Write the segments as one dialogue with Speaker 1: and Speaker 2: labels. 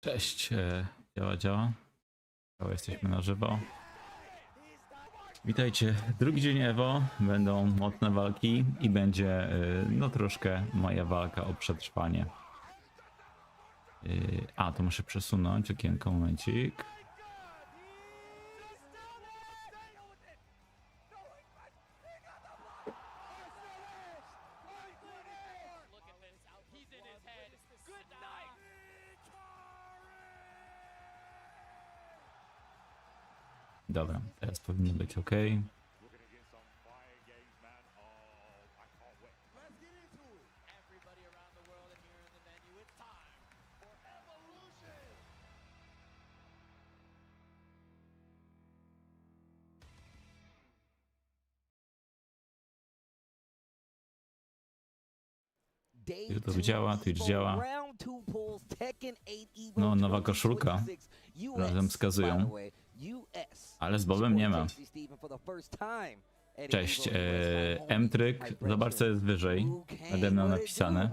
Speaker 1: Cześć, działa. Jesteśmy na żywo. Witajcie, drugi dzień EVO, będą mocne walki i będzie no troszkę moja walka o przetrwanie. To muszę przesunąć okienko, momencik. Dobra, teraz powinno być ok. To działa, to już działa. No, nowa koszulka. Razem wskazują. Ale z Bobem nie ma. Cześć, M-tryk. Zobacz, co jest wyżej. Nade mną napisane.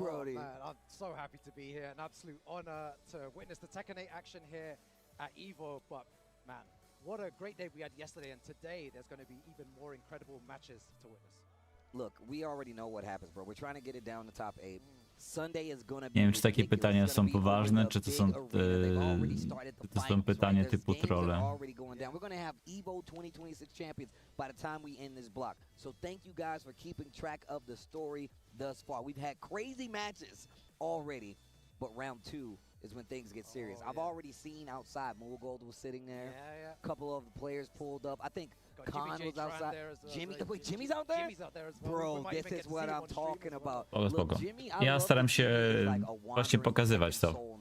Speaker 2: Look, we already know what happens, bro. We're trying to get it down the top 8. Sunday is gonna be.
Speaker 1: Nie wiem, czy takie pytania są poważne, czy to są pytania typu trolle.
Speaker 2: We're gonna have EVO 2026 champions by the time we end this block. So thank you guys for keeping track of the story thus far. We've had crazy matches already, but round 2 is when things get serious. I've already seen outside. Gold was sitting there. A couple of the players pulled up. I think Khan was outside. Wait, Jimmy's out there? Bro, this is what I'm talking about.
Speaker 1: Spoko. Ja staram się właśnie pokazywać to.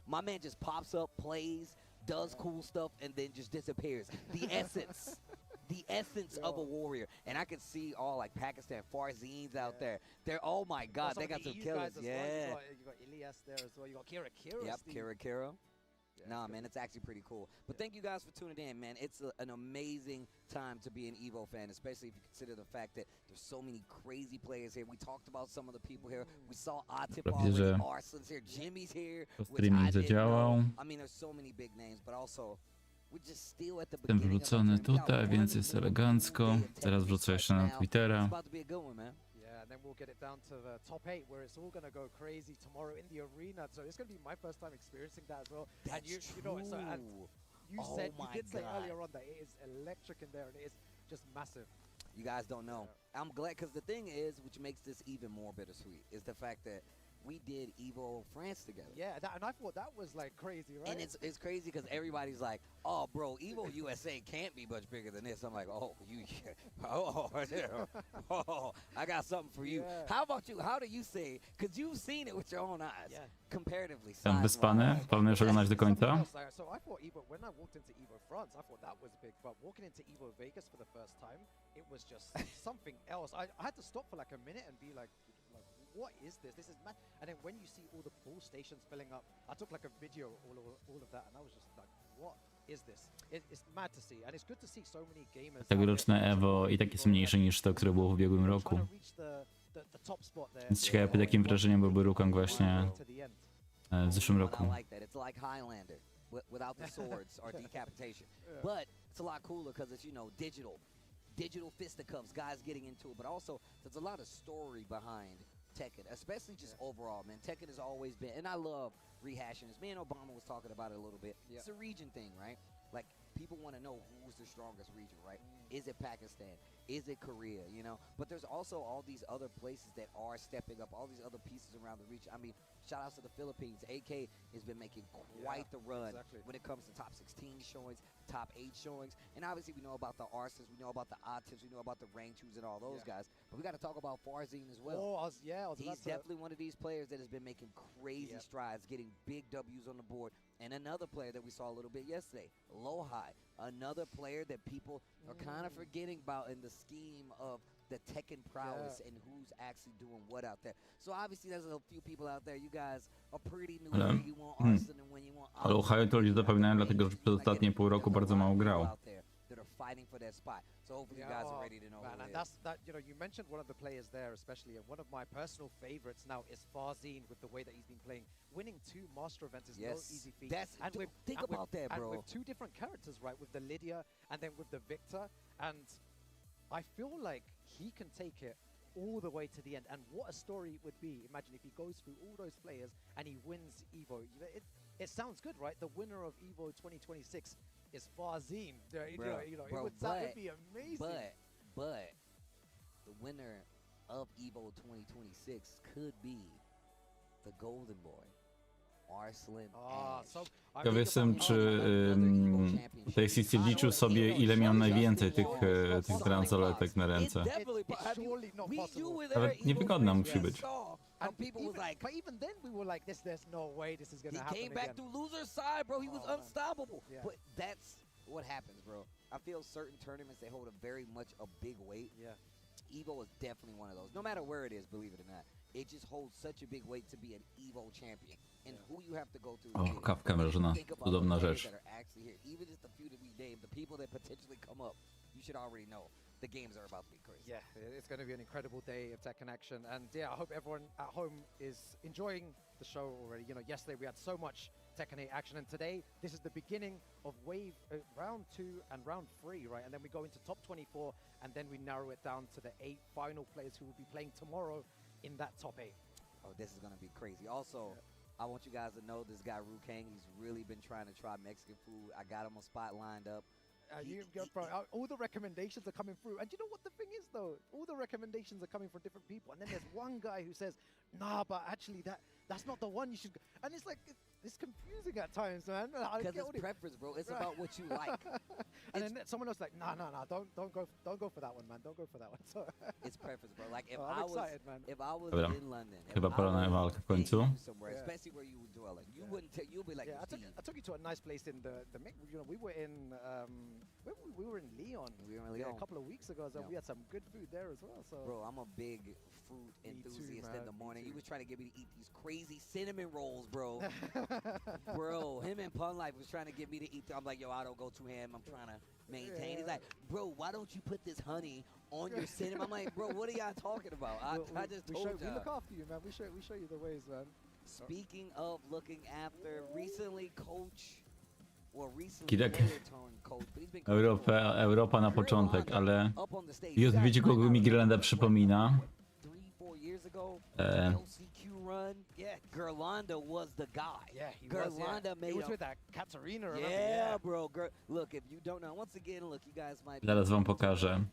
Speaker 2: My man just pops up, plays, does cool stuff, and then just disappears. The essence of a warrior. And I can see all like Pakistan Farzeens out there. They're, oh my God, they got some killers. Yeah.
Speaker 3: You got Elias there as well. You got Kira.
Speaker 2: Yep, Kira. Nah, man, it's actually pretty cool. But thank you guys for tuning in, man. It's an amazing time to be an EVO fan, especially if you consider the fact that there's so many crazy players here. We talked about some of the people here. We saw Atip already, Arslan's here, Jimmy's here, which I didn't know. I mean, there's so many big names, but also we're just still at the
Speaker 1: Jestem
Speaker 2: beginning.
Speaker 1: wrzucony tutaj, więc jest elegancko. Teraz wrzucę jeszcze na Twittera.
Speaker 2: It's about to be a good one, man.
Speaker 3: And then we'll get it down to the top 8 where it's all going to go crazy tomorrow in the arena. So it's going to be my first time experiencing that as well.
Speaker 2: That's
Speaker 3: and you know, so and you said you did say earlier on that it is electric in there and it is just massive.
Speaker 2: You guys don't know. I'm glad because the thing is, which makes this even more bittersweet, is the fact that we did EVO France together.
Speaker 3: Yeah, and I thought that was like crazy, right?
Speaker 2: And it's crazy because everybody's like, oh, bro, EVO USA can't be much bigger than this. I'm like, I got something for you.
Speaker 3: Yeah.
Speaker 2: How about you? How do you say? Because you've seen it with your own eyes.
Speaker 3: Yeah.
Speaker 2: Comparatively.
Speaker 1: Tam wyspany, planujesz oglądać do końca?
Speaker 3: So I thought EVO, when I walked into EVO France, I thought that was big. But walking into EVO Vegas for the first time, it was just something else. I had to stop for like a minute and be like, what is this? This is mad. And then when you see all the pool stations filling up, I took like a video all of that, and I was just like, what is this? It's mad to see, and it's good to see so many gamers.
Speaker 1: Tegoroczne EVO i tak jest mniejsze niż to, które było w ubiegłym roku. Więc ciekawe, pod jakim wrażeniem byłby Rukang właśnie w zeszłym roku.
Speaker 2: It's like Highlander without the swords or decapitation. But it's a lot cooler because it's, you know, digital fisticuffs, guys getting into it, but also there's a lot of story behind Tekken, especially just overall, man. Tekken has always been, and I love rehashing this. Me and Obama was talking about it a little bit. It's a region thing, right? Like, people want to know who's the strongest region, right? Is it Pakistan? Is it Korea, you know? But there's also all these other places that are stepping up, all these other pieces around the region. I mean, shout outs to the Philippines. AK has been making quite the run when it comes to top 16 showings, top 8 showings. And obviously we know about the Arsons, we know about the Atips, we know about the Rangchus and all those guys. But we got to talk about Farzeen as well. He's definitely one of these players that has been making crazy strides, getting big W's on the board. And another player that we saw a little bit yesterday, Lohai, another player that people are kind of forgetting about in the scheme of the Tekken prowess and who's actually doing what out there. So obviously there's a few people out there. You guys are pretty new. You want Arson and when you want
Speaker 1: Ale Ohio to ludzie zapominają, dlatego że przez ostatnie pół roku bardzo mało grał.
Speaker 2: That are fighting for that spot. So hopefully you guys are ready to know
Speaker 3: Man,
Speaker 2: who
Speaker 3: and
Speaker 2: it
Speaker 3: that's
Speaker 2: is.
Speaker 3: that. You know, you mentioned one of the players there, especially, and one of my personal favorites now is Farzine with the way that he's been playing. Winning 2 master events is no easy feat.
Speaker 2: That's,
Speaker 3: and with,
Speaker 2: think
Speaker 3: and
Speaker 2: about that,
Speaker 3: and
Speaker 2: bro.
Speaker 3: with 2 different characters, right? With the Lydia and then with the Victor, and I feel like he can take it all the way to the end. And what a story it would be. Imagine if he goes through all those players and he wins EVO. You know, it sounds good, right? The winner of EVO 2026 is Farzine. It would be amazing.
Speaker 2: But the winner of EVO 2026 could be the Golden Boy, Arslan Ash.
Speaker 1: Ciekaw jestem, czy Tasty wliczył sobie, ile miał najwięcej tych bransoletek na ręce. Nawet niewygodna musi być.
Speaker 3: And but even then we were like, there's no way this is gonna happen.
Speaker 2: He came back
Speaker 3: again.
Speaker 2: through loser side, bro. He was unstoppable.
Speaker 3: Yeah.
Speaker 2: But that's what happens, bro. I feel certain tournaments, they hold a very much a big weight.
Speaker 3: Yeah.
Speaker 2: EVO is definitely one of those. No matter where it is, believe it or not, it just holds such a big weight to be an EVO champion. And who you have to go through.
Speaker 1: O, kawka mrożona. Cudowna rzecz.
Speaker 2: Even just the few that we named, the people that potentially come up, you should already know the games are about to be crazy.
Speaker 3: Yeah, it's going to be an incredible day of Tekken action. And yeah, I hope everyone at home is enjoying the show already. You know, yesterday we had so much Tekken 8 action, and today this is the beginning of wave round 2 and round 3, right? And then we go into top 24, and then we narrow it down to the 8 final players who will be playing tomorrow in that top 8.
Speaker 2: Oh, this is going to be crazy. Also, I want you guys to know this guy, Rukang, he's really been trying to try Mexican food. I got him a spot lined up.
Speaker 3: All the recommendations are coming through. And you know what the thing is, though? All the recommendations are coming from different people. And then there's one guy who says, nah, but actually that's not the one you should go. And it's like, it's confusing at times, man.
Speaker 2: Because it's preference, bro. It's about what you like.
Speaker 3: And then someone else is like, no, don't go for that one, man. Don't go for that one. So
Speaker 2: it's preference, bro. Like if
Speaker 3: I'm excited, man.
Speaker 2: if I was
Speaker 1: Dobra.
Speaker 2: in London,
Speaker 1: Chyba pora na walkę w końcu.
Speaker 2: somewhere, especially where you were dwelling, you wouldn't take. You'll be like,
Speaker 3: yeah, I took you to a nice place in the you know, we were in we were in Lyon.
Speaker 2: We were in Lyon
Speaker 3: a couple of weeks ago, so we had some good food there as well. So
Speaker 2: bro, I'm a big fruit enthusiast in the morning. He was trying to get me to eat these crazy cinnamon rolls, bro. Bro, him and Pun Life was trying to get me to eat. I'm like, yo, I don't go too ham. I'm trying to maintain. He's like, bro, why don't you put this honey on your cinnamon? I'm like, bro, what are y'all talking about? I just told you.
Speaker 3: We look after you, man. We show you the ways, man.
Speaker 2: Speaking of looking after, recently coach, well, recently
Speaker 1: Kidek.
Speaker 2: turned coach, but he's been
Speaker 1: Europa na początek, ale
Speaker 2: up on the stage.
Speaker 1: już wiecie, kogo mi Girlanda przypomina.
Speaker 2: 3-4 years ago, LCQ run. Yeah, Gerlanda was the guy.
Speaker 3: Yeah, he
Speaker 2: Gerlanda made
Speaker 3: He was with that Katarina. Remember?
Speaker 2: Yeah, bro. Look, if you don't know, once again, look, you guys might be
Speaker 1: Zaraz wam pokażę.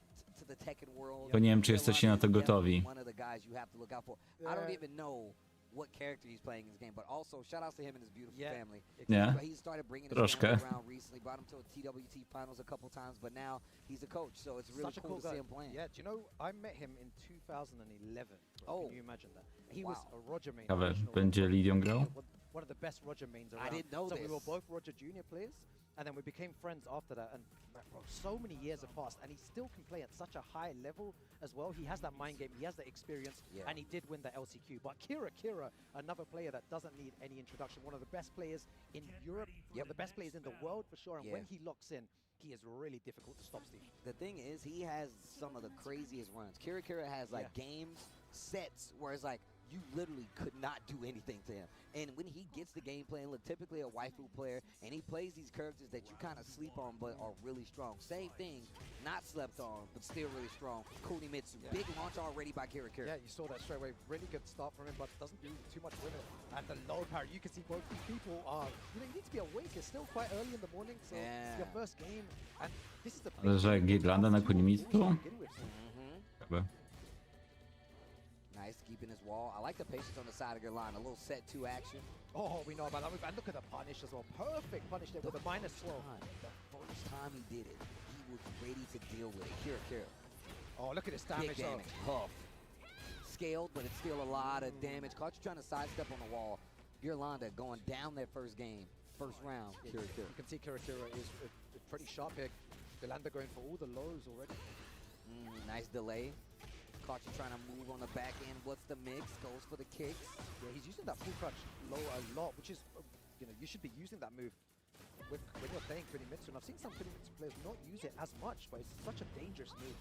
Speaker 2: to the Tekken world.
Speaker 1: Bo nie wiem, czy jesteście na to gotowi.
Speaker 2: One of the guys you have to look out for. I don't even know what character he's playing in this game, but also shout outs to him and his beautiful family.
Speaker 1: Yeah.
Speaker 2: He started bringing his
Speaker 1: Troszkę.
Speaker 2: family around recently, brought him to a TWT finals a couple times, but now he's a coach, so it's really cool to see him playing.
Speaker 3: Yeah, do you know, I met him in 2011.
Speaker 2: Oh.
Speaker 3: Can you imagine that? He was a Roger main.
Speaker 1: Ciekawe, będzie Lidią grał?
Speaker 3: One of the best Roger mains around.
Speaker 2: I didn't know
Speaker 3: so
Speaker 2: this.
Speaker 3: we were both Roger Junior players, and then we became friends after that. And bro, so many years have passed, and he still can play at such a high level as well. He has that mind game, he has the experience, and he did win the LCQ. But Kira, another player that doesn't need any introduction, one of the best players in Europe, one of the best players in the world for sure. And when he locks in, he is really difficult to stop, Steve.
Speaker 2: The thing is, he has some of the craziest runs. Kira has like games, sets, where it's like, you literally could not do anything to him. And when he gets the gameplay, and look, typically a waifu player, and he plays these characters that you kind of sleep on but are really strong. Same thing, not slept on, but still really strong. Kunimitsu, big launch already by Kira.
Speaker 3: Yeah, you saw that straight away. Really good start from him, but doesn't do too much with it. And the low power, you can see both these people are, you know, you need to be awake. It's still quite early in the morning, so it's your first game. And this is the
Speaker 1: Ale że Girlanda na Kunimitsu?
Speaker 2: Nice, keeping his wall. I like the patience on the side of your line. A little set 2 action.
Speaker 3: Oh, we know about that. And look at the punish as well. Perfect punish there with a -12.
Speaker 2: The first time he did it, he was ready to deal with it. Kira.
Speaker 3: Oh, look at this damage.
Speaker 2: Big damage. Huff. Scaled, but it's still a lot of damage. Caught you trying to sidestep on the wall. Yolanda going down that first game. First round.
Speaker 3: Kira. You can see Kira is pretty sharp here. Yolanda going for all the lows already.
Speaker 2: Nice delay. Caught you trying to move on the back end. What's the mix? Goes for the kicks.
Speaker 3: Yeah, he's using that full crutch low a lot, which is, you know, you should be using that move when you're playing Kunimitsu, and I've seen some Kunimitsu players not use it as much, but it's such a dangerous move.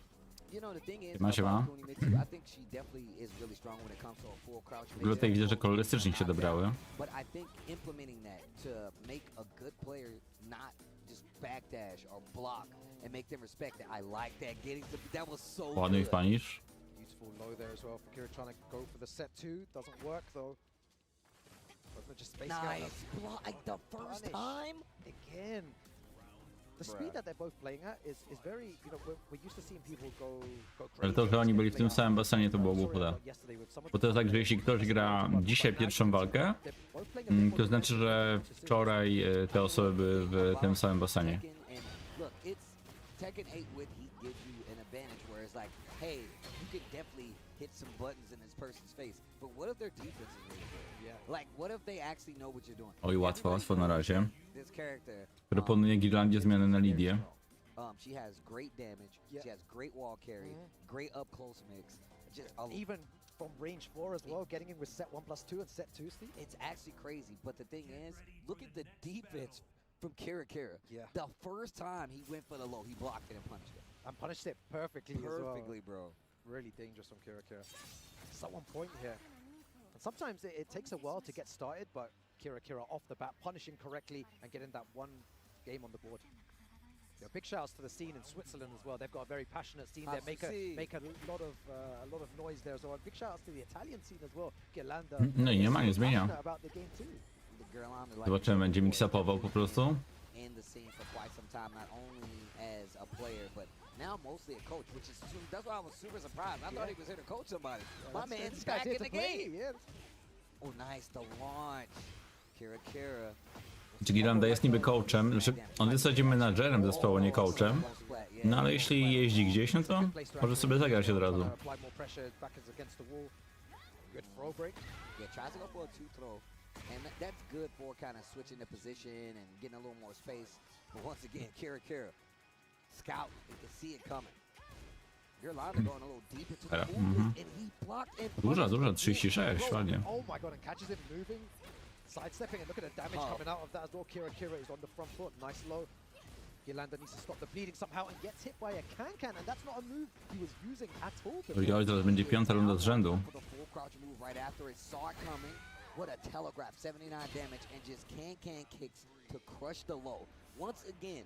Speaker 2: You know, the thing is,
Speaker 1: Siema.
Speaker 2: about Kunimitsu, I think she definitely is really strong when it comes to a full crouch.
Speaker 1: W ogóle tutaj widzę, że kolorystycznie się dobrały.
Speaker 2: But I think implementing that to make a good player not just backdash or block and make them respect it. I like that. That was so
Speaker 1: Ładny
Speaker 2: good.
Speaker 1: punish.
Speaker 3: Beautiful low there as well for Kira, trying to go for the set 2. Doesn't work though. Just spacing out
Speaker 2: Nice block the first time.
Speaker 3: again. The speed that they're both playing at is very, you know, we're used to seeing people go crazy.
Speaker 1: Ale to, że oni byli w tym samym basenie, to było głupota. Bo to jest tak, że jeśli ktoś gra dzisiaj pierwszą walkę, to znaczy, że wczoraj te osoby były w tym samym basenie.
Speaker 2: Look, Tekken 8 with Heat gives you an advantage where it's like, hey, you can definitely hit some buttons in this person's face, but what if their defense is really good?
Speaker 3: Yeah.
Speaker 2: Like, what if they actually know what you're doing?
Speaker 1: Oj, łatwo na razie.
Speaker 2: This character,
Speaker 1: Proponuję Girlandzie zmianę na Lidię.
Speaker 2: she has great damage, she has great wall carry, great up close mix, just
Speaker 3: Even from range 4 as well, getting in with set 1+2 and set 2, Steve.
Speaker 2: it's actually crazy. But the thing is, look at the defense from Kira.
Speaker 3: Yeah.
Speaker 2: The first time he went for the low, he blocked it and punished it.
Speaker 3: And punished it perfectly as well.
Speaker 2: Perfectly, bro.
Speaker 3: Really dangerous from Kira. So on point here. And sometimes it takes a while to get started, but Kira off the bat, punishing correctly and getting that one game on the board. Yeah, big shouts to the scene in Switzerland as well. They've got a very passionate scene there. Make a lot of noise there as well. Big shouts to the Italian scene as well. Girlanda.
Speaker 1: No i nie ma, nie zmienia.
Speaker 3: About the game too.
Speaker 1: Zobaczymy, będzie mixupował po prostu.
Speaker 2: In the scene for quite some time, not only as a player, but now mostly a coach, which is that's why I was super surprised. I thought he was here to coach somebody. My man's back in the game.
Speaker 3: Yeah.
Speaker 2: Oh, nice, the launch. Kira.
Speaker 1: Czy Girlanda jest niby coachem, znaczy on jest w zasadzie menadżerem zespołu, nie coachem. No ale jeśli jeździ gdzieś, no to może sobie zagrać od razu.
Speaker 2: Yeah, tries to go for a 2-throw. And that's good for kind of switching the position and getting a little more space. But once again, Kira, scout, you can see it coming. You're allowed to go in a little deep into the pool, and he blocked and
Speaker 1: Duża, 36, ładnie.
Speaker 3: Oh my god, and catches him moving, sidestepping, and look at the damage coming out of that as well. Kira is on the front foot, nice low. Girlanda needs to stop the bleeding somehow and gets hit by a can, and that's not a move he was using at all.
Speaker 1: Oj, teraz będzie 5. runda z rzędu.
Speaker 2: What a telegraph, 79 damage, and just can kicks to crush the low. Once again,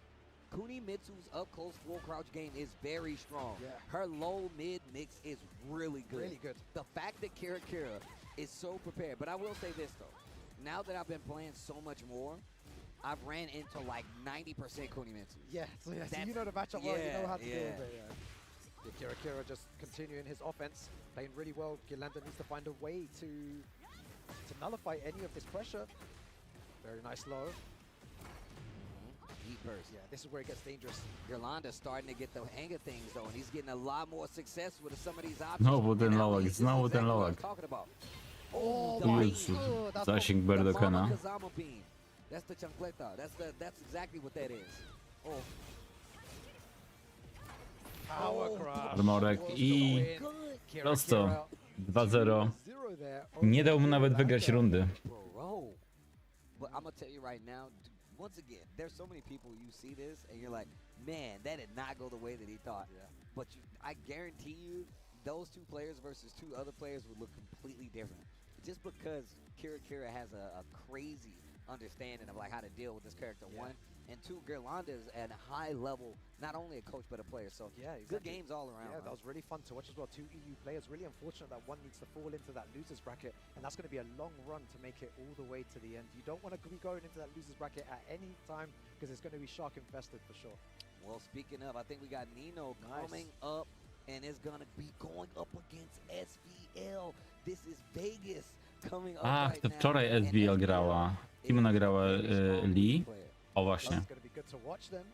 Speaker 2: Kunimitsu's up close full crouch game is very strong.
Speaker 3: Yeah.
Speaker 2: Her low mid mix is really good.
Speaker 3: Really good.
Speaker 2: The fact that Kira is so prepared, but I will say this though, now that I've been playing so much more, I've ran into like 90% Kunimitsu.
Speaker 3: Yeah, so you know the matchup well, you know how to deal with it. Yeah. Kira just continuing his offense, playing really well. Girlanda needs to find a way to nullify any of this pressure. Very nice low.
Speaker 2: Deep burst.
Speaker 3: Yeah, this is where it gets dangerous.
Speaker 2: Girlanda's starting to get the hang of things though, and he's getting a lot more success with some of these options.
Speaker 1: Znowu ten lołek, znowu ten lołek.
Speaker 2: Oh,
Speaker 1: Jezu, zasięg Berdokena.
Speaker 2: That's the chancleta. That's exactly what that is. Oh.
Speaker 3: Power crush.
Speaker 1: Armorek i prosto 2-0. Nie dał mu nawet wygrać rundy.
Speaker 2: Bro. But I'm gonna tell you right now, once again, there's so many people you see this and you're like, man, that did not go the way that he thought.
Speaker 3: Yeah.
Speaker 2: But I guarantee you, those two players versus two other players would look completely different. Just because Kira has a crazy understanding of like how to deal with this character, one, and two, Girlanda is at a high level, not only a coach but a player. So
Speaker 3: yeah, exactly.
Speaker 2: Good games all around.
Speaker 3: Yeah, that was really fun to watch as well. Two EU players. Really unfortunate that one needs to fall into that losers bracket, and that's going to be a long run to make it all the way to the end. You don't want to be going into that losers bracket at any time because it's going to be shark infested for sure.
Speaker 2: Well, speaking of, I think we got Nino coming up and is going to be going up against SVL. This is Vegas coming up
Speaker 1: Ach,
Speaker 2: right
Speaker 1: to
Speaker 2: now.
Speaker 1: wczoraj SVL grała. Kim ona grała? Lee? O właśnie.
Speaker 3: It's going to be good to watch them.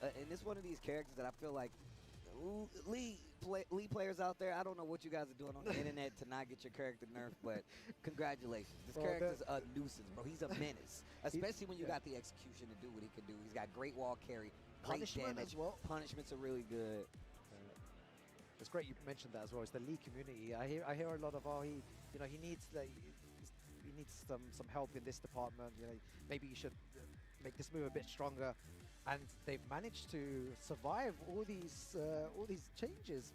Speaker 2: And it's one of these characters that I feel like Lee players out there, I don't know what you guys are doing on the internet to not get your character nerfed, but congratulations. This character's a nuisance, bro. He's a menace, especially when you got the execution to do what he can do. He's got great wall carry, great damage.
Speaker 3: As well.
Speaker 2: Punishments are really good.
Speaker 3: It's great you mentioned that as well. It's the Lee community. I hear a lot of he needs some help in this department. You know, maybe you should make this move a bit stronger. And they've managed to survive all these changes.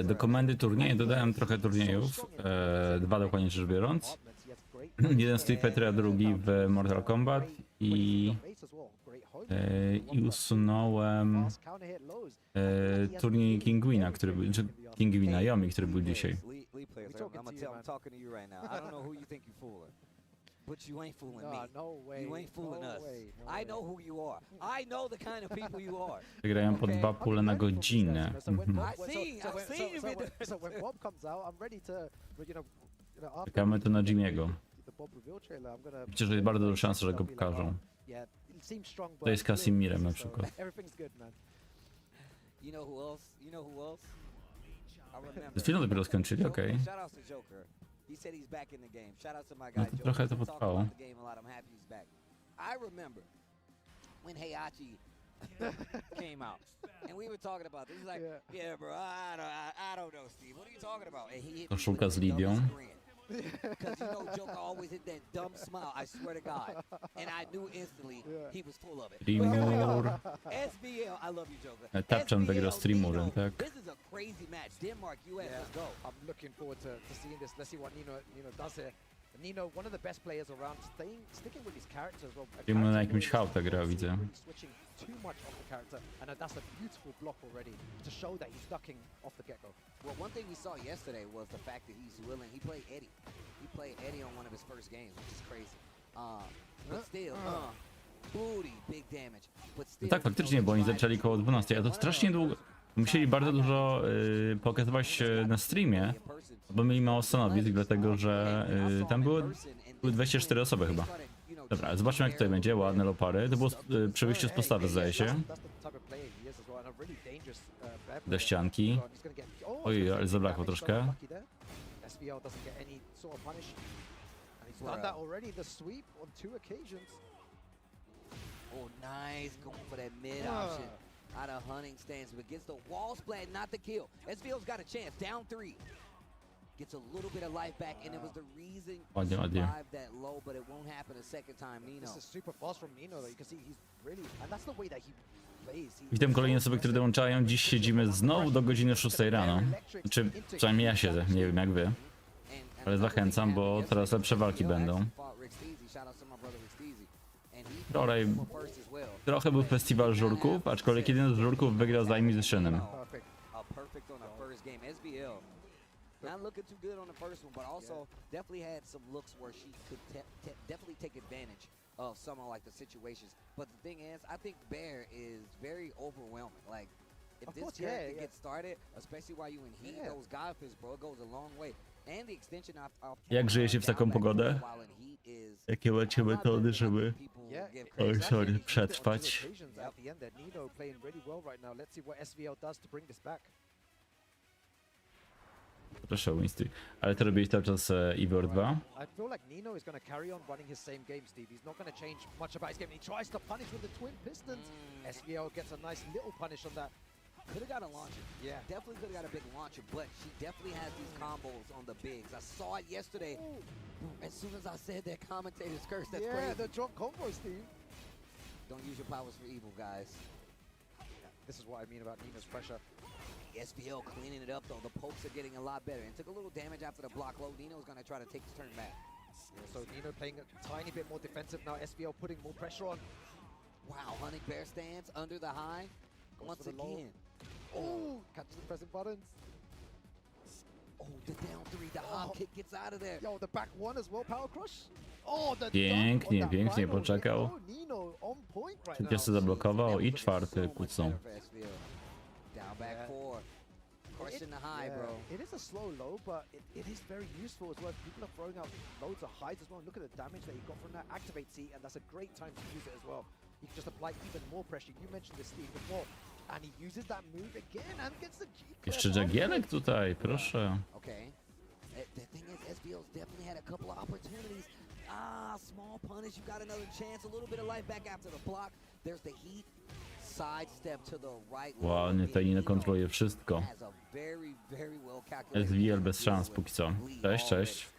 Speaker 1: Do komendy turnieju dodałem trochę turniejów, 2 dokładnie rzecz biorąc. Jeden Street Fighter, a drugi w Mortal Kombat i usunąłem turniej Kingwina, który był, czy Kingwina Yomi, który był dzisiaj.
Speaker 2: But you ain't fooling me.
Speaker 3: No way.
Speaker 2: You ain't fooling
Speaker 3: No
Speaker 2: us.
Speaker 3: way, no
Speaker 2: I know who you are. I know the kind of people you are.
Speaker 1: Grają po 2 pule na godzinę.
Speaker 3: So when Bob comes out, I'm ready to, after
Speaker 1: Czekamy tu na Jimiego.
Speaker 3: the Bob reveal trailer, I'm gonna.
Speaker 1: Myślę, że jest bardzo duża szansa, że go pokażą.
Speaker 3: Yeah, he seems strong, but
Speaker 1: To jest Casimirem na przykład.
Speaker 3: everything's good, man.
Speaker 2: You know who else? You know who else? I remember.
Speaker 1: Z chwilą dopiero skończyli, okej.
Speaker 2: Shout out to Joker. He said he's back in the game. Shout out to my guy
Speaker 1: No to
Speaker 2: Joker.
Speaker 1: trochę to
Speaker 2: We talk
Speaker 1: potrwało.
Speaker 2: about the game a lot. I'm happy he's back. I remember when Heihachi came out, and we were talking about this. He's like, yeah, bro, I don't know, Steve. What are you talking about? And he hit me
Speaker 1: Koszulka
Speaker 2: with
Speaker 1: z
Speaker 2: the
Speaker 1: Lidią.
Speaker 2: dumbest grin. Because you know Joker always hit that dumb smile, I swear to God. And I knew instantly he was full of it.
Speaker 1: Streamur.
Speaker 2: SBL, I love you, Joker.
Speaker 1: Tapczan wygrał
Speaker 2: SBL,
Speaker 1: Streamurem,
Speaker 2: Nino,
Speaker 1: tak?
Speaker 2: This is a crazy match. Denmark, US, let's go.
Speaker 3: I'm looking forward to seeing this. Let's see what Nino does here. Nino, one of the best players around, sticking with his character as well.
Speaker 1: Streamur na jakimś hałta gra, widzę.
Speaker 3: Switching too much off the character, and that's a beautiful block already to show that he's ducking off the get-go.
Speaker 2: Well, one thing we saw yesterday was the fact that he's willing. He played Eddie. He played Eddie on one of his first games, which is crazy. But still, booty, big damage. But still,
Speaker 1: No tak, faktycznie, bo oni zaczęli koło 12, a to strasznie długo. Musieli bardzo dużo pokazywać na streamie, bo mieli mało stanowisk, dlatego że tam były 24 osoby chyba. Dobra, zobaczmy jak tutaj będzie, ładne lopary. To było przy wyjściu z postawy, zdaje się. Do ścianki. Oj, ale zabrakło troszkę.
Speaker 3: Done that already, the sweep on 2 occasions.
Speaker 2: Oh, nice, going for that mid option out of hunting stance, but gets the wall splat, not the kill. SVO's got a chance, down 3. Gets a little bit of life back, and it was the reason he survived that low, but it won't happen a second time, Nino.
Speaker 3: This is super fast from Nino, though. You can see he's really, and that's the way that he plays.
Speaker 1: Witam kolejne osoby, które dołączają. Dziś siedzimy znowu do godziny 6 rano. Czy przynajmniej ja siedzę, nie wiem jak wy. Ale zachęcam, bo teraz lepsze walki będą. Wczoraj trochę był festiwal żurków, aczkolwiek jeden z żurków wygrał z Imizyszynem.
Speaker 2: Not looking too good on the first one, but also definitely had some looks where she could definitely take advantage of some of like the situations. But the thing is, I think Bear is very overwhelming. Like, if this character gets started, especially while you in heat, those God fists, bro, it goes a long way. And the extension of
Speaker 1: Jak żyje się w taką pogodę? Jakie macie metody, żeby... Oj, sorry, przetrwać? Proszę, Winston. Ale to robiłeś cały czas EVO 2?
Speaker 3: I feel like Nino is going to carry on running his same game, Steve. He's not going to change much about his game. He tries to punish with the twin pistons. SVO gets a nice little punish on that.
Speaker 2: Could have got a launcher. Yeah. Definitely could have got a big launcher, but she definitely has these combos on the bigs. I saw it yesterday. As soon as I said that, commentators cursed. That's crazy.
Speaker 3: Yeah, the drop combo, Steve.
Speaker 2: Don't use your powers for evil, guys.
Speaker 3: This is what I mean about Nino's pressure.
Speaker 2: SVL cleaning it up, though. The pokes are getting a lot better. And took a little damage after the block low. Nino's going to try to take his turn back.
Speaker 3: Yeah, so Nino playing a tiny bit more defensive now. SVL putting more pressure on.
Speaker 2: Wow, hunting bear stance under the high. Once again.
Speaker 3: Oh, catches the pressing buttons.
Speaker 2: Oh, the down 3, the hop kick gets out of there.
Speaker 3: Yo, the back 1 as well, power crush. Oh, the
Speaker 1: Pięknie, pięknie poczekał.
Speaker 3: Nino on point right
Speaker 1: Trzeci się zablokował i 4 kucnął.
Speaker 2: Down back 4. Crushing the high, bro.
Speaker 3: It is a slow low, but it is very useful as well. People are throwing out loads of highs as well. Look at the damage that he got from that activate C, and that's a great time to use it as well. He can just apply even more pressure. You mentioned this, Steve, before. And he uses that move again and gets the G.
Speaker 1: Jeszcze Jagielek tutaj, proszę.
Speaker 2: Okay. The thing is, SBO's definitely had a couple of opportunities. Small punish. You got another chance. A little bit of life back after the block. There's the heat. Sidestep to the right.
Speaker 1: Ładnie, tutaj Nino kontroluje wszystko. SVL bez szans póki co. Cześć, cześć.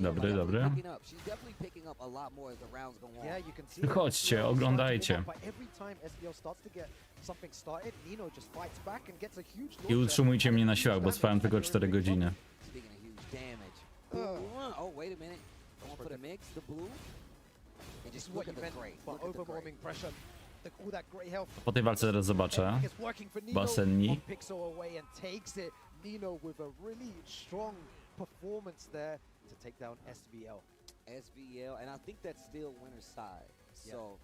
Speaker 1: Dobry, dobry.
Speaker 2: She's definitely picking up a lot more as the rounds go on.
Speaker 3: Yeah, you can see it.
Speaker 1: Chodźcie, oglądajcie.
Speaker 3: But every time SBL starts to get something started, Nino just fights back and gets a huge
Speaker 1: I
Speaker 3: launcher.
Speaker 1: utrzymujcie mnie na siłach, bo spałem tylko 4 godziny.
Speaker 2: Speaking of huge damage. Oh, wait a minute. Going for the mix, the blue. And just look
Speaker 3: What
Speaker 2: at
Speaker 3: you
Speaker 2: the
Speaker 3: meant
Speaker 2: gray.
Speaker 3: by
Speaker 2: Look at the gray.
Speaker 3: overwhelming pressure. All that great health.
Speaker 1: Po tej walce zaraz zobaczę.
Speaker 3: It's working for Nino.
Speaker 1: Basenni.
Speaker 3: One pixel away and takes it. Nino with a really strong performance there to take down SBL.
Speaker 2: SBL, and I think that's still winner's side. So,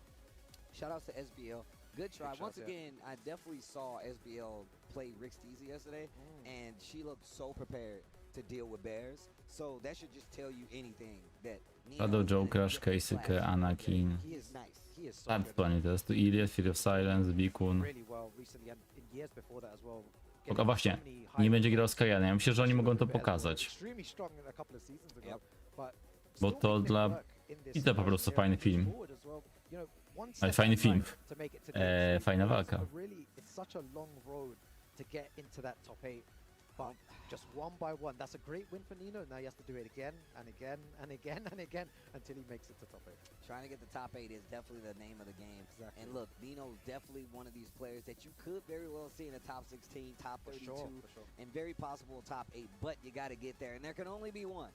Speaker 2: shout outs to SBL. Good try.
Speaker 3: Good shots,
Speaker 2: Once again, I definitely saw SBL play Rick Steezy yesterday, and she looked so prepared to deal with bears. So that should just tell you anything that
Speaker 1: Shadow Joe, Crash, Keisuke, Anakin.
Speaker 3: He is nice. He is so
Speaker 1: Tak,
Speaker 3: good.
Speaker 1: planie teraz tu Iliad, Fear of Silence, Bikun.
Speaker 3: Really well recently and in years before that as well.
Speaker 1: A właśnie, nie będzie grał z Kajanem. Ja myślę, że oni mogą to pokazać.
Speaker 3: Extremely strong a couple of seasons ago, but
Speaker 1: Bo
Speaker 3: still
Speaker 1: to
Speaker 3: making it
Speaker 1: dla
Speaker 3: work in this
Speaker 1: Ita po prostu fajny film.
Speaker 3: forward as well. You know, one
Speaker 1: Ale
Speaker 3: step
Speaker 1: fajny
Speaker 3: back
Speaker 1: film.
Speaker 3: to make it to the
Speaker 1: Fajna
Speaker 3: top eight.
Speaker 1: walka.
Speaker 3: So really, it's such a long road to get into that top 8. But just one by one, that's a great win for Nino. Now he has to do it again and again and again and again until he makes it to top 8.
Speaker 2: Trying to get the top 8 is definitely the name of the game.
Speaker 3: Exactly.
Speaker 2: And look, Nino's definitely one of these players that you could very well see in the top 16, top 32,
Speaker 3: For sure.
Speaker 2: and very possible top 8. But you got to get there, and there can only be one.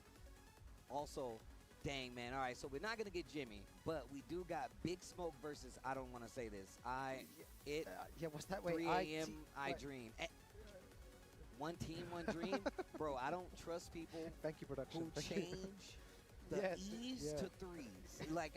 Speaker 2: Also, dang, man. All right, so we're not going to get Jimmy, but we do got Big Smoke versus, I don't want to say this.
Speaker 3: Yeah, what's that way?
Speaker 2: 3 a.m. I
Speaker 3: right.
Speaker 2: dream. One team, one dream. Bro, I don't trust people
Speaker 3: Thank you, production.
Speaker 2: who
Speaker 3: Thank you.
Speaker 2: change the
Speaker 3: Yes,
Speaker 2: E's
Speaker 3: yeah.
Speaker 2: to 3s. Like,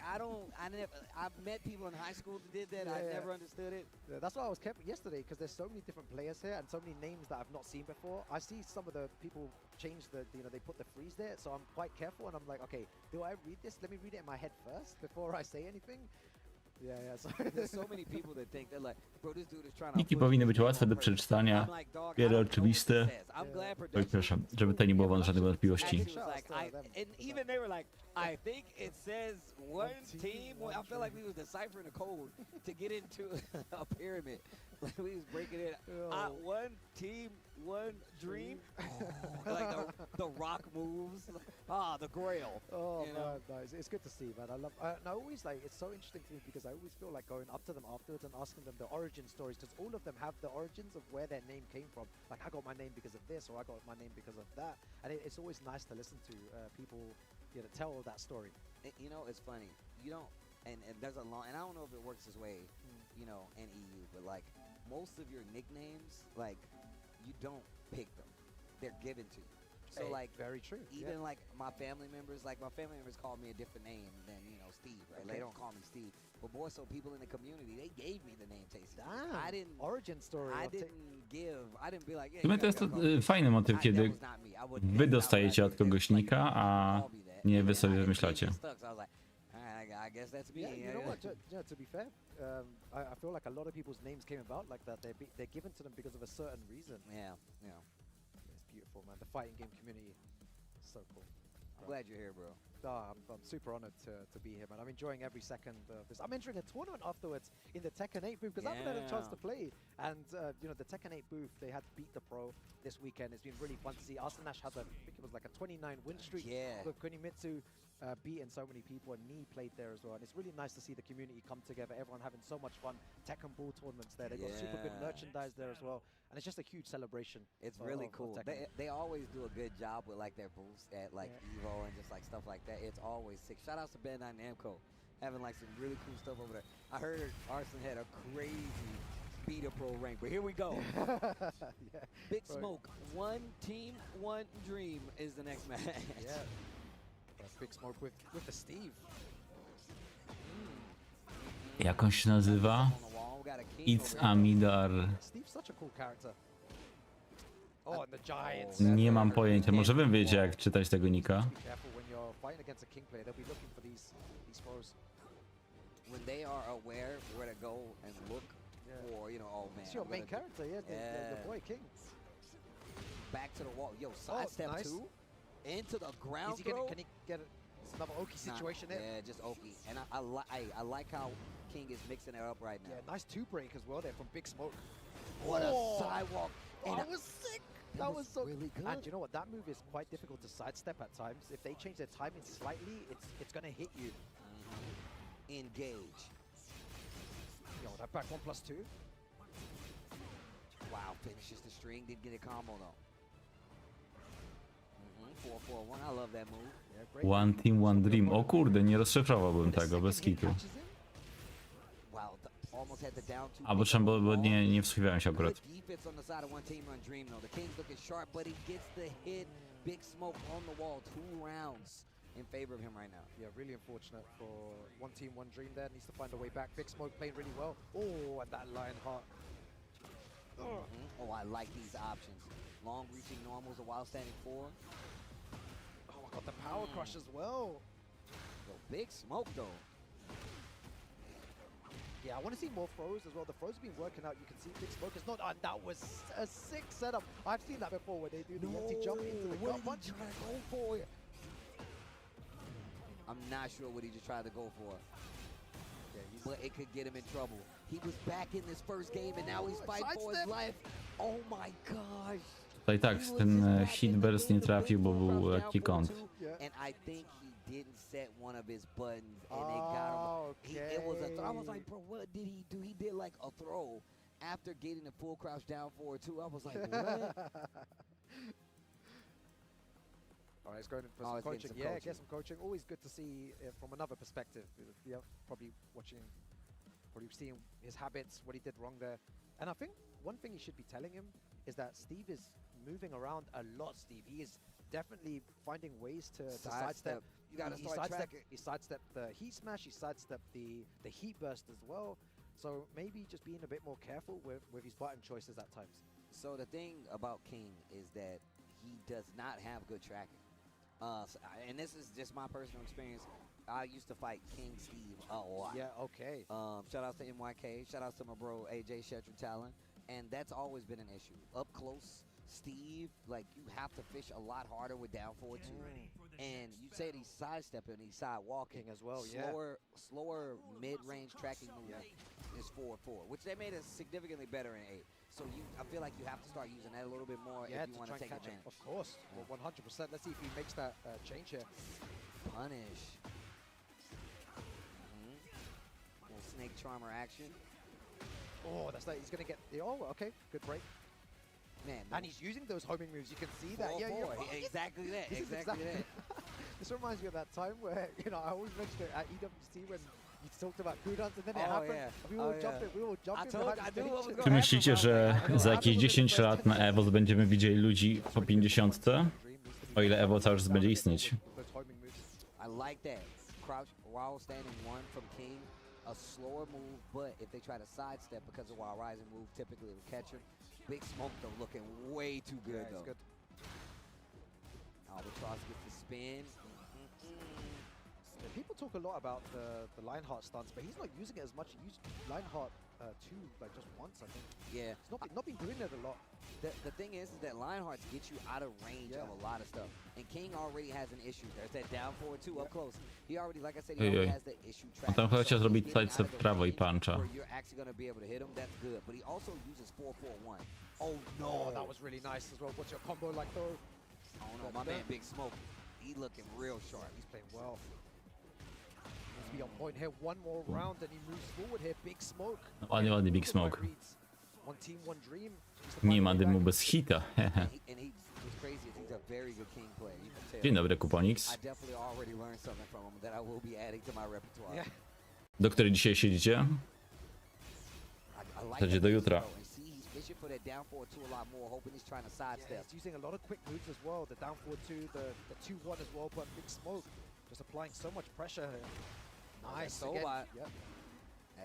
Speaker 2: I've met people in high school that did that. I
Speaker 3: Yeah.
Speaker 2: never understood it.
Speaker 3: Yeah, that's why I was careful yesterday because there's so many different players here and so many names that I've not seen before. I see some of the people change they put the freeze there, so I'm quite careful and I'm like, okay, do I read this? Let me read it in my head first before I say anything. Yeah. So
Speaker 2: There's so many people that think they're like, bro, this dude is trying to.
Speaker 1: Niki
Speaker 2: push
Speaker 1: powinny
Speaker 2: me
Speaker 1: być
Speaker 2: to
Speaker 1: łatwe do
Speaker 2: go
Speaker 1: przeczytania.
Speaker 2: I'm like, dog, I
Speaker 1: Wiele
Speaker 2: don't know what
Speaker 1: oczywiste.
Speaker 2: this says. I'm glad
Speaker 1: Oj,
Speaker 2: production.
Speaker 1: przepraszam, żeby tutaj nie było żadnych
Speaker 2: I
Speaker 1: wątpliwości.
Speaker 2: think it was like, and even they were like, I think it says one team. I felt like we was deciphering a code to get into a pyramid. Like we was breaking it. One team, one dream. Like the rock moves. The Grail.
Speaker 3: Oh
Speaker 2: you
Speaker 3: man,
Speaker 2: know?
Speaker 3: no, it's good to see, man. I love. And I always like. It's so interesting to me because I always feel like going up to them afterwards and asking them the origin stories because all of them have the origins of where their name came from. Like I got my name because of this, or I got my name because of that. And it's always nice to listen to people, tell that story.
Speaker 2: You know, it's funny. You don't, and there's a long, and I don't know if it works this way, in EU, but like most of your nicknames, like you don't pick them; they're given to you. So
Speaker 3: Hey,
Speaker 2: like
Speaker 3: very true.
Speaker 2: even like my family members call me a different name than Steve, right?
Speaker 3: Okay.
Speaker 2: They don't call me Steve, but more so people in the community, they gave me the name Tasty.
Speaker 3: Damn.
Speaker 2: I didn't.
Speaker 3: Origin story.
Speaker 2: I
Speaker 3: of Ta-
Speaker 2: didn't be like, yeah.
Speaker 1: W sumie to jest to fajny motyw, kiedy wy dostajecie od kogoś nika, a nie wy sobie wymyślacie.
Speaker 2: I guess that's me.
Speaker 3: Yeah, you know what? To be fair, I feel like a lot of people's names came about like that. They're given to them because of a certain reason.
Speaker 2: Yeah.
Speaker 3: It's beautiful, man. The fighting game community is so cool.
Speaker 2: I'm glad you're here, bro.
Speaker 3: I'm super honored to be here, man. I'm enjoying every second of this. I'm entering a tournament afterwards in the Tekken 8 booth because I haven't had a chance to play. And, the Tekken 8 booth, they had Beat the Pro this weekend. It's been really fun to see. Nash had, I think it was like a 29 win streak with Kunimitsu beating so many people, and Nee played there as well. And it's really nice to see the community come together, everyone having so much fun. Tekken Ball tournaments there. They've got super good merchandise there as well. And it's just a huge celebration.
Speaker 2: It's really
Speaker 3: of
Speaker 2: cool.
Speaker 3: Tekken.
Speaker 2: They always do a good job with like their booths at like EVO and just like stuff like that. It's always sick. Shout out to Bandai Namco having like some really cool stuff over there. I heard Arson had a crazy Beta Pro rank, but here we go. Big Smoke, one team, one dream is the next match.
Speaker 3: Yeah. That's Big Smoke with the Steve.
Speaker 1: Jak on się nazywa? It's Amidar.
Speaker 3: Steve's such a cool character. Oh, and the Giants.
Speaker 1: Nie mam pojęcia, może wy wiecie jak czytać tego nika.
Speaker 3: Be careful when you're fighting against a king player. They'll be looking for these throws.
Speaker 2: When they are aware where to go and look for, oh man.
Speaker 3: It's your main character, the boy king.
Speaker 2: Back to the wall. Yo, sidestep
Speaker 3: nice.
Speaker 2: two. Into the ground
Speaker 3: Is he
Speaker 2: throw.
Speaker 3: can he get it? It's another Oki situation there.
Speaker 2: Yeah, just Oki. And I like how King is mixing it up right now.
Speaker 3: Yeah, nice two break as well there from Big Smoke.
Speaker 2: What a sidewalk. And
Speaker 3: That was sick. That that was so
Speaker 2: really good.
Speaker 3: And you know what? That move is quite difficult to sidestep at times. If they change their timing slightly, it's gonna hit you.
Speaker 2: Engage.
Speaker 3: Yo, that back 1+2.
Speaker 2: Wow, finishes the string. Didn't get a combo though. 4-4-1. I love that move.
Speaker 3: Yeah, great.
Speaker 1: One Team, One Dream. O kurde, nie rozszyfrowałbym tego bez kitu.
Speaker 2: Wow, almost had the down two.
Speaker 1: Albo czemu, bo nie wsłuchiwałem się akurat.
Speaker 2: Good defense on the side of One Team One Dream though. The King's looking sharp, but he gets the hit. Big Smoke on the wall. 2 rounds in favor of him right now.
Speaker 3: Yeah, really unfortunate for One Team One Dream there. Needs to find a way back. Big Smoke playing really well. Oh, and that Lionheart.
Speaker 2: Oh, I like these options. Long reaching normals, a while standing 4.
Speaker 3: Oh, I got the power crush as well.
Speaker 2: Yo, Big Smoke though.
Speaker 3: Yeah, I want to see more throws as well. The throws have been working out. You can see Big Smoke is not. And that was a sick setup. I've seen that before where they do the empty jump into the gut punch.
Speaker 2: Trying to go for it. I'm not sure what he just tried to go for.
Speaker 3: Yeah,
Speaker 2: But it could get him in trouble. He was back in this first game and now he's fighting for his life. Oh my gosh.
Speaker 1: Tutaj tak, ten hit burst nie trafił, bo był lekki kąt.
Speaker 2: And I think he didn't set one of his buttons and it got him. It was a throw. I was like, bro, what did he do? He did like a throw after getting the full crouch down forward too. I was like, what?
Speaker 3: All right, he's going in for
Speaker 2: Oh,
Speaker 3: some
Speaker 2: he's getting
Speaker 3: coaching.
Speaker 2: some
Speaker 3: Yeah,
Speaker 2: coaching.
Speaker 3: get some coaching. Always good to see from another perspective. Yeah, probably seeing his habits, what he did wrong there. And I think one thing you should be telling him is that Steve is moving around a lot, Steve. He is definitely finding ways to sidestep.
Speaker 2: You gotta
Speaker 3: He
Speaker 2: start
Speaker 3: sidestepped-
Speaker 2: tracking.
Speaker 3: He sidestepped the heat smash. He sidestepped the heat burst as well. So maybe just being a bit more careful with his button choices at times.
Speaker 2: So the thing about King is that he does not have good tracking. And this is just my personal experience. I used to fight King Steve a lot.
Speaker 3: Yeah, okay.
Speaker 2: Shout outs to NYK. Shout outs to my bro AJ Shetra Talon. And that's always been an issue. Up close, Steve, like you have to fish a lot harder with down forward too. And you say that he's sidestepping, he's sidewalking
Speaker 3: As well, yeah.
Speaker 2: Slower mid-range tracking move is 4-4, which they made us significantly better in 8. So I feel like you have to start using that a little bit more
Speaker 3: Yeah,
Speaker 2: if you
Speaker 3: to
Speaker 2: want
Speaker 3: try
Speaker 2: to
Speaker 3: and
Speaker 2: take
Speaker 3: catch him.
Speaker 2: advantage.
Speaker 3: Of course, well, 100%. Let's see if he makes that change here.
Speaker 2: Punish. Little snake charmer action.
Speaker 3: Oh, that's like he's gonna get. Oh, okay, good break.
Speaker 2: Man,
Speaker 3: And he's using those homing moves. You can see that. Yeah, yeah.
Speaker 2: 4-4. Exactly that.
Speaker 3: This is
Speaker 2: Exactly that.
Speaker 3: This reminds me of that time where I always mentioned it at EWC when you talked about cooldowns and then it
Speaker 2: Oh,
Speaker 3: happened.
Speaker 2: yeah.
Speaker 3: We all
Speaker 2: Oh,
Speaker 3: jumped
Speaker 2: yeah.
Speaker 3: it. We all jumped
Speaker 2: I
Speaker 3: it.
Speaker 2: told
Speaker 3: behind
Speaker 2: you, I
Speaker 3: the
Speaker 2: knew what was
Speaker 3: stage.
Speaker 2: gonna
Speaker 1: Czy myślicie, że za jakieś 10 lat na EVO będziemy widzieli ludzi po 50? O ile EVO cały czas będzie istnieć.
Speaker 3: Those homing moves.
Speaker 2: I like that. Crouch while standing 1 from King. A slower move, but if they try to sidestep because of while rising move, typically it will catch him. Big Smoke though looking way too good
Speaker 3: Yeah, it's
Speaker 2: though.
Speaker 3: good.
Speaker 2: Albatross gets the spin.
Speaker 3: Yeah, people talk a lot about the Lionheart stunts, but he's not using it as much. He used Lionheart 2 like just once, I think.
Speaker 2: Yeah.
Speaker 3: He's not been doing it a lot.
Speaker 2: The thing is that Lionhearts get you out of range of a lot of stuff. And King already has an issue. There's that down forward too, up close. He already, like I said, he already has the issue
Speaker 1: On tam
Speaker 2: tracking.
Speaker 1: chciał
Speaker 2: So
Speaker 1: zrobić
Speaker 2: he's getting
Speaker 1: sidestep
Speaker 2: out of
Speaker 1: w prawo i
Speaker 2: range
Speaker 1: puncha.
Speaker 2: where you're actually going to be able to hit him, that's good. But he also uses 4-4-1. Oh no.
Speaker 3: Oh, that was really nice as well. What's your combo like though?
Speaker 2: Oh no, my man Big Smoke. He looking real sharp.
Speaker 3: He's playing well. Needs to be on point here. One more round and he moves forward here. Big Smoke.
Speaker 1: Ładny Big Smoke.
Speaker 3: One team, one dream.
Speaker 1: Nie ma dymu bez hita.
Speaker 2: And what's crazy is he's a very good King player. You can tell.
Speaker 1: Dzień dobry, Kuponix.
Speaker 2: I definitely already learned something from him that I will be adding to my repertoire.
Speaker 3: Yeah.
Speaker 1: Do której dzisiaj siedzicie?
Speaker 2: I like
Speaker 1: Będzie
Speaker 2: that
Speaker 1: do
Speaker 2: big
Speaker 1: jutra.
Speaker 2: throw. And see, he's fishing for that down forward two a lot more, hoping he's trying to
Speaker 3: Yeah,
Speaker 2: sidestep.
Speaker 3: he's using a lot of quick moves as well. The down forward 2, the 2-1 as well, but Big Smoke just applying so much pressure here. Nice.
Speaker 2: So
Speaker 3: again.
Speaker 2: bad.
Speaker 3: Yep.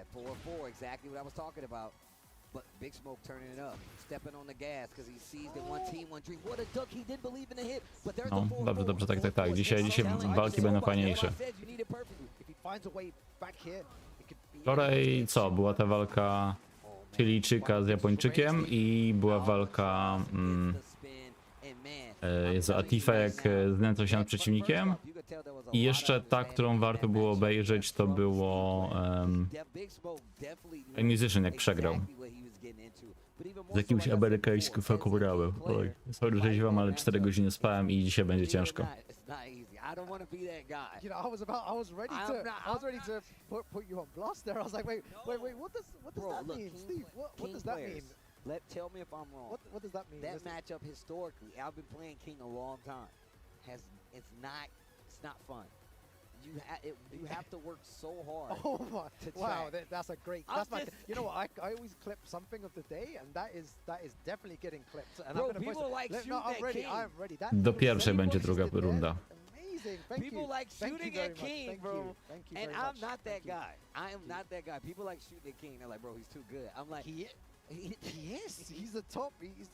Speaker 2: At 4-4, exactly what I was talking about. But Big Smoke turning it up, stepping on the gas because he sees that one team, one dream. What a duck! He didn't believe in the hit, but there's
Speaker 1: No,
Speaker 2: the 4-4.
Speaker 1: dobrze, tak. Dzisiaj walki będą fajniejsze.
Speaker 3: If he finds a way back here, it could be
Speaker 1: Wczoraj co? Była ta walka Chilijczyka z Japończykiem i była walka Jezu, Atifa jak znęcał się nad przeciwnikiem. I jeszcze ta, którą warto było obejrzeć, to było Musician jak przegrał.
Speaker 2: But even
Speaker 1: Z
Speaker 2: more so,
Speaker 1: jakimś
Speaker 2: like I said
Speaker 1: amerykańskim
Speaker 2: before, as a
Speaker 1: fakobrałem.
Speaker 2: team
Speaker 1: Oj,
Speaker 2: player,
Speaker 1: sorry, że ziwam, ale 4 godziny spałem i dzisiaj będzie ciężko.
Speaker 2: It's not easy. I don't want to be that guy.
Speaker 3: You know, I was ready to put you on blast there. I was like, wait, what does
Speaker 2: Bro,
Speaker 3: that
Speaker 2: look,
Speaker 3: mean,
Speaker 2: King-
Speaker 3: Steve? What
Speaker 2: King
Speaker 3: does that
Speaker 2: players,
Speaker 3: mean?
Speaker 2: Tell me if I'm wrong.
Speaker 3: What does that mean?
Speaker 2: That
Speaker 3: Listen.
Speaker 2: matchup historically, I've been playing King a long time. It's not fun. You have to work so hard.
Speaker 3: Oh my!
Speaker 2: to
Speaker 3: Wow,
Speaker 2: track.
Speaker 3: that's a great.
Speaker 2: I'm
Speaker 3: That's my.
Speaker 2: just-
Speaker 3: You know what? I always clip something of the day, and that is definitely getting clipped. And
Speaker 2: Bro,
Speaker 3: I'm gonna
Speaker 2: people
Speaker 3: post it.
Speaker 2: like
Speaker 3: No,
Speaker 2: shooting
Speaker 3: I'm
Speaker 2: at
Speaker 3: ready.
Speaker 2: King.
Speaker 3: I'm ready. That
Speaker 1: Do
Speaker 3: little
Speaker 1: pierwszej
Speaker 3: save
Speaker 1: będzie
Speaker 3: what you
Speaker 1: druga
Speaker 3: did there,
Speaker 1: runda.
Speaker 3: Amazing. Thank
Speaker 2: People
Speaker 3: you.
Speaker 2: like
Speaker 3: Thank you
Speaker 2: shooting
Speaker 3: very
Speaker 2: at
Speaker 3: much.
Speaker 2: King,
Speaker 3: Thank
Speaker 2: bro.
Speaker 3: you. Thank you
Speaker 2: And
Speaker 3: very
Speaker 2: I'm
Speaker 3: much.
Speaker 2: not that
Speaker 3: Thank you.
Speaker 2: guy. I am not that guy. People like shooting at King. They're like, bro, he's too good. I'm like,
Speaker 3: He is. He's a top. He's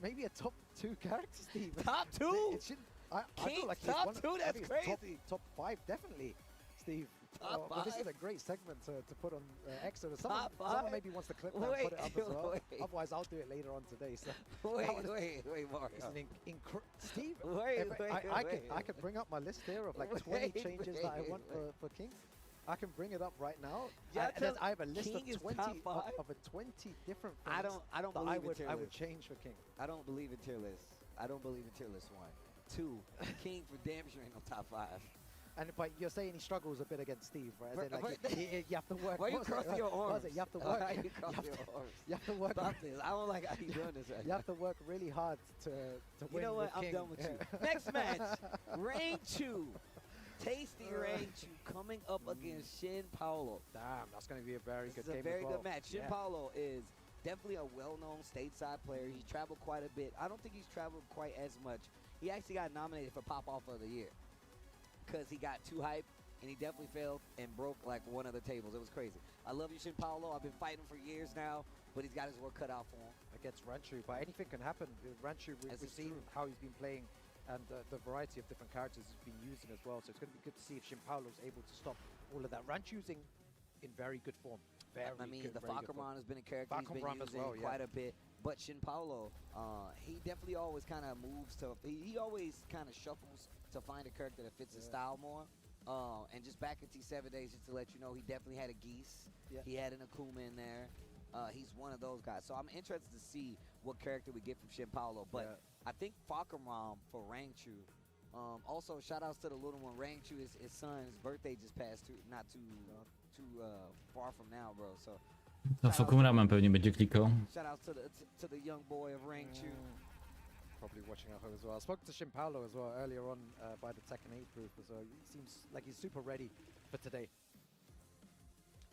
Speaker 3: maybe a top 2 character, Steve.
Speaker 2: Top 2?
Speaker 3: It should. I
Speaker 2: King,
Speaker 3: feel like he's
Speaker 2: top
Speaker 3: one of-
Speaker 2: 2?
Speaker 3: I
Speaker 2: That's
Speaker 3: think he's
Speaker 2: crazy.
Speaker 3: Top 5, definitely, Steve.
Speaker 2: Top
Speaker 3: Well, this is
Speaker 2: 5?
Speaker 3: a great segment to put on Extra.
Speaker 2: Top
Speaker 3: Someone
Speaker 2: 5?
Speaker 3: maybe wants to clip that and put it up as well.
Speaker 2: Wait.
Speaker 3: Otherwise, I'll do it later on today. So
Speaker 2: wait,
Speaker 3: was-
Speaker 2: wait, Mario.
Speaker 3: it's an Steve.
Speaker 2: Wait,
Speaker 3: if
Speaker 2: wait,
Speaker 3: I could bring up my list here of like 20
Speaker 2: Wait,
Speaker 3: changes that I want
Speaker 2: wait.
Speaker 3: for King. I can bring it up right now.
Speaker 2: Yeah,
Speaker 3: And then I have a list
Speaker 2: King is
Speaker 3: of 20
Speaker 2: top 5?
Speaker 3: of a 20 different things
Speaker 2: I don't
Speaker 3: that
Speaker 2: believe in tier
Speaker 3: I would
Speaker 2: lists.
Speaker 3: change for King.
Speaker 2: I don't believe in tier lists. I don't believe in tier list 1. 2, King for damn sure ain't no top 5.
Speaker 3: But you're saying he struggles a bit against Steve, right? As in, like,
Speaker 2: Right.
Speaker 3: you have to work.
Speaker 2: Why you
Speaker 3: what was it?
Speaker 2: crossing your
Speaker 3: What was
Speaker 2: arms?
Speaker 3: it? You have to work.
Speaker 2: Why you
Speaker 3: you
Speaker 2: crossing
Speaker 3: have
Speaker 2: your
Speaker 3: to-
Speaker 2: arms?
Speaker 3: You have to work.
Speaker 2: Stop this. I don't like how you doing this right
Speaker 3: You have to work really hard to
Speaker 2: You
Speaker 3: win
Speaker 2: know what?
Speaker 3: with
Speaker 2: I'm
Speaker 3: King.
Speaker 2: done with you. Next match, Rain Chu. Tasty Rain Chu coming up against Shin Paulo.
Speaker 3: Damn, that's going to be a very
Speaker 2: This
Speaker 3: good
Speaker 2: is
Speaker 3: game
Speaker 2: a very
Speaker 3: as well.
Speaker 2: good match. Shin
Speaker 3: Yeah.
Speaker 2: Paulo is definitely a well-known stateside player. He's traveled quite a bit. I don't think he's traveled quite as much. He actually got nominated for Pop-Off of the Year because he got too hyped, and he definitely failed and broke like one of the tables. It was crazy. I love you, Shin Paulo. I've been fighting for years now, but he's got his work cut out for him.
Speaker 3: Against Ranchu, but anything can happen. Ranchu,
Speaker 2: This
Speaker 3: we've
Speaker 2: is
Speaker 3: seen
Speaker 2: true.
Speaker 3: how he's been playing and the variety of different characters he's been using as well. So it's going to be good to see if Shin Paulo's able to stop all of that. Ranchu's in very good form. Very
Speaker 2: I mean,
Speaker 3: good,
Speaker 2: the
Speaker 3: very good form.
Speaker 2: Fakamran has been a character he's been
Speaker 3: Fakamran as
Speaker 2: using
Speaker 3: well, yeah.
Speaker 2: quite a bit. But Shin Paulo, he definitely always kind of moves to, he always kind of shuffles to find a character that fits his style more. And just back in T7 days, just to let you know, he definitely had a Geese.
Speaker 3: Yeah.
Speaker 2: He had an Akuma in there. He's one of those guys. So I'm interested to see what character we get from Shin Paulo. But I think Fakamran for Rangchu. Also, shout outs to the little one. Rangchu, his son's birthday just passed not too far from now, bro. So
Speaker 1: No, Fakumramem pewnie będzie klikał.
Speaker 2: shout outs to the young boy of Rangchu.
Speaker 3: Probably watching at home as well. I spoke to Shin Paulo as well earlier on by the Tekken 8 group as well. He seems like he's super ready for today.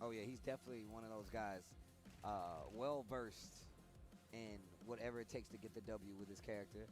Speaker 2: Oh yeah, he's definitely one of those guys, well versed in whatever it takes to get the W with his character.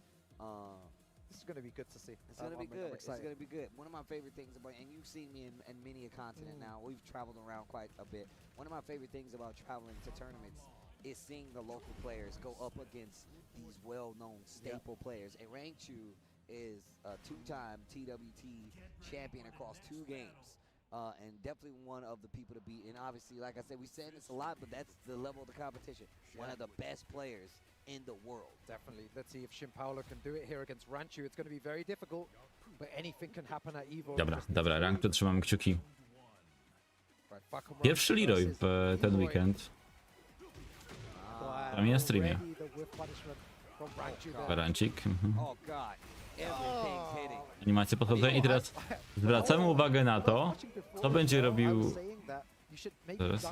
Speaker 3: This is going to be good to see.
Speaker 2: It's gonna be good.
Speaker 3: I'm
Speaker 2: It's
Speaker 3: excited.
Speaker 2: gonna be good. One of my favorite things about, and you've seen me in many a continent now. We've traveled around quite a bit. One of my favorite things about traveling to tournaments is seeing the local players go up against these well-known staple players. And Rangchu is a 2-time TWT champion across 2 games. And definitely one of the people to beat. And obviously, like I said, we said this a lot, but that's the level of the competition. One of the best players in the world.
Speaker 3: Definitely. Let's see if Shin Paulo can do it here against Ranchu. It's going to be very difficult, but anything can happen at EVO.
Speaker 1: Dobra, ranked trzymamy kciuki.
Speaker 3: Right, Fakamran
Speaker 1: Pierwszy Leroy
Speaker 3: versus
Speaker 1: w ten
Speaker 3: Leroy.
Speaker 1: weekend.
Speaker 3: Wow,
Speaker 1: Tam jest streamie.
Speaker 3: already the whip punishment from Ranchu there.
Speaker 1: Barancik. Mhm.
Speaker 2: Oh, God. Everything's hitting.
Speaker 1: Animacje podchodzenia i teraz zwracamy uwagę na to, co będzie robił Zaraz.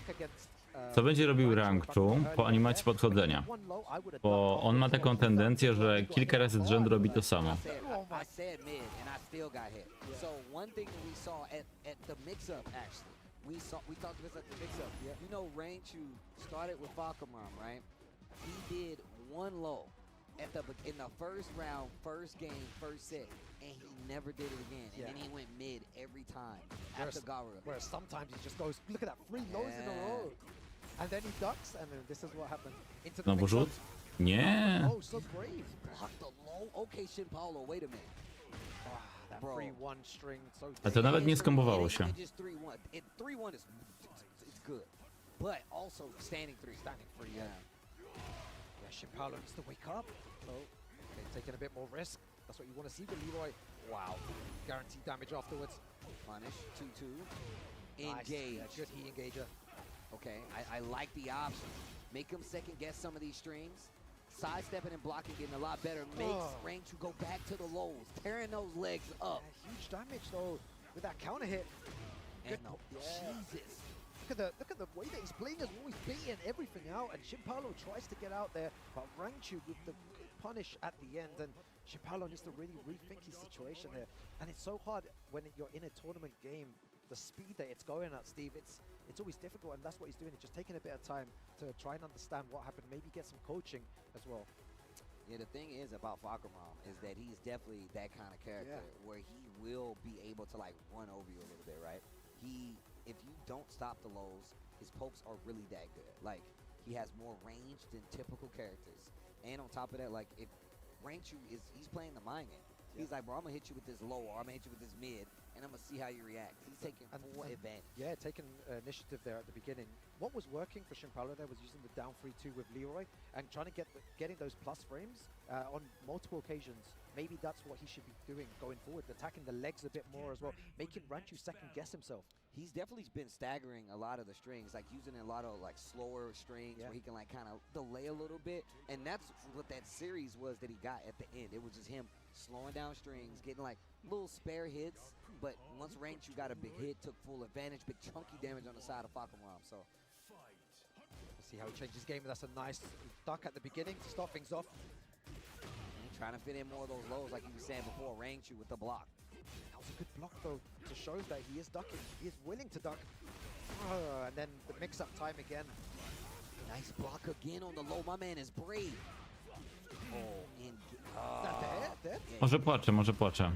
Speaker 1: Co będzie robił Rangchu po animacji podchodzenia. Bo on ma taką tendencję, że kilka razy z rzędu robi to samo.
Speaker 2: I said mid, and I still got hit. So one thing that we saw at the mix-up, actually, we talked about this at the mix-up. You know, Rangchu started with Fakamran, right? He did one low in the first round, first game, first set, and he never did it again. And then he went mid every time after Garuda.
Speaker 3: Whereas sometimes he just goes, look at that, 3 lows in a row. And then he ducks, and then this is what happened. Into the
Speaker 1: Znowu rzut? Nie.
Speaker 3: Oh, so brave.
Speaker 2: Blocked the low. Okay, Shin Paulo, wait a minute.
Speaker 3: That
Speaker 2: Bro.
Speaker 3: 3-1 string, so
Speaker 1: A to nawet nie skombowało
Speaker 2: It
Speaker 1: się.
Speaker 2: ain't just 3-1. 3-1 is it's good, but also standing 3.
Speaker 3: standing free, yeah. Yeah, Shin Paulo needs to wake up. So, okay, taking a bit more risk. That's what you want to see with Leroy. Wow. Guaranteed damage afterwards.
Speaker 2: Punish 2-2.
Speaker 3: Nice.
Speaker 2: Engage.
Speaker 3: Yeah, good heat engager.
Speaker 2: Okay, I like the option. make him second guess some of these strings. Sidestepping and blocking, getting a lot better, makes Rangchu go back to the lows, tearing those legs up.
Speaker 3: Yeah, huge damage though with that counter hit.
Speaker 2: And Jesus.
Speaker 3: Look at the way that he's playing as well. He's baiting everything out, and Shinpalo tries to get out there, but Rangchu with the good punish at the end, and Shinpalo needs to really rethink his situation here. And it's so hard when you're in a tournament game, the speed that it's going at, Steve, it's always difficult, and that's what he's doing. He's just taking a bit of time to try and understand what happened, maybe get some coaching as well.
Speaker 2: Yeah, the thing is about Fakuram is that he's definitely that kind of character where he will be able to like run over you a little bit, right? If you don't stop the lows, his pokes are really that good. Like, he has more range than typical characters. And on top of that, like, if Rangchu he's playing the mind game. He's like, bro, I'm gonna hit you with this low, or I'm gonna hit you with this mid, and I'm gonna see how you react. He's taking full advantage.
Speaker 3: Yeah, taking initiative there at the beginning. What was working for Shinpalo there was using the down 3-2 with Leroy and trying to getting those plus frames on multiple occasions. Maybe that's what he should be doing going forward, attacking the legs a bit more as well, making Rangchu second guess himself.
Speaker 2: He's definitely been staggering a lot of the strings, like using a lot of like slower strings where he can like kind of delay a little bit, and that's what that series was that he got at the end. It was just him slowing down strings, getting like little spare hits, but once Rangchu got a big hit, took full advantage, big chunky damage on the side of Fakuram. So
Speaker 3: let's see how he changes game. That's a nice duck at the beginning to start things off.
Speaker 2: Trying to fit in more of those lows, like you were saying before, Rangchu with the block.
Speaker 3: That was a good block, though, to show that he is ducking. He is willing to duck. And then the mix-up time again.
Speaker 2: Nice block again on the low. My man is brave.
Speaker 3: Dead?
Speaker 1: Może płaczę, może płaczę.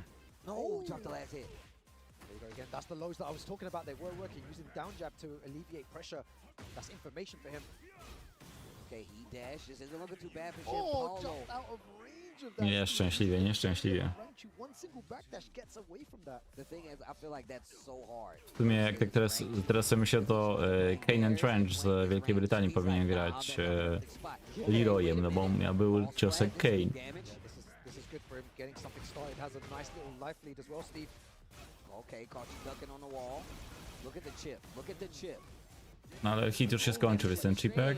Speaker 2: No, dropped the last hit.
Speaker 3: There you go again. That's the lows that I was talking about. They were working, using down jab to alleviate pressure. That's information for him.
Speaker 2: Okay, he dashed. This isn't looking too bad for
Speaker 3: Oh,
Speaker 2: Shinpalo.
Speaker 3: jumped out of range of that.
Speaker 1: Nieszczęśliwie, nieszczęśliwie.
Speaker 3: Rangchu, one single backdash gets away from that.
Speaker 2: The thing is, I feel like that's so hard.
Speaker 1: W sumie jak tak teraz sobie myślę, to Kane and Trench z Wielkiej Brytanii powinien grać Leroyem, no bo był ciosek Kane.
Speaker 3: This is good for him getting something started. Has a nice little life lead as well, Steve.
Speaker 2: Okay, caught you ducking on the wall. Look at the chip. Look at the chip.
Speaker 1: No ale hit już się skończył, więc ten chipek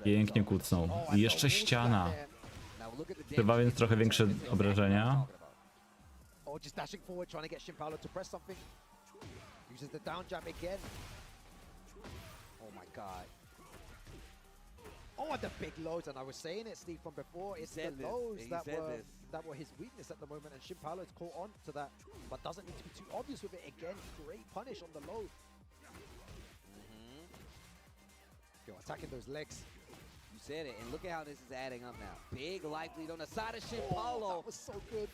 Speaker 1: pięknie kucnął. I jeszcze ściana. Chyba więc trochę większe obrażenia.
Speaker 3: Oh, just dashing forward, trying to get Shinpalo to press something. Uses the down jab again.
Speaker 2: Oh my god.
Speaker 3: Oh, and the big lows, and I was saying it, Steve, from before. It's the lows that were his weakness at the moment, and Shinpalo's caught on to that, but doesn't need to be too obvious with it. Again, great punish on the low. Yo, attacking those legs.
Speaker 2: You said it, and look at how this is adding up now. Big life lead on the side of Shinpalo.
Speaker 3: Oh, that was so good.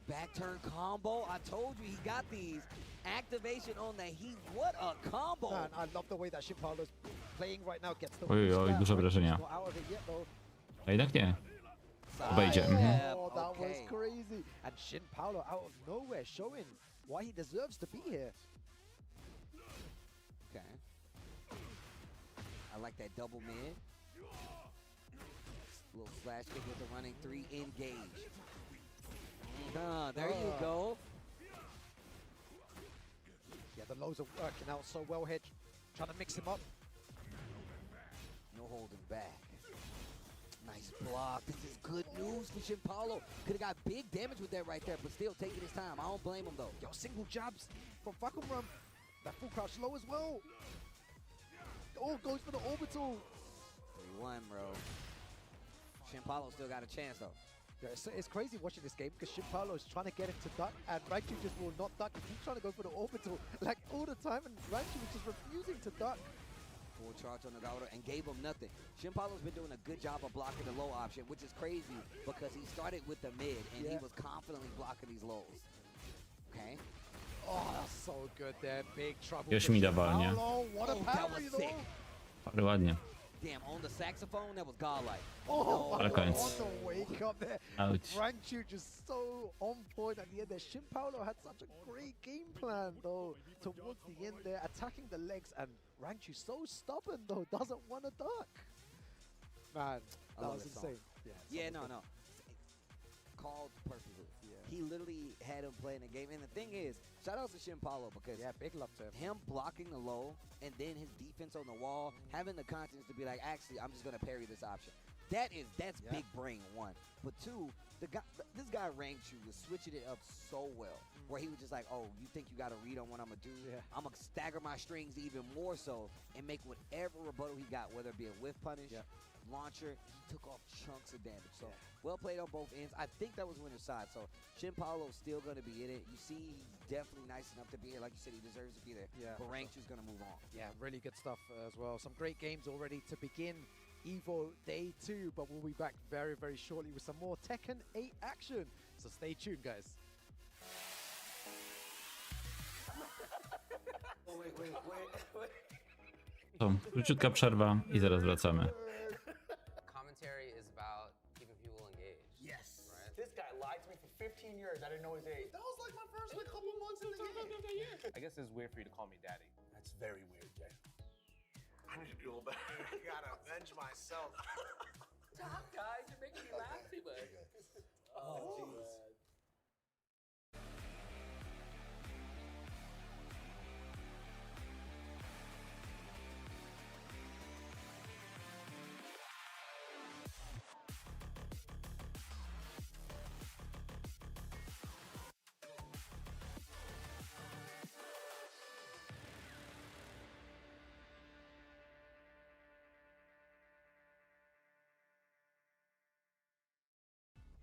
Speaker 2: Back turn combo. I told you he got these. Activation on the heat. What a combo.
Speaker 3: Man, I love the way that Shinpalo's playing right now. Gets the
Speaker 1: Oj, duże obrażenia.
Speaker 3: not out of it yet, though.
Speaker 1: A jednak nie. Obejdzie.
Speaker 3: Oh, that was crazy. And Shinpalo out of nowhere showing why he deserves to be here.
Speaker 2: Okay. I like that double mid. Little slash kick with the running 3, engage. There you go.
Speaker 3: Yeah, the lows are working out so well here. Trying to mix him up.
Speaker 2: No holding back. Nice block. This is good news for Shinpalo. Could have got big damage with that right there, but still taking his time. I don't blame him, though.
Speaker 3: Yo, single jabs from Fakuram. That full crouch low as well. Oh, goes for the orbital.
Speaker 2: 3-1, bro. Shinpalo still got a chance, though.
Speaker 3: Yeah, it's crazy watching this game because Shinpalo is trying to get him to duck, and Rangchu just will not duck. He keeps trying to go for the orbital like all the time, and Rangchu is just refusing to duck.
Speaker 2: Full charge on the daughter and gave him nothing. Shinpalo's been doing a good job of blocking the low option, which is crazy because he started with the mid and he was confidently blocking these lows. Okay.
Speaker 3: Oh, that's so good there. Big trouble.
Speaker 1: Już mi dawalnie.
Speaker 3: What a parry, though.
Speaker 1: Ale ładnie.
Speaker 2: Damn, on the saxophone, that was godlike.
Speaker 3: Oh,
Speaker 1: Ale koniec.
Speaker 3: what a wake up there.
Speaker 1: Ouch.
Speaker 3: Rangchu just so on point at the end there. Shinpalo had such a great game plan, though, towards the end there, attacking the legs, and Rangchu so stubborn, though, doesn't want to duck. Man, that was insane.
Speaker 2: Yeah, no. called perfectly.
Speaker 3: Yeah.
Speaker 2: He literally had him playing the game. And the thing is, shout out to Shin Paulo because
Speaker 3: Yeah, big love to him.
Speaker 2: him blocking the low and then his defense on the wall, having the confidence to be like, actually, I'm just gonna parry this option. That's
Speaker 3: Yeah.
Speaker 2: big brain, one. But two, this guy Rangchu was switching it up so well, where he was just like, oh, you think you got a read on what I'm gonna do?
Speaker 3: Yeah.
Speaker 2: I'm gonna stagger my strings even more so and make whatever rebuttal he got, whether it be a whiff punish,
Speaker 3: Yeah.
Speaker 2: launcher, he took off chunks of damage. So
Speaker 3: Yeah.
Speaker 2: well played on both ends. I think that was winner's side. So Shin Paulo's still gonna be in it. You see, he's definitely nice enough to be here. Like you said, he deserves to be there.
Speaker 3: Yeah,
Speaker 2: But
Speaker 3: for
Speaker 2: Rangchu's gonna move on.
Speaker 3: Yeah, really good stuff as well. Some great games already to begin EVO Day 2, but we'll be back very, very shortly with some more Tekken 8 action. So stay tuned, guys.
Speaker 1: To króciutka przerwa i zaraz wracamy.
Speaker 4: Commentary is about keeping people engaged.
Speaker 5: Yes.
Speaker 4: Right?
Speaker 5: This guy lied to me for 15 years. I didn't know his age. That was like my first like, couple months in the game.
Speaker 6: I guess it's weird for you to call me daddy.
Speaker 5: That's very weird, Jay. I need to do a little better. I gotta avenge myself.
Speaker 7: Stop, guys. You're making me laugh too much. Oh, jeez.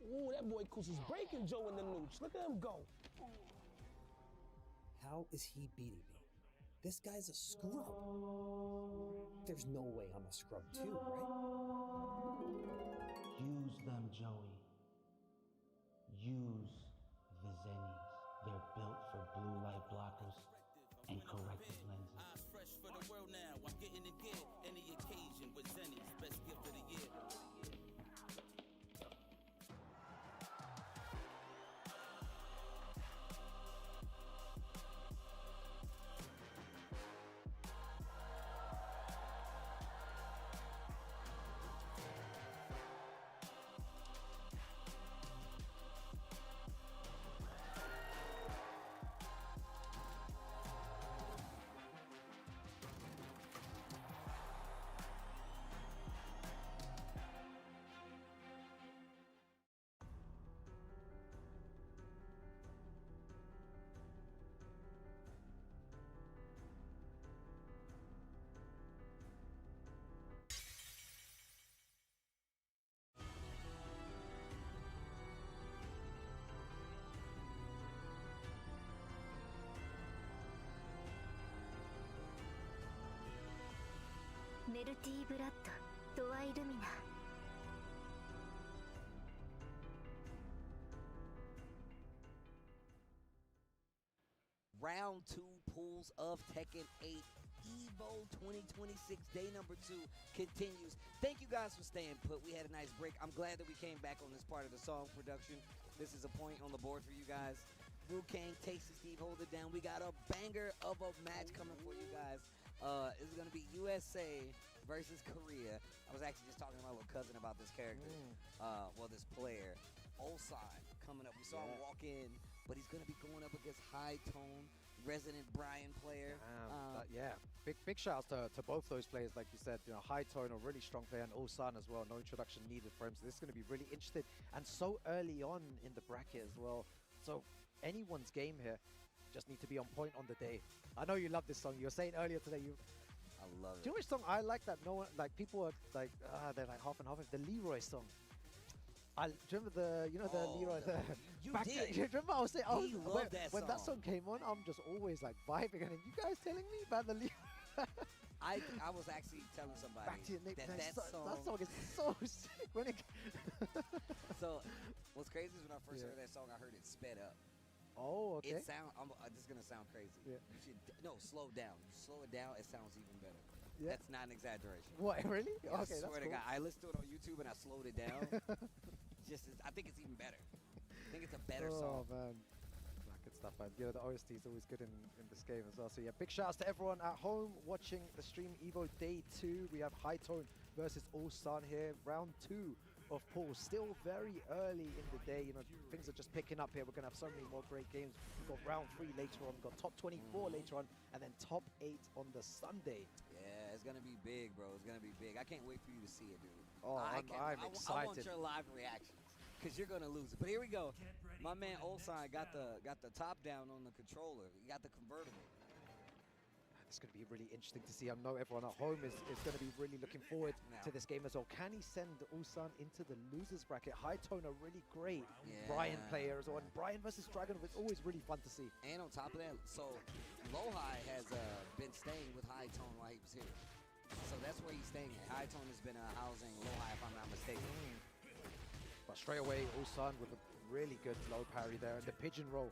Speaker 7: Ooh, that boy Kus is breaking Joe in the nooch. Look at him go.
Speaker 8: How is he beating me? This guy's a scrub. There's no way I'm a scrub too, right?
Speaker 9: Use them, Joey. Use the Zennies. They're built for blue light blockers and corrective lenses.
Speaker 10: Eyes fresh for the world now. I'm getting it good. Any occasion with Zennies. Best gift of the year.
Speaker 11: Melty Blood, Doa Illumina.
Speaker 2: Round 2 pools of Tekken 8 EVO 2026 day number 2 continues. Thank you guys for staying put. We had a nice break. I'm glad that we came back on this part of the song production. This is a point on the board for you guys. Polecane takes it, Steve, hold it down. We got a banger of a match coming for you guys. It's going to be USA versus Korea. I was actually just talking to my little cousin about this character. Well, this player. Ulsan coming up. We saw him walk in, but he's going to be going up against High Tone, Resident Brian player.
Speaker 3: Big shouts to both those players, like you said. You know, High Tone, a really strong player, and Ulsan as well. No introduction needed for him, so this is going to be really interesting. And so early on in the bracket as well. So anyone's game here just need to be on point on the day. I know you love this song. You were saying earlier today
Speaker 2: I love it.
Speaker 3: do you know which song I like that no one, like people are like, they're like half and half. The Leroy song. Do you remember the Leroy?
Speaker 2: You
Speaker 3: Back
Speaker 2: did.
Speaker 3: you remember I was saying,
Speaker 2: He loved that
Speaker 3: when that
Speaker 2: song.
Speaker 3: song came on, I'm just always like vibing, and then you guys telling me about the Leroy.
Speaker 2: I was actually telling somebody
Speaker 3: Back to your nickname.
Speaker 2: that
Speaker 3: That song is so sick. When it
Speaker 2: So what's crazy is when I first heard that song, I heard it sped up.
Speaker 3: Oh, okay.
Speaker 2: It sound. This is gonna sound crazy.
Speaker 3: Yeah.
Speaker 2: You should slow down. You slow it down. It sounds even better.
Speaker 3: Yeah.
Speaker 2: That's not an exaggeration.
Speaker 3: What, really?
Speaker 2: Yeah,
Speaker 3: Okay,
Speaker 2: I
Speaker 3: that's
Speaker 2: swear to
Speaker 3: cool.
Speaker 2: God, I listened to it on YouTube and I slowed it down. I think it's even better. I think it's a better
Speaker 3: Oh,
Speaker 2: song.
Speaker 3: man. Good stuff, man. You know, the OST is always good in this game as well. So, yeah, big shouts to everyone at home watching the stream EVO Day 2. We have High Tone versus Ulsan here. Round 2 of pools. Still very early in the day. You know, things are just picking up here. We're going to have so many more great games. We've got round 3 later on. We've got top 24 later on. And then top 8 on the Sunday.
Speaker 2: Yeah, it's going to be big, bro. It's going to be big. I can't wait for you to see it, dude.
Speaker 3: Oh, I'm
Speaker 2: I
Speaker 3: excited.
Speaker 2: want your live reactions because you're going to lose it. But here we go. My man Ulsan got the top down on the controller. He got the convertible.
Speaker 3: It's going to be really interesting to see. I know everyone at home is going to be really looking forward to this game as well. Can he send Ulsan into the losers bracket? High Tone, a really great Brian player as well. And Brian versus Dragon was always really fun to see.
Speaker 2: And on top of that, so Lohai has been staying with High Tone while he was here. So that's where he's staying at. High Tone has been housing Lohai, if I'm not mistaken.
Speaker 3: But straight away, Ulsan with a really good low parry there. And the pigeon roll.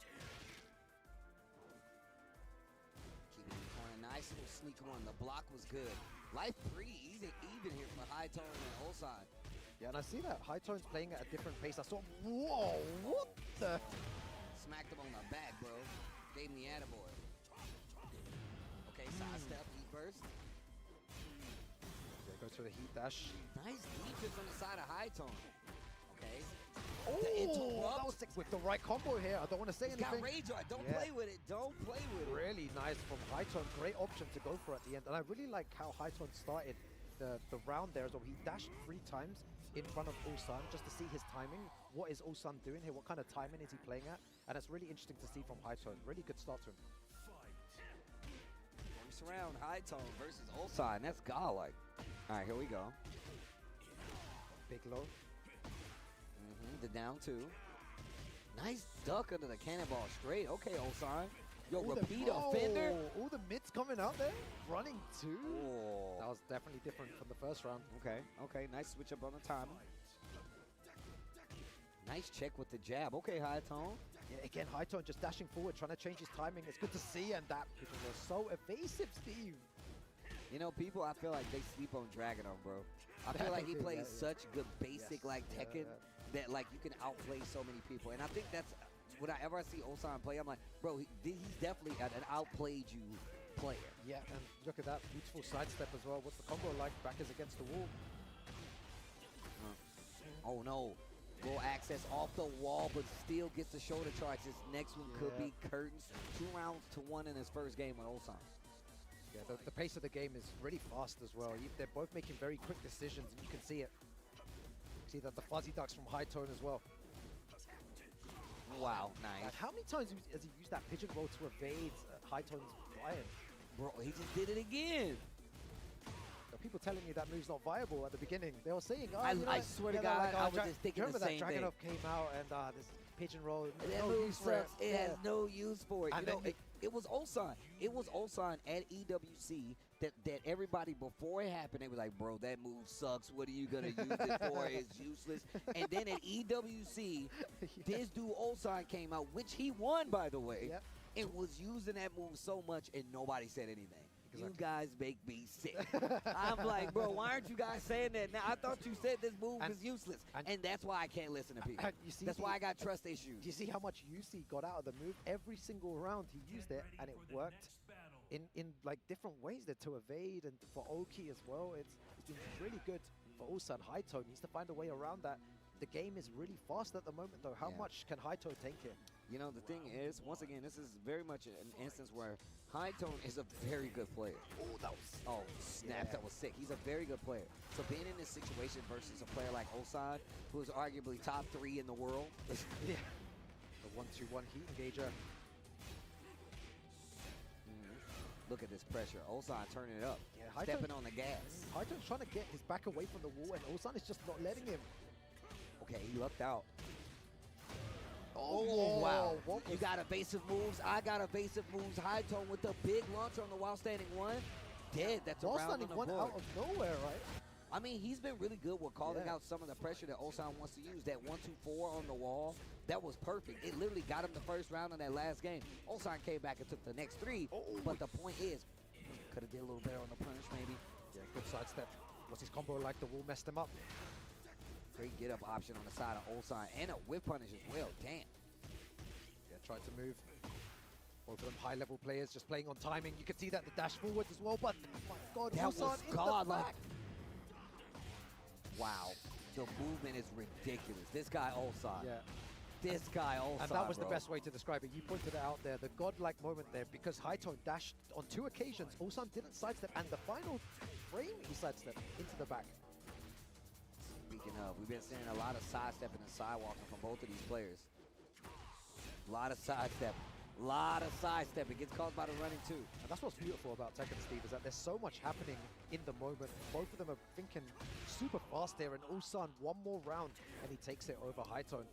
Speaker 2: Nice little sneak one. The block was good. Life pretty even here for High Tone and Ulsan.
Speaker 3: Yeah, and I see that High Tone's playing at a different pace. I saw, whoa, what the?
Speaker 2: Smacked him on the back, bro. Gave him the attaboy. Okay, sidestep, heat burst.
Speaker 3: Yeah, goes for the heat dash.
Speaker 2: Nice defense on the side of High Tone. Okay.
Speaker 3: Oh, that was sick with the right combo here. I don't want to say anything.
Speaker 2: Got rage on. Don't play with it. Don't play with it.
Speaker 3: Really nice from High Tone. Great option to go for at the end. And I really like how High Tone started the round there as well. He dashed 3 times in front of Ulsan just to see his timing. What is Ulsan doing here? What kind of timing is he playing at? And it's really interesting to see from High Tone. Really good start to him.
Speaker 2: First round, High Tone versus Ulsan. That's godlike. All right, here we go.
Speaker 3: Big low.
Speaker 2: The down 2. Nice duck under the cannonball straight. Okay, Ulsan. Yo, repeat offender.
Speaker 3: All the mids coming out there. Running 2.
Speaker 2: Oh.
Speaker 3: That was definitely different from the first round.
Speaker 2: Okay. Nice switch up on the timing. Nice check with the jab. Okay, High Tone.
Speaker 3: Yeah, again, High Tone just dashing forward, trying to change his timing. It's good to see, and that people were so evasive, Steve.
Speaker 2: You know, people, I feel like they sleep on Dragunov, bro. I feel like he plays such good basic like Tekken that like you can outplay so many people. And I think that's whenever I see Ulsan play, I'm like, bro, he's definitely an outplayed you player.
Speaker 3: Yeah, and look at that beautiful sidestep as well. What's the combo like? Back is against the wall.
Speaker 2: Oh no. Go access off the wall, but still gets the shoulder charge. This next one could be curtains. 2 rounds to 1 in his first game with Ulsan.
Speaker 3: Yeah, the pace of the game is really fast as well. They're both making very quick decisions, and you can see it. See that the fuzzy ducks from High Tone as well.
Speaker 2: Wow, nice.
Speaker 3: And how many times has he used that pigeon roll to evade High Tone's Brian?
Speaker 2: Bro, he just did it again.
Speaker 3: There are people telling me that move's not viable at the beginning. They were saying, oh,
Speaker 2: I swear to God, I was just thinking the same thing.
Speaker 3: Remember that Dragunov came out and this pigeon roll,
Speaker 2: that move sucks. It has no use for it. You know, it was Ulsan. It was Ulsan at EWC that everybody before it happened, they were like, bro, that move sucks. What are you going to use it for? It's useless. And then at EWC, this dude Ulsan came out, which he won, by the way.
Speaker 3: Yep.
Speaker 2: And was using that move so much, and nobody said anything. Exactly. You guys make me sick. I'm like, bro, why aren't you guys saying that now? I thought you said this move is useless. And that's why I can't listen to people. That's why I got trust issues.
Speaker 3: You see how much UC got out of the move? Every single round he used it, and it worked in like different ways there to evade, and for Oki as well. It's been really good for Ulsan. High Tone needs to find a way around that. The game is really fast at the moment, though. How much can High Tone take here?
Speaker 2: You know, the thing is, once again, this is very much an instance where High Tone is a very good player.
Speaker 3: Oh, that was...
Speaker 2: Oh, snap, that was sick. He's a very good player. So being in this situation versus a player like Ulsan, who is arguably top 3 in the world.
Speaker 3: Yeah. The 1-2-1 heat engager.
Speaker 2: Look at this pressure. Ulsan turning it up.
Speaker 3: Yeah,
Speaker 2: stepping on the gas.
Speaker 3: High Tone's trying to get his back away from the wall, and Ulsan is just not letting him.
Speaker 2: Okay, he lucked out.
Speaker 3: Oh,
Speaker 2: wow. You got evasive moves. I got evasive moves. High Tone with the big launcher on the while standing 1. Dead. That's a round on the board.
Speaker 3: Out of nowhere, right?
Speaker 2: I mean, he's been really good with calling out some of the pressure that Ulsan wants to use. That 1-2-4 on the wall, that was perfect. It literally got him the first round in that last game. Ulsan came back and took the next 3. But the point is, could have did a little better on the punish maybe.
Speaker 3: Yeah, good sidestep. What's his combo like? The wall messed him up.
Speaker 2: Great get-up option on the side of Ulsan, and a whip punish as well. Damn.
Speaker 3: Yeah, tried to move. Both of them high-level players just playing on timing. You can see that the dash forward as well, but oh my God,
Speaker 2: that
Speaker 3: Ulsan
Speaker 2: was
Speaker 3: in
Speaker 2: godlike.
Speaker 3: the back.
Speaker 2: Wow. The movement is ridiculous. This guy Ulsan.
Speaker 3: Yeah.
Speaker 2: This guy Ulsan,
Speaker 3: And that was
Speaker 2: bro.
Speaker 3: the best way to describe it. You pointed it out there, the godlike moment there, because Haitone dashed on 2 occasions. Ulsan didn't sidestep, and the final frame he sidestepped into the back.
Speaker 2: Speaking of, we've been seeing a lot of sidestepping and sidewalking from both of these players. A lot of sidestep. Lot of sidestep. It gets caused by the running too.
Speaker 3: And that's what's beautiful about Tekken, Steve, is that there's so much happening in the moment. Both of them are thinking super fast here, and Ulsan one more round, and he takes it over Haitone.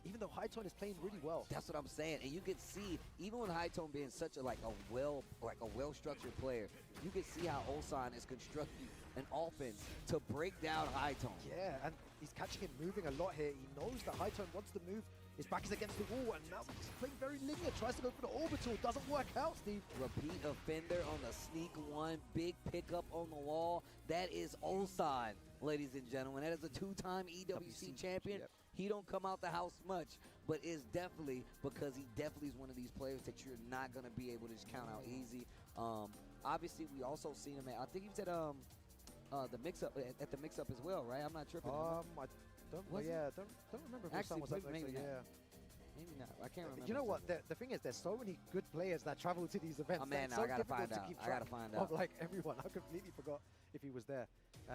Speaker 3: Even though Haitone is playing really well.
Speaker 2: That's what I'm saying. And you can see, even with Haitone being such a well-structured player, you can see how Ulsan is constructing an offense to break down Haitone.
Speaker 3: Yeah, and he's catching him moving a lot here. He knows that Haitone wants to move. His back is against the wall, and now he's playing very linear. Tries to go for the orbital. Doesn't work out, Steve.
Speaker 2: Repeat offender on the sneak one. Big pickup on the wall. That is Ulsan, ladies and gentlemen. That is a 2-time EWC champion.
Speaker 3: Yep.
Speaker 2: He don't come out the house much, but it's definitely because he definitely is one of these players that you're not going to be able to just count out easy. Obviously, we also seen him at, I think he was at the mix-up, at the mix-up as well, right? I'm not tripping.
Speaker 3: I don't,
Speaker 2: Was he?
Speaker 3: don't remember if
Speaker 2: Actually,
Speaker 3: Ulsan was at
Speaker 2: maybe
Speaker 3: Mixer,
Speaker 2: not.
Speaker 3: yeah.
Speaker 2: Maybe not. I can't remember.
Speaker 3: You know what? The thing is, there's so many good players that travel to these events.
Speaker 2: Oh, man,
Speaker 3: that it's
Speaker 2: now
Speaker 3: so
Speaker 2: I gotta
Speaker 3: difficult
Speaker 2: find
Speaker 3: to
Speaker 2: out.
Speaker 3: keep
Speaker 2: I gotta
Speaker 3: track
Speaker 2: find
Speaker 3: of
Speaker 2: out.
Speaker 3: like everyone. I completely forgot if he was there.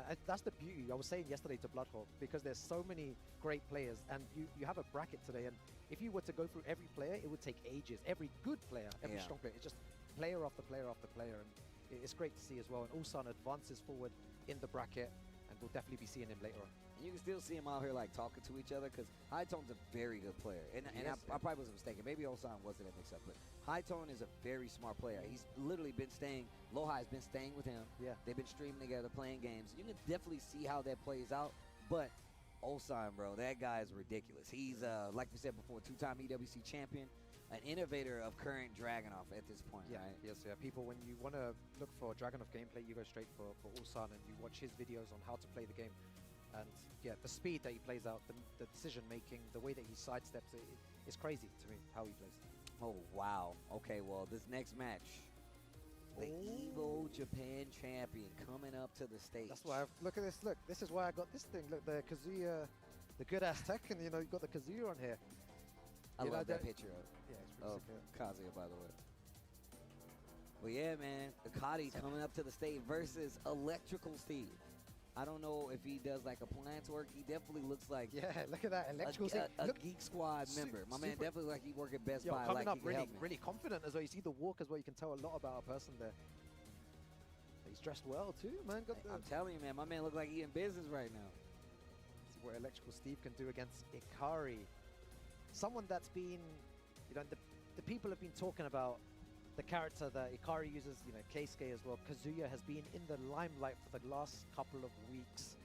Speaker 3: And that's the beauty. I was saying yesterday to Bloodhawk, because there's so many great players, and you have a bracket today, and if you were to go through every player, it would take ages. Every good player, every
Speaker 2: Yeah.
Speaker 3: strong player. It's just player after player after player, and it's great to see as well. And Ulsan advances forward in the bracket, and we'll definitely be seeing him later on.
Speaker 2: You can still see him out here like talking to each other, because Haitone's a very good player. And I probably was mistaken. Maybe Ulsan wasn't at mix-up, but Haitone is a very smart player. He's literally been staying, Loha has been staying with him.
Speaker 3: Yeah.
Speaker 2: They've been streaming together, playing games. You can definitely see how that plays out, but Ulsan, bro, that guy is ridiculous. He's, like we said before, 2-time EWC champion, an innovator of current Dragunov at this point,
Speaker 3: Yeah,
Speaker 2: right?
Speaker 3: yes, yeah. People, when you want to look for Dragunov gameplay, you go straight for Ulsan, and you watch his videos on how to play the game. And yeah, the speed that he plays out, the decision making, the way that he sidesteps, it's crazy to me how he plays.
Speaker 2: Oh, wow. Okay, well, this next match, the EVO Japan champion coming up to the stage.
Speaker 3: That's why, look at this, look, this is why I got this thing, look, the Kazuya, the good ass Tekken, you know, you got the Kazuya on here.
Speaker 2: I
Speaker 3: You know,
Speaker 2: love that
Speaker 3: that-
Speaker 2: picture
Speaker 3: Yeah, it's really
Speaker 2: of
Speaker 3: sick.
Speaker 2: Kazuya, by the way. Well, yeah, man, Akadi coming up to the stage versus Electrical Steve. I don't know if he does like a plant work. He definitely looks like
Speaker 3: Yeah, look at that, electrical thing.
Speaker 2: a
Speaker 3: Look,
Speaker 2: Geek Squad member. My man
Speaker 3: super-
Speaker 2: definitely like he work at Best
Speaker 3: yo,
Speaker 2: Buy.
Speaker 3: coming
Speaker 2: like
Speaker 3: up
Speaker 2: he can
Speaker 3: really,
Speaker 2: help me.
Speaker 3: really confident as well. You see the walk as well, you can tell a lot about a person there. He's dressed well too, man. Got the,
Speaker 2: I'm telling you, man, my man look like he in business right now.
Speaker 3: see what Electrical Steve can do against Ikari. Someone that's been, you know, the people have been talking about the character that Ikari uses, you know, Keisuke as well. Kazuya has been in the limelight for the last couple of weeks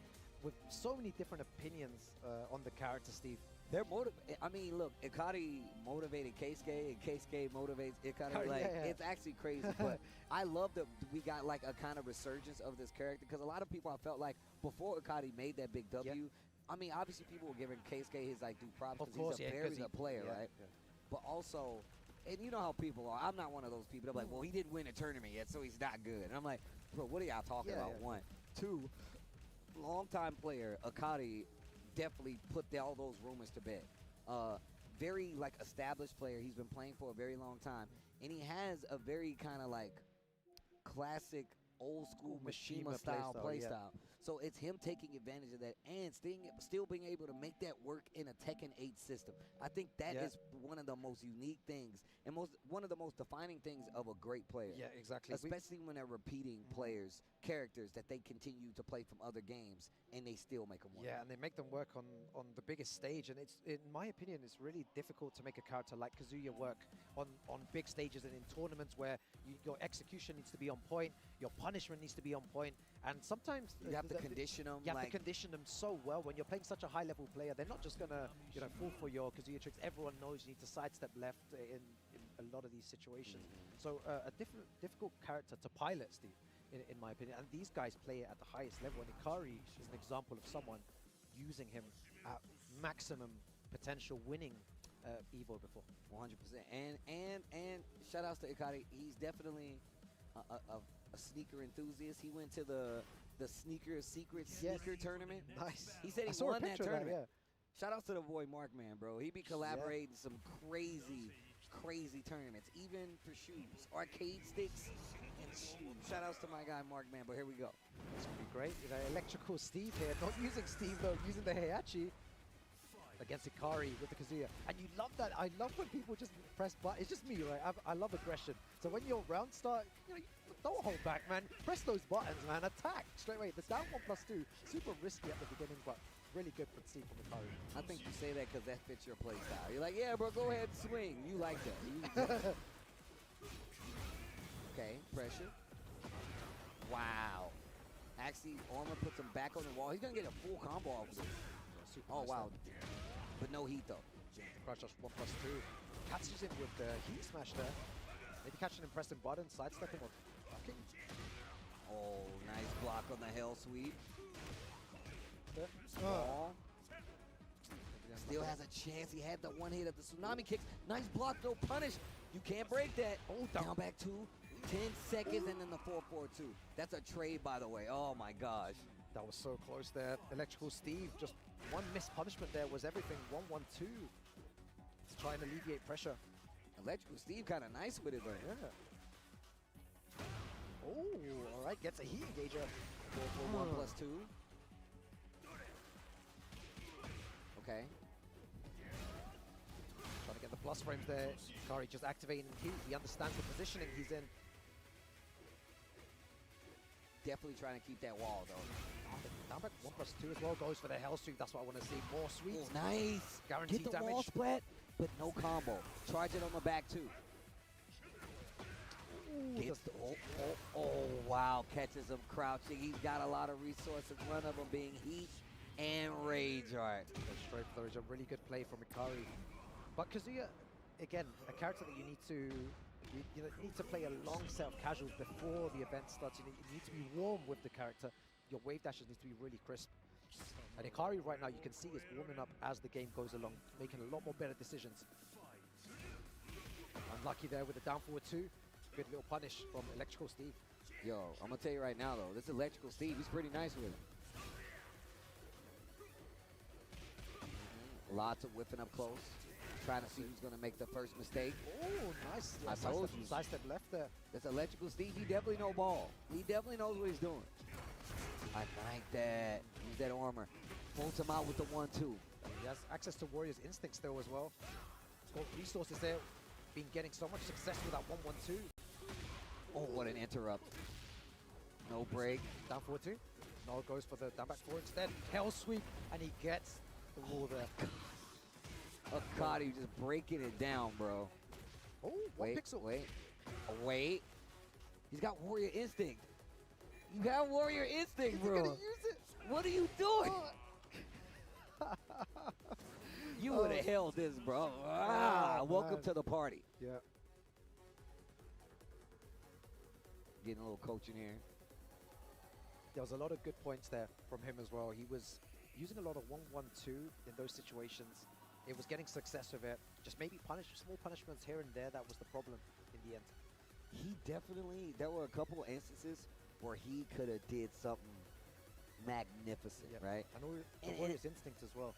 Speaker 3: with so many different opinions on the character, Steve.
Speaker 2: They're motivated. I mean, look, Ikari motivated Keisuke, and Keisuke motivates Ikari. Like,
Speaker 3: Yeah.
Speaker 2: it's actually crazy. But I love that we got like a kind of resurgence of this character, because a lot of people, I felt like before Ikari made that big W. I mean, obviously people were giving Keisuke his like due props,
Speaker 3: Of
Speaker 2: because
Speaker 3: course,
Speaker 2: he's a
Speaker 3: yeah,
Speaker 2: very
Speaker 3: 'cause he-
Speaker 2: good player,
Speaker 3: yeah,
Speaker 2: right?
Speaker 3: yeah.
Speaker 2: But also, and you know how people are. I'm not one of those people that are like, well, he didn't win a tournament yet, so he's not good. And I'm like, bro, what are y'all talking
Speaker 3: Yeah,
Speaker 2: about?
Speaker 3: yeah.
Speaker 2: One. Two, longtime player, Akari definitely put all those rumors to bed. Very like established player. He's been playing for a very long time, and he has a very kind of like classic old school Mishima style play
Speaker 3: yeah.
Speaker 2: style. So it's him taking advantage of that and still being able to make that work in a Tekken 8 system. I think that is one of the most unique things and one of the most defining things of a great player.
Speaker 3: Yeah, exactly.
Speaker 2: Especially when they're repeating players, characters that they continue to play from other games and they still make them work.
Speaker 3: Yeah, and they make them work on the biggest stage, and it's, in my opinion, it's really difficult to make a character like Kazuya work on big stages and in tournaments where your execution needs to be on point, your punishment needs to be on point, and sometimes
Speaker 2: You have to condition them.
Speaker 3: you have
Speaker 2: like,
Speaker 3: to condition them so well. When you're playing such a high-level player, they're not just gonna fall for your Kazuya tricks. Everyone knows you need to sidestep left in a lot of these situations. So a difficult character to pilot, Steve, in my opinion. And these guys play it at the highest level. And Ikari is an example of someone using him at maximum potential, winning EVO before.
Speaker 2: 100%. And shout outs to Ikari. He's definitely a sneaker enthusiast. He went to the the secret sneaker tournament.
Speaker 3: Nice.
Speaker 2: He said
Speaker 3: I
Speaker 2: he
Speaker 3: saw a
Speaker 2: won that
Speaker 3: picture of that,
Speaker 2: tournament.
Speaker 3: yeah.
Speaker 2: Shout out to the boy Markman, bro. He be collaborating some crazy tournaments, even for shoes, arcade sticks and shoes. Shout outs to my guy Markman, but here we go.
Speaker 3: It's gonna be great. You know, electrical Steve here, not using Steve though, using the Heihachi against Ikari with the Kazuya. And you love that. I love when people just press button. It's just me, right? I love aggression. So when your round start, you know, don't hold back, man. Press those buttons, man. Attack straight away. The down 1+2, super risky at the beginning, but really good for Steve from Ikari.
Speaker 2: I think you say that because that fits your play style. You're like, yeah, bro, go ahead and swing. You like that. Okay, pressure. Wow. Actually, Armor puts him back on the wall. He's going to get a full combo off of this. Oh, wow. But no heat, though.
Speaker 3: Crush just 1+2. Catches him with the heat smash there. Maybe catching him pressing button, sidestepping or blocking.
Speaker 2: Oh, nice block on the hell sweep.
Speaker 3: Oh.
Speaker 2: Still has a chance. He had the one hit of the tsunami kicks. Nice block, no punish. You can't break that. Oh, down back 2. 10 seconds and then the 4-4-2. That's a trade, by the way. Oh my gosh.
Speaker 3: That was so close there. Electrical Steve, just one missed punishment there was everything. 1-1-2. To try and alleviate pressure.
Speaker 2: Electrical Steve kind of nice with it though.
Speaker 3: Yeah. Oh, all right. Gets a heat engager.
Speaker 2: 4-4-1+2. Okay.
Speaker 3: Trying to get the plus frames there. Ikari just activating heat. He understands the positioning he's in.
Speaker 2: Definitely trying to keep that wall though.
Speaker 3: Down back 1+2 as well. Goes for the hell sweep. That's what I want to see. More sweeps.
Speaker 2: Oh, nice.
Speaker 3: Guaranteed
Speaker 2: Get the
Speaker 3: damage.
Speaker 2: wall splat, but no combo. Charge it on the back too. Oh, wow. Catches him crouching. He's got a lot of resources in front of him, being heat and rage art.
Speaker 3: Straight for a really good play from Ikari. But Kazuya, again, a character that you need to play a long set of casuals before the event starts. You need to be warm with the character. Your wave dashes need to be really crisp. And Ikari right now, you can see is warming up as the game goes along, making a lot more better decisions. Unlucky there with the down forward 2. Good little punish from Electrical Steve.
Speaker 2: Yo, I'm going to tell you right now, though, this Electrical Steve, he's pretty nice with him. Lots of whipping up close. Trying to see who's going to make the first mistake.
Speaker 3: Oh, nice.
Speaker 2: I told you.
Speaker 3: Sidestep left there.
Speaker 2: This Electrical Steve, he definitely knows ball. He definitely knows what he's doing. I like that. Use that armor. Pulls him out with the 1-2.
Speaker 3: He has access to Warrior's Instinct still as well. He's got resources there. Been getting so much success with that 1-1-2.
Speaker 2: Oh, what an interrupt. No break.
Speaker 3: Down forward 2. No, goes for the down back 4 instead. Hell sweep, and he gets the wall there.
Speaker 2: Oh, God, he's just breaking it down, bro.
Speaker 3: Oh, one pixel.
Speaker 2: Wait. Oh, wait. He's got Warrior Instinct. You got Warrior Instinct, bro.
Speaker 3: He's gonna use it.
Speaker 2: What are you doing? You would have held this, bro. Welcome to the party.
Speaker 3: Yeah.
Speaker 2: Getting a little coaching here.
Speaker 3: There was a lot of good points there from him as well. He was using a lot of 1-1-2 in those situations. It was getting success with it. Just maybe small punishments here and there. That was the problem in the end.
Speaker 2: He definitely, there were a couple of instances where he could have did something magnificent, right?
Speaker 3: And the Warrior's Instinct as well.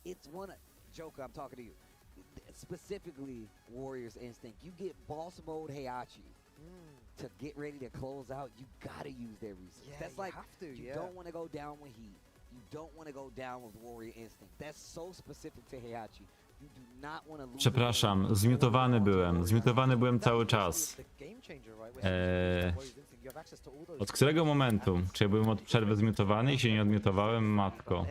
Speaker 2: It's one, Joker, I'm talking to you. Specifically, Warrior's Instinct. You get boss mode Heihachi to get ready to close out. You gotta use their resources.
Speaker 3: Yeah,
Speaker 2: that's like,
Speaker 3: have to,
Speaker 2: you don't want to go down with heat. You don't want to go down with Warrior Instinct. That's so specific to Heihachi. You do not want to lose.
Speaker 1: Przepraszam, zmiutowany byłem. Zmiutowany byłem cały czas. Od którego momentu? Czy ja byłem od przerwy zmiutowany i się nie odmiutowałem? Matko.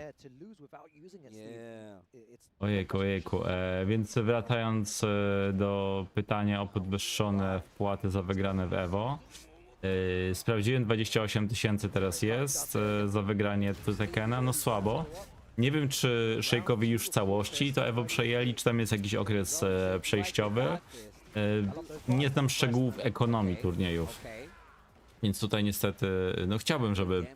Speaker 1: Ojejku, ojejku. Więc wracając do pytania o podwyższone wpłaty za wygrane w EVO. Sprawdziłem, 28 000 teraz jest za wygranie Tekkena. No słabo. Nie wiem, czy Shake'owi już w całości to EVO przejęli, czy tam jest jakiś okres przejściowy. Nie znam szczegółów ekonomii turniejów. Więc tutaj niestety, no chciałbym, żeby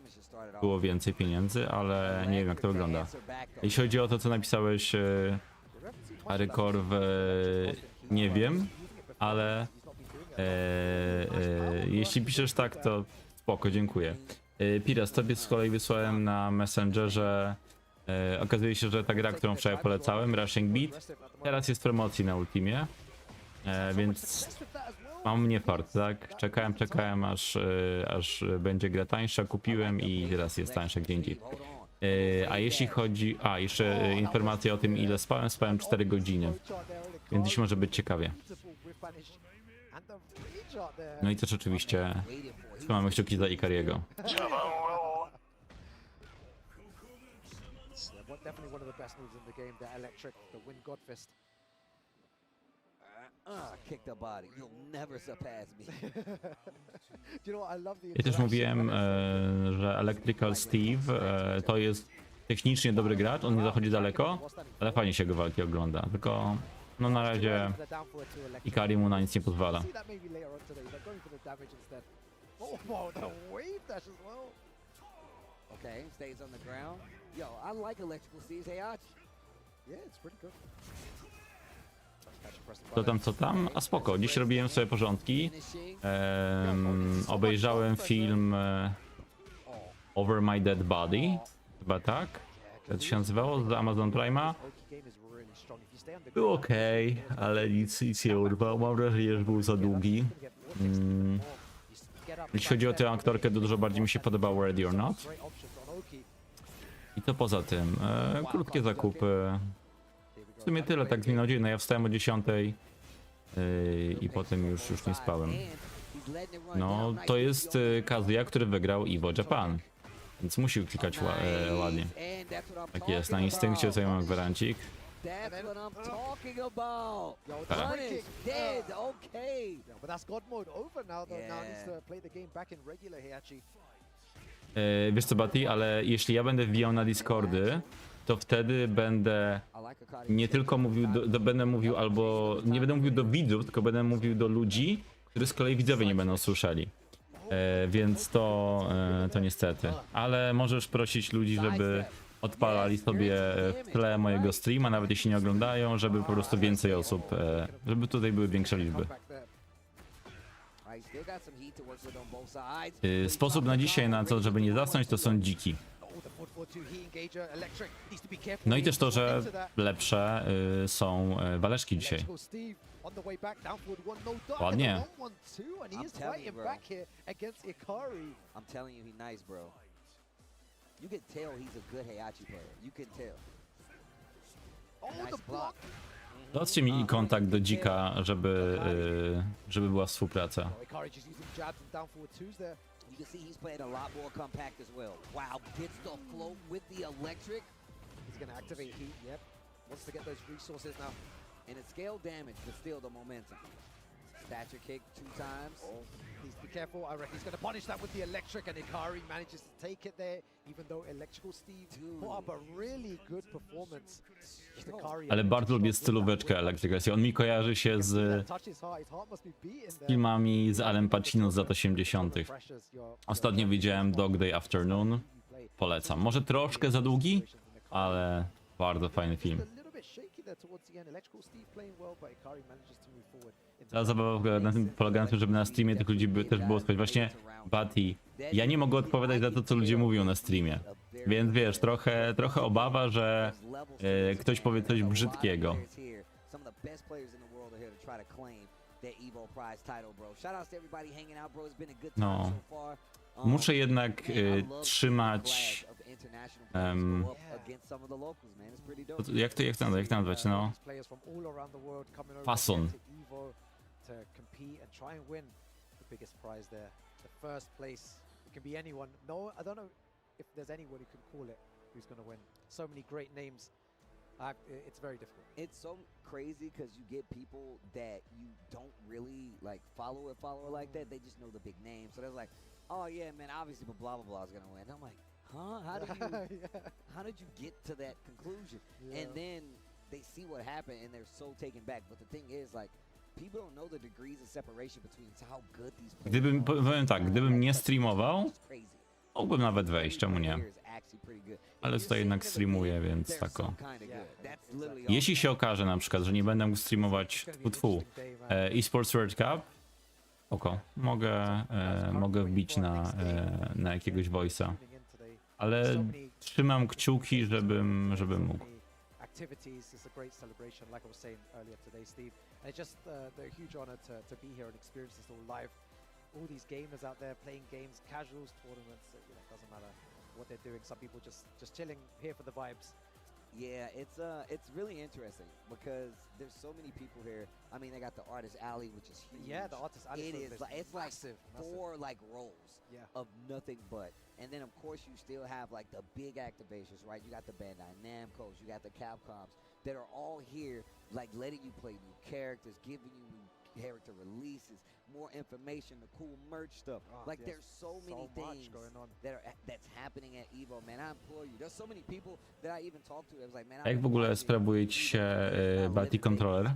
Speaker 1: było więcej pieniędzy, ale nie wiem, jak to wygląda. Jeśli chodzi o to, co napisałeś, Arykorw, nie wiem, ale jeśli piszesz tak, to Spoko, dziękuję. Piras, tobie z kolei wysłałem na Messengerze. Okazuje się, że ta gra, którą wczoraj polecałem, Rushing Beat, teraz jest w promocji na Ultimie. Więc mam nie fart, tak? Czekałem aż będzie gra tańsza, kupiłem i teraz jest tańsza gdzie indziej. A jeśli chodzi... jeszcze informacja o tym, ile spałem 4 godziny. Więc dziś może być ciekawie. No i też oczywiście trzymamy kciuki za Ikariego.
Speaker 3: Definitely one of the best moves in the game, the electric, the wind god fist.
Speaker 2: Kick the body. You'll never surpass me.
Speaker 3: Do you know what? I love the
Speaker 1: Ja też mówiłem, że Electrical Steve to jest technicznie dobry gracz, on nie zachodzi daleko, ale fajnie się go walki ogląda, tylko no na razie Ikari mu na nic nie pozwala.
Speaker 3: See that maybe later on today, but going for the damage instead. Oh, wow, the wave dash as well.
Speaker 2: Okay, stays on the ground. Yo, I like electrical Steve's Heihachi.
Speaker 3: Yeah, it's pretty good.
Speaker 1: Co tam? A spoko, dziś robiłem sobie porządki. Obejrzałem film Over My Dead Body, chyba tak? Jak to się nazywało, z Amazon Prime'a. Był okej, ale nic nie urwał. Mam wrażenie, że był za długi. Jeśli chodzi o tę aktorkę, to dużo bardziej mi się podobało Ready or Not. I to poza tym, krótkie zakupy. W sumie tyle, tak z minął dzień. No ja wstałem o 10 i potem już nie spałem. No, to jest Kazuya, który wygrał EVO Japan. Więc musił klikać ładnie. Tak jest, na instynkcie sobie mam gwarancik.
Speaker 2: That's what I'm talking about.
Speaker 1: Tak.
Speaker 2: Punish, dead, okay.
Speaker 3: Yeah, but that's God mode over now, though. Now he needs to play the game back in regular Heihachi.
Speaker 1: Wiesz co, Bati, ale jeśli ja będę wbijał na Discordy, to wtedy będę nie tylko mówił, będę mówił albo nie będę mówił do widzów, tylko będę mówił do ludzi, którzy z kolei widzowie nie będą słyszeli. Więc to niestety. Ale możesz prosić ludzi, żeby odpalali sobie w tle mojego streama, nawet jeśli nie oglądają, żeby po prostu więcej osób, żeby tutaj były większe liczby. Sposób na dzisiaj, na to, żeby nie zasnąć, to są dziki. No i też to, że lepsze są waleczki dzisiaj. Ładnie.
Speaker 2: You can tell he's a good Heihachi player. You can tell. Nice block.
Speaker 1: Dodźcie mi kontakt do dzika, żeby była współpraca.
Speaker 2: You can see he's playing a lot more compact as well. Wow, gets the float with the electric.
Speaker 3: He's gonna activate heat, yep. Wants to get those resources now.
Speaker 2: And it's scale damage, but still the momentum. Stature kick 2 times.
Speaker 3: Please be careful. I reckon he's going to punish that with the electric, and Ikari manages to take it there, even though Electrical Steve put up a really good performance.
Speaker 1: Ale bardzo lubię stylóweczkę Electrical. On mi kojarzy się z filmami z Alem Pacino z lat 80. Ostatnio widziałem Dog Day Afternoon. Polecam. Może troszkę za długi, ale bardzo fajny film. Ta zabawa na tym polega na tym, żeby na streamie tych ludzi też było słychać. Właśnie, Bati, ja nie mogę odpowiadać za to, co ludzie mówią na streamie. Więc wiesz, trochę obawa, że ktoś powie coś brzydkiego. No. Muszę jednak trzymać... jak to nazwać, no? Fason.
Speaker 3: To compete and try and win the biggest prize there. The first place. It can be anyone. No, I don't know if there's anyone who can call it who's going to win. So many great names. It's very difficult.
Speaker 2: It's so crazy because you get people that you don't really like follow like that. They just know the big names. So they're like, oh yeah, man, obviously, but blah blah blah is going to win. And I'm like, huh? How did you get to that conclusion? Yeah. And then they see what happened and they're so taken back. But the thing is, like, people don't know the degrees of separation between how good these players are.
Speaker 1: Powiem tak, gdybym nie streamował, mógłbym nawet wejść, czemu nie? Ale tutaj jednak streamuję, więc tako. Jeśli się okaże na przykład, że nie będę mógł streamować eSports World Cup, Oko. Mogę wbić na jakiegoś voice'a. Ale trzymam kciuki, żebym mógł.
Speaker 3: Activities is a great celebration, like I was saying earlier today, Steve. And it's just a huge honor to be here and experience this all live. All these gamers out there playing games, casuals, tournaments. You know, it doesn't matter what they're doing. Some people just chilling here for the vibes.
Speaker 2: Yeah, it's really interesting because there's so many people here. I mean, they got the artist alley, which is huge.
Speaker 3: Yeah, the artist alley.
Speaker 2: It's like
Speaker 3: massive,
Speaker 2: four like rows of nothing but. And then of course you still have like the big activations, right? You got the Bandai Namco's, you got the Capcoms that are all here, like letting you play new characters, giving you new character releases, more information, the cool merch stuff. Like there's so many things
Speaker 3: going on
Speaker 2: that's happening at EVO, man. I implore you. There's so many people that I even talked to. I was like, man,
Speaker 1: Jak w ogóle sprawuje ci się Battle Controller?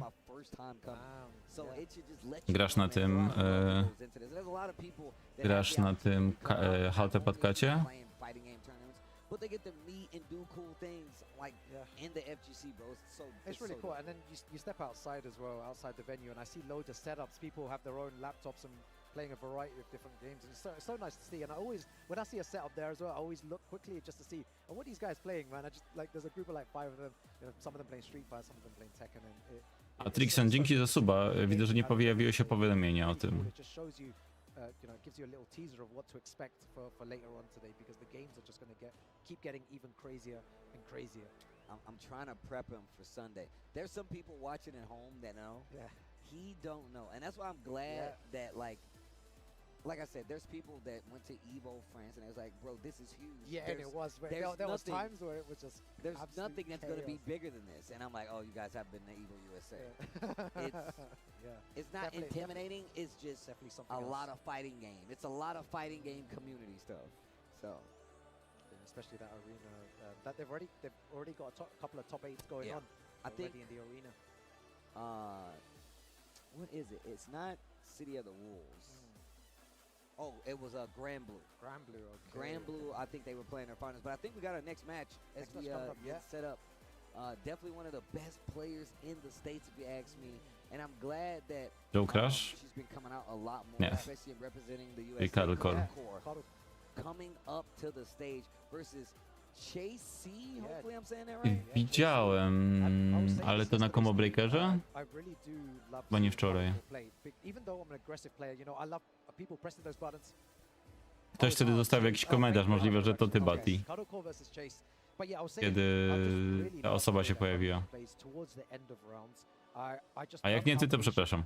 Speaker 1: Grasz na tym HT-podcacie?
Speaker 2: But they get to meet and do cool things like in the FGC, bro.
Speaker 3: It's really cool. And then you step outside as well, outside the venue, and I see loads of setups. People have their own laptops and playing a variety of different games. And it's so nice to see. And I always, when I see a setup there as well, I always look quickly just to see, oh, what are these guys playing, man? I just like there's a group of like 5 of them. You know, some of them playing Street Fighter, some of them playing Tekken. And
Speaker 1: A Trixon, dzięki za suba. Widzę, że nie pojawiło się powiadomienie o tym.
Speaker 3: It just shows you, you know, it gives you a little teaser of what to expect for later on today, because the games are just going to keep getting even crazier and crazier.
Speaker 2: I'm trying to prep him for Sunday. There's some people watching at home that know.
Speaker 3: Yeah.
Speaker 2: He don't know, and that's why I'm glad that like I said, there's people that went to EVO France and it was like, bro, this is huge.
Speaker 3: Yeah, and it was. There was times where it was just
Speaker 2: there's nothing that's going to be bigger than this, and I'm like, oh, you guys haven't been to EVO USA. It's not intimidating. It's just a lot of fighting game. It's a lot of fighting game community stuff. So,
Speaker 3: especially that arena that they've already got a couple of top 8s going on.
Speaker 2: I think
Speaker 3: in the arena.
Speaker 2: What is it? It's not City of the Wolves. Oh, it was Grand Blue.
Speaker 3: Grand Blue, okay.
Speaker 2: Grand Blue, I think they were playing their finals. But I think we got our next match as we get set up. Definitely one of the best players in the States, if you ask me. And I'm glad that she's been coming out a lot more, especially representing the US core. Coming up to the stage versus Chase C, hopefully I'm saying that right?
Speaker 1: Widziałem, ale to na Combo Breakerze? Chyba nie wczoraj. Ktoś wtedy zostawił jakiś komentarz, możliwe, że to ty, Bati. Kiedy ta osoba się pojawiła. A jak nie ty, to przepraszam.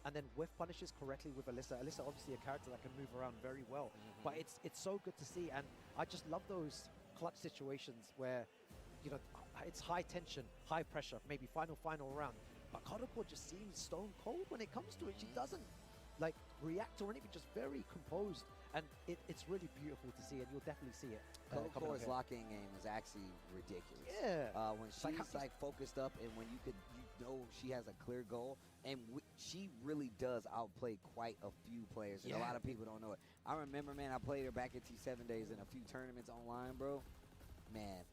Speaker 3: And then whiff punishes correctly with Alyssa. Alyssa obviously a character that can move around very well, but it's so good to see, and I just love those clutch situations where, you know, it's high tension, high pressure, maybe final round, but Kodako just seems stone cold when it comes to it. She doesn't like react or anything, just very composed, and it's really beautiful to see, and you'll definitely see it.
Speaker 2: Kodako's locking game is actually ridiculous.
Speaker 3: Yeah.
Speaker 2: When she's like focused up, and when you know she has a clear goal, and she really does outplay quite a few players, and a lot of people don't know it. I remember, man, I played her back at T7 days in a few tournaments online, bro. Man,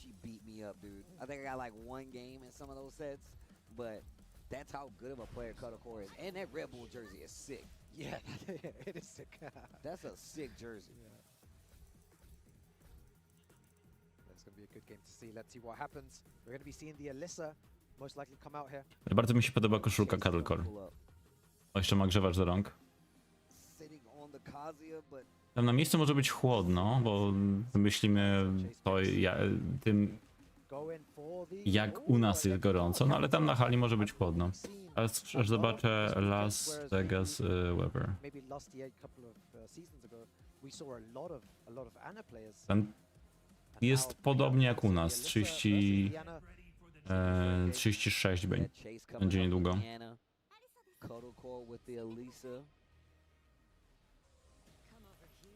Speaker 2: she beat me up, dude. I think I got like one game in some of those sets, but that's how good of a player Kodako is. And that Red Bull jersey is sick.
Speaker 3: Yeah, it is sick.
Speaker 2: That's a sick jersey.
Speaker 3: Yeah. That's going to be a good game to see. Let's see what happens. We're going to be seeing the Alyssa most likely come out here.
Speaker 1: Bardzo mi się podoba koszulka Cuddlecore. O, jeszcze ma grzewacz do rąk. Tam na miejscu może być chłodno, bo myślimy to tym, jak u nas jest gorąco, no ale tam na hali może być chłodno. Aż zobaczę Las Vegas Weber. Tam jest podobnie jak u nas, 36 będzie niedługo.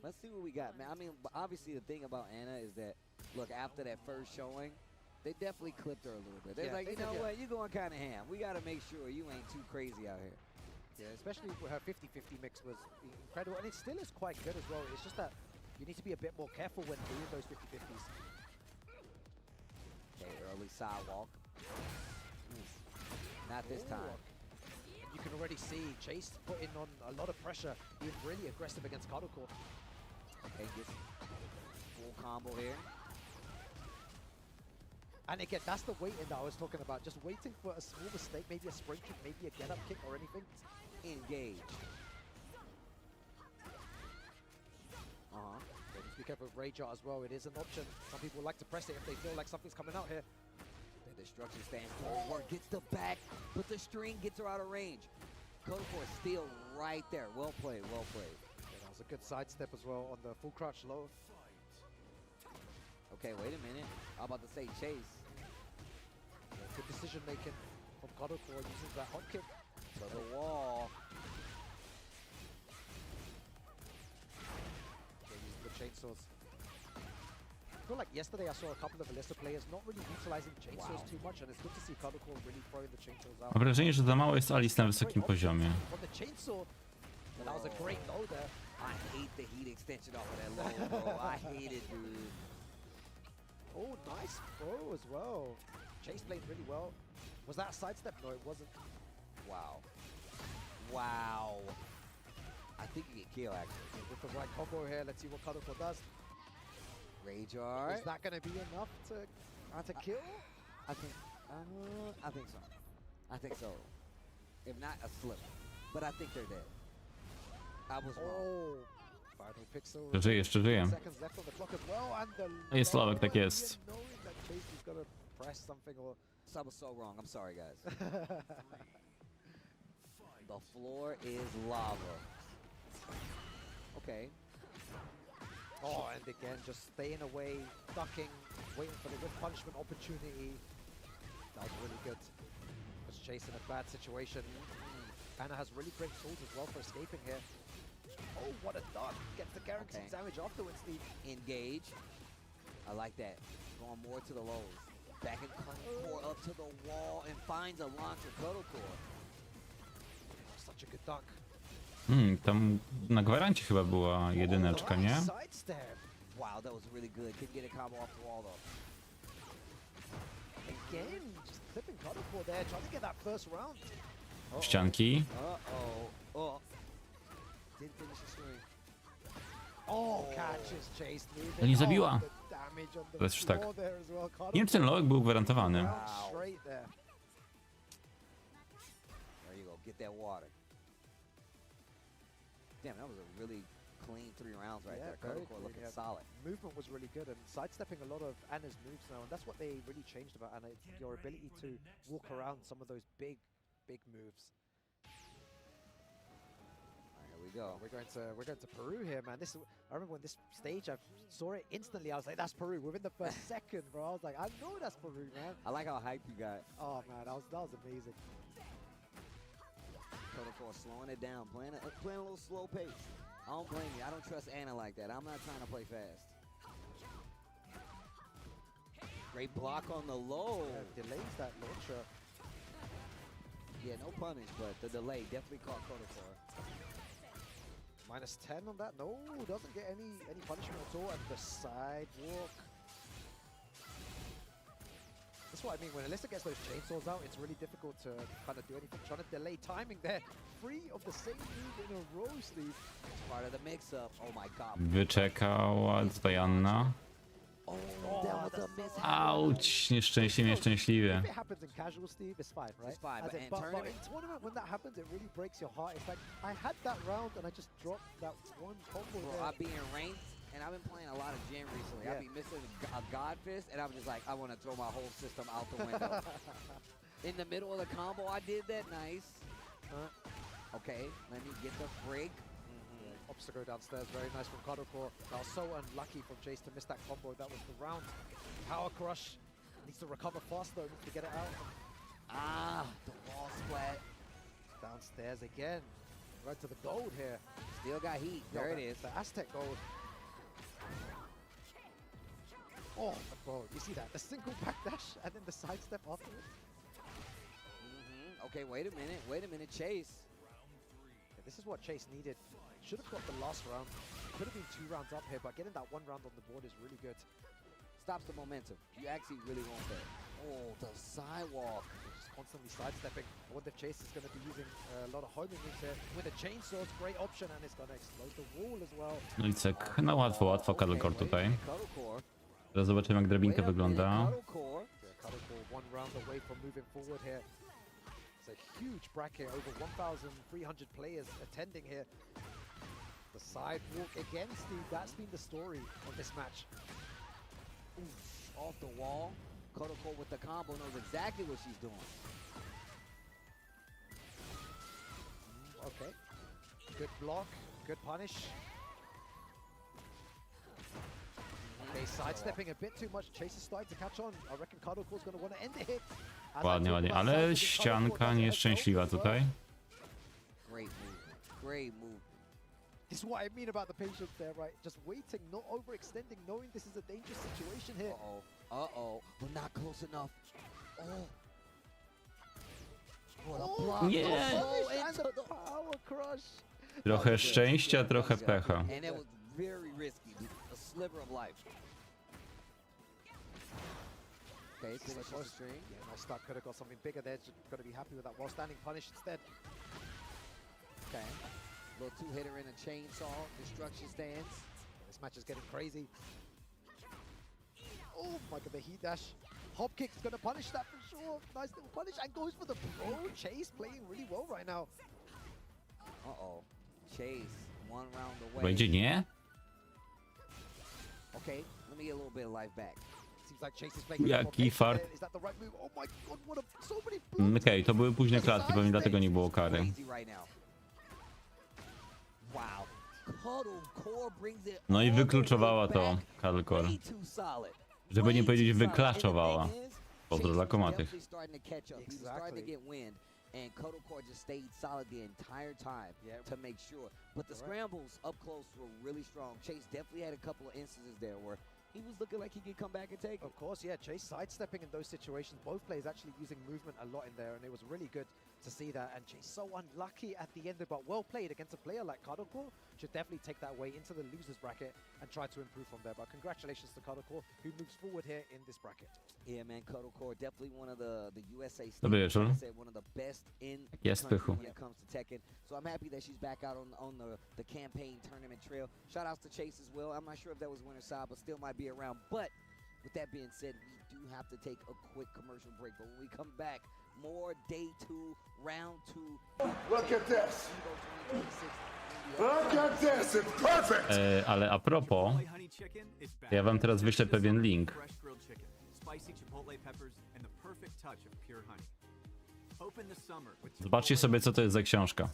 Speaker 2: Let's see what we got, man. I mean, obviously the thing about Anna is that, look, after that first showing, they definitely clipped her a little bit. They're like, you know what, you're going kind of ham. We got to make sure you ain't too crazy out here.
Speaker 3: Yeah, especially with her 50-50 mix was incredible, and it still is quite good as well. It's just that you need to be a bit more careful when doing those 50-50s.
Speaker 2: Okay, early sidewalk. Not this time.
Speaker 3: you can already see Chase putting on a lot of pressure, being really aggressive against Kadoko.
Speaker 2: Okay, gets full combo here.
Speaker 3: And again, that's the waiting that I was talking about. Just waiting for a small mistake, maybe a spring kick, maybe a get-up kick or anything.
Speaker 2: Engage.
Speaker 3: Be careful with Rage Art as well. It is an option. Some people like to press it if they feel like something's coming out here.
Speaker 2: The destruction stands forward, gets the back, but the string gets her out of range. Kodako is still right there. Well played, well played.
Speaker 3: Yeah, that was a good sidestep as well on the full crouch low.
Speaker 2: Okay, wait a minute. I'm about to say Chase.
Speaker 3: Yeah, good decision making from Kodako using that hot kick.
Speaker 2: To the wall.
Speaker 3: The chainsaws. I feel like yesterday I saw a couple of Alyssa players not really utilizing chainsaws too much, and it's good to see Kodako really throwing the chainsaws out.
Speaker 1: Mam wrażenie, że za mało jest Alice na wysokim poziomie.
Speaker 3: From the chainsaw, but that was a great low there.
Speaker 2: I hate the heat extension off of that low, bro. I hate it, dude.
Speaker 3: Oh, nice throw as well. Chase played really well. Was that a sidestep? No, it wasn't.
Speaker 2: Wow. Wow. I think you get killed, actually.
Speaker 3: With the right combo here, let's see what Kodako does.
Speaker 2: Rage Art.
Speaker 3: Is that going to be enough to kill?
Speaker 2: I think so. I think so. If not, a slip. But I think they're dead. I was wrong.
Speaker 3: Final pixel.
Speaker 1: Żyje, jeszcze żyje.
Speaker 3: Seconds left on the clock as well, and the
Speaker 1: Jest Lawek, tak jest.
Speaker 3: knowing that Chase is going to press something or...
Speaker 2: I was so wrong. I'm sorry, guys. The floor is lava. Okay.
Speaker 3: Oh, and again, just staying away, ducking, waiting for the whip punishment opportunity. That was really good. Was chasing a bad situation. Anna has really great tools as well for escaping here. Oh, what a duck. Gets the guaranteed damage afterwards, Steve.
Speaker 2: Engage. I like that. Going more to the lows. Back and core up to the wall and finds a launcher. Kodako.
Speaker 3: Such a good duck.
Speaker 1: Tam na gwarancie chyba była jedyneczka, nie?
Speaker 3: Sidestep.
Speaker 2: Wow, that was really good. Couldn't get a combo off the wall, though.
Speaker 3: Again, just clipping Kodako there, trying to get that first round.
Speaker 1: Ścianki.
Speaker 2: Oh. Didn't finish the string.
Speaker 3: Oh, catches Chase.
Speaker 1: To nie zabiła.
Speaker 3: The damage on the
Speaker 1: To jest już tak.
Speaker 3: floor there as well.
Speaker 1: Nie wiem, czy ten Lawek był gwarantowany.
Speaker 3: Straight there.
Speaker 2: There you go. Get that water. Damn, that was a really clean 3 rounds right there.
Speaker 3: very
Speaker 2: Kodako
Speaker 3: clean,
Speaker 2: looking
Speaker 3: yeah.
Speaker 2: solid.
Speaker 3: Movement was really good and sidestepping a lot of Anna's moves now, and that's what they really changed about Anna. It's your ability to walk around some of those big moves.
Speaker 2: Here we go.
Speaker 3: We're going to Peru here, man. I remember when this stage I saw it instantly. I was like, that's Peru. Within the first second, bro. I was like, I know that's Peru, man.
Speaker 2: I like how hyped you got.
Speaker 3: Oh man, that was amazing.
Speaker 2: Kodako slowing it down, playing a little slow pace. I don't blame you. I don't trust Anna like that. I'm not trying to play fast. Great block on the low.
Speaker 3: Yeah, delays that launcher.
Speaker 2: Yeah, no punish, but the delay definitely caught Kodako.
Speaker 3: Minus 10 on that. No, doesn't get any punishment at all. And the sidewalk. That's what I mean. When Alyssa gets those chainsaws out, it's really difficult to kind of do anything. Trying to delay timing there. 3 of the same move in a row, Steve.
Speaker 2: Part of the mix-up. Oh my god.
Speaker 1: Wyczekała tutaj Anna.
Speaker 2: Oh, that was a miss.
Speaker 1: Auć, nieszczęśliwie.
Speaker 3: If it happens in casual, Steve, it's fine, right?
Speaker 2: It's fine,
Speaker 3: As
Speaker 2: but
Speaker 3: in,
Speaker 2: in
Speaker 3: but
Speaker 2: tournament-
Speaker 3: in tournament, when that happens, it really breaks your heart. It's like, I had that round and I just dropped that one combo
Speaker 2: Bro,
Speaker 3: there.
Speaker 2: I be in ranked, and I've been playing a lot of Gen recently. I
Speaker 3: Yeah.
Speaker 2: be missing a God Fist, and I'm just like, I want to throw my whole system out the window. In the middle of the combo, I did that nice. Okay, let me get the break.
Speaker 3: Obstacle downstairs, very nice from Kodako. I was so unlucky from Jace to miss that combo. That was the round. Power crush. Needs to recover fast though to get it out.
Speaker 2: Ah, the wall splat.
Speaker 3: Downstairs again. Right to the gold here.
Speaker 2: Still got heat.
Speaker 3: Yo,
Speaker 2: There it
Speaker 3: the-
Speaker 2: is.
Speaker 3: The Aztec gold. Oh, bro, you see that? The single backdash and then the sidestep afterwards.
Speaker 2: Okay, wait a minute, Chase.
Speaker 3: Yeah, this is what Chase needed. Should have got the last round. Could have been 2 rounds up here, but getting that 1 round on the board is really good.
Speaker 2: Stops the momentum. You actually really want that. Oh, the sidewalk.
Speaker 3: Just constantly sidestepping. I wonder if Chase is going to be using a lot of homing moves here. With a chainsaw, it's a great option, and it's going to explode the wall as well.
Speaker 1: No i cyk. No łatwo, łatwo Cuddlecore tutaj. Teraz zobaczymy jak drabinka wygląda.
Speaker 3: Cuddlecore one round away from moving forward here. It's a huge bracket, over 1,300 players attending here. The sidewalk again, Steve, that's been the story of this match.
Speaker 2: Oof, off the wall. Kodoko with the combo knows exactly what she's doing.
Speaker 3: Okay. Good block, good punish. Okay, sidestepping a bit too much. Chase is starting to catch on. I reckon Kodoko's going to want to end the hit.
Speaker 1: Ładnie, ładnie, ale ścianka nieszczęśliwa tutaj.
Speaker 2: Great move. Great move.
Speaker 3: This is what I mean about the patience there, right? Just waiting, not overextending, knowing this is a dangerous situation here.
Speaker 2: Uh-oh. But not close enough. Oh. What a
Speaker 3: Oh,
Speaker 2: block.
Speaker 1: Nie.
Speaker 3: oh, and the power crush.
Speaker 1: Trochę szczęścia, trochę pecha.
Speaker 2: And it was very risky. A sliver of life. Okay, finish the string.
Speaker 3: Yeah, nice start. Could have got something bigger there. Got to be happy with that while standing punish instead.
Speaker 2: Okay. Little two-hitter in a chainsaw. Destruction stance.
Speaker 3: This match is getting crazy. Oh my god, the heat dash. Hop kick's gonna punish that for sure. Nice little punish and goes for the pro. Chase playing really well right now.
Speaker 2: Uh-oh. Chase, one round away.
Speaker 1: Będzie nie?
Speaker 2: Okay, let me get a little bit of life back.
Speaker 3: Seems like Chase is playing
Speaker 1: Jaki fart.
Speaker 3: Is that the right move? Oh my god, what a so many
Speaker 1: Okej, to były późne klatki, pewnie dlatego nie było kary.
Speaker 2: Crazy right now. Wow. Cuddlecore brings it
Speaker 1: No i
Speaker 2: all the way
Speaker 1: wykluczowała to
Speaker 2: back.
Speaker 1: Cuddlecore.
Speaker 2: Way too solid.
Speaker 1: Żeby nie
Speaker 2: Way
Speaker 1: powiedzieć
Speaker 2: too solid.
Speaker 1: wyklaczowała.
Speaker 2: And the thing is,
Speaker 1: Pozdro
Speaker 2: Chase
Speaker 1: dla
Speaker 2: was
Speaker 1: komatych.
Speaker 2: definitely starting to catch up. He was starting to get wind, and Cuddlecore just stayed solid the entire time to make sure. But the scrambles up close were really strong. Chase definitely had a couple of instances there where he was looking like he could come back and take it.
Speaker 3: Of course, yeah, Chase sidestepping in those situations. Both players actually using movement a lot in there, and it was really good to see that. And Chase so unlucky at the end, but well played against a player like Kodocore. Should definitely take that way into the losers bracket and try to improve from there. But congratulations to Kodocore, who moves forward here in this bracket.
Speaker 2: Yeah, man, Kodocore definitely one of the USA states.
Speaker 1: Dobry wieczór.
Speaker 2: Like I said, one of the best in
Speaker 1: Jest
Speaker 2: the country
Speaker 1: pychu.
Speaker 2: when it comes to Tekken. So I'm happy that she's back out on the campaign tournament trail. Shout outs to Chase as well. I'm not sure if that was winner side, but still might be around. But with that being said, we do have to take a quick commercial break. But when we come back, more day 2, round 2.
Speaker 5: Look at this. Look at this. It's perfect.
Speaker 1: Ale a propos, ja wam teraz wyślę pewien link. Zobaczcie sobie, co to jest za książka.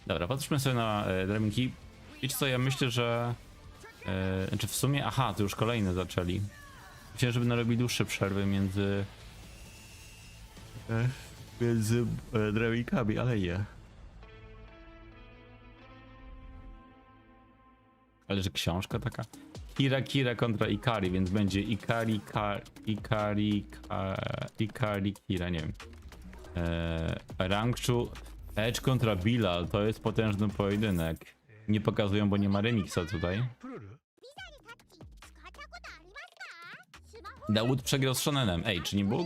Speaker 1: Dobra, patrzmy sobie na drabinki. Wiecie co, ja myślę, że... Znaczy w sumie... Aha, to już kolejne zaczęli. Myślę, żeby narobić dłuższe przerwy między drabinkami, ale nie. Ale że książka taka... Kira kontra Ikari, więc będzie Ikari, Kira, nie wiem. Rangchu, Edge kontra Bilal, to jest potężny pojedynek. Nie pokazują, bo nie ma remiksa tutaj. Daud przegrał z Shonenem. Ej, czy nie było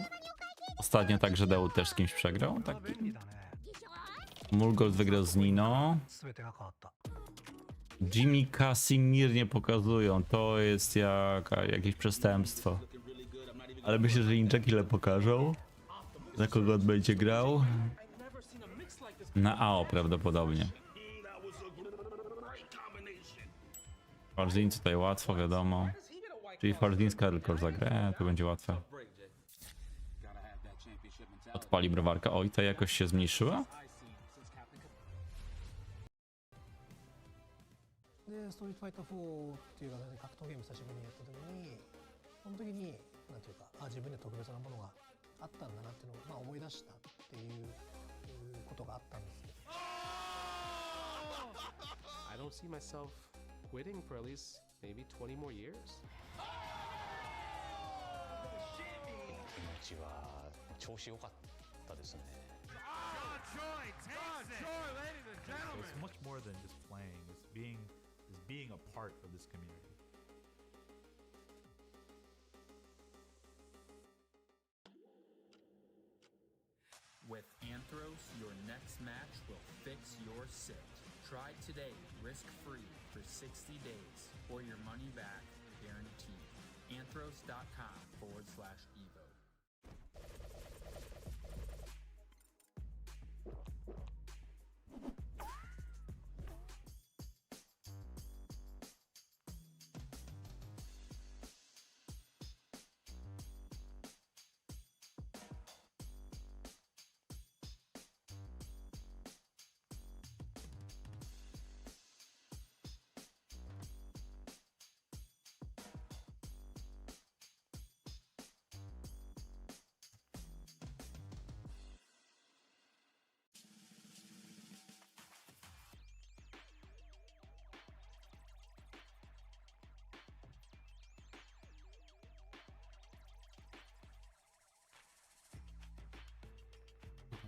Speaker 1: ostatnio tak, że Daud też z kimś przegrał? Taki. Mulgold wygrał z Nino. Jimmy Casimir nie pokazują. To jest jakieś przestępstwo. Ale myślę, że Injakile pokażą. Na kogo on będzie grał? Na AO prawdopodobnie. Farzin tutaj łatwo, wiadomo. Czyli Farzin z Cuddlecore zagra, to będzie łatwe. Odpali browarka. Oj, ta jakoś się zmniejszyła?
Speaker 6: でストリートファイター4っていう形で格闘ゲーム久しぶりにやった時にその時になんていうか自分で特別なものがあったんだなっていうのを、思い出したっていうことがあったんですけど
Speaker 12: I don't see myself quitting for at least maybe 20 more years.
Speaker 13: 気持ちは調子良かったですね。
Speaker 14: It's much more than just playing. It's being a part of this community. With Anthros, your next match will fix your sit. Try today, risk-free, for 60 days, or your money back guaranteed. Anthros.com/EVO.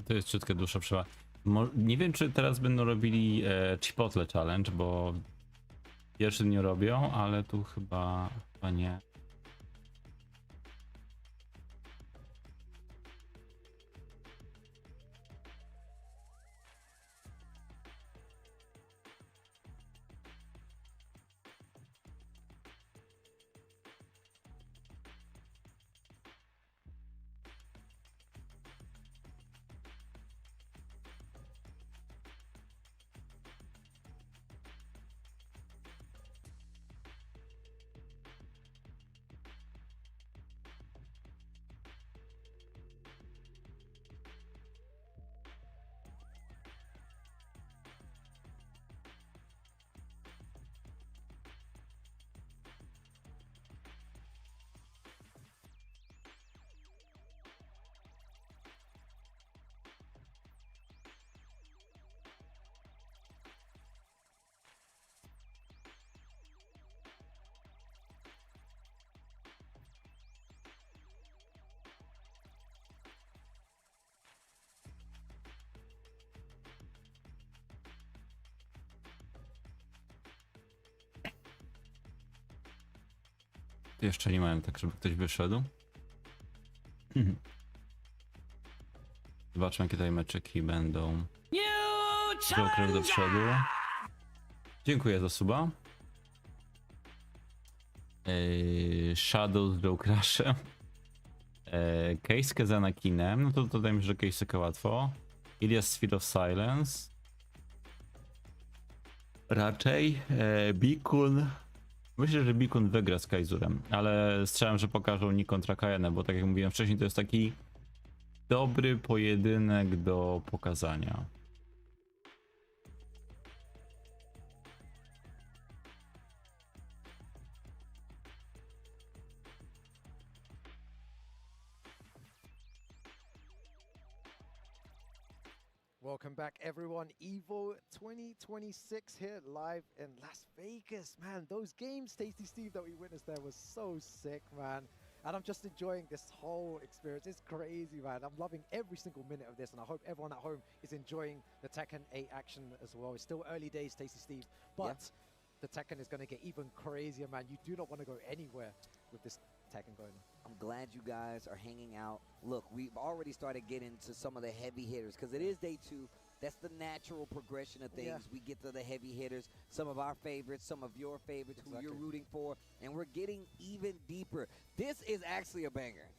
Speaker 1: To jest ciutkę dłuższa przerwa. Nie wiem, czy teraz będą robili Chipotle Challenge, bo w pierwszym nie robią, ale tu chyba nie. Jeszcze nie mają tak, żeby ktoś wyszedł. Zobaczmy, jakie tutaj meczyki będą. Joker do przodu. Dziękuję za suba. Shadow z Jokerem. Case z Anakinem. No to dodajmy, mi, że Case łatwo. Ilias Sphere of Silence. Raczej Bikun. Myślę, że Bikun wygra z Kaizurem, ale strzelam, że pokażą Nick kontra Kajenę, bo tak jak mówiłem wcześniej, to jest taki dobry pojedynek do pokazania.
Speaker 3: Welcome back, everyone. EVO 2026 here live in Las Vegas. Man, those games, Tasty Steve, that we witnessed there was so sick, man. And I'm just enjoying this whole experience. It's crazy, man. I'm loving every single minute of this, and I hope everyone at home is enjoying the Tekken 8 action as well. It's still early days, Tasty Steve, but the Tekken is going to get even crazier, man. You do not want to go anywhere with this Tekken going on.
Speaker 2: I'm glad you guys are hanging out. Look, we've already started getting to some of the heavy hitters because it is day 2. That's the natural progression of things.
Speaker 3: Yeah.
Speaker 2: We get to the heavy hitters, some of our favorites, some of your favorites, who you're rooting for, and we're getting even deeper. This is actually a banger.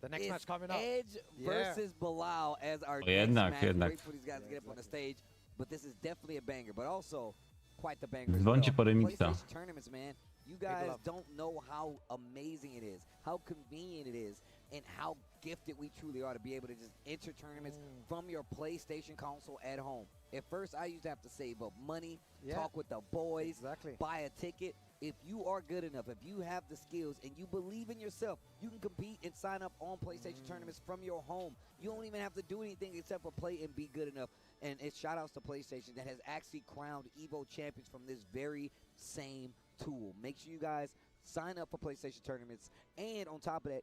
Speaker 3: The next match coming up.
Speaker 2: Edge versus Bilal as our
Speaker 1: jednak.
Speaker 2: Wait for these guys to get up on the stage, but this is definitely a banger, but also quite the banger.
Speaker 1: Dzwońcie po remixa.
Speaker 2: PlayStation tournaments, man. You guys don't know how amazing it is, how convenient it is, and how gifted we truly are to be able to just enter tournaments from your PlayStation console at home. At first, I used to have to save up money, talk with the boys, buy a ticket. If you are good enough, if you have the skills and you believe in yourself, you can compete and sign up on PlayStation tournaments from your home. You don't even have to do anything except for play and be good enough. And it's shout outs to PlayStation that has actually crowned EVO champions from this very same tool. Make sure you guys sign up for PlayStation tournaments, and on top of that,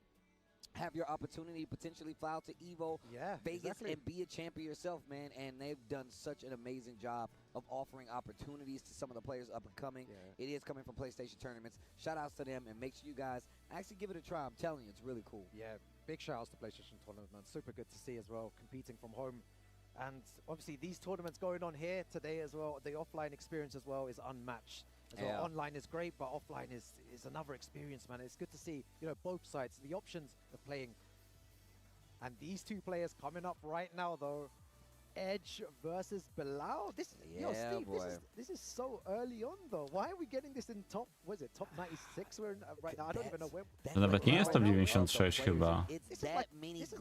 Speaker 2: have your opportunity to potentially fly out to EVO Vegas and be a champion yourself, man. And they've done such an amazing job of offering opportunities to some of the players up and coming. It is coming from PlayStation tournaments. Shout outs to them, and make sure you guys actually give it a try. I'm telling you, it's really cool.
Speaker 3: Yeah, big shout outs to PlayStation Tournament, man. Super good to see as well, competing from home. And obviously these tournaments going on here today as well, the offline experience as well is unmatched. As well. Online is great, but offline is another experience, man. It's good to see, you know, both sides, the options of playing. And these two players coming up right now, though. Edge versus Bilal. This, yo, Steve, this is so early on, though. Why are we getting this in top, what is it, top 96 we're in right now? I don't even know where.
Speaker 1: To nawet nie jest top 96 chyba.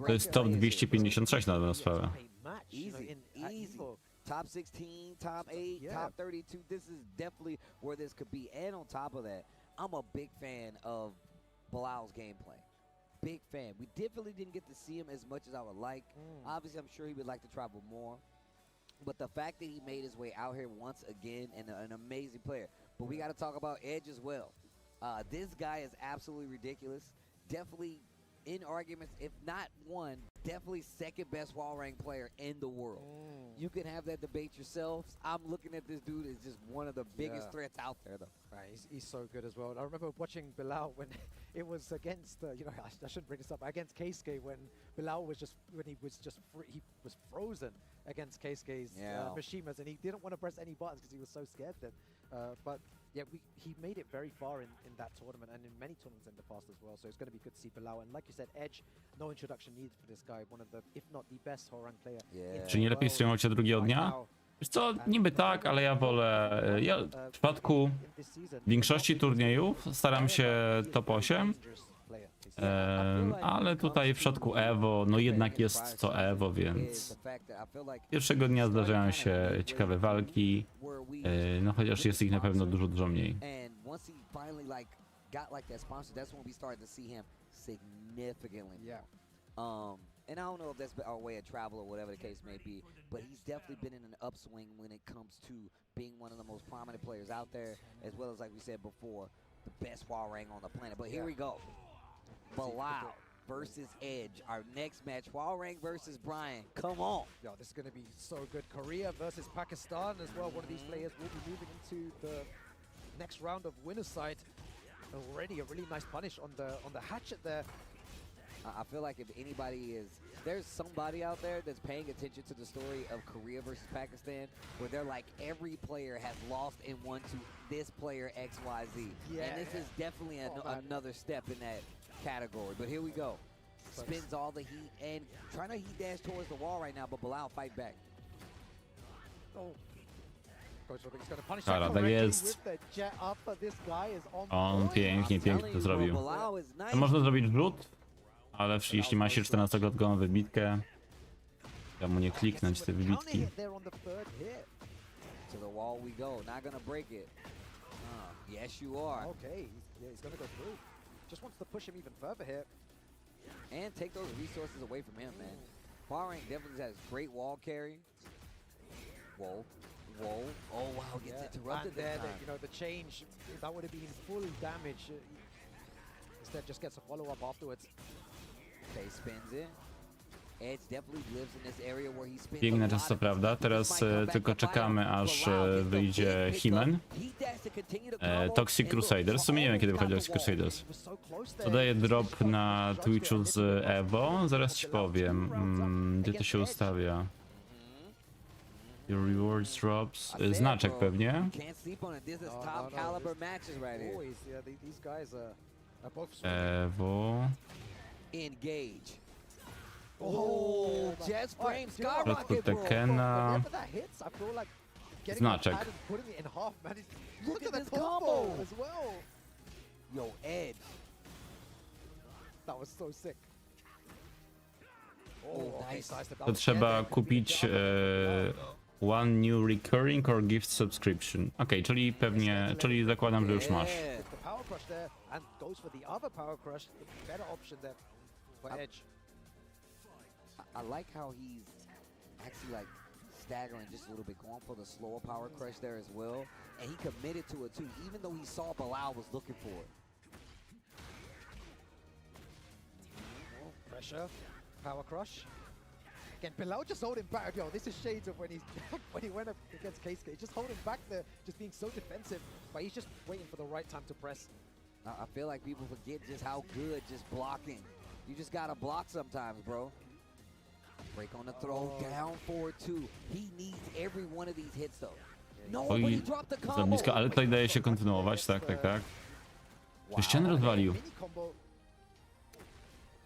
Speaker 1: To jest top 256 na dobrą sprawę.
Speaker 2: Easy. Top 16, top 8, top 32. This is definitely where this could be. And on top of that, I'm a big fan of Bilal's gameplay. Big fan. We definitely didn't get to see him as much as I would like. Obviously, I'm sure he would like to travel more. But the fact that he made his way out here once again, and an amazing player. But we got to talk about Edge as well. This guy is absolutely ridiculous. Definitely in arguments, if not one, definitely second best wall rank player in the world. You can have that debate yourselves. I'm looking at this dude as just one of the biggest threats out there, though.
Speaker 3: Right, he's so good as well. I remember watching Bilal when it was against, you know, I shouldn't bring this up, against Keisuke when Bilal was just, he was frozen against Keisuke's Mishimas, and he didn't want to press any buttons because he was so scared then. But yeah, he made it very far in that tournament and in many tournaments in the past as well. So it's going to be good to see Bilal. And like you said, Edge, no introduction needed for this guy. One of the, if not the best whole rank player.
Speaker 1: Czy nie lepiej streamować się drugiego dnia? Wiesz co, niby tak, ale ja wolę... Ja w przypadku większości turniejów staram się top 8. Ale tutaj w przypadku EVO, no jednak jest to EVO, więc pierwszego dnia zdarzają się ciekawe walki, no chociaż jest ich na pewno dużo mniej.
Speaker 2: And I don't know if that's our way of travel or whatever the case may be, but he's definitely been in an upswing when it comes to being one of the most prominent players out there, as well as, like we said before, the best wall rank on the planet. But here we go. Bilal versus Edge. Our next match, wall rank versus Brian. Come on.
Speaker 3: Yo, this is going to be so good. Korea versus Pakistan as well. One of these players will be moving into the next round of winner's side. Already a really nice punish on the hatchet there.
Speaker 2: I feel like if anybody is, there's somebody out there that's paying attention to the story of Korea versus Pakistan, where they're like, every player has lost and won to this player XYZ. And this is definitely another step in that category. But here we go. Spins all the heat and trying to heat dash towards the wall right now, but Bilal fight back.
Speaker 1: Dobra, tak jest. On pięknie to zrobił. To można zrobić rzut, ale jeśli ma się 14-godzinną wybitkę, ja mu nie kliknąć te wybitki.
Speaker 2: To the wall we go. Not gonna break it. Yes, you are.
Speaker 3: Okay, he's gonna go through. Just wants to push him even further here.
Speaker 2: And take those resources away from him, man. Power rank definitely has great wall carry. Whoa. Oh, wow, gets interrupted that time.
Speaker 3: You know, the change, that would have been full damage. Instead, just gets a follow-up afterwards.
Speaker 2: Okay, spins it. Edge definitely lives in this area where he spins.
Speaker 1: Piękna czas, co prawda. Teraz tylko czekamy, aż wyjdzie He-Man. Toxic Crusaders. W sumie nie wiem, kiedy wychodzi Toxic Crusaders. Co daje drop na Twitchu z EVO? Zaraz ci powiem. Gdzie to się ustawia? Your rewards drops. Znaczek pewnie. EVO.
Speaker 2: Engage. Oh, Jets frame
Speaker 1: W przypadku Tekkena. Znaczek.
Speaker 3: Look at the combo as well.
Speaker 2: Yo, Edge.
Speaker 3: That was so sick.
Speaker 1: To trzeba kupić one new recurring or gift subscription. Okej, czyli zakładam, że już masz.
Speaker 2: I like how he's actually like staggering just a little bit, going for the slower power crush there as well. And he committed to it too, even though he saw Bilal was looking for it.
Speaker 3: Pressure, power crush. Again, Bilal just holding back. Yo, this is shades of when he went up against Keisuke. Just holding back there, just being so defensive. But he's just waiting for the right time to press.
Speaker 2: I feel like people forget just how good just blocking You just gotta block sometimes, bro. Break on the throw, down forward two. He needs every one of these hits though. No, but he dropped the
Speaker 1: Za
Speaker 2: combo.
Speaker 1: blisko, ale tutaj daje się kontynuować, tak. Czy ścianę rozwalił?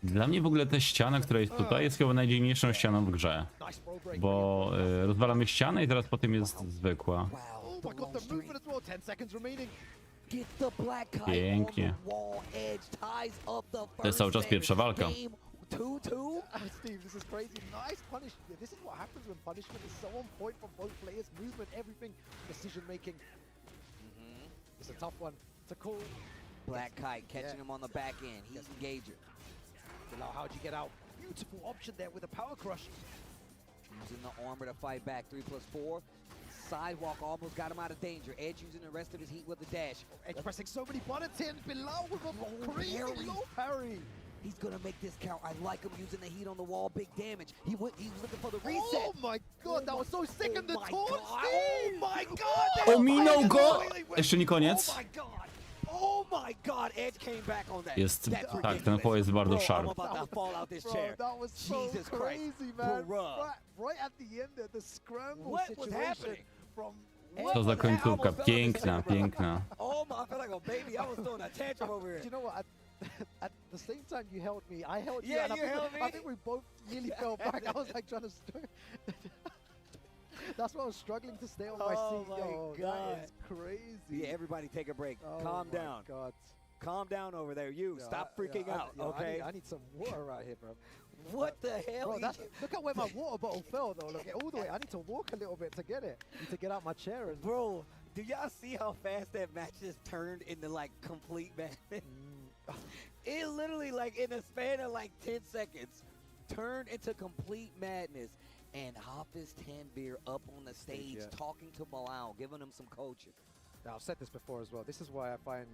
Speaker 1: Dla mnie w ogóle ta ściana, która jest tutaj, jest chyba najdziwniejszą ścianą w grze. Bo rozwalamy ścianę i teraz potem jest zwykła. Pięknie. To jest cały czas pierwsza walka.
Speaker 3: 2-2. Steve, this is crazy. Nice punish. Yeah, this is what happens when punishment is so on point from both players. Movement, everything, decision making. It's a tough one to call.
Speaker 2: Black Kite catching him on the back end. He's engaging.
Speaker 3: Bilal, how'd you get out? Beautiful option there with a power crush.
Speaker 2: Using the armor to fight back. 3+4. Sidewalk almost got him out of danger. Edge using the rest of his heat with the dash.
Speaker 3: Edge pressing so many buttons in. Bilal with a crazy low parry.
Speaker 2: He's gonna make this count. I like him using the heat on the wall. Big damage. He was looking for the reset.
Speaker 3: Oh my god, that was so sick in the taunt. Oh my god.
Speaker 1: Ominął go! Jeszcze nie koniec.
Speaker 2: Oh my god. Oh my god. Edge came back on that.
Speaker 1: Jest, tak, ten po jest bardzo sharp.
Speaker 2: I'm about to fall out this chair.
Speaker 3: That was so
Speaker 2: Jesus
Speaker 3: crazy,
Speaker 2: Christ.
Speaker 3: man.
Speaker 2: Bruh.
Speaker 3: Right at the end there, the scramble
Speaker 2: What was
Speaker 3: situation
Speaker 2: happening?
Speaker 3: from
Speaker 1: Co za końcówka, piękna, piękna.
Speaker 2: Oh my, I feel like a baby. I was throwing a tantrum over here.
Speaker 3: You know what? At the same time you held me, I held you.
Speaker 2: Yeah,
Speaker 3: and
Speaker 2: you held me.
Speaker 3: I think we both nearly fell back. I was like trying to. That's why I was struggling to stay on my seat.
Speaker 2: My
Speaker 3: Yo,
Speaker 2: God.
Speaker 3: that is crazy.
Speaker 2: Yeah, everybody take a break.
Speaker 3: Oh
Speaker 2: Calm
Speaker 3: my
Speaker 2: down.
Speaker 3: God.
Speaker 2: Calm down over there. You
Speaker 3: Yeah,
Speaker 2: stop freaking out. Okay.
Speaker 3: I need some water right here, bro.
Speaker 2: What the hell?
Speaker 3: Bro, look at where my water bottle fell, though. Look, all the way. I need to walk a little bit to get it. Need to get out my chair and.
Speaker 2: Bro, do y'all see how fast that match just turned into like complete madness? It literally, like in a span of like 10 seconds, turned into complete madness. And Hafiz Tanvir up on the stage talking to Bilal, giving him some coaching.
Speaker 3: Now, I've said this before as well. This is why I find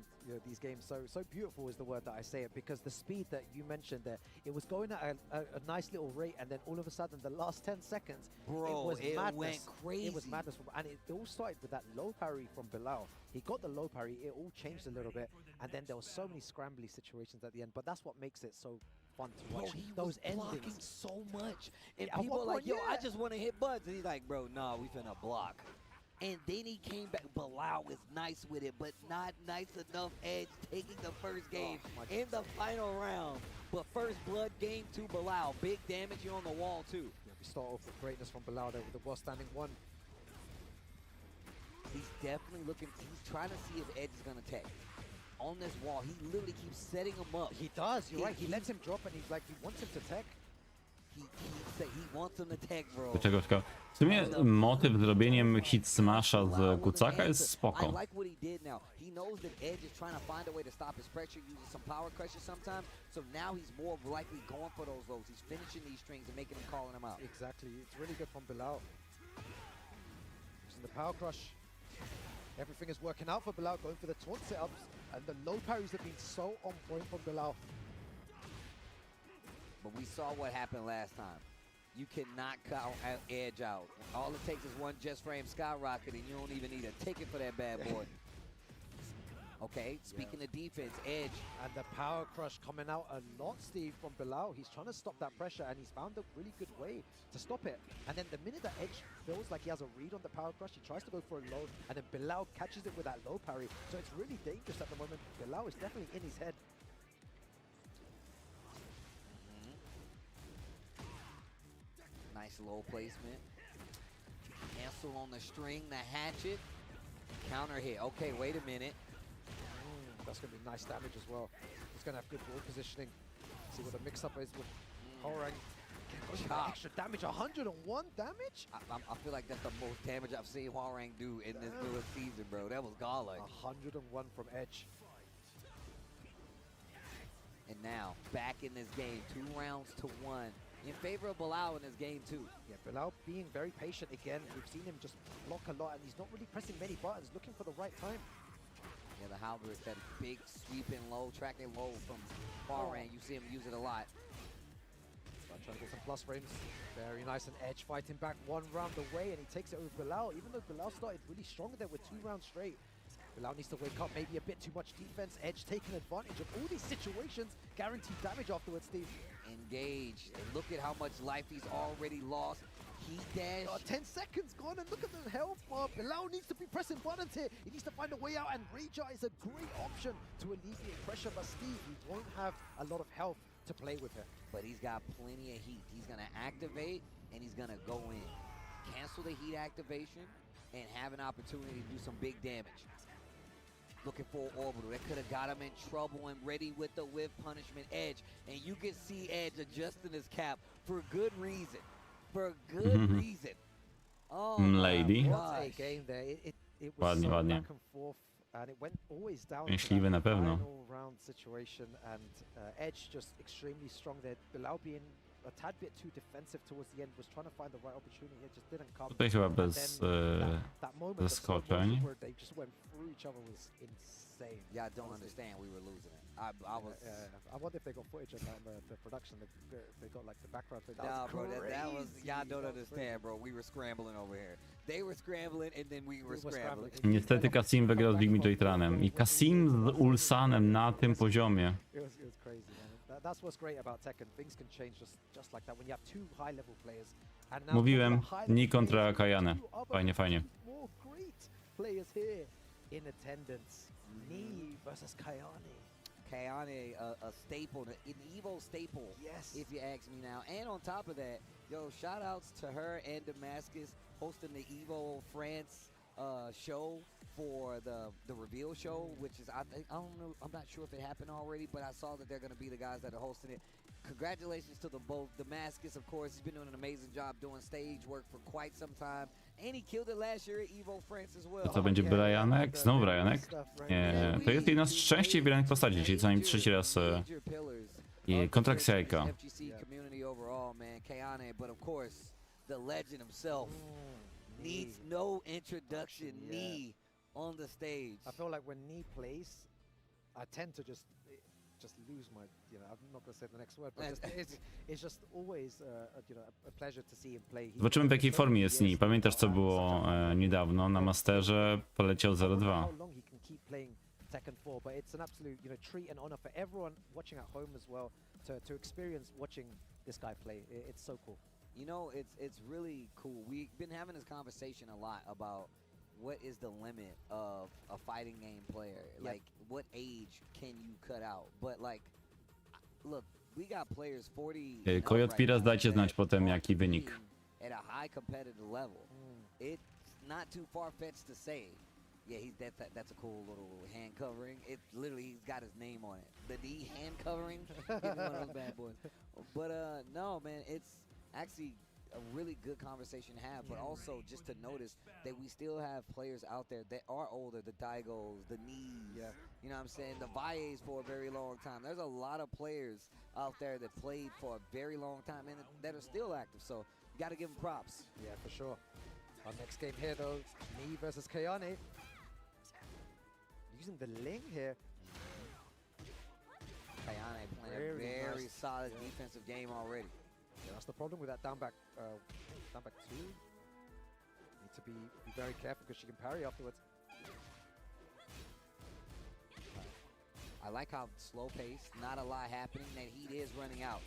Speaker 3: these games so beautiful is the word that I say it, because the speed that you mentioned there, it was going at a nice little rate, and then all of a sudden, the last 10 seconds,
Speaker 2: Bro,
Speaker 3: it
Speaker 2: went
Speaker 3: madness.
Speaker 2: crazy.
Speaker 3: It was madness, and it all started with that low parry from Bilal. He got the low parry, it all changed a little bit, and then there were so many scrambly situations at the end, but that's what makes it so fun to watch.
Speaker 2: Bro, he
Speaker 3: those
Speaker 2: was blocking
Speaker 3: endings.
Speaker 2: so much. And
Speaker 3: Yeah,
Speaker 2: people are like, yo, I
Speaker 3: yeah.
Speaker 2: just want to hit buttons. And he's like, bro, nah, we finna block. And then he came back. Bilal was nice with it, but not nice enough. Edge taking the first game in the final round. But first blood, game 2, Bilal. Big damage here on the wall, too.
Speaker 3: Yeah, we start off with greatness from Bilal there with the wall standing 1.
Speaker 2: He's definitely looking. He's trying to see if Edge is going to tech. On this wall, he literally keeps setting him up.
Speaker 3: He does, you're right. He lets him drop, and he's like, he wants him to tech.
Speaker 2: He wants him to tech, bro.
Speaker 1: Czego? W sumie motyw zrobieniem hit smasha z kucaka jest spoko.
Speaker 2: I like what he did now. He knows that Edge is trying to find a way to stop his pressure, using some power pressure sometimes. So now he's more likely going for those lows. He's finishing these strings and making them, calling them out.
Speaker 3: Exactly. It's really good from Bilal. Using the power crush. Everything is working out for Bilal, going for the taunt setups. And the low parries have been so on point from Bilal.
Speaker 2: But we saw what happened last time. You cannot count Edge out. All it takes is one just frame skyrocket, and you don't even need a ticket for that bad boy. Okay, speaking of defense, Edge.
Speaker 3: And the power crush coming out a lot, Steve, from Bilal. He's trying to stop that pressure, and he's found a really good way to stop it. And then the minute that Edge feels like he has a read on the power crush, he tries to go for a low, and then Bilal catches it with that low parry. So it's really dangerous at the moment. Bilal is definitely in his head.
Speaker 2: Nice low placement. Cancel on the string, the hatchet. Counter hit. Okay, wait a minute.
Speaker 3: That's going to be nice damage as well. He's going to have good wall positioning. See what the mix-up is with Horang. Extra damage, 101 damage?
Speaker 2: I feel like that's the most damage I've seen Hwarang do in this newest season, bro. That was godlike.
Speaker 3: 101 from Edge.
Speaker 2: And now, back in this game, 2 rounds to 1. In favor of Bilal in this game, too.
Speaker 3: Yeah, Bilal being very patient again. We've seen him just block a lot, and he's not really pressing many buttons, looking for the right time.
Speaker 2: Yeah, the Halberd, that big sweeping low, tracking low from Hwarang. You see him use it a lot.
Speaker 3: Trying to get some plus frames. Very nice, and Edge fighting back 1 round away, and he takes it over Bilal. Even though Bilal started really strong there with 2 rounds straight, Bilal needs to wake up, maybe a bit too much defense. Edge taking advantage of all these situations, guaranteed damage afterwards, Steve.
Speaker 2: Engaged. And look at how much life he's already lost. Heat dash.
Speaker 3: 10 seconds gone, and look at the health bar. Bilal needs to be pressing buttons here. He needs to find a way out, and Raja is a great option to alleviate pressure. But Steve, he won't have a lot of health to play with here.
Speaker 2: But he's got plenty of heat. He's going to activate, and he's going to go in. Cancel the heat activation, and have an opportunity to do some big damage. Looking for orbital. That could have got him in trouble, and ready with the whiff punishment. Edge. And you can see Edge adjusting his cap for good reason. For good reason. Oh,
Speaker 1: Lady.
Speaker 3: What a game there. It was
Speaker 1: Ładnie,
Speaker 3: so
Speaker 1: ładnie.
Speaker 3: back and forth, and it went always down to
Speaker 1: Szczęśliwy na
Speaker 3: that
Speaker 1: pewno.
Speaker 3: final round situation, and Edge just extremely strong there. Bilal being a tad bit too defensive towards the end, was trying to find the right opportunity, it just didn't come.
Speaker 1: Tutaj chyba
Speaker 3: And
Speaker 1: bez
Speaker 3: then that moment of slow motion
Speaker 1: zaskoczeń.
Speaker 3: where they just went through each other was insane.
Speaker 2: Yeah, I don't understand. We were losing it. I was.
Speaker 3: I wonder if they got footage of that on the production. They got like the background thing.
Speaker 2: Nah, bro, that was. Y'all don't
Speaker 3: That was
Speaker 2: understand, bro. We were scrambling over here. They were scrambling, and then we were scrambling.
Speaker 1: Niestety Kasim wygrał z Big Midjoytranem. I Kasim z Ulsanem na tym poziomie.
Speaker 3: It was crazy, man. That's what's great about Tekken. Things can change just like that when you have two high-level players. And now
Speaker 1: Mówiłem,
Speaker 3: high-level
Speaker 1: Ni kontra
Speaker 3: players,
Speaker 1: Kayane.
Speaker 3: two other
Speaker 1: Fajnie, fajnie.
Speaker 3: more great players here in attendance. Ni versus Kayane.
Speaker 2: Kayane, a staple, an EVO staple,
Speaker 3: yes,
Speaker 2: if you ask me now. And on top of that, yo, shout outs to her and Damascus hosting the EVO France show for the reveal show, which is, I don't know, I'm not sure if it happened already, but I saw that they're going to be the guys that are hosting it. Congratulations to the both. Damascus, of course, he's been doing an amazing job doing stage work for quite some time, and he killed it last year at EVO France as well.
Speaker 1: To co, będzie Brianek? Znowu Brianek? Nie, to jest jedna z częściej wybranych postaci, czyli co najmniej trzeci raz kontra Xiaika.
Speaker 2: FGC community overall, man. Kayane, but of course, the legend himself needs no introduction. Ni on the stage.
Speaker 3: I feel like when Ni plays, I tend to just lose my, I'm not going to say the next word, but it's just always a pleasure to see him play.
Speaker 1: Zobaczymy, w jakiej formie jest Ni. Pamiętasz, co było niedawno na Masterze? Poleciał 0-2.
Speaker 3: How long he can keep playing Tekken 4, but it's an absolute treat and honor for everyone watching at home as well to experience watching this guy play. It's so cool.
Speaker 2: You know, it's really cool. We've been having this conversation a lot about what is the limit of a fighting game player.
Speaker 3: Yep.
Speaker 2: Like, what age can you cut out? But like, look, we got players 40.
Speaker 1: Kojot Piras, dajcie znać potem jaki wynik.
Speaker 2: At a high competitive level, it's not too far-fetched to say. Yeah, that's a cool little hand covering. It literally, he's got his name on it. The D hand covering, one of those bad boys. But no, man, it's actually a really good conversation to have, but also just to notice that we still have players out there that are older, the Daigos, the Knees, you know what I'm saying, the Valles for a very long time. There's a lot of players out there that played for a very long time and that are still active, so you got to give them props.
Speaker 3: Yeah, for sure. Our next game here, though, Ni versus Kayane. Using the Ling here.
Speaker 2: Kayane playing a very solid defensive game already.
Speaker 3: Yeah, that's the problem with that down back two. Need to be very careful because she can parry afterwards.
Speaker 2: I like how slow paced, not a lot happening, that heat is running out.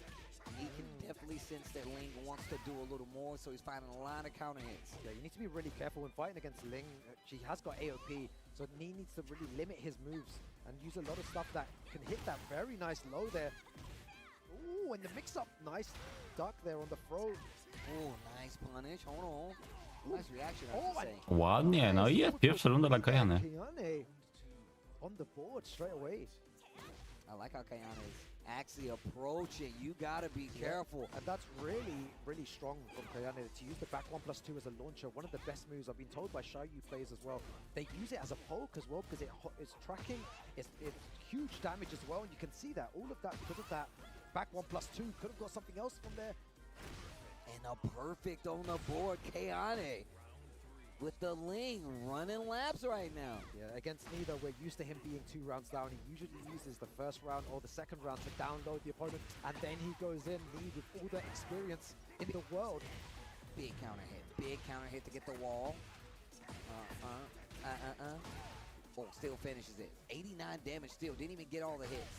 Speaker 2: He can definitely sense that Ling wants to do a little more, so he's finding a lot of counter hits.
Speaker 3: Yeah, you need to be really careful when fighting against Ling. She has got AOP, so Ni needs to really limit his moves and use a lot of stuff that can hit that very nice low there. Ooh, and the mix-up, nice duck there on the throw.
Speaker 2: Oh, nice punish. Hold on. Nice reaction, I should say.
Speaker 1: Ładnie, no i jest pierwsza runda dla Kayane.
Speaker 3: Kayane on the board straight away.
Speaker 2: I like how Kayane is actually approaching. You gotta be careful.
Speaker 3: And that's really strong from Kayane to use the back 1+2 as a launcher. One of the best moves. I've been told by Xiaoyu players as well. They use it as a poke as well because it's tracking. It's huge damage as well, and you can see that all of that because of that back 1+2. Could have got something else from there.
Speaker 2: And a perfect on the board, Kayane. With the Ling running laps right now.
Speaker 3: Yeah, against Nido, we're used to him being 2 rounds down. He usually uses the first round or the second round to download the opponent, and then he goes in, Ni with all the experience in the world.
Speaker 2: Big counter hit to get the wall. Oh, still finishes it. 89 damage still, didn't even get all the hits.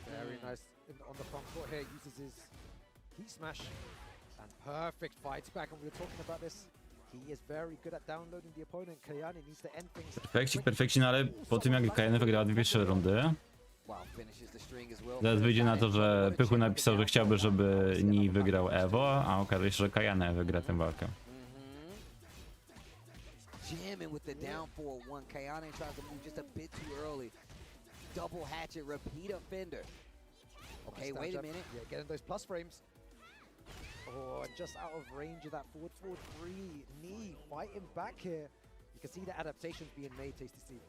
Speaker 3: Very nice on the front foot here, uses his heat smash. And perfect fights back, and we were talking about this. He is very good at downloading the opponent. Kayane needs to end things.
Speaker 1: Perfekcik, no ale po tym jak Kayane wygrała dwie pierwsze rundy,
Speaker 2: Wow, finishes the string as well.
Speaker 1: teraz wyjdzie na to, że Pychu napisał, że chciałby, żeby Ni wygrał EVO, a okazuje się, że Kayane wygra tę walkę.
Speaker 2: Jamming with the down 4-1. Kayane tries to move just a bit too early. Double hatchet, repeat offender. Okay, wait a minute.
Speaker 3: Yeah, getting those plus frames. Oh, and just out of range of that forward 3. Knee fighting back here. You can see the adaptations being made, Tasty Steve.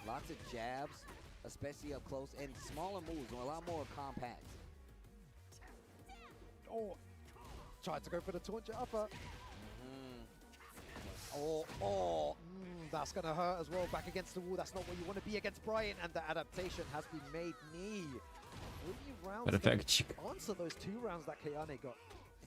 Speaker 2: Lots of jabs, especially up close, and smaller moves, a lot more compact.
Speaker 3: Oh, tried to go for the taunt upper. That's going to hurt as well. Back against the wall. That's not where you want to be against Brian. And the adaptation has been made. Knee. 3 rounds.
Speaker 1: Perfekcik.
Speaker 3: Answer those 2 rounds that Kayane got.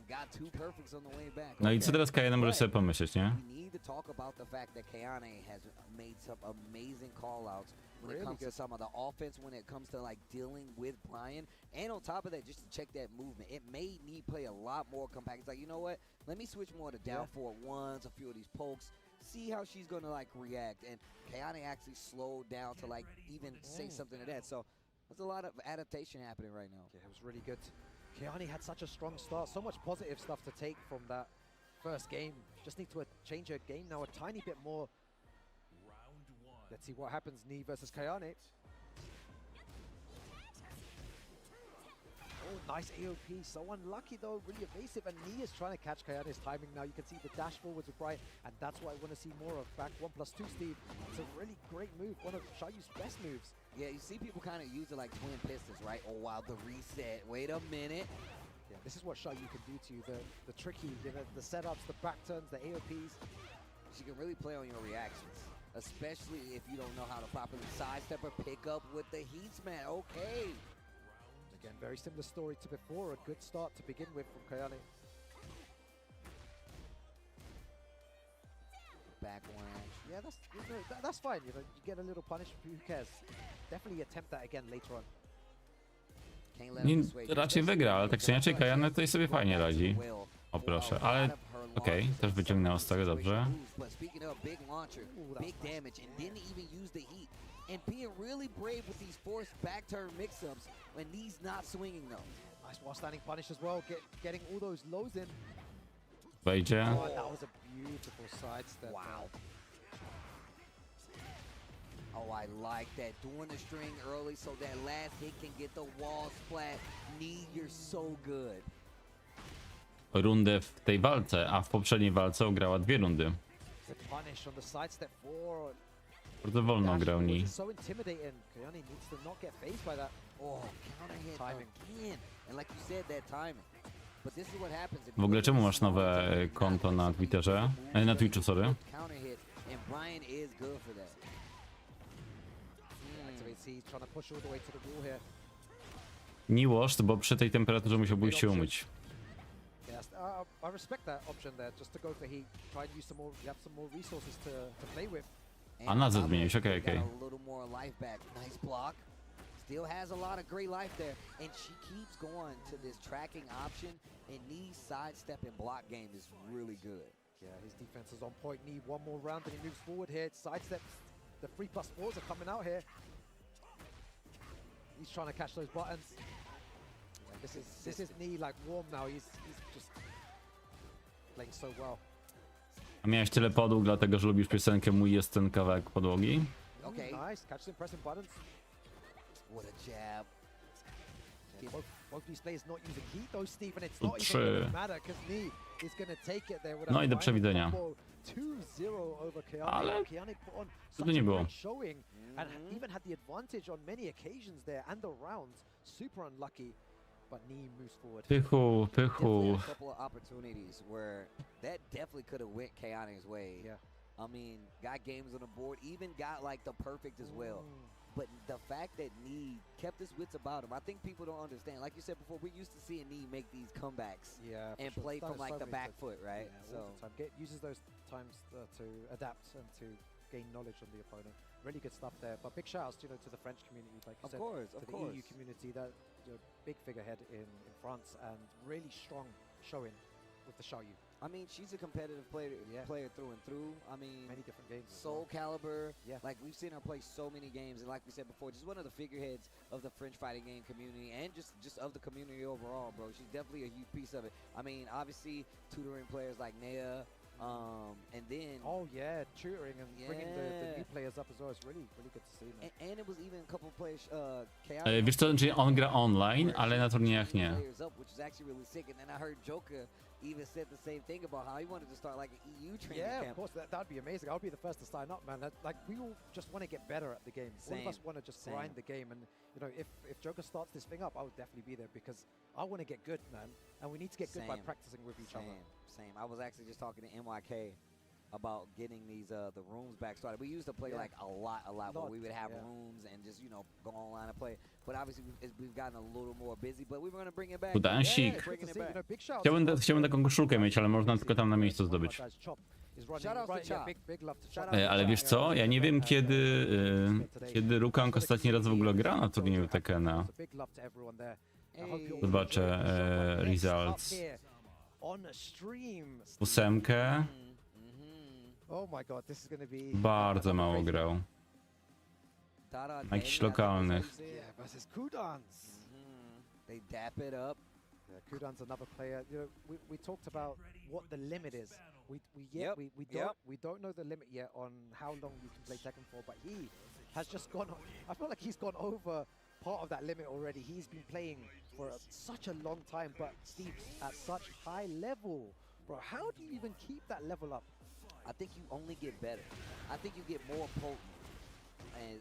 Speaker 2: Got 2 perfects on the way back.
Speaker 1: No i co teraz Kayane może sobie pomyśleć, nie?
Speaker 2: We need to talk about the fact that Kayane has made some amazing call-outs when it comes to some of the offense, when it comes to like dealing with Brian. And on top of that, just to check that movement, it made me play a lot more compact. It's like, you know what? Let me switch more to down 4-1s, a few of these pokes, see how she's gonna like react. And Kayane actually slowed down to like even say something to that. So there's a lot of adaptation happening right now.
Speaker 3: Yeah, it was really good. Kayane had such a strong start, so much positive stuff to take from that first game. Just need to change her game now a tiny bit more. Let's see what happens, Ni versus Kayane. Oh, nice AOP, so unlucky though, really evasive, and Ni is trying to catch Kayane's timing now. You can see the dash forwards with Brian, and that's what I want to see more of. Back 1+2, Steve. It's a really great move, one of Shayu's best moves.
Speaker 2: Yeah, you see people kind of use it like twin pistols, right? Oh, wow, the reset. Wait a minute.
Speaker 3: Yeah, this is what Shayu can do to you. The tricky, you know, the setups, the back turns, the AOPs.
Speaker 2: She can really play on your reactions, especially if you don't know how to properly sidestep or pick up with the heat smash. Okay.
Speaker 3: Again, very similar story to before. A good start to begin with from Kayane.
Speaker 2: Back one.
Speaker 3: Yeah, that's, you know, that's fine. You know, you get a little punishment. Who cares? Definitely attempt that again later on.
Speaker 1: Raczej wygra, ale tak czy inaczej Kayane tutaj sobie fajnie radzi. O proszę, ale okej, też wyciągnęła z tego dobrze.
Speaker 2: And being really brave with these forced back turn mix-ups when he's not swinging them.
Speaker 3: Nice while standing punish as well, getting all those lows in.
Speaker 1: Wejdzie.
Speaker 3: Oh, that was a beautiful sidestep.
Speaker 2: Wow. Oh, I like that. Doing the string early so that last hit can get the wall splat. Knee, you're so good.
Speaker 1: Rundę w tej walce, a w poprzedniej walce grała 2 rundy.
Speaker 3: The punish on the sidestep 4.
Speaker 1: Bardzo wolno grał Ni.
Speaker 3: So intimidating. Kayane needs to not get phased by that.
Speaker 2: Oh, counter hit again. And like you said, that timing. But this is what happens.
Speaker 1: W ogóle czemu masz nowe konto na Twitterze? Na Twitchu, sorry.
Speaker 2: Counter hit, and Brian is good for that.
Speaker 3: He's trying to push all the way to the wall here.
Speaker 1: Nie washed, bo przy tej temperaturze musiałbyś się umyć.
Speaker 3: Yes, I respect that option there, just to go for heat. Try and use some more, you have some more resources to play with.
Speaker 1: A nazwę zmieniłeś, okej.
Speaker 2: A little more life back. Nice block. Still has a lot of great life there, and she keeps going to this tracking option. And Knee's sidestep and block game is really good.
Speaker 3: Yeah, his defense is on point. Knee one more round, and he moves forward here. Sidesteps. The 3+4s are coming out here. He's trying to catch those buttons. Yeah, this is Knee like warm now. He's just playing so well.
Speaker 1: A miałeś tyle podłóg, dlatego że lubisz piosenkę Mój jest ten kawałek podłogi?
Speaker 2: Okay.
Speaker 3: Nice, catch them pressing buttons.
Speaker 2: What a jab.
Speaker 3: Yeah, both these players not using heat though, Steve, and it's not even going to matter because Knee is going to take it there with
Speaker 1: no i do przewidzenia.
Speaker 3: 2-0 over Kayane.
Speaker 1: Ale
Speaker 3: Kayane put on
Speaker 1: to nie było.
Speaker 3: showing and even had the advantage on many occasions there and the rounds. Super unlucky, but Knee moves forward.
Speaker 1: Pychu.
Speaker 2: A couple of opportunities where that definitely could have went Kayane's way.
Speaker 3: Yeah.
Speaker 2: I mean, got games on the board, even got like the perfect as well. But the fact that Knee kept his wits about him, I think people don't understand. Like you said before, we're used to seeing Knee make these comebacks and play from like the back foot, right?
Speaker 3: Yeah, so uses those times to adapt and to gain knowledge on the opponent. Really good stuff there. But big shout outs, you know, to the French community, like you said,
Speaker 2: of
Speaker 3: to the
Speaker 2: course.
Speaker 3: EU community, that big figurehead in France, and really strong showing with the Xiaoyu.
Speaker 2: I mean, she's a competitive player through and through. I mean,
Speaker 3: Many different games. as
Speaker 2: Soul
Speaker 3: well.
Speaker 2: Calibur.
Speaker 3: Yeah.
Speaker 2: Like, we've seen her play so many games, and like we said before, just one of the figureheads of the French fighting game community, and just of the community overall, bro. She's definitely a huge piece of it. I mean, obviously, tutoring players like Nea, and then...
Speaker 3: Oh yeah, tutoring and bringing the
Speaker 2: Yeah.
Speaker 3: new players up as well. It's really good to see, man.
Speaker 2: And it was even a couple of players,
Speaker 1: Wiesz co, czyli on gra online, ale na turniejach nie.
Speaker 2: players up, which is actually really sick. And then I heard Joker even said the same thing about how he wanted to start like an EU training
Speaker 3: Yeah,
Speaker 2: camp.
Speaker 3: of course, that'd be amazing. I'll be the first to sign up, man. Like, we all just want to get better at the game. All of us
Speaker 2: Same,
Speaker 3: want to just
Speaker 2: same.
Speaker 3: grind the game. And, you know, if Joker starts this thing up, I would definitely be there, because I want to get good, man. And we need to get good by
Speaker 2: Same.
Speaker 3: practicing with each other.
Speaker 2: Same. I was actually just talking to NYK about getting these the rooms back started. We used to play like a lot where we would have rooms and just, you know, go online and play. But obviously we've gotten a little more busy, but we were going to bring it back.
Speaker 1: Kudansik.
Speaker 2: Bringing it back.
Speaker 1: Chciałbym taką koszulkę mieć, ale można tylko tam na miejscu zdobyć.
Speaker 2: Shout out to Chop.
Speaker 1: Ale wiesz co, ja nie wiem kiedy Rukank ostatni raz w ogóle gra na turnieju Tekkena. Zobaczę results. 8.
Speaker 3: Oh my god, this is gonna be
Speaker 1: Bardzo mało grał. Na jakichś lokalnych.
Speaker 3: Yeah, versus Kudans.
Speaker 2: They dap it up.
Speaker 3: Yeah, Kudan's another player. You know, we talked about what the limit is. We don't know the limit yet on how long you can play Tekken for, but he has just gone. I feel like he's gone over part of that limit already. He's been playing for such a long time, but Steve, at such high level, bro. How do you even keep that level up?
Speaker 2: I think you only get better. I think you get more potent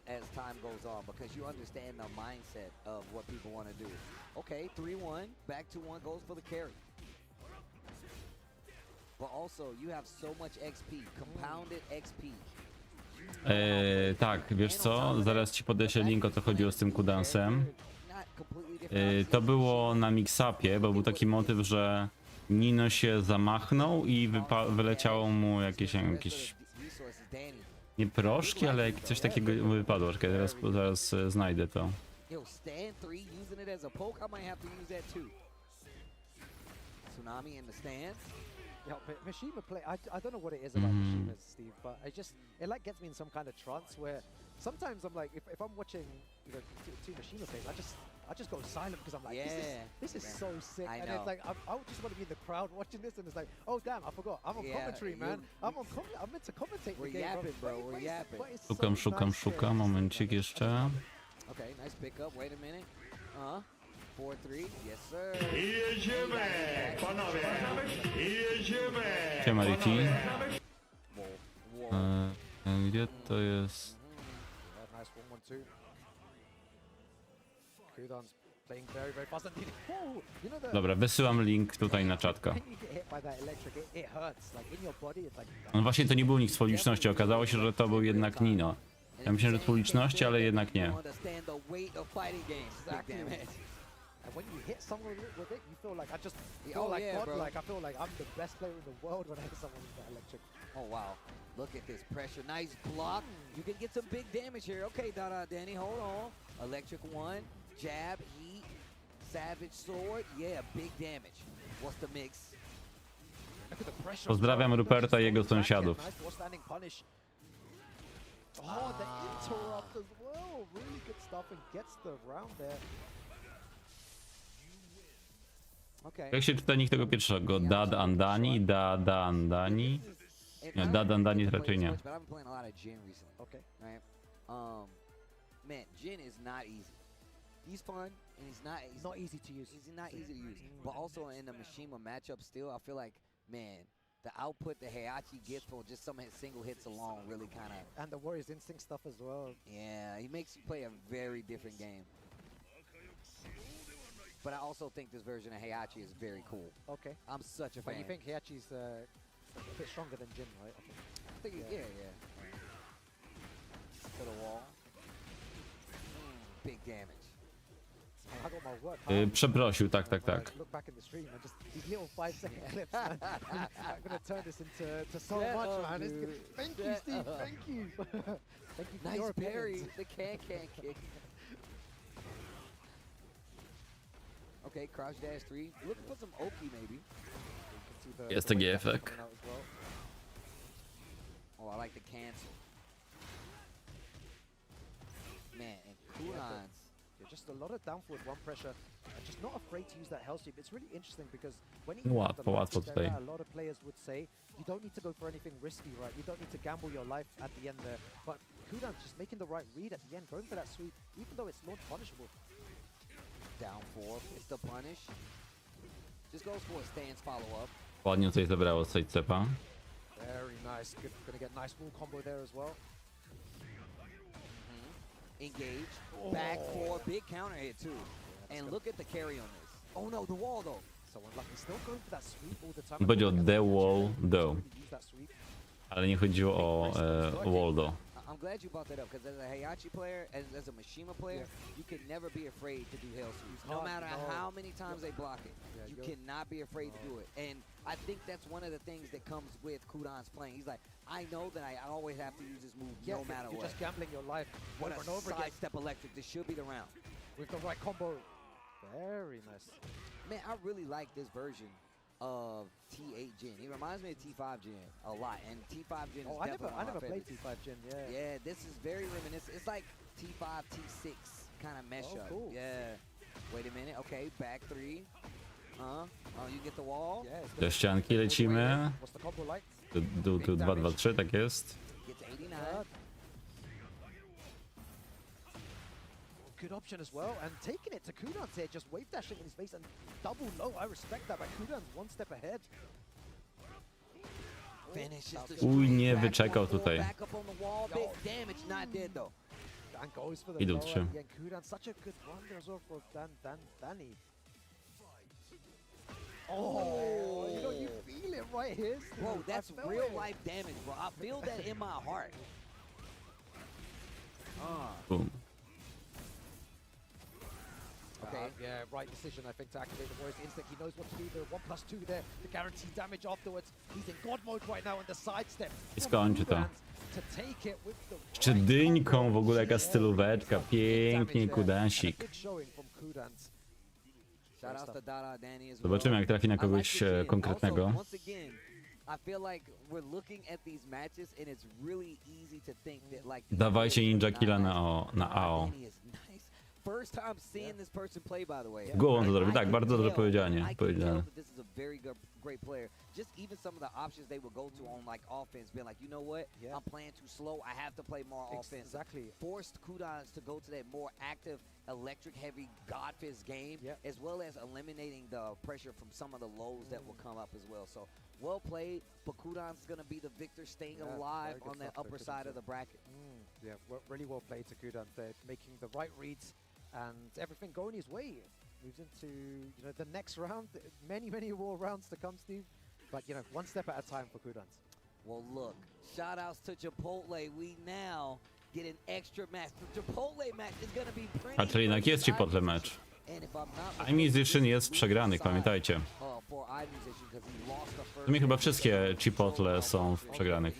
Speaker 2: as time goes on, because you understand the mindset of what people want to do. Okay, 3-1, back to 1 goes for the carry. But also, you have so much XP, compounded XP.
Speaker 1: Tak, wiesz co, zaraz ci podeślę link, o co chodziło z tym Kudansem. To było na mix-upie, bo był taki motyw, że Nino się zamachnął i wyleciało mu jakieś nie proszki, ale coś takiego wypadło. Czekaj, zaraz znajdę to.
Speaker 2: Tsunami in the stands.
Speaker 3: Yeah, but Mishima play. I don't know what it is about Mishima, Steve, but it like gets me in some kind of trance where sometimes I'm like, if I'm watching, you know, two Mishima plays, I just go silent, because I'm like, this is so sick. And it's like I would just want to be in the crowd watching this, and it's like, oh damn, I forgot. I'm on commentary, man. I'm meant to commentate the game,
Speaker 2: yapping, bro. We're yapping.
Speaker 1: Szukam, momencik jeszcze.
Speaker 2: Okay, nice pickup. Wait a minute. 4-3. Yes, sir.
Speaker 15: Jedziemy, panowie. Jedziemy.
Speaker 1: Siema, Ricky. Gdzie to jest?
Speaker 3: Nice 1-1-2. Kudan's playing very, very fast.
Speaker 1: Dobra, wysyłam link tutaj na czatka. No właśnie, to nie był nikt z publiczności, okazało się, że to był jednak Nino. Ja myślę, że z publiczności, ale jednak nie.
Speaker 3: And when you hit someone with it, you feel like I feel like I'm the best player in the world when I hit someone with that electric.
Speaker 2: Oh wow, look at this pressure, nice block. You can get some big damage here. Okay, Danny, hold on. Electric 1, jab, heat, savage sword. Yeah, big damage. What's the mix?
Speaker 3: Look at the pressure.
Speaker 1: Pozdrawiam Ruperta i jego sąsiadów.
Speaker 3: Oh, the interrupt as well. Really good stuff, and gets the round there.
Speaker 1: Jak się czyta nick tego pierwszego? Dad Andani? Dada Andani? Nie, Dad Andani raczej nie.
Speaker 2: Okay. Right. Man, Jin is not easy. He's fun, and he's not easy to use. He's not easy to use. But also in the Mishima matchup, still, I feel like, man, the output that Heihachi gets for just some single hits alone really kind of.
Speaker 3: And the Warriors Instinct stuff as well.
Speaker 2: Yeah, he makes you play a very different game. But I also think this version of Heihachi is very cool.
Speaker 3: Okay.
Speaker 2: I'm such a fan.
Speaker 3: But you think Heihachi's a bit stronger than Jin, right?
Speaker 2: I think yeah. To the wall. Big damage.
Speaker 3: I got my work cut out.
Speaker 1: Przeprosił, tak.
Speaker 3: Look back in the stream and just these little 5-second clips, man. I'm gonna turn this into so much, man. It's good. Thank you, Steve. Thank you. Thank you for your
Speaker 2: Nice parry.
Speaker 3: opinions.
Speaker 2: The can kick. Okay, crouch dash 3. Looking for some Oki maybe.
Speaker 1: Jest taki efekt.
Speaker 2: Oh, I like the cancel. Man, and Kudans.
Speaker 3: Yeah, just a lot of down forward one pressure. And just not afraid to use that hell sweep. It's really interesting because when he
Speaker 1: Łatwo tutaj.
Speaker 3: a lot of players would say you don't need to go for anything risky, right? You don't need to gamble your life at the end there. But Kudan's just making the right read at the end, going for that sweep, even though it's launch punishable.
Speaker 2: Down 4. It's the punish. Just goes for a stance follow up.
Speaker 1: Ładnie tutaj zabrało sidestepa.
Speaker 3: Very nice. Good. Gonna get nice wall combo there as well.
Speaker 2: Engage. Back 4. Big counter hit too. And look at the carry on this. Oh no, the wall though.
Speaker 3: So unlucky. Still going for that sweep all the time.
Speaker 1: Chodzi o the wall do.
Speaker 3: Use that sweep.
Speaker 1: Ale nie chodziło o wall do.
Speaker 2: I'm glad you brought that up because as a Heihachi player, as a Mishima player, you can never be afraid to do hell sweeps. No matter how many times they block it, you cannot be afraid to do it. And I think that's one of the things that comes with Kudan's playing. He's like, I know that I always have to use this move no matter
Speaker 3: you're
Speaker 2: what.
Speaker 3: just gambling your life
Speaker 2: What
Speaker 3: over
Speaker 2: a
Speaker 3: and over again.
Speaker 2: sidestep electric. This should be the round.
Speaker 3: With the right combo. Very nice.
Speaker 2: Man, I really like this version of T8 Gen. He reminds me of T5 Gen a lot, and T5 Gen is definitely
Speaker 3: I never played
Speaker 2: favorites.
Speaker 3: T5 Gen, yeah.
Speaker 2: Yeah, this is very reminiscent. It's like T5, T6 kind of mesh up.
Speaker 3: Cool.
Speaker 2: Yeah. Wait a minute. Okay, back 3. Oh, you get the wall?
Speaker 1: Do ścianki lecimy.
Speaker 3: What's the combo like?
Speaker 1: Tu 2, 2, 3, tak jest.
Speaker 2: Gets 89.
Speaker 3: Good option as well, and taking it to Kudan's here, just wave dashing in his face and double low. I respect that, but Kudan's one step ahead.
Speaker 2: Finishes the
Speaker 1: Uj, nie wyczekał tutaj.
Speaker 2: back up on the wall. Big damage, not dead though.
Speaker 3: And goes for the
Speaker 1: Idą
Speaker 3: low
Speaker 1: 3.
Speaker 3: again. Kudan, such a good run there as well for Danny. Oh, you know, you feel it right here. Steve.
Speaker 2: Bro, that's
Speaker 3: I felt
Speaker 2: real
Speaker 3: it.
Speaker 2: life damage, bro. I feel that in my heart.
Speaker 1: Boom.
Speaker 3: Okay. Yeah, right decision, I think, to activate the Warrior's Instinct. He knows what to do. The 1+2 there, the guaranteed damage afterwards. He's in God mode right now, and the sidestep.
Speaker 1: I skończy to.
Speaker 3: To take it with the
Speaker 1: Jeszcze dyńką w ogóle, jaka stylóweczka. Pięknie, Kudansik.
Speaker 3: Good showing from Kudans.
Speaker 2: Shout out to Dada Danny as well.
Speaker 1: Zobaczymy, jak trafi na kogoś konkretnego.
Speaker 2: Once again, I feel like we're looking at these matches and it's really easy to think that like
Speaker 1: Dawajcie ninja killa na AO.
Speaker 2: First time seeing this person play, by the way.
Speaker 1: Głową to zrobił, tak, bardzo dobrze powiedziane.
Speaker 2: I can tell that this is a very great player. Just even some of the options they would go to on like offense, being like, you know what, I'm playing too slow. I have to play more offense.
Speaker 3: Exactly.
Speaker 2: Forced Kudans to go to that more active, electric-heavy Godfist game, as well as eliminating the pressure from some of the lows that will come up as well. So well played, but Kudan's gonna be the victor, staying alive on that upper side of the bracket.
Speaker 3: Yeah, really well played to Kudans there, making the right reads and everything going his way. Moves into the next round. Many more rounds to come, Steve. But one step at a time for Kudans.
Speaker 2: Well, look, shout outs to Chipotle. We now get an extra match. The Chipotle match is gonna be pretty.
Speaker 1: A czyli jednak jest Chipotle mecz. iMusician jest przegranych, pamiętajcie. To mi chyba wszystkie Chipotle są w przegranych.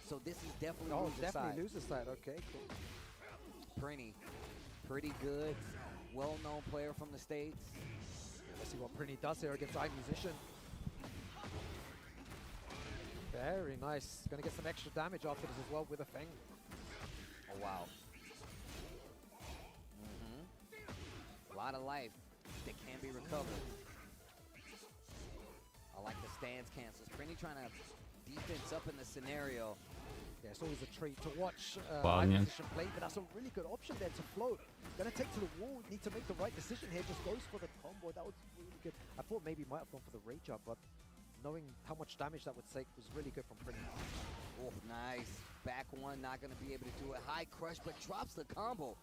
Speaker 2: So this is definitely
Speaker 3: loser side. Okay, cool.
Speaker 2: Pretty good, well-known player from the States.
Speaker 3: Let's see what Prinny does here against iMusician. Very nice. Gonna get some extra damage after this as well with a Feng.
Speaker 2: Oh wow. A lot of life that can be recovered. I like the stance cancels. Prinny trying to defense up in the scenario.
Speaker 3: Yeah, it's always a treat to watch
Speaker 1: Ładnie.
Speaker 3: iMusician play, but that's a really good option there to float. Gonna take to the wall, need to make the right decision here, just goes for the combo. That was really good. I thought maybe he might have gone for the rage up, but knowing how much damage that would take was really good from Prinny.
Speaker 2: Oh, nice. Back one, not gonna be able to do it. High crush, but drops the combo.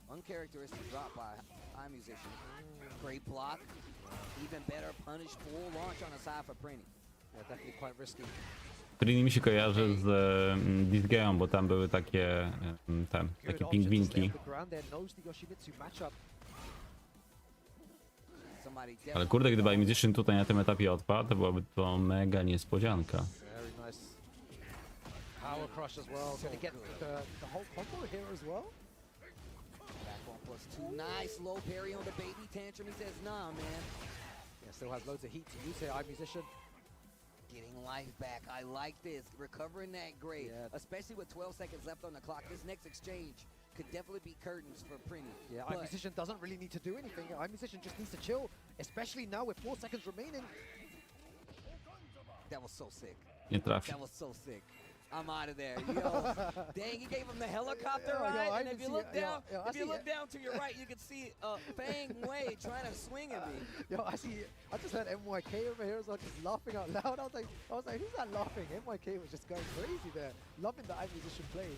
Speaker 2: Uncharacteristic drop by iMusician. Great block. Even better punish, full launch on the side for Prinny.
Speaker 3: Yeah, definitely quite risky.
Speaker 1: Prinny mi się kojarzy z DZIEą, bo tam były takie pingwinki. Ale kurde, gdyby Musician tutaj na tym etapie odpadł, to byłaby to mega niespodzianka.
Speaker 3: Very nice. Power crush as well. Gonna get the whole combo here as well.
Speaker 2: Back on +2. Nice low parry on the baby tantrum. He says, nah, man.
Speaker 3: Yeah, still has loads of heat to use here, iMusician.
Speaker 2: Getting life back. I like this. Recovering that great.
Speaker 3: Yeah.
Speaker 2: Especially with 12 seconds left on the clock. This next exchange could definitely be curtains for Prini.
Speaker 3: Yeah,
Speaker 2: but
Speaker 3: iMusician doesn't really need to do anything. iMusician just needs to chill, especially now with 4 seconds remaining.
Speaker 2: that was so sick.
Speaker 1: Nie trafi.
Speaker 2: That was so sick. I'm out of there. Yo, dang, he gave him the helicopter
Speaker 3: Yo,
Speaker 2: ride,
Speaker 3: I
Speaker 2: and if you
Speaker 3: see
Speaker 2: look
Speaker 3: it.
Speaker 2: down,
Speaker 3: Yo, I
Speaker 2: if you
Speaker 3: see
Speaker 2: look
Speaker 3: it.
Speaker 2: down to your right, you can see Fang Wei trying to swing at me.
Speaker 3: Yo, I just heard MYK over here as well, just laughing out loud. I was like, who's that laughing? MYK was just going crazy there, loving the iMusician play.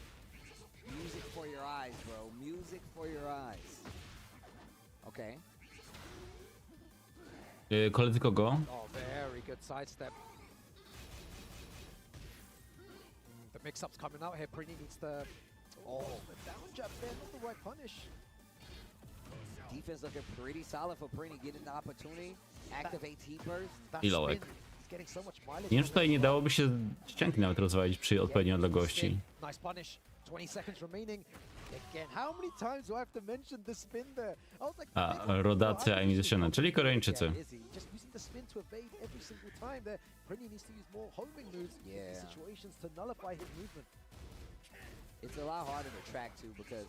Speaker 2: Music for your eyes, bro. Music for your eyes. Okay.
Speaker 1: Koledzy kogo?
Speaker 3: Oh, very good sidestep. The mix-up's coming out here. Prini needs the... Oh, the down jab there, not the right punish.
Speaker 2: Defense looking pretty solid for Prini, getting the opportunity. Activate heat burst.
Speaker 1: Ilołek.
Speaker 3: He's getting so much mileage.
Speaker 1: Nie wiem, czy tutaj nie dałoby się ścianki nawet rozwalić przy odpowiedniej odległości.
Speaker 3: Nice punish. 20 seconds remaining. Again, how many times do I have to mention the spin there? I was like,
Speaker 1: A, rodacja iMusiciana, czyli Koreańczycy.
Speaker 3: just using the spin to evade every single time there. Prini needs to use more homing moves in these situations to nullify his movement.
Speaker 2: It's a lot harder to track too because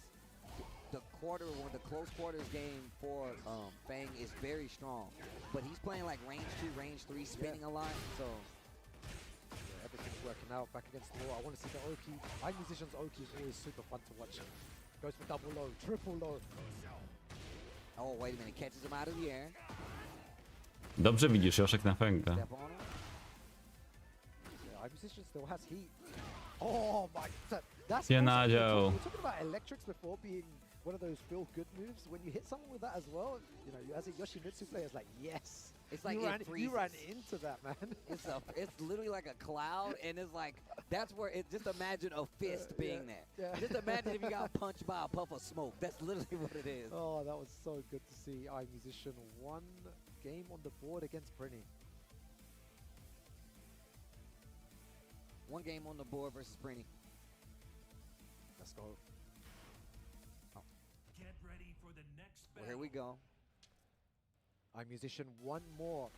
Speaker 2: the close quarters game for Fang is very strong, but he's playing like range 2, range 3, spinning a lot, so.
Speaker 3: Yeah, everything's working out back against the wall. I want to see the Oki. iMusician's Oki is always super fun to watch. Goes for double low, triple low.
Speaker 2: Oh, wait a minute, catches him out of the air.
Speaker 1: Dobrze widzisz, Joszek na Fęga.
Speaker 2: Step on him.
Speaker 3: Yeah, iMusician still has heat. Oh my god, that's
Speaker 1: Nie
Speaker 3: awesome.
Speaker 1: nadział.
Speaker 3: We were talking about electrics before being one of those feel good moves. When you hit someone with that as well, you know, as a Yoshimitsu player, it's like, yes.
Speaker 2: It's like
Speaker 3: you ran into that, man.
Speaker 2: It's literally like a cloud, and it's like that's where it. Just imagine a fist being there.
Speaker 3: Yeah.
Speaker 2: Just imagine if you got punched by a puff of smoke. That's literally what it is.
Speaker 3: Oh, that was so good to see. iMusician 1 game on the board against Prini.
Speaker 2: 1 game on the board versus Prini.
Speaker 3: Let's go.
Speaker 15: Get ready for the next
Speaker 2: Well, here we go.
Speaker 3: iMusician 1 more,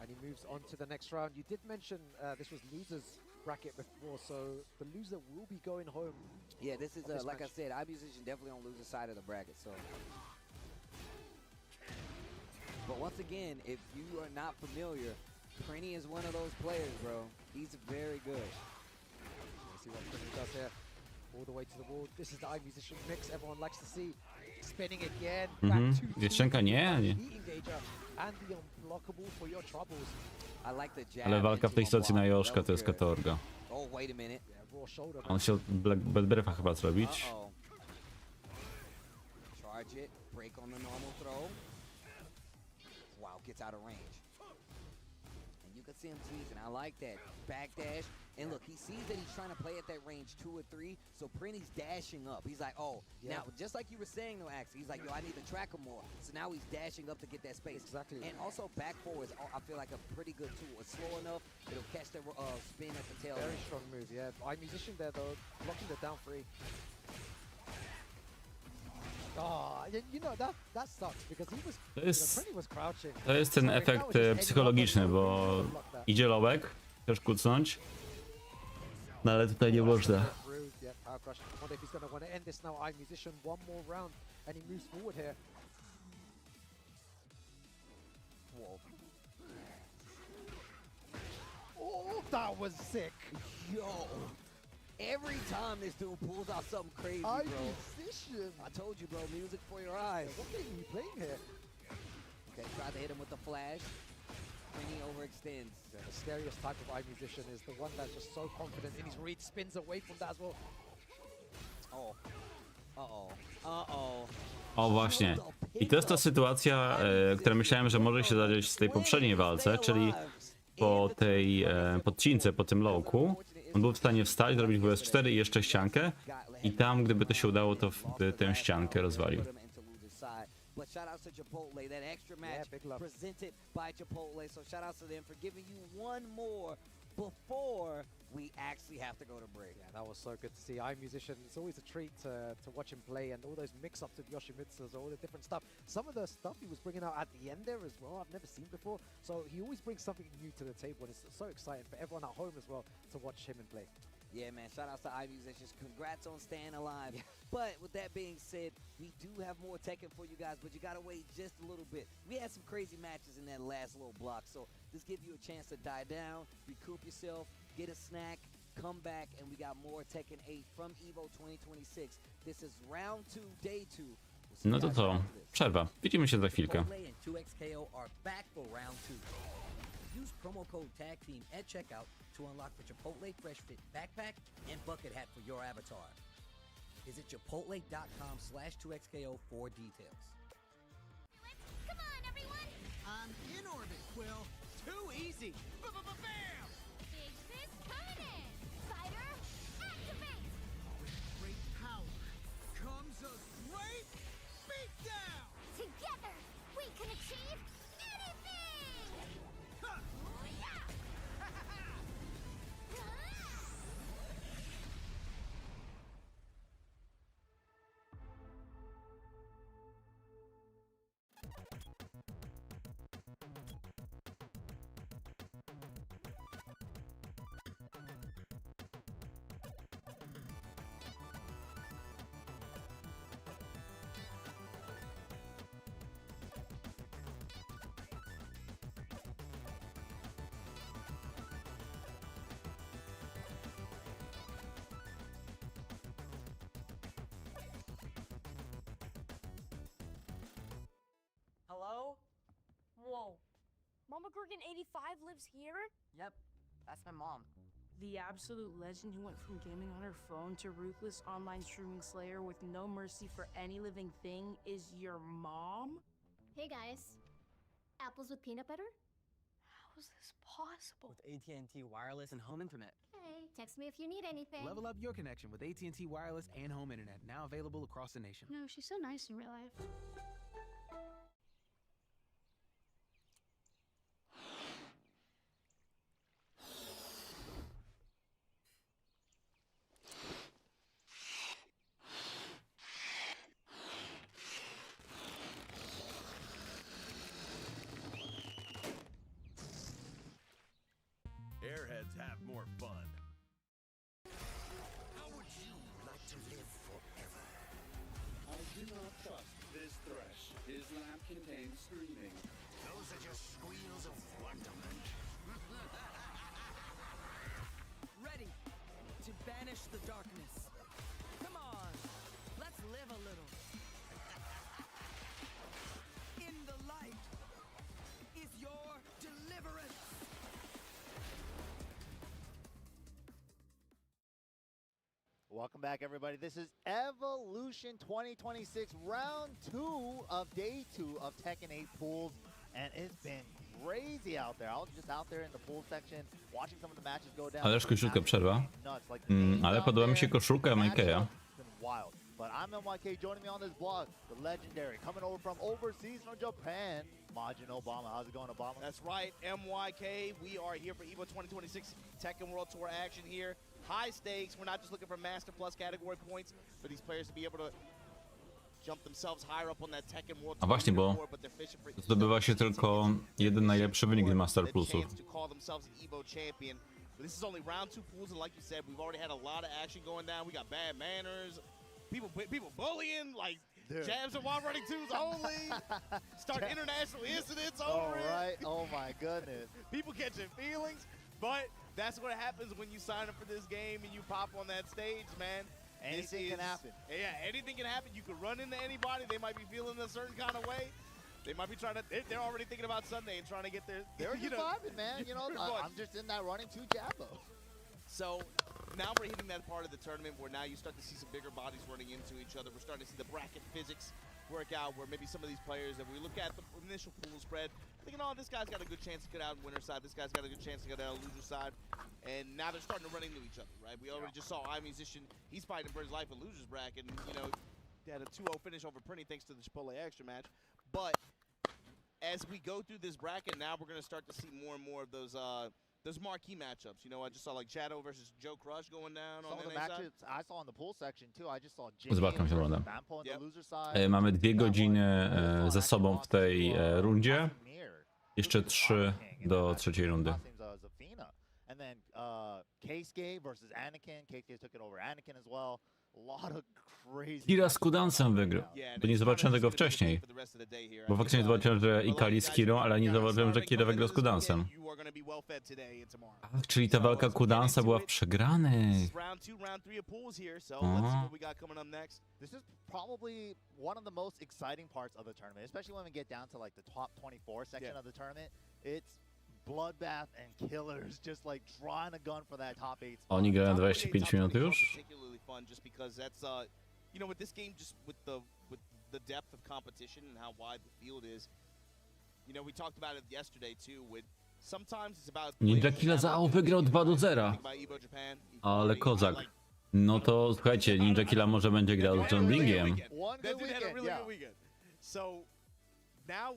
Speaker 3: and he moves on to the next round. You did mention this was loser's bracket before, so the loser will be going home.
Speaker 2: Yeah, this is
Speaker 3: this
Speaker 2: like
Speaker 3: match.
Speaker 2: I said, iMusician definitely on loser side of the bracket. So, but once again, if you are not familiar, Prini is one of those players, bro. He's very good.
Speaker 3: Let's see what Prini does here. All the way to the wall. This is the iMusician mix everyone likes to see. Spinning again. Back to
Speaker 1: Jeszcze nie, nie.
Speaker 3: heat engager and the unblockable for your troubles.
Speaker 2: I like the jab.
Speaker 1: Ale walka w tej sytuacji na Joszka to jest katorga.
Speaker 2: Oh, wait a minute.
Speaker 3: Yeah, raw shoulder.
Speaker 1: On chciał bez brefa chyba zrobić.
Speaker 2: Uh-oh. Charge it. Break on the normal throw. Wow, gets out of range. And you can see him teasing. I like that. Backdash. And look, he sees that he's trying to play at that range 2 or 3, so Prini's dashing up. He's like, oh, now, just like you were saying, though, Axie, he's like, yo, I need to track him more. So now he's dashing up to get that space.
Speaker 3: Exactly.
Speaker 2: And also back forward is, I feel like, a pretty good tool. It's slow enough, it'll catch the spin at the tail.
Speaker 3: Very strong move, yeah. iMusician there, though, blocking the down 3. Oh, you know, that sucks, because he was, Prini was crouching.
Speaker 1: To jest ten efekt psychologiczny, bo idzie lołek, chcesz kucnąć, no ale tutaj nie można.
Speaker 3: Yeah, power crush. Wonder if he's going to want to end this now. iMusician 1 more round, and he moves forward here. Whoa. Oh, that was sick.
Speaker 2: Yo, every time this dude pulls out something crazy, bro.
Speaker 3: iMusician.
Speaker 2: I told you, bro, music for your eyes.
Speaker 3: What game are you playing here?
Speaker 2: Okay, tried to hit him with the flash. Prini overextends.
Speaker 3: Yeah, the scariest type of iMusician is the one that's just so confident in his read, spins away from that as well.
Speaker 2: Oh. Uh-oh. Uh-oh.
Speaker 1: O właśnie. I to jest ta sytuacja, która myślałem, że może się zadziać w tej poprzedniej walce, czyli po tej podcince, po tym lowku. On był w stanie wstać, zrobić WS4 i jeszcze ściankę. I tam, gdyby to się udało, to tę ściankę rozwalił.
Speaker 2: But shout out to Chipotle, that extra match presented by Chipotle. So shout out to them for giving you one more before we actually have to go to break.
Speaker 3: Yeah, that was so good to see. iMusician, it's always a treat to watch him play, and all those mix-ups with Yoshimitsu's, all the different stuff. Some of the stuff he was bringing out at the end there as well, I've never seen before. So he always brings something new to the table, and it's so exciting for everyone at home as well to watch him and play.
Speaker 2: Yeah, man, shout out to iMusicians. Congrats on staying alive. Yeah. But with that being said, we do have more Tekken for you guys, but you got to wait just a little bit. We had some crazy matches in that last little block, so this gives you a chance to die down, recoup yourself, get a snack, come back, and we got more Tekken 8 from EVO 2026. This is round 2, day 2.
Speaker 1: No to co, przerwa. Widzimy się za chwilkę.
Speaker 16: Chipotle and 2XKO are back for round 2. Use promo code TAGTEAM at checkout to unlock the Chipotle Fresh Fit backpack and bucket hat for your avatar. Visit chipotle.com/2XKO for details.
Speaker 11: Come on, everyone!
Speaker 17: I'm in orbit, Quill. Too easy. Bam!
Speaker 11: Big fist coming in! Fighter, activate!
Speaker 17: With great power comes a great beatdown!
Speaker 11: Together, we can achieve anything!
Speaker 17: Huh.
Speaker 18: Hello? Whoa. Mama Gorgon 85 lives here?
Speaker 19: Yep, that's my mom.
Speaker 18: The absolute legend who went from gaming on her phone to ruthless online streaming slayer with no mercy for any living thing is your mom?
Speaker 11: Hey guys. Apples with peanut butter?
Speaker 18: How is this possible?
Speaker 19: With AT&T wireless and home internet.
Speaker 11: Hey, text me if you need anything.
Speaker 20: Level up your connection with AT&T wireless and home internet, now available across the nation.
Speaker 11: No, she's so nice in real life.
Speaker 21: Airheads have more fun.
Speaker 22: How would you like to live forever?
Speaker 23: I do not trust this thresh. His lamp contains screaming.
Speaker 22: Those are just squeals of wonderment.
Speaker 19: Ready to banish the darkness. Come on, let's live a little. In the light is your deliverance.
Speaker 24: Welcome back, everybody. This is Evolution 2026, round 2 of day 2 of Tekken 8 pools, and it's been crazy out there. I was just out there in the pool section, watching some of the matches go down.
Speaker 1: Ależ koszulka przerwa. Ale podoba mi się koszulka Mike'a.
Speaker 24: Wild. But I'm MYK, joining me on this vlog, the legendary, coming over from overseas from Japan, Majin Obama. How's it going, Obama?
Speaker 25: That's right, MYK. We are here for EVO 2026 Tekken World Tour action here. High stakes. We're not just looking for Master Plus category points, for these players to be able to jump themselves higher up on that Tekken World Tour.
Speaker 1: A właśnie, bo zdobywa się tylko jeden najlepszy wynik z Master Plusów.
Speaker 25: This is only round 2 pools, and like you said, we've already had a lot of action going down. We got bad manners, people bullying, like jabs and wall running twos only. Start international incidents over it.
Speaker 24: Right. Oh my goodness.
Speaker 25: People catching feelings, but that's what happens when you sign up for this game and you pop on that stage, man.
Speaker 24: Anything can happen.
Speaker 25: Yeah, anything can happen. You could run into anybody. They might be feeling a certain kind of way. They might be trying to, they're already thinking about Sunday and trying to get their,
Speaker 24: they're just vibing, man. You know, I'm just in that running 2 jab mode.
Speaker 25: So now we're hitting that part of the tournament where now you start to see some bigger bodies running into each other. We're starting to see the bracket physics work out, where maybe some of these players, that we look at the initial pool spread, thinking, oh, this guy's got a good chance to get out on winner's side, this guy's got a good chance to get out on loser's side, and now they're starting to run into each other, right? We already just saw iMusician, he's fighting for his life in loser's bracket, and, you know, they had a 2-0 finish over Prinny thanks to the Chipotle extra match. But as we go through this bracket, now we're going to start to see more and more of those marquee matchups. You know, I just saw like Shadow versus Joe Crush going down
Speaker 24: Some
Speaker 25: on
Speaker 24: of
Speaker 25: the
Speaker 24: the
Speaker 25: NA side.
Speaker 24: matches I saw in the pool section too. I just saw Jimmy
Speaker 1: Zobaczmy, jak
Speaker 24: versus
Speaker 1: wygląda.
Speaker 24: Bampo on the
Speaker 25: Yep.
Speaker 24: loser side.
Speaker 1: Mamy 2 godziny ze
Speaker 24: Also,
Speaker 1: sobą w tej rundzie.
Speaker 24: Casimir
Speaker 1: Jeszcze 3 do trzeciej rundy.
Speaker 24: Zafina. And then Keisuke versus Anakin. Keisuke took it over Anakin as well. A lot of crazy.
Speaker 1: Kira z Kudansem wygrał. Bo nie zobaczyłem tego wcześniej. Bo faktycznie zobaczyłem, że Ikali z Kirą, ale nie zobaczyłem, że Kira wygrał z Kudansem. Ach, czyli ta walka Kudansa była w przegranych.
Speaker 24: This is probably one of the most exciting parts of the tournament, especially when we get down to like the top 24 section of the tournament. It's bloodbath and killers just like drawing a gun for that top 8 spot.
Speaker 1: Oni grają 25 minut już.
Speaker 25: Particularly fun just because that's you know, with this game, just with the depth of competition and how wide the field is. You know, we talked about it yesterday too. With sometimes it's about
Speaker 1: Ninja Killa Zao wygrał 2-0. Ale kozak. No to słuchajcie, Ninja Killa może będzie grał z John Bingiem.
Speaker 25: That dude had a really good weekend. So now,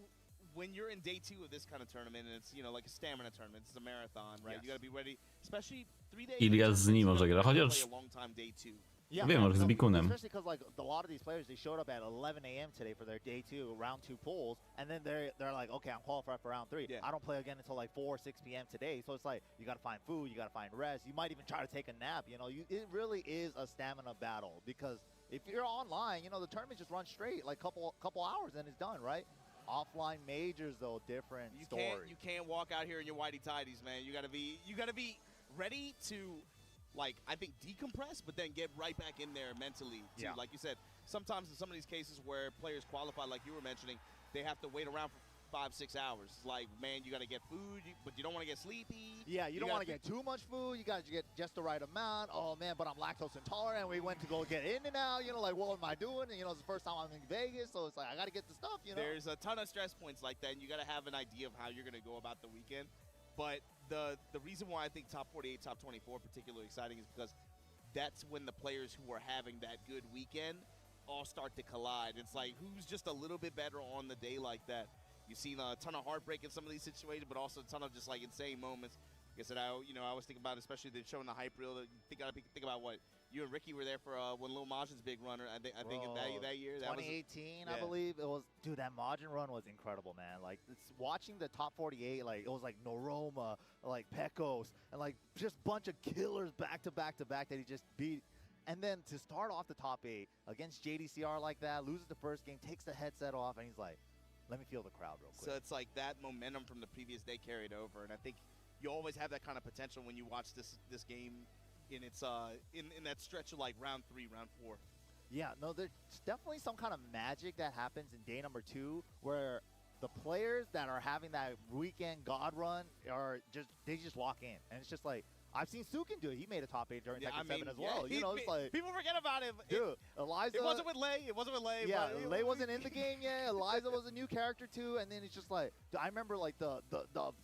Speaker 25: when you're in day 2 of this kind of tournament, and it's, you know, like a stamina tournament, it's a marathon, right? You got to be ready, especially 3 days.
Speaker 1: Ilias z nim może gra, chociaż
Speaker 25: A long time day 2.
Speaker 1: wiem, może z Bikunem.
Speaker 24: Especially because like a lot of these players, they showed up at 11 a.m. today for their day 2, round 2 pools, and then they're like, okay, I'm qualified for round 3. I don't play again until like 4 or 6 p.m. today, so it's like you got to find food, you got to find rest, you might even try to take a nap. You know, it really is a stamina battle because if you're online, you know, the tournament just runs straight, like couple hours and it's done, right? Offline majors though, different story.
Speaker 25: You can't walk out here in your whitey tidies, man. You gotta be ready to, like, I think decompress, but then get right back in there mentally too. Like you said, sometimes in some of these cases where players qualify, like you were mentioning, they have to wait around for 5-6 hours. Like, man, you gotta get food, but you don't want to get sleepy.
Speaker 24: Yeah, you don't want to get too much food. You got to get just the right amount. Oh man, but I'm lactose intolerant. We went to go get in and out. You know, like, what am I doing? And, you know, it's the first time I'm in Vegas, so it's like I got to get the stuff. You know,
Speaker 25: there's a ton of stress points like that, and you got to have an idea of how you're gonna go about the weekend. But the reason why I think top 48, top 24 particularly exciting is because that's when the players who are having that good weekend all start to collide. It's like, who's just a little bit better on the day like that? You've seen a ton of heartbreak in some of these situations, but also a ton of just like insane moments. Like I said, I was thinking about, especially they're showing the hype reel. Think about what you and Ricky were there for when Lil Majin's big runner. I think in that year,
Speaker 24: 2018, I believe it was. Dude, that Majin run was incredible, man. Like, watching the top 48, like it was like Noroma, like Pecos, and like just bunch of killers back to back to back that he just beat. And then to start off the top 8 against JDCR like that, loses the first game, takes the headset off, and he's like, let me feel the crowd real quick.
Speaker 25: So it's like that momentum from the previous day carried over, and I think you always have that kind of potential when you watch this game in its in that stretch of like round 3, round 4.
Speaker 24: Yeah, no, there's definitely some kind of magic that happens in day number 2 where the players that are having that weekend god run they just walk in, and it's just like, I've seen Sukin do it. He made a top 8 during Tekken 7 as well. You know, it's like,
Speaker 25: people forget about him.
Speaker 24: Dude, Eliza.
Speaker 25: It wasn't with Lei.
Speaker 24: Yeah, Lei wasn't in the game yet. Eliza was a new character too, and then it's just like, I remember like the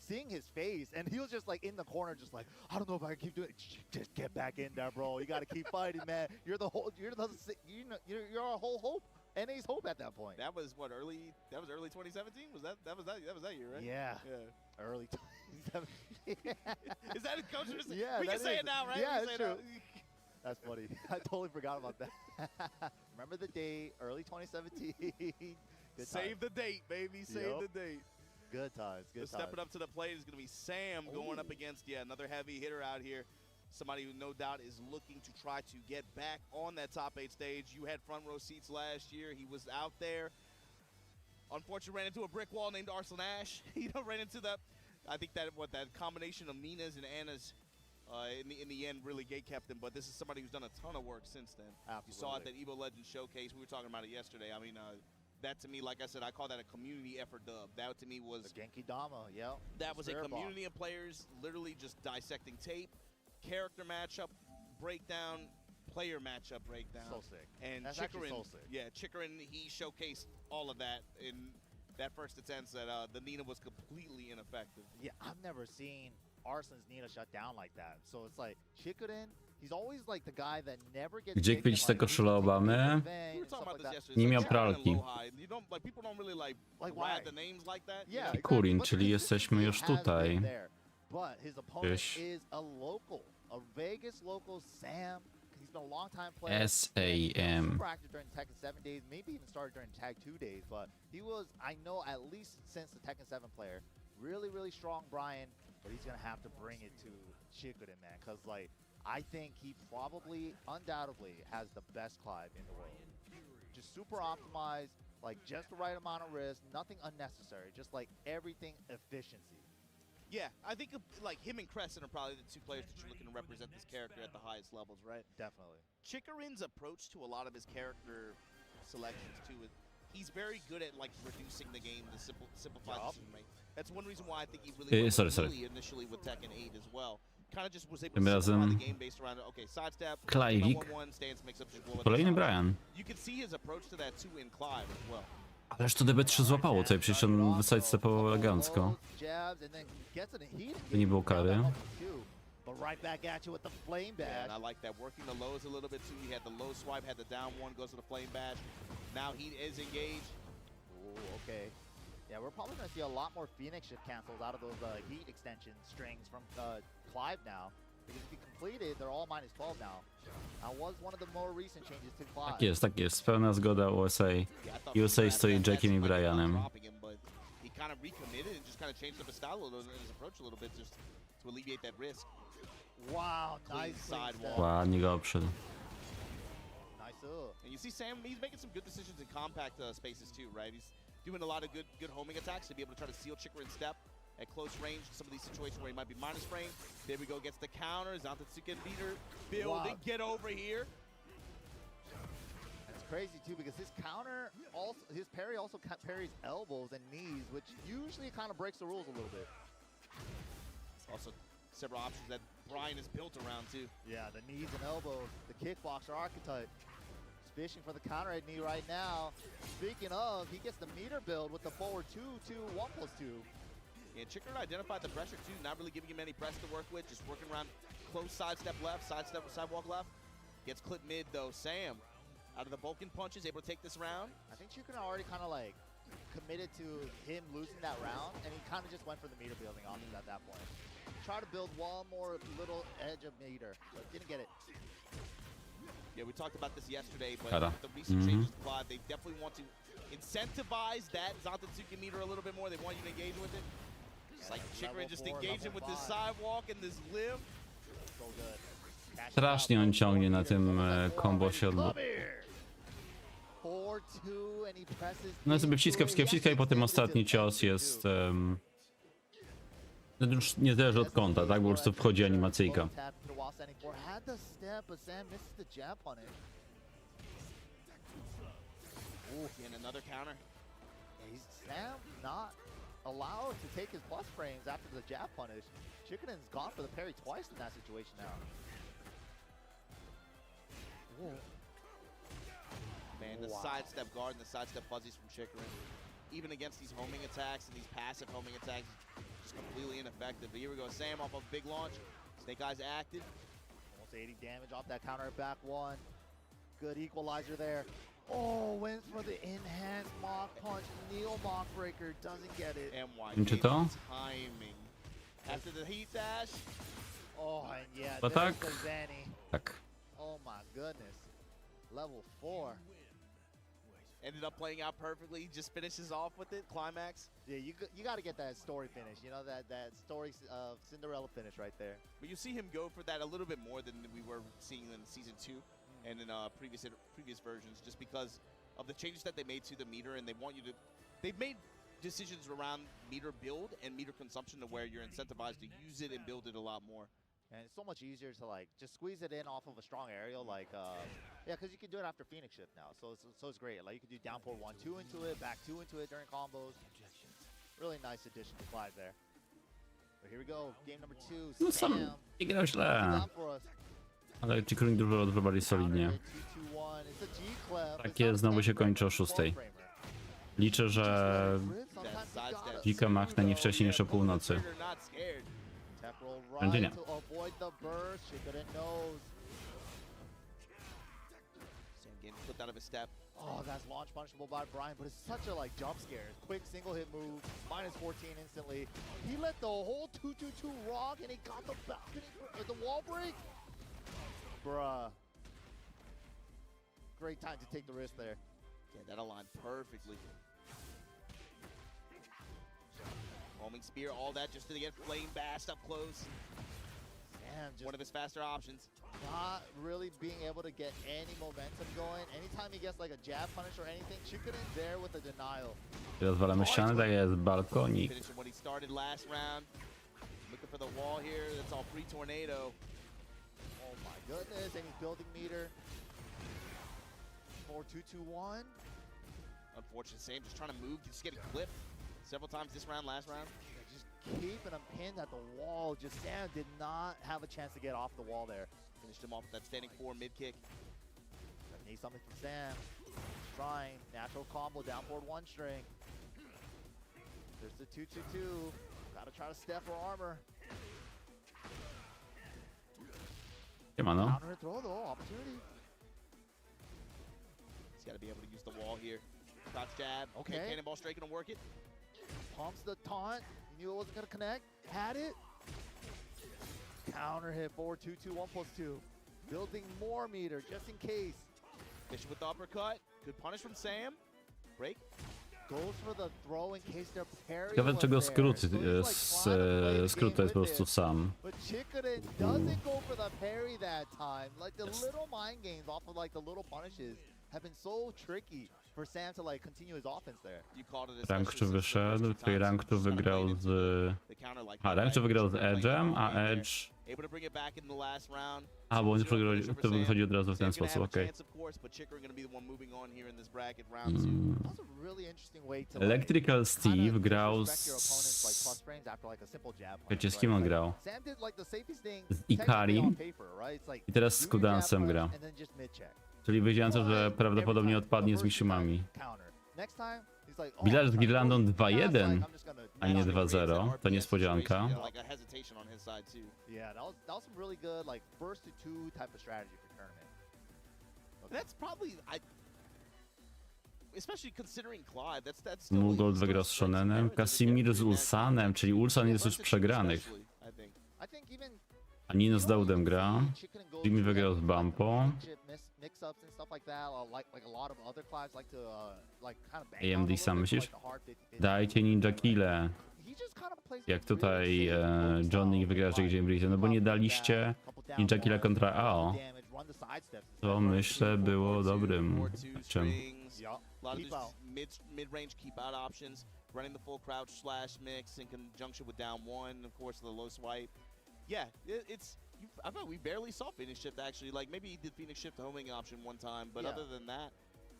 Speaker 24: seeing his face, and he was just like in the corner, just like, I don't know if I can keep doing it. Just get back in there, bro. You got to keep fighting, man. You're our whole hope. NA's hope at that point.
Speaker 25: That was what, early 2017? That was that year, right?
Speaker 24: Yeah. Early 2017.
Speaker 25: Is that a coach?
Speaker 24: Yeah,
Speaker 25: we can say it now, right?
Speaker 24: Yeah, it's true. That's funny. I totally forgot about that. Remember the date, early 2017. Good
Speaker 25: Save the date, baby. Save the date.
Speaker 24: Good times. Good times.
Speaker 25: Stepping up to the plate is going to be Sam going up against another heavy hitter out here. Somebody who no doubt is looking to try to get back on that top 8 stage. You had front row seats last year. He was out there. Unfortunately, ran into a brick wall named Arslan Ash. Ran into that. I think that combination of Nina's and Anna's in the end really gate kept him. But this is somebody who's done a ton of work since then.
Speaker 24: Absolutely.
Speaker 25: You saw it at that EVO Legends Showcase. We were talking about it yesterday. I mean, that to me, like I said, I call that a community effort dub. That to me was
Speaker 24: the Genki Dama. Yeah.
Speaker 25: That was a community of players literally just dissecting tape. Character matchup breakdown, player matchup breakdown.
Speaker 24: So sick.
Speaker 25: And
Speaker 24: that's
Speaker 25: Chikarin,
Speaker 24: so sick.
Speaker 25: Yeah, Chikarin, he showcased all of that in that first attempt that the Nina was completely ineffective.
Speaker 24: Yeah, I've never seen Arslan's Nina shut down like that. So it's like Chikarin He's always like the guy that never gets
Speaker 1: Gdzie kwiecić te koszule Obamy? Nie miał pralki. I Kurin, czyli jesteśmy już tutaj.
Speaker 24: But his opponent
Speaker 1: Gdzieś.
Speaker 24: is a local, a Vegas local, Sam. He's been a long time player.
Speaker 1: SAM.
Speaker 24: Super active during Tekken 7 days, maybe even started during Tag 2 days, but he was, I know, at least since the Tekken 7 player. Really, really strong Brian, but he's gonna have to bring it to Chikurin, man, because like, I think he probably, undoubtedly, has the best Clive in the world. Just super optimized, like just the right amount of risk, nothing unnecessary, just like everything efficiency.
Speaker 25: Yeah, I think like him and Crescent are probably the two players that you're looking to represent this character at the highest levels, right?
Speaker 24: Definitely.
Speaker 25: Chikurin's approach to a lot of his character selections too, he's very good at like reducing the game to simplify the decision making. That's one reason why I think he really went initially with Tekken 8 as well. Kind of just was able to simplify the game based around okay, sidestep,
Speaker 1: Clive'ik.
Speaker 25: 1-1 stance, mix up
Speaker 1: Kolejny Brian.
Speaker 25: You can see his approach to that too in Clive as well.
Speaker 1: Ależ to DB3 złapało tutaj, przecież on wysidestepował elegancko. To nie było kary.
Speaker 24: But right back at you with the flame bash.
Speaker 25: Yeah, and I like that. Working the lows a little bit too. He had the low swipe, had the down one, goes to the flame bash. Now he is engaged.
Speaker 24: Ooh, okay. Yeah, we're probably going to see a lot more Phoenix shift cancels out of those heat extension strings from Clive now. Because if you completed, they're all -12 now. That was one of the more recent changes to Clive.
Speaker 1: Tak jest, tak jest. Pełna zgoda USA. USA stoi Jackiem i Brianem.
Speaker 25: He kind of recommitted and just kind of changed up his style a little bit, his approach a little bit just to alleviate that risk.
Speaker 24: Wow, nice
Speaker 25: sidewalk.
Speaker 1: Ładnie go obszedł.
Speaker 24: Nice.
Speaker 25: And you see Sam, he's making some good decisions in compact spaces too, right? He's doing a lot of good homing attacks to be able to try to seal Chikurin's step at close range. Some of these situations where he might be minus frame. There we go, gets the counter. Zantetsuken beater building, get over here.
Speaker 24: It's crazy too because his counter also, his parry also parries elbows and knees, which usually kind of breaks the rules a little bit.
Speaker 25: Also, several options that Brian is built around too.
Speaker 24: Yeah, the knees and elbows, the kickboxer archetype. He's fishing for the counter at knee right now. Speaking of, he gets the meter build with the forward 2-2-1+2.
Speaker 25: Yeah, Chikurin identified the pressure too, not really giving him any press to work with, just working around close sidestep left, sidewalk left. Gets clipped mid though. Sam, out of the Vulcan punches, able to take this round.
Speaker 24: I think Chikurin already kind of like committed to him losing that round, and he kind of just went for the meter building options at that point. Try to build one more little edge of meter, but didn't get it.
Speaker 25: Yeah, we talked about this yesterday, but with the recent changes to Clive, they definitely want to incentivize that Zantetsuken meter a little bit more. They want you to engage with it. It's like Chikurin just engaging with this sidewalk and this live.
Speaker 24: So good.
Speaker 1: Strasznie on ciągnie na tym combo siodlu. No sobie wciska i potem ostatni cios jest... No już nie zależy od kąta, tak? Po prostu wchodzi animacyjka.
Speaker 24: Allowed to take his plus frames after the jab punish. Chikurin's gone for the parry twice in that situation now.
Speaker 25: Ooh. Man, the sidestep guard and the sidestep fuzzies from Chikurin, even against these homing attacks and these passive homing attacks, just completely ineffective. But here we go, Sam off of big launch. Snake Eyes active.
Speaker 24: Almost 80 damage off that counter back one. Good equalizer there. Oh, wins for the enhanced Mach Punch. Neo Mach Breaker doesn't get it.
Speaker 1: Czy to?
Speaker 25: Timing. After the heat dash.
Speaker 24: Oh, and yeah,
Speaker 1: But
Speaker 24: there's the Zanny.
Speaker 1: Tak.
Speaker 24: Oh my goodness. Level 4.
Speaker 25: Ended up playing out perfectly. Just finishes off with it. Climax.
Speaker 24: Yeah, you got to get that story finish. You know, that story Cinderella finish right there.
Speaker 25: But you see him go for that a little bit more than we were seeing in Season 2. And in previous versions, just because of the changes that they made to the meter, and they've made decisions around meter build and meter consumption to where you're incentivized to use it and build it a lot more.
Speaker 24: And it's so much easier to like just squeeze it in off of a strong aerial, like yeah, because you can do it after Phoenix Shift now, so it's great. Like you can do down forward 1-2 into it, back 2 into it during combos. Really nice addition to Clive there. But here we go, game number 2.
Speaker 1: No sam nie grał źle. Ale Chikurin dużo odprowadzili solidnie. Takie znowu się kończy o 6. Liczę, że Dzika machnę nie wcześniej niż o północy. Będzie nie.
Speaker 25: out of his step.
Speaker 24: Oh, that's launch punishable by Brian, but it's such a like jump scare. Quick single hit move, minus 14 instantly. He let the whole 2-2-2 rock and he got the balcony for the wall break. Bruh. Great time to take the risk there.
Speaker 25: Yeah, that aligned perfectly. Homing spear, all that just to get flame bashed up close.
Speaker 24: Damn, just
Speaker 25: one of his faster options.
Speaker 24: not really being able to get any momentum going. Anytime he gets like a jab punish or anything, Chikurin there with a denial.
Speaker 1: Rozwalamy ścianę, tak jest, balkonik.
Speaker 25: Finishing what he started last round. Looking for the wall here. That's all free tornado.
Speaker 24: Oh my goodness, and he's building meter. 4-2-2-1.
Speaker 25: Unfortunate same, just trying to move, just getting clipped several times this round, last round.
Speaker 24: Yeah, just keeping him pinned at the wall. Just Sam did not have a chance to get off the wall there.
Speaker 25: Finished him off with that standing 4 mid kick.
Speaker 24: Need something from Sam. Trying natural combo down forward 1 string. There's the 2-2-2. Gotta try to step for armor.
Speaker 1: Siemano.
Speaker 24: Counter throw though, opportunity.
Speaker 25: He's got to be able to use the wall here. Crouch jab.
Speaker 24: Okay.
Speaker 25: Cannonball straight gonna work it.
Speaker 24: Pumps the taunt. He knew it wasn't gonna connect. Had it. Counter hit 4-2-2-1+2. Building more meter just in case.
Speaker 25: Fishing with the uppercut. Good punish from Sam. Break.
Speaker 24: Goes for the throw in case their parry
Speaker 1: Ciekawe
Speaker 24: was
Speaker 1: czego
Speaker 24: there.
Speaker 1: skrót to jest po prostu sam.
Speaker 24: But Chikurin doesn't go for the parry that time. Like the little mind games off of like the little punishes have been so tricky for Sam to like continue his offense there.
Speaker 1: Rank tu wyszedł, tutaj Rank tu wygrał z... Rank tu wygrał z Edge'em, a Edge...
Speaker 25: Able to bring it back in the last round.
Speaker 1: A, bo on to wychodzi od razu w ten sposób, okej. Electrical Steve grał z... Wiecie, z kim on grał? Z Ikarim i teraz z Kudansem gra. Czyli wiedziałem, że prawdopodobnie odpadnie z Mishimami. Bilal z Girlandą 2-1, a nie 2-0. To niespodzianka.
Speaker 24: Yeah, that was some really good like first to 2 type of strategy for tournament.
Speaker 25: That's probably especially considering Clyde. That's still
Speaker 1: Mugold wygrał z Shonenem, Casimir z Ulsanem, czyli Ulsan jest już przegranych. A Nino z Daudem gra. Jimmy wygrał z Bampo. AMD sam myślisz? Dajcie Ninja Kill'e. Jak tutaj Johnny wygra Jake Breeze, no bo nie daliście Ninja Killa kontra AO. To myślę było dobrym czym.
Speaker 25: Mid-range keep out options, running the full crouch slash mix in conjunction with down 1, of course the low swipe. Yeah, I thought we barely saw Phoenix Shift actually. Like maybe he did Phoenix Shift homing option one time, but other than that,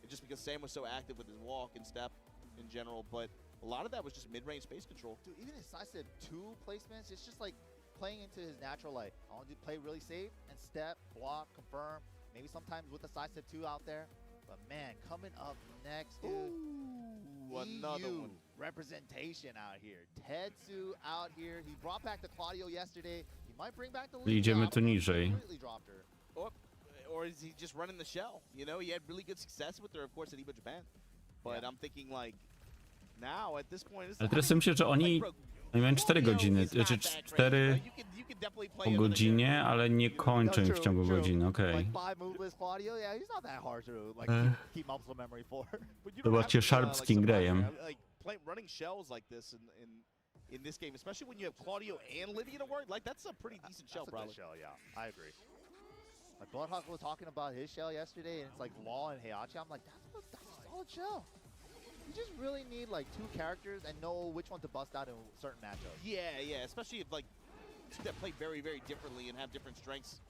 Speaker 25: it's just because Sam was so active with his walk and step in general, but a lot of that was just mid-range space control.
Speaker 24: Dude, even his sidestep 2 placements, it's just like playing into his natural like, I want to play really safe and step, block, confirm, maybe sometimes with the sidestep 2 out there. But man, coming up next, dude,
Speaker 25: another one.
Speaker 24: Representation out here. Tetsu out here. He brought back the Claudio yesterday. He might bring back the
Speaker 1: Idziemy tu niżej.
Speaker 25: Or is he just running the shell? You know, he had really good success with her, of course, at EVO Japan. But I'm thinking like, now at this point,
Speaker 1: Ale teraz myślę, że oni mają 4 godziny, czy 4 po godzinie, ale nie kończą ich w ciągu godziny, okej. Zobaczcie Sharp z Kingrayem.
Speaker 25: Running shells like this in this game, especially when you have Claudio and Lydia to work, like that's a pretty decent shell, probably.
Speaker 24: Shell, yeah, I agree. Like Bloodhawk was talking about his shell yesterday, and it's like Law and Heihachi. I'm like, that's a solid shell. You just really need like 2 characters and know which one to bust out in certain matchups.
Speaker 25: Yeah, especially if like 2 that play very, very differently and have different strengths.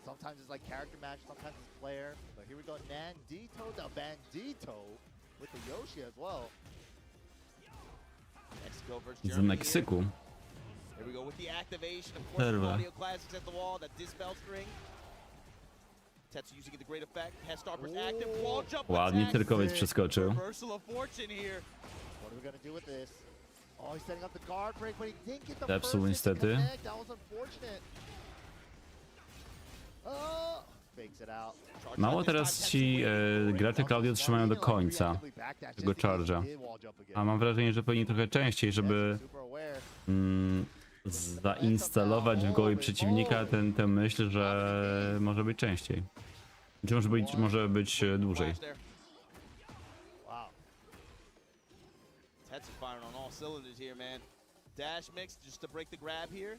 Speaker 24: Sometimes it's like character match, sometimes it's player. But here we go, Nandito the Bandito with the Yoshi as well.
Speaker 25: Mexico versus
Speaker 1: Z
Speaker 25: Germany.
Speaker 1: Meksyku.
Speaker 25: Here we go with the activation. Of course, Claudio Classics at the wall, that dispel string. Tetsu using it to great effect. Hestarper's active. Wall jump
Speaker 1: Ładnie
Speaker 25: attack.
Speaker 1: Tyrkowiec przeskoczył.
Speaker 25: Reversal of fortune here.
Speaker 24: What are we gonna do with this? Oh, he's setting up the guard break, but he didn't get the
Speaker 1: Zepsuł
Speaker 24: first hit to
Speaker 1: niestety.
Speaker 24: connect. That was unfortunate.
Speaker 1: Mało teraz ci gracze Claudio trzymają do końca tego charge'a. A mam wrażenie, że powinni trochę częściej, żeby zainstalować w głowie przeciwnika tę myśl, że może być częściej. Czy może być dłużej.
Speaker 25: Tetsu firing on all cylinders here, man. Dash mix just to break the grab here.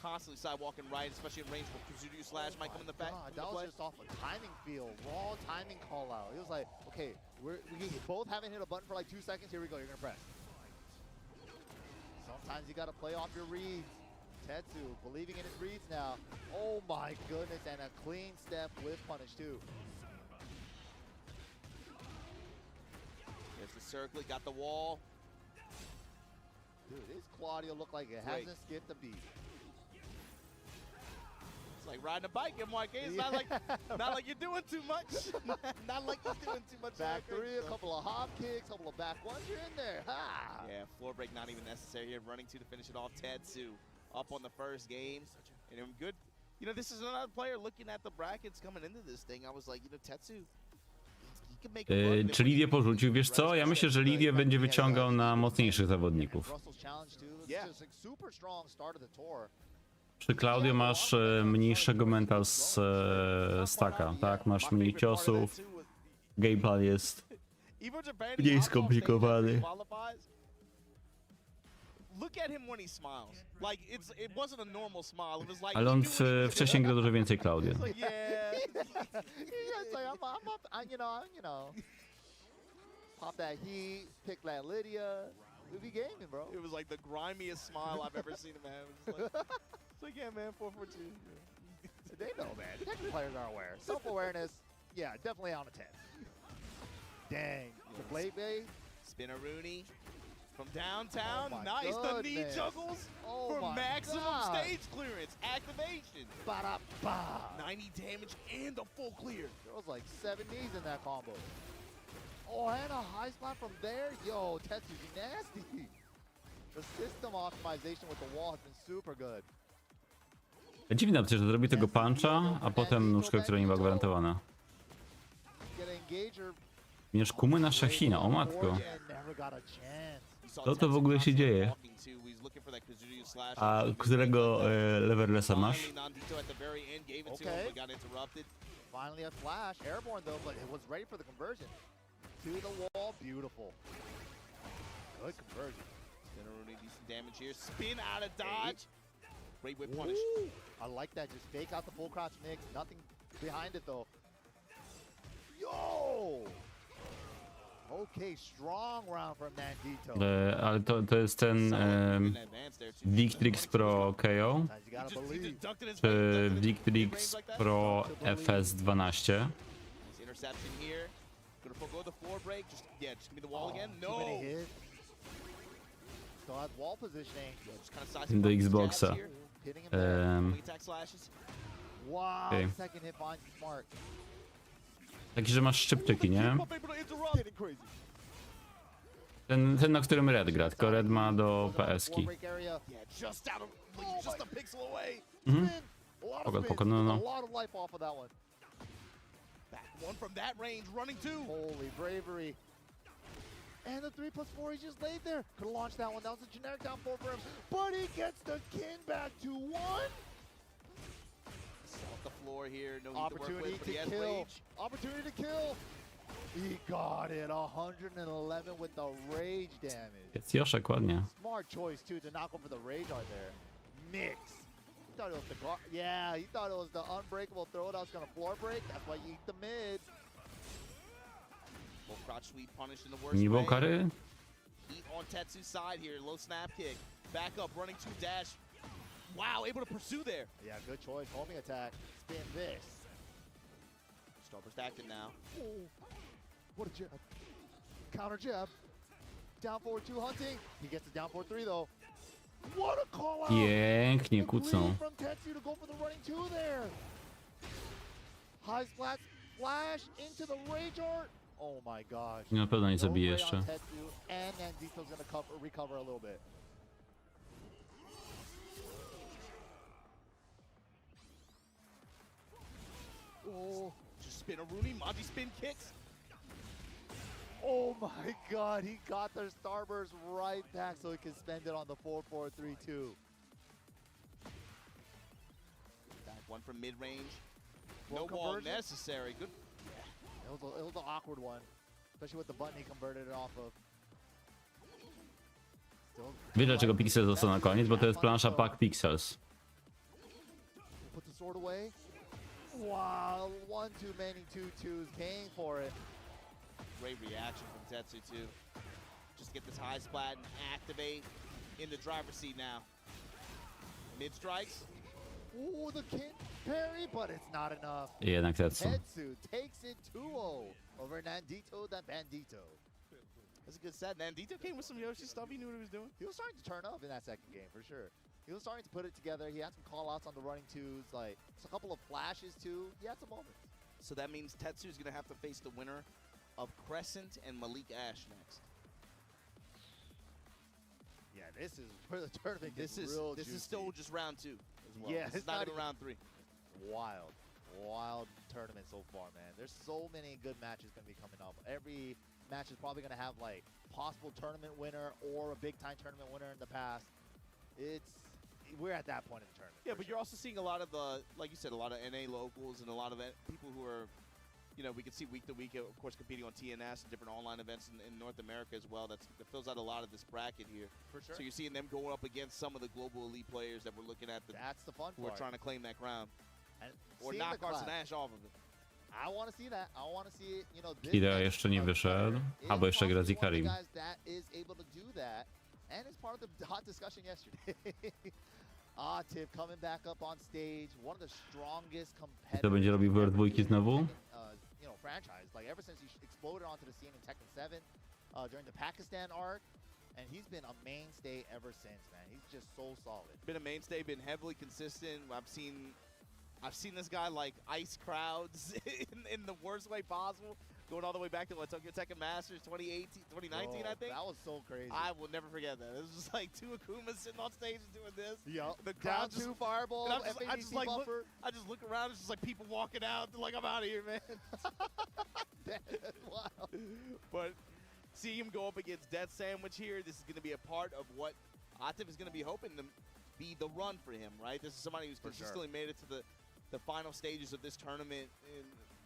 Speaker 25: Constantly sidewalking right, especially in range where Kuzudu slash might come in the back.
Speaker 24: That was just off a timing feel, raw timing call out. It was like, okay, we both haven't hit a button for like 2 seconds. Here we go, you're gonna press. Sometimes you gotta play off your reads. Tetsu believing in his reads now. Oh my goodness, and a clean step with punish too.
Speaker 25: There's the circlet, got the wall.
Speaker 24: Dude, this Claudio look like it hasn't skipped a beat.
Speaker 25: It's like riding a bike, MYK. It's not like you're doing too much. Not like you're doing too much.
Speaker 24: Back three, a couple of hop kicks, a couple of back ones, you're in there. Ha!
Speaker 25: Yeah, floor break not even necessary here. Running two to finish it off. Tetsu up on the first game. And good. You know, this is another player looking at the brackets coming into this thing. I was like, you know, Tetsu.
Speaker 1: Czy Lidię porzucił? Wiesz co? Ja myślę, że Lidię będzie wyciągał na mocniejszych zawodników. Przy Claudio masz mniejszego mental stacka, tak? Masz mniej ciosów, gameplan jest mniej skomplikowany. Ale on wcześniej grał dużo więcej Claudio.
Speaker 24: Pop that heat, pick that Lydia. We be gaming, bro.
Speaker 25: It was like the grimiest smile I've ever seen him have. It's like, yeah, man, 442.
Speaker 24: They know, man. Tekken players are aware. Self-awareness, yeah, definitely on a 10. Dang. The blade bay.
Speaker 25: Spinaroonie from downtown. Nice. The knee juggles for maximum stage clearance. Activation. 90 damage and a full clear.
Speaker 24: There was like 7 knees in that combo. Oh, and a high spot from there. Yo, Tetsu's nasty. The system optimization with the wall has been super good.
Speaker 1: Dziwne opcje, że zrobi tego puncha, a potem nóżkę, która nie była gwarantowana. Mierz kumy na Shahina, o matko. Co to w ogóle się dzieje? A którego leverlessa masz?
Speaker 24: Finally a flash, airborne though, but it was ready for the conversion. To the wall, beautiful. Good conversion.
Speaker 25: Spinaroonie, decent damage here. Spin out of dodge. Great whip punish.
Speaker 24: I like that, just fake out the full crouch mix. Nothing behind it though. Yo! Okay, strong round from Nandito.
Speaker 1: Ale to jest ten Victrix Pro KO, czy Victrix Pro FS12.
Speaker 25: Interception here. Gonna forgo the floor break. Just give me the wall again. No.
Speaker 24: Still has wall positioning.
Speaker 1: Do Xboxa.
Speaker 24: Wow,
Speaker 1: Okay.
Speaker 24: second hit finds smart.
Speaker 1: Taki, że masz szczypczyki, nie? Ten na którym Red gra, tylko Red ma do PS-ki. Spoko, no.
Speaker 25: One from that range, running two.
Speaker 24: Holy bravery. And the 3+4 he just laid there. Could have launched that one. That was a generic down 4 for him. But he gets the kin back to 1.
Speaker 25: Off the floor here. No
Speaker 24: Opportunity to kill. Opportunity to kill. He got it. 111 with the rage damage.
Speaker 1: Jest Joszek, ładnie.
Speaker 24: Smart choice too to knock over the rage art there. Mix. He thought it was the he thought it was the unbreakable throw that was gonna floor break. That's why you eat the mid.
Speaker 25: Full crotch sweep punished in the worst
Speaker 1: Nie było
Speaker 25: way.
Speaker 1: kary?
Speaker 25: Heat on Tetsu's side here. Low snap kick. Back up, running two dash. Wow, able to pursue there.
Speaker 24: Yeah, good choice. Homing attack. Spin this.
Speaker 25: Starburst active now.
Speaker 24: Oh, what a jab. Counter jab. Down forward 2 hunting. He gets it down forward 3 though. What a call out.
Speaker 1: Pięknie kucnął.
Speaker 24: From Tetsu to go for the running 2 there. High splat flash into the rage art. Oh my gosh.
Speaker 1: Na pewno nie zabije
Speaker 24: No
Speaker 1: jeszcze.
Speaker 24: and Nandito's gonna recover a little bit.
Speaker 25: Oh, just spin a Rooney, Monty spin kicks.
Speaker 24: Oh my god, he got their starburst right back so he can spend it on the 4-4-3-2.
Speaker 25: Back one from mid-range.
Speaker 24: Well,
Speaker 25: No wall
Speaker 24: conversion.
Speaker 25: necessary. Good.
Speaker 24: It was an awkward one, especially with the button he converted it off of.
Speaker 1: Wiesz dlaczego Pixels został na koniec? Bo to jest plansza Pack Pixels.
Speaker 24: Put the sword away. Wow, 1-2 maining 2-2s, paying for it.
Speaker 25: Great reaction from Tetsu too. Just get this high splat and activate in the driver's seat now. Mid strikes.
Speaker 24: Ooh, the king parry, but it's not enough.
Speaker 1: Jednak Tetsu.
Speaker 24: Tetsu takes it 2-0 over Nandito the Bandito.
Speaker 25: That's a good set. Nandito came with some Yoshi stuff. He knew what he was doing.
Speaker 24: He was starting to turn up in that second game for sure. He was starting to put it together. He had some call-outs on the running twos, like just a couple of flashes too. He had some moments.
Speaker 25: So that means Tetsu's gonna have to face the winner of Crescent and Malik Ash next.
Speaker 24: Yeah, this is where the tournament gets
Speaker 25: This
Speaker 24: real
Speaker 25: is
Speaker 24: juicy.
Speaker 25: still just round 2 as well.
Speaker 24: Yeah,
Speaker 25: This is
Speaker 24: it's
Speaker 25: not
Speaker 24: not
Speaker 25: even
Speaker 24: even-
Speaker 25: round 3.
Speaker 24: Wild tournament so far, man. There's so many good matches gonna be coming up. Every match is probably gonna have like possible tournament winner or a big time tournament winner in the past. We're at that point in the tournament.
Speaker 25: Yeah, but you're also seeing a lot of the, like you said, a lot of NA locals and a lot of people who are, you know, we can see week to week, of course, competing on TNS and different online events in North America as well. That fills out a lot of this bracket here.
Speaker 24: For sure.
Speaker 25: So you're seeing them going up against some of the global elite players that we're looking at.
Speaker 24: That's the fun
Speaker 25: who are
Speaker 24: part.
Speaker 25: trying to claim that crown.
Speaker 24: And
Speaker 25: Or
Speaker 24: seeing
Speaker 25: knock
Speaker 24: the
Speaker 25: Carson
Speaker 24: class.
Speaker 25: Ash off of it.
Speaker 24: I want to see that. I want to see it. You know, this
Speaker 1: Kida
Speaker 24: next
Speaker 1: jeszcze nie wyszedł.
Speaker 24: is
Speaker 1: Albo jeszcze gra z
Speaker 24: possibly one of the
Speaker 1: Ikarim.
Speaker 24: guys that is able to do that, and it's part of the hot discussion yesterday. Tip coming back up on stage, one of the strongest competitors.
Speaker 1: To będzie robił World dwójki znowu?
Speaker 24: You know, franchise. Like ever since he exploded onto the scene in Tekken 7 during the Pakistan arc, and he's been a mainstay ever since, man. He's just so solid.
Speaker 25: Been a mainstay, been heavily consistent. I've seen this guy like ice crowds in the worst way possible, going all the way back to Tokyo Tekken Masters 2019, I think.
Speaker 24: That was so crazy.
Speaker 25: I will never forget that. It was just like 2 Akumas sitting on stage and doing this.
Speaker 24: Yep.
Speaker 25: The
Speaker 24: Down
Speaker 25: crowd just,
Speaker 24: 2 fireball,
Speaker 25: and I just like look,
Speaker 24: buffer.
Speaker 25: I just look around. It's just like people walking out. They're like, I'm out of here, man.
Speaker 24: Wow.
Speaker 25: But see him go up against Death Sandwich here. This is going to be a part of what Atif is going to be hoping to be the run for him, right? This is somebody who's consistently made it to the final stages of this tournament,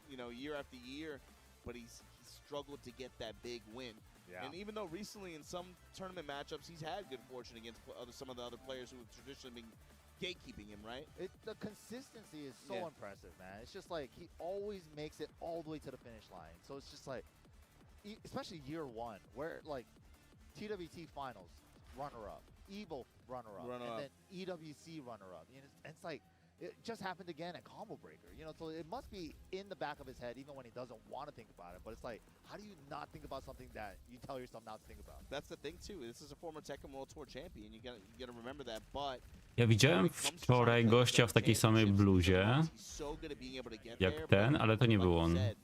Speaker 25: year after year, but he's struggled to get that big win.
Speaker 24: Yeah.
Speaker 25: And even though recently in some tournament matchups he's had good fortune against some of the other players who have traditionally been gatekeeping him, right?
Speaker 24: The consistency is so
Speaker 25: Yeah.
Speaker 24: impressive, man. It's just like he always makes it all the way to the finish line. So it's just like, especially year 1, where like TWT finals runner-up, EVO runner-up, and then EWC runner-up. You know, and it's like it just happened again at Combo Breaker. You know, so it must be in the back of his head, even when he doesn't want to think about it. But it's like, how do you not think about something that you tell yourself not to think about?
Speaker 25: That's the thing too. This is a former Tekken World Tour champion. You gotta remember that. But
Speaker 1: Ja widziałem wczoraj gościa w takiej samej bluzie
Speaker 25: he's so good at being able to get
Speaker 1: jak
Speaker 25: there,
Speaker 1: ten,
Speaker 25: but
Speaker 1: ale to nie
Speaker 25: like
Speaker 1: był
Speaker 25: you
Speaker 1: on.
Speaker 25: said,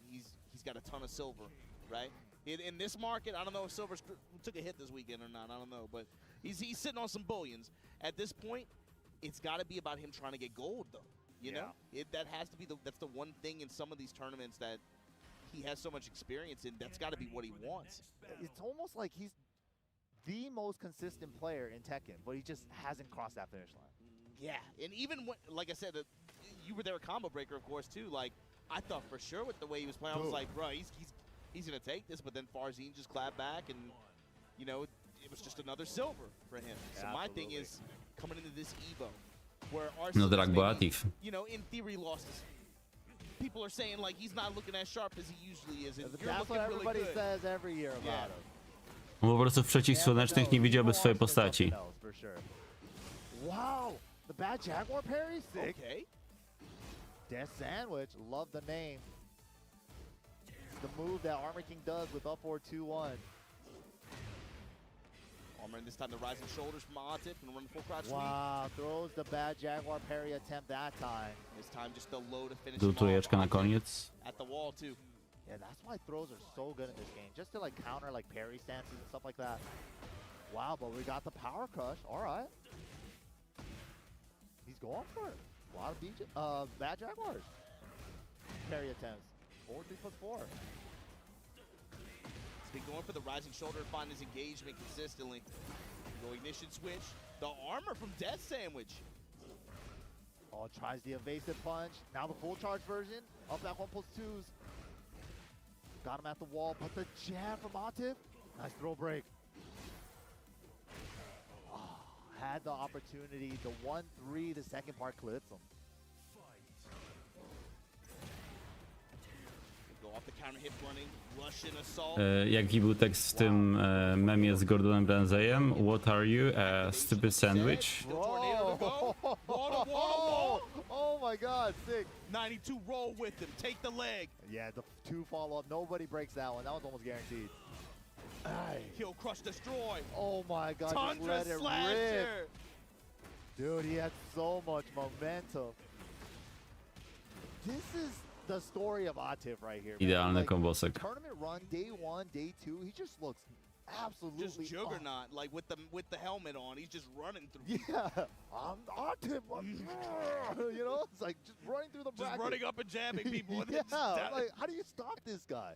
Speaker 25: he's got a ton of silver, right? In this market, I don't know if silver took a hit this weekend or not. I don't know, but he's sitting on some bullions. At this point, it's got to be about him trying to get gold, though. You know, that has to be that's the one thing in some of these tournaments that he has so much experience in. That's got to be what he wants.
Speaker 24: It's almost like he's the most consistent player in Tekken, but he just hasn't crossed that finish line.
Speaker 25: Yeah, and even when, like I said, you were there at Combo Breaker, of course, too. Like, I thought for sure with the way he was playing, I was like, bro, he's gonna take this. But then Farzine just clapped back, and you know, it was just another silver for him. So my thing is coming into this EVO, where
Speaker 1: No
Speaker 25: Arceus
Speaker 1: tak był
Speaker 25: maybe,
Speaker 1: Atif.
Speaker 25: you know, in theory lost his. People are saying like he's not looking as sharp as he usually is, and you're
Speaker 24: That's
Speaker 25: looking
Speaker 24: what
Speaker 25: really
Speaker 24: everybody
Speaker 25: good.
Speaker 24: says every year about him.
Speaker 1: On po prostu w przeciwsłonecznych nie widziałby swojej postaci.
Speaker 24: For sure. Wow, the bad Jaguar parry, sick.
Speaker 25: Okay.
Speaker 24: Death Sandwich, love the name. The move that Armor King does with up 4-2-1.
Speaker 25: Armor, and this time the rising shoulders from Atif and run full crouch sweep.
Speaker 24: Wow, throws the bad Jaguar parry attempt that time.
Speaker 25: This time just the low to finish him off.
Speaker 1: Dutujeczka na koniec.
Speaker 25: At the wall too.
Speaker 24: Yeah, that's why throws are so good in this game. Just to like counter like parry stances and stuff like that. Wow, but we got the power crush. All right. He's going for it. A lot of bad Jaguars. parry attempts. 4-3+4.
Speaker 25: He's been going for the rising shoulder to find his engagement consistently. Go ignition switch. The armor from Death Sandwich.
Speaker 24: Oh, tries the evasive punch. Now the full charge version. Up back 1+2s. Got him at the wall, but the jab from Atif. Nice throw break. Oh, had the opportunity. The 1-3, the second part clips him.
Speaker 25: Go off the counter hit running. Russian assault.
Speaker 1: Jaki był tekst w tym memie z Gordonem Ramsayem? What are you, a stupid sandwich?
Speaker 24: Oh my god, sick.
Speaker 25: 92 roll with him. Take the leg.
Speaker 24: Yeah, the 2 follow-up. Nobody breaks that one. That one's almost guaranteed.
Speaker 25: Kill, crush, destroy.
Speaker 24: Oh my god, just
Speaker 25: Tundra
Speaker 24: let it
Speaker 25: slasher.
Speaker 24: rip. Dude, he had so much momentum. This is the story of Atif right here.
Speaker 1: Idealny kombosek.
Speaker 24: Tournament run, day 1, day 2, he just looks absolutely
Speaker 25: Just juggernaut, like with the helmet on. He's just running through.
Speaker 24: Yeah, I'm Atif. You know, it's like just running through the bracket.
Speaker 25: Just running up and jabbing people. And
Speaker 24: Yeah,
Speaker 25: then just
Speaker 24: like how do you stop this guy?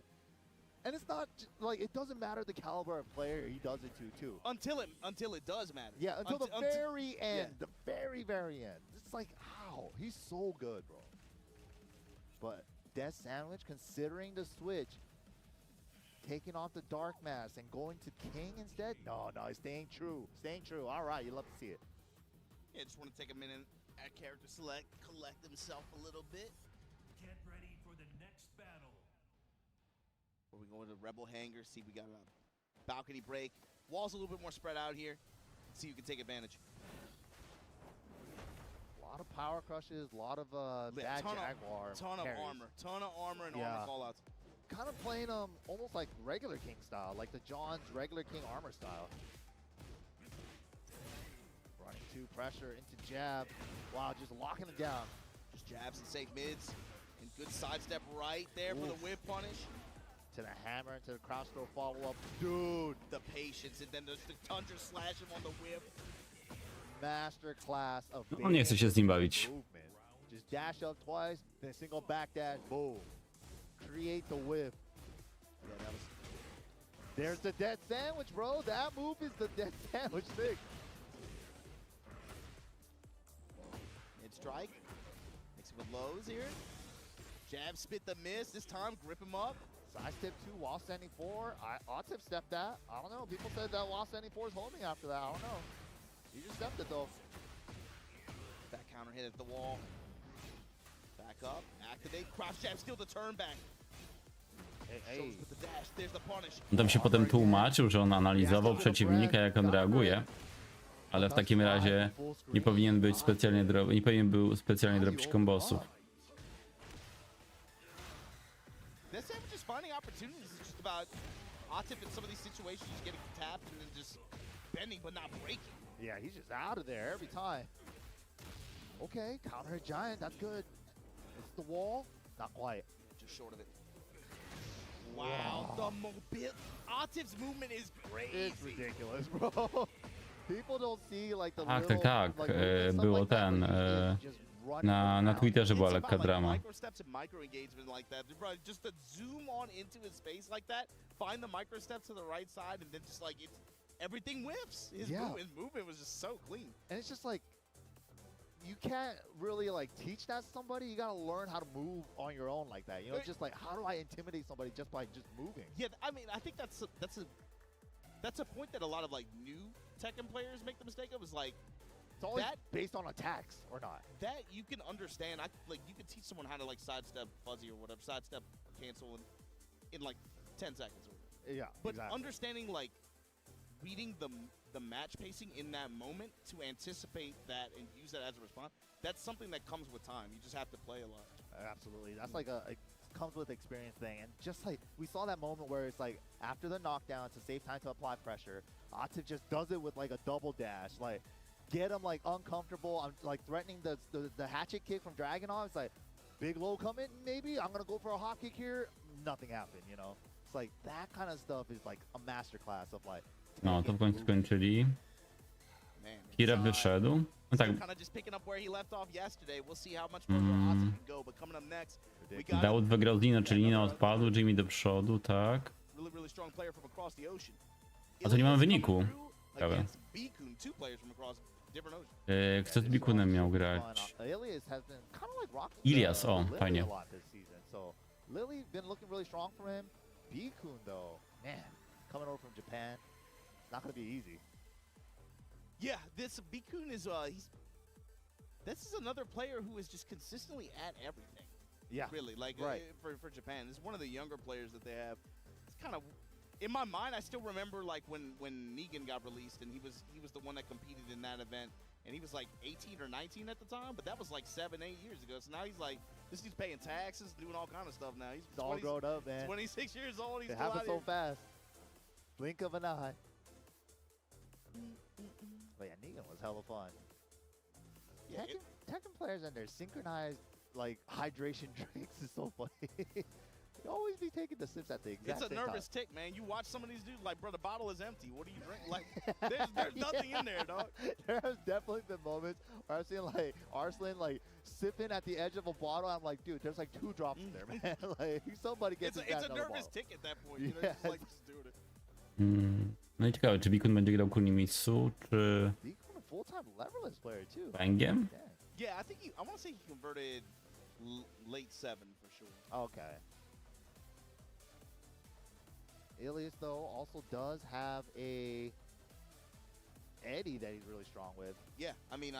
Speaker 24: And it's not like it doesn't matter the caliber of player he does it to too.
Speaker 25: Until it does matter.
Speaker 24: Yeah, until the very end, the very end. It's like how he's so good, bro. But Death Sandwich, considering the switch, taking off the Dark Mask and going to King instead? No, he's staying true. Staying true. All right, you love to see it.
Speaker 25: Yeah, just want to take a minute at character select, collect himself a little bit.
Speaker 15: Get ready for the next battle.
Speaker 25: Where we go into Rebel Hangar, see we got a balcony break. Wall's a little bit more spread out here. See who can take advantage.
Speaker 24: A lot of power crushes, a lot of bad Jaguar.
Speaker 25: Ton of armor and armor fallouts.
Speaker 24: Kind of playing almost like regular King style, like the John's regular King armor style. Running 2 pressure into jab. Wow, just locking him down.
Speaker 25: Just jabs and safe mids. And good sidestep right there for the whip punish.
Speaker 24: To the hammer, into the crouch throw follow-up. Dude!
Speaker 25: The patience, and then there's the Tundra slash him on the whip.
Speaker 24: Master class of
Speaker 1: On nie chce się z nim bawić.
Speaker 24: movement. Just dash up twice, then single back dash, boom. Create the whip. Yeah, that was... There's the Death Sandwich, bro. That move is the Death Sandwich thing.
Speaker 25: Mid strike. Mix it with lows here. Jab, spit the miss. This time, grip him up.
Speaker 24: Side step 2 while standing 4. Atif stepped that. I don't know. People said that while standing 4 is homing after that. I don't know. He just stepped it though.
Speaker 25: Back counter hit at the wall. Back up. Activate. Cross jab. Steal the turn back. Shows with the dash. There's the punish.
Speaker 1: On tam się potem tłumaczył, że on analizował przeciwnika, jak on reaguje. Ale w takim razie nie powinien być specjalnie nie powinien był specjalnie drobić kombosów.
Speaker 25: This sandwich is finding opportunities. It's just about Atif in some of these situations getting tapped and then just bending but not breaking.
Speaker 24: Yeah, he's just out of there every time. Okay, counter hit giant, that's good. It's the wall, not quite.
Speaker 25: Just short of it. Wow, the mobile. Atif's movement is crazy.
Speaker 24: It's ridiculous, bro. People don't see like the
Speaker 1: Tak,
Speaker 24: little,
Speaker 1: tak, tak. Było ten. Na Twitterze była lekka drama.
Speaker 25: Micro steps and micro engagement like that. Bro, just to zoom on into his face like that, find the micro steps to the right side, and then just like it's everything whiffs. His movement was just so clean.
Speaker 24: And it's just like you can't really like teach that to somebody. You gotta learn how to move on your own like that. You know, it's just like how do I intimidate somebody just by just moving?
Speaker 25: Yeah, I mean, I think that's a point that a lot of like new Tekken players make the mistake of is like.
Speaker 24: It's always based on attacks or not.
Speaker 25: That you can understand. Like you can teach someone how to like sidestep fuzzy or whatever, sidestep or cancel in like 10 seconds or whatever.
Speaker 24: Yeah,
Speaker 25: but
Speaker 24: exactly.
Speaker 25: Understanding like reading the match pacing in that moment to anticipate that and use that as a response, that's something that comes with time. You just have to play a lot.
Speaker 24: Absolutely. That's like it comes with experience thing. And just like we saw that moment where it's like after the knockdown to save time to apply pressure, Atif just does it with like a double dash. Like get him like uncomfortable. I'm like threatening the hatchet kick from Dragunov. It's like big low coming, maybe. I'm gonna go for a hot kick here. Nothing happened, you know. It's like that kind of stuff is like a masterclass of like.
Speaker 1: No, to w końcu skończyli. Kira wyszedł. No tak.
Speaker 25: Kind of just picking up where he left off yesterday. We'll see how much further Atif can go. But coming up next,
Speaker 1: Dowd wygrał z Nino, czyli Nino odpadł, Jimmy do przodu, tak.
Speaker 25: Really, really strong player from across the ocean.
Speaker 1: A to nie mamy wyniku. Ciekawe.
Speaker 25: Against Bikun, two players from across different ocean.
Speaker 1: Kto z Bikunem miał grać? Ilias, o, fajnie.
Speaker 24: Lily been looking really strong for him. Bikun though, man, coming over from Japan, not gonna be easy.
Speaker 25: Yeah, this Bikun is this is another player who is just consistently at everything.
Speaker 24: Yeah,
Speaker 25: really, like
Speaker 24: right.
Speaker 25: For Japan, this is one of the younger players that they have. It's kind of in my mind. I still remember like when Negan got released, and he was the one that competed in that event, and he was like 18 or 19 at the time, but that was like 7-8 years ago. So now he's like, this dude's paying taxes, doing all kind of stuff now. He's
Speaker 24: all grown up, man.
Speaker 25: 26 years old. He's
Speaker 24: it
Speaker 25: still
Speaker 24: happens
Speaker 25: out
Speaker 24: so fast. Blink of an eye. But yeah, Negan was hella fun.
Speaker 25: Yeah,
Speaker 24: Tekken players and their synchronized like hydration drinks is so funny. You always be taking the sips at the exact
Speaker 25: It's a
Speaker 24: same
Speaker 25: nervous
Speaker 24: time.
Speaker 25: tick, man. You watch some of these dudes, like, bro, the bottle is empty. What do you drink? Like, there's nothing in there, dog.
Speaker 24: There has definitely been moments where I've seen like Arslan like sipping at the edge of a bottle. I'm like, dude, there's like 2 drops in there, man. Like somebody gets
Speaker 25: It's a nervous tick at that point. You know,
Speaker 24: Yeah.
Speaker 25: just like just doing it.
Speaker 1: No i ciekawe, czy Bikun będzie grał Kunimitsu, czy
Speaker 24: Bikun a full-time leverless player too.
Speaker 1: Węgiem?
Speaker 25: Yeah, I think I want to say he converted late 7 for sure.
Speaker 24: Okay. Ilias though also does have a Eddie that he's really strong with.
Speaker 25: Yeah, I mean,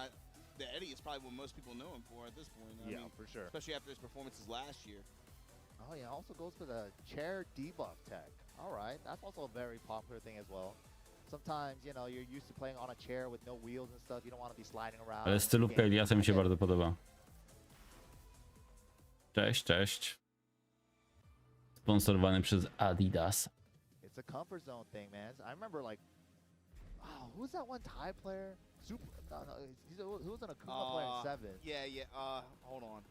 Speaker 25: the Eddie is probably what most people know him for at this point. I mean,
Speaker 24: for sure.
Speaker 25: Especially after his performances last year.
Speaker 24: Oh yeah, also goes for the chair debuff tech. All right, that's also a very popular thing as well. Sometimes, you know, you're used to playing on a chair with no wheels and stuff. You don't want to be sliding around.
Speaker 1: Ale stylówka Iliasa mi się bardzo podoba. Cześć, cześć. Sponsorowany przez Adidas.
Speaker 24: It's a comfort zone thing, man. I remember like, oh, who's that one Thai player? Who was an Akuma player in 7?
Speaker 25: Yeah. Hold on.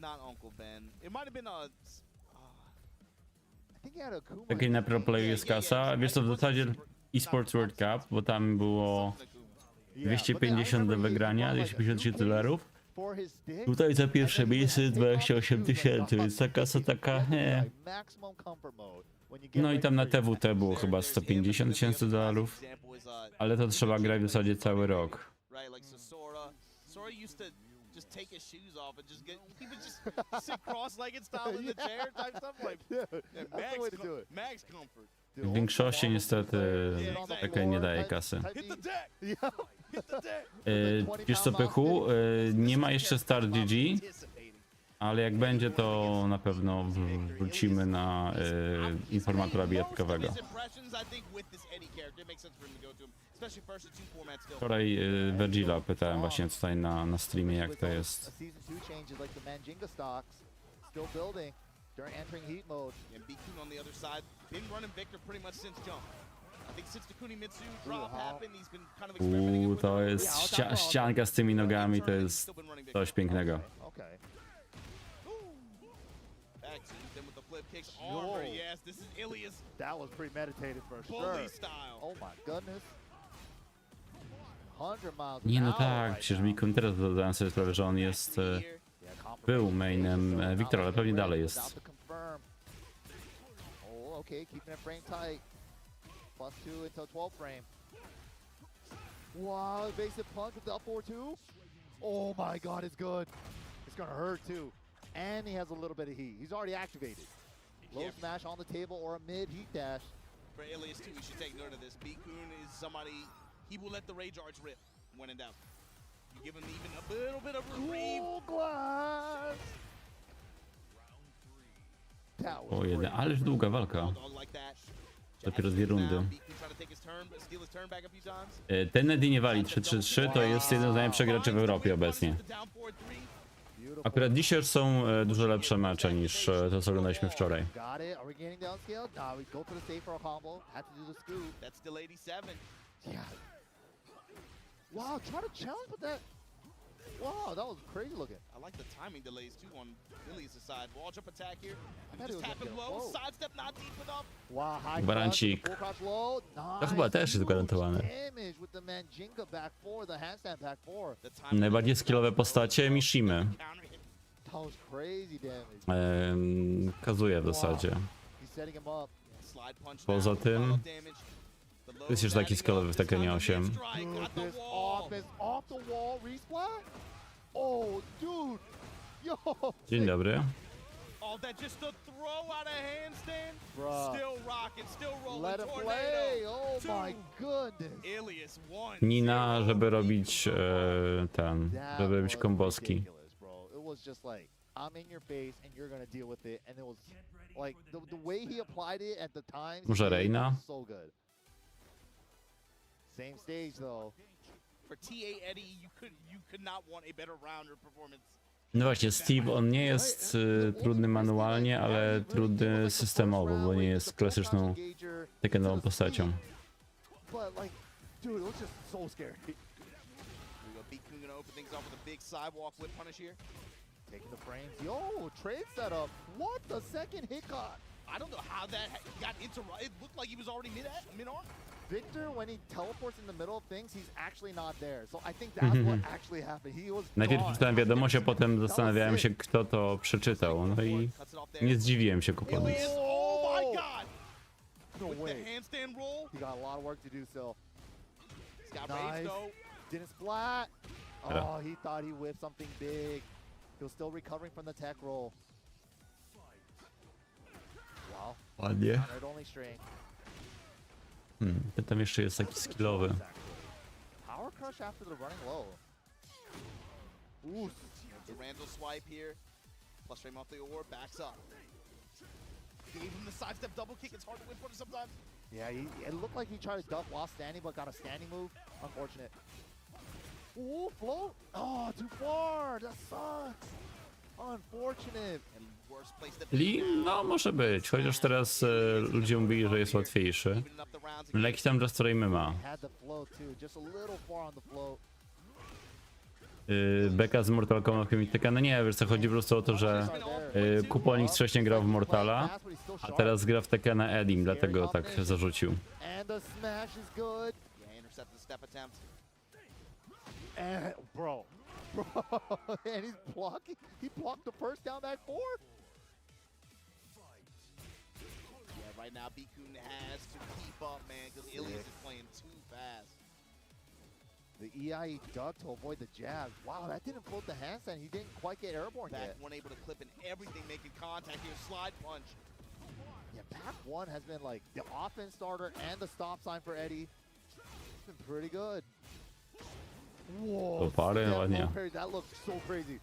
Speaker 25: Not Uncle Ben. It might have been
Speaker 24: I think he had Akuma.
Speaker 1: Takiej na pro playu jest kasa. Wiesz co, w zasadzie eSports World Cup, bo tam było 250 do wygrania, 250 dolarów. Tutaj za pierwsze miejsce 28 000, więc ta kasa taka, No i tam na TWT było chyba 150 000 dolarów, ale to trzeba grać w zasadzie cały rok.
Speaker 25: just take his shoes off and just he would just sit cross-legged style in the chair type stuff like max comfort.
Speaker 1: W większości niestety Tekken nie daje kasy. Wiesz co, Pychu, nie ma jeszcze Star GG, ale jak będzie, to na pewno wrócimy na informatora bijatkowego. Wczoraj Virgila pytałem właśnie tutaj na streamie, jak to jest. To jest ścianka z tymi nogami, to jest coś pięknego.
Speaker 24: That was premeditated for sure. Oh my goodness. 100 miles
Speaker 1: Nie no tak, przecież Bikun teraz dodałem sobie sprawę, że on jest, był mainem Wiktora, ale pewnie dalej jest.
Speaker 24: Okay, keeping it frame tight. +2 into 12 frame. Wow, evasive punch with the up 4-2. Oh my god, it's good. It's gonna hurt too. And he has a little bit of heat. He's already activated. Low smash on the table or a mid heat dash.
Speaker 25: For Ilias too, we should take note of this. Bikun is somebody, he will let the rage arts rip when in doubt. You give him even a little bit of reprieve.
Speaker 24: Cool glass.
Speaker 1: O jeden, ależ długa walka. Dopiero 2 rundy. Ten Eddie nie wali 3-3-3, to jest jeden z najlepszych graczy w Europie obecnie. Akurat dzisiaj są dużo lepsze mecze niż to, co oglądaliśmy wczoraj.
Speaker 24: Wow, try to challenge with that. Wow, that was crazy looking.
Speaker 25: I like the timing delays too on Ilias' side. Wall jump attack here. Just tap him low, sidestep not deep enough.
Speaker 24: Wow, high
Speaker 1: Barancik. To chyba też jest gwarantowane.
Speaker 24: Najbardziej skillowe postacie Mishimy. That was crazy damage.
Speaker 1: Kazuje w zasadzie.
Speaker 24: He's setting him up.
Speaker 1: Poza tym jest już taki skalowy w Tekkenie 8.
Speaker 24: Dude, this offense off the wall resplat? Oh, dude. Yo.
Speaker 1: Dzień dobry.
Speaker 25: Oh, that just a throw out a handstand.
Speaker 24: Bruh.
Speaker 25: Still rocking, still rolling.
Speaker 24: Let him play. Oh my goodness.
Speaker 25: Ilias won.
Speaker 1: Nina, żeby robić żeby robić komboski.
Speaker 24: Ridiculous, bro. It was just like, I'm in your face and you're gonna deal with it, and it was like the way he applied it at the time.
Speaker 1: Może Reina?
Speaker 24: So good. Same stage though.
Speaker 25: For TA Eddie, you could not want a better rounder performance.
Speaker 1: No właśnie, Steve, on nie jest trudny manualnie, ale trudny systemowo, bo nie jest klasyczną Tekkenową postacią.
Speaker 24: But like, dude, it was just so scary.
Speaker 25: Bikun gonna open things up with a big sidewalk whip punish here.
Speaker 24: Taking the frames. Yo, trade setup. What the second hit got?
Speaker 25: I don't know how that got into. It looked like he was already mid-arm.
Speaker 24: Victor, when he teleports in the middle of things, he's actually not there. So I think that's what actually happened. He was
Speaker 1: Najpierw przeczytałem wiadomość, a potem zastanawiałem się, kto to przeczytał. No i nie zdziwiłem się kuponem.
Speaker 25: Oh my god!
Speaker 24: No
Speaker 25: With
Speaker 24: way.
Speaker 25: the handstand roll.
Speaker 24: He got a lot of work to do still.
Speaker 25: He's got rage though.
Speaker 24: Didn't splat. Oh, he thought he whipped something big. He was still recovering from the tech roll. Wow.
Speaker 1: Ładnie.
Speaker 24: Red only string.
Speaker 1: Ten tam jeszcze jest taki skillowy.
Speaker 24: Power crush after the running low. Ooh.
Speaker 25: The Randall swipe here. Plus frame off the orb, backs up. Gave him the sidestep double kick. It's hard to win for him sometimes.
Speaker 24: Yeah, it looked like he tried to duck while standing, but got a standing move. Unfortunate. Ooh, float. Oh, too far. That sucks. Unfortunate.
Speaker 25: And worst place to
Speaker 1: Lee? No, może być. Chociaż teraz ludzie mówili, że jest łatwiejszy. Lekki tam Restorymy ma.
Speaker 24: Had the float too, just a little far on the float.
Speaker 1: Beka z Mortal Kombat i Tekkena. Nie, wiesz co, chodzi po prostu o to, że Kuponik wcześniej grał w Mortala, a teraz gra w Tekkena Edim, dlatego tak zarzucił.
Speaker 24: And the smash is good.
Speaker 25: Yeah, intercept the step attempt.
Speaker 24: And bro, and he's blocking. He blocked the first down back four.
Speaker 25: Yeah, right now Bikun has to keep up, man, because Ilias is playing too fast.
Speaker 24: The EIE duck to avoid the jab. Wow, that didn't float the handstand. He didn't quite get airborne
Speaker 25: Back
Speaker 24: yet.
Speaker 25: one able to clip and everything making contact here. Slide punch.
Speaker 24: Yeah, back one has been like the offense starter and the stop sign for Eddie. It's been pretty good. Whoa,
Speaker 1: parę
Speaker 24: step
Speaker 1: ładnie.
Speaker 24: low parry. That looks so crazy.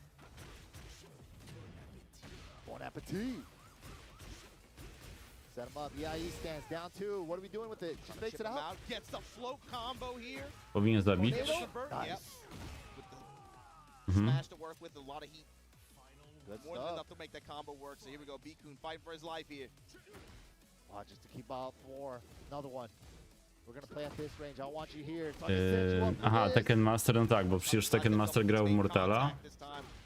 Speaker 24: Bon appetit. Set him up. EIE stands down two. What are we doing with it? Just fakes it out.
Speaker 25: Gets the float combo here.
Speaker 1: Powinien zabić.
Speaker 25: Nice.
Speaker 24: Nice.
Speaker 25: With the smash to work with, a lot of heat.
Speaker 24: Good
Speaker 25: More than
Speaker 24: stuff.
Speaker 25: enough to make that combo work. So here we go. Bikun fighting for his life here.
Speaker 24: Oh, just to keep out four. Another one. We're gonna play at this range. I want you here. So I can set you up for
Speaker 1: Aha,
Speaker 24: this.
Speaker 1: Tekken Master, no tak, bo przecież Tekken Master grał w Mortala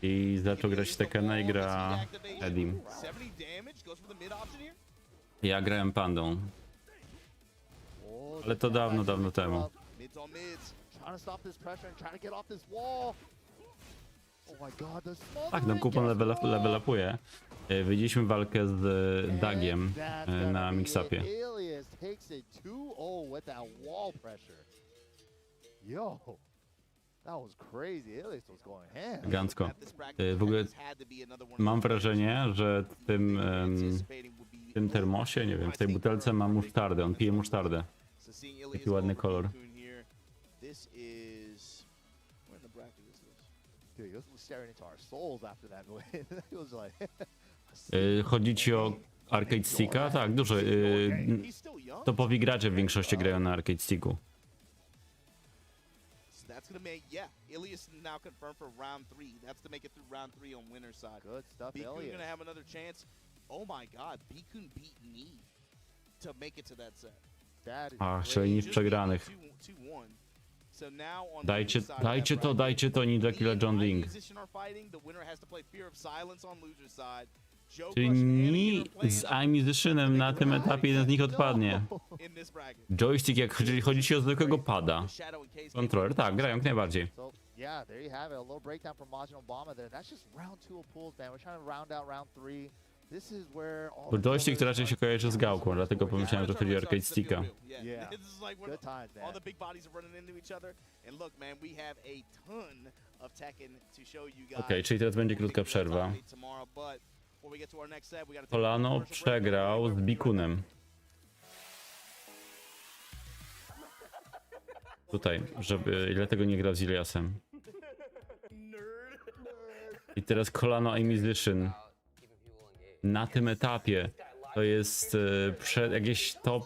Speaker 1: i zaczął grać w Tekkena i gra Edim.
Speaker 25: 70 damage goes for the mid option here.
Speaker 1: Ja grałem Pandą, ale to dawno, dawno temu.
Speaker 25: Mids on mids.
Speaker 24: Trying to stop this pressure and trying to get off this wall. Oh my god, the
Speaker 1: Tak, no kupon level upuje. Widzieliśmy walkę z Dagiem na mix-upie.
Speaker 24: Ilias takes it 2-0 with that wall pressure. Yo, that was crazy. Ilias was going ham.
Speaker 1: Elegancko. W ogóle mam wrażenie, że w tym termosie, nie wiem, w tej butelce ma musztardę. On pije musztardę. Taki ładny kolor.
Speaker 25: This is where in the bracket is this?
Speaker 24: Dude, he was staring into our souls after that win. He was like
Speaker 1: Chodzi ci o Arcade Sticka? Tak, dużo. Topowi gracze w większości grają na Arcade Sticku.
Speaker 25: So that's gonna make, yeah, Ilias now confirmed for round 3. That's to make it through round 3 on winner's side.
Speaker 24: Good stuff,
Speaker 25: Bikun
Speaker 24: Ilias.
Speaker 25: gonna have another chance. Oh my god, Bikun beat Knee to make it to that set.
Speaker 24: That is
Speaker 1: Ach, czyli nic przegranych.
Speaker 25: 2-1. So now on
Speaker 1: Dajcie to, Ninja Killer John Ding. Czyli Ni z iMusicianem na tym etapie jeden z nich odpadnie. Joystick, jak chodzi ci o zwykłego pada. Kontroler, tak, grają jak najbardziej.
Speaker 24: yeah, there you have it. A little breakdown from Majin Obama there. That's just round 2 of pools, man. We're trying to round out round 3. This is where all
Speaker 1: Bo
Speaker 24: the
Speaker 1: joystick to
Speaker 24: killers
Speaker 1: raczej się kojarzy z gałką, dlatego pomyślałem, że chodzi o arcade sticka.
Speaker 24: Yeah.
Speaker 25: This is like
Speaker 24: Good times, man.
Speaker 25: all the big bodies are running into each other. And look, man, we have a ton of Tekken to show you guys.
Speaker 1: Okej, czyli teraz będzie krótka przerwa. Polano przegrał z Bikunem. Tutaj, żeby ile tego nie grał z Iliasem. I teraz Kolano i Musician. Na tym etapie to jest jakieś top...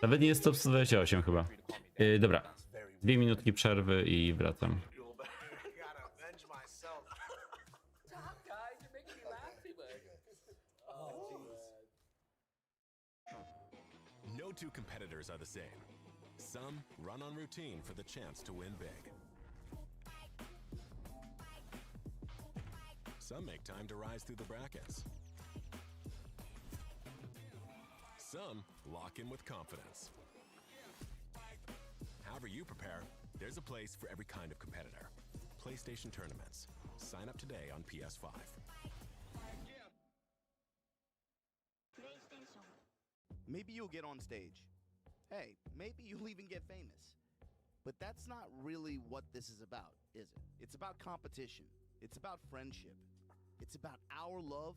Speaker 1: Nawet nie jest top 128 chyba. Dobra, 2 minutki przerwy i wracam.
Speaker 4: No two competitors are the same. Some run on routine for the chance to win big. Some make time to rise through the brackets. Some lock in with confidence. However you prepare, there's a place for every kind of competitor. PlayStation Tournaments. Sign up today on PS5.
Speaker 25: Maybe you'll get on stage. Hey, maybe you'll even get famous. But that's not really what this is about, is it? It's about competition. It's about friendship. It's about our love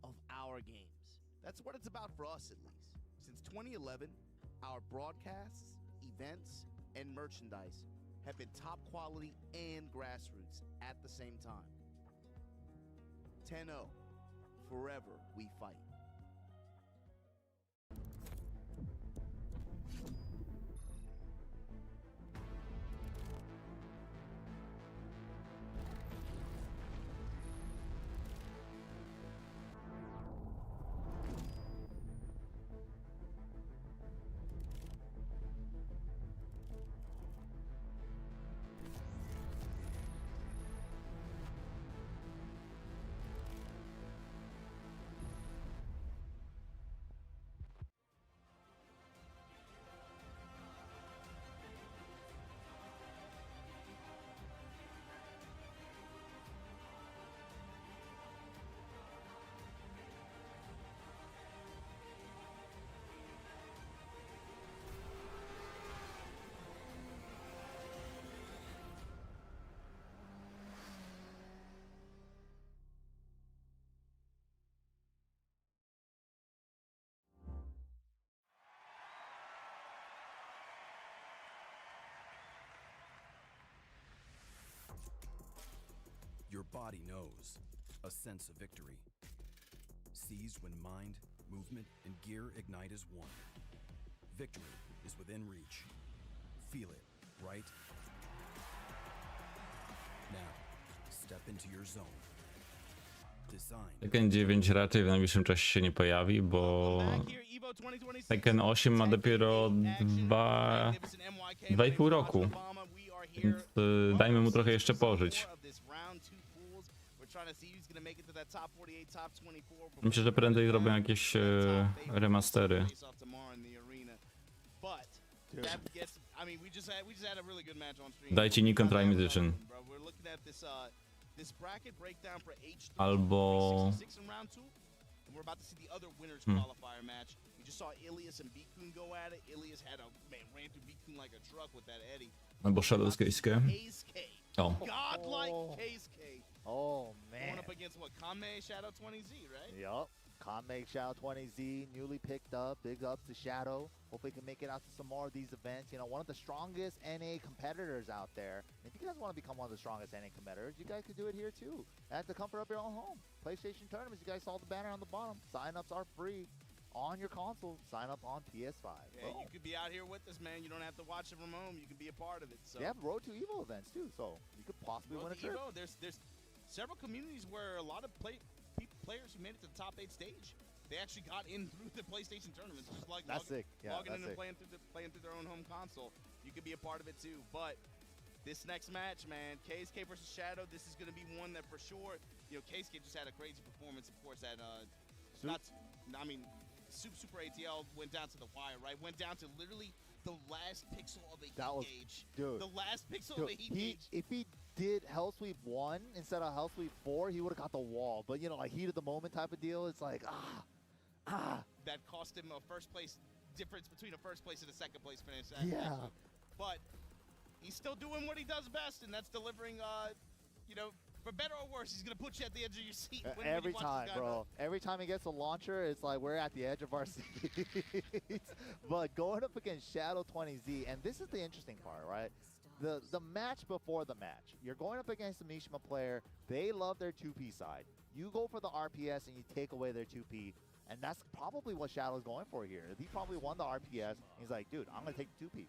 Speaker 25: of our games. That's what it's about for us, at least. Since 2011, our broadcasts, events, and merchandise have been top quality and grassroots at the same time. 10-0. Forever we fight.
Speaker 7: Your body knows a sense of victory. Sees when mind, movement, and gear ignite as one. Victory is within reach. Feel it, right? Now, step into your zone.
Speaker 1: Tekken 9 raczej w najbliższym czasie się nie pojawi, bo Tekken 8 ma dopiero 2,5 roku. Więc dajmy mu trochę jeszcze pożyć. Myślę, że prędzej zrobią jakieś remastery. Dajcie Nikon Try Musician. Albo...
Speaker 25: We're about to see the other winners qualifier match. We just saw Ilias and Bikun go at it. Ilias had ran through Bikun like a truck with that Eddie.
Speaker 1: Albo Shadow's Case. Oh.
Speaker 25: Godlike Case K.
Speaker 24: Oh man.
Speaker 25: Going up against what? Kame Shadow 20Z, right?
Speaker 24: Yup. Kame Shadow 20Z, newly picked up. Big ups to Shadow. Hopefully can make it out to some more of these events. You know, one of the strongest NA competitors out there. If you guys want to become one of the strongest NA competitors, you guys could do it here too. At the comfort of your own home. PlayStation Tournaments, you guys saw the banner on the bottom. Sign-ups are free on your console. Sign up on PS5.
Speaker 25: Yeah, you could be out here with us, man. You don't have to watch it from home. You can be a part of it. So.
Speaker 24: They have Road to EVO events too, so you could possibly win a trip.
Speaker 25: EVO, there's several communities where a lot of players who made it to the top 8 stage, they actually got in through the PlayStation tournaments, just like logging in and playing through their own home console. You could be a part of it too. But this next match, man, KSK versus Shadow, this is going to be one that for sure, you know, KSK just had a crazy performance, of course, at Super ATL went down to the wire, right? Went down to literally the last pixel of a heat
Speaker 24: That was,
Speaker 25: gauge.
Speaker 24: dude.
Speaker 25: The last pixel
Speaker 24: Dude,
Speaker 25: of a heat gauge.
Speaker 24: if he did Hell Sweep 1 instead of Hell Sweep 4, he would have got the wall. But, you know, like heat of the moment type of deal, it's like,
Speaker 25: That cost him a first place difference between a first place and a second place finish.
Speaker 24: Yeah.
Speaker 25: But he's still doing what he does best, and that's delivering, you know, for better or worse, he's going to put you at the edge of your seat.
Speaker 24: Every time, bro. Every time he gets a launcher, it's like we're at the edge of our seats. But going up against Shadow 20Z, and this is the interesting part, right? The match before the match. You're going up against a Mishima player. They love their 2P side. You go for the RPS and you take away their 2P. And that's probably what Shadow's going for here. He probably won the RPS. He's like, dude, I'm going to take the 2P.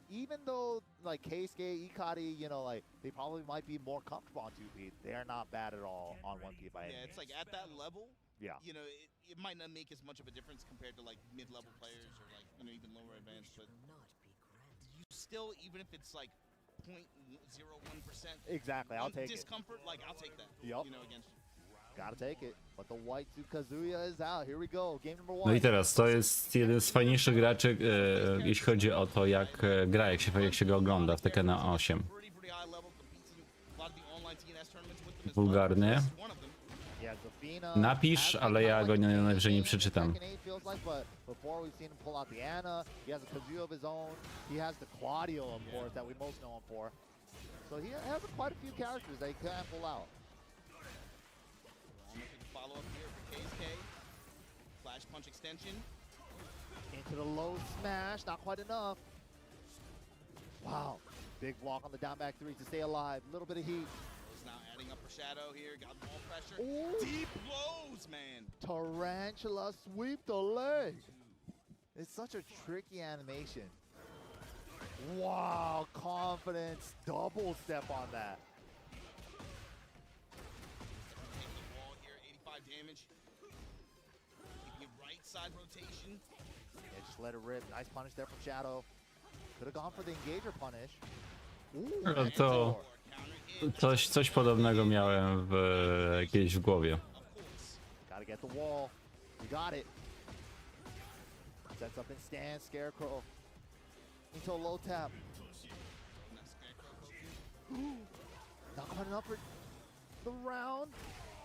Speaker 24: Even though, like, Keisuke, Ikari, you know, like, they probably might be more comfortable on 2P, they're not bad at all on 1P by any means.
Speaker 25: It's like at that level,
Speaker 24: yeah,
Speaker 25: you know, it might not make as much of a difference compared to, like, mid-level players or, like, you know, even lower advanced. But you still, even if it's, like, 0.01%.
Speaker 24: Exactly, I'll take
Speaker 25: discomfort, like, I'll take that,
Speaker 24: Yup.
Speaker 25: you know, against you.
Speaker 24: Gotta take it. But the white suit Kazuya is out. Here we go. Game number 1.
Speaker 1: No i teraz, to jest jeden z fajniejszych graczy, jeśli chodzi o to, jak gra, jak się go ogląda w Tekkena 8. Wulgarny. Napisz, ale ja go najwyżej nie przeczytam.
Speaker 24: Before we've seen him pull out the Ana, he has a Kazuya of his own. He has the Claudio, of course, that we most know him for. So he has quite a few characters that he can pull out.
Speaker 25: Follow up here for KSK. Flash punch extension.
Speaker 24: Into the low smash, not quite enough. Wow, big block on the down back 3 to stay alive. A little bit of heat.
Speaker 25: Is now adding up for Shadow here. Got ball pressure.
Speaker 24: Ooh.
Speaker 25: Deep blows, man.
Speaker 24: Tarantula sweep the leg. It's such a tricky animation. Wow, confidence, double step on that.
Speaker 25: Damage. Keeping it right side rotation.
Speaker 24: Yeah, just let it rip. Nice punish there from Shadow. Could have gone for the engager punish.
Speaker 1: To coś podobnego miałem kiedyś w głowie.
Speaker 24: Gotta get the wall. You got it. Sets up in stance, Scarecrow. Into a low tap. Not quite enough for the round.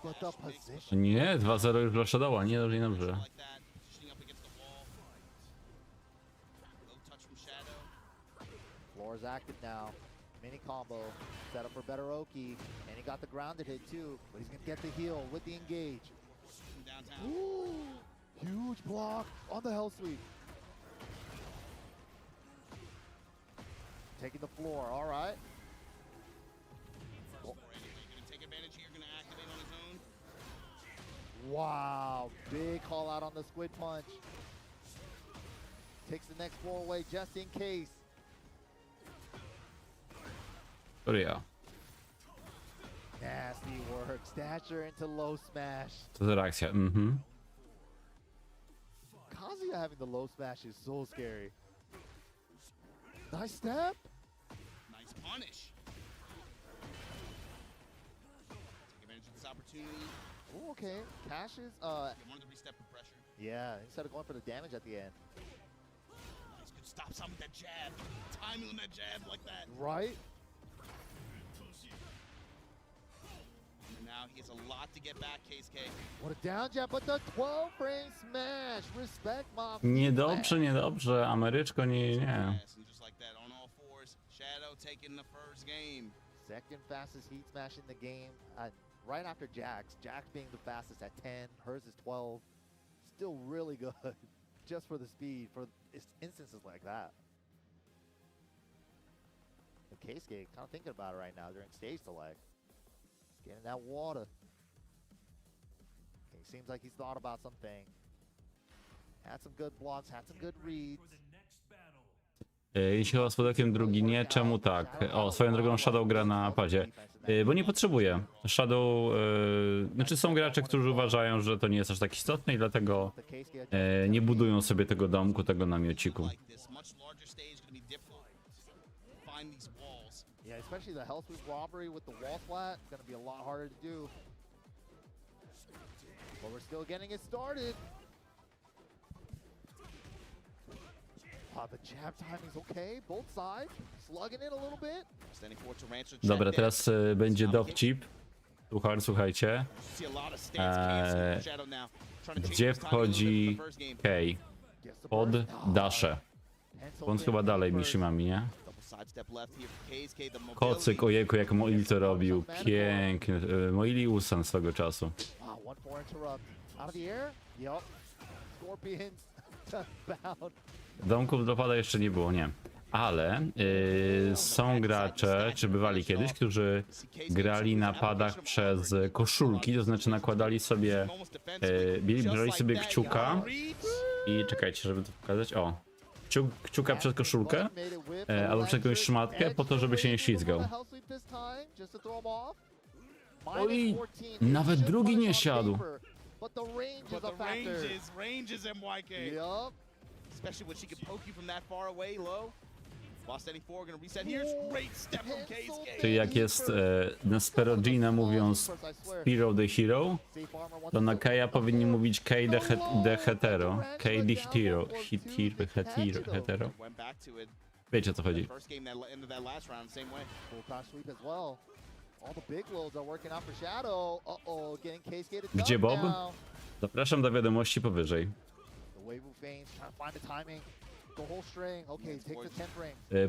Speaker 24: But the position.
Speaker 1: Nie, 2-0 już dla Shadowa, nie dobrze, nie dobrze.
Speaker 24: Floor is active now. Mini combo. Set up for better Oki. And he got the grounded hit too. But he's going to get the heal with the engage. Ooh, huge block on the Hell Sweep. Taking the floor, all right. Wow, big call out on the squid punch. Takes the next floor away just in case.
Speaker 1: Yeah.
Speaker 24: Nasty work. Stasher into low smash.
Speaker 1: To za reakcja,
Speaker 24: Kazuya having the low smash is so scary. Nice step.
Speaker 25: Nice punish. Take advantage of this opportunity.
Speaker 24: Ooh, okay. Cash's
Speaker 25: wanted to re-step for pressure.
Speaker 24: yeah, instead of going for the damage at the end.
Speaker 25: Nice, good stop some with that jab. Timing on that jab like that.
Speaker 24: Right?
Speaker 25: And now he has a lot to get back, KSK.
Speaker 24: What a down jab, but the 12 frame smash. Respect my
Speaker 1: Niedobrze, niedobrze. Ameryczko, nie.
Speaker 25: Just like that on all fours. Shadow taking the first game.
Speaker 24: Second fastest heat smash in the game. Right after Jax. Jax being the fastest at 10. Hers is 12. Still really good. Just for the speed, for instances like that. The Keisuke kind of thinking about it right now during stage select. Getting that water. Okay, seems like he's thought about something. Had some good blocks, had some good reads.
Speaker 1: Jeśli chyba z podakiem drugi nie, czemu tak? O, swoją drogą Shadow gra na padzie. Bo nie potrzebuje. Shadow, znaczy są gracze, którzy uważają, że to nie jest aż tak istotne i dlatego nie budują sobie tego domku, tego namiociku.
Speaker 24: Yeah, especially the Hell Sweep robbery with the wall flat, it's gonna be a lot harder to do. But we're still getting it started. The jab timing's okay. Both sides slugging it a little bit.
Speaker 25: Standing forward to Rancher.
Speaker 1: Dobra, teraz będzie dowcip. Słuchajcie. Gdzie wchodzi Kei? Pod Dasze. On chyba dalej Mishimami, nie? Kocyk, ojejku, jak Moili to robił. Pięknie. Moili Usan swego czasu. Domków dopada jeszcze nie było, nie. Ale są gracze, czy bywali kiedyś, którzy grali na padach przez koszulki, to znaczy nakładali sobie, brali sobie kciuka i czekajcie, żeby to pokazać, o. Kciuka przez koszulkę, albo przez jakąś szmatkę, po to, żeby się nie ślizgał. Oj, nawet drugi nie siadł.
Speaker 25: But the range is MYK.
Speaker 24: Yup.
Speaker 25: Especially when she can poke you from that far away, low. While standing forward, gonna reset. Here's great step from K's.
Speaker 1: Czyli jak jest na Sperogina mówiąc Spiro the Hero, to na Keja powinni mówić Kei the Hetero. Kei the Hetero. Wiecie o co chodzi. Gdzie Bob? Zapraszam do wiadomości powyżej.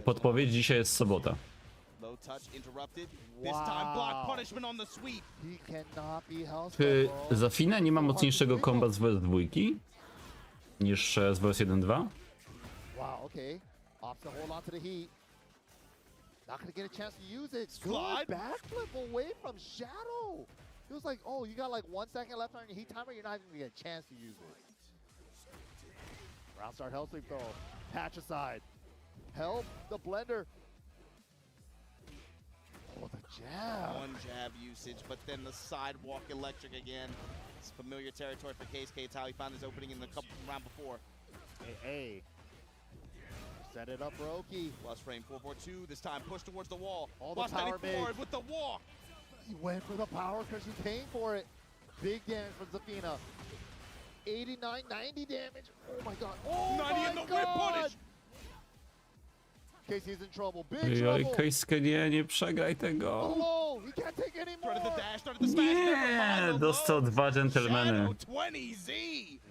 Speaker 1: Podpowiedź, dzisiaj jest sobota. Za Fina nie ma mocniejszego komba z WS2 niż z WS 1.2?
Speaker 24: Not gonna get a chance to use it. Good backflip away from Shadow. He was like, oh, you got like 1 second left on your heat timer, you're not even gonna get a chance to use it. Round start hell sweep though. Patch aside. Help the blender. Oh, the jab.
Speaker 25: One jab usage, but then the sidewalk electric again. It's familiar territory for KSK. It's how he found his opening in the round before.
Speaker 24: Hey. Set it up, Roki.
Speaker 25: Plus frame 442. This time push towards the wall.
Speaker 24: All the power
Speaker 25: forward with the walk.
Speaker 24: He went for the power because he's paying for it. Big damage from Zafina. 89, 90 damage. Oh my god. Oh 90 my
Speaker 25: in the
Speaker 24: god.
Speaker 25: whip punish.
Speaker 24: Casey's in trouble. Big trouble.
Speaker 1: Kejskę, nie przegraj tego.
Speaker 24: Oh, he can't take any more.
Speaker 25: Started the dash, started the smash.
Speaker 1: Nie, dostał dwa dżentelmeny.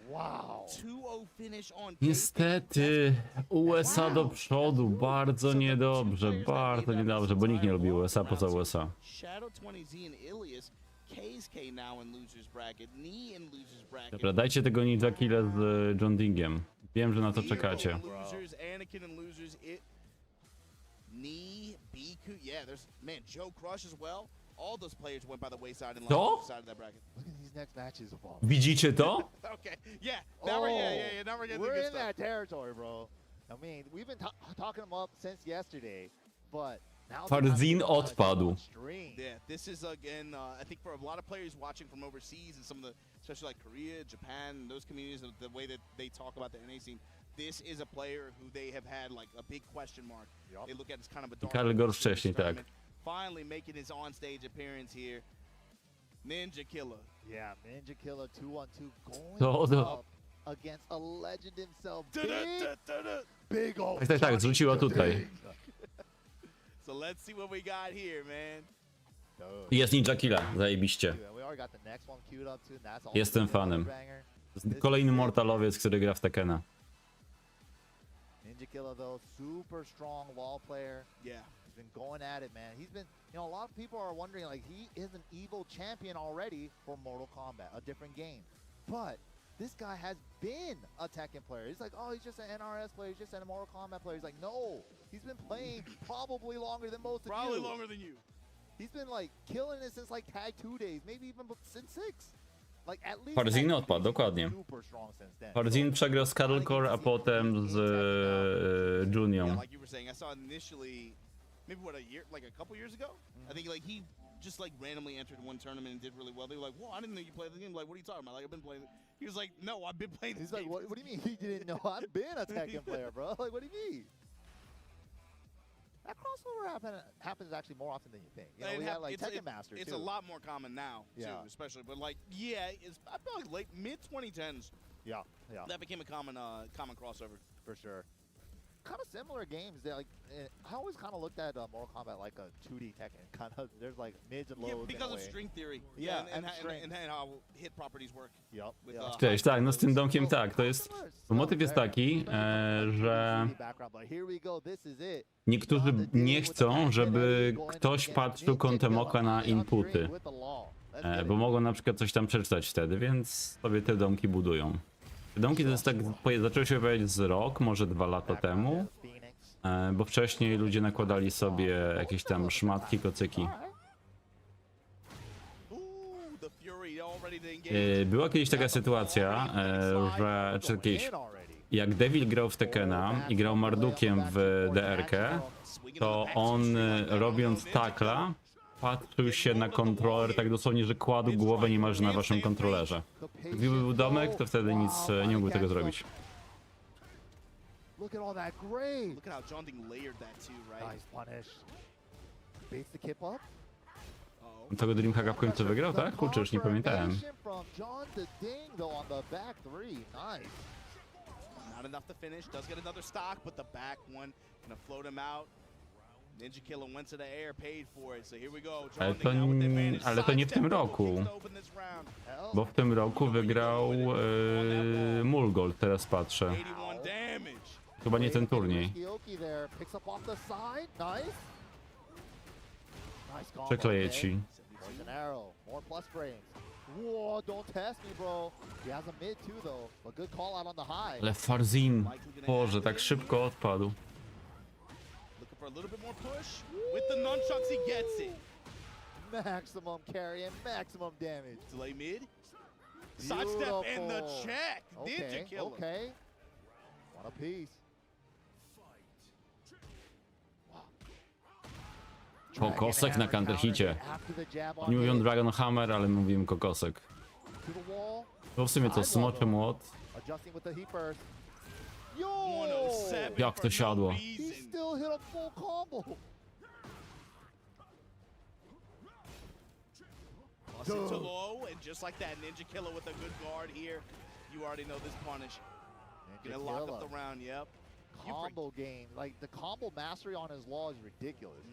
Speaker 24: Wow.
Speaker 25: 2-0 finish on
Speaker 1: Niestety, USA do przodu, bardzo niedobrze, bo nikt nie lubi USA poza USA.
Speaker 25: Shadow 20Z and Ilias. KSK now in losers bracket. Knee in losers bracket.
Speaker 1: Dobra, dajcie tego ni 2 kile z John Dingiem. Wiem, że na to czekacie.
Speaker 25: Losers, Anakin and losers. Knee, Biku. Yeah, there's Joe Crush as well. All those players went by the wayside and lost the side of that bracket.
Speaker 24: Look at these next matches.
Speaker 1: Widzicie to?
Speaker 25: Okay, yeah. Now now we're getting the good
Speaker 24: in
Speaker 25: stuff.
Speaker 24: that territory, bro. I mean, we've been talking them up since yesterday, but now
Speaker 1: Farzin odpadł.
Speaker 25: Yeah, this is again, I think for a lot of players watching from overseas and some of the, especially like Korea, Japan, those communities, the way that they talk about the NA scene, this is a player who they have had like a big question mark. They look at as kind of a dark
Speaker 1: Kalgor wcześniej, tak.
Speaker 25: Finally making his on-stage appearance here. Ninja Killer.
Speaker 24: Yeah, Ninja Killer 2-on-2
Speaker 1: going
Speaker 24: up against a legend himself. Big old.
Speaker 1: Tak, zrzuciła tutaj.
Speaker 25: So let's see what we got here, man.
Speaker 1: Jest Ninja Killa, zajebiście. Jestem fanem. Kolejny Mortalowiec, który gra w Tekkena.
Speaker 24: Ninja Killer though, super strong wall player.
Speaker 25: Yeah.
Speaker 24: He's been going at it, man. He's been, a lot of people are wondering, like, he is an EVO champion already for Mortal Kombat, a different game. But this guy has been a Tekken player. He's like, oh, he's just an NRS player, he's just a Mortal Kombat player. He's like, no, he's been playing probably longer than most of you.
Speaker 25: Probably longer than you.
Speaker 24: He's been like killing it since like Tag 2 days, maybe even since 6. Like at least
Speaker 1: Farzin odpadł, dokładnie. Farzin przegrał z Cuddlecore, a potem z Junią.
Speaker 25: Yeah, like you were saying, I saw initially, maybe what, a couple years ago? I think like he just like randomly entered one tournament and did really well. They were like, "Whoa, I didn't know you played the game." Like, what are you talking about? Like, I've been playing. He was like, "No, I've been playing."
Speaker 24: He's like, what do you mean he didn't know? I've been a Tekken player, bro. Like, what do you mean? That crossover happens actually more often than you think. You know, we have like Tekken Master
Speaker 25: It's
Speaker 24: too.
Speaker 25: a lot more common now, too, especially. But like, yeah, I feel like late mid 2010s.
Speaker 24: Yeah.
Speaker 25: That became a common crossover
Speaker 24: for sure. kind of similar games. They're like, I always kind of looked at Mortal Kombat like a 2D Tekken. Kind of, there's like mids and lows.
Speaker 25: Yeah, because
Speaker 24: in a
Speaker 25: of
Speaker 24: way.
Speaker 25: string theory.
Speaker 24: Yeah,
Speaker 25: and
Speaker 24: strings.
Speaker 25: how hit properties work.
Speaker 24: Yep.
Speaker 1: Cześć, tak, no z tym domkiem tak, to jest, motyw jest taki, że niektórzy nie chcą, żeby ktoś patrzył kątem oka na inputy, bo mogą na przykład coś tam przeczytać wtedy, więc sobie te domki budują. Te domki to jest tak, zaczęły się pojawiać z rok, może 2 lata temu, bo wcześniej ludzie nakładali sobie jakieś tam szmatki, kocyki. Była kiedyś taka sytuacja, że czy kiedyś, jak Devil grał w Tekkena i grał Mardukiem w DR-kę, to on robiąc takla patrzył się na kontroler tak dosłownie, że kładł głowę niemalże na waszym kontrolerze. Gdyby był domek, to wtedy nic nie mógłby tego zrobić.
Speaker 24: Look at all that grade.
Speaker 25: Look at how John Ding layered that too, right?
Speaker 24: Nice punish. Baits the kip up.
Speaker 1: Tego Dreamhacka w końcu wygrał, tak? Kurczę, już nie pamiętałem.
Speaker 25: Not enough to finish. Does get another stock, but the back one gonna float him out. Ninja Killer went to the air, paid for it. So here we go.
Speaker 1: Ale to nie w tym roku. Bo w tym roku wygrał Mulgold, teraz patrzę. Chyba nie ten turniej. Przekleję ci. Ale Farzin, Boże, tak szybko odpadł.
Speaker 24: Maximum carry and maximum damage.
Speaker 25: Delay mid. Sidestep and the check. Ninja Killer.
Speaker 24: Okay. One apiece.
Speaker 1: Kokosek na counterhicie. Nie mówią Dragon Hammer, ale mówimy kokosek. To w sumie to smoczy młot. Jak to siadło.
Speaker 25: Into low, and just like that, Ninja Killer with a good guard here. You already know this punish. Gonna lock up the round, yep.
Speaker 24: Combo game, like the combo mastery on his law is ridiculous.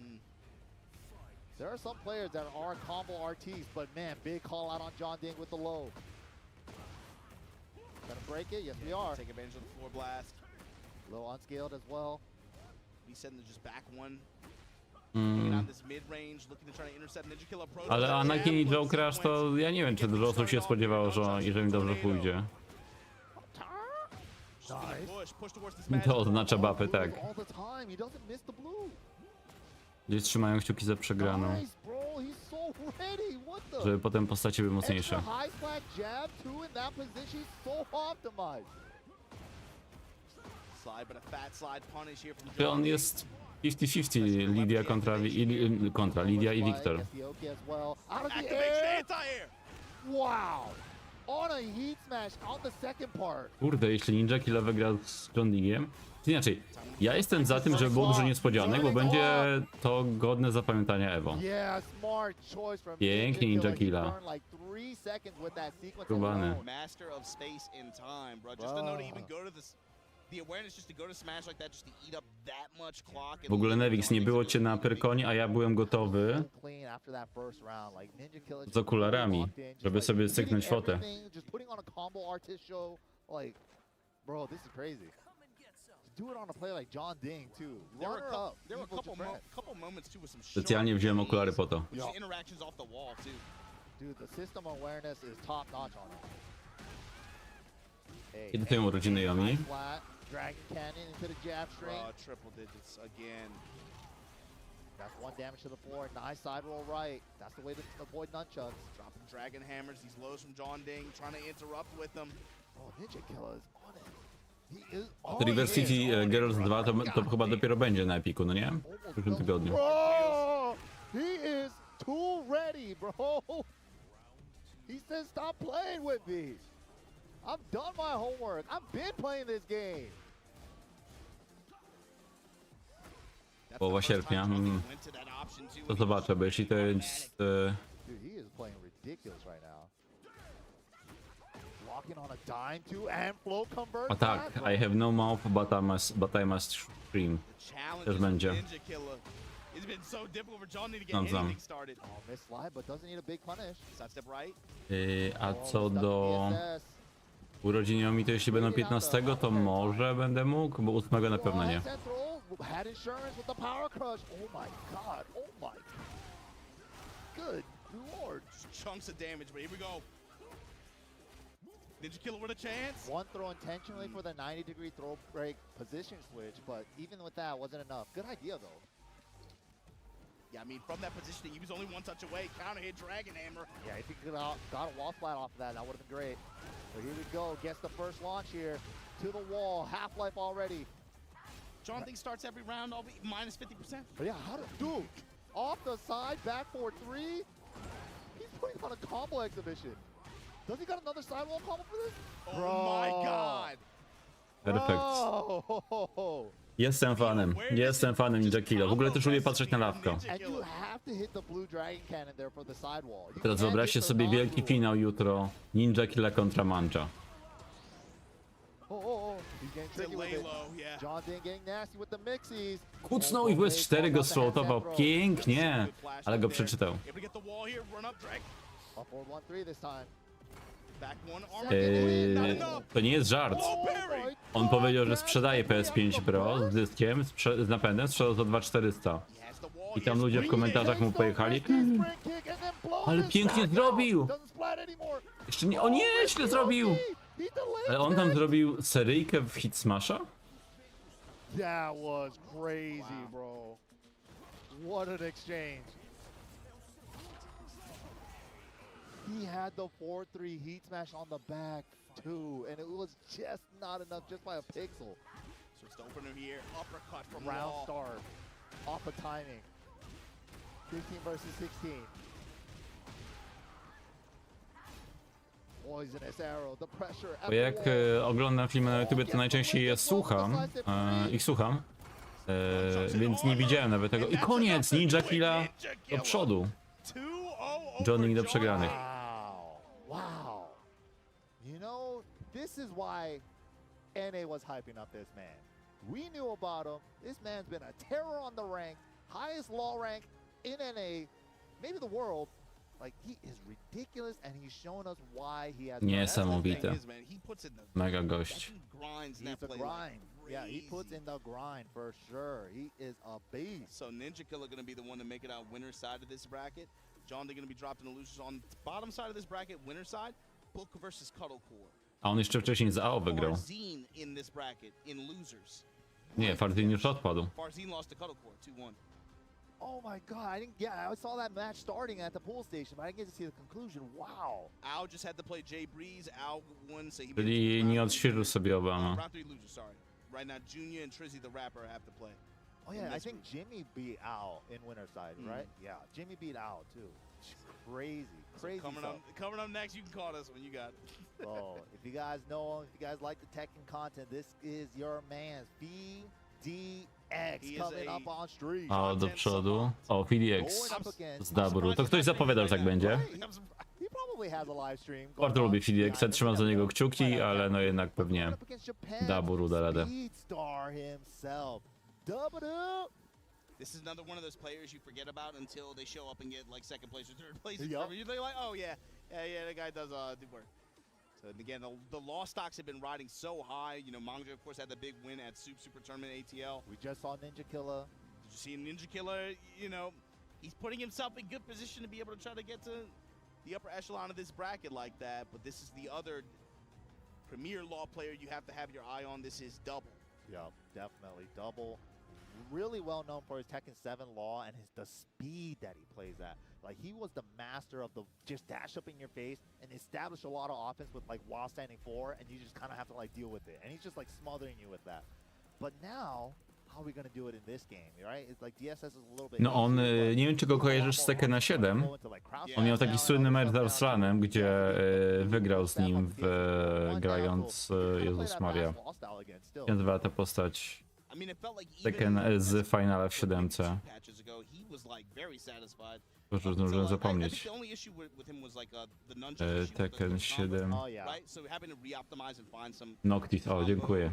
Speaker 24: There are some players that are combo RTs, but man, big call out on John Ding with the low. Gonna break it? Yes, we are.
Speaker 25: Take advantage of the floor blast.
Speaker 24: A little unscaled as well.
Speaker 25: He's setting to just back one.
Speaker 1: Ale Anakin i Joe Crash to ja nie wiem, czy dużo osób się spodziewało, że im dobrze pójdzie. To oznacza bapy, tak. Gdzieś trzymają kciuki za przegraną. Żeby potem postacie były mocniejsze. Czy on jest 50-50 Lidia kontra Lidia i Victor. Kurde, jeśli Ninja Killer wygra z John Dingiem. Inaczej, ja jestem za tym, żeby było dużo niespodzianek, bo będzie to godne zapamiętania EVO. Pięknie Ninja Killa. Skubany. W ogóle Nevix, nie było cię na Pyrkonie, a ja byłem gotowy z okularami, żeby sobie styknąć fotę. Specjalnie wziąłem okulary po to. Kiedy to ją urodziny Yomi?
Speaker 24: Dragon Cannon into the jab string.
Speaker 25: Triple digits again.
Speaker 24: That's one damage to the floor. Nice side roll right. That's the way to avoid nunchucks.
Speaker 25: Dropping dragon hammers. These lows from John Ding, trying to interrupt with them.
Speaker 24: Oh, Ninja Killer is on it. He is on
Speaker 1: River City Girls 2 to chyba dopiero będzie na Epiku, no nie? W przyszłym tygodniu.
Speaker 24: Bro, he is too ready, bro. He says stop playing with me. I've done my homework. I've been playing this game.
Speaker 1: Połowa sierpnia. To zobaczę, bo jeśli to jest...
Speaker 24: Dude, he is playing ridiculous right now. Walking on a dime too, and flow converts.
Speaker 1: A tak, I have no mouth, but I must scream. Też będzie.
Speaker 25: It's been so difficult for John to get
Speaker 1: Sprawdzam.
Speaker 25: anything started.
Speaker 24: Oh, miss slide, but doesn't need a big punish.
Speaker 25: Sidestep right.
Speaker 1: A co do urodzinowi, to jeśli będą 15, to może będę mógł, bo 8 na pewno nie.
Speaker 24: Had insurance with the power crush. Oh my god. Oh my. Good lord.
Speaker 25: Chunks of damage, but here we go. Ninja Killer with a chance.
Speaker 24: One throw intentionally for the 90-degree throw break position switch, but even with that, wasn't enough. Good idea though.
Speaker 25: Yeah, I mean, from that positioning, he was only one touch away. Counter hit, Dragon Hammer.
Speaker 24: Yeah, if he could have got a wall flat off of that, that would have been great. But here we go. Gets the first launch here to the wall. Half-life already.
Speaker 25: John thing starts every round, all minus 50%.
Speaker 24: But yeah, how to do? Off the side, back 4-3. He's putting on a combo exhibition. Does he got another sidewall combo for this?
Speaker 25: Oh my god.
Speaker 1: Perfekt.
Speaker 24: Bro.
Speaker 1: Jestem fanem Ninja Killa. W ogóle też lubię patrzeć na lawkę.
Speaker 24: And you have to hit the blue dragon cannon there for the sidewall. You
Speaker 1: Teraz
Speaker 24: can't
Speaker 1: wyobraźcie
Speaker 24: hit the
Speaker 1: sobie wielki
Speaker 24: non-dual.
Speaker 1: finał jutro. Ninja Killa kontra Manja.
Speaker 24: Oh, he's getting tricky with it.
Speaker 25: low, yeah.
Speaker 24: John Ding getting nasty with the mixies.
Speaker 1: Kucnął i w S4 go slotował. Pięknie. Ale go przeczytał.
Speaker 25: Able to get the wall here, run up, drag.
Speaker 24: Up forward 1-3 this time.
Speaker 25: Back one, armor. Not enough.
Speaker 1: To nie jest żart. On powiedział, że sprzedaje PS5 Pro z dyskiem, z napędem, sprzedał za 2400. I tam ludzie w komentarzach mu pojechali. Ale pięknie zrobił! Jeszcze nie, o nie, źle zrobił! Ale on tam zrobił seryjkę w Hit Smasha?
Speaker 24: That was crazy, bro. What an exchange. He had the 4-3 heat smash on the back too, and it was just not enough, just by a pixel.
Speaker 25: So it's the opener here, uppercut from
Speaker 24: Round
Speaker 25: Raw.
Speaker 24: start, off of timing. 15 versus 16. Poisonous arrow, the pressure.
Speaker 1: Bo jak oglądam filmy na YouTube, to najczęściej je słucham, więc nie widziałem nawet tego. I koniec! Ninja Killa do przodu. Johnny do przegranych.
Speaker 24: Wow. You know, this is why NA was hyping up this man. We knew about him. This man's been a terror on the rank, highest law rank in NA, maybe the world. Like, he is ridiculous, and he's shown us why he has.
Speaker 1: Niesamowite. Mega gość.
Speaker 24: He's a grind. Yeah, he puts in the grind for sure. He is a beast.
Speaker 25: So Ninja Killer going to be the one to make it out winner's side of this bracket. John, they're going to be dropped in the losers on the bottom side of this bracket, winner's side. Book versus Cuddlecore.
Speaker 1: A on jeszcze wcześniej z AO wygrał.
Speaker 25: Farzine in this bracket in losers.
Speaker 1: Nie, Farzine już odpadł.
Speaker 25: Farzine lost to Cuddlecore 2-1.
Speaker 24: Oh my god, I saw that match starting at the pool station, but I didn't get to see the conclusion. Wow.
Speaker 25: Al just had to play Jay Breeze. Al won, so he
Speaker 1: Czyli nie odświeżył sobie Obama.
Speaker 25: round 3 losers, sorry. Right now, Junior and Trizzy the Rapper have to play.
Speaker 24: Oh yeah, I think Jimmy beat Al in winner side, right? Yeah, Jimmy beat Al too. Crazy, crazy
Speaker 25: So
Speaker 24: stuff.
Speaker 25: coming up next, you can call this one. You got it.
Speaker 24: Oh, if you guys know, if you guys like the Tekken content, this is your man's VDX coming up on stream.
Speaker 1: A do przodu. O, VDX z Daburu. To ktoś zapowiadał, że tak będzie.
Speaker 24: He probably has a live stream.
Speaker 1: Bardzo lubię VDX, trzymam za niego kciuki, ale no jednak pewnie Daburu da radę.
Speaker 24: Speedstar himself. Daburu.
Speaker 25: This is another one of those players you forget about until they show up and get like second place or third place.
Speaker 24: Yup.
Speaker 25: You're like, oh yeah, the guy does do work. So again, the law stocks have been riding so high. You know, Manga of course had the big win at Super Tournament ATL.
Speaker 24: We just saw Ninja Killer.
Speaker 25: Did you see Ninja Killer? You know, he's putting himself in good position to be able to try to get to the upper echelon of this bracket like that. But this is the other premier law player you have to have your eye on. This is Double.
Speaker 24: Yeah, definitely Double. Really well known for his Tekken 7 law and the speed that he plays at. Like, he was the master of the just dash up in your face and establish a lot of offense with like while standing 4, and you just kind of have to like deal with it. And he's just like smothering you with that. But now, how are we going to do it in this game, right? It's like DSS is a little bit.
Speaker 1: No on, nie wiem czy go kojarzysz z Tekkena 7. On miał taki słynny mecz z Arslanem, gdzie wygrał z nim grając Jezus Maria. Jak nazywa ta postać? Tekken z finala w 7. Boże, zdążyłem zapomnieć. Tekken 7. Noctis, o, dziękuję.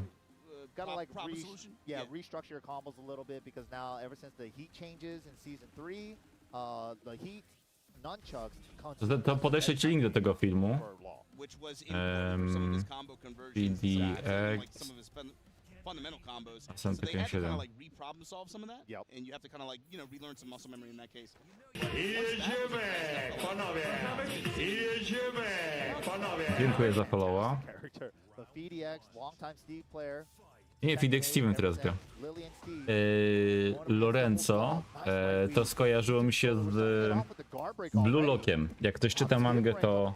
Speaker 24: Gotta like restructure your combos a little bit because now ever since the heat changes in season 3, the heat nunchucks
Speaker 1: To podeślę ci link do tego filmu. PDX.
Speaker 4: Fundamental combos.
Speaker 1: Są
Speaker 4: So they have to kind
Speaker 1: 7.
Speaker 4: of like re-problem solve some of that, and you have to kind of like relearn some muscle memory in that case.
Speaker 1: Dziękuję za followa.
Speaker 24: The PDX, longtime Steve player.
Speaker 1: Nie, Fidek Steven teraz gra. Lorenzo, to skojarzyło mi się z Blue Lockiem. Jak ktoś czyta mangę, to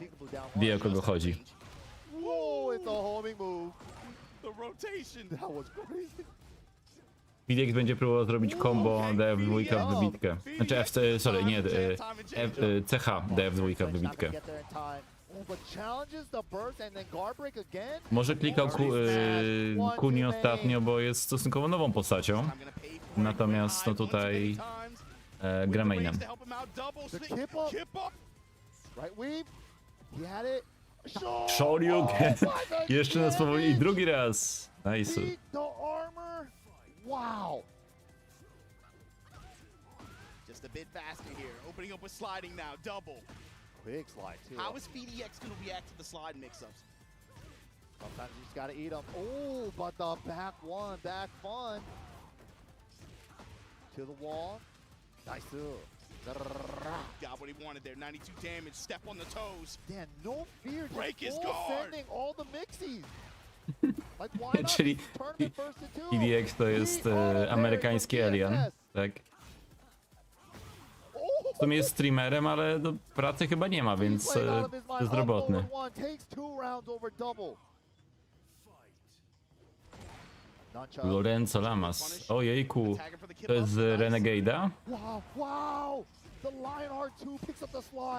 Speaker 1: wie, o kogo chodzi.
Speaker 24: Whoa, it's a homing move. The rotation. That was crazy.
Speaker 1: Fidek będzie próbował zrobić combo DF2 w wybitkę. Znaczy sorry, nie, CH DF2 w wybitkę. Może klikał Kuni ostatnio, bo jest stosunkowo nową postacią. Natomiast no tutaj gra mainem. Shoryuken! Jeszcze nas powoli i drugi raz. Nice.
Speaker 24: Wow.
Speaker 25: Just a bit faster here. Opening up with sliding now. Double.
Speaker 24: Big slide too.
Speaker 25: How is PDX going to react to the slide mix-ups?
Speaker 24: Sometimes you just got to eat them. Oh, but the back one, back fun. To the wall. Nice too.
Speaker 25: Got what he wanted there. 92 damage. Step on the toes.
Speaker 24: Damn, no fear.
Speaker 25: Break his
Speaker 24: guard. Sending all the mixies. Like, why not
Speaker 1: Czyli
Speaker 24: turn it first to two?
Speaker 1: PDX to jest amerykański alien, tak? W sumie jest streamerem, ale do pracy chyba nie ma, więc bezrobotny. Lorenzo Lamas. Ojejku, to jest z Renegade'a?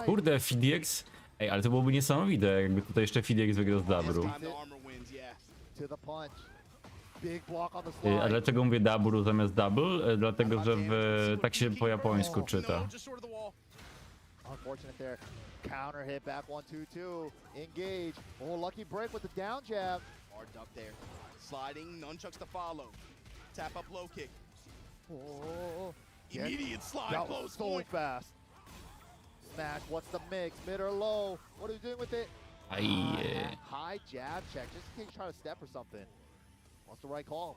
Speaker 1: Kurde, FDX. Ej, ale to byłoby niesamowite, jakby tutaj jeszcze FDX wygrał z Dabru. A dlaczego mówię Dabru zamiast Double? Dlatego, że tak się po japońsku czyta.
Speaker 24: Counter hit back 1-2-2. Engage. Oh, lucky break with the down jab.
Speaker 25: Hard up there. Sliding, nunchucks to follow. Tap up low kick.
Speaker 24: Oh.
Speaker 25: Immediate slide,
Speaker 24: that
Speaker 25: close
Speaker 24: was so
Speaker 25: point.
Speaker 24: fast. Smash, what's the mix? Mid or low? What are you doing with it? High jab check, just in case you try to step or something. What's the right call?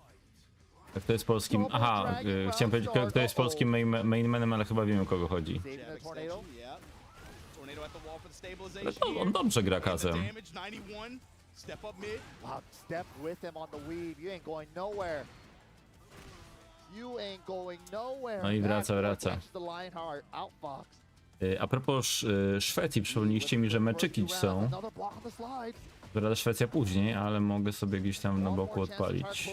Speaker 1: Kto jest polskim? Aha, chciałem powiedzieć, kto jest polskim mainmanem, ale chyba wiem, o kogo chodzi. Ale to on dobrze gra Kazem.
Speaker 24: Step with him on the weave. You ain't going nowhere. You ain't going nowhere.
Speaker 1: No i wraca. A propos Szwecji, przypomnieliście mi, że meczyki są. Wygląda Szwecja później, ale mogę sobie gdzieś tam na boku odpalić.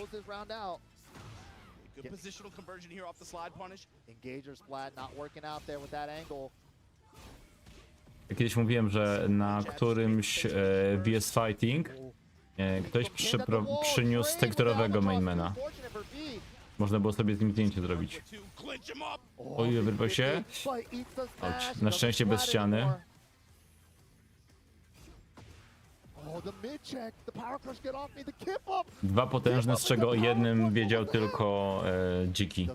Speaker 25: Positional conversion here off the slide punish.
Speaker 24: Engager splat not working out there with that angle.
Speaker 1: Kiedyś mówiłem, że na którymś VS Fighting ktoś przyniósł tekturowego mainmana. Można było sobie z nim zdjęcie zrobić. Oj, wyrwał się. Chodź, na szczęście bez ściany. Dwa potężne, z czego o jednym wiedział tylko Dziki.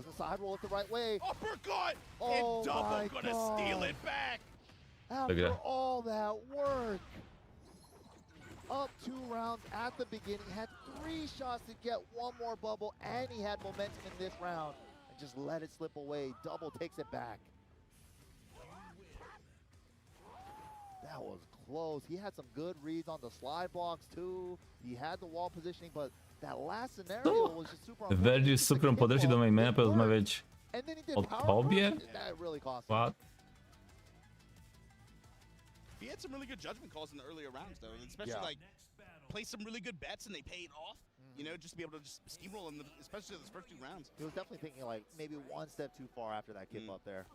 Speaker 1: Wygra.
Speaker 24: Up 2 rounds at the beginning, had 3 shots to get one more bubble, and he had momentum in this round, and just let it slip away. Double takes it back. That was close. He had some good reads on the slide blocks too. He had the wall positioning, but that last scenario was just super unfortunate.
Speaker 1: Verdi z Suprą podeszli do mainmana porozmawiać o tobie? What?
Speaker 25: He had some really good judgment calls in the earlier rounds, though, and especially like play some really good bets and they paid off. You know, just to be able to just steamroll in, especially those first 2 rounds.
Speaker 24: He was definitely thinking like maybe one step too far after that kip up there.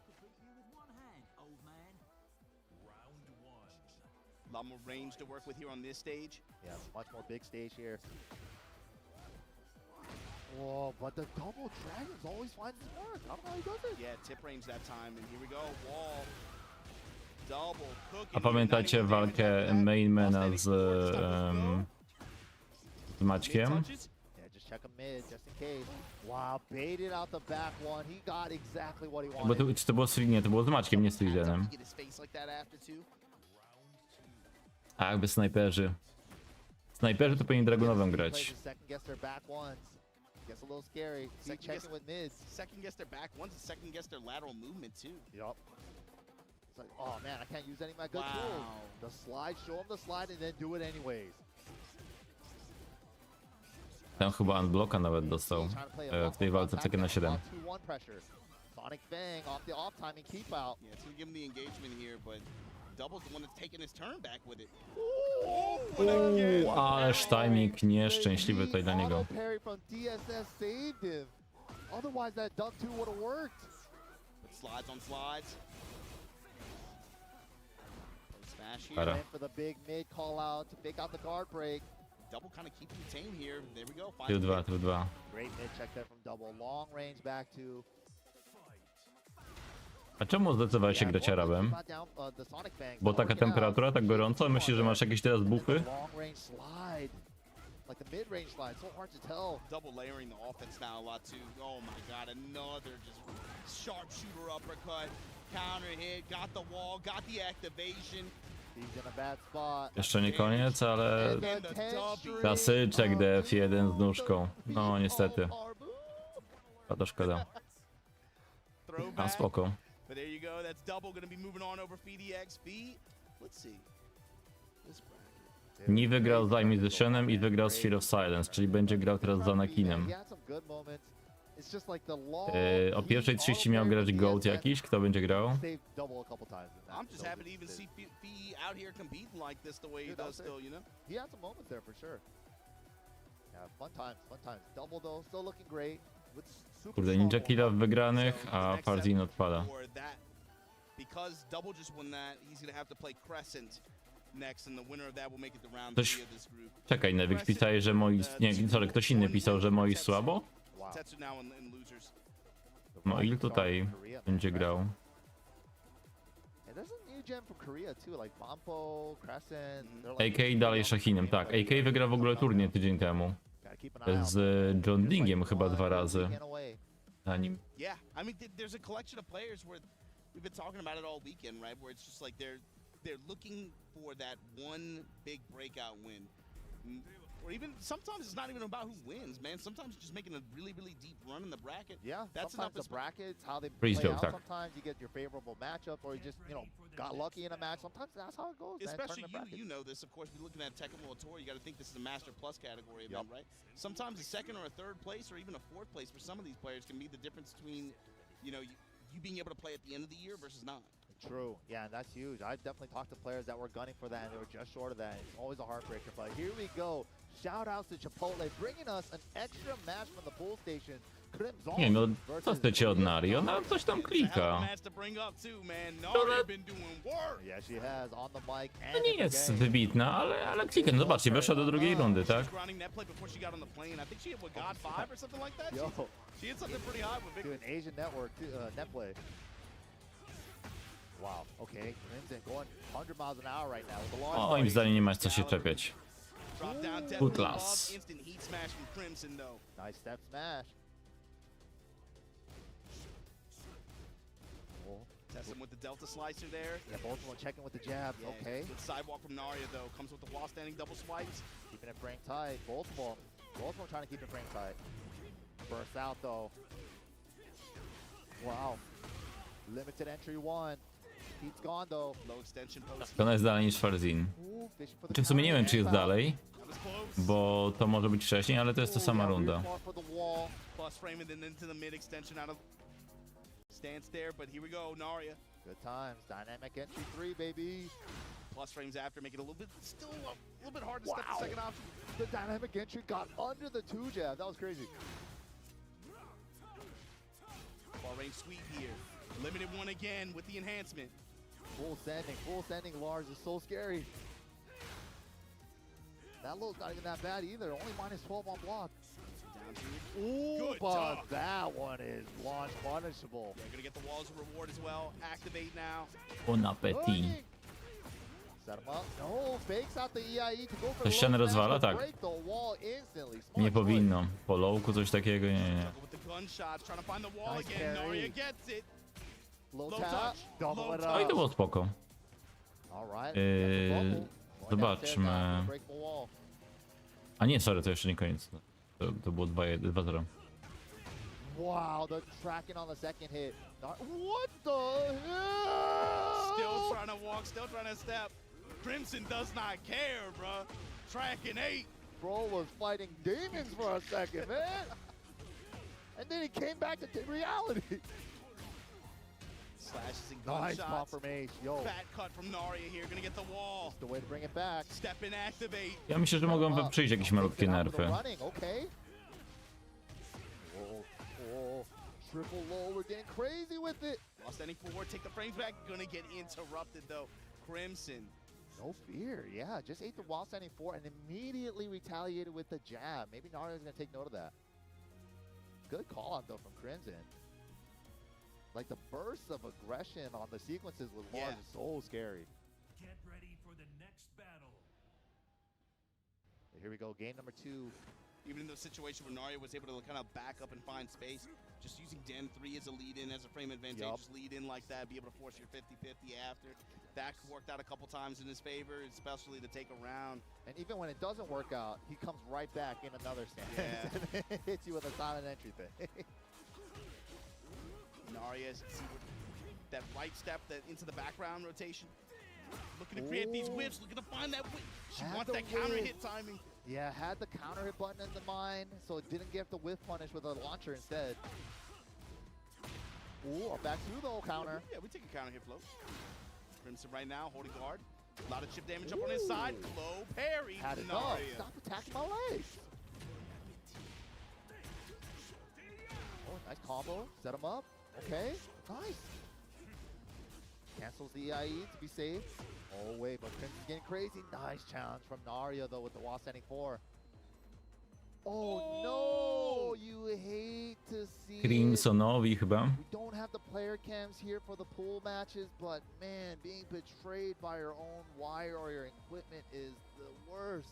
Speaker 25: A lot more range to work with here on this stage.
Speaker 24: Yeah, much more big stage here. Whoa, but the double dragons always finds his mark. I don't know how he does it.
Speaker 25: Yeah, tip range that time, and here we go. Wall.
Speaker 1: A pamiętacie walkę Mainmana z Maćkiem?
Speaker 24: Yeah, just check him mid, just in case. Wow, baited out the back one. He got exactly what he
Speaker 1: Bo
Speaker 24: wanted.
Speaker 1: to, czy to było nie, to było z Maćkiem, nie z Tridenem. A jakby snajperzy. Snajperzy to powinni Dragunowem grać.
Speaker 24: Second guess their back ones. Gets a little scary. He checking with mids.
Speaker 25: Second guess their back ones and second guess their lateral movement too.
Speaker 24: Yup. It's like, oh man, I can't use any of my good tools. The slide, show him the slide and then do it anyways.
Speaker 1: Tam chyba unblocka nawet dostał w tej walce Tekken na 7.
Speaker 24: Sonic bang off the off timing keep out.
Speaker 25: Yeah, it's gonna give him the engagement here, but Double's the one that's taking his turn back with it.
Speaker 1: Ależ timing nieszczęśliwy tutaj dla niego.
Speaker 24: Parry from DSS saved him. Otherwise that dunk 2 would have worked.
Speaker 25: But slides on slides. Smash
Speaker 1: Para.
Speaker 24: Went for the big mid call out to fake out the guard break.
Speaker 25: Double kind of keeping the tame here. There we go.
Speaker 1: Tył 2, tył 2.
Speaker 24: Great mid check there from Double. Long range back to.
Speaker 1: A czemu zdecydowałeś się grać Arabem? Bo taka temperatura, tak gorąco? Myślisz, że masz jakieś teraz buffy?
Speaker 24: Long range slide. Like the mid range slide. So hard to tell.
Speaker 25: Double layering the offense now a lot too. Oh my god, another just sharpshooter uppercut. Counter hit, got the wall, got the activation.
Speaker 24: He's in a bad spot.
Speaker 1: Jeszcze nie koniec, ale klasyczek DF1 z nóżką. No niestety. A to szkoda. A spoko.
Speaker 25: But there you go. That's Double going to be moving on over FDXB. Let's see. This bracket.
Speaker 1: Nie wygrał z Musicianem i wygrał z Fear of Silence, czyli będzie grał teraz z Anakinem. O pierwszej 30 miał grać Goat jakiś, kto będzie grał?
Speaker 25: I'm just happy to even see Fee out here competing like this the way he does still, you know?
Speaker 24: He had some moments there for sure. Yeah, fun times. Double though, still looking great.
Speaker 1: Kurde, Ninja Killa w wygranych, a Farzin odpada.
Speaker 25: Because Double just won that, he's going to have to play Crescent next and the winner of that will make it to round 3
Speaker 1: Ktoś...
Speaker 25: of this group.
Speaker 1: Czekaj, Nevik pisał, że moi... Nie, sorry, ktoś inny pisał, że moi słabo? No i tutaj będzie grał. AK dalej Shahinem, tak. AK wygrał w ogóle turniej tydzień temu. Z John Dingiem chyba 2 razy. Na nim.
Speaker 25: Yeah, I mean there's a collection of players where we've been talking about it all weekend, right? Where it's just like they're looking for that one big breakout win. Or even sometimes it's not even about who wins, man. Sometimes just making a really deep run in the bracket.
Speaker 24: Yeah,
Speaker 25: that's
Speaker 24: sometimes
Speaker 25: enough.
Speaker 24: The brackets, how they
Speaker 1: Freeze
Speaker 24: play out.
Speaker 1: joke,
Speaker 24: Sometimes you get your favorable matchup, or you just got lucky in a match. Sometimes that's how it goes.
Speaker 25: Especially you know this. Of course, we're looking at Tekken World Tour. You got to think this is a Master Plus category event, right? Sometimes a second or a third place, or even a fourth place for some of these players can be the difference between, you being able to play at the end of the year versus not.
Speaker 24: True. Yeah, and that's huge. I've definitely talked to players that were gunning for that, and they were just short of that. It's always a heartbreaker, but here we go. Shout outs to Chipotle, bringing us an extra match from the Bull Station.
Speaker 1: Nie no, co chcecie od Nari? Ona coś tam klika. To nie jest wybitna, ale klika. No zobaczcie, weszła do drugiej rundy, tak?
Speaker 24: Wow, okay. Crimson going 100 miles an hour right now with the launch.
Speaker 1: Moim zdaniem nie ma co się czepiać. Good class.
Speaker 25: Instant heat smash from Crimson though.
Speaker 24: Nice step smash.
Speaker 25: Testing with the Delta Slicer there.
Speaker 24: Yeah, both of them checking with the jabs. Yeah, okay.
Speaker 25: Good sidewalk from Narya though. Comes with the wall standing double swipes.
Speaker 24: Keeping it frame tight. Both of them trying to keep it frame tight. Burst out though. Wow. Limited entry 1. Heat's gone though.
Speaker 25: Low extension post.
Speaker 1: To ona jest dalej niż Farzin. Znaczy w sumie nie wiem, czy jest dalej, bo to może być wcześniej, ale to jest ta sama runda.
Speaker 25: Plus frame and then into the mid extension out of stance there, but here we go, Narya.
Speaker 24: Good times. Dynamic entry 3, baby.
Speaker 25: Plus frames after, make it a little bit hard to step the second option.
Speaker 24: The dynamic entry got under the 2 jab. That was crazy.
Speaker 25: Far range sweep here. Limited 1 again with the enhancement.
Speaker 24: Full sending Lars is so scary. That low's not even that bad either. Only -12 on block.
Speaker 25: Down two.
Speaker 24: Ooh,
Speaker 25: Good
Speaker 24: but
Speaker 25: dog.
Speaker 24: that one is launch punishable.
Speaker 25: Yeah, gonna get the walls of reward as well. Activate now.
Speaker 1: Bon appetit.
Speaker 24: Set him up. No, fakes out the EIE to go for
Speaker 1: To
Speaker 24: the
Speaker 1: ścianę
Speaker 24: low
Speaker 1: rozwala?
Speaker 24: smash, but
Speaker 1: Tak.
Speaker 24: break the wall instantly. Smart
Speaker 1: Nie
Speaker 24: choice.
Speaker 1: powinno. Po lowku coś takiego, nie.
Speaker 25: With the gunshots, trying to find the wall
Speaker 24: Nice
Speaker 25: again.
Speaker 24: carry.
Speaker 25: Naria gets it.
Speaker 24: Low
Speaker 25: Low
Speaker 24: tap,
Speaker 25: touch.
Speaker 24: double
Speaker 25: Low
Speaker 24: it
Speaker 25: touch.
Speaker 1: No i to
Speaker 24: up.
Speaker 1: było spoko.
Speaker 24: All right.
Speaker 1: Zobaczmy. A nie, sorry, to jeszcze nie koniec. To było 2-0.
Speaker 24: Wow, the tracking on the second hit. What the hell?
Speaker 25: Still trying to walk, still trying to step. Crimson does not care, bruh. Tracking 8.
Speaker 24: Bro was fighting demons for a second, man. And then he came back to reality.
Speaker 25: Slashes and
Speaker 24: Nice
Speaker 25: gunshots.
Speaker 24: confirmation, yo.
Speaker 25: Fat cut from Naria here, gonna get the wall.
Speaker 24: The way to bring it back.
Speaker 25: Step and activate.
Speaker 1: Ja myślę, że mogą przyjść jakieś malutkie nerfy.
Speaker 24: Running, okay. Oh, triple low, we're getting crazy with it.
Speaker 25: While standing forward, take the frames back. Gonna get interrupted though. Crimson.
Speaker 24: No fear, yeah. Just ate the wall standing 4 and immediately retaliated with the jab. Maybe Naria's gonna take note of that. Good call out though from Crimson. Like the bursts of aggression on the sequences with Mars is so scary.
Speaker 15: Get ready for the next battle.
Speaker 24: Here we go, game number 2.
Speaker 25: Even in the situation where Naria was able to kind of back up and find space, just using Den 3 as a lead-in, as a frame advantageous lead-in like that, be able to force your 50-50 after. That worked out a couple times in his favor, especially to take a round.
Speaker 24: And even when it doesn't work out, he comes right back in another stance.
Speaker 25: Yeah.
Speaker 24: Hits you with a silent entry thing.
Speaker 25: Naria, that right step that into the background rotation. Looking to create these whips, looking to find that whip. She wants that counter hit timing.
Speaker 24: Yeah, had the counter hit button in the mind, so it didn't get the whiff punish with a launcher instead. Ooh, back through the whole counter.
Speaker 25: Yeah, we take a counter hit float. Crimson right now, holding guard. A lot of chip damage up on his side. Low parry.
Speaker 24: Had enough.
Speaker 25: Naria.
Speaker 24: Stop attacking my legs. Oh, nice combo. Set him up. Okay, nice. Cancels the EIE to be safe. Oh wait, but Crimson's getting crazy. Nice challenge from Naria though with the wall standing 4. Oh no, you hate to see
Speaker 1: Crimsonowi chyba.
Speaker 24: We don't have the player cams here for the pool matches, but man, being betrayed by your own wire or your equipment is the worst.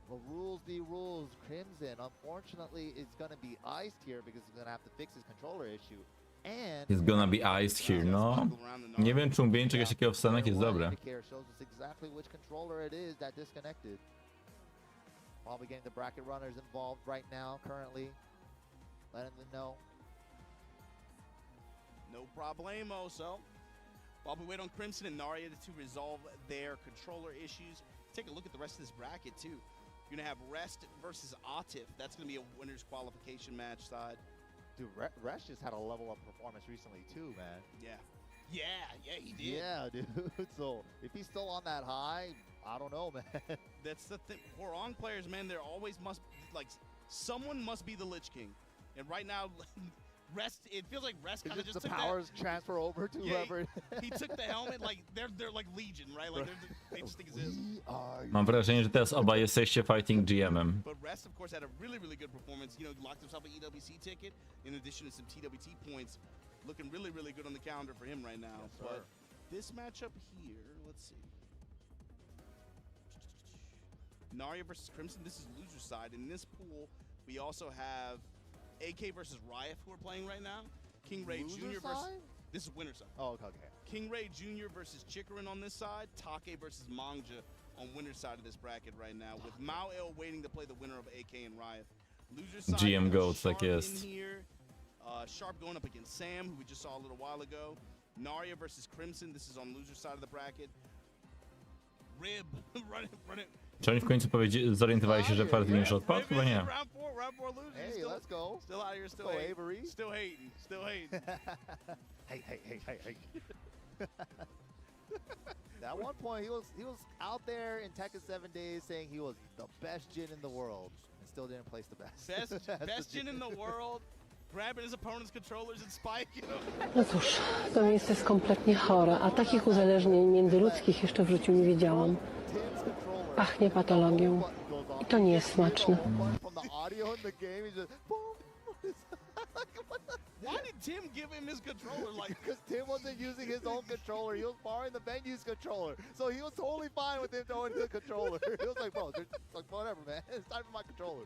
Speaker 24: But rules be rules. Crimson, unfortunately, is going to be iced here because he's going to have to fix his controller issue. And
Speaker 1: He's gonna be iced here, no. Nie wiem, czy umówienie czegoś takiego w Stanach jest dobre.
Speaker 24: indicator shows us exactly which controller it is that disconnected. Probably getting the bracket runners involved right now, currently. Letting them know.
Speaker 25: No problemo, so while we wait on Crimson and Naria to resolve their controller issues, take a look at the rest of this bracket too. You're gonna have Rest versus Atif. That's gonna be a winner's qualification match side.
Speaker 24: Dude, Resh just had a level up performance recently too, man.
Speaker 25: Yeah, he did.
Speaker 24: Yeah, dude. So if he's still on that high, I don't know, man.
Speaker 25: That's the thing. For Ong players, man, there always must, like, someone must be the Lich King. And right now, Rest, it feels like Rest kind of just
Speaker 24: the
Speaker 25: took
Speaker 24: powers transfer over to whoever.
Speaker 25: He took the helmet, like, they're like Legion, right? Like, they just think it's his.
Speaker 1: Mam wrażenie, że teraz obaj jesteście fighting GM-em.
Speaker 25: But Rest, of course, had a really, really good performance. You know, locked himself an EWC ticket in addition to some TWT points. Looking really, really good on the calendar for him right now.
Speaker 24: Yes,
Speaker 25: but this matchup here, let's see. Naria versus Crimson, this is loser side. In this pool, we also have AK versus Riot, who are playing right now. King Ray
Speaker 24: Loser
Speaker 25: Jr. versus...
Speaker 24: side?
Speaker 25: This is winner side.
Speaker 24: Oh, okay.
Speaker 25: King Ray Jr. versus Chikarin on this side. Take versus Mangja on winner side of this bracket right now. With Mao Il waiting to play the winner of AK and Riot. Loser side,
Speaker 1: GM
Speaker 25: we have
Speaker 1: goats,
Speaker 25: Sharp
Speaker 1: tak jest.
Speaker 25: in here. Sharp going up against Sam, who we just saw a little while ago. Naria versus Crimson. This is on loser side of the bracket. Rib, run it.
Speaker 1: Czy oni w końcu zorientowali się, że Farty już odpadł? Chyba nie.
Speaker 25: Round four losers.
Speaker 24: Hey, let's go.
Speaker 25: Still out here, still
Speaker 24: Go,
Speaker 25: hating.
Speaker 24: Avery.
Speaker 25: Still hating.
Speaker 24: Hey. At one point, he was out there in Tekken 7 days saying he was the best Jin in the world and still didn't place the best.
Speaker 25: Best Jin in the world. Grabbing his opponent's controllers and spiking them.
Speaker 5: No cóż, to miejsce jest kompletnie chore, a takich uzależnień międzyludzkich jeszcze w życiu nie widziałam. Pachnie patologią. I To nie jest smaczne.
Speaker 24: From the audio in the game, he's just boom.
Speaker 25: Why did Tim give him his controller? Like,
Speaker 24: because Tim wasn't using his own controller, he was borrowing the venue's controller, so he was totally fine with him throwing his controller. He was like, bro, like whatever, man. It's time for my controller.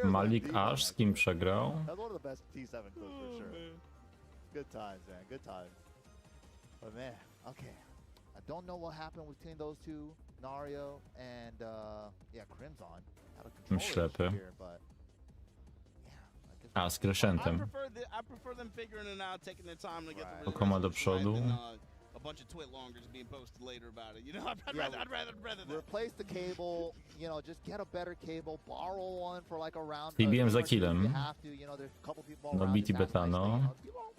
Speaker 1: Malik Ash z kim przegrał?
Speaker 24: That's one of the best T7 clips for sure. Good times, man. Good times. But man, okay. I don't know what happened between those two, Nario and yeah, Crimson. Had a controller issue here, but
Speaker 1: A, z Crescentem.
Speaker 25: I prefer them figuring it out, taking their time to get the
Speaker 1: Pokoma do przodu.
Speaker 25: a bunch of twit longers being posted later about it. You know, I'd rather that.
Speaker 24: Replace the cable, you know, just get a better cable, borrow one for like a round.
Speaker 1: TBM za killem.
Speaker 24: You have to, you know, there's a couple people
Speaker 1: No
Speaker 24: around.
Speaker 1: biti betano.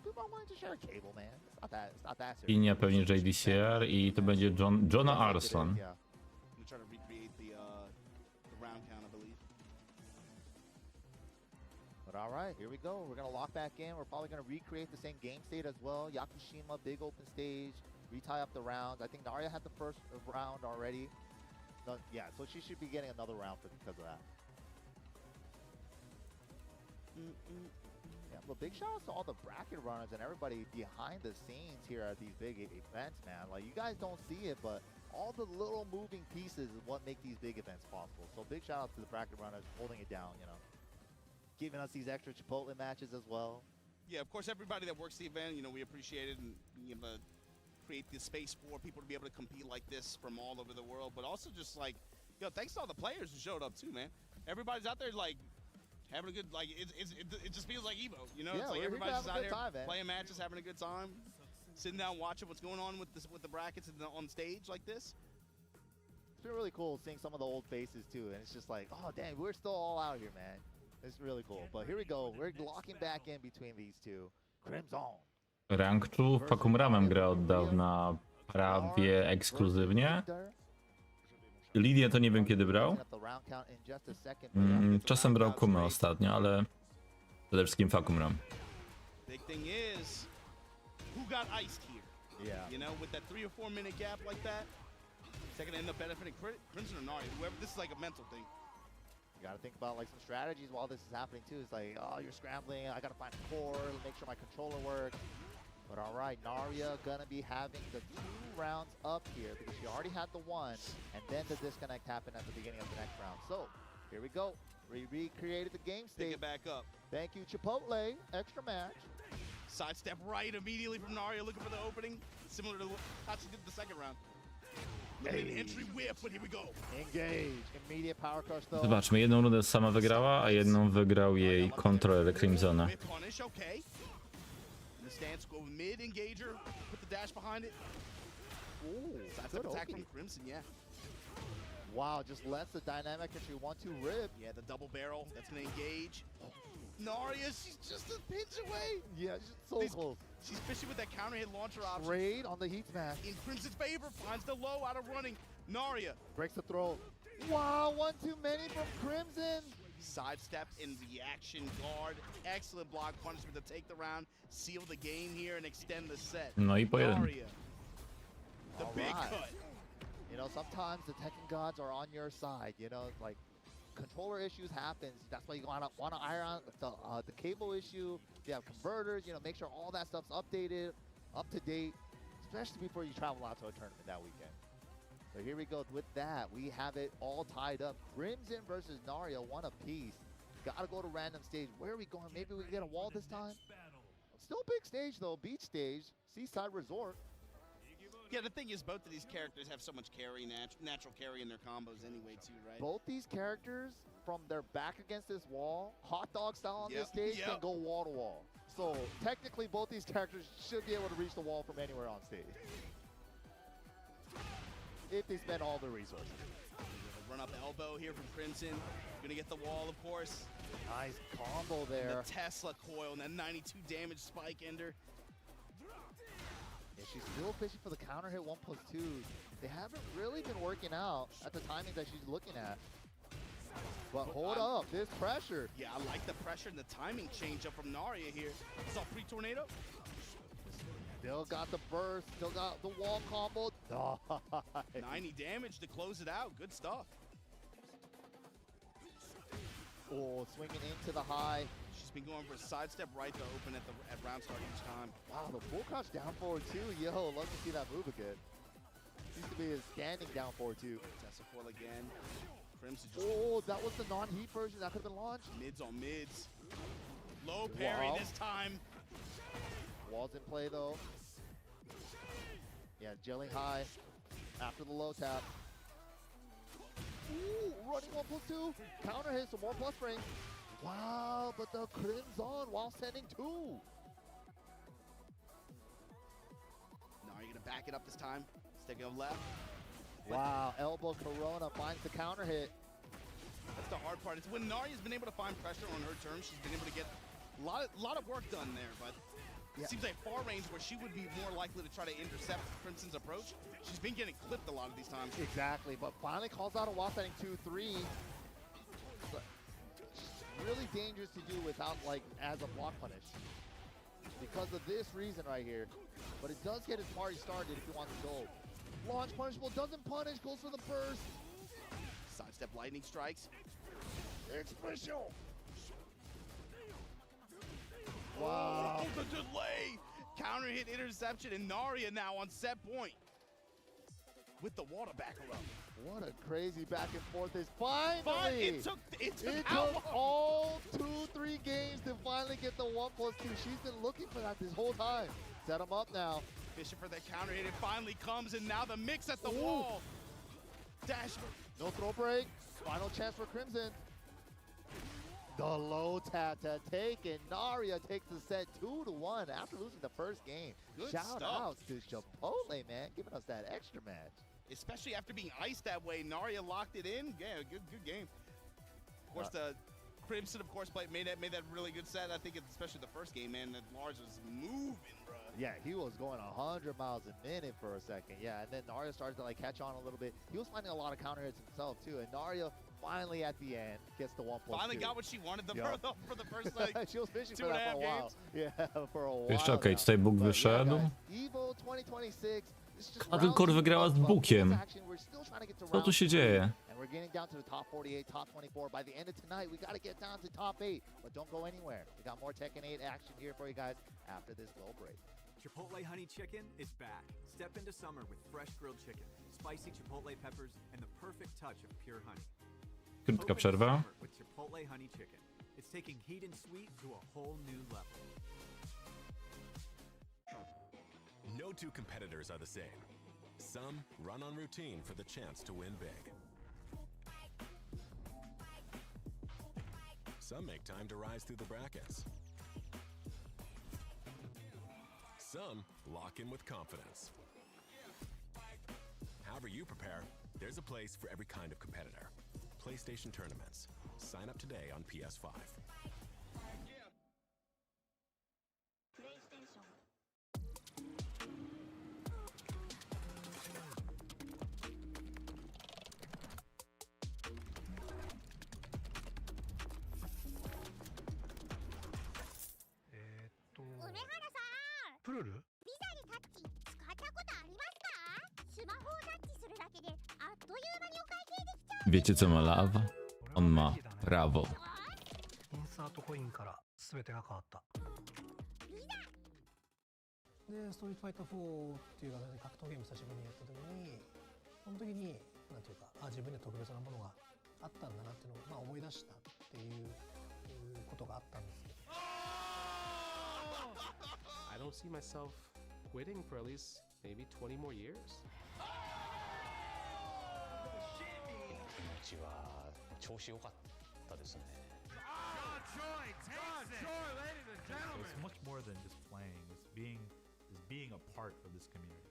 Speaker 24: People are willing to share a cable, man. It's not that serious.
Speaker 1: Linia pewnie JDCR i to będzie Johna Arson.
Speaker 24: Yeah.
Speaker 25: I'm trying to recreate the round count, I believe.
Speaker 24: But all right, here we go. We're gonna lock back in. We're probably gonna recreate the same game state as well. Yakushima, big open stage. Retie up the rounds. I think Naria had the first round already. No, yeah, so she should be getting another round because of that. Yeah, but big shout out to all the bracket runners and everybody behind the scenes here at these big events, man. Like, you guys don't see it, but all the little moving pieces is what make these big events possible. So big shout out to the bracket runners holding it down, you know. Giving us these extra Chipotle matches as well.
Speaker 25: Yeah, of course, everybody that works the event, you know, we appreciate it, and you know, create the space for people to be able to compete like this from all over the world. But also just like, yo, thanks to all the players who showed up too, man. Everybody's out there like having a good, like it just feels like EVO, you know?
Speaker 24: Yeah,
Speaker 25: it's like everybody's just out here
Speaker 24: time,
Speaker 25: playing matches, having a good time, sitting down watching what's going on with the brackets and on stage like this.
Speaker 24: It's been really cool seeing some of the old faces too, and it's just like, oh dang, we're still all out here, man. It's really cool. But here we go. We're locking back in between these two. Crimson.
Speaker 1: Rankczu Fakumramem gra od dawna prawie ekskluzywnie. Lidię to nie wiem kiedy brał. Czasem brał Kumę ostatnio, ale przede wszystkim Fakumram.
Speaker 25: Big thing is, who got iced here?
Speaker 24: Yeah.
Speaker 25: You know, with that 3 or 4 minute gap like that, is that gonna end up benefiting Crimson or Nari? Whoever, this is like a mental thing.
Speaker 24: You gotta think about like some strategies while this is happening too. It's like, oh, you're scrambling, I gotta find a core, make sure my controller works. But all right, Naria gonna be having the 2 rounds up here because she already had the 1, and then the disconnect happened at the beginning of the next round. So, here we go. We recreated the game state.
Speaker 25: Pick it back up.
Speaker 24: Thank you, Chipotle. Extra match.
Speaker 25: Sidestep right immediately from Naria, looking for the opening, similar to how she did the second round. Entry whip, but here we go.
Speaker 24: Engage. Immediate power crush though.
Speaker 1: Zobaczmy, jedną rundę sama wygrała, a jedną wygrał jej kontroler Crimsona.
Speaker 25: Punish, okay. The stance, go mid engager, put the dash behind it.
Speaker 24: Ooh,
Speaker 25: sidestep attack from Crimson, yeah.
Speaker 24: Wow, just lets the dynamic entry 1-2 rip.
Speaker 25: Yeah, the double barrel, that's gonna engage. Naria, she's just a pinch away.
Speaker 24: Yeah, she's so close.
Speaker 25: She's fishing with that counter hit launcher option.
Speaker 24: Trade on the heat smash.
Speaker 25: In Crimson's favor, finds the low out of running. Naria.
Speaker 24: Breaks the throw. Wow, 1 too many from Crimson.
Speaker 25: Sidestep in reaction guard. Excellent block punishment to take the round, seal the game here, and extend the set.
Speaker 1: No i po jeden.
Speaker 25: Naria. The big cut.
Speaker 24: You know, sometimes the Tekken gods are on your side, you know, like controller issues happens. That's why you want to iron out the cable issue. You have converters, you know, make sure all that stuff's updated, up to date, especially before you travel out to a tournament that weekend. So here we go with that. We have it all tied up. Crimson versus Naria, 1 apiece. Gotta go to random stage. Where are we going? Maybe we can get a wall this time? Still big stage though, beach stage, Seaside Resort.
Speaker 25: Yeah, the thing is, both of these characters have so much carry, natural carry in their combos anyway, too, right?
Speaker 24: Both these characters, from their back against this wall, hot dog style on this stage, can go wall to wall. So technically, both these characters should be able to reach the wall from anywhere on stage. If they spend all their resources.
Speaker 25: Run up elbow here from Crimson. Gonna get the wall, of course.
Speaker 24: Nice combo there.
Speaker 25: The Tesla coil and that 92 damage spike ender.
Speaker 24: Yeah, she's still fishing for the counter hit 1+2. They haven't really been working out at the timing that she's looking at. But hold up, this pressure.
Speaker 25: Yeah, I like the pressure and the timing change up from Naria here. Saw pre-tornado.
Speaker 24: Still got the burst, still got the wall combo.
Speaker 25: 90 damage to close it out. Good stuff.
Speaker 24: Oh, swinging into the high.
Speaker 25: She's been going for a sidestep right to open at round start each time.
Speaker 24: Wow, the full crouch down forward too. Yo, love to see that move again. Seems to be a standing down forward too.
Speaker 25: Tessa foil again. Crimson just...
Speaker 24: Oh, that was the non-heat version. That could have been launched.
Speaker 25: Mids on mids. Low parry this time.
Speaker 24: Wall's in play though. Yeah, gelling high after the low tap. Ooh, running 1+2. Counter hit, so more plus frame. Wow, but the Crimson while sending 2.
Speaker 25: Now you're gonna back it up this time. Sticking up left.
Speaker 24: Wow, elbow Corona finds the counter hit.
Speaker 25: That's the hard part. It's when Naria's been able to find pressure on her terms, she's been able to get a lot of work done there, but it seems like far range where she would be more likely to try to intercept Crimson's approach. She's been getting clipped a lot of these times.
Speaker 24: Exactly, but finally calls out a wall setting 2-3. But really dangerous to do without like as a block punish. Because of this reason right here. But it does get his party started if he wants to go. Launch punishable, doesn't punish, goes for the burst.
Speaker 25: Sidestep lightning strikes.
Speaker 24: It's special. Wow.
Speaker 25: Oh, the delay. Counter hit interception, and Naria now on set point. With the water backer up.
Speaker 24: What a crazy back and forth is finally.
Speaker 25: It took
Speaker 24: all 2-3 games to finally get the 1+2. She's been looking for that this whole time. Set him up now.
Speaker 25: Fishing for that counter hit, it finally comes, and now the mix at the wall. Dash.
Speaker 24: No throw break. Final chance for Crimson. The low tap to Tekken. Naria takes the set 2-1 after losing the first game.
Speaker 25: Good
Speaker 24: Shout
Speaker 25: stuff.
Speaker 24: outs to Chipotle, man, giving us that extra match.
Speaker 25: Especially after being iced that way, Naria locked it in. Yeah, good game. Of course, the Crimson, of course, made that really good set. I think especially the first game, man, that Lars was moving, bro.
Speaker 24: Yeah, he was going 100 miles a minute for a second. Yeah, and then Naria started to like catch on a little bit. He was finding a lot of counter hits himself too, and Naria finally at the end gets the 1+2.
Speaker 25: Finally got what she wanted for the first
Speaker 24: she was fishing for
Speaker 25: 2.5
Speaker 24: that for a while.
Speaker 25: games.
Speaker 24: Yeah, for a while.
Speaker 1: Jeszcze okej, tutaj Bóg wyszedł.
Speaker 24: EVO 2026.
Speaker 1: A tylko wygrała z Bukiem. Co tu się dzieje?
Speaker 24: We're getting down to the top 48, top 24. By the end of tonight, we got to get down to top 8. But don't go anywhere. We got more Tekken 8 action here for you guys after this little break.
Speaker 6: Chipotle Honey Chicken is back. Step into summer with fresh grilled chicken, spicy chipotle peppers, and the perfect touch of pure honey.
Speaker 1: Krótka przerwa.
Speaker 6: With Chipotle Honey Chicken. It's taking heat and sweet to a whole new level.
Speaker 4: No two competitors are the same. Some run on routine for the chance to win big. Some make time to rise through the brackets. Some lock in with confidence. However you prepare, there's a place for every kind of competitor. PlayStation Tournaments. Sign up today on PS5.
Speaker 1: Wiecie co ma lawa? On ma prawo.
Speaker 8: インサートコインから全てが変わったでストリートファイター4っていう形で格闘ゲーム久しぶりにやった時にその時になんていうか自分で特別なものがあったんだなっていうのを、思い出したっていうことがあったんですけど
Speaker 12: I don't see myself quitting for at least maybe 20 more years.
Speaker 13: 気持ちは調子良かったですね。
Speaker 9: It's much more than just playing. It's being a part of this community.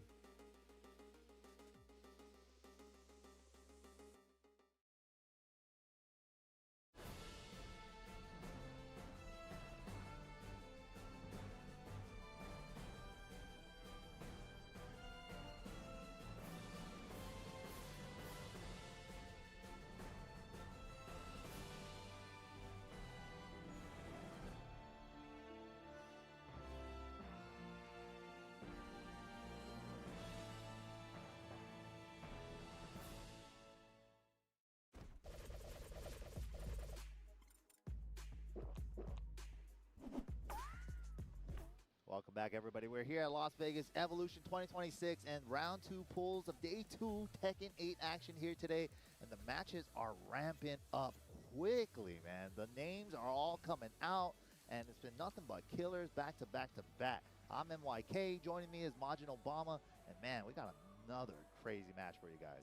Speaker 24: Welcome back, everybody. We're here at Las Vegas Evolution 2026 and round 2 pools of day 2 Tekken 8 action here today. And the matches are ramping up quickly, man. The names are all coming out, and it's been nothing but killers back to back to back. I'm MYK. Joining me is Majin Obama. And man, we got another crazy match for you guys.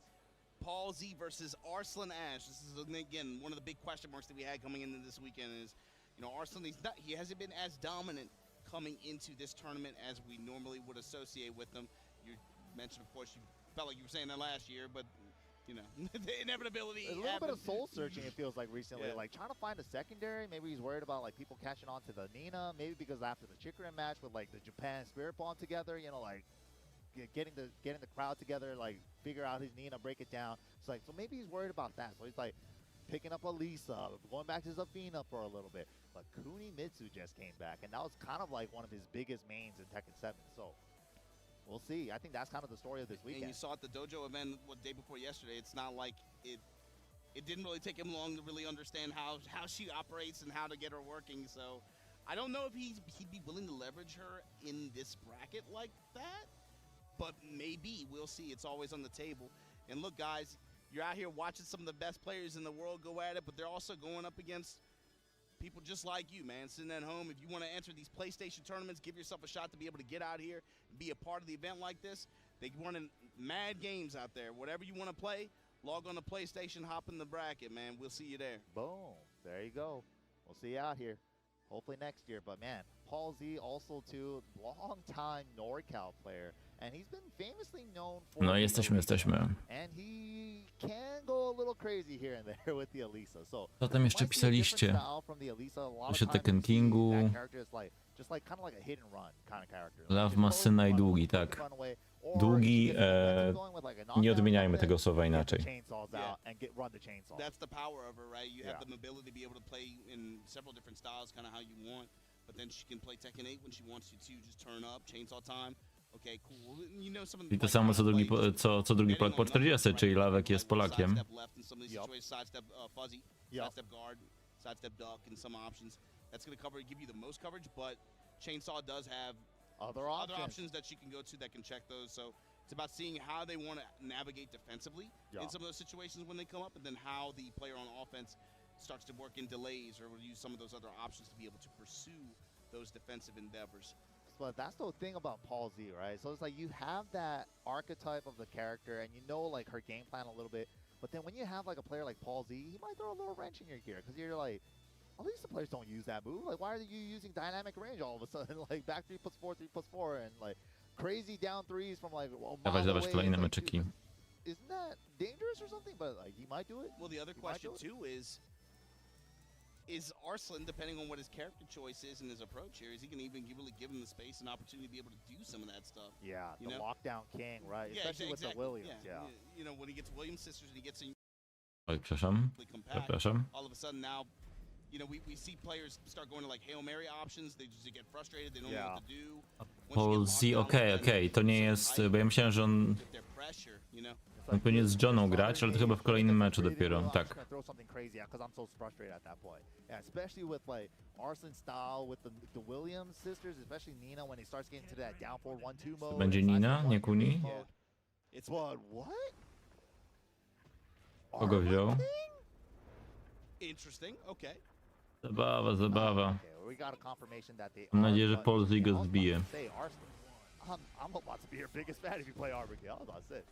Speaker 25: Paul Z versus Arslan Ash. This is, again, one of the big question marks that we had coming into this weekend is, you know, Arslan, he hasn't been as dominant coming into this tournament as we normally would associate with them. You mentioned, of course, you felt like you were saying that last year, but, you know, the inevitability.
Speaker 24: A little bit of soul searching, it feels like recently. Like trying to find a secondary. Maybe he's worried about like people catching on to the Nina. Maybe because after the Chikrin match with like the Japan Spirit Bomb together, you know, like getting the crowd together, like figure out his Nina, break it down. It's like, so maybe he's worried about that. So he's like picking up Elisa, going back to Zafina for a little bit. But Kunimitsu just came back, and that was kind of like one of his biggest mains in Tekken 7. So we'll see. I think that's kind of the story of this weekend.
Speaker 25: And you saw at the dojo event the day before yesterday. It's not like it didn't really take him long to really understand how she operates and how to get her working. So I don't know if he'd be willing to leverage her in this bracket like that, but maybe. We'll see. It's always on the table. And look, guys, you're out here watching some of the best players in the world go at it, but they're also going up against people just like you, man, sitting at home. If you want to enter these PlayStation tournaments, give yourself a shot to be able to get out here and be a part of the event like this. They're running mad games out there. Whatever you want to play, log on to PlayStation, hop in the bracket, man. We'll see you there.
Speaker 24: Boom. There you go. We'll see you out here. Hopefully next year. But, man, Paul Z also, too, long-time NorCal player. And he's been famously known for
Speaker 1: No, jesteśmy.
Speaker 24: And he can go a little crazy here and there with the Elisa. So
Speaker 1: Co tam jeszcze pisaliście? Jeszcze Tekken Kingu. Love ma syna i długi, tak. Długi, nie odmieniajmy tego słowa inaczej.
Speaker 25: That's the power of her, right? You have the ability to be able to play in several different styles, kind of how you want. But then she can play Tekken 8 when she wants you to. Just turn up, chainsaw time. Okay, cool. You know, some of the
Speaker 1: I to samo co drugi Polak po 40, czyli Lawek jest Polakiem.
Speaker 25: Sidestep fuzzy, sidestep guard, sidestep duck, and some options. That's going to give you the most coverage, but Chainsaw does have
Speaker 24: other
Speaker 25: options that she can go to that can check those. So it's about seeing how they want to navigate defensively in some of those situations when they come up, and then how the player on offense starts to work in delays or will use some of those other options to be able to pursue those defensive endeavors.
Speaker 24: But that's the thing about Paul Z, right? So it's like you have that archetype of the character and you know like her game plan a little bit. But then when you have like a player like Paul Z, he might throw a little wrench in your gear because you're like, at least the players don't use that move. Like, why are you using dynamic range all of a sudden? Like back 3+4, 3+4, and like crazy down threes from like
Speaker 1: Dawać kolejne meczyki.
Speaker 24: Isn't that dangerous or something? But like he might do it.
Speaker 25: Well, the other question too is Arslan, depending on what his character choice is and his approach here, is he going to even really give him the space and opportunity to be able to do some of that stuff?
Speaker 24: Yeah,
Speaker 25: you
Speaker 24: the
Speaker 25: know?
Speaker 24: lockdown king, right?
Speaker 25: Yeah,
Speaker 24: especially with the Williams. Yeah.
Speaker 25: You know, when he gets Williams sisters and he gets in.
Speaker 1: Oj, przepraszam.
Speaker 25: All of a sudden now, you know, we see players start going to like Hail Mary options. They just get frustrated. They don't know what to do.
Speaker 1: Paul Z, okej, to nie jest, bo ja myślałem, że on powinien z Johną grać, ale to chyba w kolejnym meczu dopiero, tak.
Speaker 24: Especially with like Arslan style with the Williams sisters, especially Nina when he starts getting to that down 4-1-2 mode.
Speaker 1: Będzie Nina, nie Kuni?
Speaker 24: It's what?
Speaker 1: Kogo wziął?
Speaker 25: Interesting. Okay.
Speaker 1: Zabawa. Mam nadzieję, że Paul Z go zbije.
Speaker 24: I'm about to be your biggest fan if you play Arbor. I was about to say.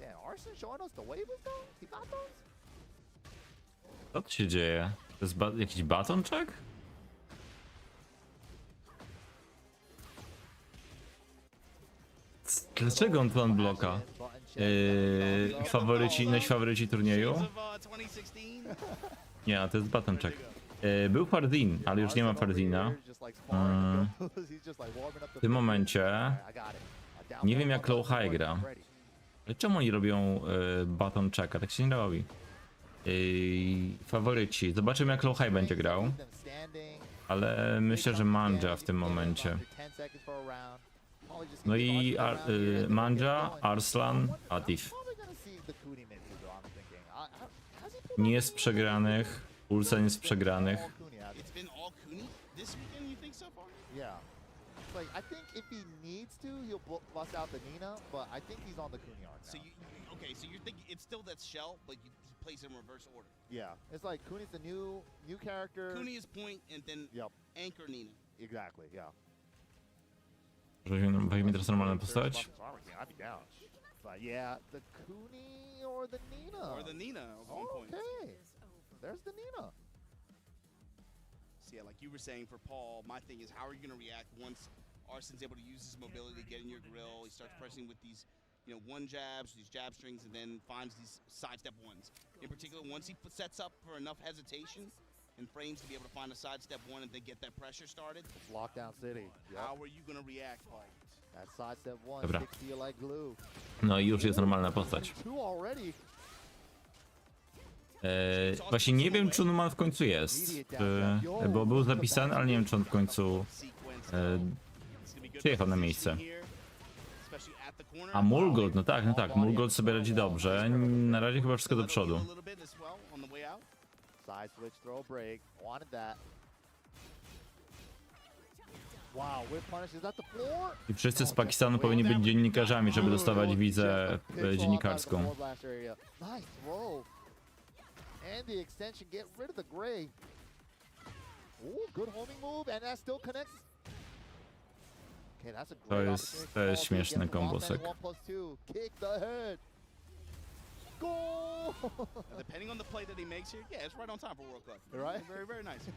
Speaker 24: Damn, Arslan showing us the waivers though? He got those?
Speaker 1: Co tu się dzieje? To jest jakiś baton check? Dlaczego on tu unblocka? Faworyci turnieju? Nie, to jest baton check. Był Fardin, ale już nie ma Fardina. W tym momencie nie wiem jak low high gra. Ale czemu oni robią baton checka? Tak się nie robi. Faworyci. Zobaczymy jak low high będzie grał. Ale myślę, że Manja w tym momencie. No i Manja, Arslan, Atif. Nie z przegranych. Ulsan jest przegranych.
Speaker 24: like, I think if he needs to, he'll bust out the Nina, but I think he's on the Kuni arc now.
Speaker 25: So okay, so you're thinking it's still that shell, but he plays in reverse order.
Speaker 24: Yeah, it's like Kuni's the new character.
Speaker 25: Kuni is point, and then anchor Nina.
Speaker 24: Exactly, yeah.
Speaker 1: Weźmie teraz normalną postać.
Speaker 24: I'd be down. But yeah, the Kuni or the Nina.
Speaker 25: Or the Nina at one point.
Speaker 24: Okay, there's the Nina.
Speaker 25: So yeah, like you were saying for Paul, my thing is how are you going to react once Arson's able to use his mobility to get in your grill? He starts pressing with these, one jabs, these jab strings, and then finds these sidestep ones. In particular, once he sets up for enough hesitation and frames to be able to find a sidestep one and then get that pressure started.
Speaker 24: It's Lockdown City. Yep.
Speaker 25: How are you going to react, Paul?
Speaker 24: That sidestep one
Speaker 1: Dobra.
Speaker 24: sticks to you like glue.
Speaker 1: No i już jest normalna postać.
Speaker 24: Two already.
Speaker 1: Właśnie nie wiem, czy Numan w końcu jest. Bo był zapisany, ale nie wiem, czy on w końcu przyjechał na miejsce. A Mulgold, no tak, Mulgold sobie radzi dobrze. Na razie chyba wszystko do przodu.
Speaker 24: Side switch, throw break. Wanted that. Wow, whip punish is at the floor.
Speaker 1: I wszyscy z Pakistanu powinni być dziennikarzami, żeby dostawać wizę dziennikarską.
Speaker 24: Nice throw. And the extension, get rid of the gray. Ooh, good homing move, and that still connects. Okay, that's a great
Speaker 1: To jest śmieszny kombosek.
Speaker 24: 1+2, kick the head. Goal!
Speaker 25: Depending on the play that he makes here, yeah, it's right on time for World Cup.
Speaker 24: Right?
Speaker 25: Very, very nice.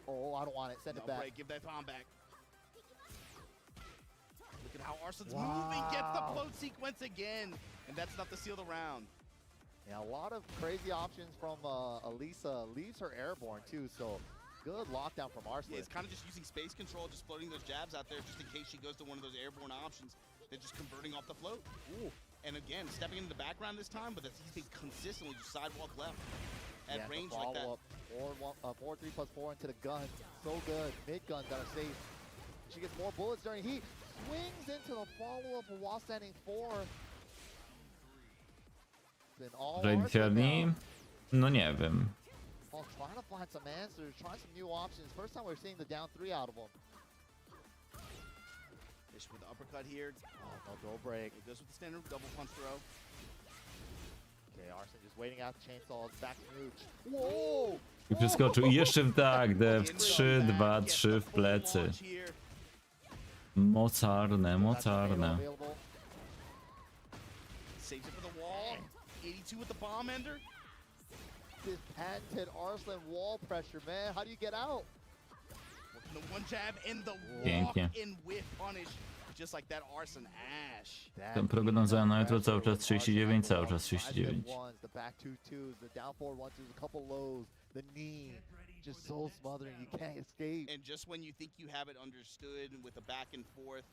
Speaker 24: Oh, I don't want it. Send it back.
Speaker 25: Break, give that palm back. Look at how Arson's moving, gets the float sequence again, and that's enough to seal the round.
Speaker 24: Yeah, a lot of crazy options from Elisa. Leaves her airborne too, so good lockdown from Arslan.
Speaker 25: Yeah, it's kind of just using space control, just floating those jabs out there just in case she goes to one of those airborne options. They're just converting off the float. Ooh. And again, stepping into the background this time, but he's been consistently just sidewalk left at range like that.
Speaker 24: 4-3+4 into the gun. So good. Mid guns that are safe. She gets more bullets during heat. Swings into the follow-up while standing 4. Been all
Speaker 1: Redfiarni? No nie wiem.
Speaker 24: Well, trying to find some answers, trying some new options. First time we're seeing the down 3 out of them.
Speaker 25: Fish with the uppercut here.
Speaker 24: Oh, no throw break.
Speaker 25: It goes with the standard double punch throw.
Speaker 24: Okay, Arslan just waiting out the chainsaws. Back to Mooch. Whoa!
Speaker 1: I przeskoczył. I jeszcze w tak, w 3, 2, 3 w plecy. Mocarne.
Speaker 25: Saves it for the wall. 82 with the bomb ender.
Speaker 24: This patented Arslan wall pressure, man. How do you get out?
Speaker 25: Working the one jab and the
Speaker 1: Pięknie.
Speaker 25: walk-in whip punish. Just like that Arslan Ash.
Speaker 1: Ten prognoza na jutro cały czas 39, cały czas 39.
Speaker 24: The back 2-2s, the down 4-1-2s, a couple lows, the knee. Just so smothering, you can't escape.
Speaker 25: And just when you think you have it understood with a back and forth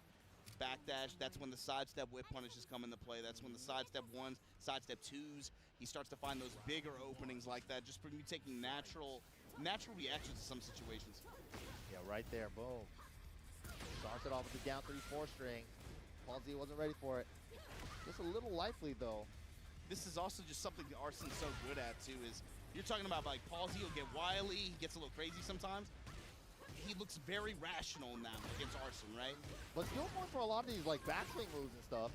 Speaker 25: backdash, that's when the sidestep whip punishes come into play. That's when the sidestep ones, sidestep twos, he starts to find those bigger openings like that, just from you taking natural reactions to some situations.
Speaker 24: Yeah, right there, boom. Starts it off with the down 3-4 string. Paul Z wasn't ready for it. Just a little lively though.
Speaker 25: This is also just something that Arslan's so good at too, is you're talking about like Paul Z will get wily, he gets a little crazy sometimes. He looks very rational now against Arslan, right?
Speaker 24: But still going for a lot of these like backswing moves and stuff.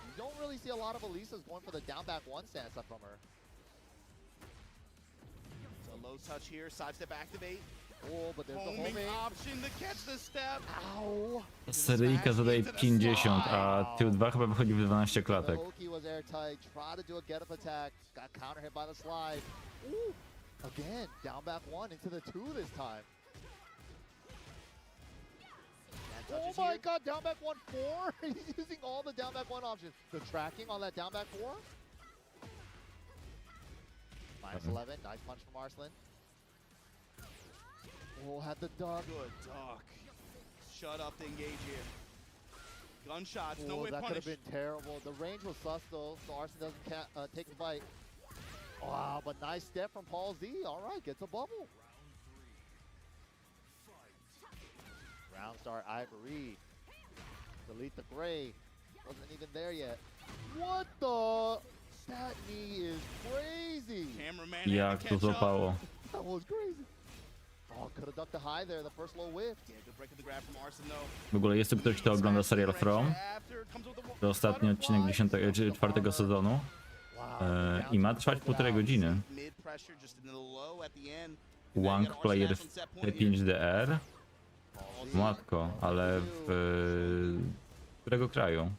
Speaker 24: You don't really see a lot of Elisa's going for the down back 1 stance up from her.
Speaker 25: So low touch here, sidestep activate.
Speaker 24: Oh, but there's the
Speaker 25: Homing
Speaker 24: homing
Speaker 25: option to catch the step.
Speaker 24: Ow!
Speaker 1: Seryjka zadaje 50, a tył 2 chyba wychodzi w 12 klatek.
Speaker 24: Loki was airtight, tried to do a get up attack, got counter hit by the slide. Ooh! Again, down back 1 into the 2 this time. Oh my god, down back 1-4? He's using all the down back 1 options. The tracking on that down back 4. -11, nice punch from Arslan. Oh, had the duck.
Speaker 25: Good duck. Shut up to engage here. Gunshots, no way
Speaker 24: that
Speaker 25: punish.
Speaker 24: could have been terrible. The range was sus though, so Arslan doesn't take the bite. Wow, but nice step from Paul Z. All right, gets a bubble. Round start, Ivory. Delete the gray. Wasn't even there yet. What the? That knee is crazy.
Speaker 25: Cameraman
Speaker 1: Jak to złapało.
Speaker 24: That was crazy. Oh, could have ducked the high there, the first low whiff.
Speaker 25: Yeah, good break of the grab from Arson though.
Speaker 1: W ogóle jest tu ktoś, kto ogląda serial From. To ostatni odcinek 4. sezonu. I ma trwać 1,5 godziny. Wang Player P5DR. Matko, ale w którego kraju?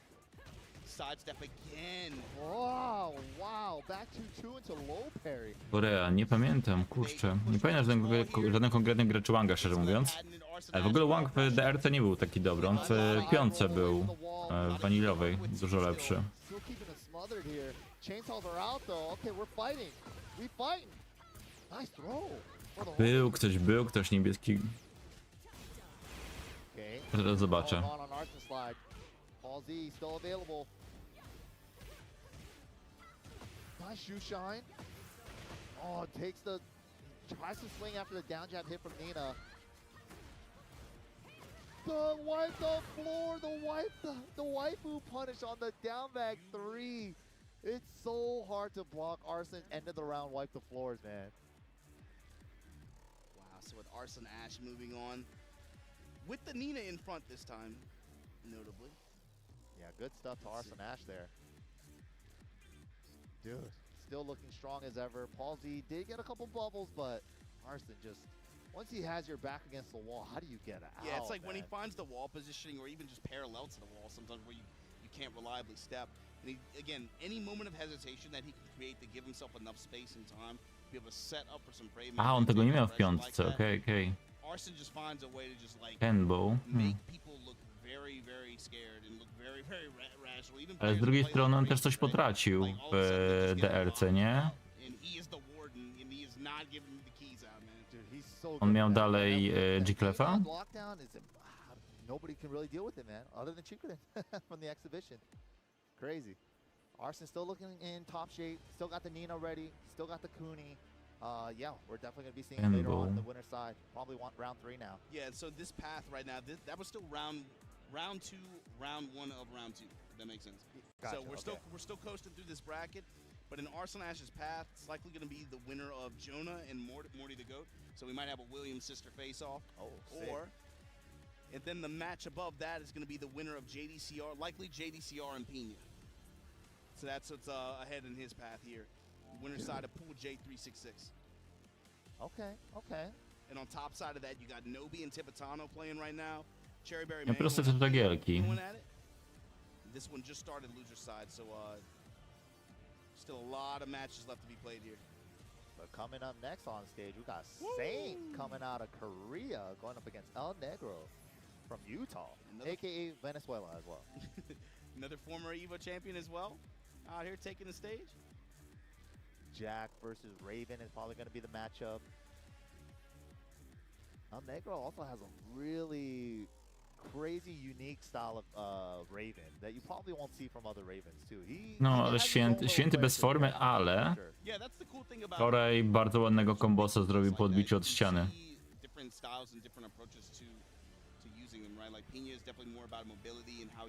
Speaker 25: Sidestep again.
Speaker 24: Wow, wow, back to 2 into low parry.
Speaker 1: Korea, nie pamiętam, kurczę. Nie pamiętam żadnego konkretnego gracza Wanga, szczerze mówiąc. Ale w ogóle Wang w DRC nie był taki dobry. On w 5 był w wanilowej dużo lepszy.
Speaker 24: Still keeping it smothered here. Chainsaws are out though. Okay, we're fighting. We fighting. Nice throw.
Speaker 1: Był ktoś niebieski. Zaraz zobaczę.
Speaker 24: Paul Z still available. Nice shoe shine. Oh, takes the tries to swing after the down jab hit from Nina. The wipe the floor, the waifu punish on the down back 3. It's so hard to block Arson's end of the round wipe the floors, man.
Speaker 25: Wow, so with Arson Ash moving on with the Nina in front this time, notably.
Speaker 24: Yeah, good stuff to Arson Ash there. Dude, still looking strong as ever. Paul Z did get a couple bubbles, but Arson just, once he has your back against the wall, how do you get out?
Speaker 25: Yeah, it's like when he finds the wall positioning or even just parallel to the wall sometimes where you can't reliably step. And he, again, any moment of hesitation that he can create to give himself enough space and time to be able to set up for some prey.
Speaker 1: On tego nie miał w 5, okej.
Speaker 25: Arson just finds a way to just like
Speaker 1: Kenbo.
Speaker 25: make people look very, very scared and look very, very rational. Even
Speaker 1: Ale z drugiej strony on też coś potracił w DRC, nie? On miał dalej G-Clefa?
Speaker 24: Nobody can really deal with it, man, other than Chikurin from the exhibition. Crazy. Arson still looking in top shape, still got the Nina ready, still got the Kuni. Yeah, we're definitely going to be seeing him later on the winner's side. Probably want round 3 now.
Speaker 25: Yeah, and so this path right now, that was still round 2, round 1 of round 2. That makes sense.
Speaker 24: Gotcha,
Speaker 25: So we're still coasting through this bracket, but in Arson Ash's path, it's likely going to be the winner of Jonah and Morty the Goat. So we might have a Williams sister face-off.
Speaker 24: Oh,
Speaker 25: And then the match above that is going to be the winner of JDCR, likely JDCR and Pina. So that's what's ahead in his path here. Winner's side of Pool J366.
Speaker 24: Okay.
Speaker 25: And on top side of that, you got Nobi and Tipitano playing right now. Cherryberry
Speaker 1: Ja proste strategielki.
Speaker 25: going at it. This one just started loser side, so still a lot of matches left to be played here.
Speaker 24: But coming up next on stage, we got Saint coming out of Korea, going up against El Negro from Utah, aka Venezuela as well.
Speaker 25: Another former EVO champion as well, out here taking the stage.
Speaker 24: Jack versus Raven is probably going to be the matchup. El Negro also has a really crazy, unique style of Raven that you probably won't see from other Ravens too.
Speaker 1: No, ale święty bez formy, ale wczoraj bardzo ładnego kombosa zrobił po odbiciu od ściany.
Speaker 25: Different styles and different approaches to using them, right? Like Pina is definitely more about mobility and how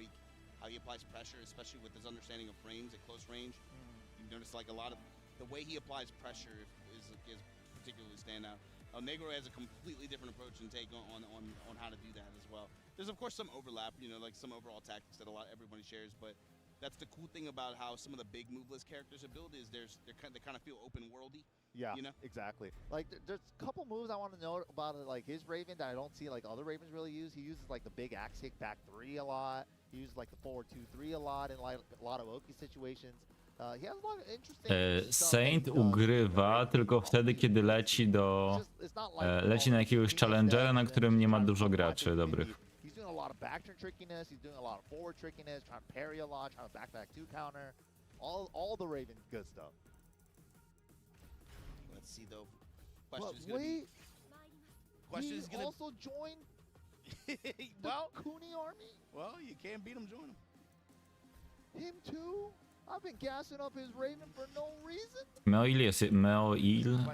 Speaker 25: he applies pressure, especially with his understanding of frames at close range. You notice like a lot of the way he applies pressure is particularly standout. El Negro has a completely different approach and take on how to do that as well. There's of course some overlap, you know, like some overall tactics that everybody shares, but that's the cool thing about how some of the big moveless characters are built is they kind of feel open worldy.
Speaker 24: Yeah,
Speaker 25: you know?
Speaker 24: Exactly. Like there's a couple moves I want to know about it, like his Raven that I don't see like other Ravens really use. He uses like the big axe kick back 3 a lot. He uses like the forward 2-3 a lot in like a lot of Oki situations. He has a lot of interesting
Speaker 1: Saint ugrywa tylko wtedy, kiedy leci na jakiegoś challengera, na którym nie ma dużo graczy dobrych.
Speaker 24: He's doing a lot of back turn trickiness, he's doing a lot of forward trickiness, trying to parry a lot, trying to back 2 counter. All the Raven good stuff.
Speaker 25: Let's see though.
Speaker 24: Question is gonna also join the Kuni army?
Speaker 25: Well, you can't beat him, join him.
Speaker 24: Him too? I've been gassing up his Raven for no reason.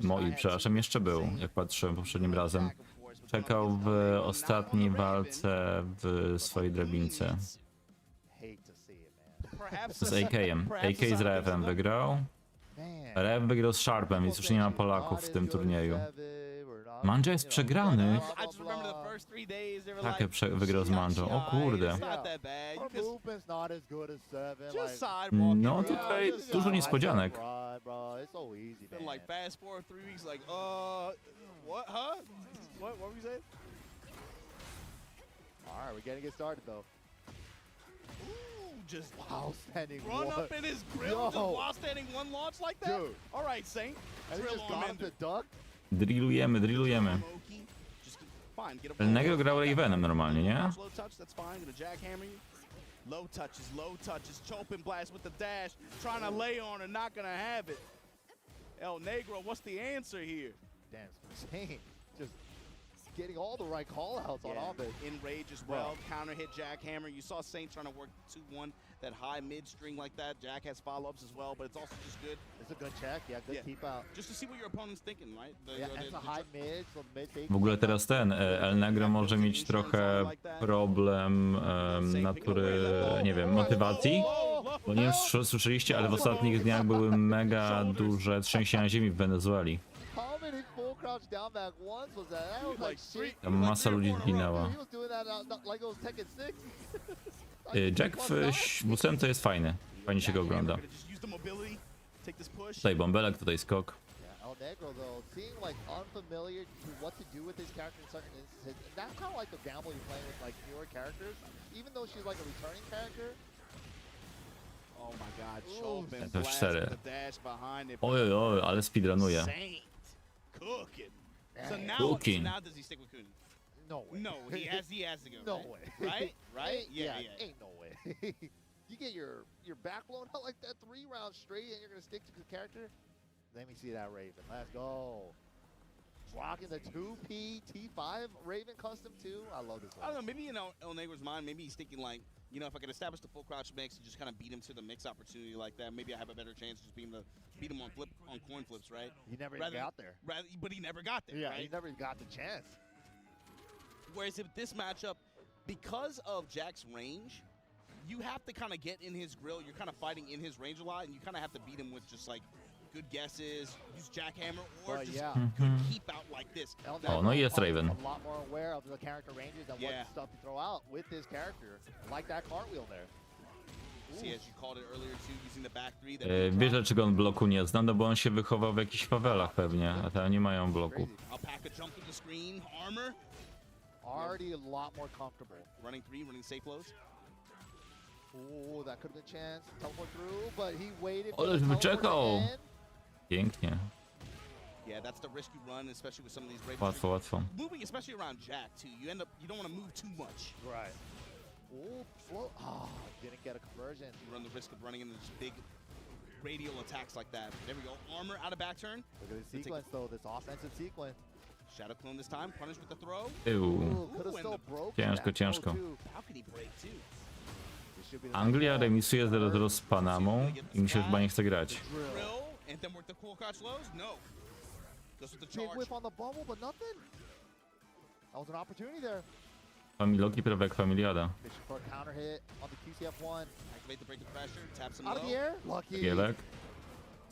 Speaker 1: Moil, przepraszam, jeszcze był, jak patrzyłem poprzednim razem. Czekał w ostatniej walce w swojej drabince. Z AK-em. AK z Revem wygrał. Rev wygrał z Sharpem, więc już nie ma Polaków w tym turnieju. Manja jest przegrany.
Speaker 25: I just remember the first 3 days they were
Speaker 1: Takie
Speaker 25: like,
Speaker 1: wygrał z Manjo. O kurde.
Speaker 25: it's not that bad. You
Speaker 24: Her
Speaker 25: just,
Speaker 24: movement's not as good as 7.
Speaker 25: just
Speaker 24: Like,
Speaker 25: sidewalk.
Speaker 1: No tutaj dużo niespodzianek.
Speaker 24: right, bro. It's so easy,
Speaker 25: Then
Speaker 24: man.
Speaker 25: like fast forward 3 weeks, like, what, huh? What were you saying?
Speaker 24: All right, we're getting it started though.
Speaker 25: Ooh, just
Speaker 24: Wow, standing
Speaker 25: run
Speaker 24: one.
Speaker 25: up in his grill
Speaker 24: Yo.
Speaker 25: just while standing one launch like that?
Speaker 24: Dude.
Speaker 25: All right, Saint.
Speaker 24: And he
Speaker 25: Drill
Speaker 24: just
Speaker 25: on
Speaker 24: got
Speaker 25: him
Speaker 24: him to duck.
Speaker 1: Drillujemy.
Speaker 25: Moki. Just fine, get a
Speaker 1: Elnego grał Ravenem normalnie, nie?
Speaker 25: Low touch, that's fine. Gonna jackhammer you. Low touches, chopping blast with the dash, trying to lay on her, not gonna have it. El Negro, what's the answer here?
Speaker 24: Damn, it's insane. Just getting all the right call-outs on offense.
Speaker 25: In rage as well, counter hit jackhammer. You saw Saint trying to work 2-1, that high mid string like that. Jack has follow-ups as well, but it's also just good.
Speaker 24: It's a good check, good keep out.
Speaker 25: Just to see what your opponent's thinking, right?
Speaker 24: It's a high mid, so mid fake.
Speaker 1: W ogóle teraz ten El Negro może mieć trochę problem natury, nie wiem, motywacji. Bo nie wiem, czy słyszeliście, ale w ostatnich dniach były mega duże trzęsienia ziemi w Wenezueli.
Speaker 24: How many full crouch down back ones was that? That was like shit.
Speaker 1: Tam masa ludzi zginęła.
Speaker 24: He was doing that like it was Tekken 6.
Speaker 1: Jack w ósemce jest fajny. Fajnie się go ogląda. Tutaj bąbelek, tutaj skok.
Speaker 24: El Negro though, seeing like unfamiliar to what to do with his character in certain instances, and that's kind of like the gamble you're playing with like newer characters. Even though she's like a returning character.
Speaker 25: Oh my God, Chopin
Speaker 1: To
Speaker 25: blast
Speaker 1: 4.
Speaker 25: with the dash behind it.
Speaker 1: Oj, ale speedrunuje.
Speaker 25: Saint cooking. So now,
Speaker 1: Cooking.
Speaker 25: now does he stick with Cooney?
Speaker 24: No way.
Speaker 25: No, he has to go.
Speaker 24: No
Speaker 25: right?
Speaker 24: way.
Speaker 25: Right? Yeah.
Speaker 24: Ain't no way. You get your back blown out like that 3 rounds straight, and you're gonna stick to the character. Let me see that Raven. Let's go. Rocking the 2P T5 Raven custom too. I love this one.
Speaker 25: I don't know, maybe in El Negro's mind, maybe he's thinking like, you know, if I can establish the full crouch mix and just kind of beat him to the mix opportunity like that, maybe I have a better chance of just beat him on coin flips, right?
Speaker 24: He never even got there.
Speaker 25: But he never got there,
Speaker 24: Yeah,
Speaker 25: right?
Speaker 24: he never got the chance.
Speaker 25: Whereas if this matchup, because of Jack's range, you have to kind of get in his grill. You're kind of fighting in his range a lot, and you kind of have to beat him with just like good guesses, use jackhammer, or just good keep out like this.
Speaker 1: O, no i jest Raven.
Speaker 24: A lot more aware of the character ranges and what stuff to throw out with this character, like that cartwheel there.
Speaker 25: See, as you called it earlier too, using the back 3.
Speaker 1: Wiesz, dlaczego on bloku nie zna? No bo on się wychował w jakichś fawelach pewnie, a te nie mają bloku.
Speaker 25: Alpaca jump to the screen, armor.
Speaker 24: Already a lot more comfortable.
Speaker 25: Running 3, running safe lows.
Speaker 24: Ooh, that could have been a chance. Teleport through, but he waited.
Speaker 1: Ale wyczekał! Pięknie.
Speaker 25: Yeah, that's the risk you run, especially with some of these breaks.
Speaker 1: Łatwo.
Speaker 25: Moving, especially around Jack too. You don't want to move too much.
Speaker 24: Right. Ooh, slow. Ah, didn't get a conversion.
Speaker 25: You run the risk of running into just big radial attacks like that. There we go. Armor out of back turn.
Speaker 24: Look at the sequence though, this offensive sequence.
Speaker 25: Shadow clone this time, punished with the throw.
Speaker 1: Ciężko.
Speaker 25: How can he break too?
Speaker 1: Anglia remisuje 0-0 z Panamą i mi się chyba nie chce grać.
Speaker 25: And then work the cool crouch lows? No. Goes with the
Speaker 24: Big
Speaker 25: charge.
Speaker 24: whip on the bubble, but nothing. That was an opportunity there.
Speaker 1: Familoki prawie jak familiada.
Speaker 24: Fishing for a counter hit on the QCF1.
Speaker 25: Activate the break the pressure, tap some
Speaker 24: Out of
Speaker 25: low.
Speaker 24: the air, lucky.
Speaker 1: Gielek.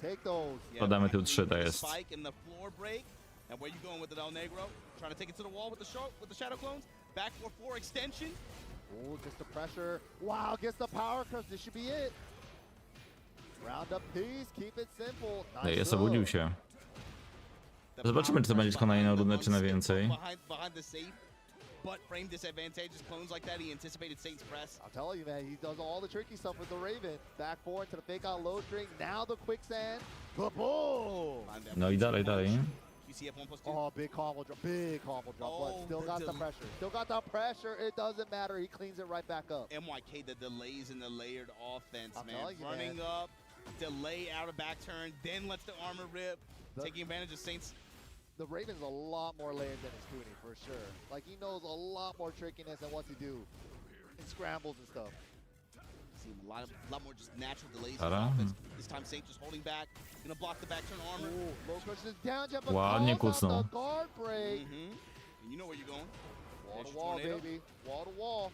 Speaker 24: Take those.
Speaker 1: Podamy tył 3, to jest.
Speaker 25: Spike in the floor break. And where you going with it, El Negro? Trying to take it to the wall with the shadow clones. Back 4-4 extension.
Speaker 24: Ooh, just the pressure. Wow, gets the power curve. This should be it. Round up piece, keep it simple. Nice
Speaker 1: Jest, obudził się. Zobaczymy, czy to będzie tylko na jedną rundę, czy na więcej.
Speaker 25: Behind the safe, but frame disadvantageous clones like that. He anticipated Saint's press.
Speaker 24: I'll tell you, man, he does all the tricky stuff with the Raven. Back forward to the fake out low string. Now the quicksand. Kaboom!
Speaker 1: No i dalej.
Speaker 24: Oh, big combo drop, but still got the pressure. Still got the pressure. It doesn't matter. He cleans it right back up.
Speaker 25: MYK, the delays in the layered offense,
Speaker 24: I'm
Speaker 25: man.
Speaker 24: telling you,
Speaker 25: Running
Speaker 24: man.
Speaker 25: up, delay out of back turn, then lets the armor rip, taking advantage of Saint's.
Speaker 24: The Raven's a lot more layered than his Cooney, for sure. Like, he knows a lot more trickiness and what to do in scrambles and stuff.
Speaker 25: See a lot more just natural delays in the offense. This time Saint just holding back, gonna block the back turn armor.
Speaker 24: Ooh, low crush is down, jump
Speaker 1: Ładnie kucnął.
Speaker 24: the guard break.
Speaker 25: And you know where you're going.
Speaker 24: Wall to wall, baby. Wall to wall.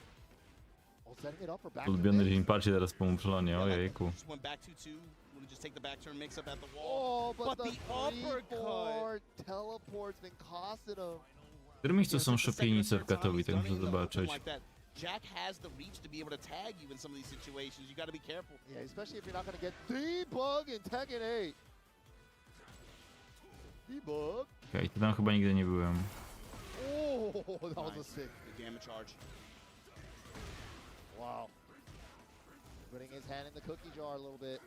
Speaker 24: setting it up for back
Speaker 1: Ulubiony dzień parcie teraz po umflonie, ojejku.
Speaker 25: Just went back 2-2. Wanna just take the back turn, mix up at the wall.
Speaker 24: Oh, but the
Speaker 25: uppercut.
Speaker 24: 3-4 teleport's been costing him.
Speaker 1: W którym miejscu są szopienice w Katowice, muszę zobaczyć.
Speaker 25: Jack has the reach to be able to tag you in some of these situations. You got to be careful.
Speaker 24: Yeah, especially if you're not going to get debug in Tekken 8. Debug.
Speaker 1: Okej, to tam chyba nigdy nie byłem.
Speaker 24: Oh, that was a sick.
Speaker 25: The gamma charge.
Speaker 24: Wow. Putting his hand in the cookie jar a little bit.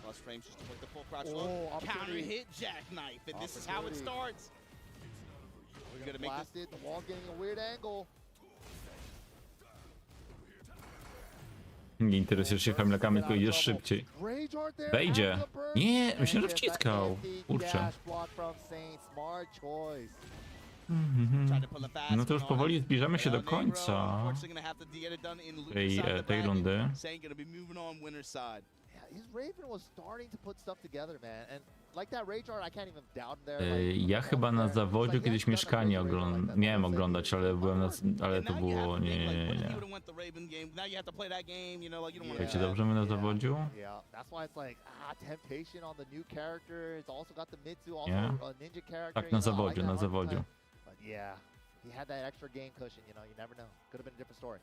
Speaker 25: Plus frames just to put the full crouch
Speaker 24: Oh,
Speaker 25: low.
Speaker 24: opportunity.
Speaker 25: Counter hit jackknife, and this is how it starts. We're gonna make
Speaker 24: Blasted. The wall's getting a weird angle.
Speaker 1: Nie interesujesz się hamlakami, tylko idziesz szybciej. Wejdzie. Nie, myślałem, że wciskał. Kurczę. No to już powoli zbliżamy się do końca tej rundy. Ja chyba na zawodziu kiedyś mieszkanie miałem oglądać, ale ale to było nie. Wiecie, dobrze my na zawodziu? Nie? Tak, na zawodziu.
Speaker 24: Yeah, he had that extra game cushion, you know, you never know. Could have been a different story.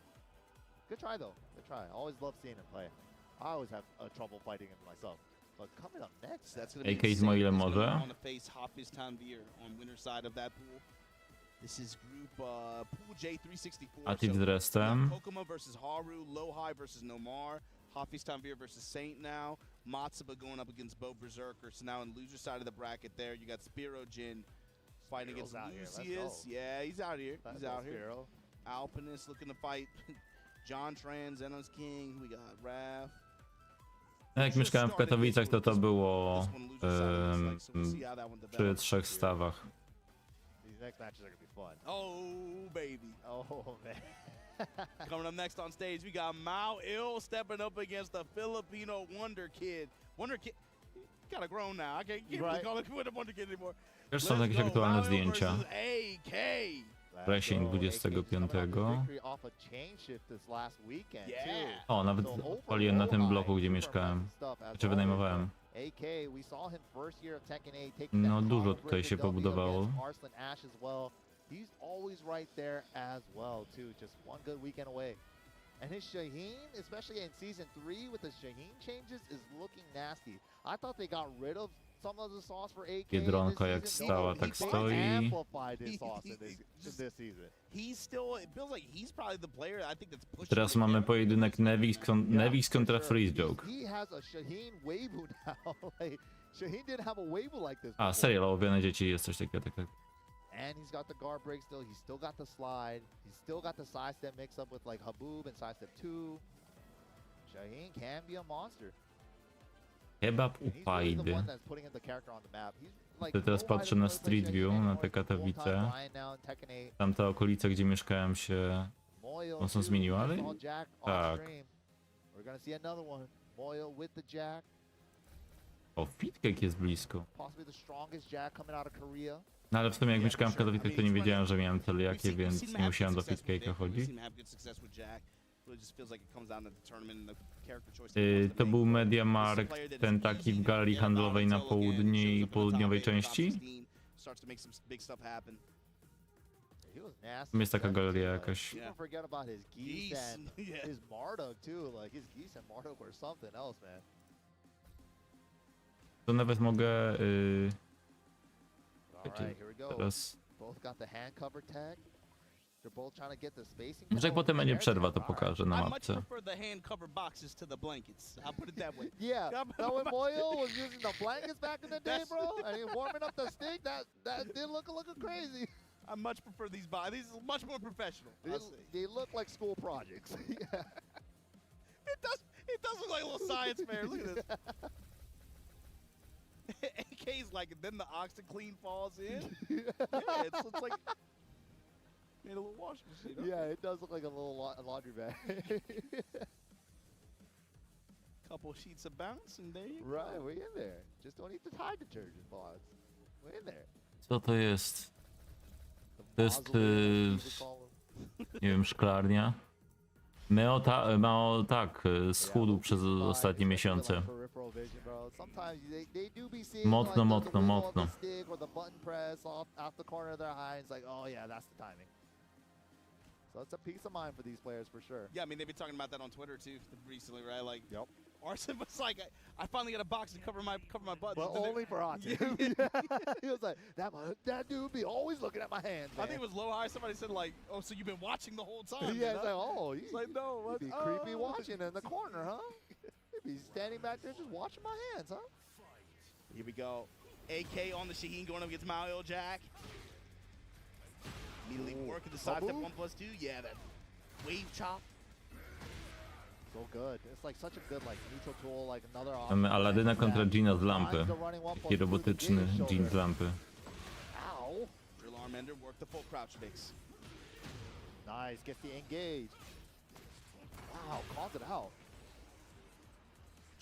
Speaker 24: Good try though, good try. I always love seeing him play. I always have trouble fighting him myself. But coming up next, that's going to be
Speaker 1: AK z ile może?
Speaker 25: On the face Hafiz Tanvir on winner side of that pool. This is group pool J364.
Speaker 1: Atif z restem.
Speaker 25: Kokoma versus Haru, Low High versus Nomar, Hafiz Tanvir versus Saint now, Matsuba going up against Bo Berserker. So now in loser side of the bracket there, you got Spiro Jin fighting against Lucius. Yeah, he's out here. He's out here. Alpinist looking to fight John Tran, Zenos King. We got Raph.
Speaker 1: Jak mieszkałem w Katowicach, to było przy 3 stawach.
Speaker 24: These next matches are gonna be fun.
Speaker 25: Oh baby.
Speaker 24: Oh man.
Speaker 25: Coming up next on stage, we got Mao Ill stepping up against the Filipino Wonder Kid. Wonder Kid, kind of grown now. I can't call it Wonder Kid anymore.
Speaker 1: Też są jakieś aktualne zdjęcia.
Speaker 25: AK.
Speaker 1: Wrzesień 25. O, nawet odpaliłem na tym bloku, gdzie mieszkałem. Czy wynajmowałem. No dużo tutaj się pobudowało.
Speaker 24: He's always right there as well too. Just one good weekend away. And his Shaheen, especially in Season 3 with the Shaheen changes, is looking nasty. I thought they got rid of some of the sauce for AK.
Speaker 1: Biedronka jak stała, tak stoi. Teraz mamy pojedynek Nevix kontra Freeze Joke. A, serial Ołowiane Dzieci jest coś takiego.
Speaker 24: And he's got the guard break still. He's still got the slide. He's still got the side step mix up with like Haboob and side step 2. Shaheen can be a monster.
Speaker 1: Kebab u Pajdy. Teraz patrzę na Street View, na te Katowice. Tamta okolica, gdzie mieszkałem się mocno zmieniła, ale tak. O, Fitcake jest blisko. No ale w sumie jak mieszkałem w Katowicach, to nie wiedziałem, że miałem tyle jakie, więc nie musiałem do Fitcake'a chodzić. To był Mediamarkt, ten taki w galerii handlowej na południowej części? Tam jest taka galeria jakaś. To nawet mogę... teraz... Może jak potem będzie przerwa, to pokażę na mapce.
Speaker 24: Yeah, now when Moyo was using the blankets back in the day, bro, and he warming up the stick, that did look crazy.
Speaker 25: I much prefer these bodies. These are much more professional.
Speaker 24: They look like school projects. Yeah.
Speaker 25: It does look like a little science fair. Look at this. AK's like, and then the OxyClean falls in. Yeah, it's like made a little washing machine. Okay.
Speaker 24: Yeah, it does look like a little laundry bag.
Speaker 25: Couple sheets of bounce, and there you go.
Speaker 24: Right, we're in there. Just don't eat the Tide detergent pods. We're in there.
Speaker 1: Co to jest? To jest, nie wiem, szklarnia. Mao tak schudł przez ostatnie miesiące.
Speaker 24: Peripheral vision, bro. Sometimes they do be seeing
Speaker 1: Mocno,
Speaker 24: like
Speaker 1: mocno,
Speaker 24: the wiggle of
Speaker 1: mocno.
Speaker 24: the stick or the button press off the corner of their eye. It's like, oh yeah, that's the timing. So it's a peace of mind for these players for sure.
Speaker 25: Yeah, I mean, they've been talking about that on Twitter too recently, right? Like, Arson was like, I finally got a box to cover my buttons.
Speaker 24: But only for Arson. He was like, that dude be always looking at my hands, man.
Speaker 25: I think it was low high. Somebody said like, oh, so you've been watching the whole time?
Speaker 24: Yeah, it's like, oh,
Speaker 25: It's like, no,
Speaker 24: you be creepy watching in the corner, huh? You be standing back there just watching my hands, huh?
Speaker 25: Here we go. AK on the Shaheen going up against Mario Jack. Immediately working the side step 1+2. Yeah, that wave chop.
Speaker 24: So good. It's like such a good like neutral tool, like another option.
Speaker 1: Mamy Aladyna kontra Gina z lampy. Taki robotyczny Jin z lampy.
Speaker 24: Ow.
Speaker 25: Drill arm ender, work the full crouch mix.
Speaker 24: Nice, gets the engage. Wow, calls it out.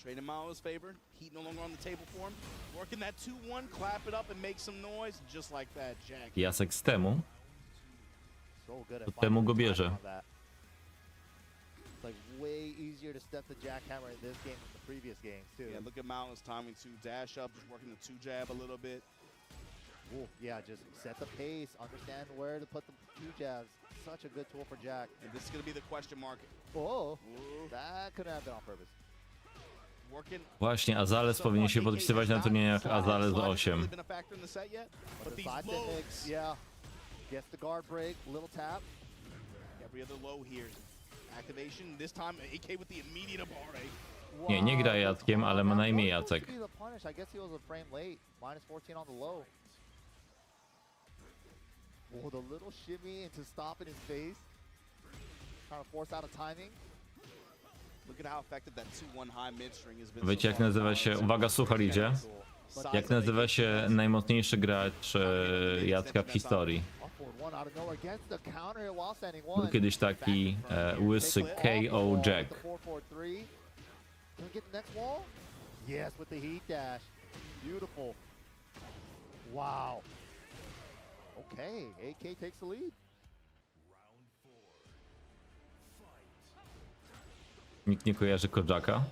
Speaker 25: Trading Mario's favor. Heat no longer on the table for him. Working that 2-1, clap it up and make some noise. Just like that, Jack.
Speaker 1: Jacek z temu.
Speaker 24: So good
Speaker 1: To
Speaker 24: at
Speaker 1: temu go
Speaker 24: finding the
Speaker 1: bierze.
Speaker 24: timing on that. It's like way easier to step the jackhammer in this game than the previous games too.
Speaker 25: Yeah, look at Mario's timing to dash up, just working the 2 jab a little bit.
Speaker 24: Ooh, yeah, just set the pace, understand where to put the 2 jabs. Such a good tool for Jack.
Speaker 25: And this is going to be the question mark.
Speaker 24: Oh, that could have been on purpose.
Speaker 25: Working.
Speaker 1: Właśnie, Azales powinien się podpisywać na turniejach Azales 8.
Speaker 25: Been a factor in the set yet?
Speaker 24: But the
Speaker 25: these
Speaker 24: side
Speaker 25: lows,
Speaker 24: mix, yeah. Gets the guard break, little tap.
Speaker 25: every other low here. Activation, this time AK with the immediate abare.
Speaker 1: Nie, nie gra Jackiem, ale ma na imię Jacek.
Speaker 24: I guess he was a frame late. -14 on the low. Oh, the little shimmy into stopping his face. Trying to force out a timing.
Speaker 25: Look at how effective that 2-1 high mid string has been.
Speaker 1: Wiecie jak nazywa się, uwaga suchar idzie, jak nazywa się najmocniejszy gracz Jacka w historii? Był kiedyś taki łysy KO Jack.
Speaker 24: Yes, with the heat dash. Beautiful. Wow. Okay, AK takes the lead.
Speaker 1: Nikt nie kojarzy Kojaka.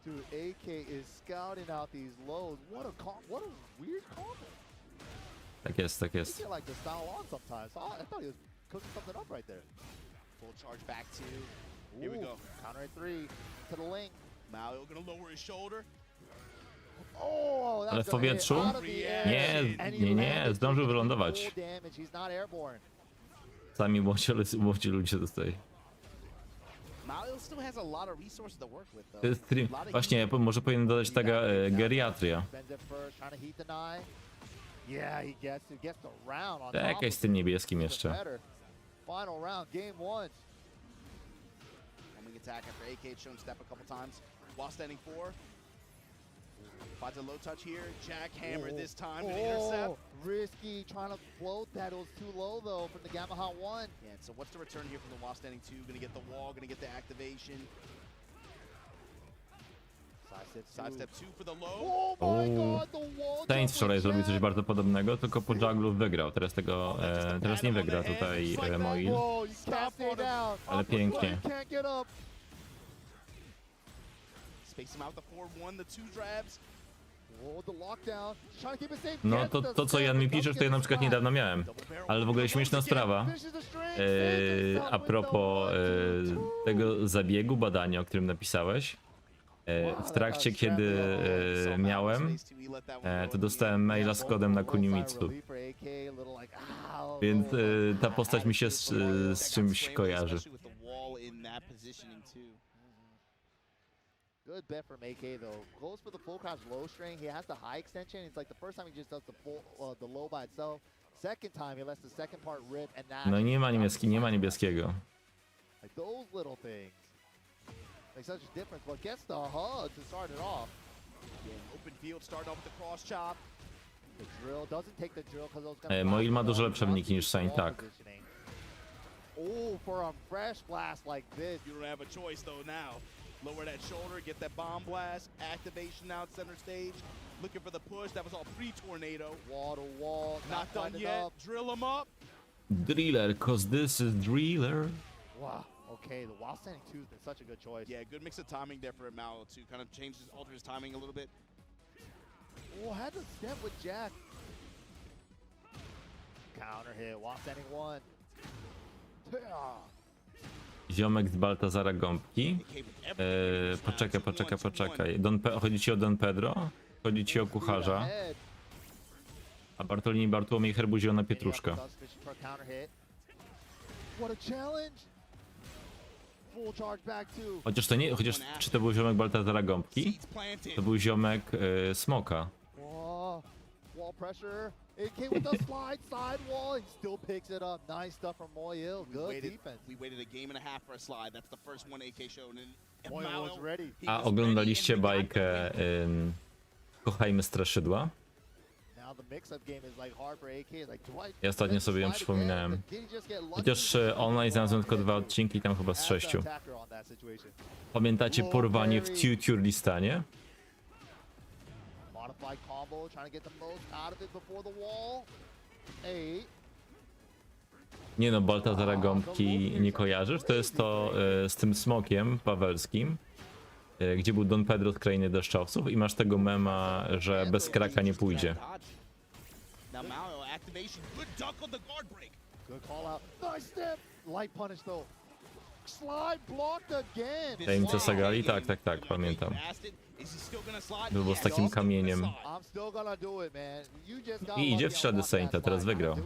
Speaker 24: Dude, AK is scouting out these lows. What a weird combo.
Speaker 1: Tak jest, tak
Speaker 24: He
Speaker 1: jest.
Speaker 24: get like the style on sometimes. I thought he was cooking something up right there.
Speaker 25: Full charge back 2. Here we go.
Speaker 24: Counter at 3 to the link.
Speaker 25: Mario gonna lower his shoulder.
Speaker 24: Oh,
Speaker 1: Ale w powietrzu? Nie, zdążył wylądować.
Speaker 24: He's not airborne.
Speaker 1: Sami młodzi ludzie dostają.
Speaker 25: Mario still has a lot of resources to work with, though.
Speaker 1: To jest stream. Właśnie, może powinien dodać taga geriatria.
Speaker 24: Yeah, he gets the round on
Speaker 1: Jakaś z tym niebieskim jeszcze.
Speaker 24: Final round, game 1.
Speaker 25: Homing attack after AK shown step a couple times. While standing 4. Finds a low touch here. Jackhammer this time to intercept.
Speaker 24: Risky, trying to float that. It was too low though from the Gamma Hot 1.
Speaker 25: Yeah, so what's the return here from the while standing 2? Gonna get the wall, gonna get the activation. Side step 2 for the low.
Speaker 24: Oh my god, the wall.
Speaker 1: Saints wczoraj zrobił coś bardzo podobnego, tylko po jugglu wygrał. Teraz nie wygra tutaj Moil. Ale pięknie.
Speaker 25: Space him out the 4-1, the 2 drabs.
Speaker 1: No to co Jan mi piszesz, to ja na przykład niedawno miałem. Ale w ogóle śmieszna sprawa. A propos tego zabiegu, badania, o którym napisałeś. W trakcie kiedy miałem, to dostałem maila z kodem na Kunimitsu. Więc ta postać mi się z czymś kojarzy.
Speaker 24: Good bet from AK though. Goes for the full crouch low string. He has the high extension. It's like the first time he just does the full the low by itself. Second time he lets the second part rip and that.
Speaker 1: No nie ma niebieskiego.
Speaker 24: Like those little things make such a difference. But gets the hug to start it off.
Speaker 25: Yeah, open field, start off with the cross chop.
Speaker 24: The drill doesn't take the drill because those.
Speaker 1: Moil ma dużo lepsze wyniki niż Saint, tak.
Speaker 24: Oh, for a fresh blast like this.
Speaker 25: You don't have a choice though now. Lower that shoulder, get that bomb blast, activation now at center stage. Looking for the push, that was all pre-tornado.
Speaker 24: Wall to wall,
Speaker 25: not done yet, drill him up.
Speaker 1: Driller, cause this is Driller.
Speaker 24: Wow. Okay, the while standing 2 has been such a good choice.
Speaker 25: Yeah, good mix of timing there for Mao to kind of alter his timing a little bit.
Speaker 24: Oh, had to step with Jack. Counter hit, while standing 1.
Speaker 1: Ziomek z Baltazara Gąbki. Poczekaj. Chodzi ci o Don Pedro? Chodzi ci o kucharza. A Bartolini Bartłomiej herbu zielona pietruszka. Chociaż to nie, czy to był ziomek Baltazara Gąbki? To był ziomek Smoka.
Speaker 24: Wall pressure. AK with the slide side wall. He still picks it up. Nice stuff from Moyil. Good defense.
Speaker 25: We waited a game and a half for a slide. That's the first one AK showed. And
Speaker 24: Moyil was ready.
Speaker 1: A oglądaliście bajkę Kochajmy Straszydła?
Speaker 24: Now the mix-up game is like hard for AK. Like, do I
Speaker 1: Ja ostatnio sobie ją przypominałem. Chociaż online znalazłem tylko 2 odcinki, tam chyba z 6. Pamiętacie porwanie w Turlistanie?
Speaker 24: Modified combo, trying to get the most out of it before the wall. 8.
Speaker 1: Nie no, Baltazara Gąbki nie kojarzysz? To jest to z tym smokiem pawelskim, gdzie był Don Pedro z Krainy Deszczowców i masz tego mema, że bez kraka nie pójdzie. Tajemnica Sagali? Tak, pamiętam. Było z takim kamieniem. I idzie w ślady Sainta, teraz wygrał.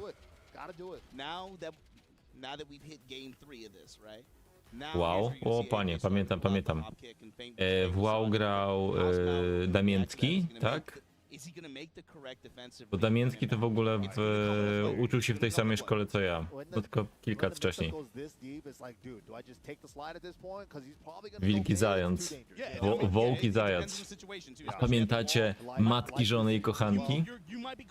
Speaker 1: Wow, o panie, pamiętam. W WoW grał Damięcki, tak? Bo Damięcki to w ogóle uczył się w tej samej szkole co ja, to tylko kilka lat wcześniej. Wilki Zając, Wołki Zając. Pamiętacie Matki, Żony i Kochanki? Matki,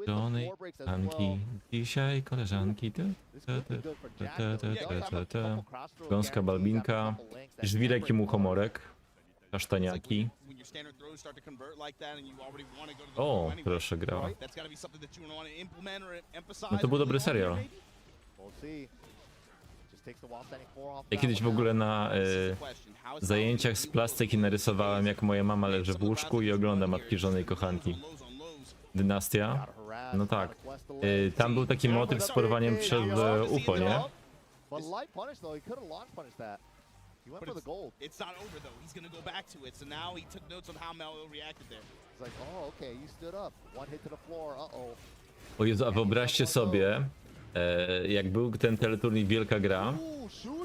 Speaker 1: żony, kochanki, dzisiaj koleżanki, gąska balbinka, żwirek i muchomorek, kasztaniaki. O, proszę, grała. No to był dobry serial. Ja kiedyś w ogóle na zajęciach z plastyki narysowałem, jak moja mama leży w łóżku i ogląda Matki, Żony i Kochanki. Dynastia? No tak. Tam był taki motyw z porwaniem przez UFO, nie? O Jezu, a wyobraźcie sobie, jak był ten teleturniej Wielka Gra,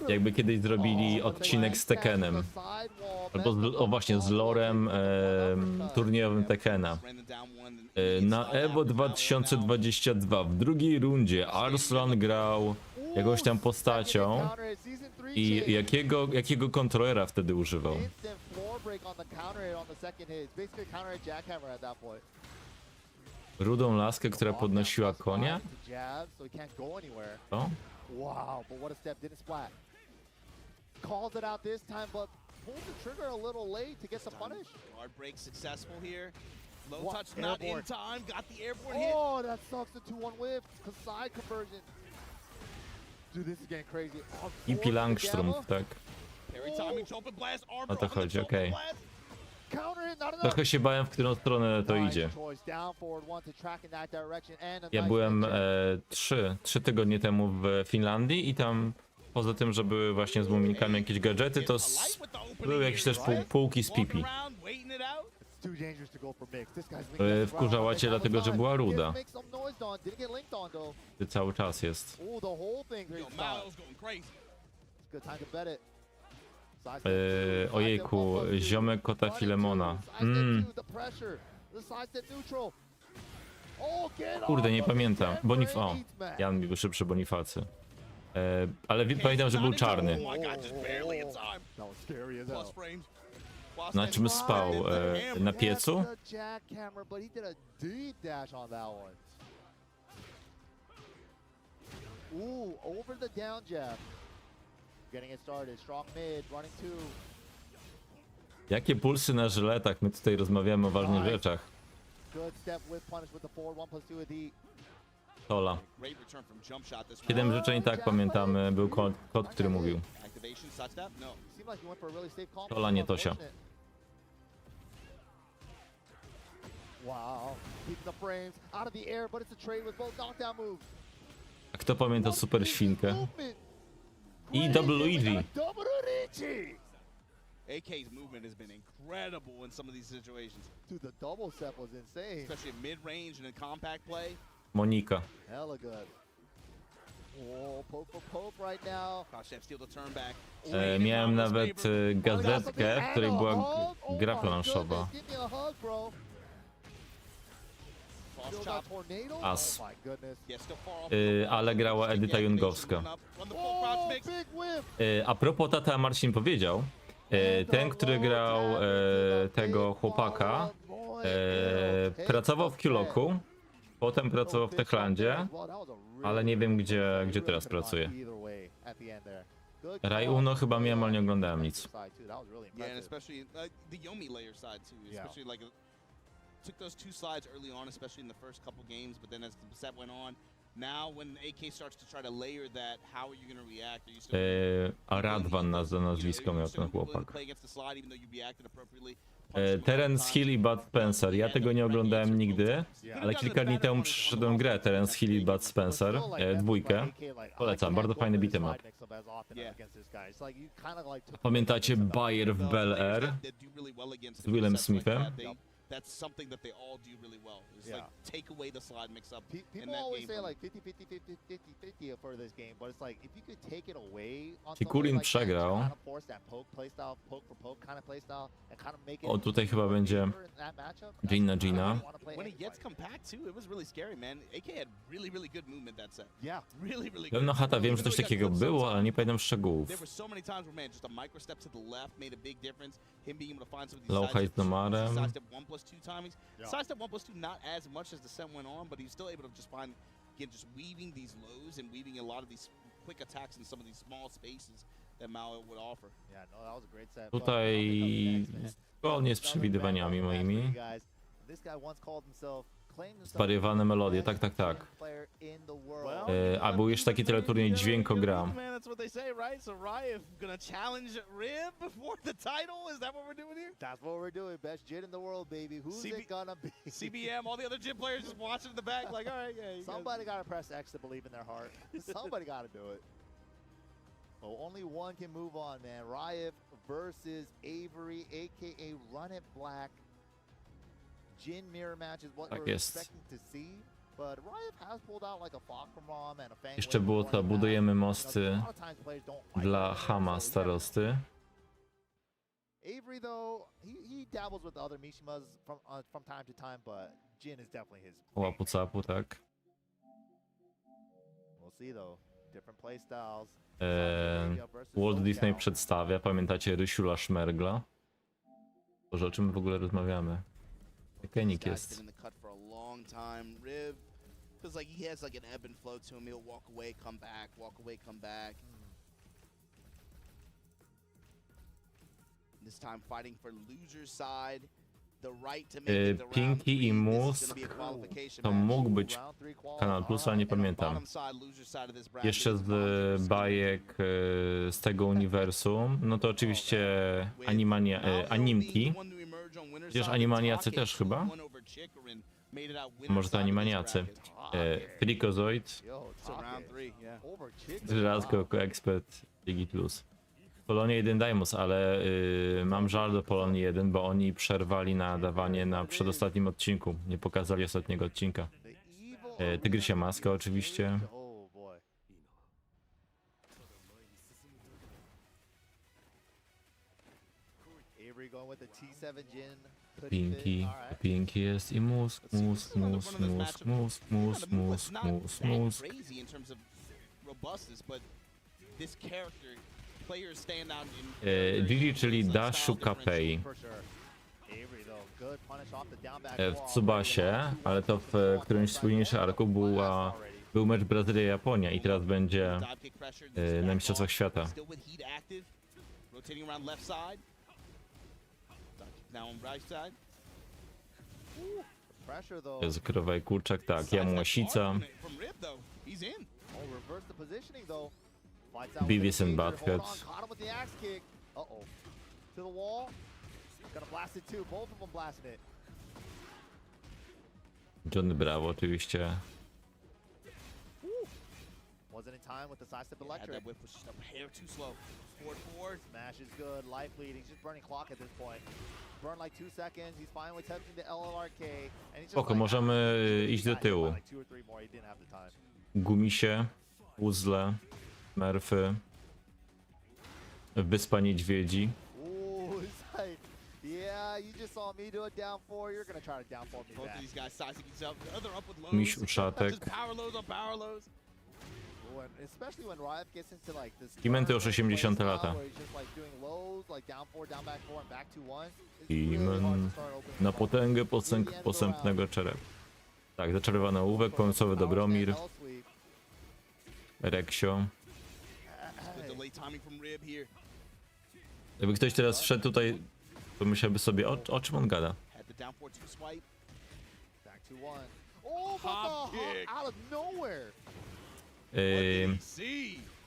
Speaker 1: jakby kiedyś zrobili odcinek z Tekkenem. Albo właśnie z lorem turniejowym Tekkena. Na EVO 2022 w drugiej rundzie Arslan grał jakąś tam postacią i jakiego kontrolera wtedy używał? Rudą laskę, która podnosiła konia? Co?
Speaker 24: Wow, but what a step, didn't splat. Calls it out this time, but pulled the trigger a little late to get the punish.
Speaker 25: Hard break successful here. Low touch not in time, got the airborne hit.
Speaker 24: Oh, that sucks, the 2-1 whip, cause side conversion. Dude, this is getting crazy.
Speaker 1: I Pilangstrom, tak. O to chodzi, okej. Trochę się bałem, w którą stronę to idzie. Ja byłem 3 tygodnie temu w Finlandii i tam poza tym, że były właśnie z muminkami jakieś gadżety, to były jakieś też półki z pipi. Wkurzała cię dlatego, że była ruda. Ty cały czas jest. Ojejku, ziomek kota Filemona. Kurde, nie pamiętam. O, Jan mi był szybszy Bonifacy. Ale pamiętam, że był czarny. Na czym spał? Na piecu?
Speaker 24: Over the down jab. Getting it started, strong mid, running 2.
Speaker 1: Jakie pulsy na żyletach? My tutaj rozmawiamy o ważnych rzeczach.
Speaker 24: Good step with punish with the forward 1+2 with the
Speaker 1: Tola.
Speaker 25: Great return from jump shot this
Speaker 1: 7 życzeń, tak pamiętamy, był kod, który mówił.
Speaker 25: Activation, side step? No.
Speaker 24: seemed like he went for a really safe call.
Speaker 1: Tola, nie Tosia.
Speaker 24: Wow, keeping the frames out of the air, but it's a trade with both knockdown moves.
Speaker 1: A kto pamięta super świnkę? I Luigi.
Speaker 25: AK's movement has been incredible in some of these situations.
Speaker 24: Dude, the double step was insane.
Speaker 25: Especially in mid-range and in compact play.
Speaker 1: Monika.
Speaker 24: Hella good. Oh, poke for poke right now.
Speaker 25: Gosh, steal the turn back.
Speaker 1: Miałem nawet gazetkę, w której była gra planszowa.
Speaker 24: Give me a hug, bro.
Speaker 1: As. Ale grała Edyta Jungowska. A propos, tata Marcin powiedział, ten, który grał tego chłopaka, pracował w Q-Locku, potem pracował w Techlandzie, ale nie wiem gdzie teraz pracuje. Rai Uno chyba mnie nie oglądałem nic.
Speaker 25: Took those two slides early on, especially in the first couple games, but then as the set went on, now when AK starts to try to layer that, how are you going to react? Are you still
Speaker 1: A Radwan nazwisko miał ten chłopak. Terence Hill i Bud Spencer. Ja tego nie oglądałem nigdy, ale kilka dni temu przyszedłem grę Terence Hill i Bud Spencer, dwójkę. Polecam, bardzo fajny beat'em up. Pamiętacie Bayer w Bel Air z Willem Smithem?
Speaker 25: That's something that they all do really well. Is like take away the slide mix up.
Speaker 24: People always say like 50-50 for this game, but it's like if you could take it away on something like
Speaker 1: przegrał.
Speaker 24: kind of force that poke playstyle, poke for poke kind of playstyle, and kind of make it.
Speaker 1: O, tutaj chyba będzie Gina.
Speaker 25: When he gets compact too, it was really scary, man. AK had really good movement that set.
Speaker 24: Yeah,
Speaker 25: really good.
Speaker 1: Pewno chata, wiem, że coś takiego było, ale nie pamiętam szczegółów.
Speaker 25: There were so many times where man, just a micro step to the left made a big difference. Him being able to find some of these
Speaker 1: Low height Nomarem.
Speaker 25: side step 1+2 timings. Side step 1+2 not as much as the set went on, but he's still able to just find, again, just weaving these lows and weaving a lot of these quick attacks in some of these small spaces that Mao would offer.
Speaker 24: Yeah, no, that was a great set.
Speaker 1: Tutaj zgodnie z przewidywaniami moimi.
Speaker 24: This guy once called himself
Speaker 1: Zwariowane melodie, tak. A był jeszcze taki teleturniej Dźwiękogram.
Speaker 25: Man, that's what they say, right? So Riot gonna challenge Rib before the title? Is that what we're doing here?
Speaker 24: That's what we're doing. Best Jin in the world, baby. Who's it gonna be?
Speaker 25: CBM, all the other Jin players just watching in the back like, all right, yeah.
Speaker 24: Somebody gotta press X to believe in their heart. Somebody gotta do it. Oh, only one can move on, man. Riot versus Avery, aka Run It Black. Jin mirror match is what we're expecting to see, but Riot has pulled out like a Fok from Rom and a Fang.
Speaker 1: Jeszcze było to, budujemy mosty dla Hama starosty.
Speaker 24: Avery though, he dabbles with the other Mishimas from time to time, but Jin is definitely his.
Speaker 1: Łapu capu, tak.
Speaker 24: We'll see though, different play styles.
Speaker 1: Walt Disney przedstawia, pamiętacie Rysiula Szmergla? Boże, o czym my w ogóle rozmawiamy? Kenik jest.
Speaker 25: Feels like he has like an ebb and flow to him. He'll walk away, come back, walk away, come back. This time fighting for loser's side. The right to make it
Speaker 1: Pinky i Musk to mógł być Kanal Plus, ale nie pamiętam. Jeszcze z bajek z tego uniwersum, no to oczywiście animki. Przecież animaniacy też chyba? Może to animaniacy. Freakazoid. Rzadko ekspert Ligi Plus. Polonia 1 Daimus, ale mam żal do Polonii 1, bo oni przerwali nadawanie na przedostatnim odcinku. Nie pokazali ostatniego odcinka. Tygrysia Maska oczywiście. Pinky jest i mózg. Gigi, czyli Dashu Kapei. W Tsubasie, ale to w którymś z późniejszych arków był mecz Brazylia-Japonia i teraz będzie na Mistrzostwach Świata.
Speaker 24: pressure though.
Speaker 1: Jezu, krowa i kurczak, tak, ja łasica.
Speaker 25: From Rib though, he's in.
Speaker 24: Oh, reverse the positioning though. Fights out
Speaker 1: Beavis
Speaker 24: with
Speaker 1: and
Speaker 24: the taser.
Speaker 1: Butthead.
Speaker 24: Hold on, caught him with the axe kick. Uh-oh. To the wall. Gonna blast it too. Both of them blasting it.
Speaker 1: Johnny Bravo oczywiście.
Speaker 24: Wasn't in time with the sidestep
Speaker 25: Yeah,
Speaker 24: electric.
Speaker 25: that whip was just a hair too slow. Forward.
Speaker 24: Smash is good. Life lead. He's just burning clock at this point. Burn like 2 seconds. He's finally touching the LLRK. And he's just
Speaker 1: Spoko,
Speaker 24: like,
Speaker 1: możemy iść do tyłu.
Speaker 24: like 2 or 3 more. He didn't have the time.
Speaker 1: Gumisie, puzzle, merfy, wyspa niedźwiedzi.
Speaker 24: Ooh, it's like, yeah, you just saw me do a down 4. You're gonna try to down 4 me
Speaker 25: Both
Speaker 24: back.
Speaker 25: of these guys sizing each other. The other up with lows.
Speaker 1: Misiu szatek.
Speaker 25: Just power lows on power lows.
Speaker 24: Especially when Riot gets into like this.
Speaker 1: Kimenty już 80 lata.
Speaker 24: Where he's just like doing lows, like down 4, down back 4, and back 2-1.
Speaker 1: Kimen na potęgę posępnego czerepa. Tak, zaczarowany ołówek, pomysłowy Dobromir, Reksio.
Speaker 25: The delay timing from Rib here.
Speaker 1: Jakby ktoś teraz wszedł tutaj, to myślałby sobie, o czym on gada.
Speaker 25: Had the down 4-2 swipe.
Speaker 24: Back 2-1. Oh,
Speaker 25: Hop
Speaker 24: what the
Speaker 25: kick.
Speaker 24: out of nowhere.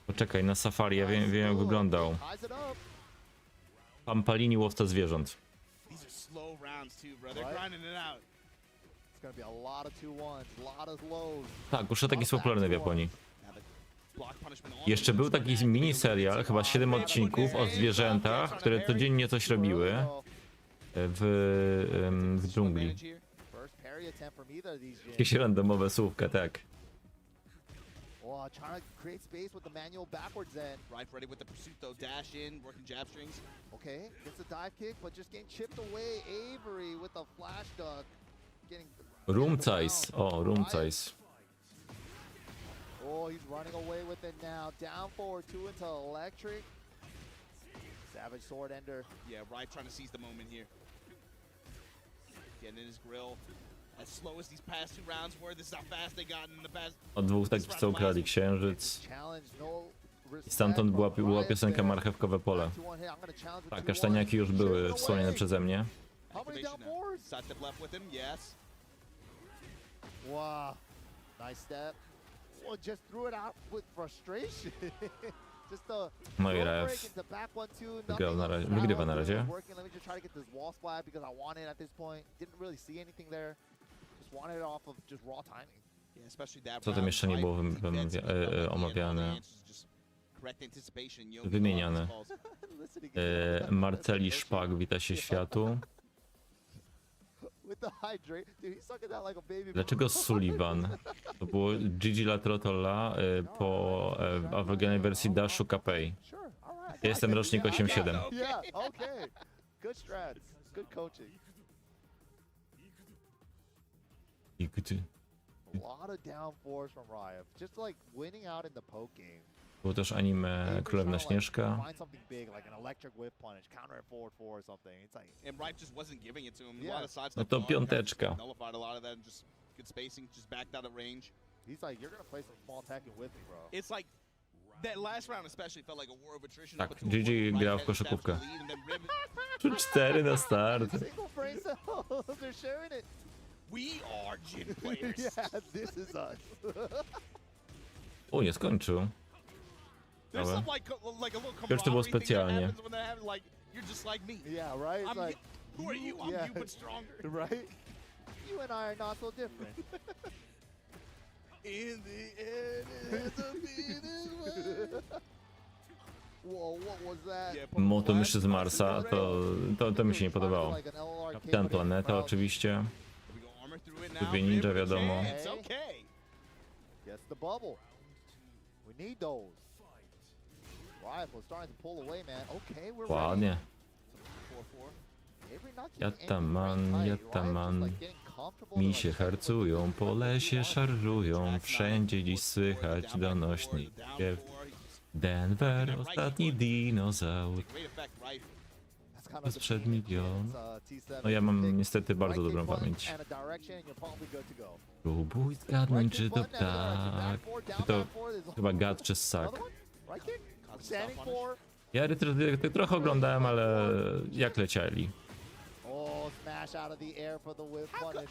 Speaker 1: Poczekaj, na safari, ja wiem jak wyglądał.
Speaker 24: Ties it up.
Speaker 1: Pampalini, łowca zwierząt.
Speaker 25: These are slow rounds too, bro. They're grinding it out.
Speaker 24: It's gonna be a lot of 2-1s, a lot of lows.
Speaker 1: Tak, już taki jest popularny w Japonii.
Speaker 25: Now the block punishment on.
Speaker 1: Jeszcze był taki miniserial, chyba 7 odcinków o zwierzętach, które codziennie coś robiły w dżungli.
Speaker 24: First parry attempt from either of these gyms.
Speaker 1: Jakieś randomowe słówka, tak.
Speaker 24: Oh, trying to create space with the manual backwards end.
Speaker 25: Right, ready with the pursuit though. Dash in, working jab strings.
Speaker 24: Okay, gets a dive kick, but just getting chipped away. Avery with a flash duck. Getting
Speaker 1: Rumcajs, o, Rumcajs.
Speaker 24: Oh, he's running away with it now. Down forward, 2 into electric. Savage sword ender.
Speaker 25: Yeah, Riot trying to seize the moment here. Getting in his grill. As slow as these past 2 rounds were, this is how fast they got in the past.
Speaker 1: Od dwóch takich, co ukradli księżyc.
Speaker 24: Challenge, no
Speaker 1: I stamtąd była piosenka Marchewkowe Pole. Tak, kasztaniaki już były wspomniane przeze mnie.
Speaker 25: Sidestep left with him, yes.
Speaker 24: Wow, nice step. Well, just threw it out with frustration. Just a
Speaker 1: No i Ref wygrał na razie, wygrywa na razie.
Speaker 24: working. Let me just try to get this wall splat because I want it at this point. Didn't really see anything there. Just wanted it off of just raw timing.
Speaker 25: Yeah, especially that
Speaker 1: Co tam jeszcze nie było omawiane, wymieniane. Marceli Szpak wita się światu.
Speaker 24: With the hydrate, dude, he's sucking that like a baby.
Speaker 1: Dlaczego Sullivan? To było Gigi Latrotola po oryginalnej wersji Dashu Kapei. Ja jestem rocznik 87.
Speaker 24: Yeah, okay. Good strats. Good coaching.
Speaker 1: I gdy
Speaker 24: A lot of down fours from Riot. Just like winning out in the poke game.
Speaker 1: było też anime Królewna Śnieżka.
Speaker 24: Find something big like an electric whip punch, counter it forward 4 or something. It's like
Speaker 25: And Riot just wasn't giving it to him.
Speaker 24: Yeah.
Speaker 25: A lot of sidestep.
Speaker 1: No to piąteczka.
Speaker 25: Nullified a lot of that and just good spacing, just backed out of range.
Speaker 24: he's like, you're gonna play some small Tekken with me, bro.
Speaker 25: It's like that last round especially felt like a war of attrition.
Speaker 1: Tak,
Speaker 25: But to a
Speaker 1: GG
Speaker 25: point,
Speaker 1: grał
Speaker 25: Riot
Speaker 1: w
Speaker 25: had established
Speaker 1: koszykówkę.
Speaker 25: the lead and then Rib
Speaker 1: 4 na start.
Speaker 24: Single brain cells, they're sharing it.
Speaker 25: We are Jin players.
Speaker 24: Yeah, this is us.
Speaker 1: O, nie skończył.
Speaker 25: There's
Speaker 1: Ale
Speaker 25: some like a little
Speaker 1: Wiesz, to było
Speaker 25: camaraderie thing that
Speaker 1: specjalnie.
Speaker 25: happens when that happens. Like you're just like me.
Speaker 24: Yeah, right? It's
Speaker 25: I'm
Speaker 24: like,
Speaker 25: who are you? I'm
Speaker 24: yeah.
Speaker 25: you, but stronger.
Speaker 24: Right? You and I are not so different.
Speaker 25: In the end, it's a beating.
Speaker 24: Whoa, what was that?
Speaker 25: Yeah,
Speaker 1: Moto myszy z Marsa, to mi się nie podobało. Kapitan Planeta oczywiście. Dwie ninja wiadomo.
Speaker 25: It's okay.
Speaker 24: Gets the bubble. We need those. Riot was starting to pull away, man. Okay, we're
Speaker 1: Ładnie.
Speaker 24: ready.
Speaker 1: Jataman. Mi się harcują, po lesie szarżują, wszędzie dziś słychać donośny śpiew. Denver, ostatni dinozaur. Sprzed milion. No ja mam niestety bardzo dobrą pamięć. Próbuj zgadnąć, czy to ptak. Czy to chyba gad czy ssak. Ja trochę oglądałem, ale jak lecieli.
Speaker 24: Oh, smash smash out of the air for the whip punish.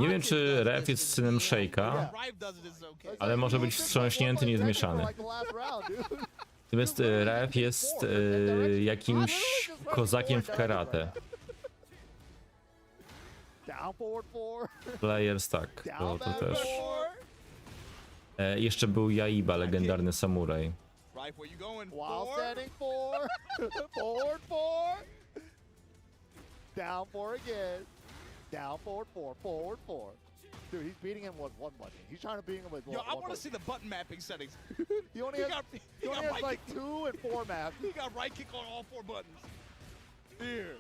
Speaker 1: Nie wiem, czy Ref jest synem Shake'a, ale może być wstrząśnięty, niezmieszany. Natomiast Ref jest jakimś kozakiem w karate. Players tak, to też. Jeszcze był Jaiba, legendarny samuraj.
Speaker 24: While standing four. Forward four. Down four again. Down forward four. Forward four. Dude, he's beating him with one button. He's trying to beat him with one.
Speaker 25: Yo, I
Speaker 24: one
Speaker 25: want to
Speaker 24: button.
Speaker 25: see the button mapping settings.
Speaker 24: He only has like 2 and 4 maps.
Speaker 25: He got right kick on all 4 buttons.
Speaker 24: Here.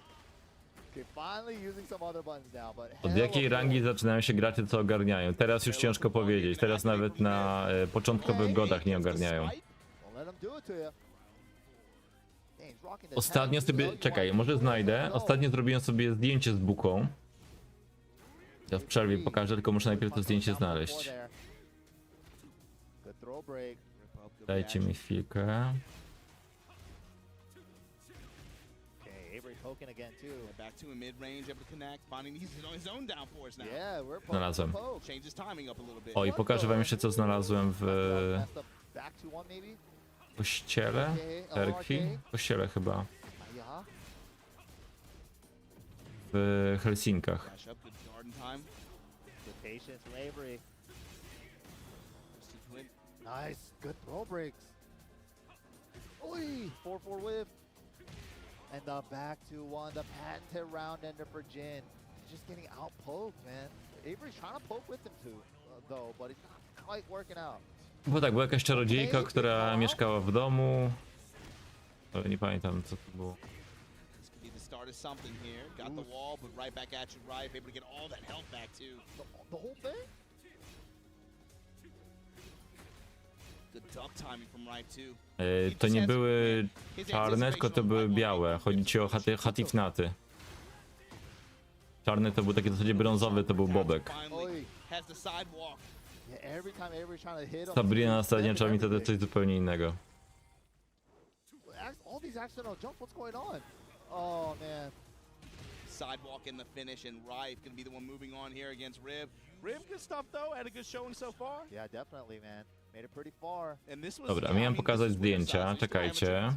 Speaker 24: Okay, finally using some other buttons now, but
Speaker 1: Od jakiej rangi zaczynają się gracze, co ogarniają? Teraz już ciężko powiedzieć. Teraz nawet na początkowych godach nie ogarniają. Ostatnio sobie... Czekaj, może znajdę. Ostatnio zrobiłem sobie zdjęcie z buką. Ja w przerwie pokażę, tylko muszę najpierw to zdjęcie znaleźć. Dajcie mi chwilkę. Znalazłem. O, i pokażę wam jeszcze, co znalazłem w kościele? Cerkwi? W kościele chyba. W Helsinkach.
Speaker 24: Nice, good throw breaks. Oi, 4-4 whip. And the back to one, the patented round ender for Jin. He's just getting out poked, man. Avery's trying to poke with him too, though, but it's not quite working out.
Speaker 1: Bo tak, była jakaś czarodziejka, która mieszkała w domu. Ale nie pamiętam, co to było.
Speaker 24: The whole thing?
Speaker 1: To nie były czarne, tylko to były białe. Chodzi ci o hatifnaty. Czarny to był taki w zasadzie brązowy, to był bobek. Sabrina na stadionie czarni to coś zupełnie innego.
Speaker 25: Sidewalk in the finish, and Rife gonna be the one moving on here against Riv. Riv, good stuff though. Had a good showing so far.
Speaker 24: Yeah, definitely, man. Made it pretty far.
Speaker 25: And this was.
Speaker 1: Dobra, miałem pokazać zdjęcia, czekajcie.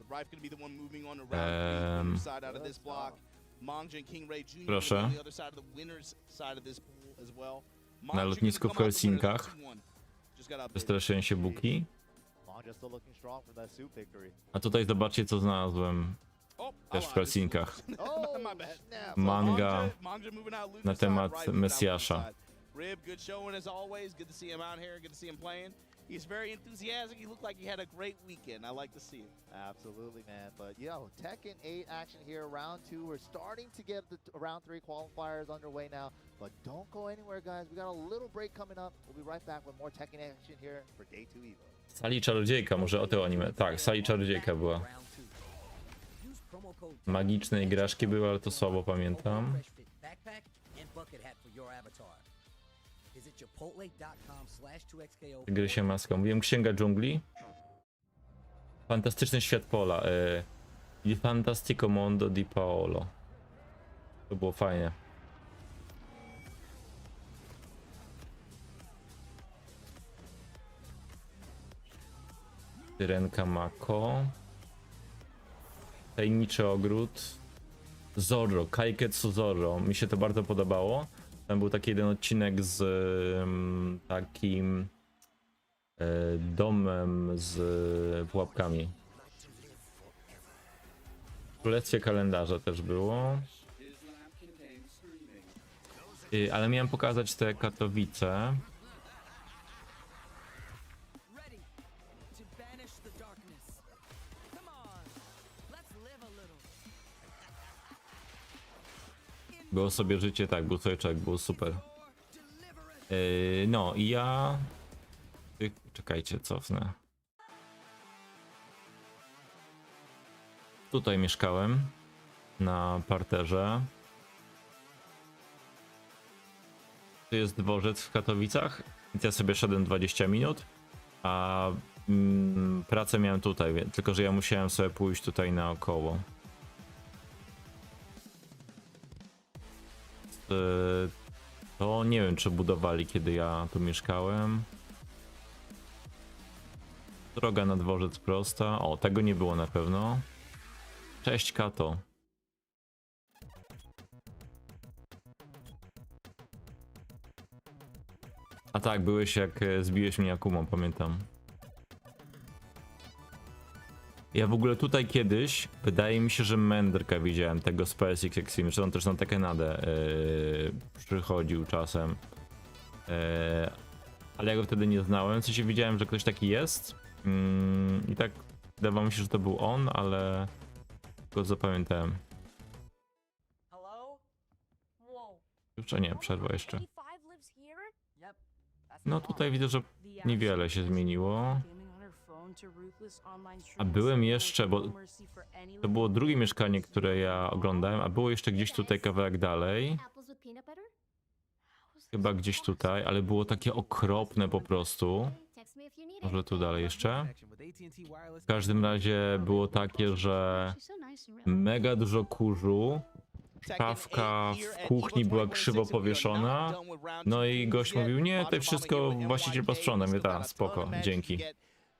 Speaker 25: Rife gonna be the one moving on around the side out of this block. Mangja and King Ray Jr.
Speaker 1: Proszę.
Speaker 25: on the other side of the winners side of this pool as well.
Speaker 1: Na lotnisku w Helsinkach. Przestraszyłem się buki. A tutaj zobaczcie, co znalazłem. Też w Helsinkach. Manga na temat Mesjasza.
Speaker 25: Rib, good showing as always. Good to see him out here. Good to see him playing. He's very enthusiastic. He looked like he had a great weekend. I like to see it.
Speaker 24: Absolutely, man. But yo, Tekken 8 action here, round 2. We're starting to get the round 3 qualifiers underway now. But don't go anywhere, guys. We got a little break coming up. We'll be right back with more Tekken action here for day 2 EVO.
Speaker 1: Sali czarodziejka, może o to anime. Tak, Sali czarodziejka była. Magiczne igraszki były, ale to słabo pamiętam. Gry się maską. Mówiłem, Księga Dżungli. Fantastyczny świat Pola. Il Fantastico Mondo di Paolo. To było fajnie. Syrenka Mako. Tajemniczy ogród. Zorro, Kaiketsu Zorro. Mi się to bardzo podobało. Tam był taki jeden odcinek z takim domem z pułapkami. W Królestwie Kalendarza też było. Ale miałem pokazać te Katowice. Było sobie życie, tak, był sojczek, było super. No i ja... Czekajcie, cofnę. Tutaj mieszkałem. Na parterze. Tu jest dworzec w Katowicach. Więc ja sobie szedłem 20 minut. A pracę miałem tutaj, tylko że ja musiałem sobie pójść tutaj naokoło. To nie wiem, czy budowali, kiedy ja tu mieszkałem. Droga na dworzec prosta. O, tego nie było na pewno. Cześć, Kato. A tak, byłeś jak zbiłeś mnie Akumą, pamiętam. Ja w ogóle tutaj kiedyś, wydaje mi się, że Mędrka widziałem, tego z PSX Extreme, czy on też na Tekkenadę przychodził czasem. Ale ja go wtedy nie znałem, w sensie widziałem, że ktoś taki jest. I tak wydawało mi się, że to był on, ale go zapamiętałem. Jeszcze nie, przerwa jeszcze. No tutaj widzę, że niewiele się zmieniło. A byłem jeszcze, bo to było drugie mieszkanie, które ja oglądałem, a było jeszcze gdzieś tutaj kawałek dalej. Chyba gdzieś tutaj, ale było takie okropne po prostu. Może tu dalej jeszcze. W każdym razie było takie, że mega dużo kurzu. Szafka w kuchni była krzywo powieszona. No i gość mówił, nie, tutaj wszystko właściciel posprząta. Mówię, ta, spoko, dzięki.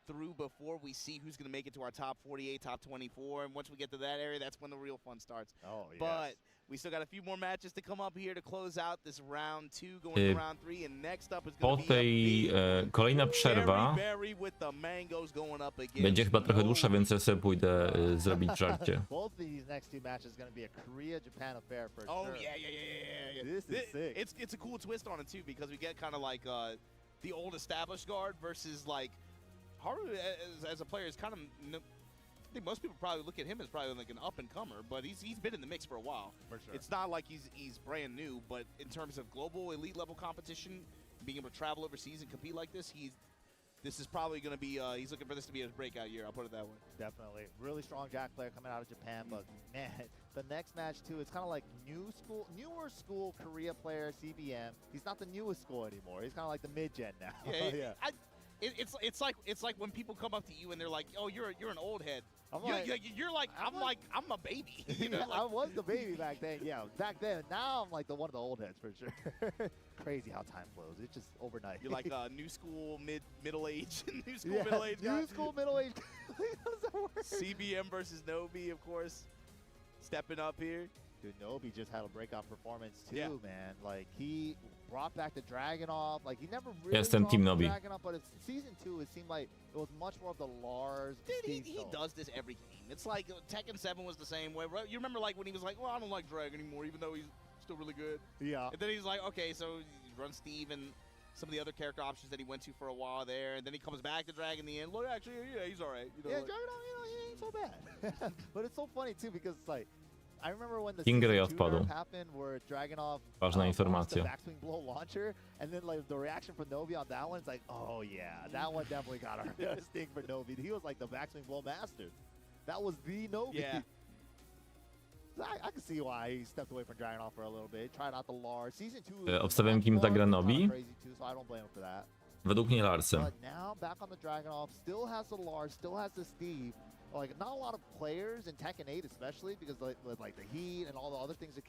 Speaker 25: Through before we see who's going to make it to our top 48, top 24, and once we get to that area, that's when the real fun starts. Oh, yes. But we still got a few more matches to come up here to close out this round 2, going to round 3, and next up is
Speaker 1: po tej kolejna przerwa będzie chyba trochę dłuższa, więc ja sobie pójdę zrobić żarcie.
Speaker 24: Both of these next two matches are going to be a Korea-Japan affair for
Speaker 25: oh,
Speaker 24: sure.
Speaker 25: Yeah.
Speaker 24: This is sick.
Speaker 25: It's a cool twist on it too, because we get kind of like the old established guard versus like Haru as a player is kind of. I think most people probably look at him as probably like an up-and-comer, but he's been in the mix for a while.
Speaker 24: For sure.
Speaker 25: It's not like he's brand new, but in terms of global elite level competition, being able to travel overseas and compete like this, this is probably going to be he's looking for this to be his breakout year. I'll put it that way.
Speaker 24: Definitely, really strong Jack player coming out of Japan, but man, the next match too, it's kind of like newer school Korea player CBM. He's not the newest school anymore. He's kind of like the mid-gen now.
Speaker 25: Yeah. It's like when people come up to you and they're like, "Oh, you're an old head." I'm a baby. You know,
Speaker 24: I was the baby back then. Yeah, back then. Now I'm like one of the old heads for sure. Crazy how time flows. It's just overnight.
Speaker 25: You're like new school middle age, new school middle age.
Speaker 24: New school middle age. How does that work?
Speaker 25: CBM versus Nobi, of course, stepping up here.
Speaker 24: Dude, Nobi just had a breakout performance too, man. Like he brought back the Dragunov. Like he never really
Speaker 1: Jestem Team Nobi.
Speaker 24: Dragunov, but it's season 2, it seemed like it was much more of the Lars.
Speaker 25: Dude, he does this every game. It's like Tekken 7 was the same way. Right? You remember like when he was like, "Well, I don't like Drag anymore, even though he's still really good."
Speaker 24: Yeah.
Speaker 25: And then he's like, "Okay, so he runs Steve and some of the other character options that he went to for a while there, and then he comes back to Drag in the end. Look, actually, yeah, he's all right." You know,
Speaker 24: yeah,
Speaker 25: like,
Speaker 24: Dragunov, he ain't so bad. But it's so funny too because it's like. I remember when the
Speaker 1: Kingray
Speaker 24: season 2
Speaker 1: odpadł.
Speaker 24: happened where Dragunov
Speaker 1: Ważna informacja.
Speaker 24: the backswing blow launcher, and then like the reaction from Nobi on that one, it's like, oh yeah, that one definitely got our sting for Nobi. He was like the backswing blow master. That was the Nobi.
Speaker 25: Yeah.
Speaker 24: I can see why he stepped away from Dragunov for a little bit. Tried out the Lars. Season 2.
Speaker 1: Obstawiam, kim zagra Nobi.
Speaker 24: Crazy too, so I don't blame him for that.
Speaker 1: Według mnie Larsem.
Speaker 24: But now back on the Dragunov, still has the Lars, still has the Steve. Like not a lot of players in Tekken 8 especially because like the heat and all the other things to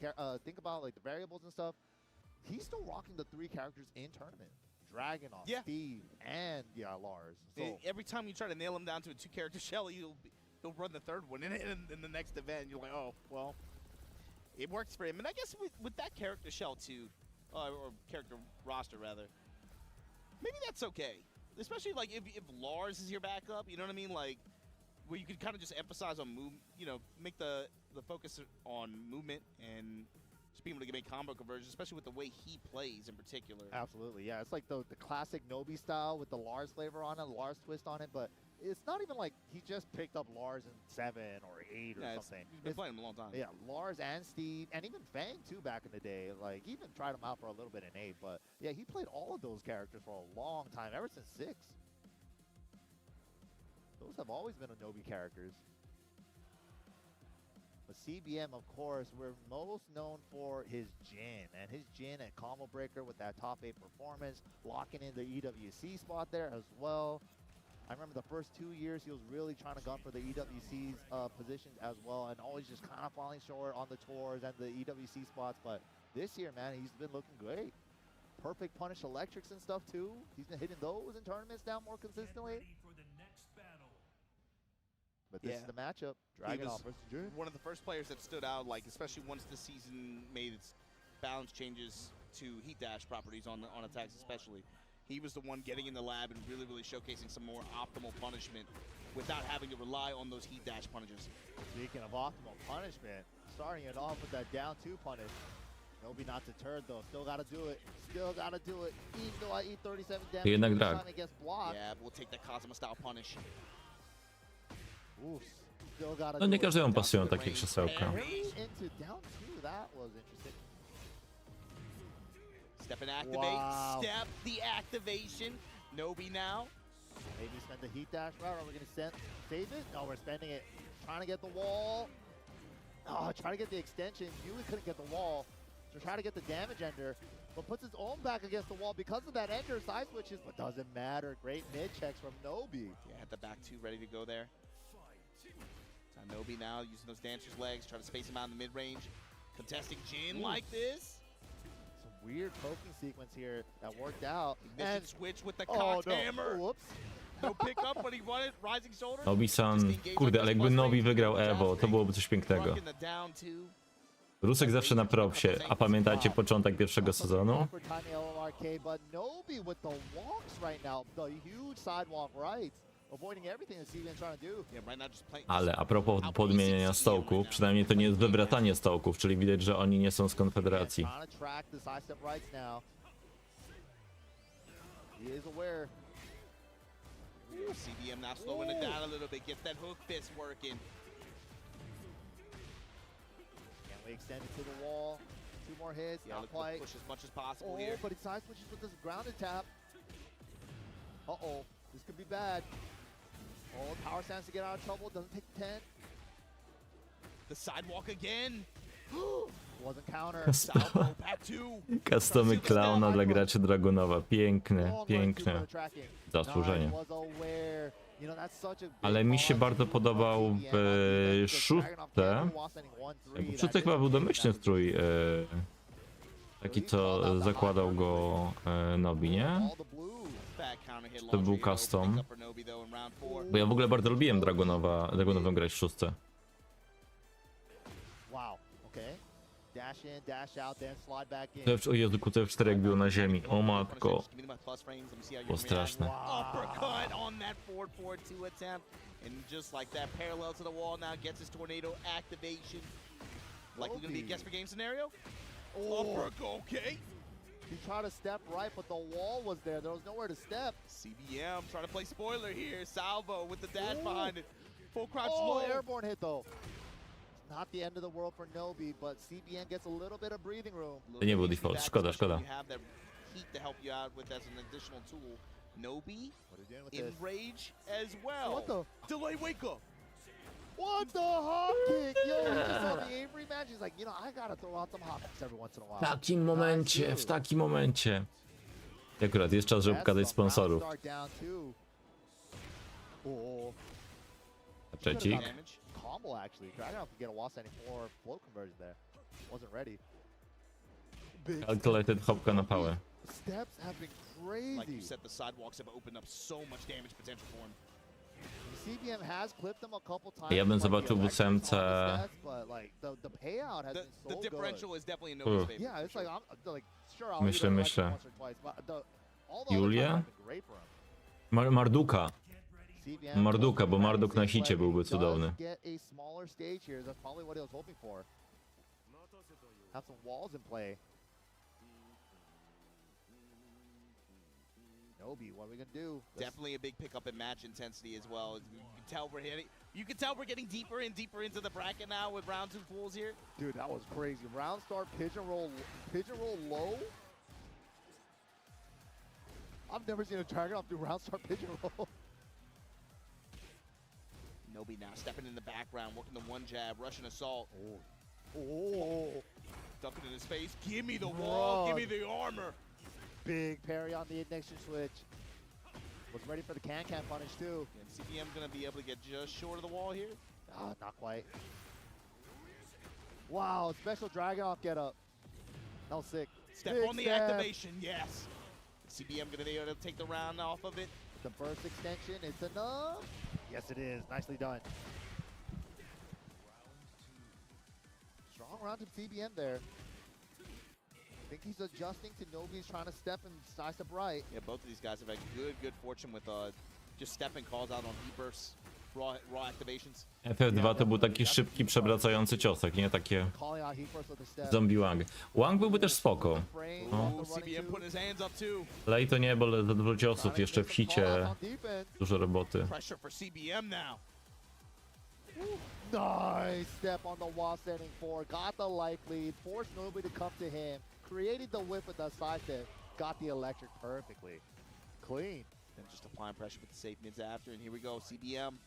Speaker 24: think about, like the variables and stuff. He's still rocking the 3 characters in tournament. Dragunov, Steve, and Lars. So
Speaker 25: every time you try to nail him down to a 2-character shell, he'll run the 3rd one in the next event. You're like, oh, well, it works for him. And I guess with that character shell too, or character roster rather, maybe that's okay. Especially like if Lars is your backup, you know what I mean? Like, where you could kind of just emphasize on make the focus on movement and just being able to make combo conversions, especially with the way he plays in particular.
Speaker 24: Absolutely, yeah. It's like the classic Nobi style with the Lars flavor on it, the Lars twist on it, but it's not even like he just picked up Lars in 7 or 8 or something.
Speaker 25: He's been playing him a long time.
Speaker 24: Yeah, Lars and Steve, and even Fang too back in the day. Like, he even tried him out for a little bit in 8, but yeah, he played all of those characters for a long time, ever since 6. Those have always been Nobi characters. But CBM, of course, we're most known for his Jin. And his Jin and Combo Breaker with that top 8 performance, locking in the EWC spot there as well. I remember the first 2 years, he was really trying to gun for the EWC's positions as well, and always just kind of falling short on the tours and the EWC spots. But this year, man, he's been looking great. Perfect punish electrics and stuff too. He's been hitting those in tournaments now more consistently. But this is the matchup. Dragunov versus Jin.
Speaker 25: One of the first players that stood out, like especially once the season made its balance changes to heat dash properties on attacks especially. He was the one getting in the lab and really showcasing some more optimal punishment without having to rely on those heat dash punishes.
Speaker 24: Speaking of optimal punishment, starting it off with that down 2 punish. Nobi not deterred though, still gotta do it. Still gotta do it. Even though I eat 37 damage
Speaker 1: Jednak
Speaker 24: every
Speaker 1: drag.
Speaker 24: time it gets blocked.
Speaker 25: Yeah, we'll take that Kazuma style punish.
Speaker 24: Oof, still gotta
Speaker 1: No
Speaker 24: do
Speaker 1: nie
Speaker 24: it.
Speaker 1: każdemu pasują takie krzesełka.
Speaker 24: Into down 2, that was interesting.
Speaker 25: Step and activate.
Speaker 24: Wow.
Speaker 25: Step the activation. Nobi now.
Speaker 24: Maybe spend the heat dash route. Are we gonna save it? No, we're spending it. Trying to get the wall. Oh, trying to get the extension. Yui couldn't get the wall. So trying to get the damage ender, but puts his own back against the wall because of that ender. Side switches, but doesn't matter. Great mid checks from Nobi.
Speaker 25: Yeah, had the back 2 ready to go there. So Nobi now using those dancer's legs, trying to space him out in the mid range. Contesting Jin like this.
Speaker 24: Some weird poking sequence here that worked out.
Speaker 25: And switch with the cocked hammer.
Speaker 24: Whoops.
Speaker 25: No pick up, but he won it. Rising shoulder.
Speaker 1: Nobi-san, kurde, ale jakby Nobi wygrał EVO, to byłoby coś pięknego. Rusek zawsze na propsie, a pamiętacie początek pierwszego sezonu? Ale a propos podmieniania stołków, przynajmniej to nie jest wywracanie stołków, czyli widać, że oni nie są z Konfederacji.
Speaker 25: CBM now slowing it down a little bit, gets that hook fist working.
Speaker 24: Can we extend it to the wall? 2 more hits,
Speaker 25: Yeah,
Speaker 24: not
Speaker 25: look
Speaker 24: quite.
Speaker 25: to push as much as possible
Speaker 24: Oh,
Speaker 25: here.
Speaker 24: but he side switches with this grounded tap. Uh-oh, this could be bad. Oh, power stands to get out of trouble, doesn't take 10.
Speaker 25: The sidewalk again.
Speaker 24: Wasn't counter.
Speaker 25: Salvo, back 2.
Speaker 1: Customy Clowna dla graczy Dragunowa. Piękne, piękne. Zasłużenie. Ale mi się bardzo podobał w szóstce. W szóstce chyba był domyślny strój. Taki co zakładał go Nobi, nie? Czy to był custom? Bo ja w ogóle bardzo lubiłem Dragunową grać w szóstce. O Jezu, QTF4 jak było na ziemi. O matko. Było straszne.
Speaker 25: Uppercut on that 4-4-2 attempt. And just like that, parallel to the wall now, gets his tornado activation. Likely gonna be a guess for game scenario. Uppercut, okay.
Speaker 24: He tried to step right, but the wall was there. There was nowhere to step.
Speaker 25: CBM trying to play spoiler here. Salvo with the dash behind it. Full crouch
Speaker 24: low.
Speaker 25: low.
Speaker 24: Airborne hit though. Not the end of the world for Nobi, but CBN gets a little bit of breathing room.
Speaker 1: To nie był default, szkoda, szkoda.
Speaker 25: You have that heat to help you out with as an additional tool. Nobi in rage as well.
Speaker 24: What the?
Speaker 25: Delay wake up.
Speaker 24: What the hop kick? Yo, he just saw the Avery match. He's like, you know, I gotta throw out some hop kicks every once in a while.
Speaker 1: W takim momencie. I akurat jest czas, żeby pokazać sponsorów. Trzecik.
Speaker 24: Combo actually. Dragunov could get a wall standing 4 float conversion there. Wasn't ready.
Speaker 1: Calculated hopka na pałę.
Speaker 24: Steps have been crazy.
Speaker 25: Like you said, the sidewalks have opened up so much damage potential for him.
Speaker 24: CBM has clipped him a couple times.
Speaker 1: Ja bym zobaczył w ósemce.
Speaker 24: The payout has been so
Speaker 25: the differential
Speaker 24: good.
Speaker 25: is definitely in Nobi's favor.
Speaker 24: Yeah, it's like I'm like sure I'll
Speaker 1: Myślę.
Speaker 24: once or twice, but all the
Speaker 1: Julia?
Speaker 24: other times have been great for him.
Speaker 1: Marduka. Marduka, bo Marduk na hicie byłby cudowny.
Speaker 24: Get a smaller stage here. That's probably what he was hoping for. Have some walls in play. Nobi, what are we gonna do?
Speaker 25: Definitely a big pickup in match intensity as well. You can tell we're getting deeper and deeper into the bracket now with round 2 pools here.
Speaker 24: Dude, that was crazy. Round start pigeon roll low. I've never seen a Dragunov do round start pigeon roll.
Speaker 25: Nobi now stepping in the background, working the one jab, Russian assault.
Speaker 24: Oh.
Speaker 25: Ducking in his face. Give me the wall. Give me the armor.
Speaker 24: Big parry on the ignition switch. Was ready for the can punish too.
Speaker 25: And CBM gonna be able to get just short of the wall here.
Speaker 24: Not quite. Wow, special Dragunov get up. That was sick.
Speaker 25: Step
Speaker 24: Big
Speaker 25: on the
Speaker 24: step.
Speaker 25: activation, yes. CBM gonna be able to take the round off of it.
Speaker 24: The burst extension, it's enough. Yes, it is. Nicely done. Strong round to CBM there. I think he's adjusting to Nobi's trying to step and sidestep right.
Speaker 25: Yeah, both of these guys have had good fortune with just stepping calls out on E-bursts, raw activations.
Speaker 1: FF2 to był taki szybki, przewracający ciosek, nie takie zombie Wang. Wang byłby też spoko. No.
Speaker 25: CBM putting his hands up too.
Speaker 1: Lej to nie, bo za dużo ciosów, jeszcze w hicie dużo roboty.
Speaker 25: Pressure for CBM now.
Speaker 24: Nice step on the wall setting four. Got the life lead, forced Nobi to come to him. Created the whip with the side step. Got the electric perfectly. Clean.
Speaker 25: Then just applying pressure with the safe mids after, and here we go. CBM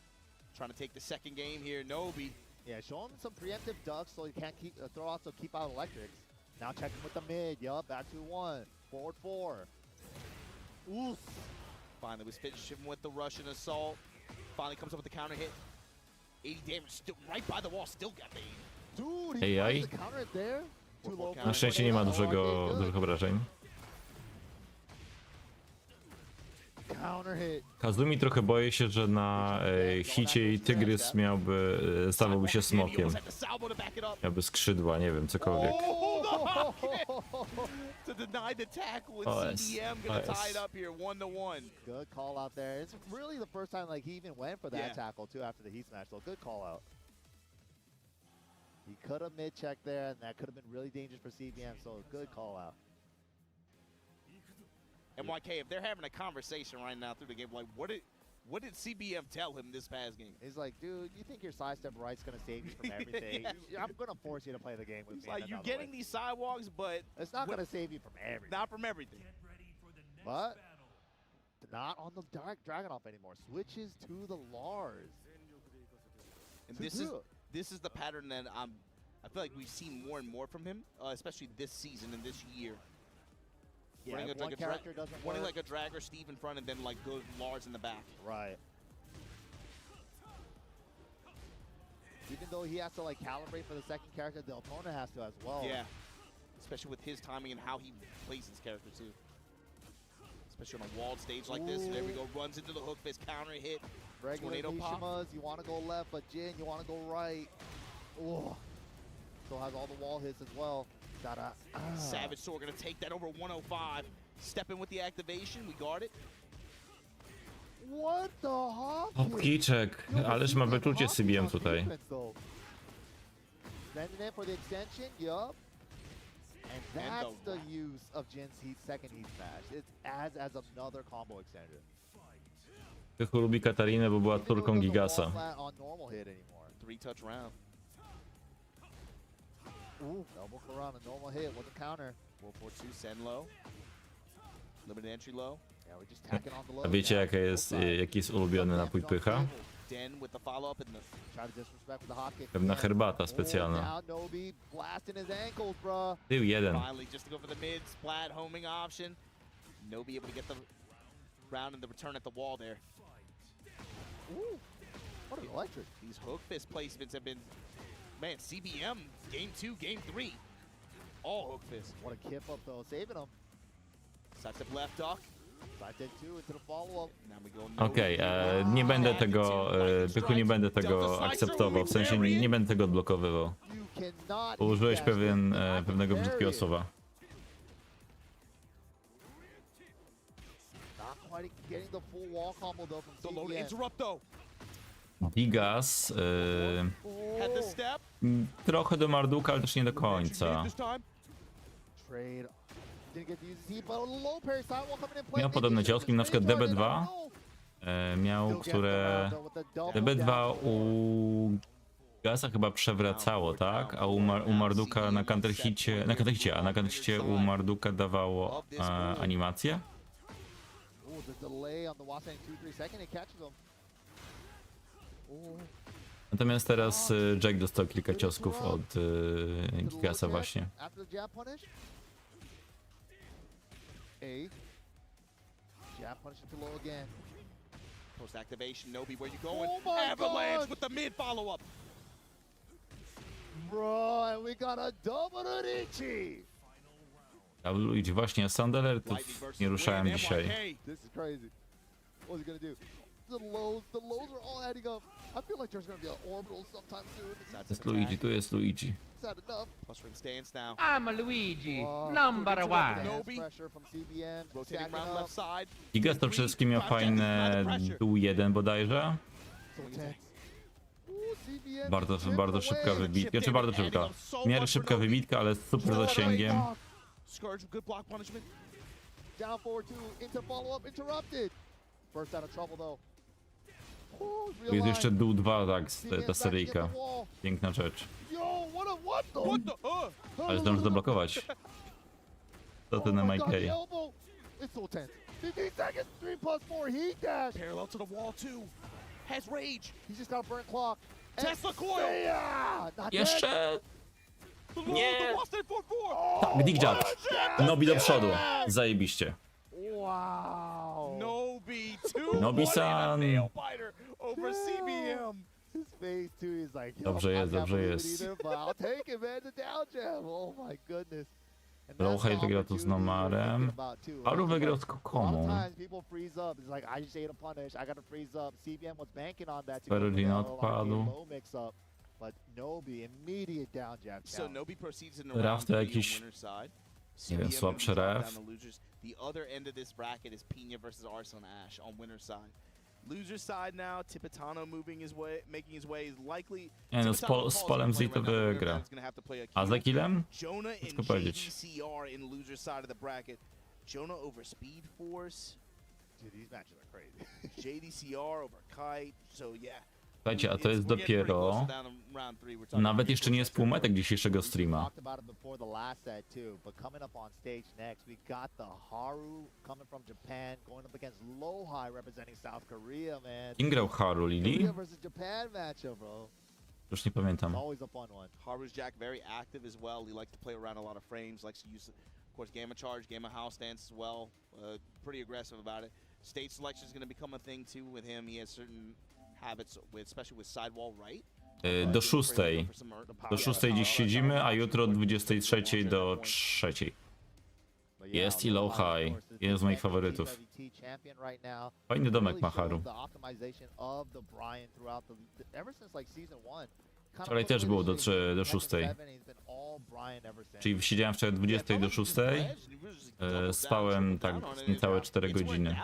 Speaker 25: trying to take the second game here. Nobi.
Speaker 24: Yeah, show him some preemptive ducks so he can't keep throw out, so keep out electrics. Now check him with the mid. Yup, back to 1. Forward 4. Oof.
Speaker 25: Finally was finishing with the Russian assault. Finally comes up with the counter hit. 80 damage, still right by the wall, still got the 80.
Speaker 24: Dude, he finds the counter hit there. Too low.
Speaker 1: Na szczęście nie ma dużych obrażeń.
Speaker 24: Counter hit.
Speaker 1: Kazumi trochę boję się, że na hicie i Tygrys stawałby się smokiem. Miałby skrzydła, nie wiem, cokolwiek.
Speaker 25: To deny the tackle with CBM gonna tie it up here 1-1.
Speaker 24: Good call out there. It's really the first time like he even went for that tackle too after the heat smash. So good call out. He could have mid checked there, and that could have been really dangerous for CBM. So good call out.
Speaker 25: MYK, if they're having a conversation right now through the game, like what did CBM tell him this past game?
Speaker 24: He's like, dude, you think your sidestep right's gonna save you from everything? I'm gonna force you to play the game with me.
Speaker 25: Like, you're getting these sidewalks, but
Speaker 24: it's not gonna save you from everything.
Speaker 25: Not from everything.
Speaker 24: But not on the Dragunov anymore. Switches to the Lars.
Speaker 25: And this is the pattern that I feel like we've seen more and more from him, especially this season and this year.
Speaker 24: Yeah,
Speaker 25: running
Speaker 24: one character doesn't work.
Speaker 25: Running like a drag or Steve in front and then like go Lars in the back.
Speaker 24: Right. Even though he has to like calibrate for the second character, the opponent has to as well.
Speaker 25: Yeah. Especially with his timing and how he plays his character too. Especially on a walled stage like this. There we go, runs into the hook fist, counter hit.
Speaker 24: Regular
Speaker 25: tornado pop.
Speaker 24: Mishimas, you want to go left, but Jin, you want to go right. Oh. Still has all the wall hits as well.
Speaker 25: Savage Sword gonna take that over 105. Step in with the activation, we guard it.
Speaker 24: What the hop?
Speaker 1: Hopkiczek, ależ ma wyczucie CBM tutaj.
Speaker 24: Sending in for the extension, yup. And that's the use of Jin's second heat smash. It adds as another combo extender.
Speaker 1: Tylko lubi Katarinę, bo była turką Gigasa.
Speaker 25: 3-touch round.
Speaker 24: Ooh, elbow Quran, a normal hit with a counter.
Speaker 25: World War II, send low. Limited entry low.
Speaker 24: Yeah, we're just tacking on the low.
Speaker 1: A wiecie jaki jest ulubiony napój pycha?
Speaker 25: Den with the follow-up and the
Speaker 24: try to disrespect with the hot kick.
Speaker 1: Pewna herbata specjalna. Tył jeden.
Speaker 25: Finally, just to go for the mid splat homing option. Nobi able to get the round and the return at the wall there.
Speaker 24: Ooh, what an electric.
Speaker 25: These hook fist placements have been, man, CBM, game 2, game 3. All hook fist.
Speaker 24: What a kip up though, saving him.
Speaker 25: Sidestep left duck.
Speaker 24: Sidestep 2 into the follow-up.
Speaker 1: Okej, nie będę tego, Pychu, nie będę tego akceptował, w sensie nie będę tego odblokowywał. Bo użyłeś pewnego brzydkiego słowa. Digas trochę do Marduka, ale też nie do końca. Miał podobne cioski, na przykład DB2 miał, które DB2 u Gasa chyba przewracało, tak? A u Marduka na counterhicie, a na counterhicie u Marduka dawało animację. Natomiast teraz Jack dostał kilka ciosków od Gigasa właśnie.
Speaker 24: Jab punish it too low again.
Speaker 25: Post activation, Nobi, where you going? Avalanche with the mid follow up.
Speaker 24: Bro, and we got a double Onichi.
Speaker 1: A Luigi, właśnie, sound alertów nie ruszałem dzisiaj.
Speaker 24: This is crazy. What's he gonna do? The lows are all adding up. I feel like there's gonna be an orbital sometime soon.
Speaker 1: Jest Luigi, tu jest Luigi.
Speaker 24: Is that enough?
Speaker 25: Plus frame stance now.
Speaker 2: I'm a Luigi, number one.
Speaker 25: Nobi.
Speaker 24: Pressure from CBM.
Speaker 25: Rotating around left side.
Speaker 1: Gigas to przede wszystkim miał fajne dół 1 bodajże.
Speaker 24: So tense. Ooh, CBM.
Speaker 1: Bardzo szybka wybitka, czy bardzo szybka. W miarę szybka wybitka, ale z super zasięgiem.
Speaker 25: Scourge, good block punishment.
Speaker 24: Down forward two into follow up interrupted. First out of trouble though.
Speaker 1: Tu jest jeszcze dół 2, tak, ta seryjka. Piękna rzecz.
Speaker 24: Yo, what the?
Speaker 1: Ale zdąży zablokować. Co ty na MK?
Speaker 24: It's so tense. 15 seconds, 3+4 heat dash.
Speaker 25: Parallel to the wall too. Has rage.
Speaker 24: He's just got a burnt clock.
Speaker 25: Tesla coil.
Speaker 24: Yeah, not
Speaker 1: Jeszcze! Nie!
Speaker 24: Oh,
Speaker 1: Tak, Dick Jab. Nobi do przodu. Zajebiście.
Speaker 24: Wow.
Speaker 25: Nobi 2.
Speaker 1: Nobi-san.
Speaker 24: Over CBM. His face too is like, yo,
Speaker 1: Dobrze jest,
Speaker 24: I can't
Speaker 1: dobrze
Speaker 24: believe
Speaker 1: jest.
Speaker 24: it either, but I'll take it, man. The down jab. Oh my goodness. And that's
Speaker 1: Lowhigh
Speaker 24: the
Speaker 1: wygrał tu z
Speaker 24: opportunity we're
Speaker 1: Nomarem.
Speaker 24: talking about too.
Speaker 1: Haru
Speaker 24: It's
Speaker 1: wygrał
Speaker 24: like,
Speaker 1: z
Speaker 24: a lot of
Speaker 1: Kokomą.
Speaker 24: times people freeze up. It's like, I just ate a punish. I gotta freeze up. CBM was banking on that to go
Speaker 1: Ferrugino
Speaker 24: for the
Speaker 1: odpadł.
Speaker 24: low mix up. But Nobi, immediate down jab
Speaker 25: So
Speaker 24: challenge.
Speaker 25: Nobi proceeds in the
Speaker 1: Raf
Speaker 25: round
Speaker 1: to
Speaker 25: 3 on
Speaker 1: jakiś,
Speaker 25: winner's side.
Speaker 1: nie wiem,
Speaker 25: CBM
Speaker 1: słabszy
Speaker 25: moves on
Speaker 1: ref.
Speaker 25: down the losers. The other end of this bracket is Pina versus Arsenal Ash on winner's side. Loser side now, Tipitano moving his way, making his way is likely.
Speaker 1: Nie no, z Polem Z to wygra. A za killem?
Speaker 25: Jonah
Speaker 1: Ciężko
Speaker 25: and
Speaker 1: powiedzieć.
Speaker 25: JDCR in loser side of the bracket. Jonah over Speed Force.
Speaker 24: Dude, these matches are crazy.
Speaker 25: JDCR over Kite. So yeah.
Speaker 1: Słuchajcie, a to jest dopiero... Nawet jeszcze nie jest półmetek dzisiejszego streama.
Speaker 24: Talked about it before the last set too, but coming up on stage next, we got the Haru coming from Japan, going up against Lowhigh representing South Korea, man.
Speaker 1: Kim grał Haru, Lili?
Speaker 24: Korea versus Japan matchup, bro.
Speaker 1: Już nie pamiętam.
Speaker 24: Always a fun one.
Speaker 25: Haru's Jack very active as well. He likes to play around a lot of frames, likes to use, of course, Gamma Charge, Gamma House stance as well. Pretty aggressive about it. Stage selection is going to become a thing too with him. He has certain habits, especially with sidewall right.
Speaker 1: Do 6. Do 6 dziś siedzimy, a jutro od 23 do 3. Jest i Lowhigh. Jeden z moich faworytów. Fajny domek ma Haru. Wczoraj też było do 6. Czyli siedziałem wczoraj od 20 do 6. Spałem tak niecałe 4 godziny.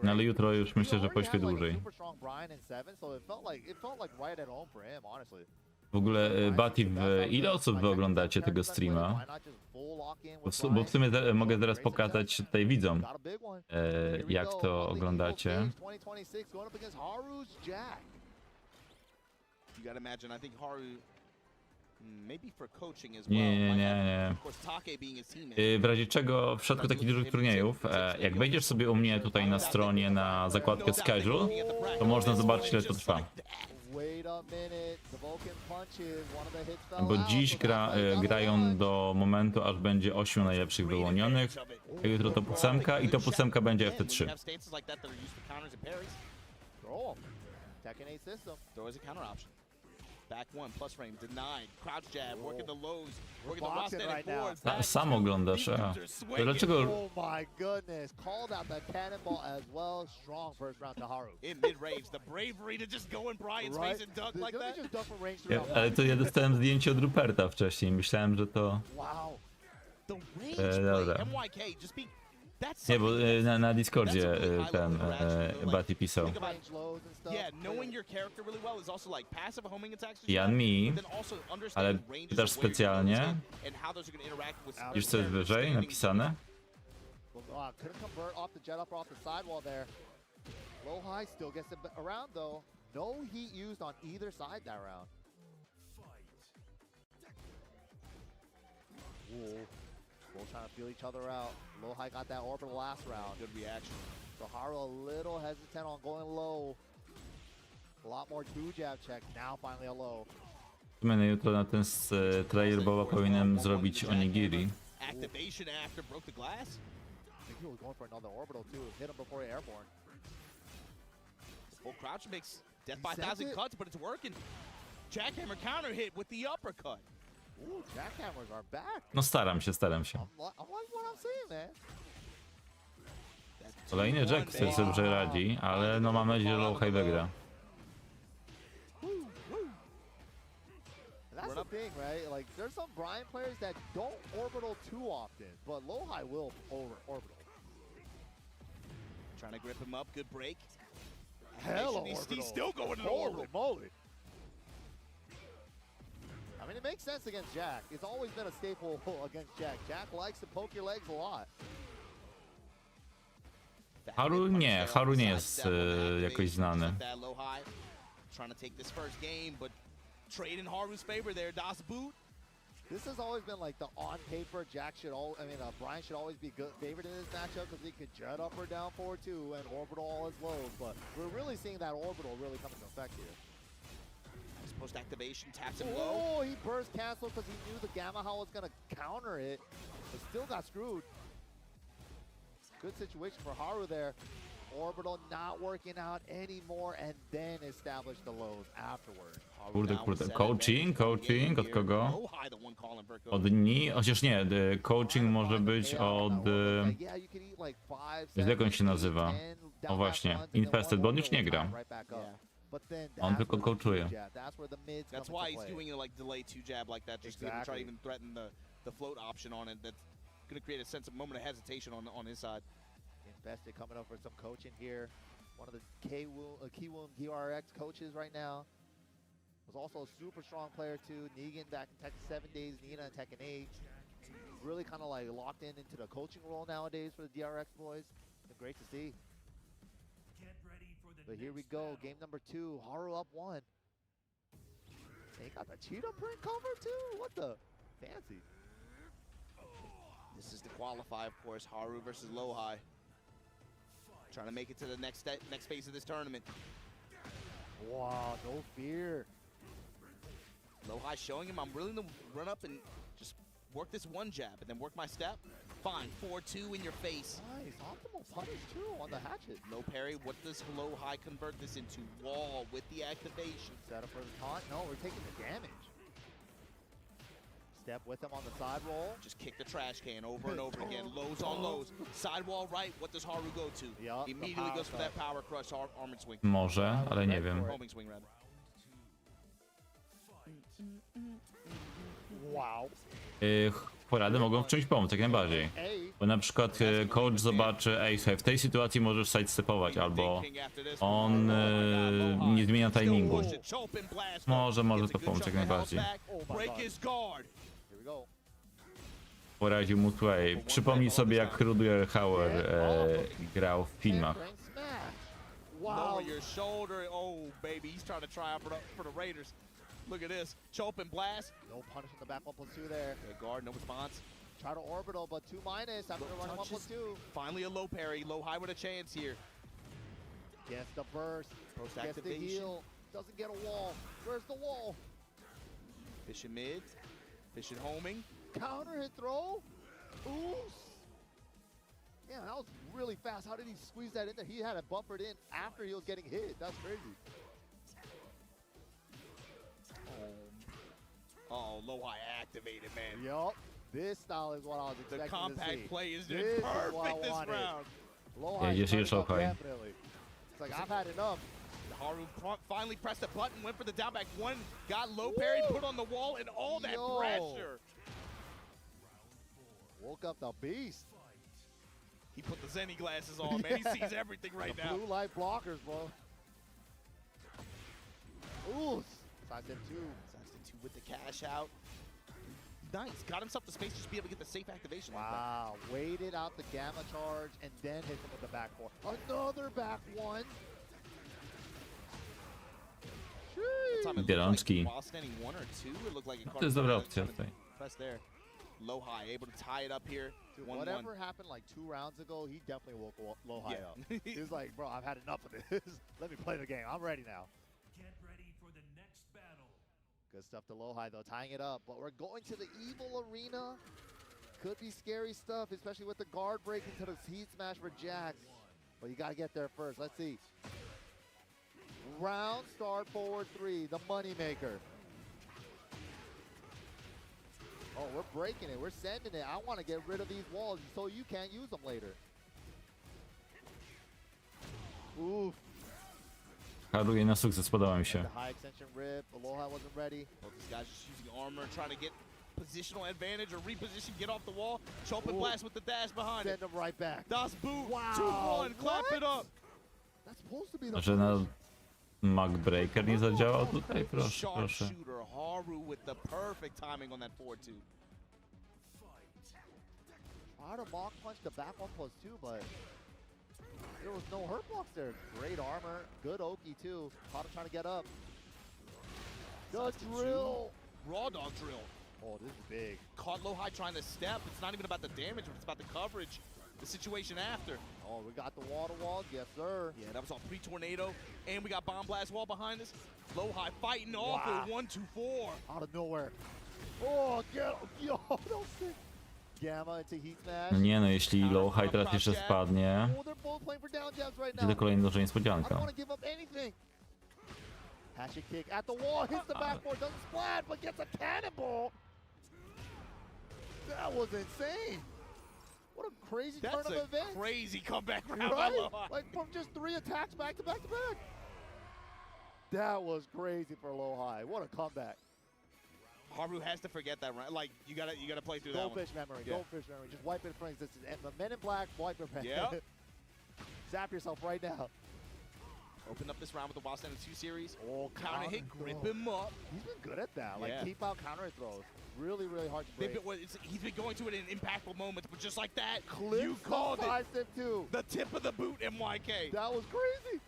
Speaker 1: No ale jutro już myślę, że pośpię dłużej. W ogóle, Batif, ile osób wy oglądacie tego streama? Bo w sumie mogę zaraz pokazać tutaj widzom, jak to oglądacie. Nie. W razie czego, w przypadku takich dużych turniejów, jak wejdziesz sobie u mnie tutaj na stronie na zakładkę schedule, to można zobaczyć, ile to trwa. Bo dziś grają do momentu, aż będzie 8 najlepszych wyłonionych, a jutro to 8 i to 8 będzie FT3.
Speaker 25: Back one, plus frame, denied. Crouch jab, working the lows, working the prosthetic boards.
Speaker 1: Sam oglądasz, to dlaczego...
Speaker 24: Oh my goodness, called out the cannonball as well. Strong first round to Haru.
Speaker 25: In mid-range, the bravery to just go in Brian's face and dunk like that.
Speaker 24: Just dunk from range throughout.
Speaker 1: Ale to ja dostałem zdjęcie od Ruperta wcześniej, myślałem, że to...
Speaker 24: Wow.
Speaker 1: Dobra. Nie, bo na Discordzie ten Bati pisał. Jan mi, ale pytasz specjalnie? Widzisz co jest wyżej napisane?
Speaker 24: Both trying to feel each other out. Lowhigh got that orbital last round. Good reaction. So Haru a little hesitant on going low. A lot more two jab checks. Now finally a low.
Speaker 1: Jutro na ten trailer boba powinienem zrobić onigiri.
Speaker 25: Activation after broke the glass.
Speaker 24: I think he was going for another orbital too. Hit him before he airborne.
Speaker 25: Full crouch makes death by 1,000 cuts, but it's working. Jackhammer counter hit with the uppercut.
Speaker 24: Ooh, jackhammers are back.
Speaker 1: No staram się.
Speaker 24: I'm like what I'm saying, man.
Speaker 1: Kolejny Jack sobie dobrze radzi, ale no mam nadzieję, że Low-High wygra.
Speaker 24: That's the thing, right? Like, there's some Brian players that don't orbital too often, but Low-High will orbital.
Speaker 25: Trying to grip him up, good break.
Speaker 24: Hell
Speaker 25: He's
Speaker 24: orbital.
Speaker 25: still going to
Speaker 24: Holy
Speaker 25: orbital.
Speaker 24: moly. I mean, it makes sense against Jack. It's always been a staple against Jack. Jack likes to poke your legs a lot.
Speaker 1: Haru nie jest jakoś znany.
Speaker 25: Trying to take this first game, but trade in Haru's favor there. Das boot.
Speaker 24: This has always been like the on paper Jack should Brian should always be good favorite in this matchup because he could jet up or down forward too and orbital all his lows. But we're really seeing that orbital really come into effect here.
Speaker 25: Nice post activation, taps him low.
Speaker 24: Oh, he burst canceled because he knew the Gamma Howl was gonna counter it, but still got screwed. Good situation for Haru there. Orbital not working out anymore and then establish the lows afterward.
Speaker 1: Kurde. Coaching od kogo? Od Ni? Chociaż nie, coaching może być od... Jak on się nazywa? O właśnie, Infested, bo on już nie gra. On tylko coachuje.
Speaker 25: That's why he's doing a like delay two jab like that, just to try to even threaten the float option on it. That's going to create a sense of moment of hesitation on his side.
Speaker 24: Invested coming up for some coaching here. One of the Kiwoom DRX coaches right now. Was also a super strong player too. Negan back in Tekken 7 days, Nina in Tekken 8. Really kind of like locked into the coaching role nowadays for the DRX boys. Been great to see. But here we go, game number 2. Haru up 1. They got the cheetah print cover too. What the fancy?
Speaker 25: This is the qualify, of course. Haru versus Low-High. Trying to make it to the next phase of this tournament.
Speaker 24: Wow, no fear.
Speaker 25: Low-High showing him I'm willing to run up and just work this one jab and then work my step. Fine, 4-2 in your face.
Speaker 24: Nice, optimal punish too on the hatchet.
Speaker 25: No parry. What does Low-High convert this into? Wall with the activation.
Speaker 24: Set up for the taunt. No, we're taking the damage. Step with him on the side roll.
Speaker 25: Just kick the trash can over and over again. Lows on lows. Side wall right. What does Haru go to?
Speaker 24: Yep,
Speaker 25: immediately goes for that power crush armored swing.
Speaker 1: Może, ale nie wiem.
Speaker 25: Homing swing rather.
Speaker 24: Wow.
Speaker 1: Porady mogą w czymś pomóc, jak najbardziej. Bo na przykład coach zobaczy, ej, słuchaj, w tej sytuacji możesz sidestepować, albo on nie zmienia timingu. Może to pomóc, jak najbardziej. Poradził mu tutaj. Przypomnij sobie, jak Rudiger Hauer grał w filmach.
Speaker 25: Lower your shoulder. Oh, baby, he's trying to try out for the Raiders. Look at this. Chope and blast.
Speaker 24: No punish in the back 1+2 there.
Speaker 25: Okay, guard, no response.
Speaker 24: Try to orbital, but 2- after running 1+2.
Speaker 25: Finally a low parry. Low-High with a chance here.
Speaker 24: Gets the burst.
Speaker 25: Post
Speaker 24: Gets the heal. Doesn't get a wall. Where's the wall?
Speaker 25: Fishing mid. Fishing homing.
Speaker 24: Counter hit throw. Ooh. Yeah, that was really fast. How did he squeeze that in there? He had it buffered in after he was getting hit. That's crazy.
Speaker 25: Oh, Low-High activated, man.
Speaker 24: Yup. This style is what I was expecting
Speaker 25: The compact
Speaker 24: to see.
Speaker 25: play is
Speaker 24: This
Speaker 25: perfect this
Speaker 24: wanted.
Speaker 25: round.
Speaker 24: Low-High definitely. It's like, I've had enough.
Speaker 25: Haru finally pressed the button, went for the down back one, got low parry, put on the wall, and all that pressure.
Speaker 24: Woke up the beast.
Speaker 25: He put the Zenny glasses on, man. He sees everything right now.
Speaker 24: Blue light blockers, bro. Ooh. Sidestep 2.
Speaker 25: Sidestep 2 with the cash out. Nice. Got himself the space to just be able to get the safe activation.
Speaker 24: Wow. Waited out the gamma charge and then hit him with the back 4. Another back 1.
Speaker 1: Bielączki. To jest dobra opcja tutaj.
Speaker 25: Press there. Low-High able to tie it up here.
Speaker 24: Dude, whatever happened like 2 rounds ago, he definitely woke Low-High up. He was like, bro, I've had enough of this. Let me play the game. I'm ready now.
Speaker 15: Get ready for the next battle.
Speaker 24: Good stuff to Low-High though, tying it up. But we're going to the EVO arena. Could be scary stuff, especially with the guard break into the heat smash for Jax. But you got to get there first. Let's see. Round start forward 3, the money maker. Oh, we're breaking it. We're sending it. I want to get rid of these walls so you can't use them later. Oof.
Speaker 1: Haruję na sukces, podoba mi się.
Speaker 24: The high extension rip. Aloha wasn't ready.
Speaker 25: Both these guys just using armor, trying to get positional advantage or reposition, get off the wall. Chop and blast with the dash behind
Speaker 24: Send them right back.
Speaker 25: Das boot.
Speaker 24: Wow.
Speaker 25: 2-1. Clap it up.
Speaker 24: That's supposed to be the
Speaker 1: Że na Magbreaker nie zadziałał tutaj? Proszę, proszę.
Speaker 25: Sharpshooter Haru with the perfect timing on that 4-2.
Speaker 24: Tried to mock punch the back 1+2, but there was no hurt blocks there. Great armor, good Oki too. Caught him trying to get up. The drill.
Speaker 25: Raw dog drill.
Speaker 24: Oh, this is big.
Speaker 25: Caught low high trying to step. It's not even about the damage, but it's about the coverage, the situation after.
Speaker 24: Oh, we got the wall to wall. Yes, sir.
Speaker 25: Yeah, that was all pre-tornado. And we got bomb blast wall behind us. Low high fighting off with 1-2-4.
Speaker 24: Out of nowhere. Oh, get yo, no sick. Gamma into heat smash.
Speaker 1: No nie no, jeśli low high teraz jeszcze spadnie,
Speaker 24: Oh, they're both playing for down jabs right
Speaker 1: będzie
Speaker 24: now.
Speaker 1: to kolejna duża
Speaker 24: I don't
Speaker 1: niespodzianka.
Speaker 24: want to give up anything. Hatchet kick at the wall, hits the backboard, doesn't splat, but gets a cannonball. That was insane. What a crazy turn
Speaker 25: That's
Speaker 24: of
Speaker 25: a
Speaker 24: events.
Speaker 25: crazy comeback round by
Speaker 24: Right?
Speaker 25: low high.
Speaker 24: Like from just 3 attacks back to back to back. That was crazy for low high. What a comeback.
Speaker 25: Haru has to forget that, right? Like, you gotta play through that one.
Speaker 24: Goldfish memory,
Speaker 25: Yeah.
Speaker 24: goldfish memory. Just wipe it from existence. And the Men in Black, wipe it.
Speaker 25: Yep.
Speaker 24: Zap yourself right now.
Speaker 25: Open up this round with the Wild Standard 2 series.
Speaker 24: Oh,
Speaker 25: Counter hit, grip him up.
Speaker 24: He's been good at that. Like,
Speaker 25: Yeah.
Speaker 24: keep out counter throws. Really, really hard to break.
Speaker 25: He's been going to it in impactful moments, but just like that,
Speaker 24: Clips
Speaker 25: you called it.
Speaker 24: side step too.
Speaker 25: The tip of the boot, MYK.
Speaker 24: That was crazy.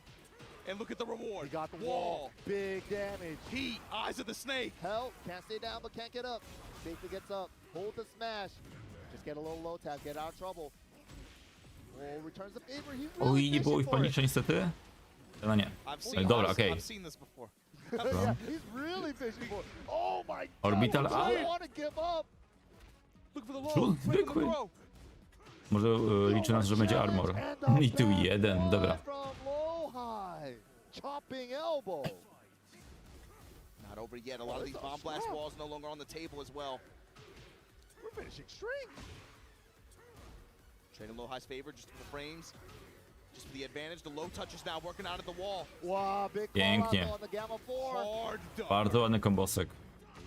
Speaker 25: And look at the reward.
Speaker 24: He got the wall. Big damage.
Speaker 25: Heat, eyes of the snake.
Speaker 24: Help. Can't stay down, but can't get up. Safely gets up. Hold the smash. Just get a little low tap. Get out of trouble. Oh, returns the favor. He's really
Speaker 1: Oj, nie było ich panicznie niestety. No nie. Dobra, okej.
Speaker 25: I've seen this before.
Speaker 24: Yeah, he's really fishing for it. Oh my god.
Speaker 1: Orbital
Speaker 24: I
Speaker 1: ale...
Speaker 24: don't want to give up.
Speaker 25: Look for the low.
Speaker 1: Rzut zwykły. Może liczy nas, że będzie armor. I tu jeden, dobra.
Speaker 24: From low high. Chopping elbow.
Speaker 25: Not over yet. A lot of these bomb blast walls no longer on the table as well.
Speaker 24: We're finishing straight.
Speaker 25: Trading low high's favor just for the frames. Just for the advantage. The low touch is now working out at the wall.
Speaker 24: Wow, big
Speaker 1: Pięknie.
Speaker 24: call out on the Gamma 4.
Speaker 25: Hard duck.
Speaker 1: Bardzo ładny kombosek.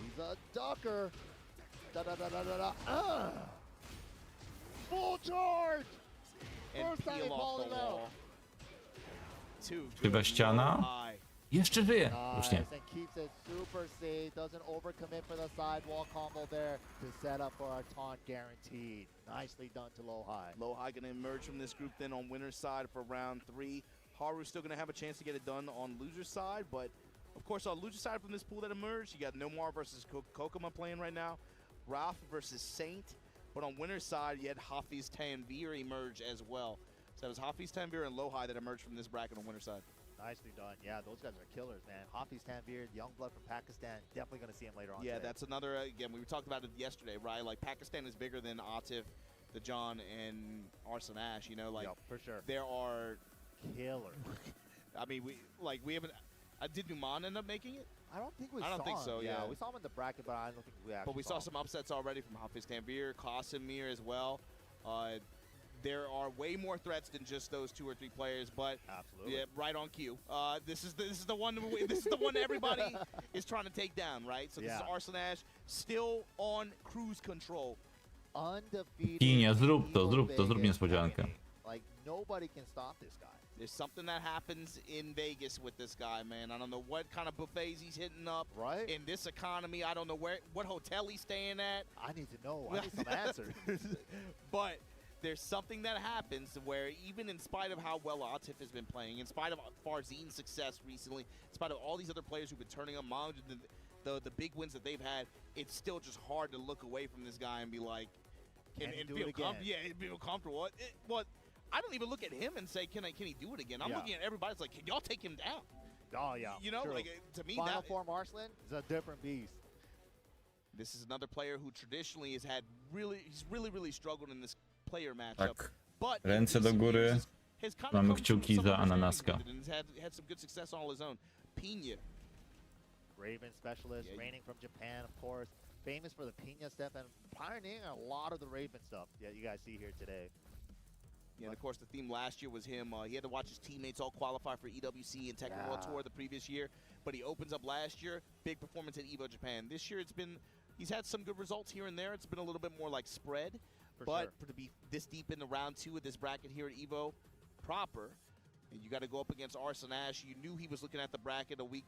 Speaker 24: He's a ducker. Da da da da da da. Full charge.
Speaker 25: And
Speaker 24: First time he
Speaker 25: peel off
Speaker 24: called
Speaker 25: the
Speaker 24: him out.
Speaker 25: wall. Two.
Speaker 1: Krzywa ściana.
Speaker 25: High.
Speaker 1: Jeszcze żyje. Już nie.
Speaker 24: Nice, and keeps it super safe. Doesn't overcommit for the sidewall combo there to set up for our taunt guaranteed. Nicely done to low high.
Speaker 25: Low high going to emerge from this group then on winner's side for round 3. Haru's still going to have a chance to get it done on loser's side, but of course on loser's side from this pool that emerged, you got Nomar versus Kokoma playing right now, Ralph versus Saint, but on winner's side you had Hafiz Tanvir emerge as well. So that was Hafiz Tanvir and Low High that emerged from this bracket on winner's side.
Speaker 24: Nicely done. Yeah, those guys are killers, man. Hafiz Tanvir, young blood from Pakistan. Definitely going to see him later on.
Speaker 25: Yeah,
Speaker 24: today.
Speaker 25: that's another, again, we talked about it yesterday, right? Like, Pakistan is bigger than Atif, the John, and Arson Ash, you know? Like,
Speaker 24: Yep, for sure.
Speaker 25: There are...
Speaker 24: Killers.
Speaker 25: I mean, we haven't... did Numan end up making it?
Speaker 24: I don't think we
Speaker 25: I
Speaker 24: saw
Speaker 25: don't think
Speaker 24: him.
Speaker 25: so, yeah.
Speaker 24: We saw him in the bracket, but I don't think we actually
Speaker 25: But we saw some upsets already from Hafiz Tanvir, Qasimir as well. There are way more threats than just those 2 or 3 players, but
Speaker 24: absolutely,
Speaker 25: yeah, right on cue. This is the one. This is the one everybody is trying to take down, right? So this is Arson Ash still on cruise control.
Speaker 24: Undefeated.
Speaker 1: Kinia, zrób to, niespodziankę.
Speaker 24: Like nobody can stop this guy.
Speaker 25: There's something that happens in Vegas with this guy, man. I don't know what kind of buffets he's hitting up.
Speaker 24: Right.
Speaker 25: In this economy, I don't know what hotel he's staying at.
Speaker 24: I need to know. I need some answers.
Speaker 25: But there's something that happens where even in spite of how well Atif has been playing, in spite of Farzine's success recently, in spite of all these other players who've been turning on Mom, the big wins that they've had, it's still just hard to look away from this guy and be like, and feel feel comfortable. What? I don't even look at him and say, can he do it again? I'm looking at everybody. It's like, can y'all take him down?
Speaker 24: Oh yeah.
Speaker 25: You know,
Speaker 24: true.
Speaker 25: like to me,
Speaker 24: Final Form Arslan is a different beast.
Speaker 25: This is another player who traditionally has had he's really struggled in this player matchup.
Speaker 1: Tak.
Speaker 25: But
Speaker 1: Ręce do góry. Mamy kciuki za Ananaska.
Speaker 25: And had some good success on his own. Pina.
Speaker 24: Raven specialist, reigning from Japan, of course. famous for the Pina step and pioneering a lot of the Raven stuff that you guys see here today.
Speaker 25: Yeah, and of course, the theme last year was him. He had to watch his teammates all qualify for EWC and Tekken World Tour the previous year, but he opens up last year, big performance at EVO Japan. This year, he's had some good results here and there. It's been a little bit more like spread, to be this deep into round 2 of this bracket here at EVO proper, and you got to go up against Arslan Ash. You knew he was looking at the bracket a week,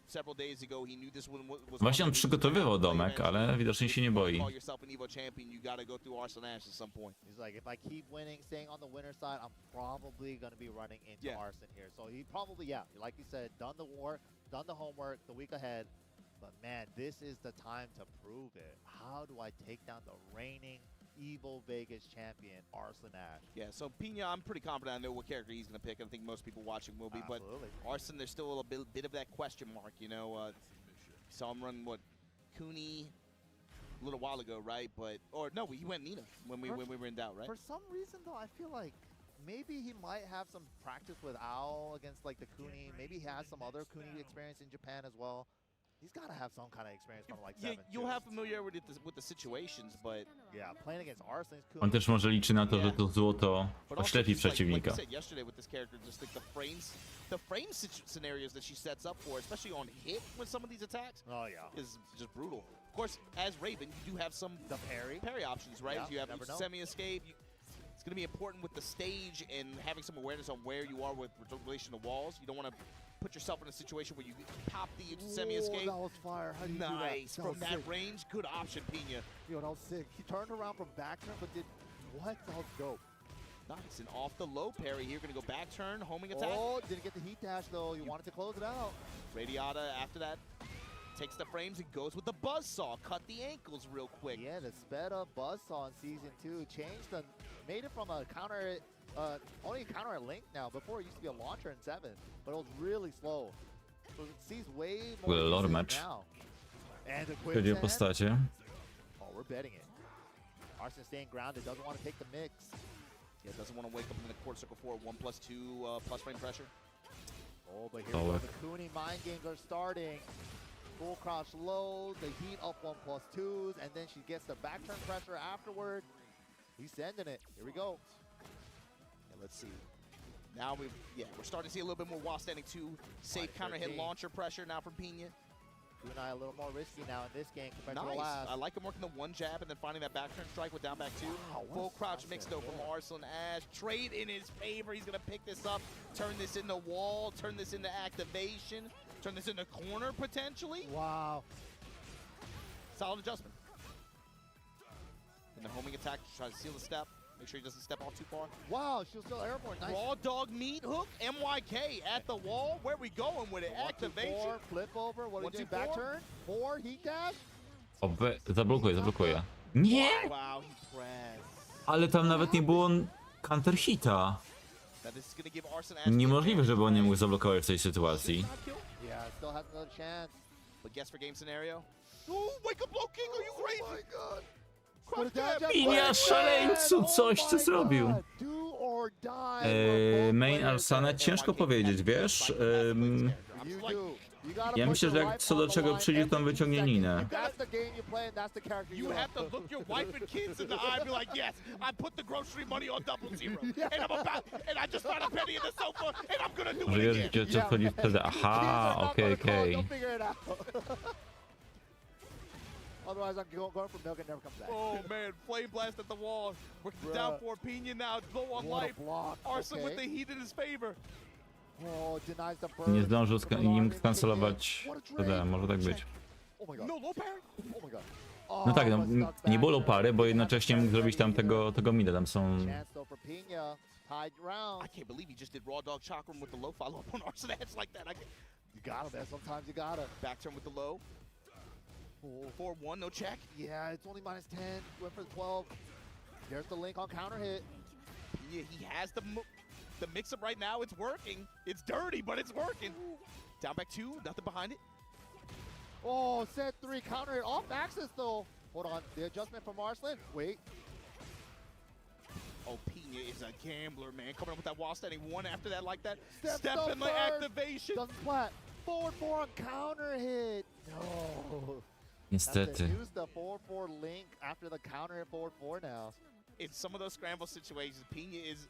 Speaker 25: several days ago. He knew this one was.
Speaker 1: Właśnie on przygotowywał domek, ale widocznie się nie boi.
Speaker 25: Call yourself an EVO champion. You got to go through Arslan Ash at some point.
Speaker 24: He's like, if I keep winning, staying on the winner side, I'm probably going to be running into Arslan here. So he probably, like you said, done the work, done the homework the week ahead. But man, this is the time to prove it. How do I take down the reigning EVO Vegas champion, Arslan Ash?
Speaker 25: Yeah, so Pina, I'm pretty confident I know what character he's going to pick. I think most people watching will be.
Speaker 24: Absolutely.
Speaker 25: But Arslan, there's still a bit of that question mark, saw him run, Cooney a little while ago, right? Or no, he went Nina when we were in doubt, right?
Speaker 24: For some reason, though, I feel like maybe he might have some practice with Ao against, like, the Cooney. Maybe he has some other Cooney experience in Japan as well. He's got to have some kind of experience from like 7.
Speaker 25: You'll have familiarity with the situations, but
Speaker 24: playing against Arslan.
Speaker 1: On też może liczy na to, że to złoto oślepi przeciwnika.
Speaker 25: Like I said yesterday with this character, just like the frame scenarios that she sets up for, especially on hit with some of these attacks, is just brutal. Of course, as Raven, you do have some parry options, right? You have semi-escape. It's going to be important with the stage and having some awareness on where you are with relation to walls. You don't want to put yourself in a situation where you pop the semi-escape.
Speaker 24: That was fire. How do you do that?
Speaker 25: Nice. From that range, good option, Pina.
Speaker 24: Yo, that was sick. He turned around from back turn, but did what? That was dope.
Speaker 25: Nice. And off the low parry here, going to go back turn, homing attack.
Speaker 24: Oh, didn't get the heat dash, though. You wanted to close it out.
Speaker 25: Radiata, after that, takes the frames and goes with the buzzsaw. Cut the ankles real quick.
Speaker 24: Yeah, the sped up buzzsaw in Season 2 made it from a counter, only a counter at Link now. Before it used to be a launcher in 7, but it was really slow. So it sees way more
Speaker 1: a lot of match.
Speaker 24: now. And the quick
Speaker 1: Chodzi o postacie.
Speaker 24: Oh, we're betting it. Arslan staying grounded, doesn't want to take the mix.
Speaker 25: Yeah, doesn't want to wake up in the quarter circle for 1+2 plus frame pressure.
Speaker 24: Oh, but here we go. The Cooney mind games are starting. Full crouch low, the heat up 1+2s, and then she gets the back turn pressure afterward. He's sending it. Here we go.
Speaker 25: Yeah, let's see. Now we're starting to see a little bit more while standing 2. Safe counter hit launcher pressure now from Pina.
Speaker 24: Kunai a little more risky now in this game compared to the
Speaker 25: Nice.
Speaker 24: last.
Speaker 25: I like him working the one jab and then finding that back turn strike with down back 2. Full crouch mix though from Arslan Ash. Trade in his favor. He's going to pick this up, turn this into wall, turn this into activation, turn this into corner potentially.
Speaker 24: Wow.
Speaker 25: Solid adjustment. And the homing attack to try to seal the step. Make sure he doesn't step off too far.
Speaker 24: Wow, she'll still airborne. Nice.
Speaker 25: Raw dog meat hook, MYK at the wall. Where are we going with it? Activation.
Speaker 24: 1, 2, 4, flip over. What are we doing? Back turn? 4, heat dash?
Speaker 1: Zablokuje. Nie!
Speaker 25: Wow, he pressed.
Speaker 1: Ale tam nawet nie było counter hita. Niemożliwe, żeby on nie mógł zablokować w tej sytuacji.
Speaker 24: Yeah, still has another chance.
Speaker 25: But guess for game scenario. Oh, wake up, low king, are you crazy? Oh my god.
Speaker 1: Pinia szaleńcu, coś ty zrobił. Main Arsana, ciężko powiedzieć, wiesz? Ja myślę, że jak co do czego przyjdzie, to on wyciągnie Ninę.
Speaker 25: You have to look your wife and kids in the eye and be like, yes, I put the grocery money on 0-0, and I just found a penny in the sofa, and I'm gonna do it again.
Speaker 1: Wiesz, co wchodzi wtedy? Aha, okej.
Speaker 24: Otherwise, I'm going for milk and never comes back.
Speaker 25: Oh man, flame blast at the wall. We're down for Pina now, low on life. Arslan with the heat in his favor.
Speaker 24: Oh, denies the burn.
Speaker 1: Nie zdążył i nie mógł skancelować. Może tak być.
Speaker 24: No low parry? Oh my god.
Speaker 1: No tak, no, nie było pary, bo jednocześnie mógł zrobić tam tego mida, tam są...
Speaker 24: I can't
Speaker 25: believe he just did raw dog chakram with the low follow up on Arslan Ash like that.
Speaker 24: You gotta, man. Sometimes you gotta.
Speaker 25: Back turn with the low. 4-1, no check.
Speaker 24: Yeah, it's only -10. Went for the 12. There's the link on counter hit.
Speaker 25: Yeah, he has the mix-up right now. It's working. It's dirty, but it's working. Down back 2, nothing behind it.
Speaker 24: Oh, set 3 counter hit off axis though. Hold on, the adjustment from Arslan. Wait.
Speaker 25: Oh, Pina is a gambler, man. Coming up with that wall standing 1 after that like that.
Speaker 24: Step
Speaker 25: in the activation.
Speaker 24: Doesn't flat. Forward 4 on counter hit. No.
Speaker 1: Niestety.
Speaker 24: Use the 4-4 link after the counter at 4-4 now.
Speaker 25: In some of those scramble situations, Pina is.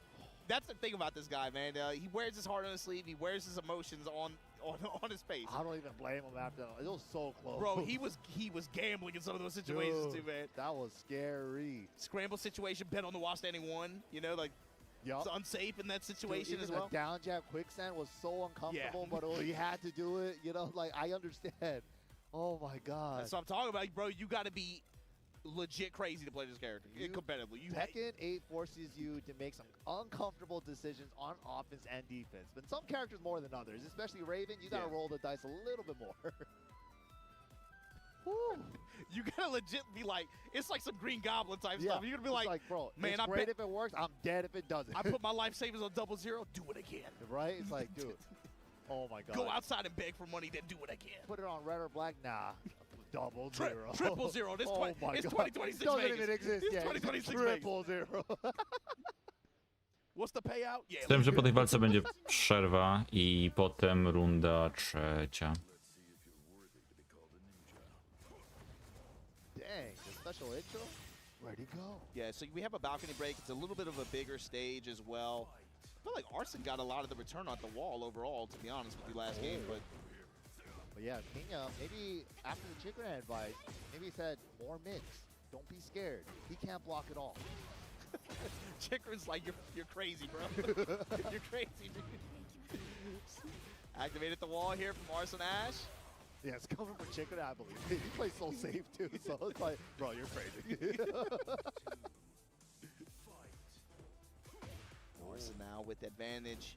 Speaker 25: That's the thing about this guy, man. He wears his heart on his sleeve. He wears his emotions on his face.
Speaker 24: I don't even blame him after that. It was so close.
Speaker 25: Bro, he was gambling in some of those situations too, man.
Speaker 24: That was scary.
Speaker 25: Scramble situation, bet on the while standing one. You know, like it's unsafe in that situation as well.
Speaker 24: The down jab quicksand was so uncomfortable, but he had to do it. You know, like I understand. Oh my God.
Speaker 25: That's what I'm talking about, bro. You got to be legit crazy to play this character competitively.
Speaker 24: Tekken 8 forces you to make some uncomfortable decisions on offense and defense. But some characters more than others, especially Raven, you got to roll the dice a little bit more.
Speaker 25: You got to legit be like, it's like some Green Goblin type stuff. You're going to be like,
Speaker 24: bro,
Speaker 25: man,
Speaker 24: it's great if it works. I'm dead if it doesn't.
Speaker 25: I put my life savings on 0-0. Do it again.
Speaker 24: Right? It's like, dude. Oh my God.
Speaker 25: Go outside and beg for money, then do it again.
Speaker 24: Put it on red or black? Nah. 0-0.
Speaker 25: 0-0. This
Speaker 24: oh my
Speaker 25: it's
Speaker 24: God.
Speaker 25: 2026
Speaker 24: Doesn't
Speaker 25: Vegas.
Speaker 24: even exist
Speaker 25: It's
Speaker 24: yet.
Speaker 25: 2026
Speaker 24: 0-0.
Speaker 25: What's the payout? Yeah.
Speaker 1: Z tym, że po tej walce będzie przerwa i potem runda trzecia.
Speaker 24: Dang, the special intro? Where'd he go?
Speaker 25: Yeah, so we have a balcony break. It's a little bit of a bigger stage as well. I feel like Arson got a lot of the return on the wall overall, to be honest with you, last game. But
Speaker 24: yeah, Pina, maybe after the chicken advice, maybe he said more mix. Don't be scared. He can't block at all.
Speaker 25: Chikrin's like, you're crazy, bro. You're crazy, dude. Activated the wall here from Arson Ash.
Speaker 24: Yeah, it's coming from Chicken, I believe. He plays so safe, too. So it's like, bro, you're crazy.
Speaker 25: Arson now with advantage.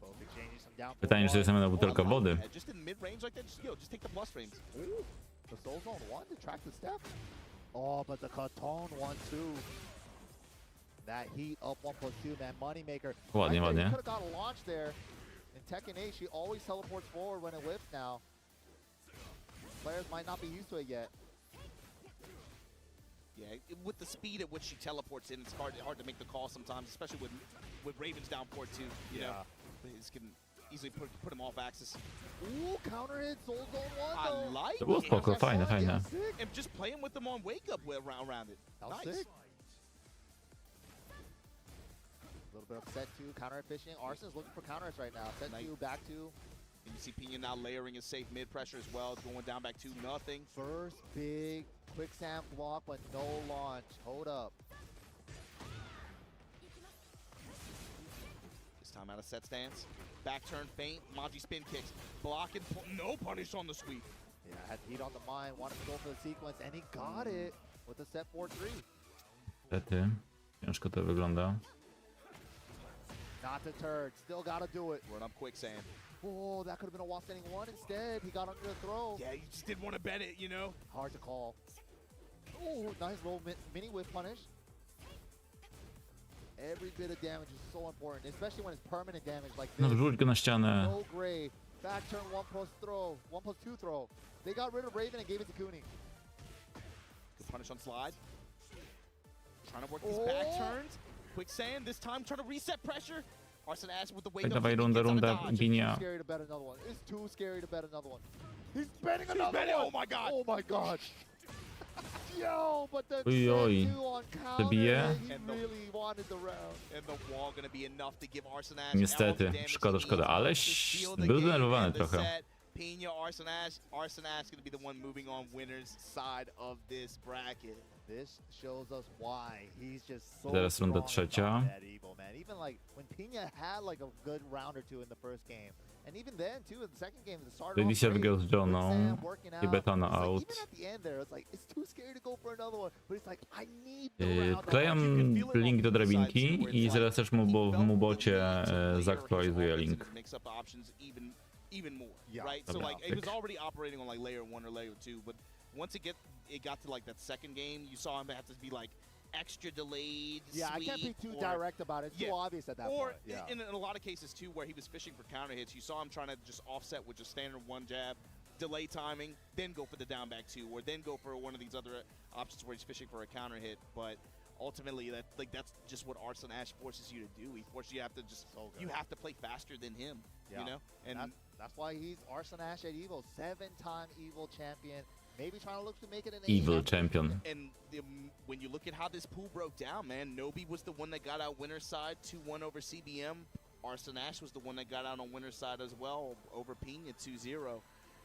Speaker 24: Both exchanging some down.
Speaker 1: Pytanie, czy jest na butelka wody.
Speaker 25: Just in mid-range like that, just take the plus frames.
Speaker 24: Ooh, the Soul Zone 1 to track the step. Oh, but the Katone 1-2. That heat up 1+2, man. Moneymaker.
Speaker 1: Ładnie, ładnie.
Speaker 24: Could have got a launch there. In Tekken 8, she always teleports forward when it whips now. Players might not be used to it yet.
Speaker 25: Yeah, with the speed at which she teleports in, it's hard to make the call sometimes, especially with Ravens down port too. You know, this can easily put him off axis.
Speaker 24: Ooh, counter hit, Soul Zone 1
Speaker 25: I
Speaker 24: though.
Speaker 25: like
Speaker 1: To było spoko, fajne, fajne.
Speaker 25: And just playing with them on wake up around it.
Speaker 24: That was
Speaker 25: nice.
Speaker 24: sick. A little bit of set 2, counter fishing. Arson's looking for counters right now. Set 2, back 2.
Speaker 25: And you see Pina now layering his safe mid pressure as well. It's going down back 2, nothing.
Speaker 24: First big quicksand block, but no launch. Hold up.
Speaker 25: This time out of set stance. Back turn feint. Maji spin kicks. Blocking. No punish on the sweep.
Speaker 24: Yeah, had heat on the mind. Wanted to go for the sequence, and he got it with a set 4-3.
Speaker 1: Niestety. Ciężko to wygląda.
Speaker 24: Not deterred. Still got to do it.
Speaker 25: Run up quicksand.
Speaker 24: Oh, that could have been a wall standing 1 instead. He got under the throw.
Speaker 25: Yeah, you just didn't want to bet it, you know?
Speaker 24: Hard to call. Oh, nice little mini whip punish. Every bit of damage is so important, especially when it's permanent damage like this.
Speaker 1: No, wrzuć go na ścianę.
Speaker 24: No gray. Back turn 1+2 throw. They got rid of Raven and gave it to Cooney.
Speaker 25: Good punish on slide. Trying to work these back turns. Quicksand, this time trying to reset pressure. Arson Ash with the wake
Speaker 1: Tak,
Speaker 25: up.
Speaker 1: dawaj runda, Binia.
Speaker 24: Too scary to bet another one. It's too scary to bet another one. He's betting another one.
Speaker 25: Oh my God.
Speaker 24: Oh my God. Yo, but the
Speaker 1: Oj,
Speaker 24: on
Speaker 1: to bije.
Speaker 24: he really wanted the round.
Speaker 25: And the wall gonna be enough to give Arson Ash
Speaker 1: Niestety, szkoda, ale był denerwowany trochę.
Speaker 25: Pina, Arson Ash gonna be the one moving on winner's side of this bracket.
Speaker 24: This shows us why he's just so
Speaker 1: Teraz runda trzecia.
Speaker 24: that EVO, man. Even like when Pina had like a good round or two in the first game, and even then too in the second game, the starter.
Speaker 1: Edicja wygrał z Johną i Betona out.
Speaker 24: Even at the end there, it's like it's too scary to go for another one, but it's like I need the round.
Speaker 1: Wklejam link do drabinki i zaraz też w mubocie zaktualizuję link.
Speaker 25: Even more, right? So like it was already operating on like layer 1 or layer 2, but once it got to like that second game, you saw him have to be like extra delayed.
Speaker 24: Yeah, I can't be too direct about it. It's too obvious at that point. Yeah.
Speaker 25: In a lot of cases too, where he was fishing for counter hits, you saw him trying to just offset with just standard 1 jab, delay timing, then go for the down back 2, or then go for one of these other options where he's fishing for a counter hit. But ultimately, that's just what Arson Ash forces you to do. He forces you have to just you have to play faster than him.
Speaker 24: Yeah.
Speaker 25: You know, and
Speaker 24: that's why he's Arson Ash at EVO, 7-time EVO champion. maybe trying to look to make it an
Speaker 1: Evil
Speaker 24: AEW.
Speaker 1: champion.
Speaker 25: And when you look at how this pool broke down, man, Nobi was the one that got out winner's side 2-1 over CBM. Arson Ash was the one that got out on winner's side as well over Pina 2-0.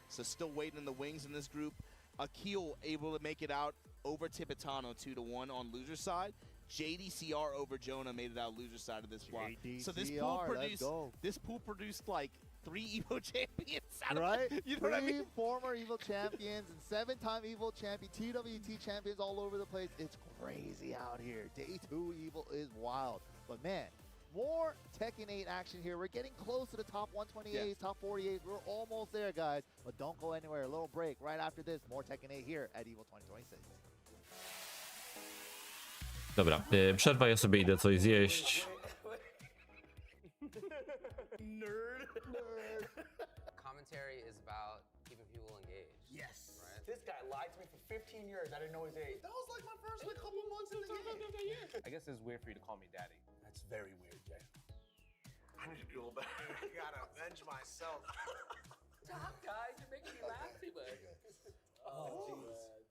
Speaker 25: So still waiting in the wings in this group. Akil able to make it out over Tibetano 2-1 on loser side. JDCR over Jonah made it out loser side of this block. So this pool produced like 3 EVO champions out
Speaker 24: right?
Speaker 25: of it. You know what I mean?
Speaker 24: Former EVO champions and 7-time EVO champion, TWT champions all over the place. It's crazy out here. Day 2 EVO is wild. But man, more Tekken 8 action here. We're getting close to the top 128, top 48. We're almost there, guys. But don't go anywhere. A little break right after this. More Tekken 8 here at EVO 2026.
Speaker 1: Dobra, przerwa, ja sobie idę coś zjeść.
Speaker 3: Nerd. Commentary is about keeping people engaged.
Speaker 22: Yes.
Speaker 3: Right?
Speaker 22: This guy lied to me for 15 years. I didn't know his age. That was like my first couple months in the game.
Speaker 12: I guess it's weird for you to call me daddy.
Speaker 22: That's very weird, Jay. I need to feel better. I gotta avenge myself.
Speaker 3: Stop, guys. You're making me laugh too much.
Speaker 22: Oh, jeez.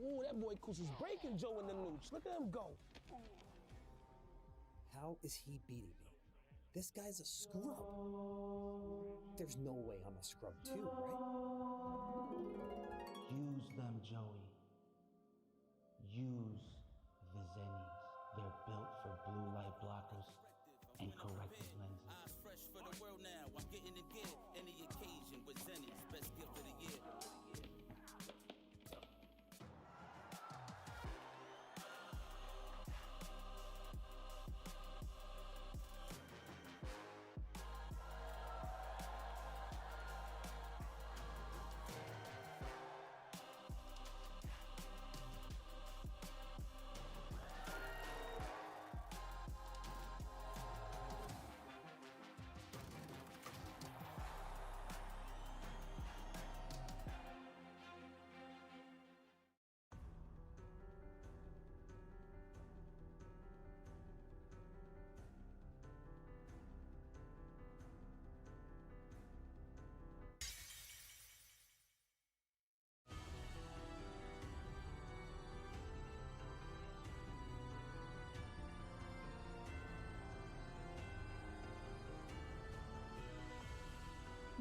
Speaker 10: Ooh, that boy Kush is breaking Joe in the nooch. Look at him go.
Speaker 14: How is he beating me? This guy's a scrub. There's no way I'm a scrub too, right?
Speaker 16: Use them, Joey. Use the Zennies. They're built for blue light blockers and corrective lenses.
Speaker 21: I'm fresh for the world now. I'm getting it good. Any occasion with Zennies. Best gift of the year.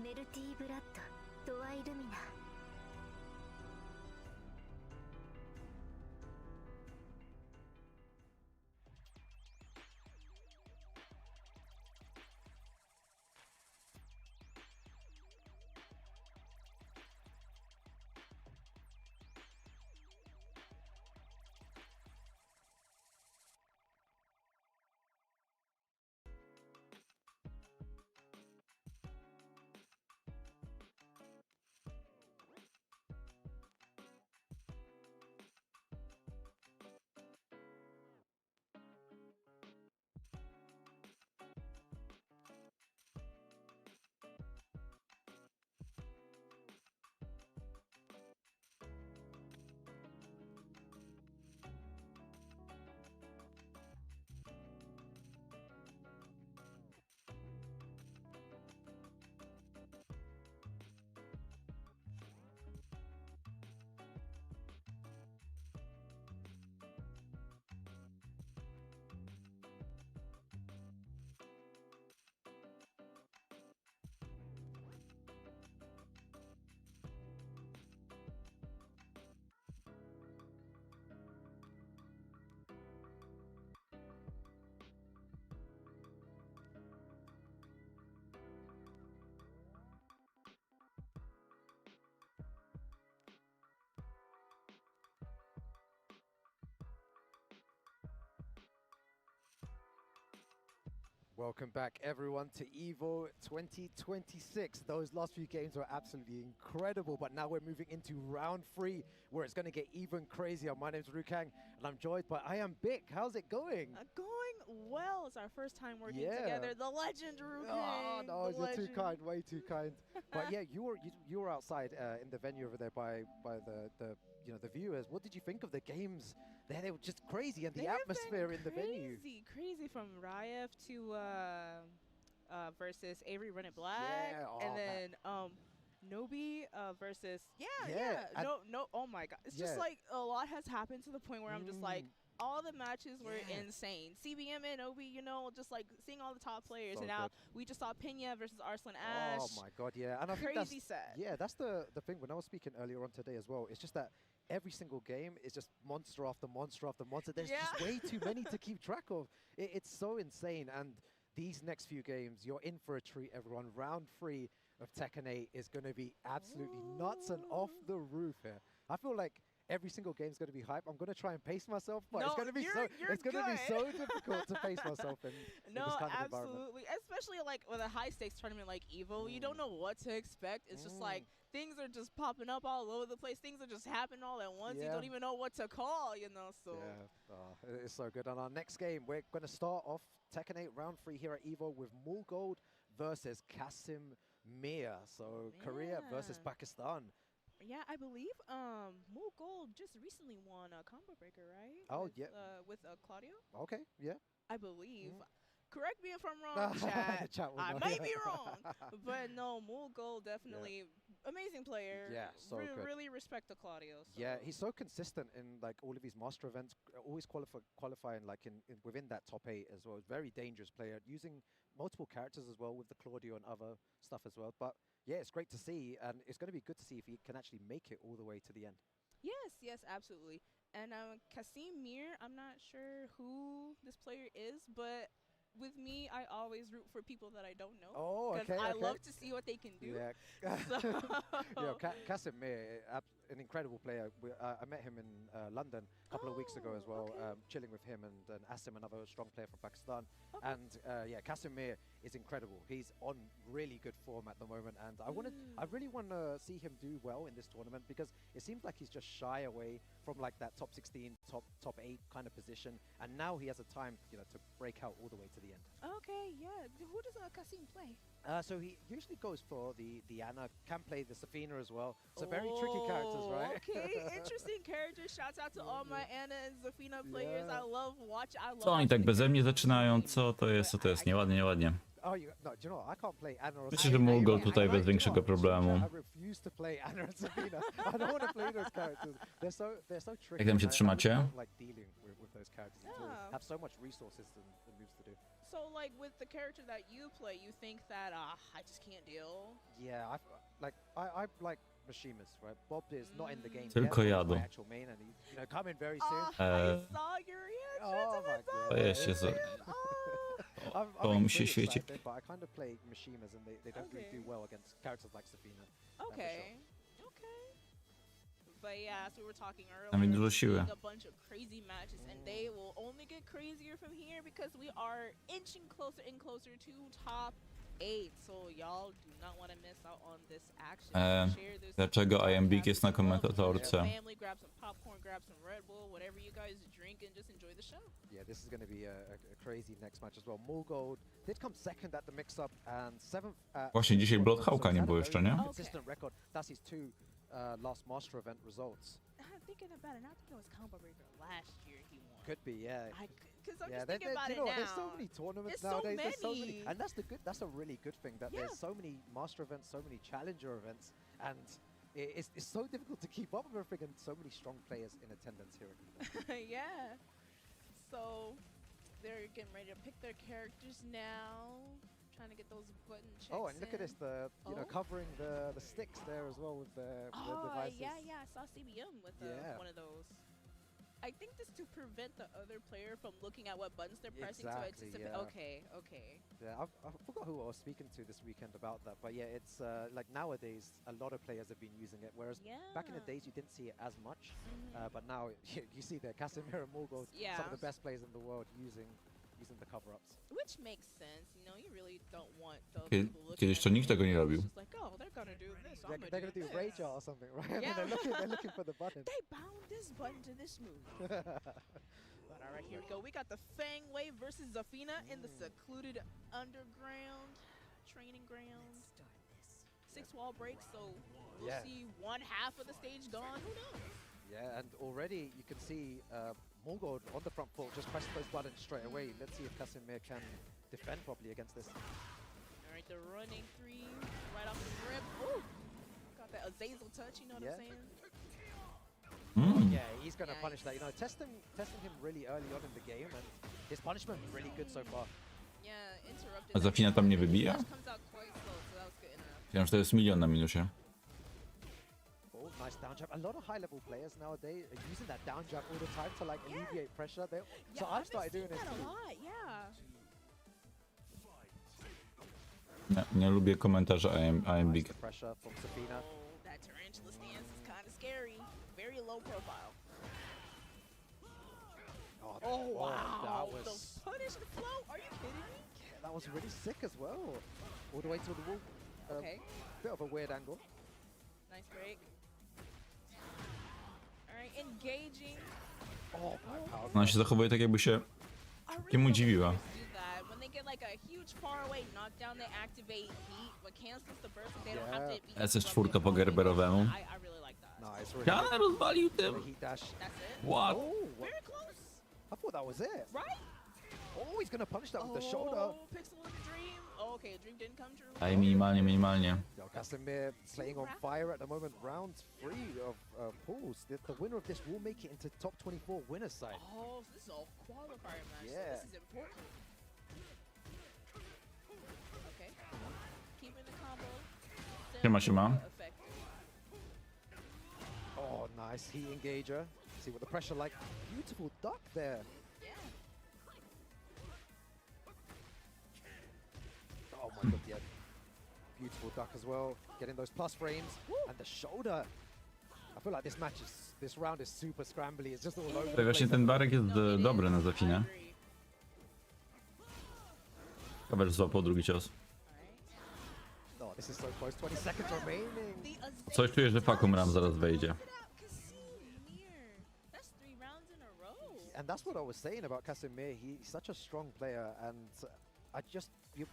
Speaker 11: Melty Blood, Toa Illumina.
Speaker 17: Welcome back, everyone, to EVO 2026. Those last few games were absolutely incredible, but now we're moving into round 3, where it's going to get even crazier. My name's Rukang, and I'm joined by I Am Bic. How's it going?
Speaker 18: Going well. It's our first time working together. The legend, Rukang.
Speaker 17: Oh, no, you're too kind, way too kind. But yeah, you were outside in the venue over there by the viewers. What did you think of the games? They were just crazy, and the atmosphere in the venue.
Speaker 18: Crazy from Ryef to versus Avery Run It Black, and then Nobi versus no, oh my god, it's just like a lot has happened to the point where I'm just like, all the matches were insane. CBM and Obi, you know, just like seeing all the top players, and now we just saw Pena versus Arslan Ash.
Speaker 17: Oh my god, yeah, and I think
Speaker 18: crazy sad.
Speaker 17: Yeah, that's the thing. When I was speaking earlier on today as well, it's just that every single game is just monster after monster after monster. There's just way too many to keep track of. It's so insane, and these next few games, you're in for a treat, everyone. Round 3 of Tekken 8 is going to be absolutely nuts and off the roof here. I feel like every single game is going to be hype. I'm going to try and pace myself, but it's going to be so difficult to pace myself in this kind of environment.
Speaker 18: Especially like with a high stakes tournament like EVO, you don't know what to expect. It's just like things are just popping up all over the place. Things are just happening all at once. You don't even know what to call, you know. So
Speaker 17: it's so good. On our next game, we're going to start off Tekken 8 round 3 here at EVO with Mulgold versus Kasim Mir. So Korea versus Pakistan.
Speaker 18: Yeah, I believe Mulgold just recently won a combo breaker, right?
Speaker 17: Oh,
Speaker 18: with Claudio.
Speaker 17: Okay, yeah.
Speaker 18: I believe. Correct me if I'm wrong, chat. I might be wrong, but no, Mulgold definitely amazing player.
Speaker 17: Yeah, so good.
Speaker 18: Really respect the Claudio. So.
Speaker 17: Yeah, he's so consistent in like all of his master events, always qualifying like within that top 8 as well. Very dangerous player, using multiple characters as well with the Claudio and other stuff as well. But yeah, it's great to see, and it's going to be good to see if he can actually make it all the way to the end.
Speaker 18: Yes, absolutely. And Kasim Mir, I'm not sure who this player is, but with me, I always root for people that I don't know.
Speaker 17: Oh, okay.
Speaker 18: Because I love to see what they can do.
Speaker 17: Yeah. Kasim Mir, an incredible player. I met him in London a couple of weeks ago as well, chilling with him and Asim, another strong player from Pakistan. And yeah, Kasim Mir is incredible. He's on really good form at the moment, and I really want to see him do well in this tournament, because it seems like he's just shy away from like that top 16, top 8 kind of position, and now he has a time, you know, to break out all the way to the end.
Speaker 18: Okay, yeah. Who does Kasim play?
Speaker 17: So he usually goes for the Ana, can play the Safina as well. So very tricky characters, right?
Speaker 18: Okay, interesting characters. Shouts out to all my Ana and Safina players. I love watching.
Speaker 1: Co oni tak beze mnie zaczynają? Co to jest? Nieładnie, nieładnie.
Speaker 17: Oh, no, do you know what? I can't play Ana or
Speaker 1: Myślę, że Mulgold tutaj bez większego problemu.
Speaker 17: I refuse to play Ana and Safina. I don't want to play those characters. They're so tricky.
Speaker 1: Jak tam się trzymacie?
Speaker 17: I don't like dealing with those characters at all. Have so much resources and moves to do.
Speaker 18: So, like, with the character that you play, you think that, I just can't deal?
Speaker 17: Yeah, I like Mashimas, right? Bob is not in the game
Speaker 1: Tylko
Speaker 17: yet.
Speaker 1: jadą.
Speaker 17: My actual main, and he's, you know, coming very soon.
Speaker 18: I saw your reaction to my
Speaker 1: To jeszcze co? To mi się świeci.
Speaker 17: But I kind of play Mashimas, and they don't really do well against characters like Safina.
Speaker 18: Okay. But yeah, as we were talking earlier,
Speaker 1: Tam dużo siły.
Speaker 18: a bunch of crazy matches, and they will only get crazier from here because we are inching closer and closer to top 8. So y'all do not want to miss out on this action. Share this.
Speaker 1: Dlaczego I Am Bic jest na komentatorce?
Speaker 18: Family, grab some popcorn, grab some Red Bull, whatever you guys drink, and just enjoy the show.
Speaker 17: Yeah, this is going to be a crazy next match as well. Mulgold did come second at the mix-up and 7th.
Speaker 1: Właśnie dzisiaj Bloodhawka nie było jeszcze, nie?
Speaker 17: Consistent record. That's his 2 last master event results.
Speaker 18: I'm thinking about it. I think it was Combo Breaker last year he won.
Speaker 17: Could be, yeah.
Speaker 18: Because I'm just thinking about it now.
Speaker 17: There's so many tournaments nowadays. There's so many, and that's a really good thing that there's so many master events, so many challenger events, and it's so difficult to keep up with everything, and so many strong players in attendance here.
Speaker 18: Yeah. So they're getting ready to pick their characters now. Trying to get those button checks.
Speaker 17: Oh, and look at this, you know, covering the sticks there as well with the devices.
Speaker 18: Yeah, I saw CBM with one of those. I think this to prevent the other player from looking at what buttons they're pressing to anticipate.
Speaker 17: Yeah.
Speaker 18: Okay.
Speaker 17: Yeah, I forgot who I was speaking to this weekend about that, but yeah, it's like nowadays a lot of players have been using it, whereas back in the days you didn't see it as much, but now you see there Casemiro and Mulgold, some of the best players in the world using using the cover-ups.
Speaker 18: Which makes sense, you know, you really don't want those people looking
Speaker 1: Kiedyś
Speaker 18: at
Speaker 1: to
Speaker 18: you
Speaker 1: nikt tego nie robił.
Speaker 18: just like, oh, they're gonna do this, I'm
Speaker 17: They're gonna do
Speaker 18: this.
Speaker 17: rage art or something, right? I mean,
Speaker 18: Yeah.
Speaker 17: they're looking for the button.
Speaker 18: They bound this button to this move. But all right, here we go. We got the Fang Wave versus Zafina in the secluded underground training ground. 6 wall breaks, so we'll see one half of the stage gone. Who knows?
Speaker 17: Yeah, and already you can see Morgold on the front foot, just press those buttons straight away. Let's see if Casimir can defend properly against this.
Speaker 18: All right, the running 3 right off the rip. Ooh, got that Azazel touch, you know what I'm saying?
Speaker 17: Yeah, he's going to punish that. You know, testing him really early on in the game, and his punishment really good so far.
Speaker 18: Yeah, interrupted.
Speaker 1: A Zafina tam nie wybija?
Speaker 18: Comes out quite slow, so that was good enough.
Speaker 1: Wiem, że to jest milion na minusie.
Speaker 17: Oh, nice down jab. A lot of high-level players nowadays are using that down jab all the time to like alleviate pressure. So I've started doing this
Speaker 18: that a
Speaker 17: too.
Speaker 18: lot, yeah.
Speaker 1: Nie lubię komentarzy I am big.
Speaker 17: The pressure from Zafina.
Speaker 18: Oh, that tarantula stance is kind of scary. Very low profile. Oh wow!
Speaker 17: That was
Speaker 18: The punish and flow? Are you kidding me?
Speaker 17: yeah, that was really sick as well. All the way to the wall.
Speaker 18: Okay.
Speaker 17: Bit of a weird angle.
Speaker 18: Nice break. All right, engaging.
Speaker 17: Oh my power.
Speaker 1: Ona się zachowuje tak, jakby się kiemu dziwiła.
Speaker 18: Do that when they get like a huge far away knockdown, they activate heat, but cancels the burst. And they don't have to be.
Speaker 1: SS4 po gerberowemu.
Speaker 18: I really like that.
Speaker 17: Nice. Really
Speaker 1: Kana rozwalił tym.
Speaker 17: heat dash.
Speaker 18: That's it.
Speaker 1: What?
Speaker 17: Oh,
Speaker 18: Very close.
Speaker 17: I thought that was it.
Speaker 18: Right?
Speaker 17: Oh, he's gonna punish that with the shoulder.
Speaker 18: Oh, Pixel in a dream. Oh, okay, a dream didn't come true.
Speaker 1: Daj minimalnie.
Speaker 17: Yo, Casimir playing on fire at the moment. Round 3 of pools. The winner of this will make it into top 24 winner's side.
Speaker 18: Oh, so this is a qualifier match.
Speaker 17: Yeah.
Speaker 18: So this is important. Okay. Keeping the combo.
Speaker 1: Siema.
Speaker 18: Effective.
Speaker 17: Oh, nice heat engager. See what the pressure like. Beautiful duck there.
Speaker 18: Yeah.
Speaker 17: Oh my god, yeah. Beautiful duck as well. Getting those plus frames. And the shoulder. I feel like this round is super scrambly. It's just all over the
Speaker 1: To właśnie
Speaker 17: place.
Speaker 1: ten barek jest dobry na Zafinę. Kabel złapał drugi cios.
Speaker 17: Oh, this is so close. 20 seconds remaining.
Speaker 1: Coś czuję, że Fakum Ram zaraz wejdzie.
Speaker 17: And that's what I was saying about Casimir. He's such a strong player, and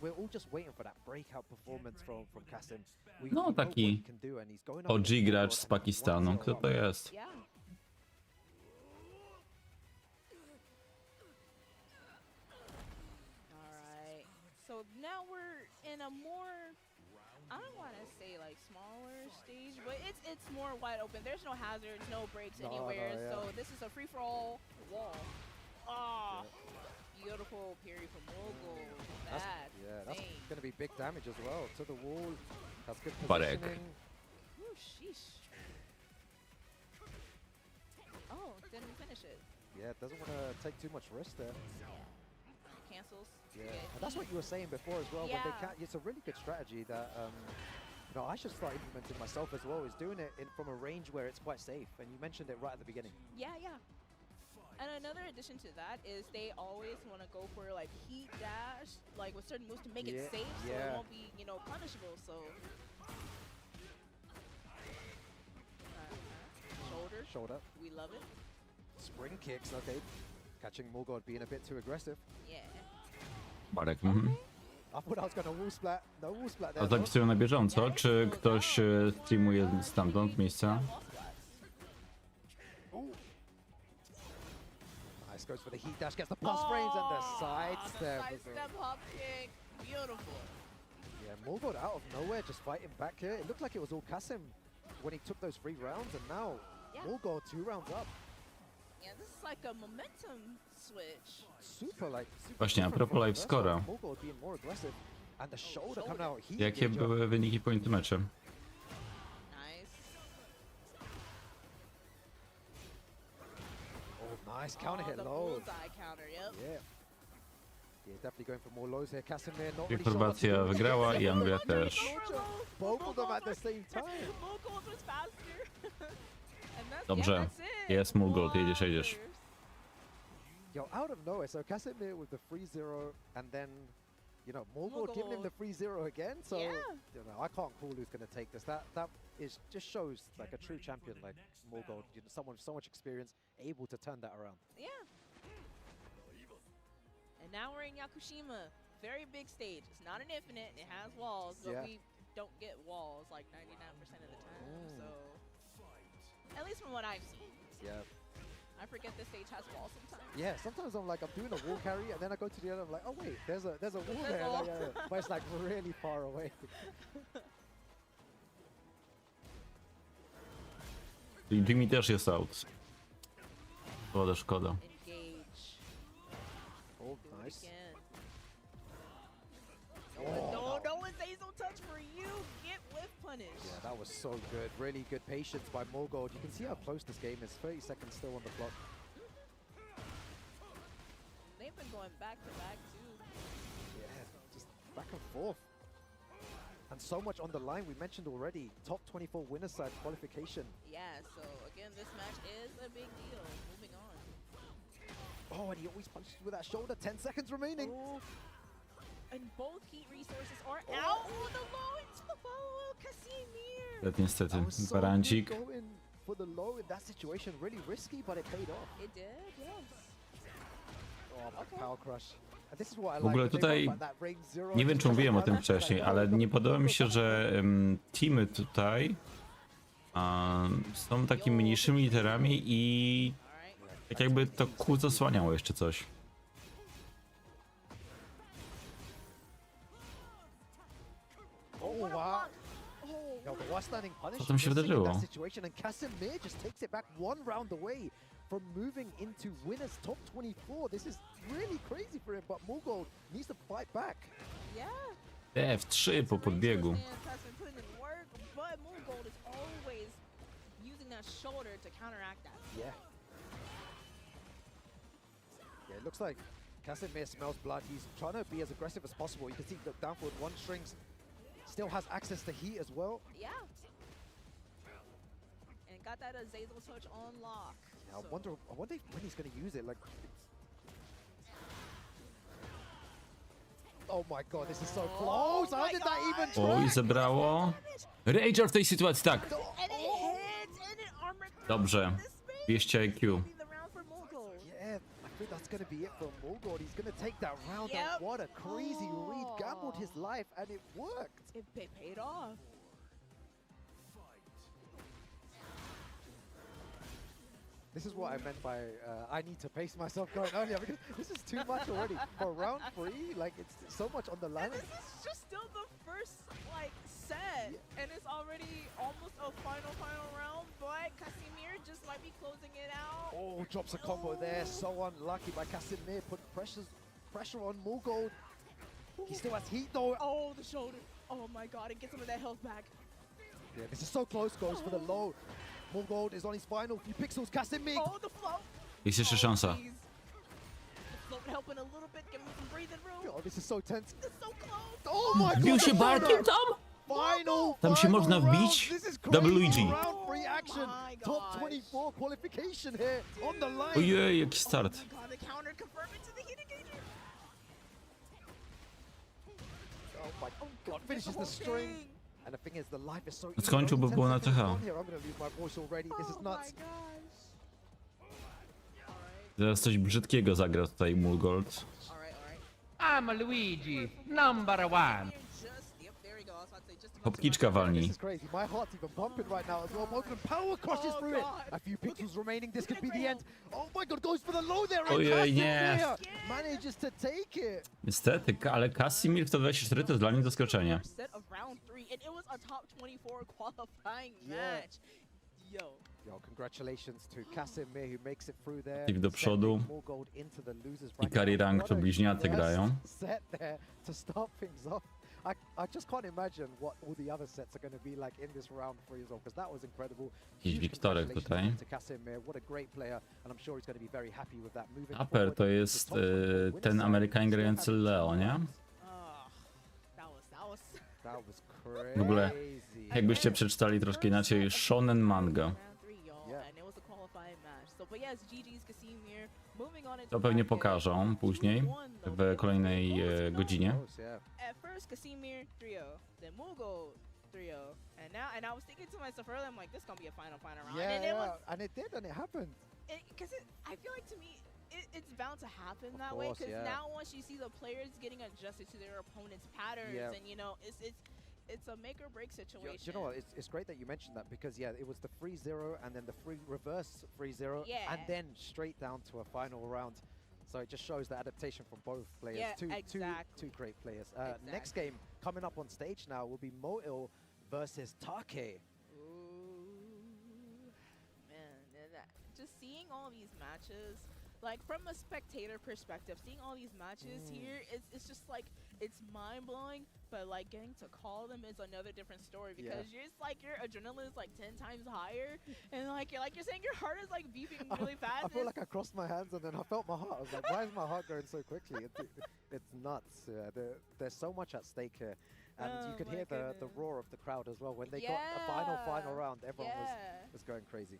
Speaker 17: we're all just waiting for that breakout performance from Kasim. We
Speaker 1: No
Speaker 17: know what
Speaker 1: taki
Speaker 17: he can do, and he's going up
Speaker 1: OG
Speaker 17: against
Speaker 1: gracz
Speaker 17: Morgoth
Speaker 1: z Pakistanu. Kto to jest?
Speaker 18: Yeah. Alright. So now we're in a more, I don't want to say like smaller stage, but it's more wide open. There's no hazards, no breaks anywhere.
Speaker 17: yeah.
Speaker 18: So this is a free-for-all wall. Ah, beautiful parry from Mogul.
Speaker 17: That's going to be big damage as well. To the wall. That's good
Speaker 1: Barek.
Speaker 17: positioning.
Speaker 18: Ooh, sheesh. Oh, didn't finish it.
Speaker 17: Yeah, doesn't want to take too much risk there.
Speaker 18: Cancels.
Speaker 17: Yeah, and that's what you were saying before as well. When they
Speaker 18: Yeah.
Speaker 17: it's a really good strategy that I should start implementing myself as well. Is doing it from a range where it's quite safe. And you mentioned it right at the beginning.
Speaker 18: Yeah. And another addition to that is they always want to go for like heat dash, like with certain moves to make it safe, so it won't be, punishable. So
Speaker 17: Shoulder.
Speaker 18: We love it.
Speaker 17: Spring kicks. Okay, catching Morgoth being a bit too aggressive.
Speaker 18: Yeah.
Speaker 1: Barek.
Speaker 17: I thought I was gonna wall splat. No wall splat there.
Speaker 1: A zapisują na bieżąco? Czy ktoś streamuje stamtąd miejsca?
Speaker 17: Nice, goes for the heat dash, gets the plus frames and the side step.
Speaker 18: Sidestep hop kick. Beautiful.
Speaker 17: Yeah, Morgoth out of nowhere, just fighting back here. It looked like it was all Kasim when he took those 3 rounds, and now Morgoth 2 rounds up.
Speaker 18: Yeah, this is like a momentum switch.
Speaker 17: Super
Speaker 1: Właśnie, a propos live score'a.
Speaker 17: Morgoth being more aggressive, and the shoulder coming out. Heat
Speaker 1: Jakie
Speaker 17: engager.
Speaker 1: były wyniki po tym meczu?
Speaker 18: Nice.
Speaker 17: Oh, nice counter hit
Speaker 18: The
Speaker 17: low.
Speaker 18: bullseye counter, yep.
Speaker 17: Yeah. Yeah, definitely going for more lows here. Casimir not really
Speaker 1: Chorwacja
Speaker 17: sure what to do.
Speaker 1: wygrała i Anglia też.
Speaker 17: Both of them at the same time.
Speaker 18: Mogul was faster. And that's,
Speaker 1: Dobrze,
Speaker 18: that's it.
Speaker 1: jest Mulgold, jedziesz.
Speaker 17: Yo, out of nowhere, so Casimir with the 3-0, and then, you know, Morgold giving him the 3-0 again. So, you know, I can't call who's going to take this. That is just shows like a true champion, like Morgold. You know, someone with so much experience, able to turn that around.
Speaker 18: Yeah. And now we're in Yakushima. Very big stage. It's not an infinite. It has walls, but we don't get walls like 99% of the time. So, at least from what I've seen.
Speaker 17: Yeah.
Speaker 18: I forget this stage has walls sometimes.
Speaker 17: Yeah, sometimes I'm like, I'm doing a wall carry, and then I go to the other, I'm like, oh wait, there's a wall there.
Speaker 18: wall.
Speaker 17: Like, but it's like really far away.
Speaker 1: I Jimmy też jest out. Szkoda, szkoda.
Speaker 18: Engage.
Speaker 17: Oh, nice.
Speaker 18: No one's Azo touch for you. Get whiff punish.
Speaker 17: Yeah, that was so good. Really good patience by Morgold. You can see how close this game is. 30 seconds still on the clock.
Speaker 18: They've been going back to back too.
Speaker 17: Yeah, just back and forth. And so much on the line. We mentioned already, top 24 winner side qualification.
Speaker 18: Yeah, so again, this match is a big deal. Moving on.
Speaker 17: Oh, and he always punches with that shoulder. 10 seconds remaining.
Speaker 18: Oh. And both heat resources are out. Oh, the low into the follow-up. Casimir.
Speaker 1: Ale niestety,
Speaker 17: So
Speaker 1: barancik.
Speaker 17: going for the low in that situation, really risky, but it paid off.
Speaker 18: It did, yes.
Speaker 17: Oh, power crush. And this is what I
Speaker 1: W ogóle
Speaker 17: like.
Speaker 1: tutaj, nie wiem czy mówiłem o tym wcześniej, ale nie podoba mi się, że teamy tutaj są takimi mniejszymi literami i tak jakby to Q zasłaniało jeszcze coś.
Speaker 17: Oh, wow. Yo, the last standing punish.
Speaker 1: Co tam się wydarzyło?
Speaker 17: That situation, and Casimir just takes it back one round away from moving into winners top 24. This is really crazy for him, but Morgold needs to fight back.
Speaker 18: Yeah.
Speaker 1: F3 po podbiegu.
Speaker 18: Has been putting in work, but Morgold is always using that shoulder to counteract that.
Speaker 17: Yeah. Yeah, it looks like Casimir smells blood. He's trying to be as aggressive as possible. You can see the down forward one strings still has access to heat as well.
Speaker 18: Yeah. And got that Azazel touch on lock.
Speaker 17: Yeah, I wonder when he's going to use it. Like, oh my god, this is so close. How did that even track?
Speaker 1: Oj, zebrało. Rager w tej sytuacji, tak.
Speaker 18: And it hits, and it armored.
Speaker 1: Dobrze. 200 IQ.
Speaker 17: Yeah, I think that's going to be it for Morgold. He's going to take that round. And what a crazy read. Gambled his life, and it worked.
Speaker 18: It paid off.
Speaker 17: This is what I meant by I need to pace myself going earlier, because this is too much already. For round 3, like, it's so much on the line.
Speaker 18: And this is just still the first, like, set, and it's already almost a final round, but Casimir just might be closing it out.
Speaker 17: Oh, drops a combo there. So unlucky by Casimir. Put pressure on Morgold. He still has heat though.
Speaker 18: Oh, the shoulder. Oh my god, and get some of that health back.
Speaker 17: Yeah, this is so close. Goes for the low. Morgold is on his final few pixels. Casimir.
Speaker 18: Oh, the float.
Speaker 1: Jest jeszcze szansa.
Speaker 18: The float helping a little bit, giving some breathing room.
Speaker 17: Oh, this is so tense.
Speaker 18: It's so close.
Speaker 17: Oh my god.
Speaker 1: Wbił się barkiem tam?
Speaker 17: Tam
Speaker 1: się można wbić? WG.
Speaker 17: Round 3 action. Top 24 qualification here on the line.
Speaker 1: Ojej, jaki start.
Speaker 18: Oh my god, the counter confirming to the heat engager.
Speaker 17: Oh my god, finishes the string. And the thing is, the life is so easy.
Speaker 1: Skończył, bo było na TH.
Speaker 17: I'm gonna lose my voice already. This is nuts.
Speaker 1: Zaraz coś brzydkiego zagra tutaj Morgold.
Speaker 2: I'm Luigi, #1.
Speaker 1: Hopkiczka walni.
Speaker 17: This is crazy. My heart's even pumping right now as well. Polecane power crushes through it. A few pixels remaining. This could be the end. Oh my god, goes for the low there.
Speaker 1: Ojej, nie.
Speaker 17: Manages to take it.
Speaker 1: Niestety, ale Casimir w 124 to jest dla mnie zaskoczenie.
Speaker 18: Set of round 3, and it was a top 24 qualifying match.
Speaker 17: Yo, congratulations to Casimir who makes it through there.
Speaker 1: I do przodu.
Speaker 17: Morgold into the losers
Speaker 1: I
Speaker 17: bracket.
Speaker 1: Carry Rank to bliźniacy grają.
Speaker 17: Set there to start things off. I just can't imagine what all the other sets are going to be like in this round 3 as well, because that was incredible.
Speaker 1: Jakiś Wiktorek tutaj.
Speaker 17: To Casimir, what a great player, and I'm sure he's going to be very happy with that moving
Speaker 1: Upper
Speaker 17: forward.
Speaker 1: to jest ten Amerykanin grający Leo, nie?
Speaker 17: That was crazy.
Speaker 1: W ogóle, jakbyście przeczytali troszkę inaczej, shonen manga.
Speaker 18: And it was a qualifying match. So But yes, GG's Casimir moving on into
Speaker 1: To pewnie
Speaker 18: bracket.
Speaker 1: pokażą później w kolejnej godzinie.
Speaker 18: At first Casimir 3-0, then Mugo 3-0, and I was thinking to myself earlier, I'm like, this gonna be a final round.
Speaker 17: Yeah,
Speaker 18: and it was,
Speaker 17: and it did, and it happened.
Speaker 18: Because I feel like to me, it's bound to happen that way.
Speaker 17: course,
Speaker 18: Because
Speaker 17: yeah.
Speaker 18: now once you see the players getting adjusted to their opponent's patterns,
Speaker 17: Yeah.
Speaker 18: and you know, it's a make or break situation.
Speaker 17: You know what? It's great that you mentioned that because yeah, it was the 3-0 and then the reverse 3-0,
Speaker 18: Yeah.
Speaker 17: and then straight down to a final round. So it just shows the adaptation from both players.
Speaker 18: Yeah,
Speaker 17: Two
Speaker 18: exactly.
Speaker 17: great players. Next game coming up on stage now will be Moil versus Take.
Speaker 18: Man, and just seeing all these matches, like from a spectator perspective, seeing all these matches here, it's just like, it's mind-blowing, but like getting to call them is another different story because you're just like, your adrenaline is like 10 times higher, and like you're saying your heart is like beeping really fast.
Speaker 17: I feel like I crossed my hands and then I felt my heart. I was like, why is my heart going so quickly? It's nuts. There's so much at stake here. And you could hear the roar of the crowd as well. When they got a final round, everyone was going crazy.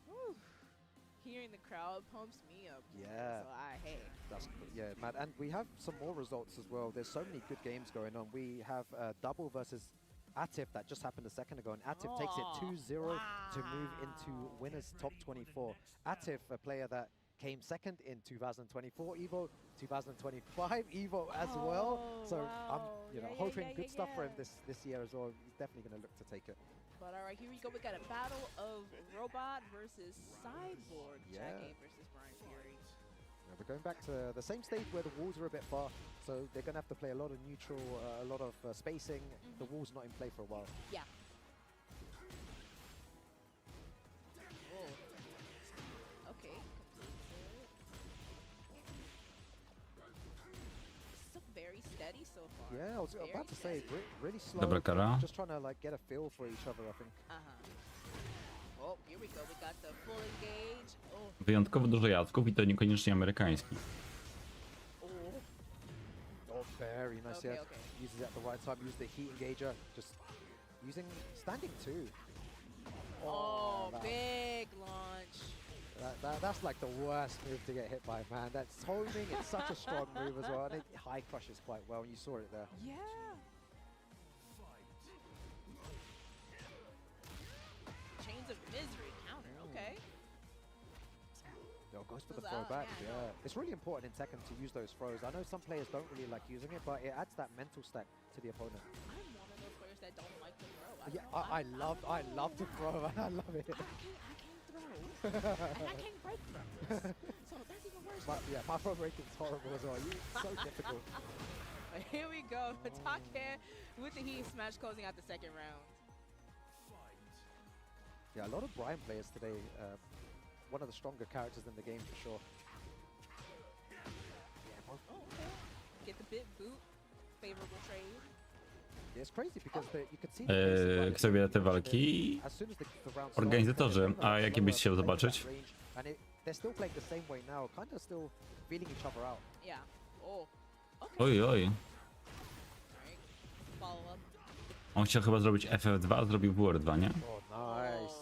Speaker 18: Whew. Hearing the crowd pumps me up.
Speaker 17: Yeah.
Speaker 18: So
Speaker 17: Yeah, Matt. And we have some more results as well. There's so many good games going on. We have double versus Atif that just happened a second ago, and Atif takes it 2-0 to move into winners top 24. Atif, a player that came second in 2024 EVO, 2025 EVO as well. So I'm hoping good stuff for him this year as well. He's definitely going to look to take it.
Speaker 18: But all right, here we go. We got a battle of Robot versus Cyborg. Jackie versus Brian Fury.
Speaker 17: Yeah, we're going back to the same stage where the walls are a bit far, so they're going to have to play a lot of neutral, a lot of spacing. The wall's not in play for a while.
Speaker 18: Yeah. Okay. Still very steady so far.
Speaker 17: Yeah, I was about to say, really slow.
Speaker 1: Dobra kara.
Speaker 17: Just trying to like get a feel for each other, I think.
Speaker 18: Oh, here we go. We got the full engage. Oh.
Speaker 1: Wyjątkowo dużo jadków i to niekoniecznie amerykański.
Speaker 17: Oh, very nice.
Speaker 18: Okay,
Speaker 17: Yeah, uses it at the right time. Use the heat engager. Just using standing too.
Speaker 18: Oh, big launch.
Speaker 17: That's like the worst move to get hit by, man. That's homing. It's such a strong move as well, and it high crushes quite well. You saw it there.
Speaker 18: Yeah. Chains of Misery counter. Okay.
Speaker 17: No, goes for the throw back. Yeah, it's really important in Tekken to use those throws. I know some players don't really like using it, but it adds that mental stack to the opponent.
Speaker 18: I'm one of those players that don't like to throw.
Speaker 17: I love to throw, and I love it.
Speaker 18: I can't throw. And I can't break throws. So that's even worse.
Speaker 17: My throw breaking is horrible as well. It's so difficult.
Speaker 18: Here we go. Take with the heat smash closing out the second round.
Speaker 17: Yeah, a lot of Brian players today. One of the stronger characters in the game for sure.
Speaker 18: Oh, okay. Get the bit boot. Favorable trade.
Speaker 17: Yeah, it's crazy because you could see
Speaker 1: Jak sobie te walki, organizatorzy, a jakie byś chciał zobaczyć?
Speaker 17: And they're still playing the same way now, kind of still feeling each other out.
Speaker 18: Yeah. Oh. Okay.
Speaker 1: Oj, oj.
Speaker 18: Alright. Follow up.
Speaker 1: On chciał chyba zrobić FF2, zrobił WR2, nie?
Speaker 17: Oh, nice.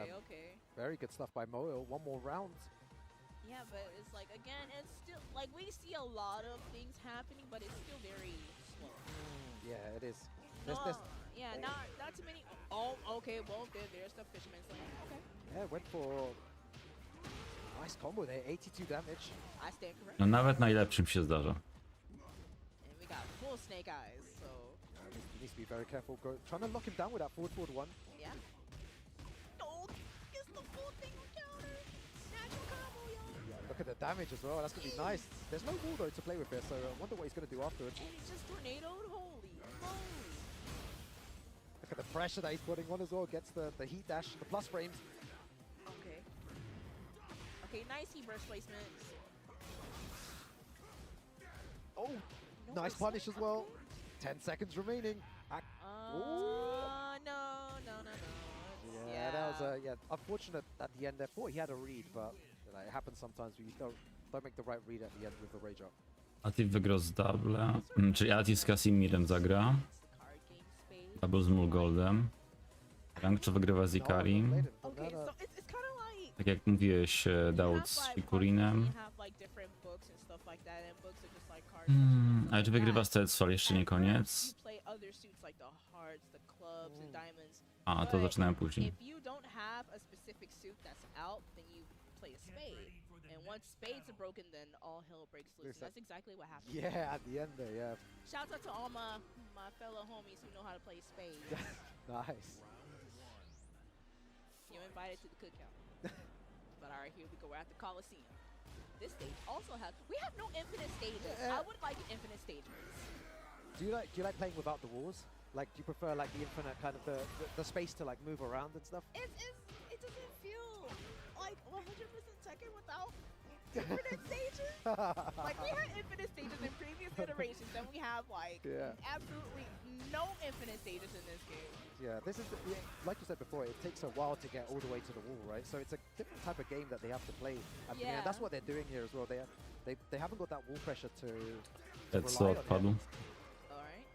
Speaker 17: Yeah.
Speaker 18: Okay.
Speaker 17: Very good stuff by Moil. One more round.
Speaker 18: Yeah, but it's like, again, it's still, like, we see a lot of things happening, but it's still very slow.
Speaker 17: Yeah, it is.
Speaker 18: Yeah, not too many. Oh, okay, well, there's the Fisherman's Lane. Okay.
Speaker 17: Yeah, went for nice combo there, 82 damage.
Speaker 18: I stand correct.
Speaker 1: No nawet najlepszym się zdarza.
Speaker 18: And we got full Snake Eyes, so.
Speaker 17: He needs to be very careful. Trying to lock him down with that forward one.
Speaker 18: Yeah. No, it's the full thing counter. Natural combo, y'all.
Speaker 17: Yeah, look at the damage as well. That's going to be nice. There's no wall though to play with here, so I wonder what he's going to do afterwards.
Speaker 18: And he's just tornadoed. Holy moly.
Speaker 17: Look at the pressure that he's putting on as well. Gets the heat dash, the plus frames.
Speaker 18: Okay. Okay, nice heat burst placement.
Speaker 17: Oh, nice punish as well. 10 seconds remaining.
Speaker 18: No.
Speaker 17: Yeah, that was unfortunate at the end there. Thought he had a read, but it happens sometimes when you don't make the right read at the end with the rage up.
Speaker 1: Atif wygrał z Double, czyli Atif z Casimirem zagra. Double z Mulgoldem. Rankcho wygrywa z Ikarim.
Speaker 18: Okay, so it's kind of like
Speaker 1: Tak jak mówiłeś, Daud z Fikurinem. Ale czy wygrywa Stetson? Jeszcze nie koniec. A, to zaczynałem później.
Speaker 18: Once spades are broken, then all hell breaks loose. That's exactly what happened.
Speaker 17: Yeah, at the end there, yeah.
Speaker 18: Shout out to all my fellow homies who know how to play spades.
Speaker 17: Nice.
Speaker 18: You're invited to the cookout. But all right, here we go. We're at the Coliseum. This stage also has. We have no infinite stages. I would like infinite stages.
Speaker 17: Do you like playing without the walls? Like, do you prefer like the infinite kind of the space to like move around and stuff?
Speaker 18: It doesn't feel like 100% Tekken without infinite stages. Like we had infinite stages in previous iterations, then we have like absolutely no infinite stages in this game.
Speaker 17: Yeah, this is like you said before. It takes a while to get all the way to the wall, right? So it's a different type of game that they have to play. And that's what they're doing here as well. They haven't got that wall pressure to.
Speaker 1: That's so puddle.
Speaker 18: All right,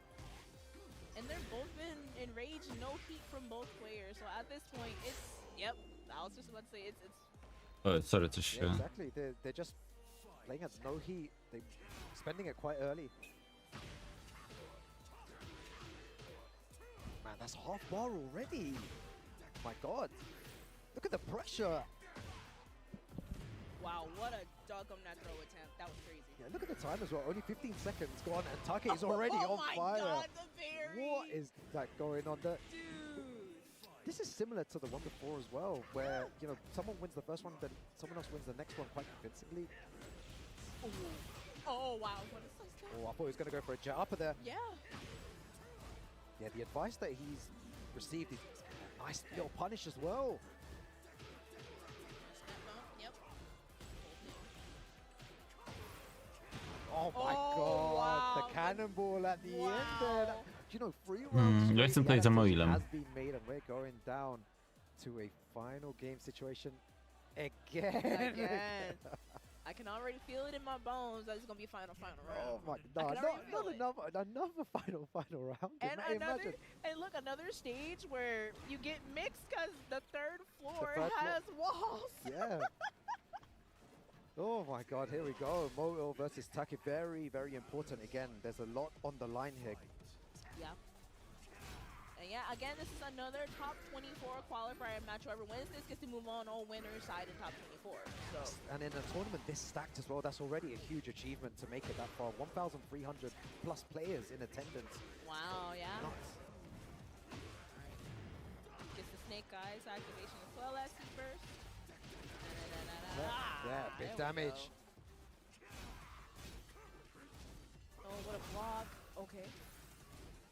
Speaker 18: and they've both been enraged, no heat from both players. So at this point, it's I was just about to say it's.
Speaker 1: Oh, sorry, coś
Speaker 17: yeah, exactly. They're just playing at no heat. They're spending it quite early. Man, that's half bar already. My God, look at the pressure.
Speaker 18: Wow, what a dunk on that throw attempt. That was crazy.
Speaker 17: Yeah, look at the time as well. Only 15 seconds gone, and Take is already on fire.
Speaker 18: God, the berry.
Speaker 17: What is that going on there? This is similar to the one before as well, where, you know, someone wins the first one, then someone else wins the next one quite convincingly.
Speaker 18: Oh, wow. What is this?
Speaker 17: Oh, I thought he was going to go for a jet upper there.
Speaker 18: Yeah.
Speaker 17: Yeah, the advice that he's received is a nice little punish as well.
Speaker 18: Yep.
Speaker 17: Oh my God,
Speaker 18: wow.
Speaker 17: the cannonball at the end there. You know, 3 rounds
Speaker 1: Ja jestem tutaj za Moilem.
Speaker 17: has been made, and we're going down to a final game situation again.
Speaker 18: I can already feel it in my bones that it's gonna be final round.
Speaker 17: Oh my God! Not another final round. Imagine.
Speaker 18: And look, another stage where you get mixed because the third floor has walls.
Speaker 17: Yeah. Oh my God! Here we go. Moil versus Take. Very, very important. Again, there's a lot on the line here.
Speaker 18: Yeah. And yeah, again, this is another top 24 qualifier match. Whoever wins this gets to move on winner's side in top 24. So.
Speaker 17: And in a tournament this stacked as well, that's already a huge achievement to make it that far. 1,300 plus players in attendance.
Speaker 18: Wow, yeah.
Speaker 17: Nuts.
Speaker 18: Right. Gets the Snake Eyes activation as well as he burst.
Speaker 17: Yeah, big damage.
Speaker 18: Oh, what a block. Okay.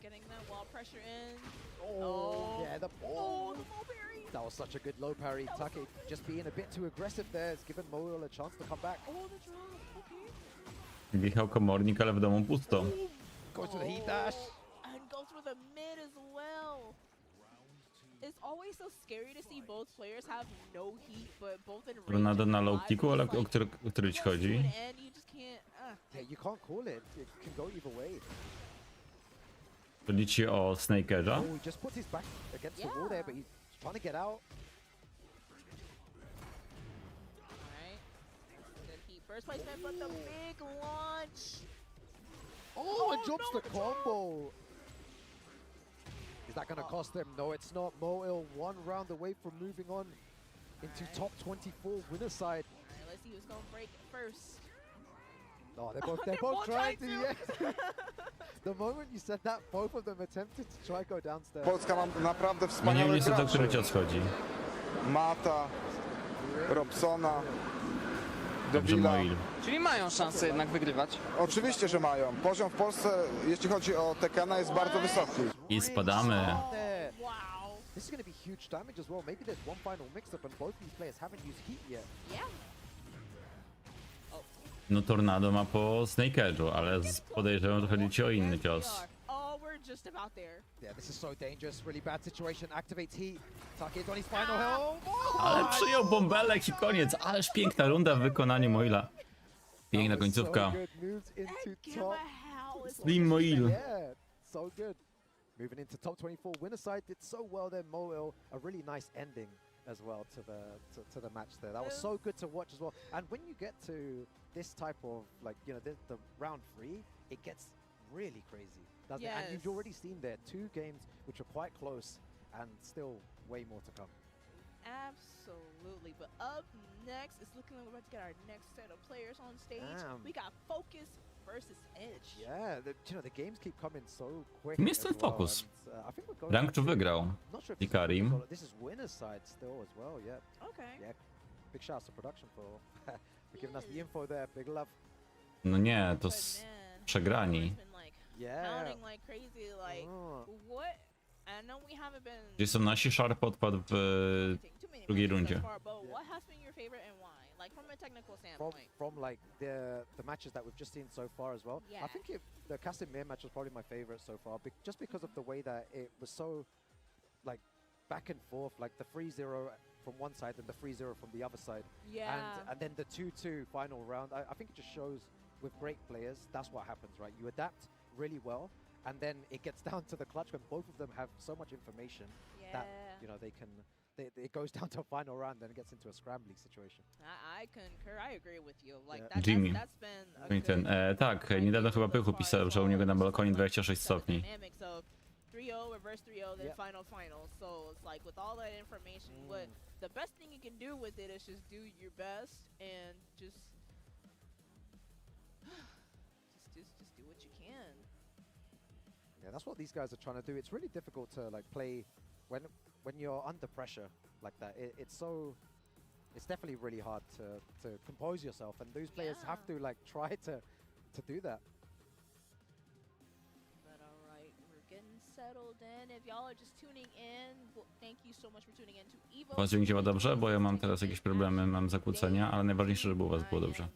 Speaker 18: Getting that wall pressure in.
Speaker 17: Oh, yeah, the ball.
Speaker 18: Oh, the low parry.
Speaker 17: That was such a good low parry. Take just being a bit too aggressive there. It's given Moil a chance to come back.
Speaker 18: Oh, the drop. Okay.
Speaker 1: Wjechał komornik, ale w domu pusto.
Speaker 17: Goes for the heat dash.
Speaker 18: And goes for the mid as well. It's always so scary to see both players have no heat, but both in range.
Speaker 1: Tornado na low kicku, ale o który ci chodzi?
Speaker 17: Yeah, you can't call it. It can go either way.
Speaker 1: Chodzi ci o Snake Edge'a?
Speaker 17: Oh, he just puts his back against the wall there, but he's trying to get out.
Speaker 18: Alright. Good heat. First placement, but the big launch.
Speaker 17: Oh, and drops the combo. Is that going to cost them? No, it's not. Moil 1 round away from moving on into top 24 winner side.
Speaker 18: Alright, let's see who's going to break it first.
Speaker 17: Oh, they're both trying to, yes. The moment you said that, both of them attempted to try go downstairs.
Speaker 5: Polska ma naprawdę
Speaker 1: No nie
Speaker 5: wspaniałych
Speaker 1: wiem niestety, o który ci
Speaker 5: graczy.
Speaker 1: odchodzi.
Speaker 5: Mata, Robsona,
Speaker 1: Dobrze,
Speaker 5: Debila.
Speaker 1: Moil.
Speaker 7: Czyli mają szansę jednak wygrywać.
Speaker 5: Oczywiście, że mają. Poziom w Polsce, jeśli chodzi o Tekkena, jest bardzo wysoki.
Speaker 1: I spadamy.
Speaker 18: Wow.
Speaker 17: This is going to be huge damage as well. Maybe there's one final mix-up and both these players haven't used heat yet.
Speaker 18: Yeah.
Speaker 1: No Tornado ma po Snake Edge'u, ale podejrzewam, że chodzi ci o inny cios.
Speaker 18: Oh, we're just about there.
Speaker 17: Yeah, this is so dangerous. Really bad situation. Activates heat. Take is on his final health.
Speaker 1: Ale przyjął bąbelek i koniec. Ależ piękna runda w wykonaniu Moila. Piękna końcówka. Slim Moil.
Speaker 17: Yeah, so good. Moving into top 24 winner side. Did so well there, Moil. A really nice ending. as well to the match there. That was so good to watch as well. And when you get to this type of like the round 3, it gets really crazy, doesn't it? And you've already seen there 2 games which are quite close and still way more to come.
Speaker 18: Absolutely. But up next, it's looking like we're about to get our next set of players on stage. We got Focus versus Edge.
Speaker 17: Yeah, the games keep coming so quick.
Speaker 1: Mr. Focus.
Speaker 17: I think we're going
Speaker 1: Rank 2 wygrał.
Speaker 17: Not sure if
Speaker 1: Ikarim.
Speaker 17: this is winner's side still as well, yeah.
Speaker 18: Okay.
Speaker 17: Yeah. Big shout out to production for giving us the info there. Big love.
Speaker 1: No nie, to przegrani.
Speaker 17: Yeah.
Speaker 18: Counting like crazy, like what? I know we haven't been.
Speaker 1: Gdzie są nasi? Sharp odpadł w drugiej rundzie.
Speaker 18: But what has been your favorite and why? Like from a technical standpoint.
Speaker 17: From like the matches that we've just seen so far as well.
Speaker 18: Yeah.
Speaker 17: I think the Casimir match was probably my favorite so far, just because of the way that it was so like back and forth, like the 3-0 from one side and the 3-0 from the other side.
Speaker 18: Yeah.
Speaker 17: And then the 2-2 final round. I think it just shows with great players, that's what happens, right? You adapt really well, and then it gets down to the clutch when both of them have so much information that they can. It goes down to a final round, then it gets into a scrambling situation.
Speaker 18: I concur. I agree with you. Like
Speaker 1: Jimmy.
Speaker 18: that's been a
Speaker 1: Ten, tak, niedawno chyba Pychu pisał, że u niego na balkonie 26 stopni.
Speaker 18: 3-0, reverse 3-0, then final. So it's like with all that information, what the best thing you can do with it is just do your best and just do what you can.
Speaker 17: Yeah, that's what these guys are trying to do. It's really difficult to like play when you're under pressure like that. It's definitely really hard to compose yourself, and those players have to like try to do that.
Speaker 18: But all right, we're getting settled in. If y'all are just tuning in, thank you so much for tuning in to EVO.
Speaker 1: Was dźwięk działa dobrze, bo ja mam teraz jakieś problemy, mam zakłócenia, ale najważniejsze, żeby u was było dobrze.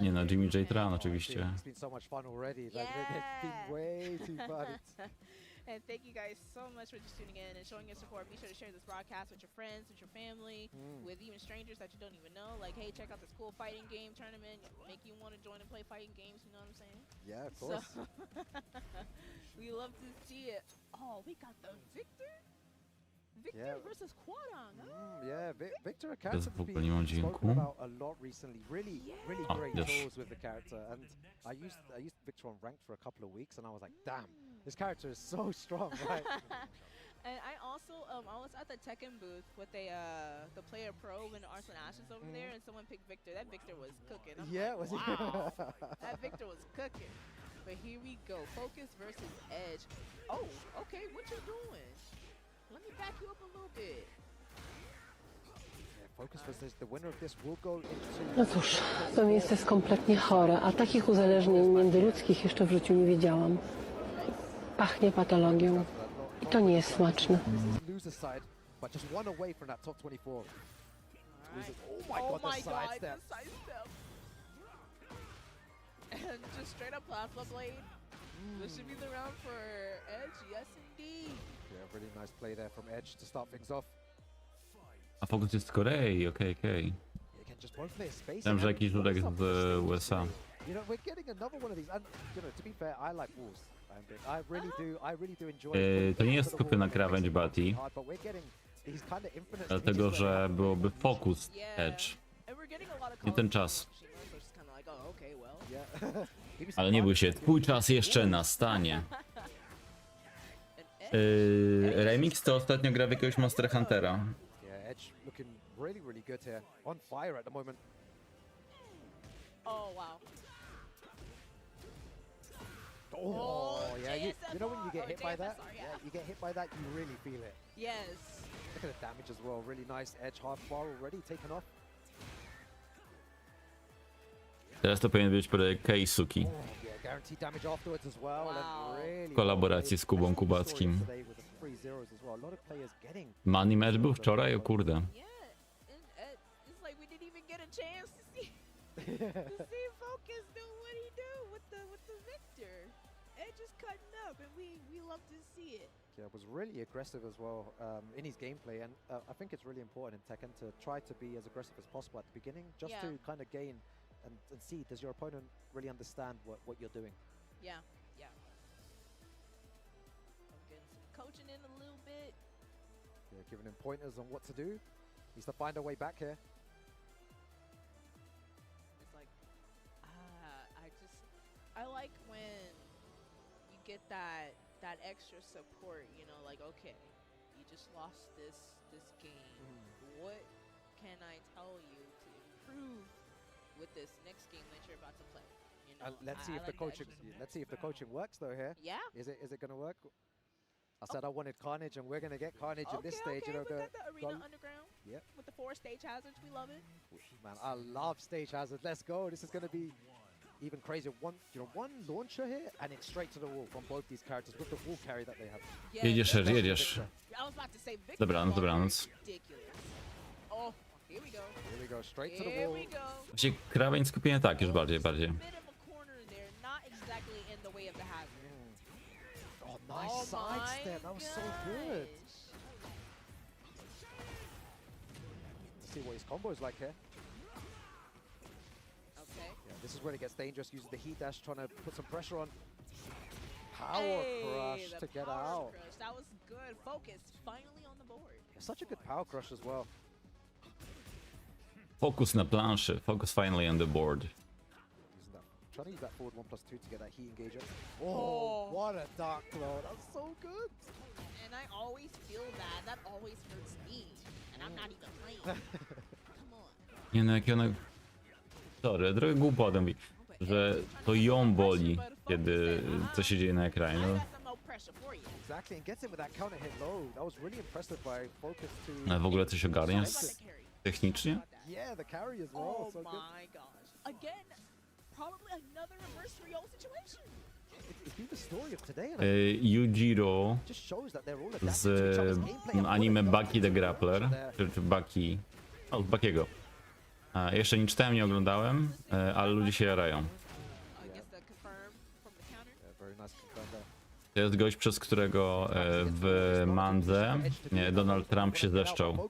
Speaker 1: Nie no, Jimmy J. Tran oczywiście.
Speaker 17: It's been so much fun already. Like, it's been way too fun.
Speaker 18: And thank you guys so much for just tuning in and showing your support. Be sure to share this broadcast with your friends, with your family, with even strangers that you don't even know. Like, hey, check out this cool fighting game tournament. Make you want to join and play fighting games, you know what I'm saying?
Speaker 17: Yeah, of course.
Speaker 18: So we love to see it. Oh, we got the Victor? Victor versus Quadong.
Speaker 17: Yeah, Victor, a
Speaker 1: To
Speaker 17: character
Speaker 1: jest w
Speaker 17: that's
Speaker 1: ogóle nie mam
Speaker 17: been spoken
Speaker 1: dźwięku.
Speaker 17: about a lot recently. Really great tools with the character. And I used Victor on ranked for a couple of weeks, and I was like, damn, this character is so strong, right?
Speaker 18: And I also I was at the Tekken booth with the player pro and Arts and Ashes over there, and someone picked Victor. That Victor was cooking. I'm like,
Speaker 17: was
Speaker 18: wow, that Victor was cooking. But here we go, Focus versus Edge. Oh, okay, what you doing? Let me back you up a little bit.
Speaker 17: Focus versus the winner of this will go into.
Speaker 4: No cóż, to miejsce jest kompletnie chore, a takich uzależnień międzyludzkich jeszcze w życiu nie widziałam. Pachnie patologią i to nie jest smaczne.
Speaker 17: Loser side, but just one away from that top 24. Oh my god, the sidestep.
Speaker 18: And just straight up plasma blade. This should be the round for Edge, yes indeed.
Speaker 17: Yeah, really nice play there from Edge to start things off.
Speaker 1: A Focus jest z Korei, okej. Wiem, że jakiś ludek z USA.
Speaker 17: You know, we're getting another one of these. And you know, to be fair, I like Wolves. I really do enjoy.
Speaker 1: To nie jest skupiona krawędź Bati, dlatego że byłoby Focus Edge. Nie ten czas. Ale nie bój się, twój czas jeszcze nastanie. Remix to ostatnio gra w jakiegoś Monster Huntera.
Speaker 17: Yeah, Edge looking really good here. On fire at the moment.
Speaker 18: Oh wow.
Speaker 17: Oh yeah, you know when you get hit by that? Yeah, you get hit by that, you really feel it.
Speaker 18: Yes.
Speaker 17: Look at the damage as well, really nice. Edge half bar already taken off.
Speaker 1: Teraz to powinien być projekt Keisuki.
Speaker 17: Guaranteed damage afterwards as well.
Speaker 1: W kolaboracji z Kubą Kubackim. Money match był wczoraj? O kurde.
Speaker 18: It's like we didn't even get a chance to see Focus do what he do with the Victor. Edge is cutting up, and we love to see it.
Speaker 17: Yeah, was really aggressive as well in his gameplay, and I think it's really important in Tekken to try to be as aggressive as possible at the beginning, just to kind of gain and see, does your opponent really understand what you're doing?
Speaker 18: Yeah. I'm getting some coaching in a little bit.
Speaker 17: Yeah, giving him pointers on what to do. Needs to find a way back here.
Speaker 18: It's like, I like when you get that extra support, you know, like, okay, you just lost this game. What can I tell you to improve with this next game that you're about to play? You know,
Speaker 17: Let's see if the coaching. Let's see if the coaching works though here.
Speaker 18: Yeah.
Speaker 17: Is it gonna work? I said I wanted Carnage, and we're gonna get Carnage at this stage. You know,
Speaker 18: we got the Arena Underground.
Speaker 17: Yep.
Speaker 18: With the 4 stage hazards, we love it.
Speaker 17: Man, I love stage hazard. Let's go. This is gonna be even crazier. One launcher here, and it's straight to the wall from both these characters with the wall carry that they have.
Speaker 1: Jedziesz, jedziesz.
Speaker 18: I was about to say Victor.
Speaker 1: Dobranoc, dobranoc.
Speaker 18: Ridiculous. Oh, here we go.
Speaker 17: Here we go, straight to the
Speaker 18: Here
Speaker 17: wall.
Speaker 18: we go.
Speaker 1: Właśnie krawędź skupienia tak, już bardziej.
Speaker 18: Bit of a corner there, not exactly in the way of the hazard.
Speaker 17: Oh, nice sidestep. That was so good. Let's see what his combo is like here.
Speaker 18: Okay.
Speaker 17: Yeah, this is where it gets dangerous. Using the heat dash, trying to put some pressure on. Power crush to get out.
Speaker 18: Crush. That was good. Focus. Finally on the board.
Speaker 17: Yeah, such a good power crush as well.
Speaker 1: Focus na planszy. Focus finally on the board.
Speaker 17: Trying to use that forward 1+2 to get that heat engager. Oh, what a dark throw. That's so good.
Speaker 18: And I always feel that. That always hurts me. And I'm not even playing. Come on.
Speaker 1: Nie no, jak ona... Sorry, trochę głupotę mówi, że to ją boli, kiedy co się dzieje na ekranie. No.
Speaker 17: Exactly, and gets it with that counter hit low. I was really impressed by Focus to...
Speaker 1: Ale w ogóle coś ogarniasz technicznie?
Speaker 17: Yeah, the carry as well.
Speaker 18: Oh
Speaker 17: so good.
Speaker 18: my gosh. Again, probably another reverse 3-0 situation.
Speaker 17: It's been the story of today.
Speaker 1: Yujiro z anime Bucky the Grappler, czy Bucky... O, z Buckiego. Jeszcze nie czytałem, nie oglądałem, ale ludzie się jarają. To jest gość, przez którego w mandze Donald Trump się zeszczał.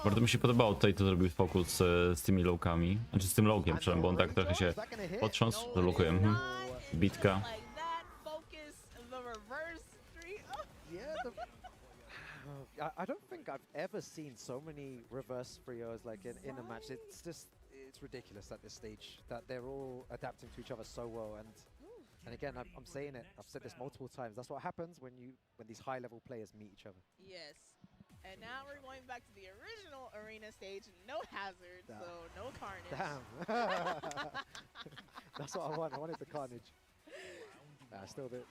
Speaker 1: Bardzo mi się podobało tutaj, to zrobił Focus z tymi lowkami. Znaczy z tym lowkiem, przepraszam, bo on tak trochę się potrząsł. Zablokuję. Bitka.
Speaker 17: I don't think I've ever seen so many reverse 3-0s like in a match. It's ridiculous at this stage that they're all adapting to each other so well. And again, I'm saying it. I've said this multiple times. That's what happens when these high-level players meet each other.
Speaker 18: Yes. And now we're going back to the original arena stage. No hazard, so no carnage.
Speaker 17: Damn. That's what I want. I wanted the carnage. Still do.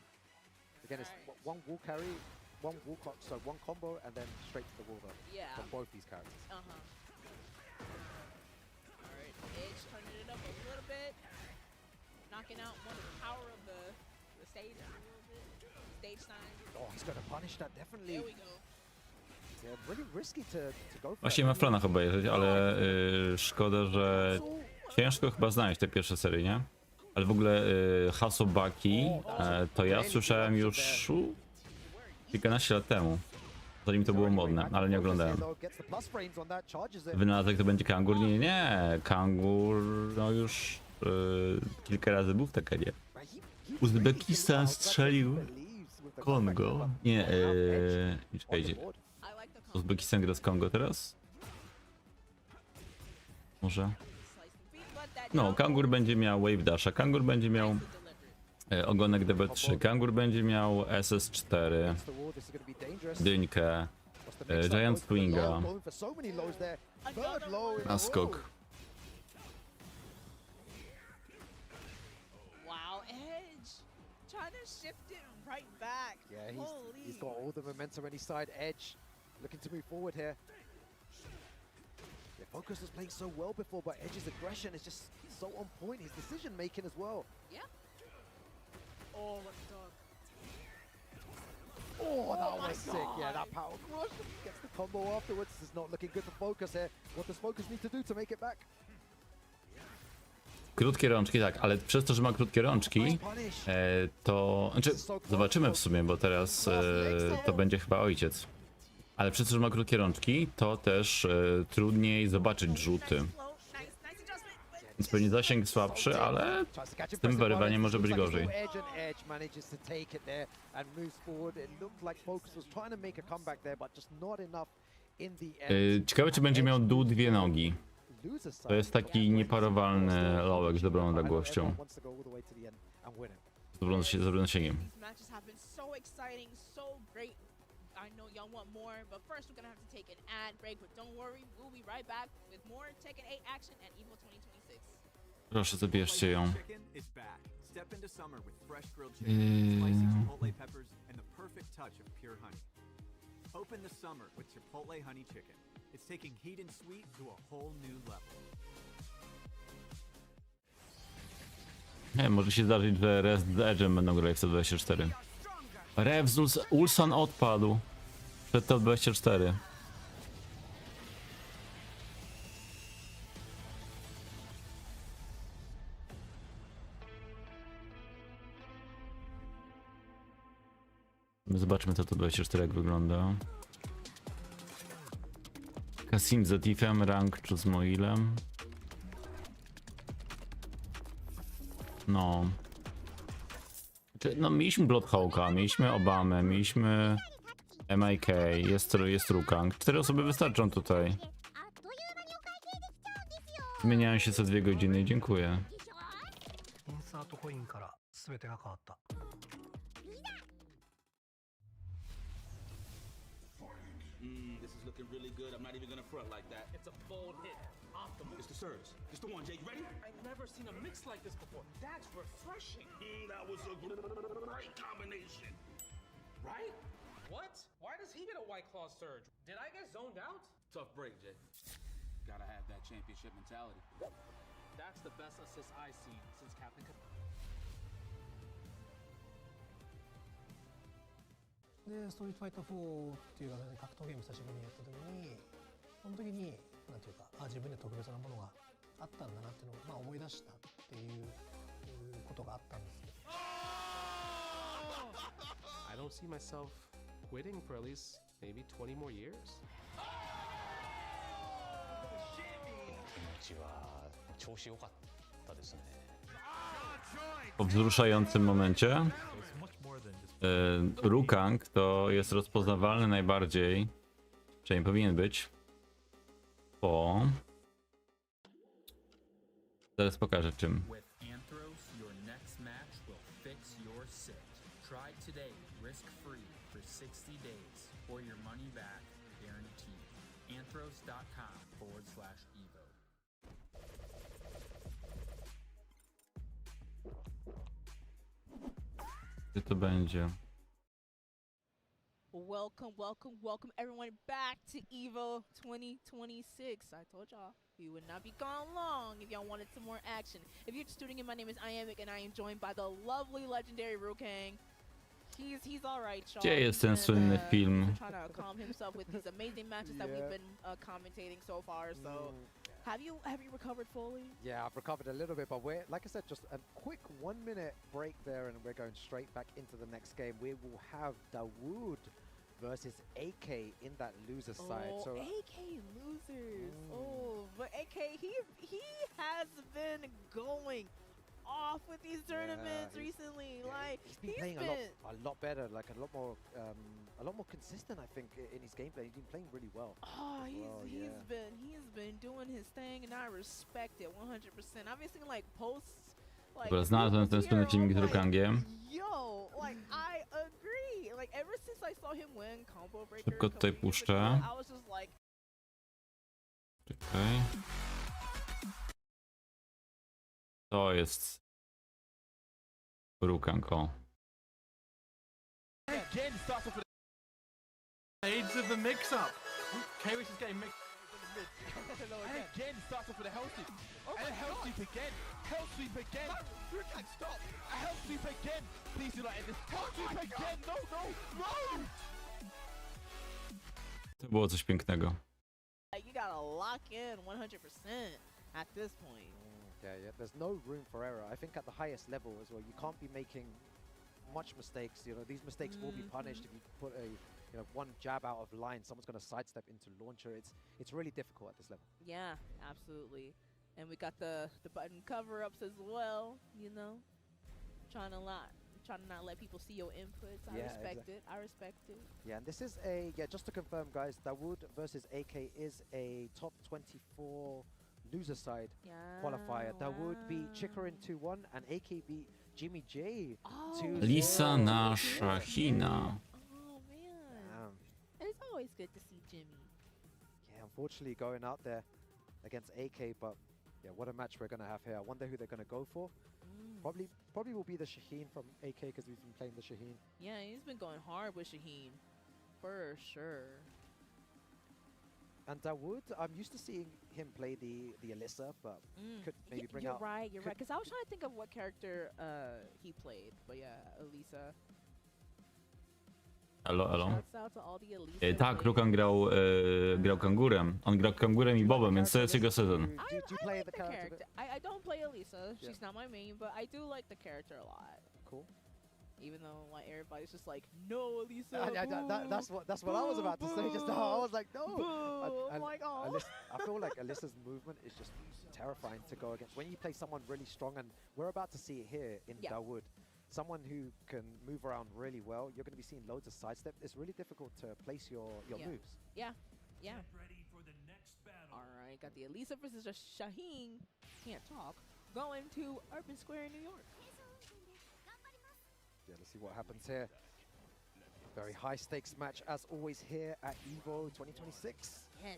Speaker 17: Again, it's one wall carry. One combo and then straight to the wall though.
Speaker 18: Yeah.
Speaker 17: From both these characters.
Speaker 18: Alright, Edge turning it up a little bit. Knocking out one of the power of the stage a little bit. Stage sign.
Speaker 17: Oh, he's gonna punish that definitely.
Speaker 18: There we go.
Speaker 17: Yeah, really risky to go for
Speaker 1: Właśnie ma w planach obejrzeć, ale szkoda, że ciężko chyba znaleźć te pierwsze serie, nie? Ale w ogóle hasło Bucky to ja słyszałem już kilkanaście lat temu, zanim to było modne, ale nie oglądałem. Wynalazek to będzie Kangur? Nie, Kangur no już kilka razy był w Tekkenie. Uzbekistan strzelił Kongo. Nie, czekajcie. Uzbekistan gra z Kongo teraz? Może? No, Kangur będzie miał Wave Dasha, Kangur będzie miał ogonek DB3, Kangur będzie miał SS4, Dynkę, Giant Swinga, naskok.
Speaker 18: Wow, Edge trying to shift it right back.
Speaker 17: Yeah, he's got all the momentum on his side. Edge looking to move forward here. Yeah, Focus was playing so well before, but Edge's aggression is just so on point. His decision making as well.
Speaker 18: Yeah. Oh, what the dog.
Speaker 17: Oh, that was sick. Yeah, that power crush gets the combo afterwards. This is not looking good for Focus here. What does Focus need to do to make it back?
Speaker 1: Krótkie rączki, tak, ale przez to, że ma krótkie rączki, to... Znaczy, zobaczymy w sumie, bo teraz to będzie chyba ojciec. Ale przez to, że ma krótkie rączki, to też trudniej zobaczyć rzuty. Więc pewnie zasięg słabszy, ale z tym wyrywaniem może być gorzej. Ciekawe, czy będzie miał dół dwie nogi. To jest taki nieparowalny lołek z dobrą odległością. Z dobrym zasięgiem.
Speaker 18: I know y'all want more, but first we're gonna have to take an ad break, but don't worry, we'll be right back with more Tekken 8 action at EVO 2026.
Speaker 1: Proszę, zabierzcie ją.
Speaker 6: Step into summer with fresh grilled chicken, spicy chipotle peppers, and the perfect touch of pure honey. Open the summer with Chipotle Honey Chicken. It's taking heat and sweet to a whole new level.
Speaker 1: Nie, może się zdarzyć, że Rest z Edge'em będą grali w 124. Revs Ulsan odpadł przed top 24. Zobaczmy, co to 24 jak wygląda. Kasim z Atifem, rank czy z Moilem. No. No, mieliśmy Bloodhawka, mieliśmy Obamę, mieliśmy MIK, jest Rukang. 4 osoby wystarczą tutaj. Zmieniają się co 2 godziny, dziękuję.
Speaker 21: This is looking really good. I'm not even gonna front like that. It's a bold hit. Optimal. It's the surge. It's the one, Jake. You ready?
Speaker 22: I've never seen a mix like this before. That's refreshing.
Speaker 21: That was a great combination.
Speaker 22: Right? What? Why does he get a White Claw surge? Did I get zoned out?
Speaker 21: Tough break, Jake. Gotta have that championship mentality.
Speaker 22: That's the best assist I've seen since Captain
Speaker 8: でストリートファイター4っていう格闘ゲーム久しぶりにやった時にその時になんていうか自分で特別なものがあったんだなっていうのを、思い出したっていうことがあったんですけど
Speaker 12: I don't see myself quitting for at least maybe 20 more years.
Speaker 13: 気持ちは調子良かったですね。
Speaker 1: Po wzruszającym momencie Rukang to jest rozpoznawalny najbardziej, przynajmniej powinien być, po... Zaraz pokażę czym. Gdzie to będzie?
Speaker 18: Welcome everyone back to EVO 2026. I told y'all we would not be gone long if y'all wanted some more action. If you're just tuning in, my name is Iamic and I am joined by the lovely legendary Rukang. He's alright, y'all.
Speaker 1: Gdzie jest ten słynny film?
Speaker 18: Trying to calm himself with these amazing matches that we've been commentating so far. So, have you recovered fully?
Speaker 17: Yeah, I've recovered a little bit, but we're, like I said, just a quick 1 minute break there, and we're going straight back into the next game. We will have Dawood versus AK in that loser side. So
Speaker 18: AK losers. But AK he has been going off with these tournaments recently. Like
Speaker 17: he's been playing a lot better, like a lot more consistent. I think in his gameplay, he's been playing really well.
Speaker 18: Oh, he's been doing his thing, and I respect it 100%. I've been seeing like posts.
Speaker 1: Dobra, znalazłem ten słynny filmik z Rukangiem.
Speaker 18: Yo, like I agree. Like ever since I saw him win Combo Breaker.
Speaker 1: Szybko tutaj puszczę.
Speaker 18: I was just like.
Speaker 1: Czekaj. To jest Rukang, o.
Speaker 22: Again starts off with age of the mix-up. K-Rix is getting mixed and again starts off with a hell sweep. And a hell sweep again. Hell sweep again. Rukang, stop. A hell sweep again. Please do not end this. Hell sweep again. No.
Speaker 1: To było coś pięknego.
Speaker 18: You gotta lock in 100% at this point.
Speaker 17: Yeah. There's no room for error. I think at the highest level as well, you can't be making much mistakes. You know, these mistakes will be punished if you put a one jab out of line. Someone's going to sidestep into launcher. It's really difficult at this level.
Speaker 18: Yeah, absolutely. And we got the button cover-ups as well, you know. Trying to not let people see your inputs. I respect it. I respect it.
Speaker 17: Yeah, and this is just to confirm, guys, Dawood versus AK is a top 24 loser side qualifier. Dawood beat Chikarin 2-1 and AK beat Jimmy J 2-0.
Speaker 1: Lisa na Shahina.
Speaker 18: Oh man. It's always good to see Jimmy.
Speaker 17: Yeah, unfortunately going out there against AK, but yeah, what a match we're gonna have here. I wonder who they're gonna go for. Probably will be the Shaheen from AK because he's been playing the Shaheen.
Speaker 18: Yeah, he's been going hard with Shaheen, for sure.
Speaker 17: And Dawood, I'm used to seeing him play the Alyssa, but could maybe bring out...
Speaker 18: You're right, because I was trying to think of what character he played, but yeah, Elisa.
Speaker 1: Elo.
Speaker 18: Shouts out to all the Elisa
Speaker 1: Tak, Rukan grał Kangurem. On grał Kangurem I Bobem, więc to jest jego sezon.
Speaker 17: Do you play the character?
Speaker 18: I don't play Elisa. She's not my main, but I do like the character a lot.
Speaker 17: Cool.
Speaker 18: Even though like everybody's just like, no, Elisa.
Speaker 17: That's what I was about to say just now. I was like, no.
Speaker 18: I'm like, oh.
Speaker 17: I feel like Alyssa's movement is just terrifying to go against. When you play someone really strong, and we're about to see it here in Dawood, someone who can move around really well, you're going to be seeing loads of sidestep. It's really difficult to place your moves.
Speaker 18: Yeah. All right, got the Elisa versus Shaheen. Can't talk. Going to Urban Square in New York.
Speaker 17: Yeah, let's see what happens here. Very high stakes match as always here at EVO 2026.
Speaker 18: Yes.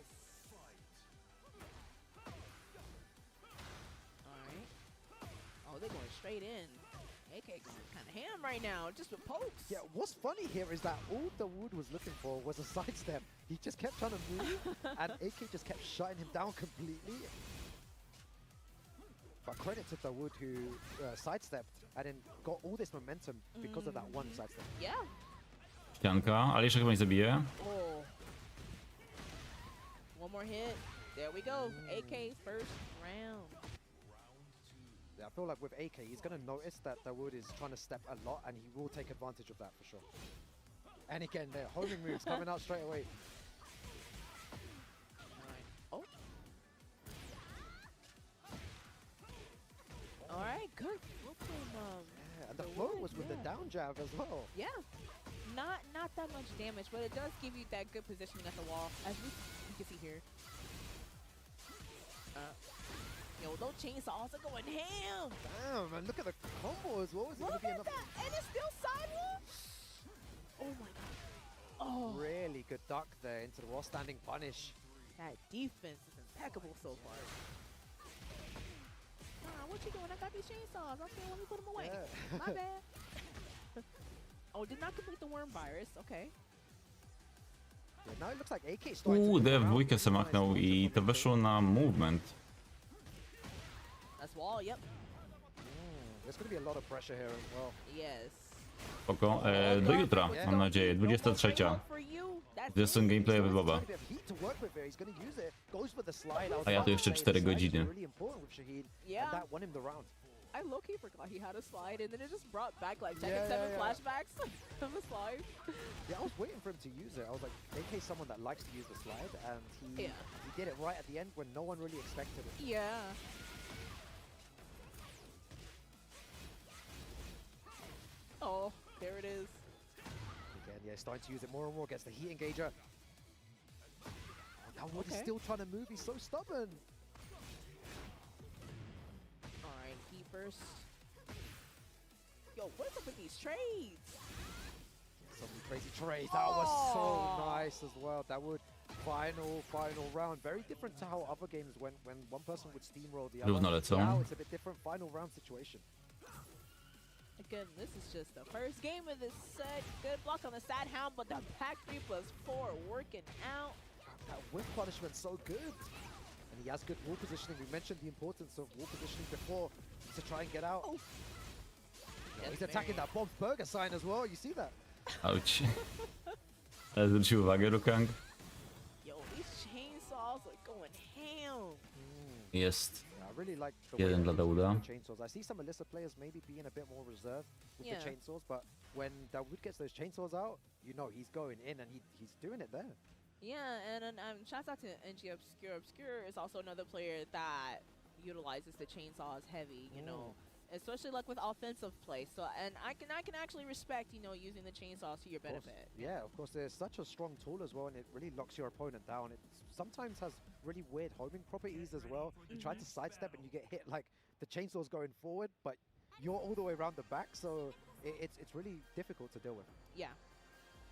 Speaker 18: All right. Oh, they're going straight in. AK going kind of ham right now, just with pokes.
Speaker 17: Yeah, what's funny here is that all Dawood was looking for was a sidestep. He just kept trying to move, and AK just kept shutting him down completely. But credit to Dawood who sidestepped and then got all this momentum because of that one sidestep.
Speaker 18: Yeah.
Speaker 1: Ścianka, ale jeszcze chyba nie zabije.
Speaker 18: Oh. One more hit. There we go. AK first round.
Speaker 17: Yeah, I feel like with AK, he's going to notice that Dawood is trying to step a lot, and he will take advantage of that for sure. And again, their homing moves coming out straight away.
Speaker 18: Oh. All right, good.
Speaker 17: Yeah, and the flow was with the down jab as well.
Speaker 18: Yeah. Not that much damage, but it does give you that good positioning at the wall, as you can see here. Yo, those chainsaws are going ham.
Speaker 17: Damn, and look at the combos. What was it going to be enough?
Speaker 18: And it's still sidewalk. Oh my god. Oh.
Speaker 17: Really good duck there into the wall, standing punish.
Speaker 18: That defense is impeccable so far. What you doing? I got these chainsaws. Okay, let me put them away. Yeah. My bad. Oh, did not complete the worm virus. Okay.
Speaker 17: Yeah, now it looks like AK starting
Speaker 1: Dev dwójkę se machnął I to weszło na movement.
Speaker 18: That's wall, yep.
Speaker 17: There's going to be a lot of pressure here as well.
Speaker 18: Yes.
Speaker 1: Spoko. Do jutra, mam nadzieję. 23. Zresztą gameplayowy Boba. A ja tu jeszcze 4 godziny.
Speaker 18: Yeah. I low-key forgot he had a slide, and then it just brought back like Tekken 7 flashbacks of the slide.
Speaker 17: Yeah, I was waiting for him to use it. I was like, AK is someone that likes to use the slide, and he did it right at the end when no one really expected it.
Speaker 18: Yeah. Oh, there it is.
Speaker 17: Again, yeah, starting to use it more and more. Gets the heat engager. Oh, now Wood is still trying to move. He's so stubborn.
Speaker 18: All right, heat first. Yo, what's up with these trades?
Speaker 17: So many crazy trades. That was so nice as well. That would final round. Very different to how other games went when one person would steamroll the other. Now it's a bit different. Final round situation.
Speaker 18: Again, this is just the first game of this set. Good block on the Sad Hound, but the pack 3+4 working out.
Speaker 17: That whip punishment so good. And he has good wall positioning. We mentioned the importance of wall positioning before to try and get out. Oh. Yeah, he's attacking that Bob's Burger sign as well. You see that?
Speaker 1: Ouch. Zwrócił uwagę, Rukang.
Speaker 18: Yo, these chainsaws are going ham.
Speaker 1: Jest.
Speaker 17: I really like the
Speaker 1: Jeden dla Dawuda.
Speaker 17: chainsaws. I see some Alyssa players maybe being a bit more reserved with the chainsaws, but when Dawood gets those chainsaws out, you know he's going in and he's doing it there.
Speaker 18: Yeah, and shouts out to NG Obscure. Obscure is also another player that utilizes the chainsaw as heavy, you know, especially like with offensive play. So, and I can actually respect, you know, using the chainsaw to your benefit.
Speaker 17: Yeah, of course, there's such a strong tool as well, and it really locks your opponent down. It sometimes has really weird homing properties as well. You try to sidestep and you get hit like the chainsaw's going forward, but you're all the way around the back, so it's really difficult to deal with.
Speaker 18: Yeah.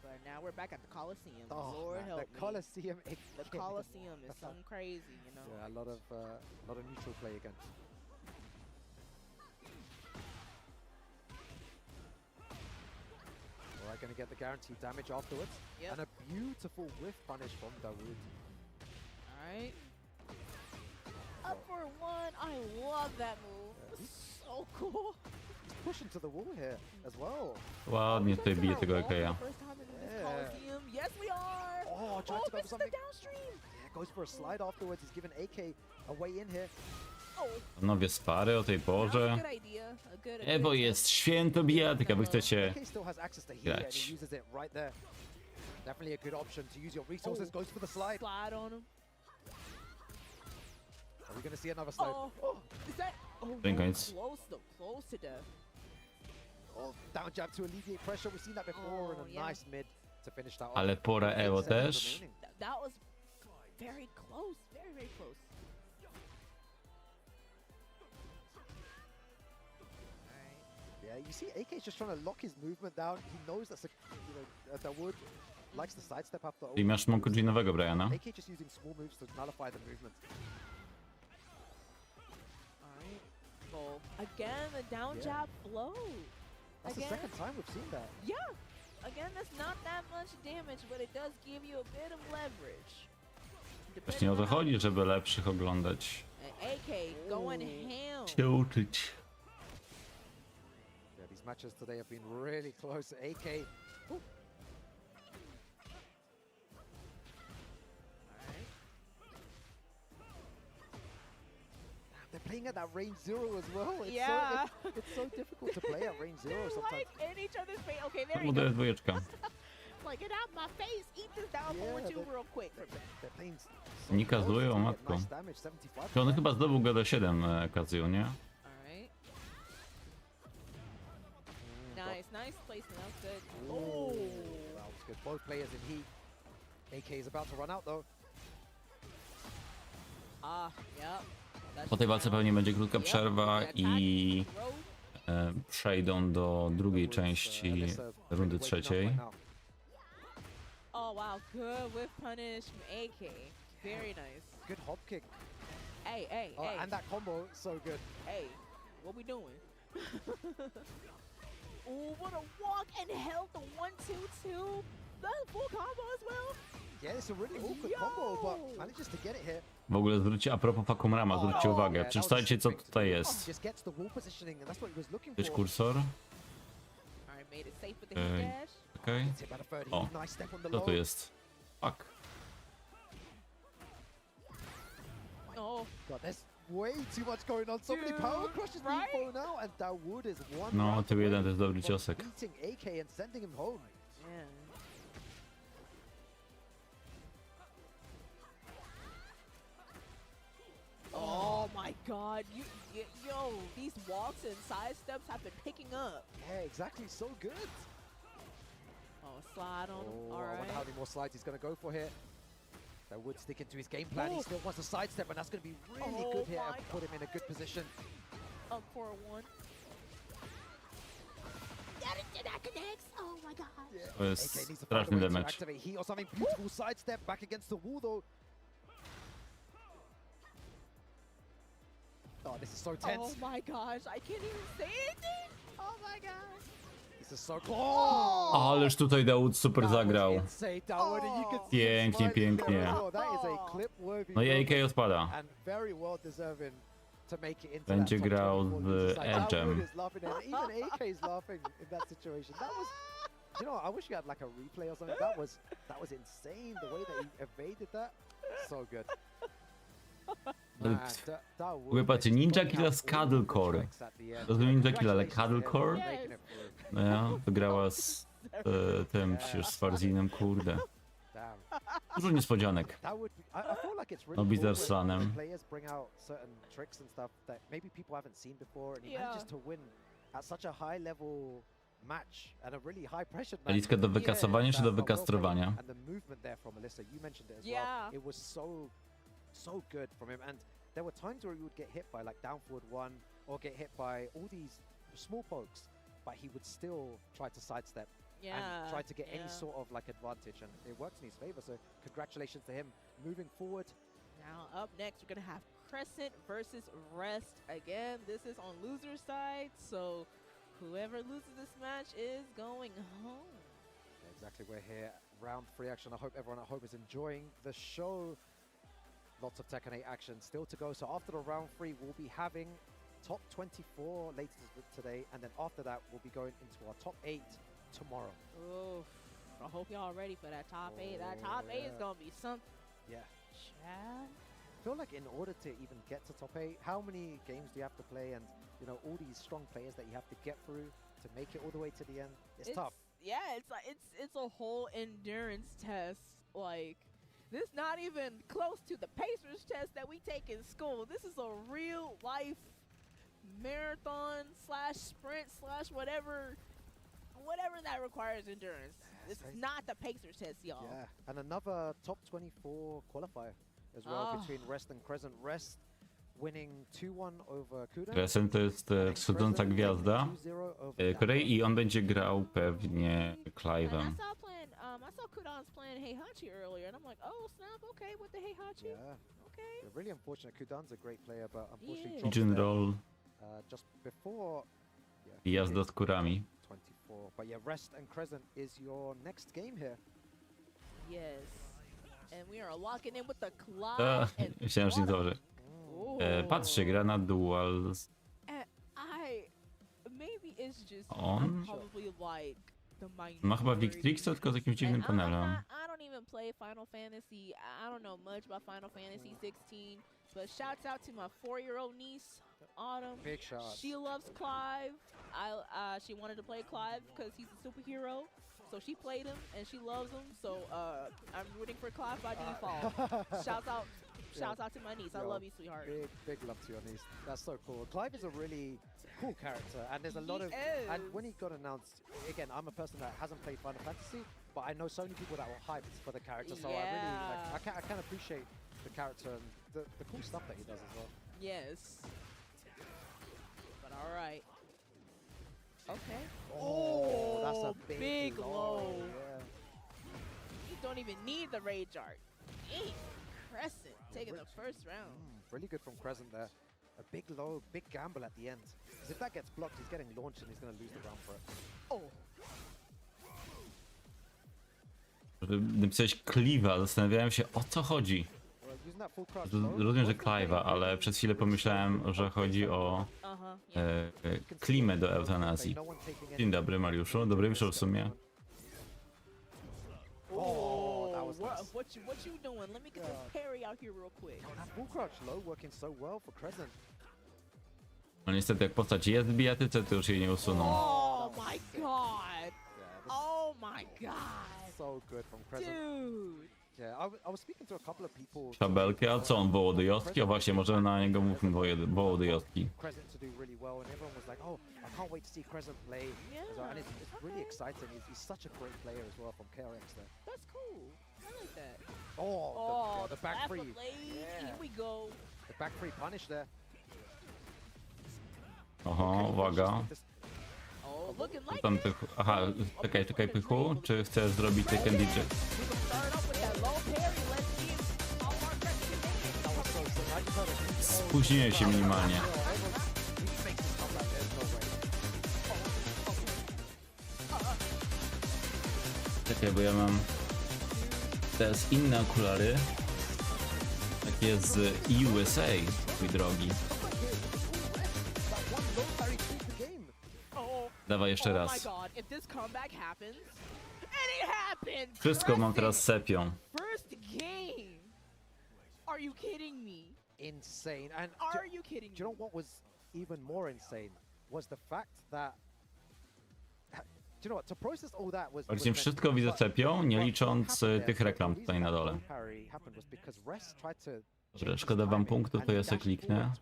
Speaker 18: But now we're back at the Coliseum.
Speaker 17: Oh,
Speaker 18: Lord
Speaker 17: man,
Speaker 18: help
Speaker 17: the
Speaker 18: me.
Speaker 17: Coliseum.
Speaker 18: The Coliseum is something crazy, you know.
Speaker 17: Yeah, a lot of neutral play again. All right, gonna get the guaranteed damage afterwards, and a beautiful whiff punish from Dawood.
Speaker 18: All right. Up for one. I love that move. So cool.
Speaker 17: He's pushing to the wall here as well.
Speaker 1: Ładnie tutaj bije tego EK'a.
Speaker 18: First time in this Coliseum. Yes, we are.
Speaker 17: Oh, trying to go for something.
Speaker 18: The downstream.
Speaker 17: Yeah, goes for a slide afterwards. He's given AK a way in here.
Speaker 1: Panowie z pary o tej porze. Evo jest święto bijatyka, wy chcecie
Speaker 17: AK still has access to heal and
Speaker 1: grać.
Speaker 17: he uses it right there. Definitely a good option to use your resources. Goes for the slide.
Speaker 18: Slide on him.
Speaker 17: Are we going to see another slide?
Speaker 18: Is that?
Speaker 1: Ten koniec.
Speaker 18: Close to death.
Speaker 17: Oh, down jab to alleviate pressure. We've seen that before, and a nice mid to finish that off.
Speaker 1: Ale pora Evo też.
Speaker 18: That was very close. Very close.
Speaker 17: Yeah, you see AK's just trying to lock his movement down. He knows that's Dawood likes to sidestep after.
Speaker 1: I masz Monkuginowego Briana.
Speaker 17: AK just using small moves to nullify the movement.
Speaker 18: Alright. Well, again, the down jab flow.
Speaker 17: That's the second time we've seen that.
Speaker 18: Yeah. Again, that's not that much damage, but it does give you a bit of leverage.
Speaker 1: Właśnie o to chodzi, żeby lepszych oglądać.
Speaker 18: AK going ham.
Speaker 1: Ciuczyć.
Speaker 17: Yeah, these matches today have been really close. AK. Ooh. They're playing at that range 0 as well. It's it's so difficult to play at range 0 sometimes.
Speaker 18: Like in each other's face. Okay, there
Speaker 1: No
Speaker 18: you
Speaker 1: to
Speaker 18: go.
Speaker 1: jest dwójeczka.
Speaker 18: Like, get out my face. Eat this down forward too real quick.
Speaker 17: They're playing
Speaker 1: Nika zły o matko. To on chyba zdobył go do 7 okazją, nie?
Speaker 18: Alright. Nice placement. That was good. Oh,
Speaker 17: that was good. Both players in heat. AK is about to run out though.
Speaker 18: Yep.
Speaker 1: Po tej walce pewnie będzie krótka przerwa i przejdą do drugiej części rundy trzeciej.
Speaker 18: Oh wow, good whip punish from AK. Very nice.
Speaker 17: Good hop kick.
Speaker 18: Hey.
Speaker 17: And that combo, so good.
Speaker 18: Hey, what we doing? Oh, what a walk and held the 1-2-2. The full combo as well.
Speaker 17: Yeah, it's a really awkward combo, but manages to get it here.
Speaker 1: W ogóle zwróćcie, a propos Fakumrama, zwróćcie uwagę. Przeczytajcie, co tutaj jest.
Speaker 17: Just gets the wall positioning, and that's what he was looking
Speaker 1: Gdzieś
Speaker 17: for.
Speaker 1: kursor.
Speaker 18: Alright, made it safe with the heat dash.
Speaker 1: Okej. O, co tu jest? Fuck.
Speaker 18: Oh.
Speaker 17: God, there's way too much going on. So many power crushes being thrown out, and Dawood is one
Speaker 1: No,
Speaker 17: round
Speaker 1: tył
Speaker 17: away
Speaker 1: jeden to jest dobry
Speaker 17: from
Speaker 1: ciosek.
Speaker 17: beating AK and sending him home.
Speaker 18: Yeah. Oh my God! Yo, these walks and side steps have been picking up.
Speaker 17: Yeah, exactly. So good.
Speaker 18: Oh, slide on him. All
Speaker 17: I
Speaker 18: right.
Speaker 17: wonder how many more slides he's going to go for here. Dawood sticking to his game plan. He still wants a sidestep, and that's going to be really good here and put him in a good position.
Speaker 18: Up for a one. That connects. Oh my God.
Speaker 1: To jest straszny damage.
Speaker 17: Activate heat or something. Beautiful sidestep back against the wall though. Oh, this is so tense.
Speaker 18: Oh my gosh, I can't even say anything. Oh my gosh.
Speaker 17: This is so close.
Speaker 1: Ależ tutaj Dawood super zagrał. Pięknie, pięknie. No i AK odpada.
Speaker 17: And very well deserving to make it into
Speaker 1: Będzie
Speaker 17: that top
Speaker 1: grał
Speaker 17: 24.
Speaker 1: z Edge'em.
Speaker 17: Dawood is laughing, and even AK is laughing in that situation. That was, you know, I wish you had like a replay or something. That was insane. The way that he evaded that, so good.
Speaker 1: Patrzcie, Ninja Killa z Cuddle Core. Rozumiem Ninja Killa, ale Cuddle Core? No ja, wygrała z tym przecież z Farzinem, kurde.
Speaker 17: Damn.
Speaker 1: Dużo niespodzianek.
Speaker 17: That would be, I feel like it's really
Speaker 1: No,
Speaker 17: cool
Speaker 1: Bizarre
Speaker 17: when
Speaker 1: Slanem.
Speaker 17: players bring out certain tricks and stuff that maybe people haven't seen before, and he manages to win at such a high level match and a really high pressure match.
Speaker 1: Listka do wykasowania czy do wykastrowania?
Speaker 17: And the movement there from Alyssa, you mentioned it as well. It was so good from him, and there were times where he would get hit by like down forward one or get hit by all these small pokes, but he would still try to sidestep and try to get any sort of like advantage, and it worked in his favor. So congratulations to him. Moving forward.
Speaker 18: Now up next, we're gonna have Crescent versus Rest again. This is on loser side, so whoever loses this match is going home.
Speaker 17: Exactly, we're here, round 3 action. I hope everyone at home is enjoying the show. Lots of Tekken 8 action still to go. So after the round 3, we'll be having top 24 later today, and then after that, we'll be going into our top 8 tomorrow.
Speaker 18: Oof. I hope y'all ready for that top 8. That top 8 is gonna be something.
Speaker 17: Yeah.
Speaker 18: Chad?
Speaker 17: I feel like in order to even get to top 8, how many games do you have to play, and you know all these strong players that you have to get through to make it all the way to the end? It's tough.
Speaker 18: Yeah, it's like it's a whole endurance test. Like, this not even close to the Pacers test that we take in school. This is a real life marathon / sprint / whatever that requires endurance. This is not the Pacers test, y'all.
Speaker 17: Yeah, and another top 24 qualifier as well between Rest and Crescent. Rest winning 2-1 over Kodem.
Speaker 1: Crescent to jest wschodząca gwiazda Korei i on będzie grał pewnie Clive'em.
Speaker 18: I saw Kudan's playing Heihachi earlier, and I'm like, oh snap, okay, with the Heihachi.
Speaker 17: Yeah.
Speaker 18: Okay.
Speaker 17: Yeah, really unfortunate. Kudan's a great player, but unfortunately dropped
Speaker 1: General
Speaker 17: just before.
Speaker 1: jazda z kurami.
Speaker 17: 24. But yeah, Rest and Crescent is your next game here.
Speaker 18: Yes. And we are locking in with the Clive and
Speaker 1: Myślałem, że nie zdąży. Patrzcie, gra na duals.
Speaker 18: Maybe it's just
Speaker 1: On?
Speaker 18: probably like the
Speaker 1: Ma chyba Victrixa, tylko z jakimś dziwnym panelem.
Speaker 18: I don't even play Final Fantasy. I don't know much about Final Fantasy 16, but shouts out to my 4-year-old niece, Autumn.
Speaker 17: Big shots.
Speaker 18: She loves Clive. She wanted to play Clive because he's a superhero. So she played him and she loves him. So I'm rooting for Clive by default. Shouts out to my niece. I love you, sweetheart.
Speaker 17: Big love to your niece. That's so cool. Clive is a really cool character, and there's a lot of. And when he got announced, again, I'm a person that hasn't played Final Fantasy, but I know so many people that were hyped for the character. So I really, I can appreciate the character and the cool stuff that he does as well.
Speaker 18: Yes. But all right. Okay.
Speaker 17: Oh, that's a big
Speaker 18: low.
Speaker 17: Yeah.
Speaker 18: You don't even need the rage art. Hey, Crescent taking the first round.
Speaker 17: Really good from Crescent there. A big low, big gamble at the end. Because if that gets blocked, he's getting launched and he's going to lose the round for it.
Speaker 18: Oh.
Speaker 1: Żeby napisać Clive'a, zastanawiałem się, o co chodzi. Rozumiem, że Clive'a, ale przez chwilę pomyślałem, że chodzi o klimę do eutanazji. Dzień dobry, Mariuszu. Dobry wieczór w sumie.
Speaker 18: What you doing? Let me get this parry out here real quick.
Speaker 17: Full crouch low working so well for Crescent.
Speaker 1: No niestety, jak postać jest w bijatyce, to już jej nie usuną.
Speaker 18: Oh my god! Oh my god!
Speaker 17: So good from Crescent.
Speaker 18: Dude!
Speaker 17: Yeah, I was speaking to a couple of people.
Speaker 1: Szabelkę, a co on woło do Jostki? O właśnie, może na niego mówmy woło do Jostki.
Speaker 17: Crescent to do really well, and everyone was like, "Oh, I can't wait to see Crescent play."
Speaker 18: Yeah.
Speaker 17: And it's really exciting. He's such a great player as well from KRX there.
Speaker 18: That's cool. I like that.
Speaker 17: Oh, the back free.
Speaker 18: Yeah. Here we go.
Speaker 17: The back free punish there.
Speaker 1: Oho, uwaga.
Speaker 18: Oh, looking like
Speaker 1: Tam aha, czekaj, Pychu, czy chcesz zrobić Tekken DJ? Spóźniłem się minimalnie. Czekaj, bo ja mam teraz inne okulary. Takie z USA, mój drogi. Dawaj jeszcze raz. Wszystko mam teraz sepią.
Speaker 18: First game. Are you kidding me?
Speaker 17: Insane. And
Speaker 18: are you kidding me?
Speaker 17: Do you know what was even more insane? Was the fact that you know what? To process all that was.
Speaker 1: Bardziej wszystko widzę cepią, nie licząc tych reklam tutaj na dole. Dobrze, szkoda wam punktów, to ja sobie kliknę.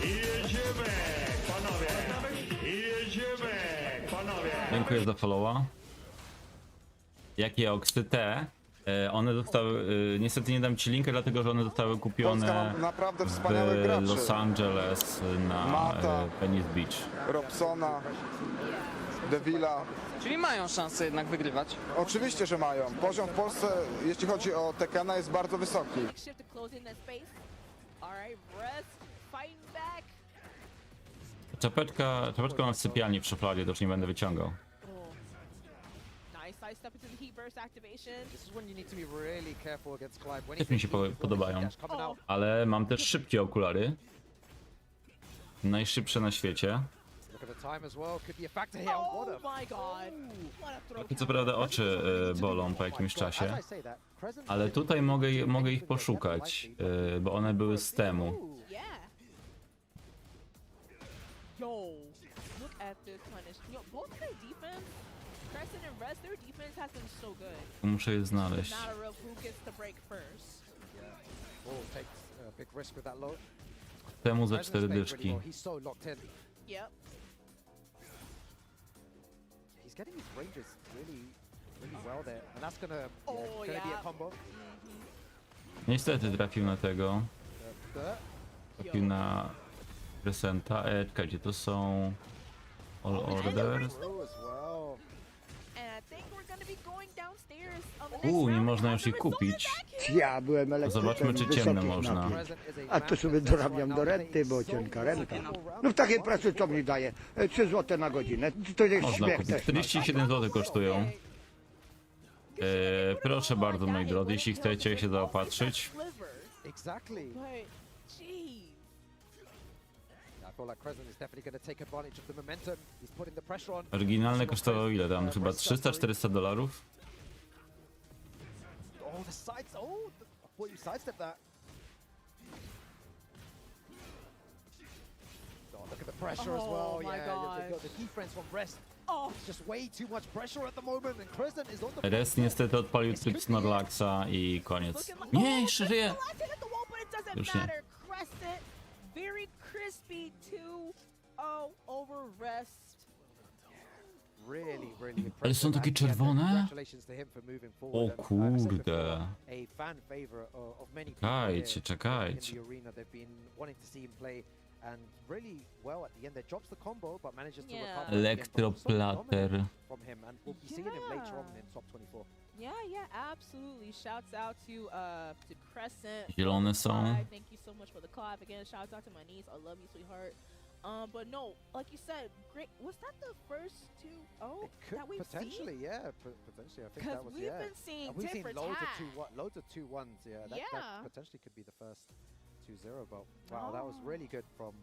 Speaker 9: Jedziemy, panowie! Jedziemy, panowie!
Speaker 1: Dziękuję za followa. Jakie oksy te? One zostały, niestety nie dam ci linka, dlatego że one zostały kupione
Speaker 5: naprawdę wspaniałych
Speaker 1: w
Speaker 5: graczy.
Speaker 1: Los Angeles na
Speaker 5: Mata,
Speaker 1: Venice Beach.
Speaker 5: Robsona, Devilla.
Speaker 7: Czyli mają szansę jednak wygrywać.
Speaker 5: Oczywiście, że mają. Poziom w Polsce, jeśli chodzi o Tekkena, jest bardzo wysoki.
Speaker 1: Czapeczka mam w sypialni w szufladzie, to już nie będę wyciągał. Też mi się podobają. Ale mam też szybkie okulary. Najszybsze na świecie. Co prawda oczy bolą po jakimś czasie. Ale tutaj mogę ich poszukać, bo one były z temu. Muszę je znaleźć. Temu za 4 dyszki. Niestety trafił na tego. Trafił na Crescenta. Czekajcie, to są All Orders. Nie można już ich kupić.
Speaker 15: Ja byłem elektrykiem.
Speaker 1: Zobaczmy, czy ciemne można.
Speaker 15: A to sobie dorabiam do renty, bo cienka renta. No w takiej pracy co mi daje? 3 zł na godzinę. To jest
Speaker 1: Można
Speaker 15: śmiech
Speaker 1: kupić.
Speaker 15: też.
Speaker 1: 47 zł kosztują. Proszę bardzo, moi drodzy, jeśli chcecie się zaopatrzyć. Oryginalne kosztowało ile tam? Chyba 300-400 dolarów?
Speaker 17: Oh, the sides. Oh, I thought you sidestepped that. Oh, look at the pressure as well. Yeah, the defense from Rest. It's just way too much pressure at the moment, and Crescent is on the.
Speaker 1: Rest niestety odpalił tryb Snorlaxa i koniec. Nie, jeszcze żyje! Już nie.
Speaker 18: Very crispy 2-0 over Rest.
Speaker 1: Ale są takie czerwone? O kurde. Czekajcie. Elektroplater.
Speaker 18: Yeah, absolutely. Shouts out to Crescent.
Speaker 1: Zielone są.
Speaker 18: Thank you so much for the collab again. Shouts out to my niece. I love you, sweetheart. But no, like you said, great. Was that the first 2-0 that we've
Speaker 17: potentially,
Speaker 18: seen?
Speaker 17: Yeah, potentially. I think that was.
Speaker 18: We've been seeing
Speaker 17: we've seen
Speaker 18: loads
Speaker 17: loads of 2-1s. Yeah, that potentially could be the first 2-0. But wow, that was really good from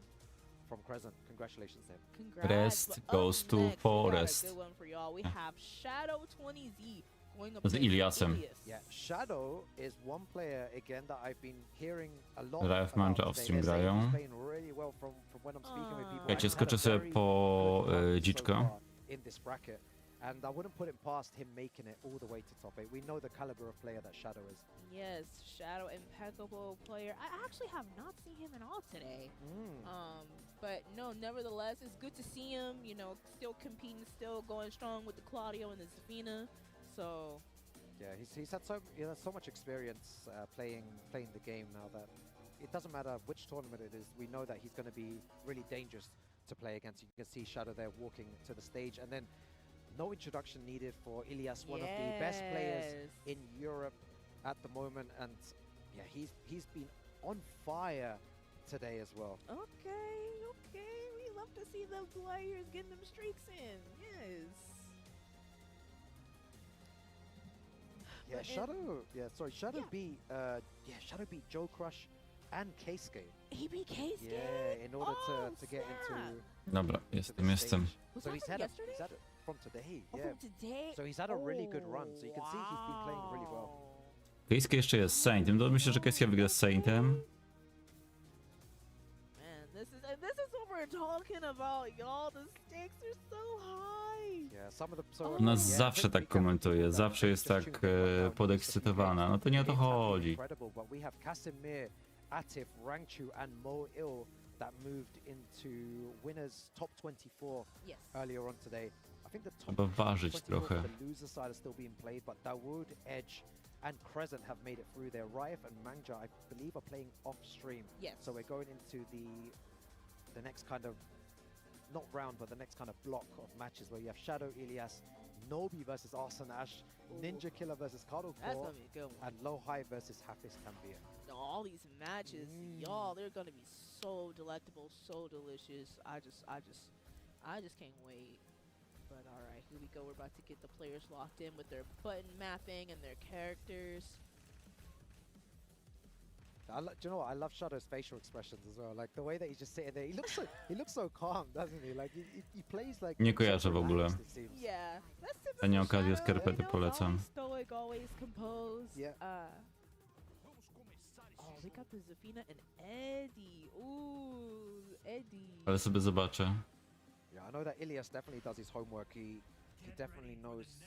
Speaker 17: Crescent. Congratulations, to him.
Speaker 18: Congrats.
Speaker 1: Rest goes to Forest.
Speaker 18: We got a good one for y'all. We have Shadow 20Z.
Speaker 1: Z Iliasem.
Speaker 17: Yeah, Shadow is one player again that I've been hearing a lot.
Speaker 1: Rafman czy Offstream grają. Ja skoczę sobie po dziczkę.
Speaker 17: And I wouldn't put it past him making it all the way to top 8. We know the caliber of player that Shadow is.
Speaker 18: Yes, Shadow, impeccable player. I actually have not seen him at all today. But no, nevertheless, it's good to see him. You know, still competing, still going strong with the Claudio and the Zafina. So.
Speaker 17: Yeah, he's had so much experience playing the game now that it doesn't matter which tournament it is. We know that he's going to be really dangerous to play against. You can see Shadow there walking to the stage, and then no introduction needed for Ilias, one of the best players in Europe at the moment, and yeah, he's been on fire today as well.
Speaker 18: Okay, we love to see the players getting them streaks in. Yes.
Speaker 17: Yeah, Shadow beat Shadow beat Joe Crush and Keisuke.
Speaker 18: He beat Keisuke?
Speaker 17: Yeah, in order to get into.
Speaker 1: Dobra, jestem.
Speaker 17: So he's had from today.
Speaker 18: From today?
Speaker 17: So he's had a really good run. So you can see he's been playing really well.
Speaker 1: Kejska jeszcze jest Saintem, to myślę, że Kejska wygra z Saintem.
Speaker 18: Man, this is what we're talking about, y'all. The stakes are so high.
Speaker 17: Yeah, some of the
Speaker 1: Ona zawsze tak komentuje, zawsze jest tak podekscytowana. No to nie o to chodzi.
Speaker 17: Incredible, but we have Casimir, Atif, Rangchu and Mo Il that moved into winners top 24 earlier on today. I think the top
Speaker 1: Trzeba ważyć
Speaker 17: 24
Speaker 1: trochę.
Speaker 17: for the loser side are still being played, but Dawood, Edge and Crescent have made it through there. Riot and Mangja, I believe, are playing off stream.
Speaker 18: Yes.
Speaker 17: So we're going into the next kind of, not round, but the next kind of block of matches where you have Shadow Ilias, Nobi versus Arson Ash, Ninja Killer versus Kado
Speaker 18: That's gonna be a good one.
Speaker 17: and Low High versus Hafiz Kambir.
Speaker 18: No, all these matches, y'all, they're gonna be so delectable, so delicious. I just can't wait. But all right, here we go. We're about to get the players locked in with their button mapping and their characters.
Speaker 17: Do you know what? I love Shadow's facial expressions as well. Like the way that he's just sitting there. He looks so calm, doesn't he? Like he plays like.
Speaker 1: Nie kojarzę w ogóle.
Speaker 18: Yeah, that's typical
Speaker 1: A nie okazję
Speaker 18: Shadow,
Speaker 1: skarpety
Speaker 18: you know,
Speaker 1: polecam.
Speaker 18: always stoic, always composed.
Speaker 17: Yeah.
Speaker 18: Oh, they got the Zafina and Eddie. Ooh, Eddie.
Speaker 1: Ale sobie zobaczę.
Speaker 17: Yeah, I know that Ilias definitely does his homework. He definitely knows.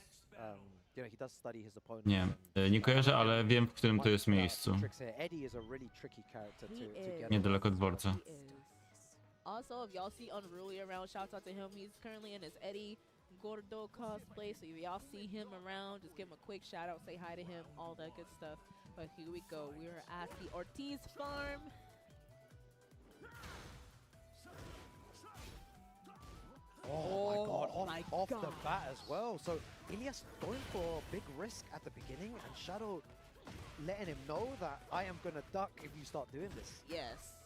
Speaker 17: You know, he does study his opponents.
Speaker 1: Nie, nie kojarzę, ale wiem, w którym to jest miejscu.
Speaker 17: Eddie is a really tricky character to get.
Speaker 1: Niedaleko od dworca.
Speaker 18: Also, if y'all see Unruly around, shout out to him. He's currently in his Eddie Gordo cosplay, so if y'all see him around, just give him a quick shout out, say hi to him, all that good stuff. But here we go. We are at the Ortiz farm.
Speaker 17: Oh my god, off the bat as well. So Ilias going for a big risk at the beginning, and Shadow letting him know that I am gonna duck if you start doing this.
Speaker 18: Yes.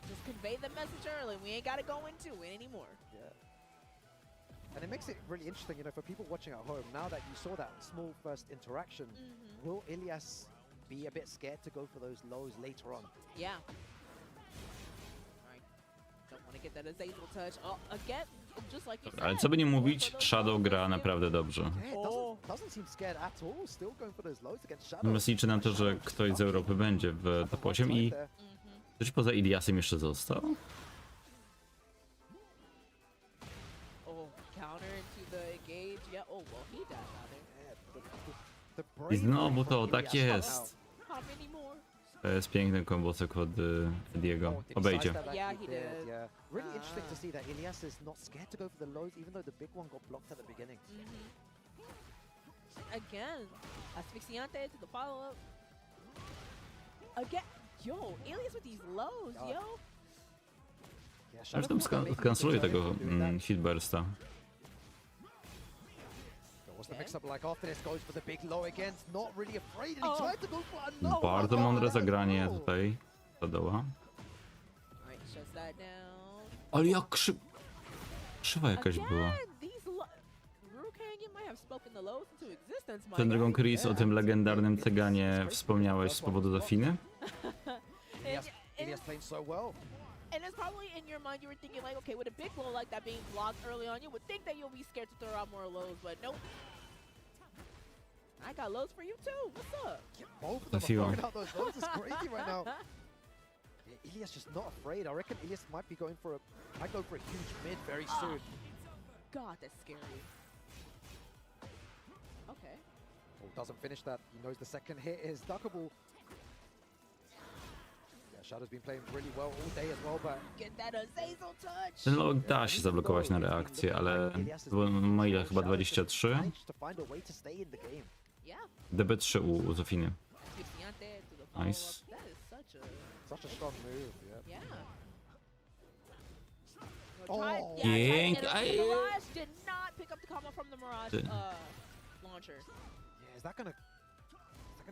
Speaker 18: Just convey the message early. We ain't gotta go into it anymore.
Speaker 17: Yeah. And it makes it really interesting, you know, for people watching at home, now that you saw that small first interaction, will Ilias be a bit scared to go for those lows later on?
Speaker 18: Yeah. Don't want to get that Azazel touch. Oh, again, just like you said.
Speaker 1: Ale co by nie mówić, Shadow gra naprawdę dobrze.
Speaker 17: Yeah, doesn't seem scared at all. Still going for those lows against Shadow.
Speaker 1: Natomiast liczę na to, że ktoś z Europy będzie w top 8 i ktoś poza Iliasem jeszcze został.
Speaker 18: Oh, counter into the engage. Yeah. Oh, well, he died out there.
Speaker 1: I znowu to, tak jest.
Speaker 18: How many more?
Speaker 1: To jest piękny kombosek od Diego. Obejdzie.
Speaker 18: Yeah, he did.
Speaker 17: Yeah. Really interesting to see that Ilias is not scared to go for the lows, even though the big one got blocked at the beginning.
Speaker 18: Again, Asfixiante to the follow-up. Again, yo, Ilias with these lows, yo.
Speaker 1: Zresztą skanceluję tego hitbursta.
Speaker 17: What's the mix-up like after this? Goes for the big low again. Not really afraid, and he tried to go for a low.
Speaker 1: Bardzo mądre zagranie tutaj Shadowa. Ale jak krzywa jakaś była. Ten drugą Chris, o tym legendarnym cyganie wspomniałeś z powodu Zafiny?
Speaker 17: Ilias playing so well.
Speaker 18: And it's probably in your mind you were thinking like, okay, with a big low like that being blocked early on, you would think that you'll be scared to throw out more lows, but nope. I got lows for you too. What's up?
Speaker 17: Yeah, both of them are throwing out those lows. It's crazy right now. Yeah, Ilias just not afraid. I reckon Ilias might be going for might go for a huge mid very soon.
Speaker 18: God, that's scary. Okay.
Speaker 17: Oh, doesn't finish that. He knows the second hit is duckable. Shadow's been playing really well all day as well, but
Speaker 18: get that Azazel touch.
Speaker 1: Ten low da się zablokować na reakcję, ale ma ile? Chyba 23? DB3 u Zafiny. Nice.
Speaker 17: Such a strong move, yeah.
Speaker 18: Oh,
Speaker 1: pięknie.
Speaker 18: Mirage did not pick up the combo from the Mirage launcher.
Speaker 17: Yeah, is that gonna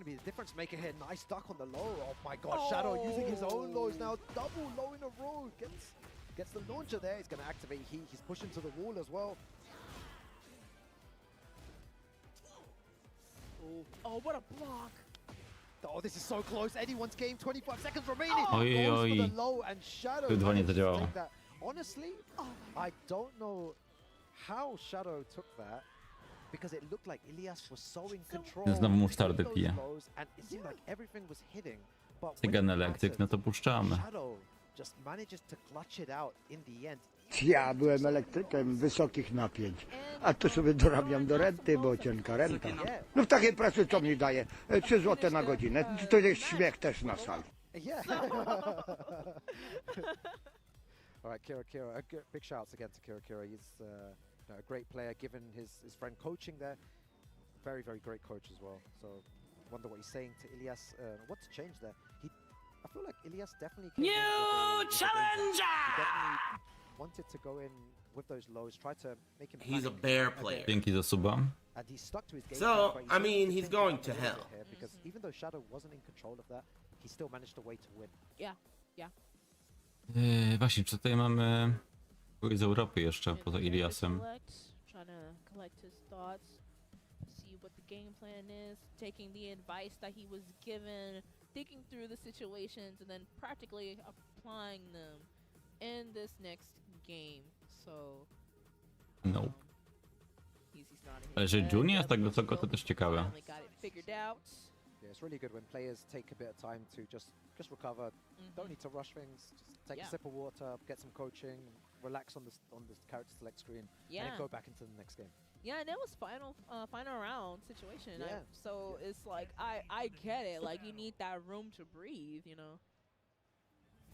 Speaker 17: be the difference maker here? Nice duck on the low. Oh my god, Shadow using his own lows now. Double low in a row. Gets the launcher there. He's gonna activate heat. He's pushing to the wall as well.
Speaker 18: Oh, what a block.
Speaker 17: Oh, this is so close. Anyone's game. 25 seconds remaining.
Speaker 1: Oj,
Speaker 17: Goes
Speaker 1: oj.
Speaker 17: for the low and Shadow.
Speaker 1: Chyba nie zadziałało.
Speaker 17: Honestly, I don't know how Shadow took that. because it looked like Ilias was so in control.
Speaker 1: Znowu musztardę piję.
Speaker 17: And it seemed like everything was hitting, but
Speaker 1: Tygan elektryk, no to puszczamy.
Speaker 17: Shadow just manages to clutch it out in the end.
Speaker 15: Ja byłem elektrykiem wysokich napięć, a to sobie dorabiam do renty, bo cienka renta. No w takiej pracy co mi daje? 3 zł na godzinę. To jest śmiech też na sali.
Speaker 17: Yeah. All right, Kira. Big shouts again to Kira. He's a great player, given his friend coaching there. Very, very great coach as well. So, wonder what he's saying to Ilias. What to change there? I feel like Ilias definitely came
Speaker 19: New challenger!
Speaker 17: He definitely wanted to go in with those lows, try to make him.
Speaker 19: He's a bear player.
Speaker 1: Dzięki za suba.
Speaker 17: And he stuck to his game
Speaker 19: So,
Speaker 17: plan, but
Speaker 19: I mean, he's going to hell.
Speaker 17: Because even though Shadow wasn't in control of that, he still managed a way to win.
Speaker 18: Yeah.
Speaker 1: Właśnie, czy tutaj mamy kogoś z Europy jeszcze poza Iliasem?
Speaker 18: Trying to collect his thoughts, see what the game plan is, taking the advice that he was given, thinking through the situations, and then practically applying them in this next game. So.
Speaker 1: Nope.
Speaker 18: He's not
Speaker 1: Ale że Junior jest tak wysoko, to też ciekawe.
Speaker 17: Yeah, it's really good when players take a bit of time to just recover. Don't need to rush things. Just take a sip of water, get some coaching, relax on the character select screen, and then go back into the next game.
Speaker 18: Yeah, and it was final round situation.
Speaker 17: Yeah.
Speaker 18: So it's like I get it. Like you need that room to breathe, you know.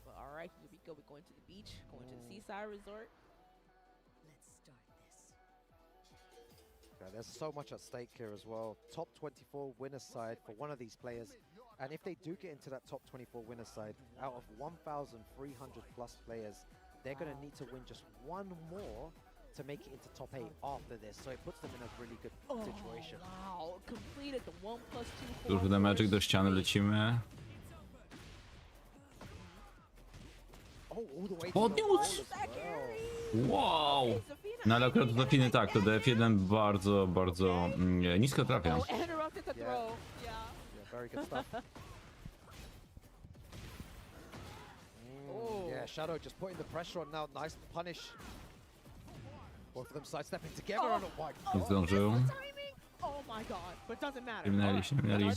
Speaker 18: But all right, here we go. We're going to the beach, going to the seaside resort.
Speaker 17: Yeah, there's so much at stake here as well. Top 24 winner side for one of these players. And if they do get into that top 24 winner side, out of 1,300 plus players, they're going to need to win just one more to make it into top 8 after this. So it puts them in a really good situation.
Speaker 18: Wow, completed the 1+2.
Speaker 1: Duży damage do ściany lecimy. Podniósł! Wow! No ale akurat do Finy tak, to DF1 bardzo nisko trafia.
Speaker 17: Very good stuff. Yeah, Shadow just putting the pressure on now. Nice punish. Both of them sidestepping together on a wide.
Speaker 1: Nie zdążył.
Speaker 18: Oh my god, but it doesn't matter.
Speaker 1: Śmignęli.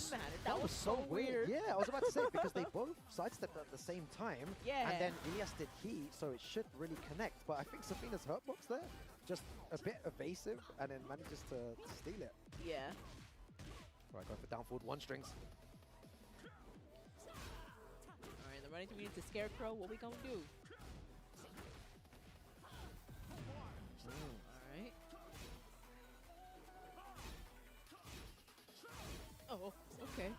Speaker 17: That was so weird. Yeah, I was about to say, because they both sidestepped at the same time.
Speaker 18: Yeah.
Speaker 17: And then Ilias did heat, so it should really connect. But I think Safina's hurtbox there, just a bit evasive, and then manages to steal it.
Speaker 18: Yeah.
Speaker 17: Right, going for down forward one strings.
Speaker 18: Alright, they're running to me into Scarecrow. What we gonna do? Alright. Oh, okay.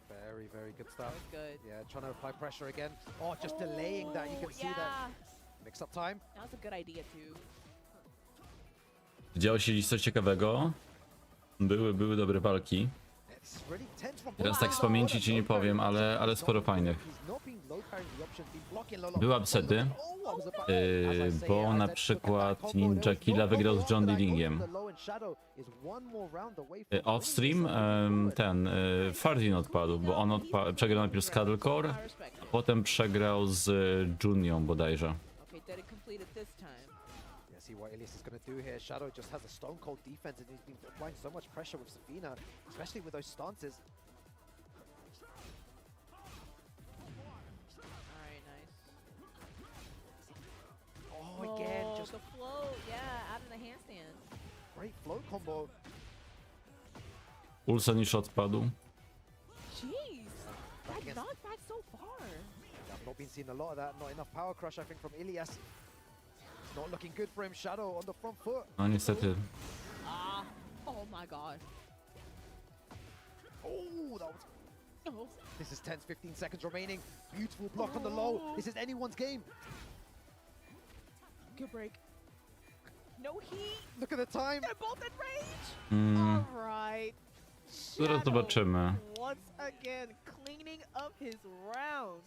Speaker 17: Very, very good stuff.
Speaker 18: That's good.
Speaker 17: Yeah, trying to apply pressure again. Oh, just delaying that. You can see that. Mix up time.
Speaker 18: That was a good idea too.
Speaker 1: Działo się dziś coś ciekawego. Były dobre walki. Teraz tak z pamięci ci nie powiem, ale sporo fajnych. Były upsety, bo na przykład Ninja Killa wygrał z John Dillingiem. Offstream ten Fardin odpadł, bo on przegrał najpierw z Cuddlecore, a potem przegrał z Junią bodajże.
Speaker 17: See what Ilias is going to do here. Shadow just has a stone cold defense, and he's been applying so much pressure with Safina, especially with those stances.
Speaker 18: Alright, nice.
Speaker 17: Oh, again, just
Speaker 18: the flow, yeah, out of the handstand.
Speaker 17: Great flow combo.
Speaker 1: Ulsan już odpadł.
Speaker 18: Jeez, that knockback so far.
Speaker 17: I've not been seeing a lot of that. Not enough power crush, I think, from Ilias. Not looking good for him. Shadow on the front foot.
Speaker 1: No niestety.
Speaker 18: Oh my god.
Speaker 17: Oh, that was... This is 10-15 seconds remaining. Beautiful block on the low. This is anyone's game.
Speaker 18: Good break. No heat.
Speaker 17: Look at the time.
Speaker 18: They're both in range. All right.
Speaker 1: Zaraz zobaczymy.
Speaker 18: Once again, cleaning up his rounds.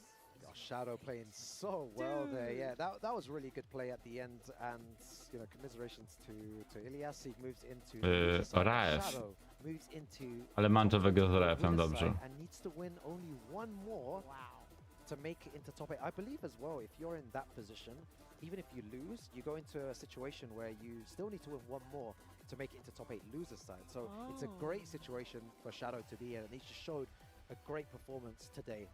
Speaker 17: Shadow playing so well there. Yeah, that was really good play at the end, and you know, commiserations to Ilias. He moves into
Speaker 1: Raef.
Speaker 17: Shadow moves into
Speaker 1: Ale Mancha wygrał z Raefem, dobrze.
Speaker 17: And needs to win only one more to make it into top 8. I believe as well, if you're in that position, even if you lose, you go into a situation where you still need to win one more to make it into top 8 losers side. So it's a great situation for Shadow to be in, and he just showed a great performance today.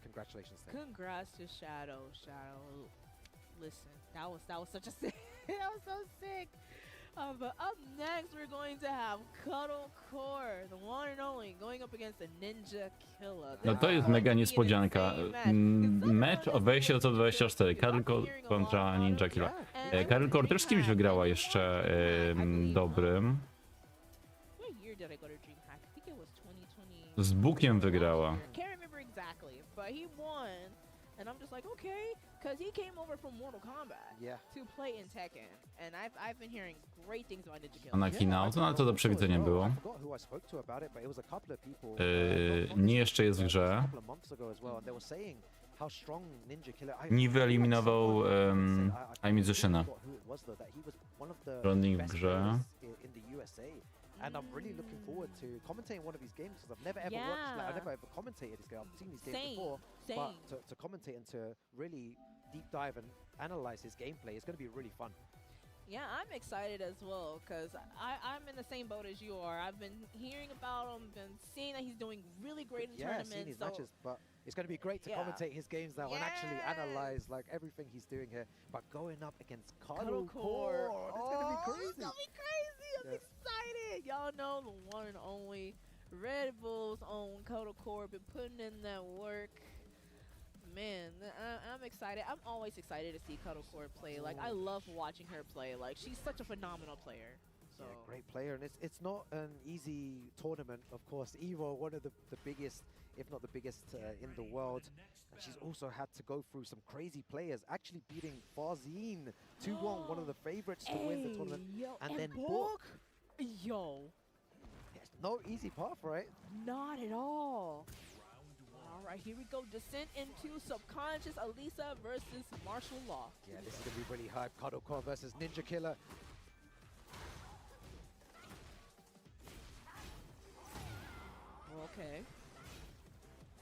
Speaker 17: Congratulations to him.
Speaker 18: Congrats to Shadow. Listen, that was such a sick. That was so sick. But up next, we're going to have Cuddle Core, the one and only, going up against the Ninja Killer.
Speaker 1: No to jest mega niespodzianka. Mecz o wejście do top 24. Cuddle Core kontra Ninja Killer. Cuddle Core też z kimś wygrała jeszcze dobrym.
Speaker 18: What year did I go to DreamHack? I think it was 2020.
Speaker 1: Z Bukiem wygrała.
Speaker 18: Can't remember exactly, but he won. And I'm just like, okay, because he came over from Mortal Kombat to play in Tekken. And I've been hearing great things about Ninja Killer.
Speaker 1: A na finał, to ale to do przewidzenia było. Nie jeszcze jest w grze. Nie wyeliminował Musiciana. Running w grze.
Speaker 17: And I'm really looking forward to commentating one of these games because I've never ever watched, like, I've never ever commentated this game. I've seen these games before, but to commentate and to really deep dive and analyze his gameplay is going to be really fun.
Speaker 18: Yeah, I'm excited as well because I'm in the same boat as you are. I've been hearing about him, been seeing that he's doing really great in tournaments.
Speaker 17: Seeing his matches, but it's going to be great to commentate his games now and actually analyze like everything he's doing here. But going up against Cuddle Core, it's going to be crazy.
Speaker 18: It's going to be crazy. I'm excited. Y'all know the one and only Red Bull's own Cuddle Core been putting in that work. Man, I'm excited. I'm always excited to see Cuddle Core play. Like, I love watching her play. Like, she's such a phenomenal player. So.
Speaker 17: Yeah, great player, and it's not an easy tournament, of course. EVO, one of the biggest, if not the biggest in the world. And she's also had to go through some crazy players, actually beating Farzine 2-1, one of the favorites to win the tournament. And then Book.
Speaker 18: Yo.
Speaker 17: It's no easy path, right?
Speaker 18: Not at all. All right, here we go. Descent into Subconscious. Alisa versus Martial Law.
Speaker 17: Yeah, this is going to be really hype. Cuddle Core versus Ninja Killer.
Speaker 18: Okay.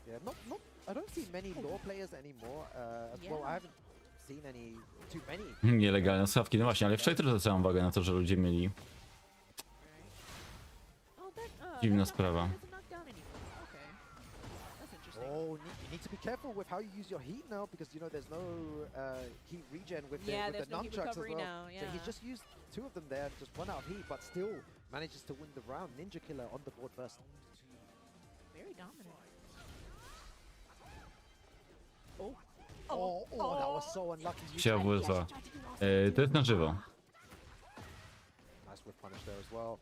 Speaker 17: Yeah, not. I don't see many law players anymore. Well, I haven't seen too many.
Speaker 1: Nielegalne stawki, no właśnie, ale wczoraj też zwracałem uwagę na to, że ludzie mieli. Dziwna sprawa.
Speaker 17: Oh, you need to be careful with how you use your heat now because you know there's no heat regen with the nunchucks as well.
Speaker 18: Now,
Speaker 17: So he just used 2 of them there and just 1 out of heat, but still manages to win the round. Ninja Killer on the board first.
Speaker 18: Very dominant.
Speaker 17: Oh, that was so unlucky.
Speaker 1: Chciał WSA. To jest na żywo.
Speaker 17: Nice whip punish there as well.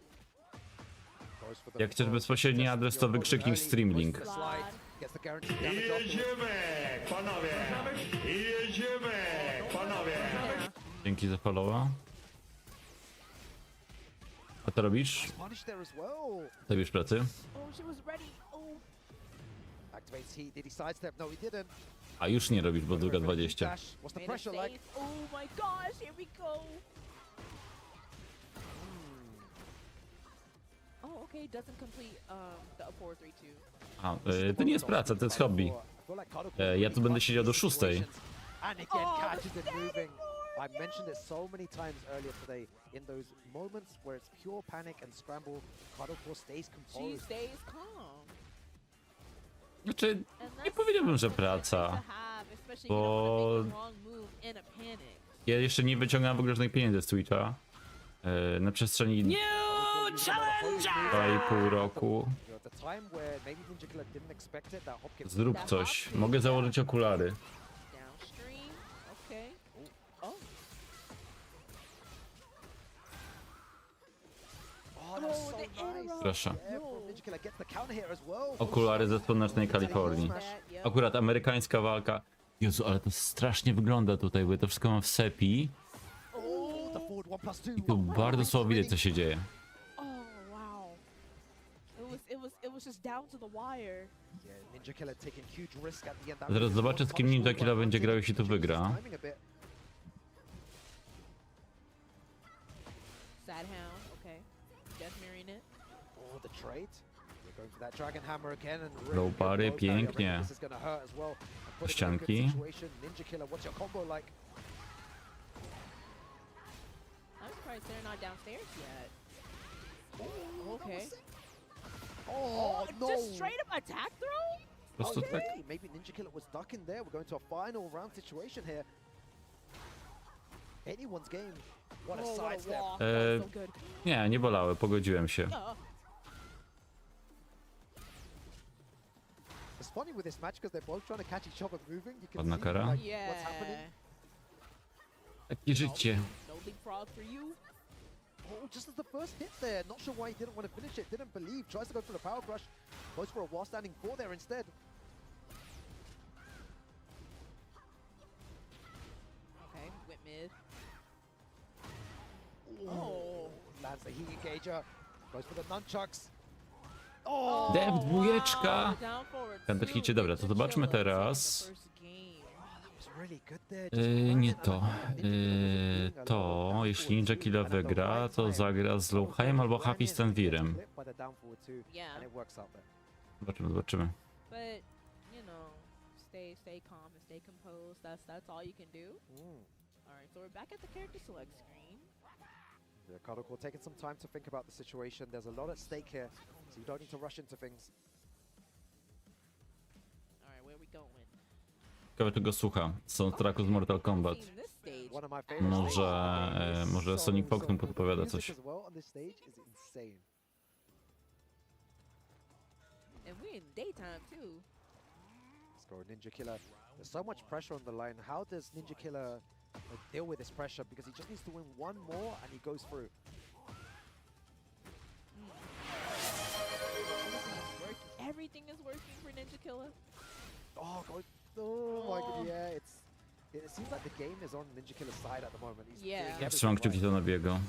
Speaker 1: Jak chcesz bezpośredni adres, to wykrzyknik Streamlink.
Speaker 9: Jedziemy, panowie! Jedziemy, panowie!
Speaker 1: Dzięki za followa. A to robisz? Robisz pracy? A już nie robisz, bo druga 20.
Speaker 18: Oh my gosh, here we go. Oh, okay, doesn't complete the up 4-3-2.
Speaker 1: A, to nie jest praca, to jest hobby. Ja tu będę siedział do 6.
Speaker 17: And again catches it moving. I mentioned it so many times earlier today. In those moments where it's pure panic and scramble, Cuddle Core stays composed.
Speaker 18: She stays calm.
Speaker 1: Znaczy, nie powiedziałbym, że praca. Bo ja jeszcze nie wyciągnąłem w ogóle żadnych pieniędzy z Twitcha. Na przestrzeni 2,5 roku. Zrób coś. Mogę założyć okulary. Proszę. Okulary ze słonecznej Kalifornii. Akurat amerykańska walka. Jezu, ale to strasznie wygląda tutaj, bo to wszystko mam w sepi. I tu bardzo słabo widać, co się dzieje. Zaraz zobaczę, z kim Ninja Killer będzie grał, jeśli tu wygra. Low pary, pięknie.
Speaker 17: put him in a good
Speaker 1: ścianki.
Speaker 17: situation. Ninja Killer, what's your combo like?
Speaker 18: I'm surprised they're not downstairs yet. Okay.
Speaker 17: Oh, no!
Speaker 18: Just straight up attack throw?
Speaker 1: Po prostu tak.
Speaker 17: Okay, maybe Ninja Killer was stuck in there. We're going to a final round situation here. Anyone's game. What a sidestep.
Speaker 1: Nie, nie bolały, pogodziłem się.
Speaker 17: It's funny with this match because they're both trying to catch each other moving. You can
Speaker 1: Ładna
Speaker 17: see
Speaker 1: kara.
Speaker 17: like, what's happening.
Speaker 1: Takie życie.
Speaker 18: No leapfrog for you.
Speaker 17: Oh, just as the first hit there. Not sure why he didn't want to finish it. Didn't believe. Tries to go for the power crush. Goes for a wall standing 4 there instead.
Speaker 18: Okay, whip mid.
Speaker 17: Oh, lands the heat engager. Goes for the nunchucks.
Speaker 1: Dev, dwójeczka. Counterhicie, dobra, to zobaczmy teraz. Nie to. To, jeśli Ninja Killer wygra, to zagra z Lowheim albo Happy Stanvirem. Zobaczymy, zobaczymy.
Speaker 18: But, you know, stay calm and stay composed. That's all you can do. Alright, so we're back at the character select screen.
Speaker 17: Yeah, Kodem taking some time to think about the situation. There's a lot at stake here, so you don't need to rush into things.
Speaker 18: Alright, where we going?
Speaker 1: Ciekawe, czy go słucha. Soundtracku z Mortal Kombat. Może Sonic Fox mu podpowiada coś.
Speaker 18: And we're in daytime too.
Speaker 17: Score Ninja Killer. There's so much pressure on the line. How does Ninja Killer deal with this pressure? Because he just needs to win one more and he goes through.
Speaker 18: Everything is working for Ninja Killer.
Speaker 17: Oh my god, yeah, it seems like the game is on Ninja Killer's side at the moment. He's doing everything
Speaker 1: Trzymam kciuki za Nabiego.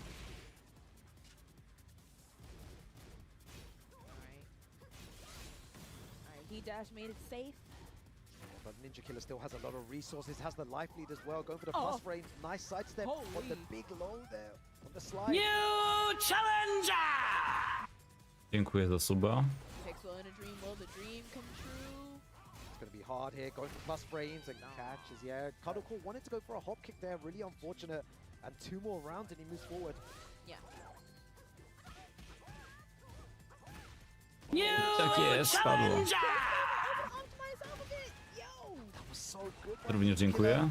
Speaker 18: Alright, he dash made it safe.
Speaker 17: But Ninja Killer still has a lot of resources, has the life lead as well, going for the plus frames. Nice sidestep on the big low there, on the slide.
Speaker 19: New challenger!
Speaker 1: Dziękuję za suba.
Speaker 18: Pixel in a dream, will the dream come true?
Speaker 17: It's going to be hard here, going for plus frames and catches, yeah. Kodem wanted to go for a hop kick there, really unfortunate. And 2 more rounds and he moves forward.
Speaker 18: Yeah.
Speaker 1: Tak jest, padło. Również dziękuję.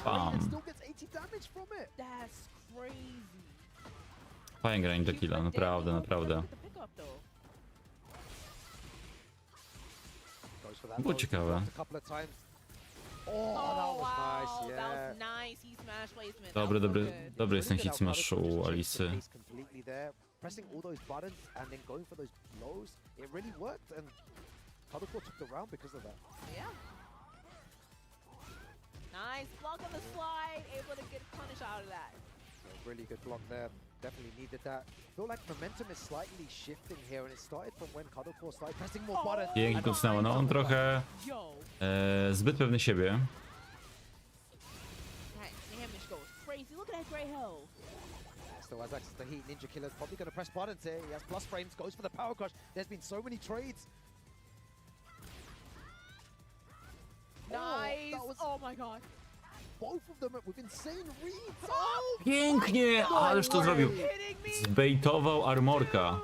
Speaker 1: Bam.
Speaker 18: That's crazy.
Speaker 1: Fajnie gra Ninja Killa, naprawdę, naprawdę. Było ciekawe. Dobry jest ten hit smash u Alisy.
Speaker 17: Pressing all those buttons and then going for those lows, it really worked, and Kodem took the round because of that.
Speaker 18: Yeah. Nice block on the slide, able to get a punish out of that.
Speaker 17: So really good block there. Definitely needed that. Feel like momentum is slightly shifting here, and it started from when Kodem started pressing more buttons.
Speaker 1: Pięknie kucnęło, no on trochę zbyt pewny siebie.
Speaker 18: Damage goes crazy. Look at that great hell.
Speaker 17: Still has access to heat. Ninja Killer's probably going to press buttons here. He has plus frames, goes for the power crush. There's been so many trades.
Speaker 18: Nice. Oh my god.
Speaker 17: Both of them with insane reads.
Speaker 1: Pięknie, ależ to zrobił. Zbejtował armorka.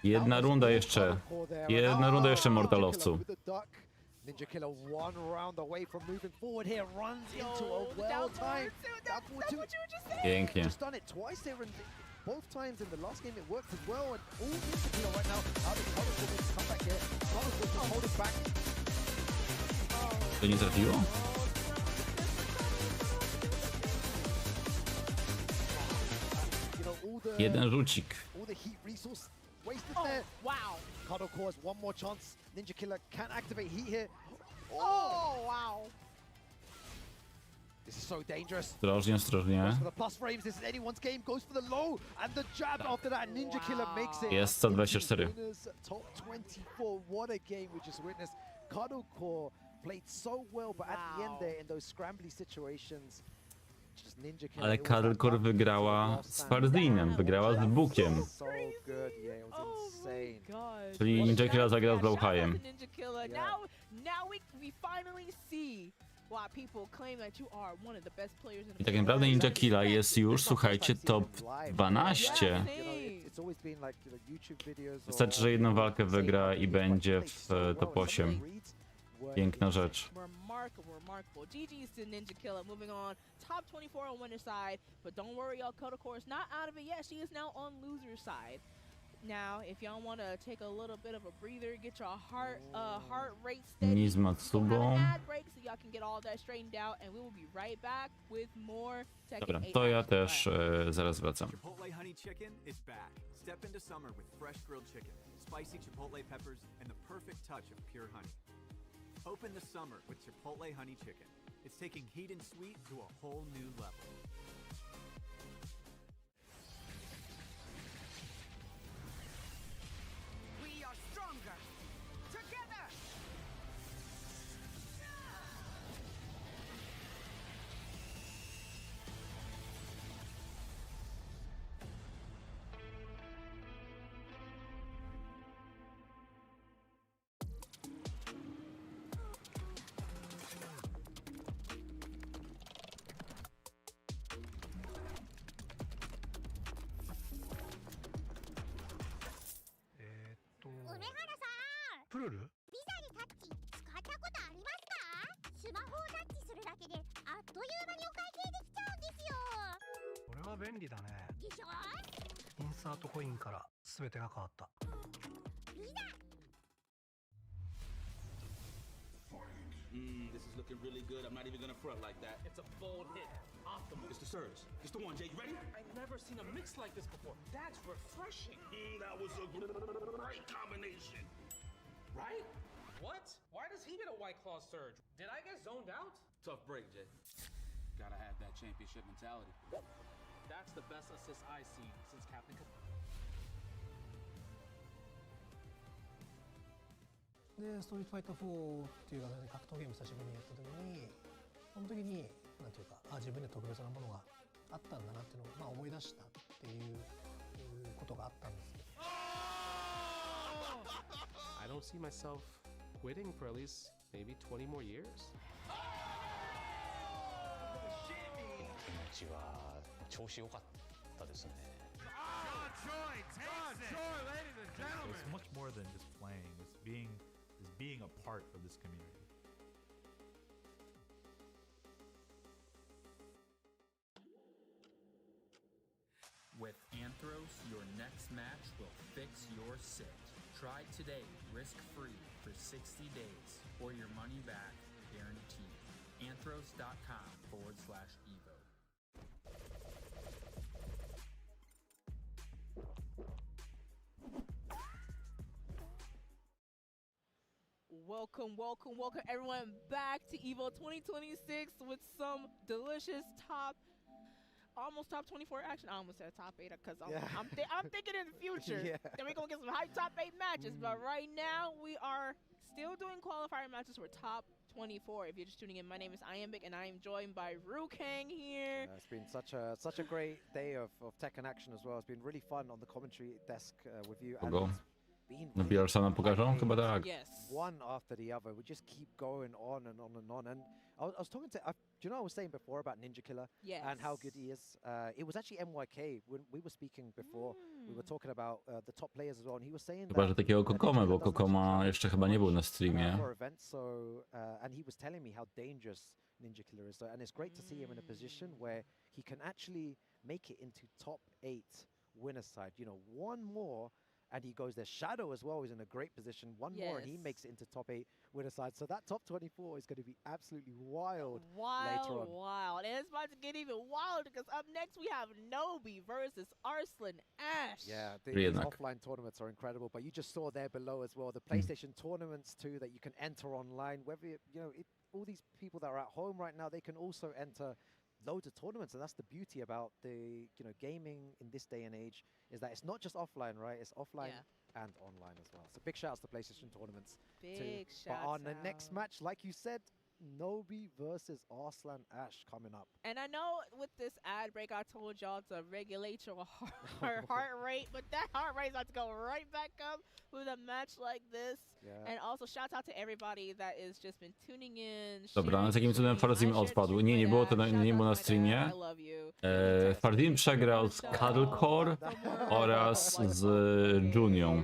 Speaker 1: Jedna runda jeszcze. Jedna runda jeszcze Mortalowcu.
Speaker 17: Ninja Killer 1 round away from moving forward here, runs into a well-timed downward two.
Speaker 1: Pięknie.
Speaker 17: Just done it twice here, and both times in the last game it worked as well. And Ninja Killer right now, how does Kodem make a comeback here? Kodem will hold us back.
Speaker 1: To nie trafiło? Jeden rzucik.
Speaker 17: All the heat resource wasted there.
Speaker 18: Wow.
Speaker 17: Kodem has one more chance. Ninja Killer can't activate heat here.
Speaker 18: Oh, wow.
Speaker 17: This is so dangerous.
Speaker 1: Ostrożnie, ostrożnie.
Speaker 17: Goes for the plus frames. This is anyone's game. Goes for the low and the jab after that. Ninja Killer makes it.
Speaker 1: Jest 124.
Speaker 17: Top 24. What a game we just witnessed. Kodem played so well, but at the end there in those scrambly situations, just Ninja Killer.
Speaker 1: Ale
Speaker 17: it was that
Speaker 1: Karlkor
Speaker 17: run
Speaker 1: wygrała
Speaker 17: lost
Speaker 1: z
Speaker 17: and-
Speaker 1: Farzinem, wygrała z Bukiem.
Speaker 17: So good, yeah, it was insane.
Speaker 18: Gosh.
Speaker 1: Czyli Ninja Killa zagrał z Blauhajem.
Speaker 18: Ninja Killer. Now we finally see why people claim that you are one of the best players in the
Speaker 1: I tak naprawdę Ninja Killa jest już, słuchajcie, top 12. Wystarczy, że jedną walkę wygra i będzie w top 8. Piękna rzecz.
Speaker 18: Remarkable. GG's to Ninja Killer. Moving on, top 24 on winner side, but don't worry, y'all. Kodakor is not out of it yet. She is now on loser side. Now, if y'all want to take a little bit of a breather, get your heart rate steady.
Speaker 1: Ni z Matsubą.
Speaker 18: Ad break so y'all can get all that straightened out, and we will be right back with more Tekken
Speaker 1: Dobra,
Speaker 18: 8
Speaker 1: to ja
Speaker 18: action.
Speaker 1: też zaraz wracam.
Speaker 6: Chipotle honey chicken is back. Step into summer with fresh grilled chicken, spicy chipotle peppers, and the perfect touch of pure honey. Open the summer with Chipotle honey chicken. It's taking heat and sweet to a whole new level.
Speaker 19: We are stronger together.
Speaker 21: This is looking really good. I'm not even gonna front like that. It's a bold hit. Optimal. It's the surge. It's the one, Jay. You ready?
Speaker 10: I've never seen a mix like this before. That's refreshing.
Speaker 21: That was a great combination.
Speaker 10: Right? What? Why does he get a White Claw surge? Did I get zoned out?
Speaker 21: Tough break, Jay. Gotta have that championship mentality.
Speaker 10: That's the best assist I've seen since Captain.
Speaker 8: でストリートファイター4っていう形で格闘ゲーム久しぶりにやった時にその時になんていうか自分で特別なものがあったんだなっていうのを、思い出したっていうことがあったんですよ。
Speaker 12: I don't see myself quitting for at least maybe 20 more years.
Speaker 13: 気持ちは調子良かったですね。
Speaker 3: It's much more than just playing. It's being a part of this community.
Speaker 20: With Anthros, your next match will fix your sit. Try today, risk-free, for 60 days, or your money back guaranteed. Anthros.com/EVO.
Speaker 18: Welcome everyone back to EVO 2026 with some delicious almost top 24 action. I almost said top 8 because I'm thinking in the future. Then we're going to get some high top 8 matches. But right now, we are still doing qualifier matches for top 24. If you're just tuning in, my name is Iambic, and I am joined by Rukang here.
Speaker 17: It's been such a great day of Tekken action as well. It's been really fun on the commentary desk with you.
Speaker 1: Kogo? Bielsana pokażą? Chyba tak.
Speaker 17: One after the other. We just keep going on and on and on. And I was talking to, do you know I was saying before about Ninja Killer and how good he is? It was actually MYK when we were speaking before. We were talking about the top players as well, and he was saying
Speaker 1: Chyba, że takiego Kokome, bo Kokoma jeszcze chyba nie był na streamie.
Speaker 17: And he was telling me how dangerous Ninja Killer is. And it's great to see him in a position where he can actually make it into top 8 winner side. You know, one more and he goes there. Shadow as well is in a great position. One more and he makes it into top 8 winner side. So that top 24 is going to be absolutely wild later on.
Speaker 18: Wild. And it's about to get even wilder because up next we have Nobi versus Arslan Ash.
Speaker 17: Yeah, these offline tournaments are incredible. But you just saw there below as well the PlayStation tournaments too that you can enter online. Whether all these people that are at home right now, they can also enter loads of tournaments, and that's the beauty about the gaming in this day and age, is that it's not just offline, right? It's offline and online as well. So big shout outs to PlayStation tournaments.
Speaker 18: Big
Speaker 17: But on the next match, like you said, Nobi versus Arslan Ash coming up.
Speaker 18: And I know with this ad break, I told y'all to regulate your heart rate, but that heart rate's about to go right back up with a match like this.
Speaker 17: Yeah.
Speaker 18: And also shout out to everybody that is just been tuning in.
Speaker 1: Dobra, no z jakim cudem Farzim odpadł? Nie, nie było to nie było na streamie. Farzim przegrał z Cuddlecore oraz z Junią.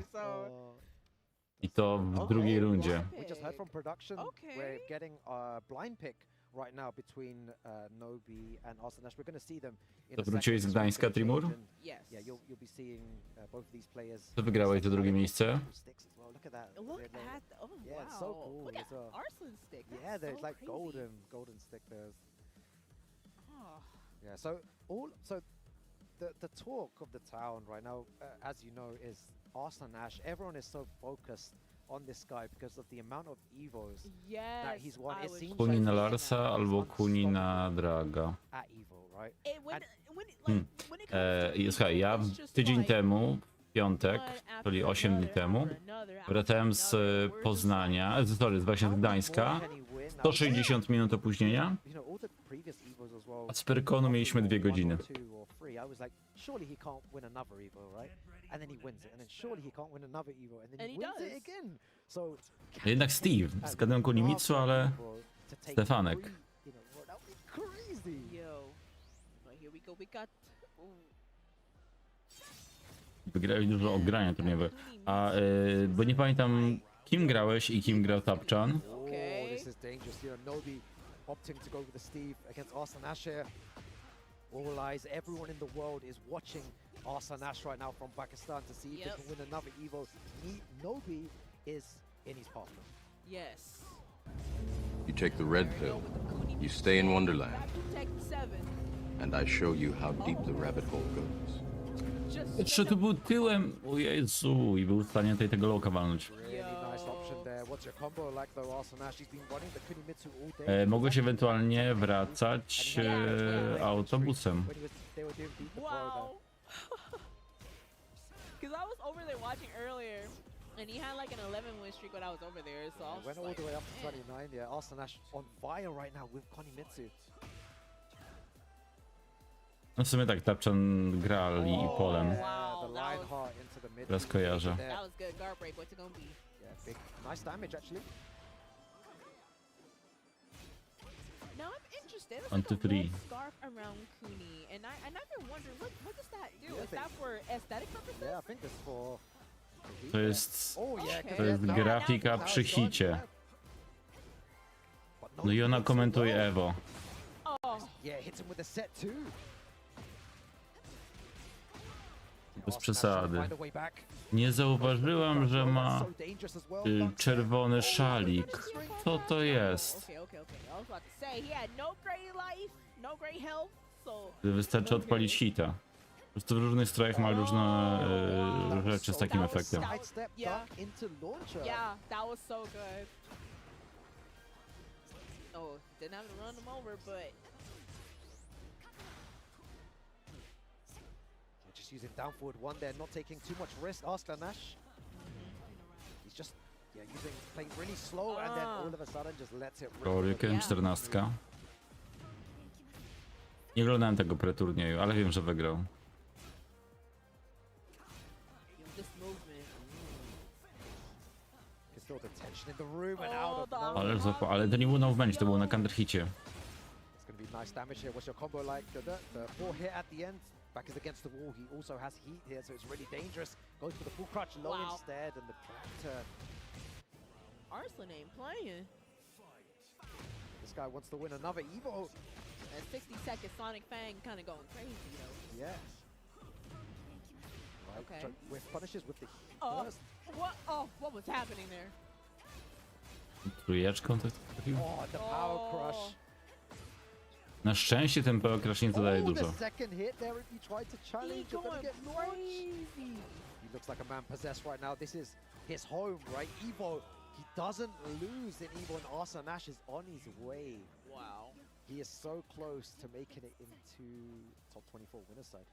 Speaker 1: I to w drugiej rundzie.
Speaker 17: We just heard from production. We're getting a blind pick right now between Nobi and Arslan Ash. We're going to see them in
Speaker 1: To wróciłeś z Gdańska, Trimur?
Speaker 17: Yeah, you'll be seeing both of these players.
Speaker 1: To wygrałeś to drugie miejsce.
Speaker 17: Look at that.
Speaker 18: Look at oh
Speaker 17: yeah,
Speaker 18: wow.
Speaker 17: It's so cool.
Speaker 18: Look at
Speaker 17: It's a-
Speaker 18: Arslan's stick. That's
Speaker 17: Yeah, there's
Speaker 18: so
Speaker 17: like
Speaker 18: crazy.
Speaker 17: golden stick there.
Speaker 18: Oh.
Speaker 17: Yeah, so the talk of the town right now, as you know, is Arslan Ash. Everyone is so focused on this guy because of the amount of EVOs that he's won. It seems
Speaker 1: Kuni
Speaker 17: like
Speaker 1: na
Speaker 17: he's
Speaker 1: Larsa albo Kuni na Draga.
Speaker 17: at EVO, right?
Speaker 1: Słuchaj, ja tydzień temu, w piątek, czyli 8 dni temu, wracałem z Poznania, właśnie z Gdańska, 160 minut opóźnienia,
Speaker 17: You know, all the previous EVOs as well.
Speaker 1: a z Pyrkonu mieliśmy 2 godziny.
Speaker 17: 2 or 3. I was like, surely he can't win another EVO, right? And then he wins it, and then surely he can't win another EVO, and then
Speaker 18: And
Speaker 17: he
Speaker 18: he
Speaker 17: wins
Speaker 18: does.
Speaker 17: it again. So
Speaker 1: Jednak Steve, zgadłem Kunimitsu, ale Stefanek.
Speaker 17: you know, well, that would be crazy.
Speaker 18: Yo. But here we go. We got. Ooh.
Speaker 1: Wygrali dużo ogrania turniejowe. A, bo nie pamiętam, kim grałeś i kim grał Tapchan.
Speaker 17: Oh, this is dangerous. You know, Nobi opting to go with the Steve against Arslan Ash here. All eyes, everyone in the world is watching Arslan Ash right now from Pakistan to see if they can win another EVO. Nobi is in his path now.
Speaker 18: Yes.
Speaker 14: You take the red pill, you stay in Wonderland,
Speaker 18: Tech 7.
Speaker 14: and I show you how deep the rabbit hole goes.
Speaker 1: Jeszcze tu był tyłem, o Jezu, i był w stanie tutaj tego loka walnąć.
Speaker 17: Really nice option there. What's your combo like though? Arslan Ash, he's been running the Kunimitsu all day.
Speaker 1: Mogłeś ewentualnie wracać autobusem.
Speaker 17: When they were doing beat the pro there.
Speaker 18: Wow. Because I was over there watching earlier, and he had like an 11-win streak when I was over there. So I was
Speaker 17: Went
Speaker 18: just
Speaker 17: all the way
Speaker 18: like,
Speaker 17: up to 29. Yeah, Arslan Ash on fire right now with Kunimitsu.
Speaker 1: No w sumie tak, Tapchan gra Li i Polem.
Speaker 17: Yeah, the Lionheart into the mid.
Speaker 1: Teraz kojarzę.
Speaker 18: that was good. Guard break. What's it gonna be?
Speaker 17: Yeah, big, nice damage actually.
Speaker 18: Now I'm interested. It's
Speaker 1: On
Speaker 18: like
Speaker 1: to
Speaker 18: a
Speaker 1: three.
Speaker 18: red scarf around Kuni, and I've been wondering what does that do?
Speaker 17: Yeah,
Speaker 18: Is that for aesthetic purposes?
Speaker 17: Yeah, I think it's for.
Speaker 1: To jest,
Speaker 17: Oh yeah,
Speaker 1: to jest grafika przy hicie. No i ona komentuje Evo.
Speaker 18: Oh.
Speaker 17: Yeah, hits him with a set too.
Speaker 1: Bez przesady. Nie zauważyłam, że ma czerwony szalik. Co to jest?
Speaker 18: Okay. I was about to say he had no great life, no great health, so.
Speaker 1: Wystarczy odpalić hita. Po prostu w różnych strojach ma różne rzeczy z takim efektem.
Speaker 18: Yeah, that was so good. Oh, didn't have to run him over, but.
Speaker 17: Just using down forward one there, not taking too much risk. Arslan Ash. He's just playing really slow, and then all of a sudden just lets it rip.
Speaker 1: Hurricane 14. Nie oglądałem tego preturnieju, ale wiem, że wygrał.
Speaker 18: This movement.
Speaker 17: Can feel the tension in the room and out of nowhere.
Speaker 1: Ale to nie było na wmęć, to było na counterhicie.
Speaker 17: It's going to be nice damage here. What's your combo like? The 4 hit at the end. Back is against the wall. He also has heat here, so it's really dangerous. Goes for the full crutch low instead, and the back turn.
Speaker 18: Arslan ain't playing.
Speaker 17: This guy wants to win another EVO.
Speaker 18: That 60-second Sonic Fang kind of going crazy, though.
Speaker 17: Yeah. Right,
Speaker 18: Okay.
Speaker 17: so with punishes with the burst.
Speaker 18: What? Oh, what was happening there?
Speaker 1: Trójeczką to trafił?
Speaker 17: Oh, the power crush.
Speaker 1: Na szczęście ten power crush nie zadaje
Speaker 17: The
Speaker 1: dużo.
Speaker 17: second hit there, if he tried to challenge, you're gonna get
Speaker 18: crazy.
Speaker 17: He looks like a man possessed right now. This is his home, right? EVO. He doesn't lose in EVO, and Arslan Ash is on his way.
Speaker 18: Wow.
Speaker 17: He is so close to making it into top 24 winner side.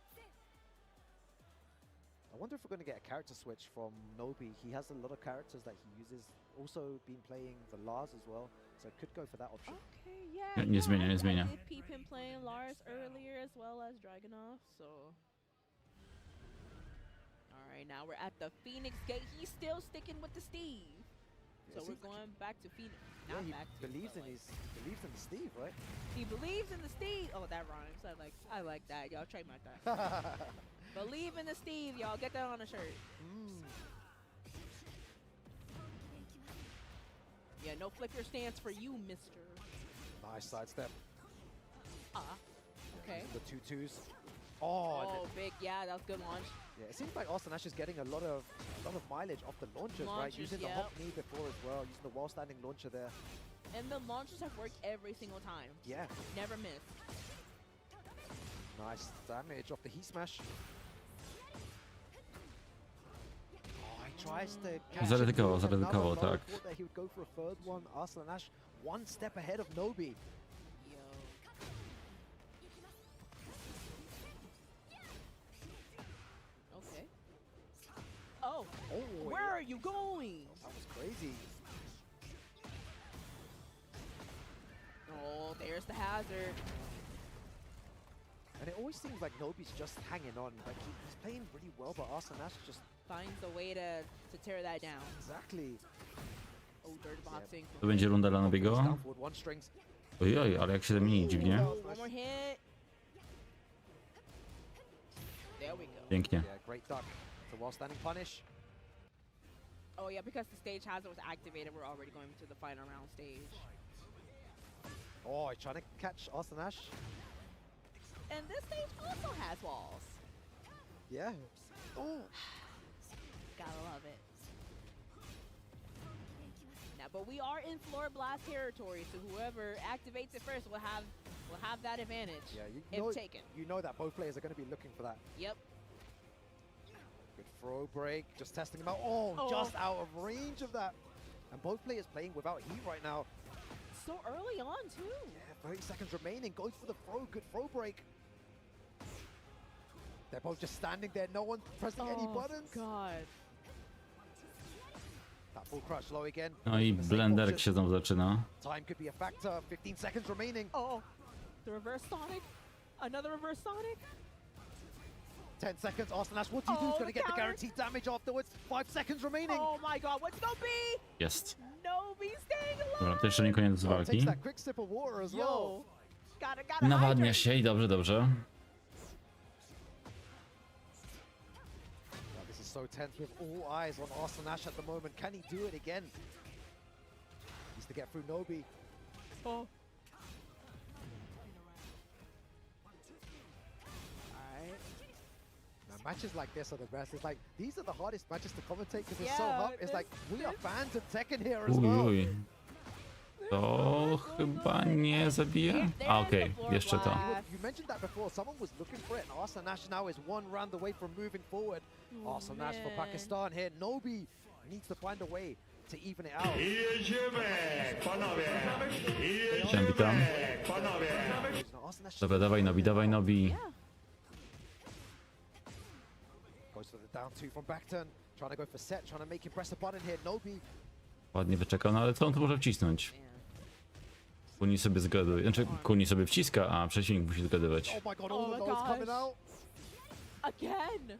Speaker 17: I wonder if we're going to get a character switch from Nobi. He has a lot of characters that he uses. Also been playing the Lars as well. so could go for that option.
Speaker 18: Okay, yeah.
Speaker 1: Nie zmienia, nie zmienia.
Speaker 18: I did peep him playing Lars earlier as well as Dragunov, so. All right, now we're at the Phoenix Gate. He's still sticking with the Steve. So we're going back to Phoenix. Not
Speaker 17: he
Speaker 18: back to,
Speaker 17: believes in believes in Steve, right?
Speaker 18: He believes in the Steve. Oh, that rhymes. I like that. Y'all trademark that. Believe in the Steve, y'all. Get that on a shirt. Yeah, no flicker stance for you, mister.
Speaker 17: Nice sidestep.
Speaker 18: Okay.
Speaker 17: The 2-2s.
Speaker 18: Oh, big. Yeah, that was good launch.
Speaker 17: Yeah, it seems like Austin Ash is getting a lot of mileage off the launchers, right? Using the hop knee before as well, using the wall standing launcher there.
Speaker 18: And the launchers have worked every single time.
Speaker 17: Yeah.
Speaker 18: Never missed.
Speaker 17: Nice damage off the heat smash. Oh, he tries to catch
Speaker 1: Zaryzykował, tak.
Speaker 17: Thought that he would go for a third one. Austin Ash one step ahead of Nobi.
Speaker 18: Oh, where are you going?
Speaker 17: That was crazy.
Speaker 18: Oh, there's the hazard.
Speaker 17: And it always seems like Nobi's just hanging on. Like he's playing really well, but Austin Ash just
Speaker 18: finds a way to tear that down.
Speaker 17: Exactly.
Speaker 18: Oh, dirt boxing.
Speaker 1: To będzie runda dla Nobiego. Ojoj, ale jak się zamieni dziwnie.
Speaker 18: One more hit. There we go.
Speaker 1: Pięknie.
Speaker 17: Yeah, great duck. The wall standing punish.
Speaker 18: Oh yeah, because the stage hazard was activated, we're already going to the final round stage.
Speaker 17: Oh, he's trying to catch Austin Ash.
Speaker 18: And this stage also has walls.
Speaker 17: Yeah. Oh.
Speaker 18: Gotta love it. Now, but we are in floor blast territory, so whoever activates it first will have that advantage.
Speaker 17: Yeah,
Speaker 18: if taken.
Speaker 17: You know that both players are going to be looking for that.
Speaker 18: Yep.
Speaker 17: Good throw break, just testing him out. Oh, just out of range of that. And both players playing without heat right now.
Speaker 18: So early on, too.
Speaker 17: Yeah, 30 seconds remaining. Goes for the throw. Good throw break. They're both just standing there. No one pressing any buttons.
Speaker 18: God.
Speaker 17: That full crush low again.
Speaker 1: No i blenderek się znowu zaczyna.
Speaker 17: Time could be a factor. 15 seconds remaining.
Speaker 18: Oh, the reverse Sonic. Another reverse Sonic.
Speaker 17: 10 seconds. Austin Ash, what do you do? He's going to get the guaranteed damage afterwards. 5 seconds remaining.
Speaker 18: Oh my god, what's Nobi?
Speaker 1: Jest.
Speaker 18: Nobi staying alive.
Speaker 1: Dobra, to jeszcze nie koniec walki. Nawadnia się i dobrze, dobrze.
Speaker 17: This is so tense with all eyes on Austin Ash at the moment. Can he do it again? Needs to get through Nobi.
Speaker 18: Oh.
Speaker 17: Matches like this are the best. It's like, these are the hardest matches to commentate because it's so hard. It's like, we are fans of Tekken here as well.
Speaker 1: Uj. To chyba nie zabije? A okej, jeszcze to.
Speaker 17: You mentioned that before. Someone was looking for it, and Austin Ash now is one round away from moving forward. Austin Ash for Pakistan here. Nobi needs to find a way to even it out.
Speaker 1: Witam. Dobra, dawaj Nobi, dawaj Nobi.
Speaker 17: Goes for the down two from back turn. Trying to go for set, trying to make him press a button here. Nobi.
Speaker 1: Ładnie wyczekał, no ale co on tu może wcisnąć? Kuni sobie zgaduje, znaczy Kuni sobie wciska, a przeciwnik musi zgadywać.
Speaker 17: Oh my god, all the noise coming out.
Speaker 18: Again.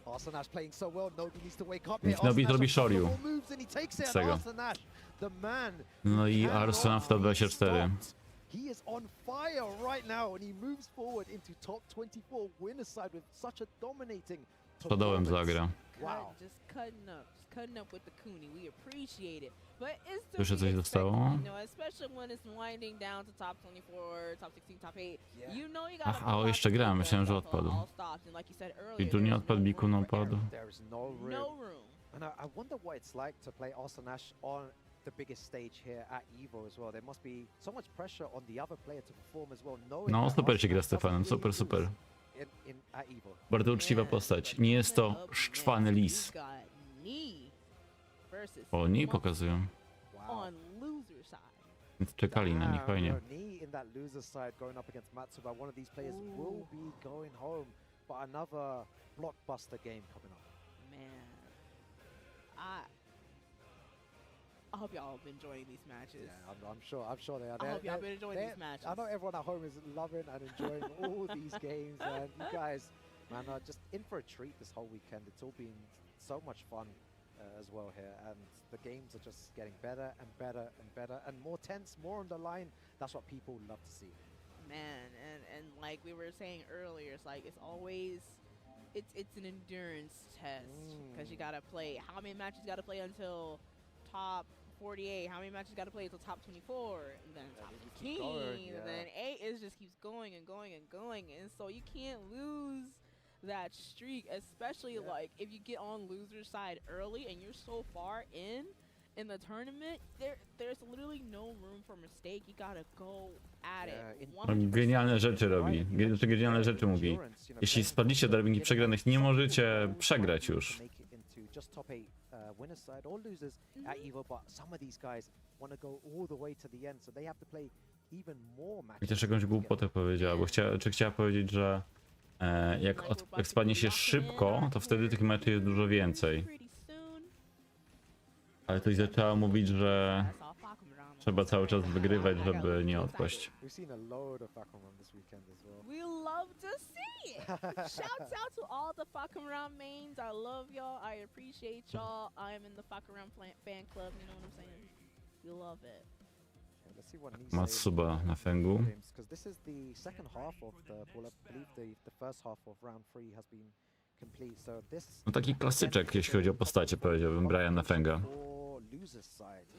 Speaker 17: Austin Ash playing so well. Nobi needs to wake up here.
Speaker 1: Nobi zrobi Shoryu.
Speaker 17: Z tego.
Speaker 1: No i Arson w top 24.
Speaker 17: He is on fire right now and he moves forward into top 24 winner's side with such a dominating
Speaker 1: Stodołem zagra.
Speaker 17: Wow.
Speaker 18: Just cutting up with the Kuni. We appreciate it. But it's to
Speaker 1: Jeszcze coś zostało?
Speaker 18: you know, especially when it's winding down to top 24, top 16, top 8. You know you gotta
Speaker 1: A o, jeszcze gra, myślałem, że odpadł. I tu nie odpadł, Biku no odpadł.
Speaker 17: There is no room. And I wonder what it's like to play Austin Ash on the biggest stage here at EVO as well. There must be so much pressure on the other player to perform as well.
Speaker 1: No, super się gra Stefanem, super, super. Bardzo uczciwa postać. Nie jest to szczwany lis. O, nie pokazują. Więc czekali na nich, fajnie.
Speaker 18: I hope y'all have been enjoying these matches.
Speaker 17: Yeah, I'm sure they are.
Speaker 18: I hope y'all been enjoying these matches.
Speaker 17: I know everyone at home is loving and enjoying all these games, and you guys, man, are just in for a treat this whole weekend. It's all been so much fun as well here, and the games are just getting better and better and better, and more tense, more on the line. That's what people love to see.
Speaker 18: Man, and like we were saying earlier, it's like it's always it's an endurance test because you gotta play. How many matches you gotta play until top 48? How many matches you gotta play until top 24? And then top 15, and then 8 is just keeps going and going and going, and so you can't lose that streak, especially like if you get on loser's side early and you're so far in the tournament. There's literally no room for mistake. You gotta go at it. 100%.
Speaker 1: Genialne rzeczy robi. Genialne rzeczy mówi. Jeśli spadliście do drabinki przegranych, nie możecie przegrać już.
Speaker 17: Just top 8 winners side or losers at EVO, but some of these guys want to go all the way to the end, so they have to play even more matches.
Speaker 1: I też jakąś głupotę powiedziała, bo chciała powiedzieć, że jak spadnie się szybko, to wtedy tych meczów jest dużo więcej. Ale ktoś zaczęła mówić, że trzeba cały czas wygrywać, żeby nie odpaść.
Speaker 18: We love to see it. Shouts out to all the Fakaram mains. I love y'all. I appreciate y'all. I am in the Fakaram fan club. You know what I'm saying? We love it.
Speaker 17: Let's see what
Speaker 1: Matsuba na fęgu.
Speaker 17: Because this is the second half of the ball. I believe the first half of round 3 has been complete. So this.
Speaker 1: No taki klasyczek, jeśli chodzi o postacie, powiedziałbym, Brian na fęga.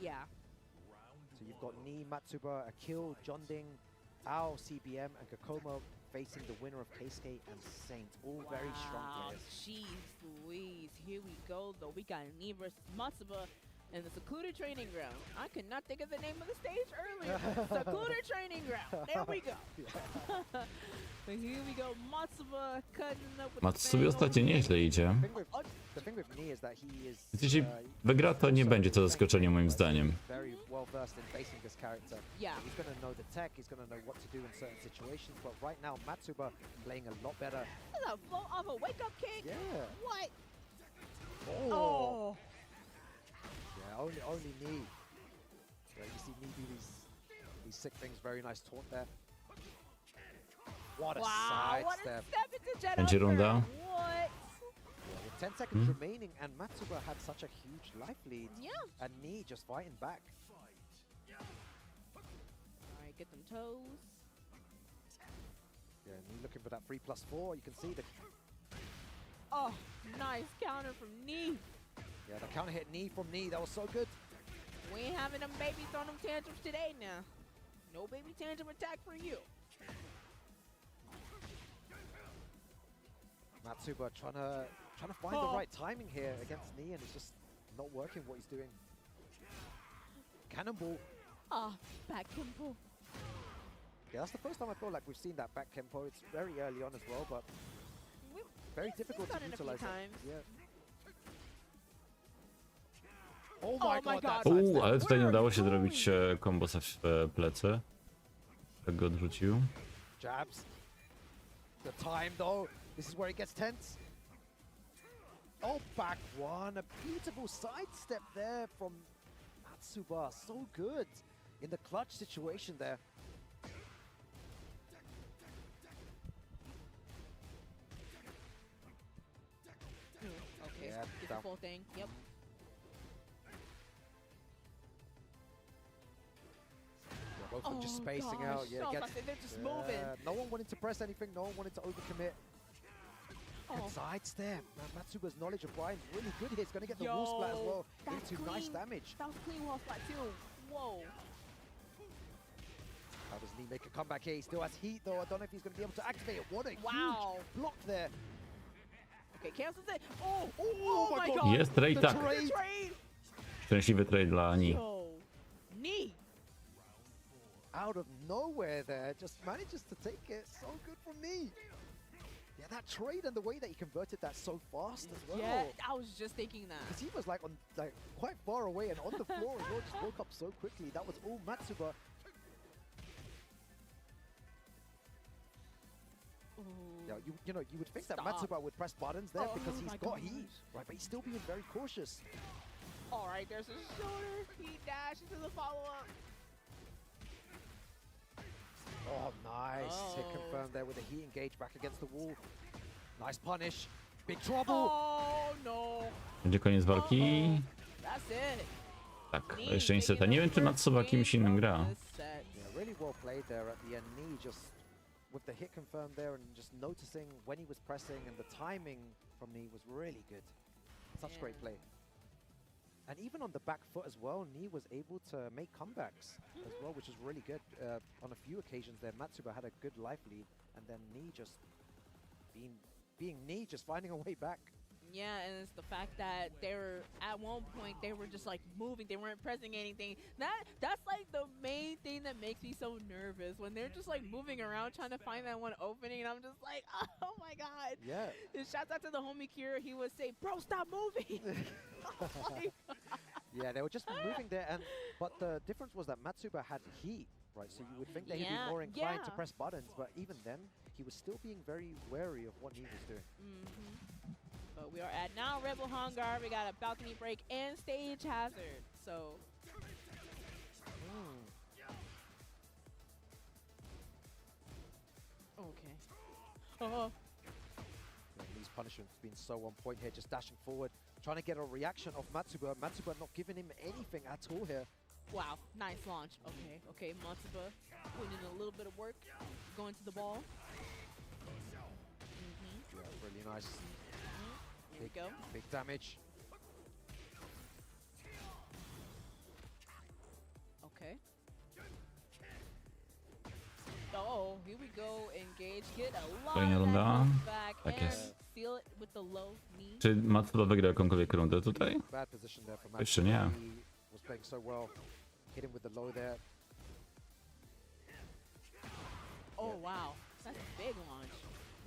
Speaker 18: Yeah.
Speaker 17: So you've got Ni, Matsuba, Akil, Jonding, Ao, CBM, and Gakomo facing the winner of Keisuke and Saint. All very strong players.
Speaker 18: Jeez Louise. Here we go, though. We got Ni versus Matsuba in the secluded training ground. I could not think of the name of the stage earlier. Secluded training ground. There we go. But here we go. Matsuba cutting up with
Speaker 1: Matsubie ostatnio nieźle idzie.
Speaker 17: The thing with Ni is that he is
Speaker 1: Więc jeśli wygra, to nie będzie to zaskoczenie moim zdaniem.
Speaker 17: very well versed in facing this character.
Speaker 18: Yeah.
Speaker 17: He's going to know the tech, he's going to know what to do in certain situations, but right now Matsuba playing a lot better.
Speaker 18: That's a flow off a wake up kick.
Speaker 17: Yeah.
Speaker 18: What?
Speaker 17: Oh. Yeah, only Ni. Yeah, you see Ni do these sick things. Very nice taunt there. What a side
Speaker 18: what
Speaker 17: step.
Speaker 18: A step into Jet
Speaker 1: Będzie runda.
Speaker 18: What?
Speaker 17: Yeah, with 10 seconds remaining, and Matsuba had such a huge life lead.
Speaker 18: Yeah.
Speaker 17: And Ni just fighting back.
Speaker 18: Alright, get them toes.
Speaker 17: Yeah, Ni looking for that 3+4. You can see the.
Speaker 18: Oh, nice counter from Ni.
Speaker 17: Yeah, the counter hit Ni from Ni. That was so good.
Speaker 18: We ain't having them baby throwing them tantrums today now. No baby tantrum attack for you.
Speaker 17: Matsuba trying to find the right timing here against Ni, and it's just not working what he's doing. Cannonball.
Speaker 18: Back Kimpo.
Speaker 17: Yeah, that's the first time I feel like we've seen that back Kempo. It's very early on as well, but very difficult to utilize it. Yeah. Oh my god.
Speaker 1: Ale tutaj nie udało się zrobić kombosa w plecy. Tak go odrzucił.
Speaker 17: Jabs. The time though. This is where it gets tense. Oh, back one. A beautiful sidestep there from Matsuba. So good in the clutch situation there.
Speaker 18: Okay,
Speaker 17: Yeah,
Speaker 18: get the full thing. Yep.
Speaker 17: Both of them just spacing out. Yeah,
Speaker 18: so
Speaker 17: gets,
Speaker 18: they're just moving.
Speaker 17: No one wanted to press anything. No one wanted to overcommit. Good sidestep. Matsuba's knowledge of Brian really good here. He's going to get the wall splat as well. Into nice damage.
Speaker 18: That was clean wall splat too. Whoa.
Speaker 17: How does Ni make a comeback here? He still has heat though. I don't know if he's going to be able to activate it. What a huge block there.
Speaker 18: Okay, cancels it. Oh my god.
Speaker 1: Jest trade, tak. Szczęśliwy trade dla Ni.
Speaker 18: Ni.
Speaker 17: Out of nowhere there, just manages to take it. So good from Ni. Yeah, that trade and the way that he converted that so fast as well.
Speaker 18: Yeah, I was just thinking that.
Speaker 17: Because he was like quite far away and on the floor as well. Just woke up so quickly. That was all Matsuba. Yeah, you know, you would think that Matsuba would press buttons there because he's got heat, right? But he's still being very cautious.
Speaker 18: All right, there's a shoulder. He dashed into the follow-up.
Speaker 17: Oh, nice. Hit confirmed there with a heat engage back against the wall. Nice punish. Big trouble.
Speaker 18: Oh, no.
Speaker 1: Będzie koniec walki.
Speaker 18: That's it.
Speaker 1: Tak, jeszcze niestety. Nie wiem, czy Matsuba kimś innym gra.
Speaker 17: Yeah, really well played there at the end. Knee just with the hit confirmed there and just noticing when he was pressing and the timing from Knee was really good. Such great play. And even on the back foot as well, Knee was able to make comebacks as well, which is really good. On a few occasions there, Matsuba had a good life lead, and then Knee just being Knee, just finding a way back.
Speaker 18: Yeah, and it's the fact that they were, at one point, they were just like moving. They weren't pressing anything. That's like the main thing that makes me so nervous, when they're just like moving around trying to find that one opening, and I'm just like, oh my god.
Speaker 17: Yeah.
Speaker 18: And shouts out to the homie Kira. He would say, bro, stop moving. Oh my god.
Speaker 17: Yeah, they were just moving there, but the difference was that Matsuba had heat, right? So you would think that he'd be more inclined to press buttons, but even then, he was still being very wary of what he was doing.
Speaker 18: But we are at now Rebel Hangar. We got a balcony break and stage hazard. So. Okay. Oh.
Speaker 17: These punishments been so on point here, just dashing forward, trying to get a reaction of Matsuba. Matsuba not giving him anything at all here.
Speaker 18: Wow, nice launch. Okay, Matsuba putting in a little bit of work, going to the ball.
Speaker 17: Yeah, really nice.
Speaker 18: Here we go.
Speaker 17: Big damage.
Speaker 18: Okay. Oh, here we go. Engage. Get a lot
Speaker 1: Kolejna
Speaker 18: of
Speaker 1: runda.
Speaker 18: that back
Speaker 1: Tak
Speaker 18: and
Speaker 1: jest.
Speaker 18: seal it with the low knee.
Speaker 1: Czy Matsuba wygra jakąkolwiek rundę tutaj?
Speaker 17: Bad position there for
Speaker 1: Jeszcze
Speaker 17: Matsuba.
Speaker 1: nie.
Speaker 17: He was playing so well. Hit him with the low there.
Speaker 18: Oh wow, that's a big launch.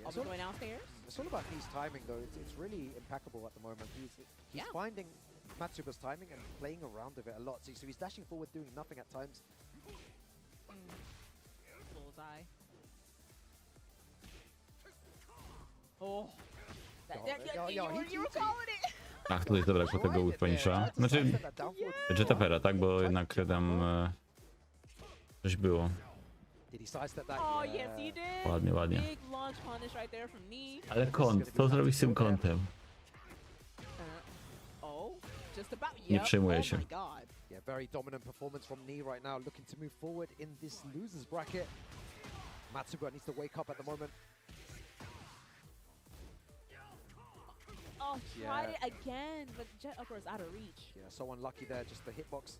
Speaker 18: Are we going downstairs?
Speaker 17: It's all about his timing, though. It's really impeccable at the moment. He's finding Matsuba's timing and playing around with it a lot. So he's dashing forward, doing nothing at times.
Speaker 18: Bullseye. Oh. You were calling it.
Speaker 1: Ach, tutaj zabrakło tego Whip-Punisha. Znaczy, Jetapera, tak? Bo jednak tam coś było.
Speaker 18: Oh yes, he did.
Speaker 1: Ładnie, ładnie.
Speaker 18: Big launch punish right there from knee.
Speaker 1: Ale kąt, co zrobić z tym kątem?
Speaker 18: Just about.
Speaker 1: Nie przejmuję się.
Speaker 18: Oh my god.
Speaker 17: Yeah, very dominant performance from Knee right now, looking to move forward in this losers bracket. Matsuba needs to wake up at the moment.
Speaker 18: Oh, tried it again, but Jet Upper is out of reach.
Speaker 17: Yeah, so unlucky there, just the hitbox.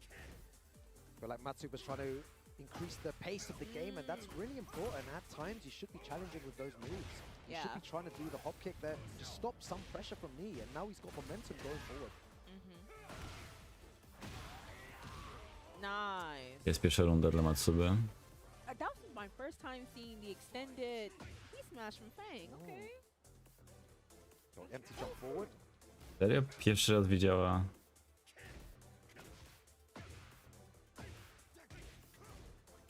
Speaker 17: But like Matsuba's trying to increase the pace of the game, and that's really important. At times, you should be challenging with those moves. You should be trying to do the hop kick there, just stop some pressure from Knee, and now he's got momentum going forward.
Speaker 18: Nice.
Speaker 1: Jest pierwsza runda dla Matsuby.
Speaker 18: That was my first time seeing the extended smash from Fang. Okay.
Speaker 17: So empty jump forward.
Speaker 1: Serio? Pierwszy raz widziała.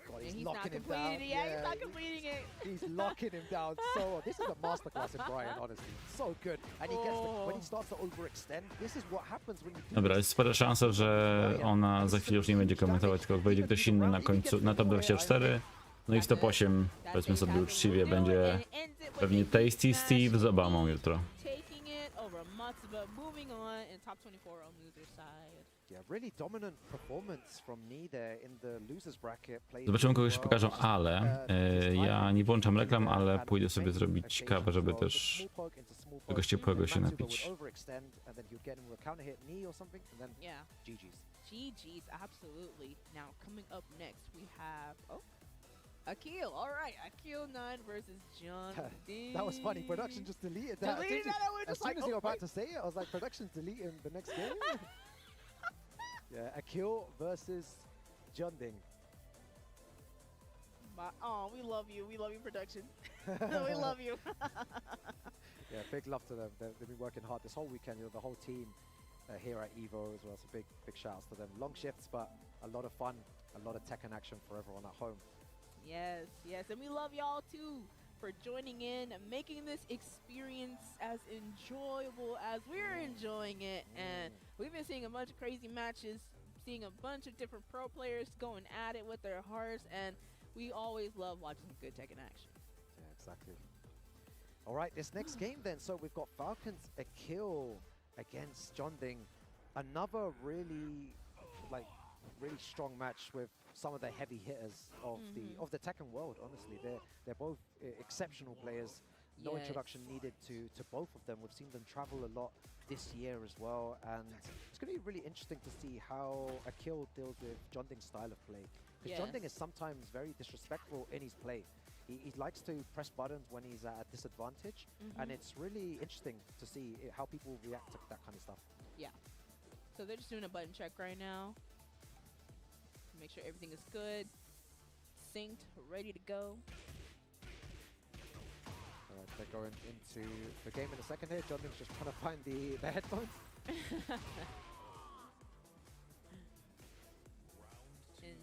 Speaker 17: God,
Speaker 18: he's not completing it. Yeah, he's not completing it.
Speaker 17: He's locking him down. So this is a masterclass in Brian, honestly. So good. And he gets when he starts to overextend. This is what happens when you do.
Speaker 1: Dobra, jest spora szansa, że ona za chwilę już nie będzie komentować, tylko wejdzie ktoś inny na końcu, na top 24. No i w top 8, powiedzmy sobie uczciwie, będzie pewnie Tasty Steve z Obamą jutro.
Speaker 18: Taking it over Matsuba, moving on in top 24 on loser side.
Speaker 17: Yeah, really dominant performance from Knee there in the losers bracket.
Speaker 1: Zobaczymy, kogoś pokażą, ale ja nie włączam reklam, ale pójdę sobie zrobić kawę, żeby też czegoś ciepłego się napić.
Speaker 18: Yeah. GG's, absolutely. Now coming up next we have Akil. All right, Akil 9 versus John D.
Speaker 17: That was funny. Production just deleted that. As soon as you were about to say it, I was like, production's deleting the next game. Yeah, Akil versus John Ding.
Speaker 18: Oh, we love you. We love you, production. We love you.
Speaker 17: Yeah, big love to them. They've been working hard this whole weekend. You know, the whole team here at EVO as well. So big shout outs to them. Long shifts, but a lot of fun, a lot of Tekken action for everyone at home.
Speaker 18: Yes, and we love y'all too. for joining in and making this experience as enjoyable as we're enjoying it. And we've been seeing a bunch of crazy matches, seeing a bunch of different pro players going at it with their hearts, and we always love watching good Tekken action.
Speaker 17: Yeah, exactly. All right, this next game then. So we've got Falcons a kill against JakubDi. Another really strong match with some of the heavy hitters of the Tekken world. Honestly, they're both exceptional players. No introduction needed to both of them. We've seen them travel a lot this year as well, and it's going to be really interesting to see how Akil deals with JakubDi's style of play. Because JakubDi is sometimes very disrespectful in his play. He likes to press buttons when he's at a disadvantage, and it's really interesting to see how people react to that kind of stuff.
Speaker 18: Yeah. So they're just doing a button check right now. Make sure everything is good, synced, ready to go.
Speaker 17: All right, they're going into the game in a second here. JakubDi's just trying to find the headphones.
Speaker 18: And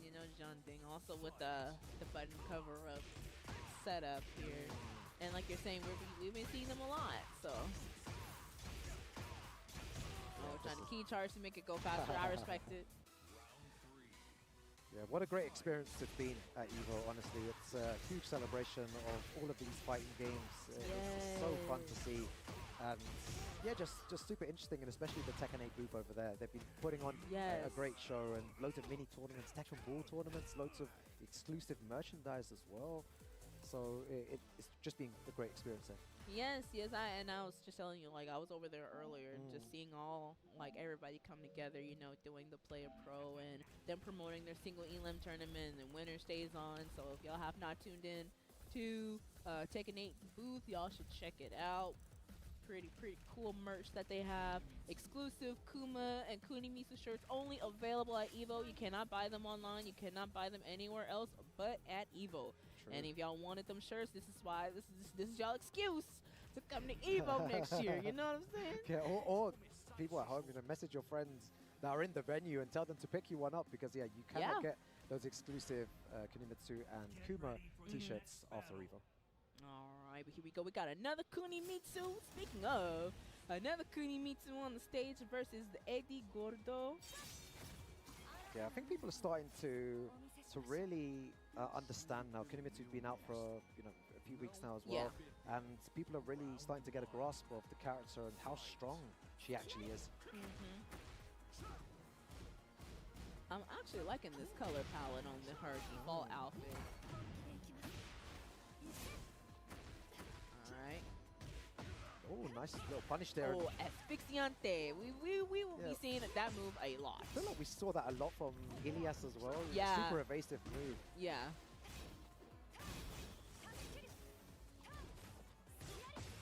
Speaker 18: you know, JakubDi also with the button cover up setup here, and like you're saying, we've been seeing them a lot. So, trying to key charge to make it go faster. I respect it.
Speaker 17: Yeah, what a great experience it's been at EVO, honestly. It's a huge celebration of all of these fighting games. It's so fun to see. And yeah, just super interesting, and especially the Tekken 8 group over there. They've been putting on a great show, and loads of mini tournaments, Tekken Ball tournaments, loads of exclusive merchandise as well. So it's just been a great experience there.
Speaker 18: Yes, I was just telling you, like, I was over there earlier and just seeing everybody come together, you know, doing the Play a Pro and them promoting their single elim tournament, and winner stays on. So if y'all have not tuned in to Tekken 8 booth, y'all should check it out. Pretty cool merch that they have. Exclusive Kuma and Kunimitsu shirts only available at EVO. You cannot buy them online. You cannot buy them anywhere else but at EVO. True. And if y'all wanted them shirts, this is y'all excuse to come to EVO next year. You know what I'm saying?
Speaker 17: Yeah, or people at home, you know, message your friends that are in the venue and tell them to pick you one up, because you cannot get those exclusive Kunimitsu and Kuma t-shirts after EVO.
Speaker 18: Alright, but here we go. We got another Kunimitsu. Speaking of, another Kunimitsu on the stage versus the Eddie Gordo.
Speaker 17: Yeah, I think people are starting to really understand now. Kunimitsu's been out for a few weeks now as well, and people are really starting to get a grasp of the character and how strong she actually is.
Speaker 18: I'm actually liking this color palette on her default outfit.
Speaker 17: Oh, nice little punish there.
Speaker 18: Oh, Asfixiante. We will be seeing that move a lot.
Speaker 17: I feel like we saw that a lot from Ilias as well.
Speaker 18: Yeah.
Speaker 17: Super evasive move.
Speaker 18: Yeah.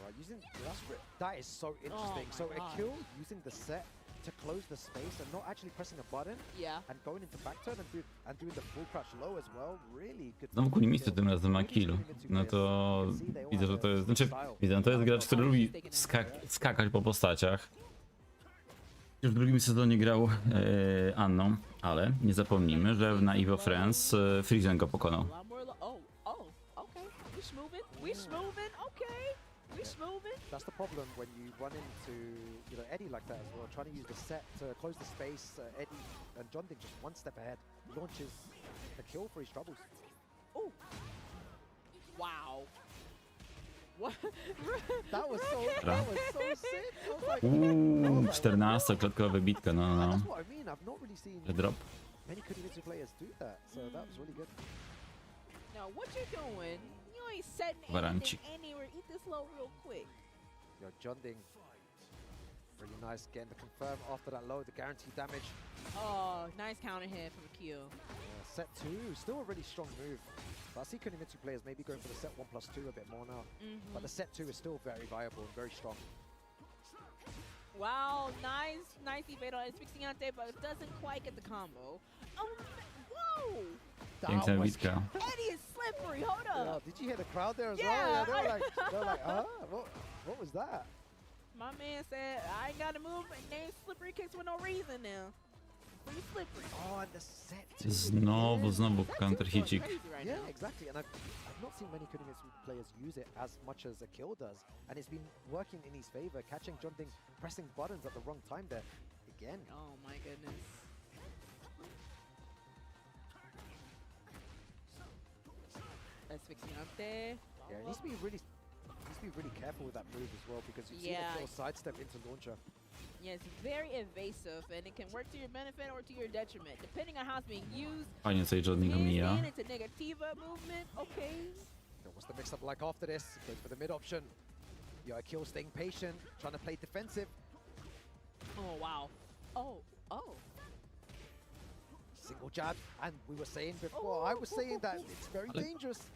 Speaker 17: Right, that is so interesting. So Akil using the set to close the space and not actually pressing a button.
Speaker 18: Yeah.
Speaker 17: And going into back turn and doing the full crouch low as well. Really good.
Speaker 1: Znowu Kunimitsu tym razem ma kill. No to widzę, że to jest, to jest gracz, który lubi skakać po postaciach. Już w drugim sezonie grał Anną, ale nie zapomnijmy, że na EVO Friends Friesen go pokonał.
Speaker 17: That's the problem when you run into Eddie like that as well, trying to use the set to close the space. Eddie and JakubDi just one step ahead, launches a kill for his troubles.
Speaker 18: Oh! Wow! What?
Speaker 17: That was so sick!
Speaker 1: 14-klatkowa bitka, no.
Speaker 17: That's what I mean. I've not really seen many Kunimitsu players do that, so that was really good.
Speaker 18: Now what you doing? You ain't setting anything anywhere. Eat this low real quick.
Speaker 17: Yo, JakubDi, really nice getting the confirm after that low, the guaranteed damage.
Speaker 18: Oh, nice counter hit from Q.
Speaker 17: Set 2, still a really strong move. But I see Kunimitsu players maybe going for the set 1+2 a bit more now. But the set 2 is still very viable and very strong.
Speaker 18: Wow, nice evade on Asfixiante, but it doesn't quite get the combo. Oh, whoa!
Speaker 1: Piękna bitka.
Speaker 18: Eddie is slippery, hold up!
Speaker 17: Yeah, did you hear the crowd there as well? Yeah, they were like, what was that?
Speaker 18: My man said, I ain't gotta move and name slippery kicks for no reason now.
Speaker 17: Oh, and the set too.
Speaker 1: Znowu counterhicik.
Speaker 17: Yeah, exactly. And I've not seen many Kuningetsu players use it as much as Akil does, and it's been working in his favor, catching Jonding, pressing buttons at the wrong time there. Again.
Speaker 18: Oh my goodness. Asfixiante.
Speaker 17: Yeah, he needs to be really careful with that move as well, because you see the kill sidestep into launcher.
Speaker 18: Yeah, it's very evasive, and it can work to your benefit or to your detriment, depending on how it's being used.
Speaker 1: Fajnie sobie Jordingo mija.
Speaker 18: It's a negativa movement, okay.
Speaker 17: So what's the mix-up like after this? Goes for the mid option. Yeah, Akil staying patient, trying to play defensive.
Speaker 18: Oh, wow. Oh.
Speaker 17: Single jab, and we were saying before, I was saying that it's very dangerous.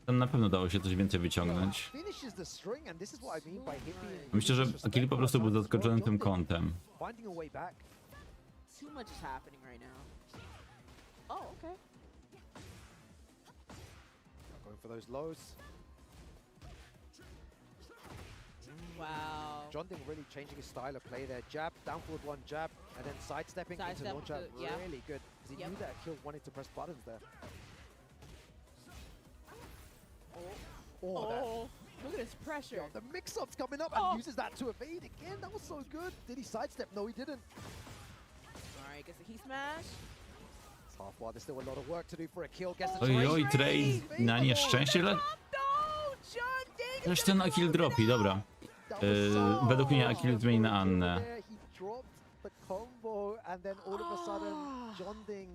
Speaker 1: Tam na pewno dało się coś więcej wyciągnąć.
Speaker 17: Finishes the string, and this is what I mean by him being
Speaker 1: Myślę, że Akili po prostu był zaskoczony tym kątem.
Speaker 17: finding a way back.
Speaker 18: Too much is happening right now. Oh, okay.
Speaker 17: Going for those lows.
Speaker 18: Wow.
Speaker 17: Jonding really changing his style of play there. Jab, down forward one jab, and then sidestepping into launcher. Really good, because he knew that Akil wanted to press buttons there.
Speaker 18: Look at his pressure.
Speaker 17: Yo, the mix-up's coming up and uses that to evade again. That was so good. Did he sidestep? No, he didn't.
Speaker 18: All right, gets a heat smash.
Speaker 17: It's half while. There's still a lot of work to do for Akil. Gets a
Speaker 1: Oj, Trey na nieszczęście, ale... Też ten Akil dropi, dobra. Według mnie Akil zmieni na Annę.
Speaker 17: He dropped the combo, and then all of a sudden, Jonding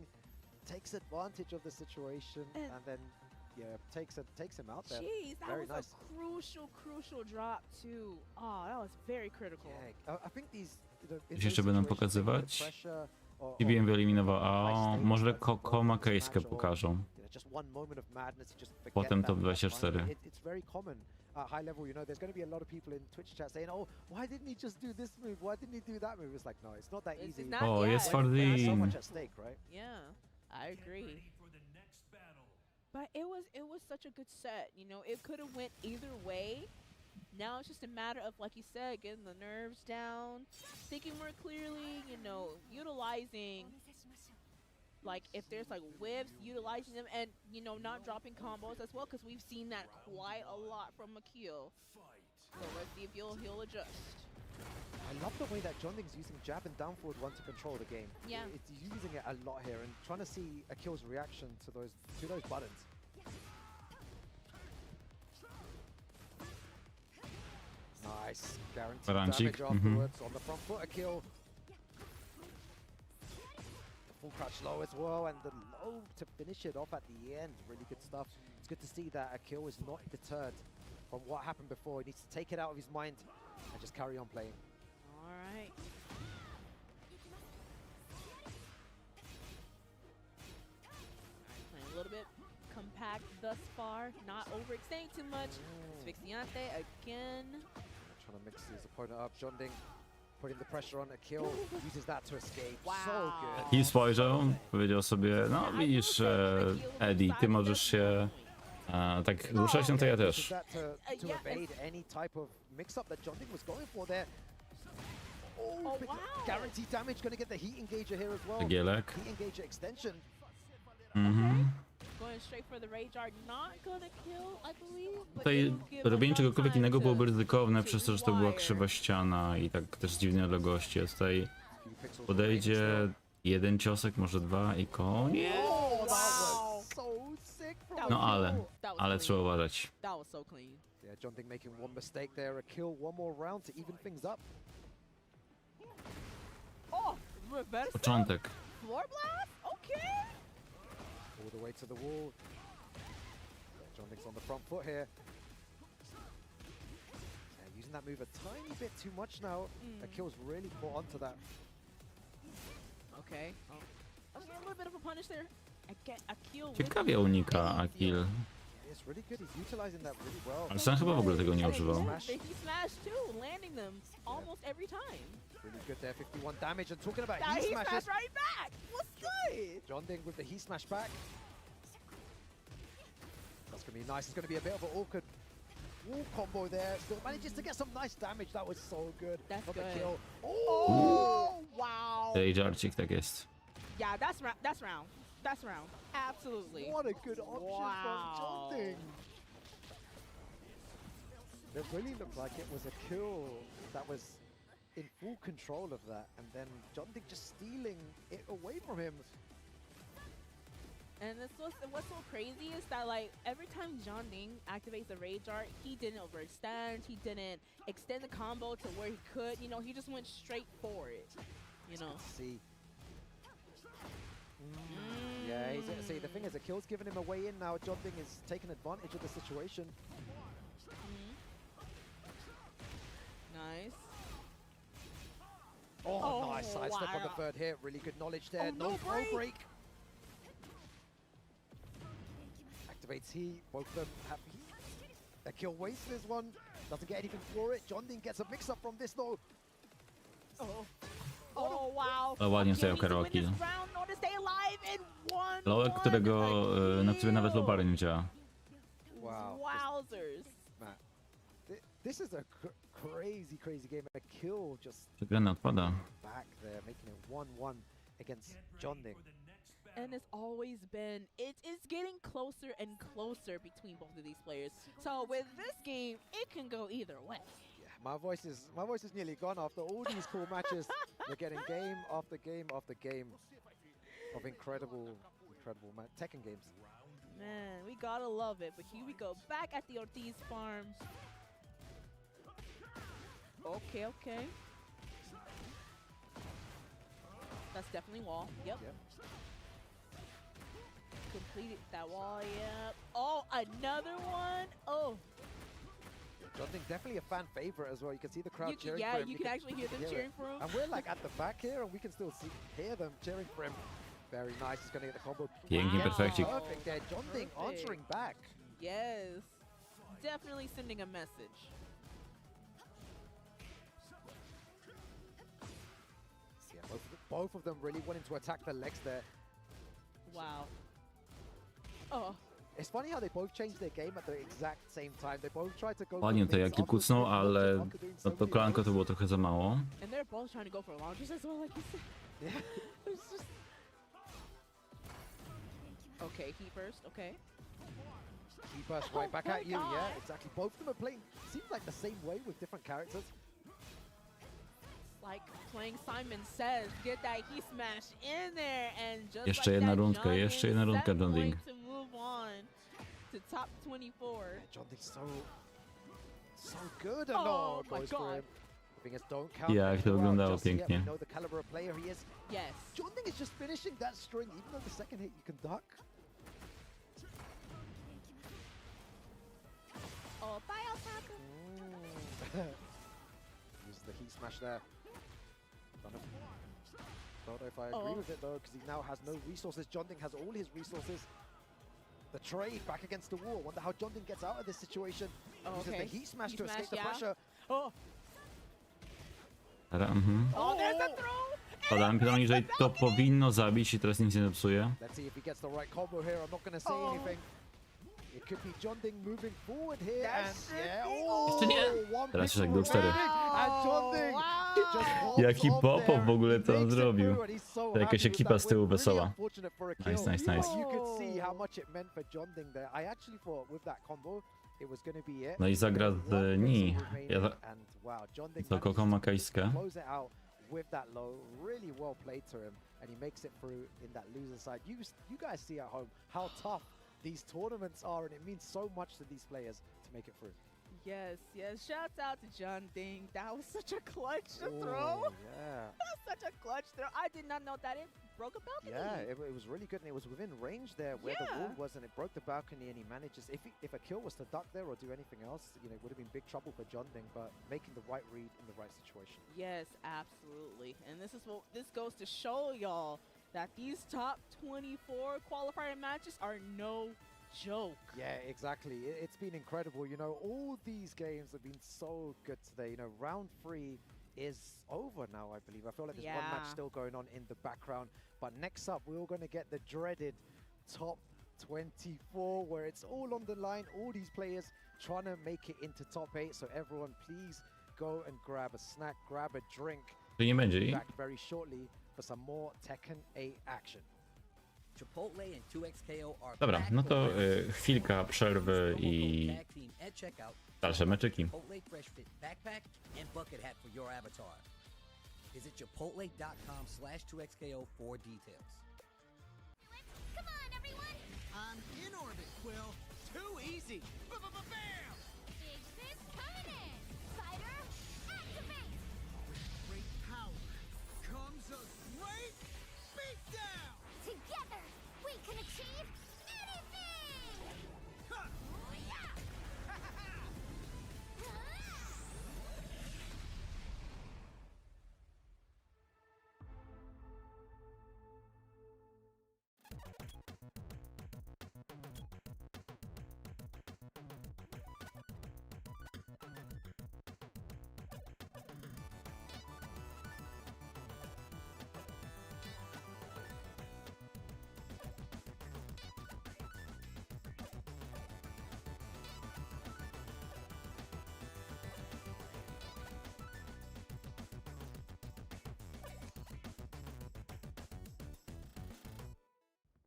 Speaker 17: takes advantage of the situation, and then takes him out there.
Speaker 18: Jeez, that
Speaker 17: very
Speaker 18: was
Speaker 17: nice.
Speaker 18: a crucial drop too. Oh, that was very critical.
Speaker 17: Yeah, I think these.
Speaker 1: Coś jeszcze będą pokazywać? TBM wyeliminował, a może Kokoma Kejskę pokażą. Potem top 24.
Speaker 17: It's very common at high level, you know, there's going to be a lot of people in Twitch chat saying, oh, why didn't he just do this move? Why didn't he do that move? It's like, no, it's not that easy.
Speaker 1: Oh, jest Fardin.
Speaker 17: So much at stake, right?
Speaker 18: Yeah, I agree. But it was such a good set, you know, it could have went either way. Now it's just a matter of, like you said, getting the nerves down, thinking more clearly, you know, utilizing, like, if there's, like, whips, utilizing them, and, you know, not dropping combos as well, because we've seen that quite a lot from Akil. So let's see if he'll adjust.
Speaker 17: I love the way that Jonding's using jab and down forward one to control the game.
Speaker 18: Yeah.
Speaker 17: It's using it a lot here, and trying to see Akil's reaction to those buttons. Nice, guaranteed
Speaker 1: Barancik.
Speaker 17: damage afterwards on the front foot. Akil. The full crouch low as well, and the low to finish it off at the end. Really good stuff. It's good to see that Akil is not deterred from what happened before. He needs to take it out of his mind and just carry on playing.
Speaker 18: All right. Playing a little bit compact thus far, not overextending too much. Asfixiante again.
Speaker 17: Trying to mix his opponent up. Jonding putting the pressure on Akil, uses that to escape.
Speaker 18: Wow.
Speaker 17: So good.
Speaker 1: I spojrzał, powiedział sobie, no widzisz, Eddie, ty możesz się tak ruszać, no to ja też.
Speaker 17: That to evade any type of mix-up that Jonding was going for there. Oh, wow. Guaranteed damage, going to get the heat engager here as well.
Speaker 1: Gielek.
Speaker 17: Heat engager extension.
Speaker 18: Going straight for the rage art, not gonna kill, I believe.
Speaker 1: Tutaj robienie czegokolwiek innego byłoby ryzykowne przez to, że to była krzywa ściana i tak też z dziwnej odległości. A tutaj podejdzie jeden ciosek, może dwa i koniec. No ale trzeba uważać.
Speaker 18: That was so clean.
Speaker 17: Yeah, Jonding making one mistake there, a kill, one more round to even things up.
Speaker 18: Oh, reverse.
Speaker 1: Początek.
Speaker 18: Floor blast? Okay.
Speaker 17: All the way to the wall. Jonding's on the front foot here. Yeah, using that move a tiny bit too much now. Akil's really caught onto that.
Speaker 18: Okay. A little bit of a punish there. Akil.
Speaker 1: Ciekawie unika Akil.
Speaker 17: It's really good. He's utilizing that really well.
Speaker 1: Ale sam chyba w ogóle tego nie używał.
Speaker 18: He smashed too, landing them almost every time.
Speaker 17: Really good there, 51 damage. And talking about
Speaker 18: That
Speaker 17: heat
Speaker 18: he
Speaker 17: smashes.
Speaker 18: smashed right back. What's good?
Speaker 17: Jonding with the heat smash back. That's going to be nice. It's going to be a bit of an awkward wall combo there. Still manages to get some nice damage. That was so good.
Speaker 18: That's
Speaker 17: Not
Speaker 18: good.
Speaker 17: the kill.
Speaker 18: Oh, wow.
Speaker 1: Rage'arcik, tak jest.
Speaker 18: Yeah, that's round. That's round. That's round. Absolutely.
Speaker 17: What a good option from Jonding. It really looked like it was a kill that was in full control of that, and then Jonding just stealing it away from him.
Speaker 18: And what's so crazy is that like every time Jonding activates the Rage Art, he didn't overextend, he didn't extend the combo to where he could, you know, he just went straight for it, you know.
Speaker 17: See. Yeah, see, the thing is, the kill's giving him a way in now. Jonding is taking advantage of the situation.
Speaker 18: Nice.
Speaker 17: Oh, nice sidestep on the third hit. Really good knowledge there. No break. Activates heat. Both of them have heat. The kill wastes this one. Doesn't get anything for it. Jonding gets a mix-up from this though.
Speaker 18: Oh wow.
Speaker 1: Ale ładnie stoją karaoke. No. Lołek, na którym nawet lobary nie działa.
Speaker 17: Wow.
Speaker 18: Wowzers.
Speaker 17: Man, this is a crazy game. A kill just
Speaker 1: Przegrana odpada.
Speaker 17: back there, making it 1-1 against Jonding.
Speaker 18: And it's always been, it is getting closer and closer between both of these players. So with this game, it can go either way.
Speaker 17: Yeah, my voice is nearly gone after all these cool matches. We're getting game after game after game of incredible Tekken games.
Speaker 18: Man, we gotta love it. But here we go, back at the Ortiz Farms. Okay. That's definitely wall. Yep. Completed that wall, yep. Oh, another one. Oh.
Speaker 17: Jonding definitely a fan favorite as well. You can see the crowd cheering for him.
Speaker 18: Yeah, you can actually hear them cheering for him.
Speaker 17: And we're like at the back here, and we can still hear them cheering for him. Very nice. He's gonna get the combo.
Speaker 1: Pięknie, perfekcik.
Speaker 17: Perfect there. Jonding answering back.
Speaker 18: Yes. Definitely sending a message.
Speaker 17: Yeah, both of them really wanting to attack the legs there.
Speaker 18: Wow. Oh.
Speaker 17: It's funny how they both changed their game at the exact same time. They both tried to go.
Speaker 1: Ładnie to Jaki kucnął, ale no to kolanko to było trochę za mało.
Speaker 18: And they're both trying to go for launches as well, like you said.
Speaker 17: Yeah.
Speaker 18: It's just... Okay, heat burst, okay.
Speaker 17: Heat burst right back at you, yeah, exactly. Both of them are playing, seems like the same way with different characters.
Speaker 18: Like playing Simon Says, get that heat smash in there and just
Speaker 1: Jeszcze
Speaker 18: like
Speaker 1: jedna
Speaker 18: that,
Speaker 1: rundka, jeszcze jedna rundka, Jonding.
Speaker 18: to move on to top 24.
Speaker 17: Yeah, Jonding's so good and no, goes for him. The thing is, don't count.
Speaker 1: Jak to wyglądało pięknie.
Speaker 17: You know the caliber of player he is.
Speaker 18: Yes.
Speaker 17: Jonding is just finishing that string, even though the second hit you can duck.
Speaker 18: Oh, bye, Alpaca.
Speaker 17: Uses the heat smash there. Don't know if I agree with it though, because he now has no resources. Jonding has all his resources. The trade back against the wall. Wonder how Jonding gets out of this situation. Uses the heat smash to escape the pressure.
Speaker 18: Oh,
Speaker 17: there's the throw!
Speaker 1: Podałem pytanie, że to powinno zabić i teraz nic nie zepsuje.
Speaker 17: Let's see if he gets the right combo here. I'm not going to say anything. It could be Jonding moving forward here, and
Speaker 1: Jeszcze nie. Teraz już jak do 4.
Speaker 17: And Jonding
Speaker 1: Jaki pop-up w ogóle to on zrobił. To jakaś ekipa z tyłu wesoła. Nice.
Speaker 17: You could see how much it meant for Jonding there. I actually thought with that combo it was going to be it.
Speaker 1: No i zagra z Ni. To Koko Makajska.
Speaker 17: Close it out with that low. Really well played to him, and he makes it through in that loser side. You guys see at home how tough these tournaments are, and it means so much to these players to make it through.
Speaker 18: yes. Shouts out to Jonding. That was such a clutch throw.
Speaker 17: Yeah.
Speaker 18: Such a clutch throw. I did not know that it broke a balcony.
Speaker 17: Yeah, it was really good, and it was within range there where the wall was, and it broke the balcony, and he manages. If a kill was to duck there or do anything else, you know, it would have been big trouble for Jonding, but making the right read in the right situation.
Speaker 18: Yes, absolutely. And this is what this goes to show y'all that these top 24 qualifier matches are no joke.
Speaker 17: Yeah, exactly. It's been incredible. You know, all these games have been so good today. You know, round 3 is over now, I believe. I feel like there's one match still going on in the background. But next up, we're going to get the dreaded top 24, where it's all on the line. All these players trying to make it into top 8. So everyone, please go and grab a snack, grab a drink.
Speaker 1: To nie będzie jej?
Speaker 17: Back very shortly for some more Tekken 8 action.
Speaker 11: Chipotle and 2XKO are
Speaker 1: Dobra,
Speaker 11: back
Speaker 1: no to
Speaker 11: for
Speaker 1: chwilka przerwy i
Speaker 11: tag team at checkout.
Speaker 1: dalsze meczyki.
Speaker 11: Chipotle Fresh Fit backpack and bucket hat for your avatar. Visit chipotle.com/2XKO for details.
Speaker 19: Come on, everyone! I'm in orbit, Quill. Too easy. Bam! Big fist coming in. Fighter, activate. With great power comes a great beatdown. Together, we can achieve anything. Ha! Yeah!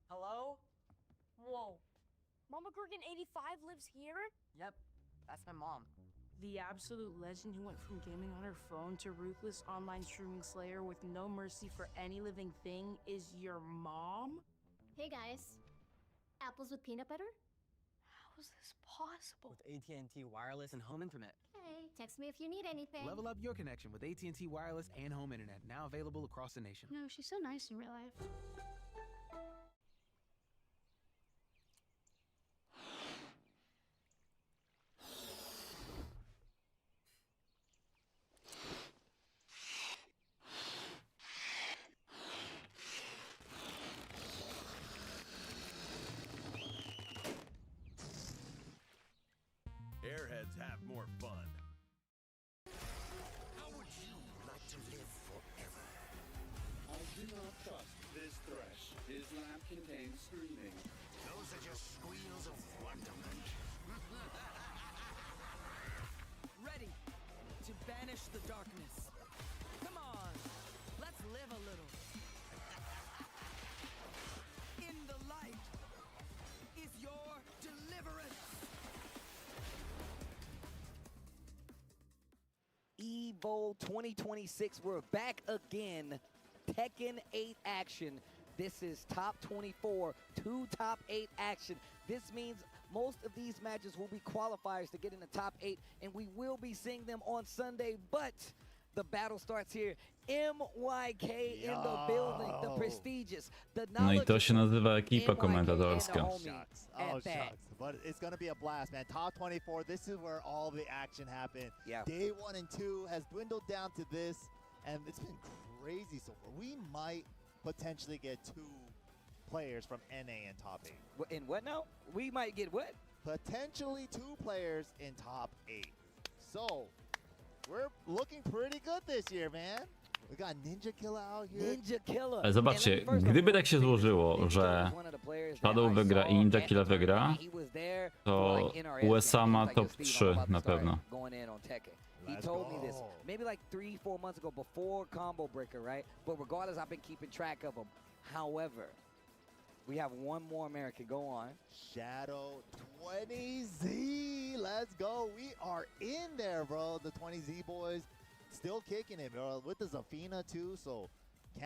Speaker 16: Hello? Whoa. Mama Gorgon 85 lives here?
Speaker 23: Yep, that's my mom.
Speaker 16: The absolute legend who went from gaming on her phone to ruthless online streaming slayer with no mercy for any living thing is your mom?
Speaker 24: Hey guys, apples with peanut butter?
Speaker 16: How is this possible?
Speaker 23: With AT&T Wireless and Home Internet.
Speaker 24: Hey, text me if you need anything.
Speaker 25: Level up your connection with AT&T Wireless and Home Internet, now available across the nation.
Speaker 24: No, she's so nice in real life.
Speaker 9: Airheads have more fun.
Speaker 26: How would you like to live forever?
Speaker 27: I do not trust this thresh. His lamp contains screaming.
Speaker 26: Those are just squeals of wonderment.
Speaker 16: Ready to banish the darkness. Come on, let's live a little. In the light is your deliverance.
Speaker 11: EVO 2026, we're back again. Tekken 8 action. This is top 24, 2 top 8 action. This means most of these matches will be qualifiers to get in the top 8, and we will be seeing them on Sunday, but the battle starts here. MYK in the building, the prestigious, the
Speaker 1: No i to się nazywa ekipa komentatorska.
Speaker 28: Shucks. Oh, shucks. But it's going to be a blast, man. Top 24, this is where all the action happened.
Speaker 11: Yeah.
Speaker 28: Day 1 and 2 has dwindled down to this, and it's been crazy so far. We might potentially get 2 players from NA in top 8.
Speaker 11: In what now? We might get what?
Speaker 28: Potentially 2 players in top 8. So, we're looking pretty good this year, man. We got Ninja Killer out here.
Speaker 11: Ninja Killer.
Speaker 1: Ale zobaczcie, gdyby tak się złożyło, że Shadow wygra i Ninja Killer wygra, to USA ma top 3 na pewno.
Speaker 11: He told me this maybe like 3-4 months ago before Combo Breaker, right? But regardless, I've been keeping track of them. However, we have one more American. Go on.
Speaker 28: Shadow 20Z. Let's go. We are in there, bro. The 20Z boys still kicking it, bro. With the Zafina too, so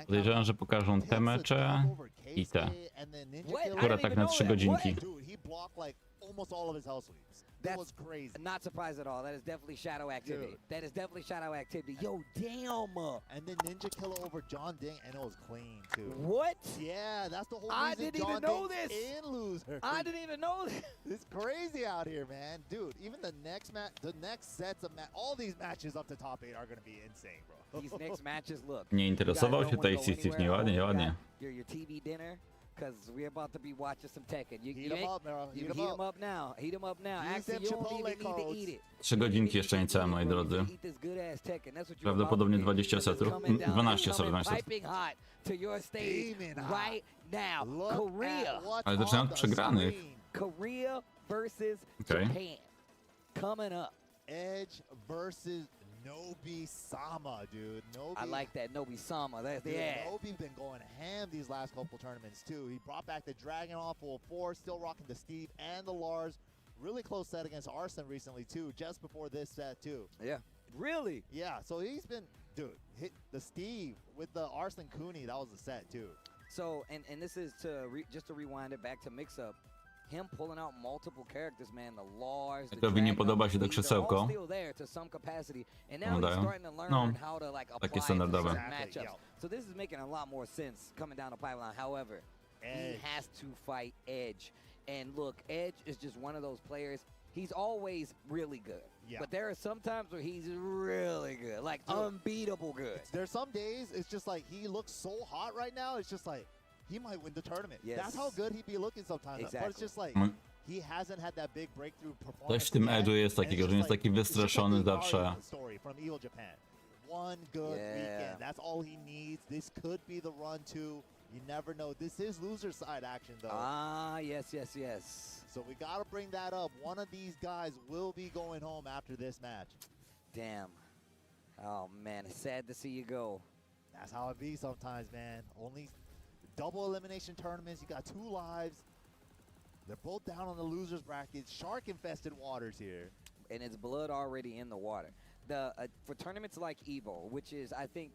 Speaker 1: Podejrzewam, że pokażą te mecze i te. Które tak na 3 godzinki.
Speaker 28: Dude, he blocked like almost all of his hell sweeps. That was crazy.
Speaker 11: Not surprised at all. That is definitely shadow activity. That is definitely shadow activity. Yo, damn.
Speaker 28: And then Ninja Killer over John Ding, and it was clean too.
Speaker 11: What?
Speaker 28: Yeah, that's the whole
Speaker 11: I
Speaker 28: reason
Speaker 11: didn't
Speaker 28: John
Speaker 11: even know
Speaker 28: Ding's
Speaker 11: this.
Speaker 28: in loser.
Speaker 11: I didn't even know this.
Speaker 28: It's crazy out here, man. Dude, even the next match, the next sets of all these matches up to top 8 are going to be insane, bro.
Speaker 11: These next matches, look.
Speaker 1: Nie interesował się tej Steve, nieładnie, nieładnie.
Speaker 11: Your TV dinner, because we're about to be watching some Tekken. You
Speaker 28: Heat him up, bro.
Speaker 11: Heat him up now. Heat him up now. Actually, you don't even need to eat it.
Speaker 1: 3 godzinki jeszcze niecałe, moi drodzy. Prawdopodobnie 20 setów. 12 setów.
Speaker 11: Piping hot to your stage right now. Korea.
Speaker 1: Ale zaczynam od przegranych.
Speaker 11: Korea versus
Speaker 1: Okay.
Speaker 11: Japan. Coming up.
Speaker 28: Edge versus Nobi-sama, dude. Nobi.
Speaker 11: I like that Nobi-sama. That's
Speaker 28: Dude,
Speaker 11: yeah.
Speaker 28: Nobi's been going ham these last couple tournaments too. He brought back the Dragon off full 4, still rocking the Steve and the Lars. Really close set against Arslan recently too, just before this set too.
Speaker 11: Yeah. Really?
Speaker 28: Yeah, so he's been, dude, hit the Steve with the Arslan Cooney. That was the set too.
Speaker 11: So, and this is to just to rewind it back to mix-up. Him pulling out multiple characters, man, the Lars, the
Speaker 1: Jakobi nie
Speaker 11: Dragon,
Speaker 1: podoba się to
Speaker 11: they're all
Speaker 1: krzesełko.
Speaker 11: still there to some capacity. And now he's
Speaker 1: Wyglądają.
Speaker 11: starting to learn
Speaker 1: No,
Speaker 11: how to like
Speaker 1: takie
Speaker 11: apply it to
Speaker 1: standardowe.
Speaker 11: certain matchups. So this is making a lot more sense coming down the pipeline. However, he has to fight Edge. And look, Edge is just one of those players. He's always really good.
Speaker 28: Yeah.
Speaker 11: But there are some times where he's really good, like unbeatable good.
Speaker 28: There's some days it's just like he looks so hot right now. It's just like he might win the tournament.
Speaker 11: Yes.
Speaker 28: That's how good he be looking sometimes. But
Speaker 11: Exactly.
Speaker 28: it's just like he hasn't had that big breakthrough performance.
Speaker 1: Coś w tym
Speaker 28: yet.
Speaker 1: Edge'u jest
Speaker 28: And
Speaker 1: takiego,
Speaker 28: it's
Speaker 1: że
Speaker 28: just
Speaker 1: jest taki
Speaker 28: it's just like
Speaker 1: wystraszony
Speaker 28: the
Speaker 1: zawsze.
Speaker 28: Mario story from EVO Japan. One good weekend. That's all he needs. This could be the run too. You never know. This is loser side action though.
Speaker 11: Ah, yes, yes, yes.
Speaker 28: So we got to bring that up. One of these guys will be going home after this match.
Speaker 11: Damn. Oh, man, it's sad to see you go.
Speaker 28: That's how it be sometimes, man. Only double elimination tournaments. You got 2 lives. They're both down on the losers bracket. Shark-infested waters here.
Speaker 11: And it's blood already in the water. For tournaments like EVO, which is, I think,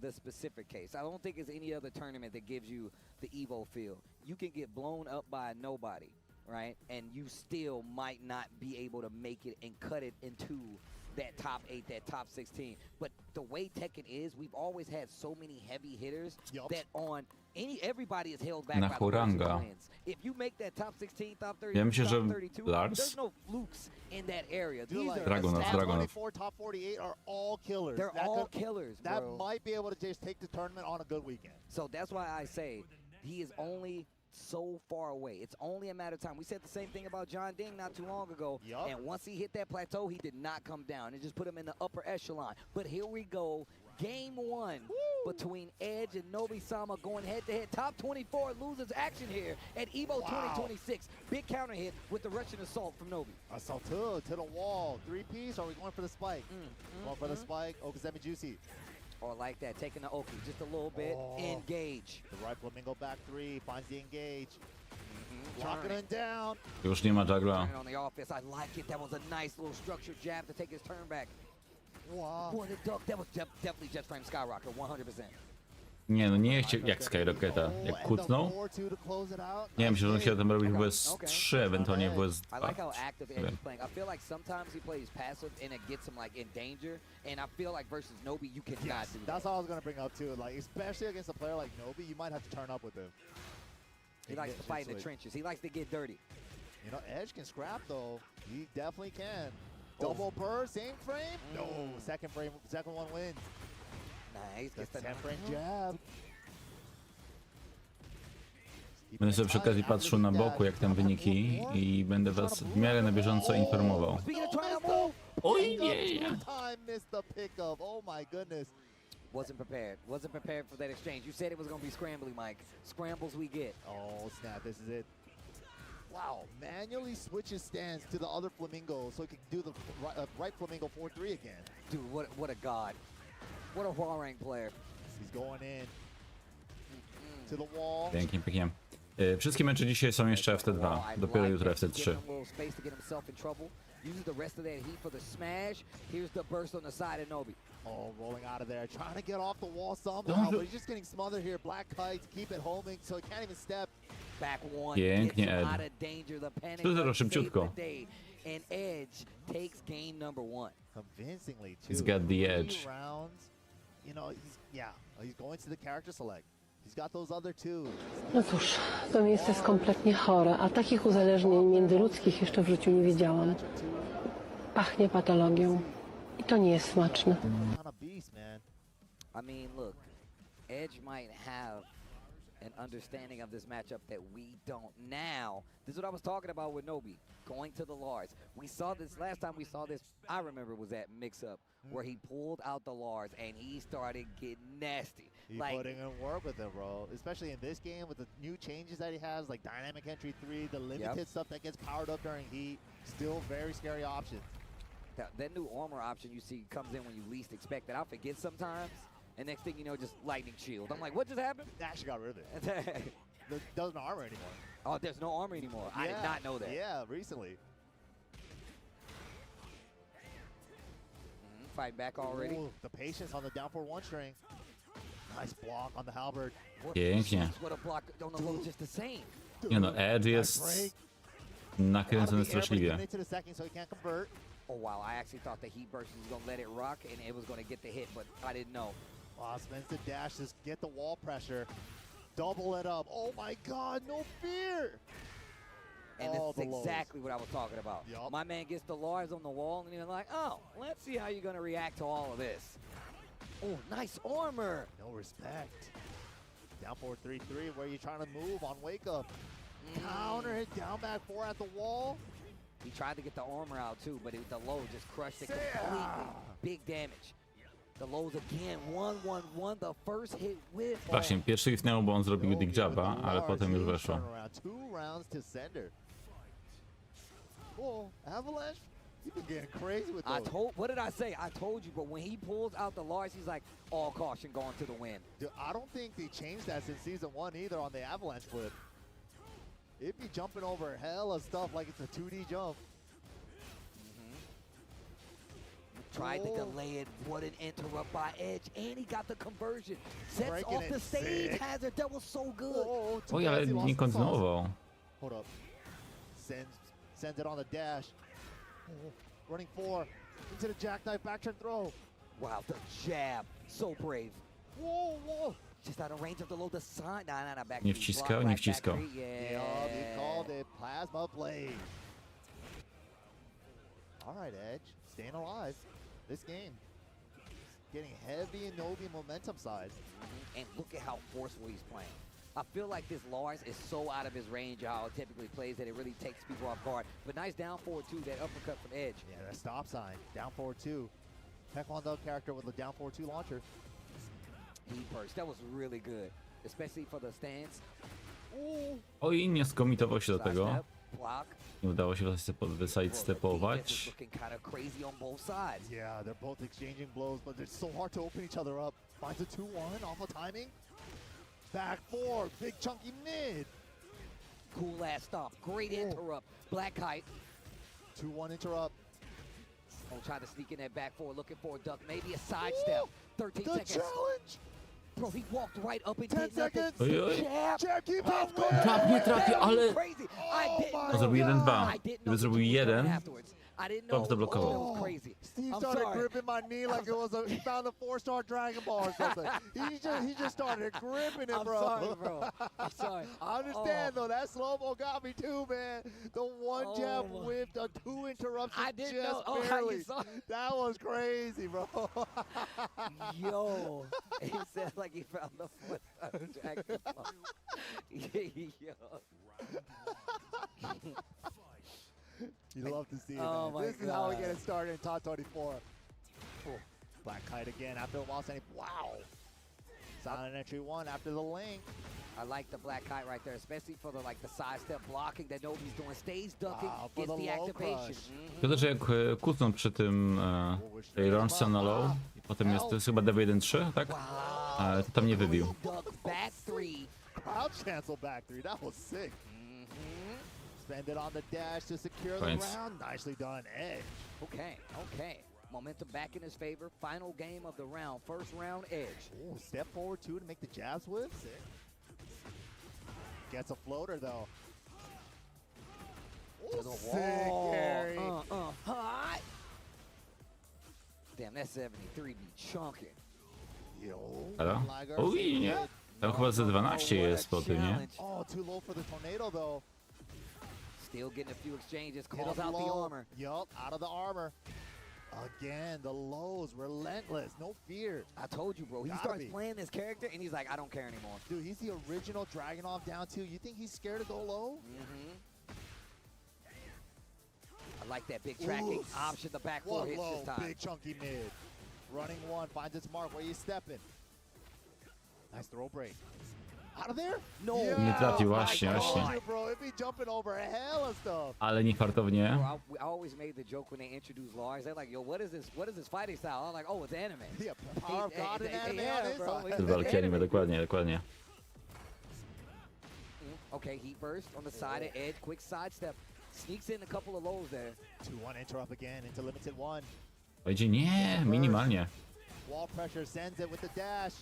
Speaker 11: the specific case. I don't think it's any other tournament that gives you the EVO feel. You can get blown up by nobody, right? And you still might not be able to make it and cut it into that top 8, that top 16. But the way Tekken is, we've always had so many heavy hitters that on everybody is held back
Speaker 1: Na
Speaker 11: by the person
Speaker 1: Huranga.
Speaker 11: who wins. If you make that top 16, top 30,
Speaker 1: Ja myślę,
Speaker 11: top
Speaker 1: że
Speaker 11: 32,
Speaker 1: Lars?
Speaker 11: there's no flukes in that area.
Speaker 28: Dude,
Speaker 11: These
Speaker 28: like,
Speaker 11: are
Speaker 1: Dragunov,
Speaker 28: top
Speaker 1: Dragunov.
Speaker 28: 24, top 48 are all killers.
Speaker 11: They're
Speaker 28: That
Speaker 11: all
Speaker 28: could-
Speaker 11: killers,
Speaker 28: That
Speaker 11: bro.
Speaker 28: might be able to just take the tournament on a good weekend.
Speaker 11: So that's why I say he is only so far away. It's only a matter of time. We said the same thing about John Ding not too long ago. And once he hit that plateau, he did not come down. It just put him in the upper echelon. But here we go. Game 1 between Edge and Nobi-sama going head-to-head. Top 24 losers action here at EVO 2026. Big counter hit with the Russian assault from Nobi.
Speaker 28: Assault to the wall. 3-piece. Are we going for the spike? Going for the spike. Okazemi Juicy.
Speaker 11: Or like that, taking the Oki just a little bit. Engage.
Speaker 28: The right flamingo back 3. Finds the engage. Dropping it down.
Speaker 1: Już nie ma juggla.
Speaker 11: On the offense, I like it. That was a nice little structured jab to take his turn back.
Speaker 28: Wow.
Speaker 11: Boy, the duck, that was definitely Jet Frame Skyrocket, 100%.
Speaker 1: Nie no, nie chciał jak Skyrocketa. Jak kucnął? Nie wiem, że on chciał tam robić WS3, ewentualnie
Speaker 11: I
Speaker 1: WS2.
Speaker 11: like how active Edge is playing. I feel like sometimes he plays passive and it gets him like in danger. And I feel like versus Nobi, you cannot do that.
Speaker 28: That's all I was going to bring up too. Like, especially against a player like Nobi, you might have to turn up with him.
Speaker 11: He likes to fight in the trenches. He likes to get dirty.
Speaker 28: You know, Edge can scrap though. He definitely can. Double burr, same frame? No, second one wins.
Speaker 11: Nice.
Speaker 28: That's the 10-frame jab.
Speaker 1: Będę sobie przy okazji patrzył na boku, jak tam wyniki i będę was w miarę na bieżąco informował.
Speaker 28: Oj nie! Time missed the pickup. Oh my goodness.
Speaker 11: Wasn't prepared. Wasn't prepared for that exchange. You said it was going to be scrambly, Mike. Scrambles we get.
Speaker 28: Oh snap, this is it. Wow, manually switches stance to the other flamingo so he can do the right flamingo 4-3 again.
Speaker 11: Dude, what a god. What a Hwarang player.
Speaker 28: He's going in to the wall.
Speaker 1: Pięknie, pięknie. Wszystkie mecze dzisiaj są jeszcze FT2, dopiero jutro FT3.
Speaker 11: Uses the rest of that heat for the smash. Here's the burst on the side of Nobi.
Speaker 28: Oh, rolling out of there, trying to get off the wall somehow, but he's just getting smothered here. Black kites keep it homing, so he can't even step.
Speaker 11: Back one,
Speaker 1: Pięknie,
Speaker 11: gets him
Speaker 1: Ed.
Speaker 11: out of danger. The panic
Speaker 1: 3-0 szybciutko.
Speaker 11: saved the day, and Edge takes game number 1.
Speaker 28: Convincingly, too.
Speaker 1: He's got the
Speaker 28: 3
Speaker 1: edge.
Speaker 28: rounds. You know, he's going to the character select. He's got those other 2.
Speaker 2: No cóż, to miejsce jest kompletnie chore, a takich uzależnień międzyludzkich jeszcze w życiu nie widziałam. Pachnie patologią i to nie jest smaczne.
Speaker 28: Not a beast, man.
Speaker 11: I mean, look, Edge might have an understanding of this matchup that we don't now. This is what I was talking about with Nobi, going to the Lars. We saw this last time we saw this, I remember, was at Mix-Up, where he pulled out the Lars and he started getting nasty.
Speaker 28: He's putting in work with him, bro. Especially in this game with the new changes that he has, like Dynamic Entry 3, the limited stuff that gets powered up during heat. Still very scary options.
Speaker 11: That new armor option you see comes in when you least expect it. I forget sometimes, and next thing you know, just lightning shield. I'm like, what just happened?
Speaker 28: They actually got rid of it. There doesn't armor anymore.
Speaker 11: Oh, there's no armor anymore. I did not know that.
Speaker 28: Yeah, recently.
Speaker 11: Fight back already.
Speaker 28: Ooh, the patience on the down for one string. Nice block on the halberd.
Speaker 1: Pięknie.
Speaker 11: What a block on the low, just the same.
Speaker 1: Nie no, Edge jest nakręcony straszliwie.
Speaker 11: Oh wow, I actually thought the heat burst was gonna let it rock and it was gonna get the hit, but I didn't know.
Speaker 28: Wow, spends the dash, just get the wall pressure. Double it up. Oh my god, no fear!
Speaker 11: And this is exactly what I was talking about.
Speaker 28: Yep.
Speaker 11: My man gets the Lars on the wall and he's like, oh, let's see how you're gonna react to all of this. Oh, nice armor.
Speaker 28: No respect. Down 4-3-3, where you trying to move on wake up. Counter hit, down back 4 at the wall.
Speaker 11: He tried to get the armor out too, but the low just crushed it completely. Big damage. The lows again, 1-1-1, the first hit with.
Speaker 1: Właśnie, pierwszy hitnęło, bo on zrobił dig jaba, ale potem już weszło.
Speaker 28: 2 rounds to sender. Oh, Avalanche, you've been getting crazy with those.
Speaker 11: What did I say? I told you, but when he pulls out the Lars, he's like, all caution going to the wind.
Speaker 28: Dude, I don't think they changed that since season 1 either on the Avalanche flip. It'd be jumping over hella stuff like it's a 2D jump.
Speaker 11: Tried to delay it, wouldn't interrupt by Edge, and he got the conversion. Sets off the stage hazard, that was so good.
Speaker 1: Oj, ale nie kontynuował.
Speaker 28: Hold up. Sends it on the dash. Running 4 into the jackknife backturn throw.
Speaker 11: Wow, the jab, so brave.
Speaker 28: Whoa, whoa.
Speaker 11: Just out of range of the low, the sign. Nah, back.
Speaker 1: Nie wciskał, nie wciskał.
Speaker 28: Yeah, they called it Plasma Blade. All right, Edge, staying alive. This game, getting heavy in Nobi momentum side.
Speaker 11: And look at how forceful he's playing. I feel like this Lars is so out of his range how it typically plays that it really takes people off guard. But nice down forward too, that uppercut from Edge.
Speaker 28: Yeah, that stop sign, down forward 2. Taekwondo character with the down forward 2 launcher.
Speaker 11: He burst, that was really good, especially for the stance.
Speaker 1: Oj, nie skomitował się do tego.
Speaker 11: Block.
Speaker 1: Nie udało się wysidestepować.
Speaker 28: Yeah, they're both exchanging blows, but it's so hard to open each other up. Finds a 2-1 off of timing. Back 4, big chunky mid.
Speaker 11: Cool ass stop, great interrupt. Black kite.
Speaker 28: 2-1 interrupt.
Speaker 11: Oh, try to sneak in that back 4, looking for a duck, maybe a sidestep. 13 seconds.
Speaker 28: The challenge.
Speaker 11: Bro, he walked right up and
Speaker 28: 10
Speaker 11: did nothing.
Speaker 28: seconds.
Speaker 11: Jab,
Speaker 28: keep up.
Speaker 1: Trap nie trafi, ale... On zrobił 1-2. Gdyby zrobił 1, to zablokował.
Speaker 28: Steve started gripping my knee like it was he found a 4-star Dragon Ball or something. he just started gripping it, bro.
Speaker 11: I'm sorry, bro. I'm sorry.
Speaker 28: I understand though. That slow-mo got me too, man. The one jab whipped, 2 interruptions.
Speaker 11: I didn't
Speaker 28: just
Speaker 11: know.
Speaker 28: barely.
Speaker 11: You saw
Speaker 28: that was crazy, bro.
Speaker 11: Yo, he said like he found the 4-star Dragon Ball. Yo.
Speaker 28: You love to see it,
Speaker 11: Oh
Speaker 28: man.
Speaker 11: my
Speaker 28: This is how we
Speaker 11: God.
Speaker 28: get it started in top 24. Black kite again after a while saying, wow. Silent entry 1 after the link.
Speaker 11: I like the black kite right there, especially for the sidestep blocking that nobody's doing. Stage ducking, gets the activation.
Speaker 1: Szkoda, że jak kucnął przy tym tej rączce na low, i potem jest, to jest chyba DB1-3, tak? To tam nie wybił.
Speaker 11: Back 3.
Speaker 28: Crouch cancel back 3, that was sick. Spend it on the dash to secure the round. Nicely done, Edge.
Speaker 11: Okay. Momentum back in his favor. Final game of the round. First round, Edge.
Speaker 28: Ooh, step forward 2 to make the jabs with. Gets a floater though.
Speaker 11: To the
Speaker 28: sick
Speaker 11: wall.
Speaker 28: carry.
Speaker 11: Hot. Damn, that 73 be chunking.
Speaker 1: Halo? Oj, nie. Tam chyba ze 12 jest po tym, nie?
Speaker 28: Oh, too low for the tornado though.
Speaker 11: Still getting a few exchanges. Calls out the armor.
Speaker 28: Yup, out of the armor. Again, the lows, relentless, no fear.
Speaker 11: I told you, bro. He starts playing this character, and he's like, I don't care anymore.
Speaker 28: Dude, he's the original Dragunov down 2. You think he's scared to go low?
Speaker 11: I like that big tracking option. The back 4 hits this time.
Speaker 28: Big chunky mid. Running 1, finds its mark. Where you stepping? Nice throw break. Out of there?
Speaker 17: No.
Speaker 1: Nie trafił, właśnie.
Speaker 28: Bro, it be jumping over hella stuff.
Speaker 1: Ale niefartownie.
Speaker 11: I always made the joke when they introduced Lars. They're like, "Yo, what is this? What is this fighting style?" I'm like, "Oh, it's anime."
Speaker 28: Yeah, power of God in anime on his
Speaker 11: bro.
Speaker 28: side.
Speaker 1: Z walki anime, dokładnie.
Speaker 11: Okay, heat burst on the side of edge, quick sidestep, sneaks in a couple of lows there.
Speaker 28: 2-1 interrupt again into limited one.
Speaker 1: Będzie nie, minimalnie.
Speaker 28: Wall pressure sends it with the dash.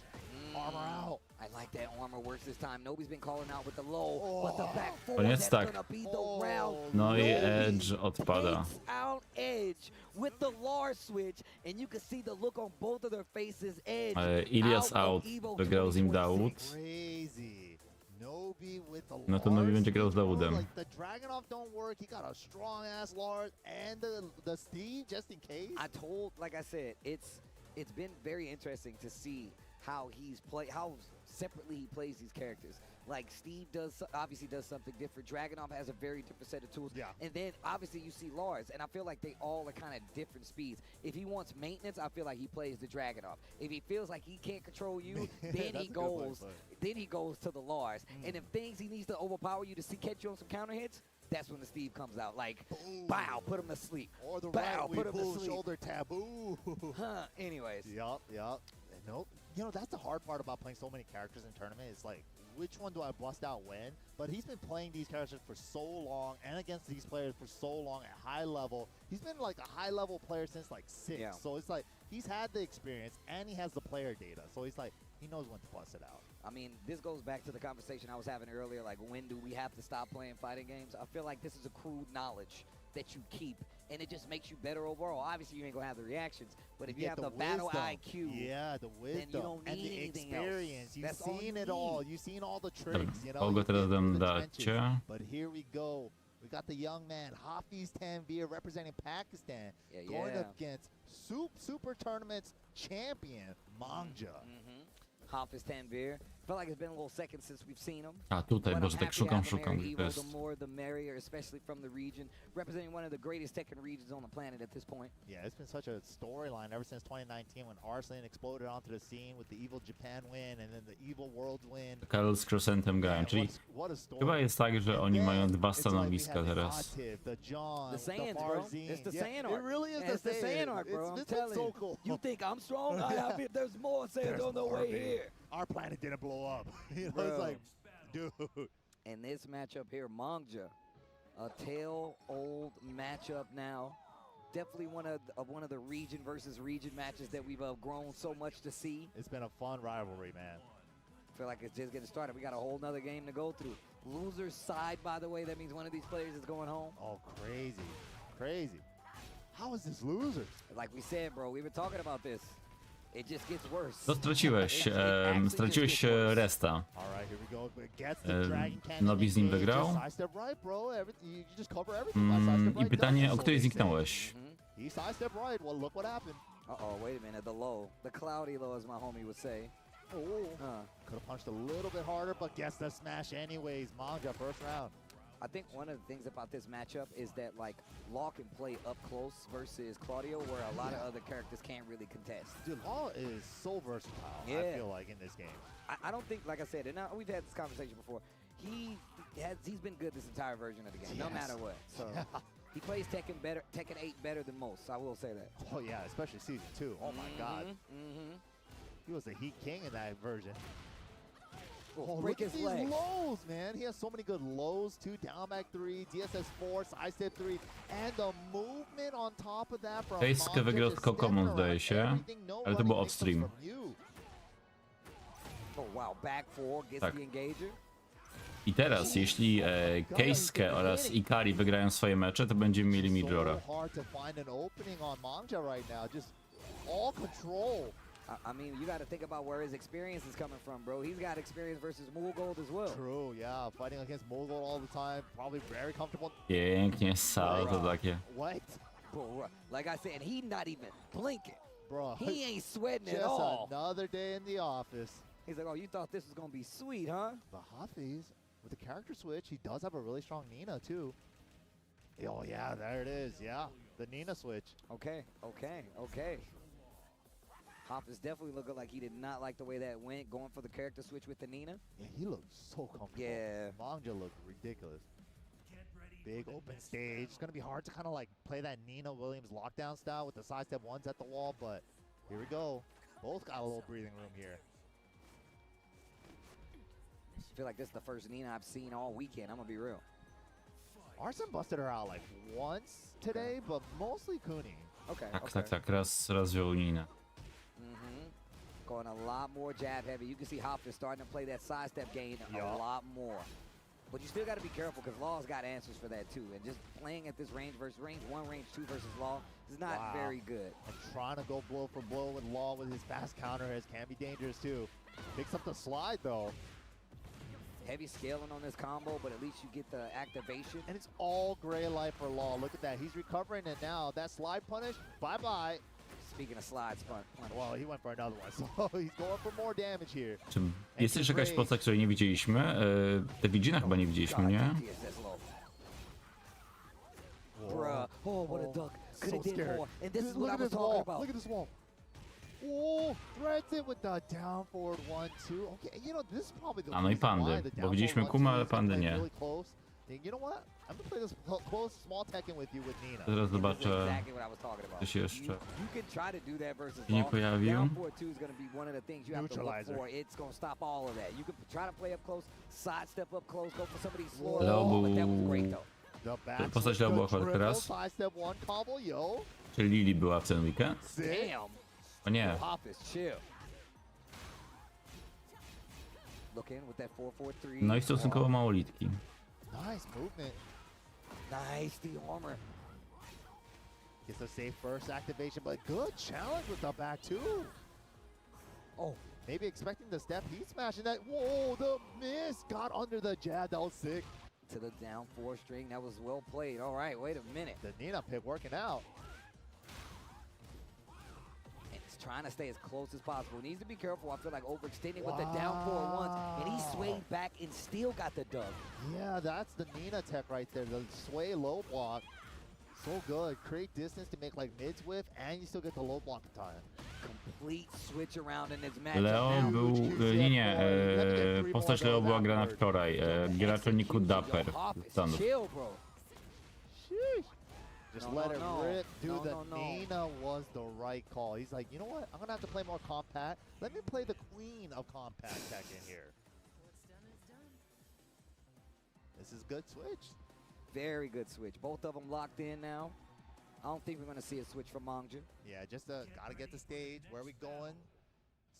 Speaker 28: Armor out.
Speaker 11: I like that armor works this time. Nobody's been calling out with the low, but the back four,
Speaker 1: Koniec
Speaker 11: that's
Speaker 1: tak.
Speaker 11: gonna be the round.
Speaker 1: No i Edge odpada.
Speaker 11: Takes out Edge with the Lars switch, and you can see the look on both of their faces. Edge
Speaker 1: Ilias
Speaker 11: of
Speaker 1: out,
Speaker 11: EVO
Speaker 1: wygrał z nim
Speaker 11: 2026.
Speaker 1: Daud.
Speaker 28: Crazy. Nobi with the
Speaker 1: No to Nobi będzie grał z
Speaker 28: Bro,
Speaker 1: Daudem.
Speaker 28: like the Dragunov don't work. He got a strong ass Lars and the Steve just in case.
Speaker 11: Like I said, it's been very interesting to see how how separately he plays these characters. Like Steve obviously does something different. Dragunov has a very different set of tools.
Speaker 28: Yeah.
Speaker 11: And then obviously you see Lars, and I feel like they all are kind of different speeds. If he wants maintenance, I feel like he plays the Dragunov. If he feels like he can't control you, then he goes to the Lars. And if he needs to overpower you to catch you on some counter hits, that's when the Steve comes out. Like, bow, put him to sleep.
Speaker 28: Or the
Speaker 11: bow,
Speaker 28: right
Speaker 11: put him to
Speaker 28: pull
Speaker 11: sleep.
Speaker 28: shoulder taboo.
Speaker 11: Huh. Anyways.
Speaker 28: Yup. Nope. You know, that's the hard part about playing so many characters in tournament. It's like, which one do I bust out when? But he's been playing these characters for so long and against these players for so long at high level. He's been like a high level player since like 6.
Speaker 11: Yeah.
Speaker 28: So it's like he's had the experience and he has the player data. So he's like, he knows when to bust it out.
Speaker 11: I mean, this goes back to the conversation I was having earlier, like when do we have to stop playing fighting games? I feel like this is accrued knowledge that you keep, and it just makes you better overall. Obviously, you ain't gonna have the reactions, but if you have the battle IQ,
Speaker 28: the wisdom,
Speaker 11: then you don't
Speaker 28: and
Speaker 11: need
Speaker 28: the
Speaker 11: anything
Speaker 28: experience.
Speaker 11: else.
Speaker 28: You've
Speaker 11: That's all
Speaker 28: seen
Speaker 11: you
Speaker 28: it all.
Speaker 11: need.
Speaker 28: You've seen all the tricks. You know.
Speaker 1: Kogo
Speaker 28: You've
Speaker 1: teraz
Speaker 28: been in the
Speaker 1: dacie?
Speaker 28: trenches. But here we go. We got the young man, Hafiz Tanvir, representing Pakistan, going up against Super Tournaments champion, Mangja.
Speaker 11: Hafiz Tanvir. Felt like it's been a little second since we've seen him.
Speaker 1: A tutaj,
Speaker 11: But
Speaker 1: Boże,
Speaker 11: I'm
Speaker 1: tak
Speaker 11: happy to have him
Speaker 1: szukam,
Speaker 11: here.
Speaker 1: to
Speaker 11: EVO,
Speaker 1: jest...
Speaker 11: the more the merrier, especially from the region, representing one of the greatest Tekken regions on the planet at this point.
Speaker 28: Yeah, it's been such a storyline ever since 2019 when Arslan exploded onto the scene with the EVO Japan win and then the EVO Worlds win.
Speaker 1: Karol z Crossentem grają, czyli chyba jest tak, że oni mają dwa stanowiska teraz.
Speaker 11: The Saiyans, bro. It's the Saiyan
Speaker 28: It
Speaker 11: arc.
Speaker 28: really is
Speaker 11: It's
Speaker 28: the
Speaker 11: Saiyan arc, bro. I'm telling
Speaker 28: so
Speaker 11: you.
Speaker 28: cool.
Speaker 11: You think I'm strong? There's more Saiyans on the way here.
Speaker 28: Our planet didn't blow up. You know,
Speaker 11: Bro.
Speaker 28: it's like, dude.
Speaker 11: And this matchup here, Mangja, a tale-old matchup now. Definitely one of the region versus region matches that we've grown so much to see.
Speaker 28: It's been a fun rivalry, man.
Speaker 11: I feel like it's just getting started. We got a whole nother game to go through. Loser's side, by the way, that means one of these players is going home.
Speaker 28: Oh, crazy. How is this loser?
Speaker 11: Like we said, bro, we've been talking about this. It just gets worse.
Speaker 1: To straciłeś, straciłeś resta. Nobi z nim wygrał. I pytanie, o której zniknąłeś?
Speaker 28: He sidestepped right. Well, look what happened.
Speaker 11: Uh-oh, wait a minute. The low. The cloudy low, as my homie would say.
Speaker 28: Could have punched a little bit harder, but gets the smash anyways. Manga, first round.
Speaker 11: I think one of the things about this matchup is that, like, Law can play up close versus Claudio, where a lot of other characters can't really contest.
Speaker 28: Dude, Law is so versatile, I feel like, in this game.
Speaker 11: I don't think, like I said, and we've had this conversation before, he's been good this entire version of the game, no matter what. So he plays Tekken 8 better than most, I will say that.
Speaker 28: Oh, yeah, especially Season 2. Oh, my God. He was the Heat King in that version. Oh, look at these lows, man. He has so many good lows, too. Down back 3, DSS 4, sidestep 3, and the movement on top of that from
Speaker 1: Fejskę wygrał z Kokomą, zdaje się, ale to był off-stream.
Speaker 11: Oh, wow. Back 4 gets the engager.
Speaker 1: I teraz, jeśli Keisuke oraz Ikari wygrają swoje mecze, to będziemy mieli Midjora.
Speaker 11: I mean, you got to think about where his experience is coming from, bro. He's got experience versus Mulgold as well.
Speaker 28: True, yeah. Fighting against Mulgold all the time. Probably very comfortable.
Speaker 1: Pięknie, salto takie.
Speaker 28: What?
Speaker 11: Bro, like I said, he not even blinking.
Speaker 28: Bro,
Speaker 11: he ain't sweating at
Speaker 28: just
Speaker 11: all.
Speaker 28: Another day in the office.
Speaker 11: He's like, oh, you thought this was going to be sweet, huh?
Speaker 28: But Hafiz, with the character switch, he does have a really strong Nina, too. Oh, yeah, there it is. Yeah, the Nina switch.
Speaker 11: Okay. Hoff is definitely looking like he did not like the way that went, going for the character switch with the Nina.
Speaker 28: Yeah, he looked so comfortable.
Speaker 11: Yeah.
Speaker 28: Manga looked ridiculous. Big open stage. It's gonna be hard to kind of like play that Nina Williams lockdown style with the sidestep ones at the wall, but here we go. Both got a little breathing room here.
Speaker 11: I feel like this is the first Nina I've seen all weekend. I'm gonna be real.
Speaker 28: Arson busted her out like once today, but mostly Kuni.
Speaker 11: Okay.
Speaker 1: Tak, raz wziął Ninę.
Speaker 11: Going a lot more jab heavy. You can see Hoff is starting to play that sidestep game a lot more. But you still got to be careful because Law's got answers for that too. And just playing at this range versus range 1, range 2 versus Law is not very good.
Speaker 28: And trying to go blow for blow with Law with his fast counter can be dangerous too. Picks up the slide though.
Speaker 11: Heavy scaling on this combo, but at least you get the activation.
Speaker 28: And it's all gray light for Law. Look at that. He's recovering it now. That slide punish, bye-bye.
Speaker 11: Speaking of slides,
Speaker 28: well, he went for another one, so he's going for more damage here.
Speaker 1: Czy jest jeszcze jakaś postać, której nie widzieliśmy? Te Widzina chyba nie widzieliśmy, nie?
Speaker 11: Bruh. Oh, what a duck. Could have
Speaker 28: So
Speaker 11: did
Speaker 28: scared.
Speaker 11: more. And this is what I was talking about.
Speaker 28: Look at this wall. Oh, threads it with the down forward 1-2. Okay, you know, this is probably the
Speaker 1: A no i
Speaker 28: reason why
Speaker 1: pandy,
Speaker 28: the
Speaker 1: bo
Speaker 28: down
Speaker 1: widzieliśmy
Speaker 28: forward
Speaker 1: Kuma,
Speaker 28: 1-2
Speaker 1: ale
Speaker 28: is gonna
Speaker 1: pandy
Speaker 28: play
Speaker 1: nie.
Speaker 28: really close. And you know what? I'm gonna play this close small Tekken with you with Nina.
Speaker 1: Zaraz zobaczę,
Speaker 11: Exactly what I was talking about.
Speaker 1: coś jeszcze
Speaker 11: You can try to do that versus
Speaker 1: się nie
Speaker 11: Law.
Speaker 1: pojawił.
Speaker 11: Down forward 2 is going to be one of the things you have to look
Speaker 28: Neutralizer.
Speaker 11: for. It's going to stop all of that. You can try to play up close, sidestep up close, go for somebody's floor.
Speaker 1: Leo
Speaker 11: Oh, but that was great
Speaker 1: był...
Speaker 11: though.
Speaker 1: Postać Leo była chyba teraz.
Speaker 28: Sidestep one combo, yo.
Speaker 1: Czy Lili była w ten weekend?
Speaker 11: Damn.
Speaker 1: O nie.
Speaker 11: Hop is chill. Look in with that 4-4-3.
Speaker 1: No i stosunkowo mało litki.
Speaker 28: Nice movement.
Speaker 11: Nice, the armor.
Speaker 28: Gets a safe burst activation, but good challenge with the back too.
Speaker 11: Oh,
Speaker 28: maybe expecting the step. He's smashing that. Whoa, the miss got under the jab. That was sick.
Speaker 11: To the down 4 string. That was well played. All right, wait a minute.
Speaker 28: The Nina pick working out.
Speaker 11: And he's trying to stay as close as possible. He needs to be careful. I feel like overextending with the down 4 once. And he swayed back and still got the dub.
Speaker 28: Yeah, that's the Nina tech right there. The sway low block. So good. Create distance to make like mids whiff, and you still get the low block time.
Speaker 11: Complete switch around in his match.
Speaker 1: Leo był... nie, postać Leo była grana wczoraj. Gracz Niku Dapper. Stanów.
Speaker 11: Chill, bro.
Speaker 28: Just let it rip. Dude, the Nina was the right call. He's like, you know what? I'm going to have to play more compact. Let me play the queen of compact tech in here. This is good switch.
Speaker 11: Very good switch. Both of them locked in now. I don't think we're going to see a switch from Mangja.
Speaker 28: Yeah, just got to get the stage. Where are we going?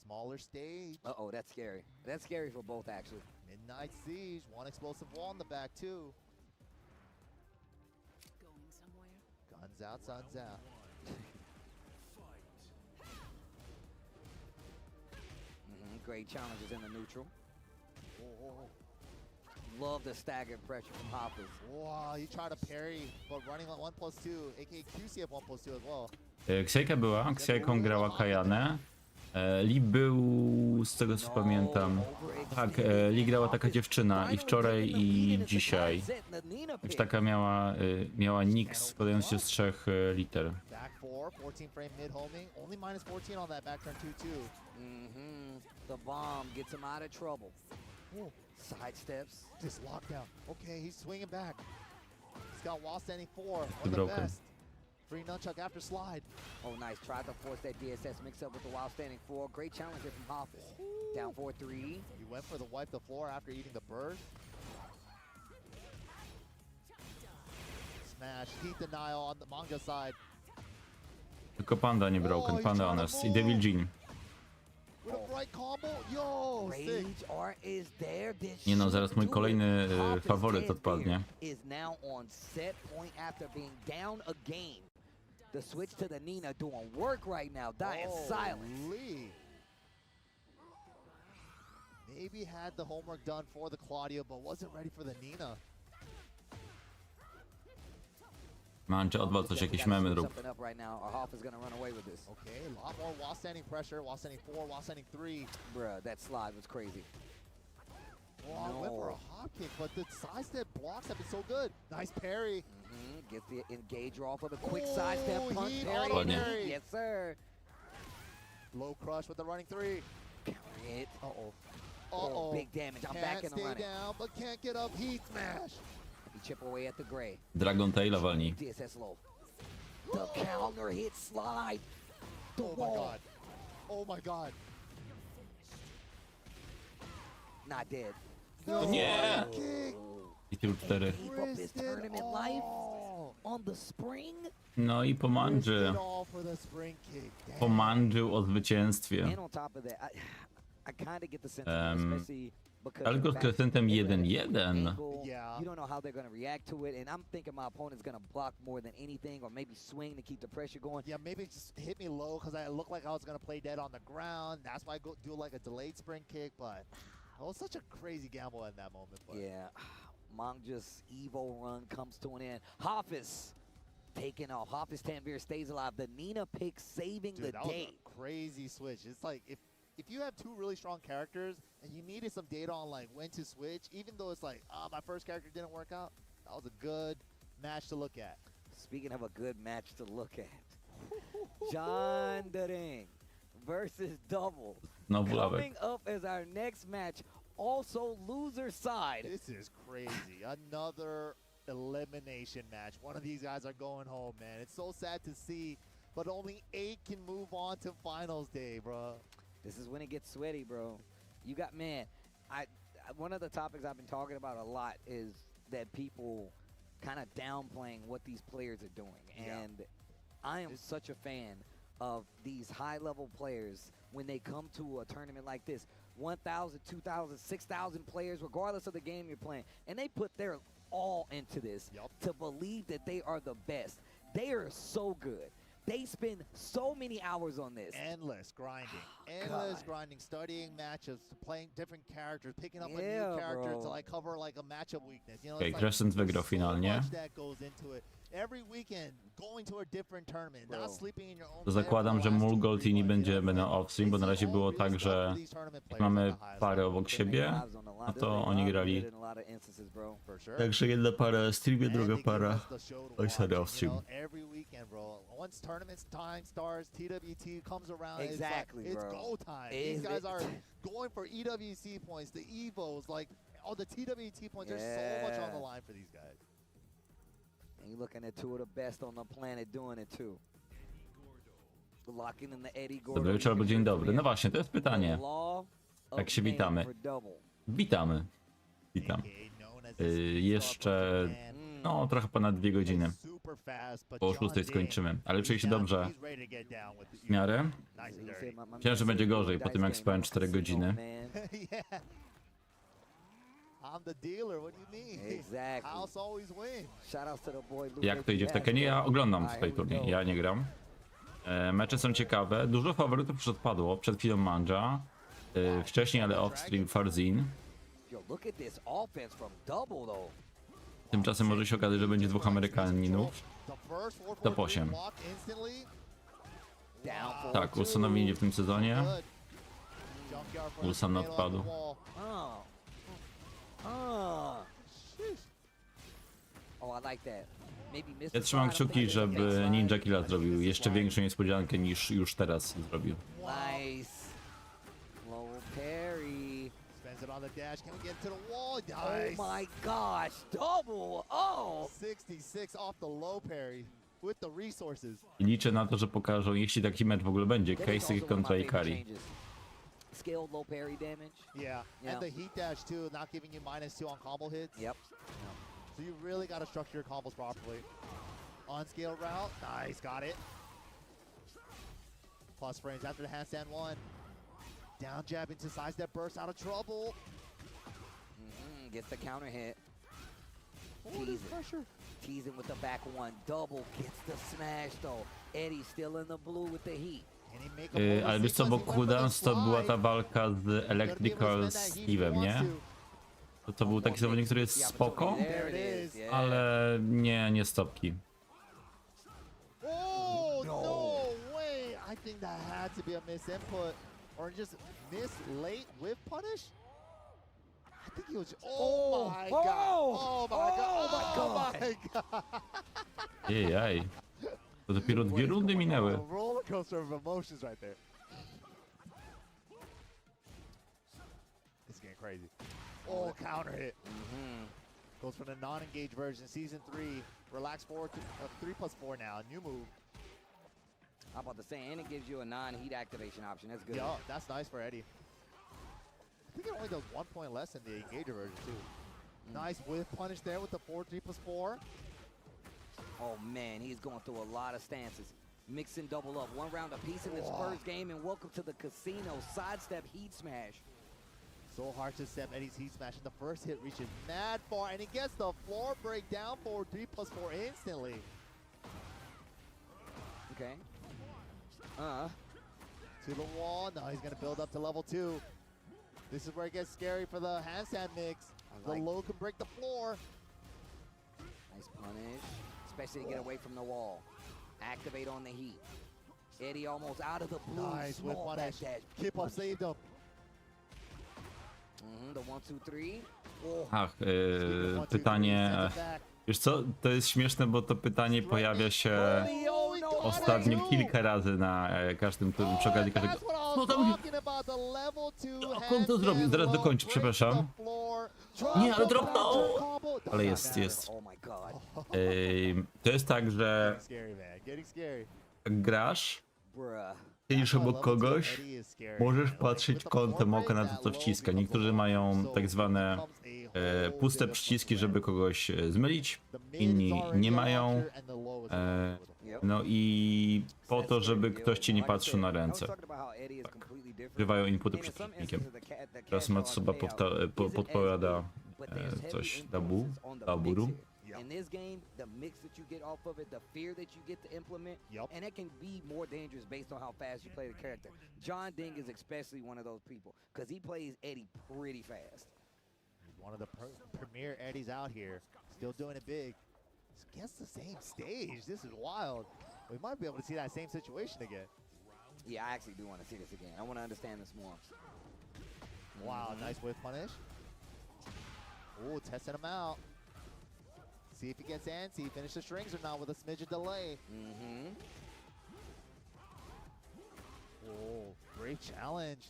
Speaker 28: Smaller stage.
Speaker 11: Uh-oh, that's scary. That's scary for both, actually.
Speaker 28: Midnight Siege. One explosive wall in the back, too.
Speaker 16: Going somewhere?
Speaker 28: Guns out, suns out.
Speaker 11: Great challenges in the neutral.
Speaker 28: Whoa.
Speaker 11: Love the staggered pressure from Hoppers.
Speaker 28: Wow, you try to parry, but running on 1+2, aka QCF 1+2 as well.
Speaker 1: Ksejka była, Ksejką grała Kajanę. Li był, z tego co pamiętam, tak, Li grała taka dziewczyna i wczoraj i dzisiaj. Już taka miała nick składający się z 3 liter.
Speaker 28: Back 4, 14 frame mid homing, only -14 on that back turn 2-2.
Speaker 11: The bomb gets him out of trouble. Side steps.
Speaker 28: Just lockdown. Okay, he's swinging back. He's got wall standing 4, one of the best. Free nunchuck after slide.
Speaker 11: Oh, nice. Tried to force that DSS mix up with the wild standing 4. Great challenge there from Hoppers. Down 4-3.
Speaker 28: He went for the wipe the floor after eating the bird. Smash. Heat denial on the Manga side.
Speaker 1: Tylko Panda nie broken, Panda on us i Devil Jean.
Speaker 28: With a right combo. Yo,
Speaker 11: Rage art is there.
Speaker 1: Nie no, zaraz mój kolejny faworyt odpadnie.
Speaker 11: Is now on set point after being down a game. The switch to the Nina doing work right now. Di is silent.
Speaker 28: Maybe had the homework done for the Claudio, but wasn't ready for the Nina.
Speaker 1: Mancze, odwal coś, jakieś memy rób.
Speaker 11: Something up right now. Our Hoff is gonna run away with this.
Speaker 28: Okay, a lot more wall standing pressure. Wall standing 4, wall standing 3.
Speaker 11: Bruh, that slide was crazy.
Speaker 28: Oh, went for a hop kick, but the sidestep blocks have been so good. Nice parry.
Speaker 11: Gets the engager off of the quick sidestep punch. Parry.
Speaker 28: Parry.
Speaker 11: Yes, sir.
Speaker 28: Low crush with the running three.
Speaker 11: Counter hit.
Speaker 28: Uh-oh.
Speaker 11: Oh, big damage. I'm back in the
Speaker 28: Can't
Speaker 11: running.
Speaker 28: stay down, but can't get up. Heat smash.
Speaker 11: He chip away at the gray.
Speaker 1: Dragon Taila walni.
Speaker 11: DSS low. The counter hit slide. The
Speaker 28: Oh
Speaker 11: wall.
Speaker 28: my god. Oh my god.
Speaker 11: Not dead.
Speaker 1: Nie! I tył 4.
Speaker 11: Keep up his tournament life on the spring.
Speaker 1: No i pomandrzy.
Speaker 28: All for the spring kick. Damn.
Speaker 1: Pomandrzył o zwycięstwie.
Speaker 11: And on top of that, I kind of get the sentiment, especially because
Speaker 1: Algo z Crescentem 1-1.
Speaker 28: Yeah.
Speaker 11: you don't know how they're going to react to it, and I'm thinking my opponent's going to block more than anything, or maybe swing to keep the pressure going.
Speaker 28: Yeah, maybe just hit me low because I looked like I was going to play dead on the ground. That's why I go do like a delayed spring kick, but it was such a crazy gamble in that moment. But.
Speaker 11: Yeah, Mangja's EVO run comes to an end. Hafiz taking off. Hafiz Tanvir stays alive. The Nina pick saving
Speaker 28: Dude,
Speaker 11: the
Speaker 28: that was
Speaker 11: day.
Speaker 28: a crazy switch. It's like if you have two really strong characters and you needed some data on like when to switch, even though it's like, oh, my first character didn't work out, that was a good match to look at.
Speaker 11: Speaking of a good match to look at, John Daring versus Double.
Speaker 1: No
Speaker 11: Coming up as our next match, also loser side.
Speaker 28: This is crazy. Another elimination match. One of these guys are going home, man. It's so sad to see, but only 8 can move on to finals day, bro.
Speaker 11: This is when it gets sweaty, bro. You got, man, one of the topics I've been talking about a lot is that people kind of downplaying what these players are doing. And I am such a fan of these high-level players when they come to a tournament like this. 1,000, 2,000, 6,000 players, regardless of the game you're playing. And they put their all into this to believe that they are the best. They are so good. They spend so many hours on this.
Speaker 28: Endless grinding. Endless grinding, studying matchups, playing different characters, picking up a new character to like cover like a matchup weakness. You know,
Speaker 1: Okej,
Speaker 28: it's
Speaker 1: Crescent wygrał
Speaker 28: so
Speaker 1: finalnie.
Speaker 28: much that goes into it. Every weekend going to a different tournament, not sleeping in your own
Speaker 1: To zakładam, że Mulgold i nie będą off-stream, bo na razie było tak, że jak mamy parę obok siebie, no to oni grali. Także jedna para na streamie, druga para off-stream.
Speaker 28: Every weekend, bro. Once tournament time starts, TWT comes around,
Speaker 11: Exactly,
Speaker 28: it's
Speaker 11: bro.
Speaker 28: go time. These guys are going for EWC points, the EVOs, like all the TWT points. There's so much on the line for these guys.
Speaker 11: And you're looking at two of the best on the planet doing it too. Locking in the Eddie Gordo.
Speaker 1: Dobry wieczór albo dzień dobry. No właśnie, to jest pytanie. Jak się witamy? Witamy. Witam. Jeszcze no trochę ponad 2 godziny. Po 6 skończymy. Ale czuję się dobrze w miarę. Myślałem, że będzie gorzej po tym jak spałem 4 godziny.
Speaker 28: I'm the dealer, what do you mean?
Speaker 11: Exactly.
Speaker 28: House always wins.
Speaker 11: Shout out to the boy
Speaker 1: Jak to idzie w Tekkenie? Ja oglądam tutaj turniej, ja nie gram. Mecze są ciekawe. Dużo faworytów już odpadło. Przed chwilą Manja. Wcześniej, ale off-stream Farzin. Tymczasem może się okazać, że będzie 2 Amerykaninów. Top 8. Tak, Wilsonowi idzie w tym sezonie. Wilson odpadł. Ja trzymam kciuki, żeby Ninja Killa zrobił jeszcze większą niespodziankę niż już teraz zrobił.
Speaker 11: Nice. Low parry.
Speaker 28: Spends it on the dash. Can we get to the wall? Nice.
Speaker 11: Oh my gosh. Double. Oh.
Speaker 28: 66 off the low parry with the resources.
Speaker 1: I liczę na to, że pokażą, jeśli taki mecz w ogóle będzie, Casey kontra Ikari.
Speaker 11: Scaled low parry damage.
Speaker 28: Yeah. And the heat dash too, not giving you -2 on combo hits.
Speaker 11: Yep.
Speaker 28: So you really got to structure your combos properly. On scale route, nice, got it. Plus frames after the handstand 1. Down jab into side step burst, out of trouble.
Speaker 11: Gets the counter hit.
Speaker 28: Pressure.
Speaker 11: Teasing with the back 1. Double gets the smash though. Eddie still in the blue with the heat.
Speaker 1: Ale wiesz co, bo Kudans to była ta walka z Electrical Steve'em, nie? To był taki zawodnik, który jest spoko, ale nie stopki.
Speaker 28: Oh, no way! I think that had to be a misinput. Or just miss late with punish? I think he was... Oh my god! Oh my god! Oh my god!
Speaker 1: Jejaj. To dopiero 2 rundy minęły.
Speaker 28: Roller coaster of emotions right there. crazy. Oh, counter hit. Goes for the non-engage version, season 3. Relax 3+4 now. New move.
Speaker 11: I'm about to say, and it gives you a non-heat activation option. That's good.
Speaker 28: Yeah, that's nice for Eddie. I think it only does 1 point less than the engager version too. Nice whiff punish there with the 3+4.
Speaker 11: Oh man, he's going through a lot of stances. Mixing double up. 1 round apiece in his first game, and welcome to the casino. Sidestep heat smash.
Speaker 28: So hard to step Eddie's heat smash, and the first hit reaches mad far, and he gets the floor breakdown for 3+4 instantly.
Speaker 11: Okay.
Speaker 28: To the wall. Now he's gonna build up to level 2. This is where it gets scary for the handstand mix. The low can break the floor.
Speaker 11: Nice punish, especially to get away from the wall. Activate on the heat. Eddie almost out of the blue.
Speaker 28: Nice with
Speaker 11: Small
Speaker 28: punish.
Speaker 11: backdash.
Speaker 28: Keep up, saved him.
Speaker 11: The 1, 2, 3.
Speaker 1: Ach, pytanie. Wiesz co, to jest śmieszne, bo to pytanie pojawia się ostatnio kilka razy na każdym turze, przy okazji każdego. Co tam? Jak on to zrobił? Zaraz dokończę, przepraszam. Nie, ale dropnął! Ale jest. To jest tak, że jak grasz, siedzisz obok kogoś, możesz patrzeć kątem oka na to, co wciska. Niektórzy mają tak zwane puste przyciski, żeby kogoś zmylić, inni nie mają. No i po to, żeby ktoś ci nie patrzył na ręce. Tak. Używają inputy przed przeciwnikiem. Teraz Matsuba podpowiada coś Daburu.
Speaker 11: In this game, the mix that you get off of it, the fear that you get to implement, and it can be more dangerous based on how fast you play the character. John Ding is especially one of those people, because he plays Eddie pretty fast.
Speaker 28: One of the premier Eddies out here, still doing it big. Against the same stage, this is wild. We might be able to see that same situation again.
Speaker 11: Yeah, I actually do want to see this again. I want to understand this more.
Speaker 28: Wow, nice whiff punish. Oh, testing him out. See if he gets antsy, finish the strings or not with a smidge of delay. Oh, great challenge.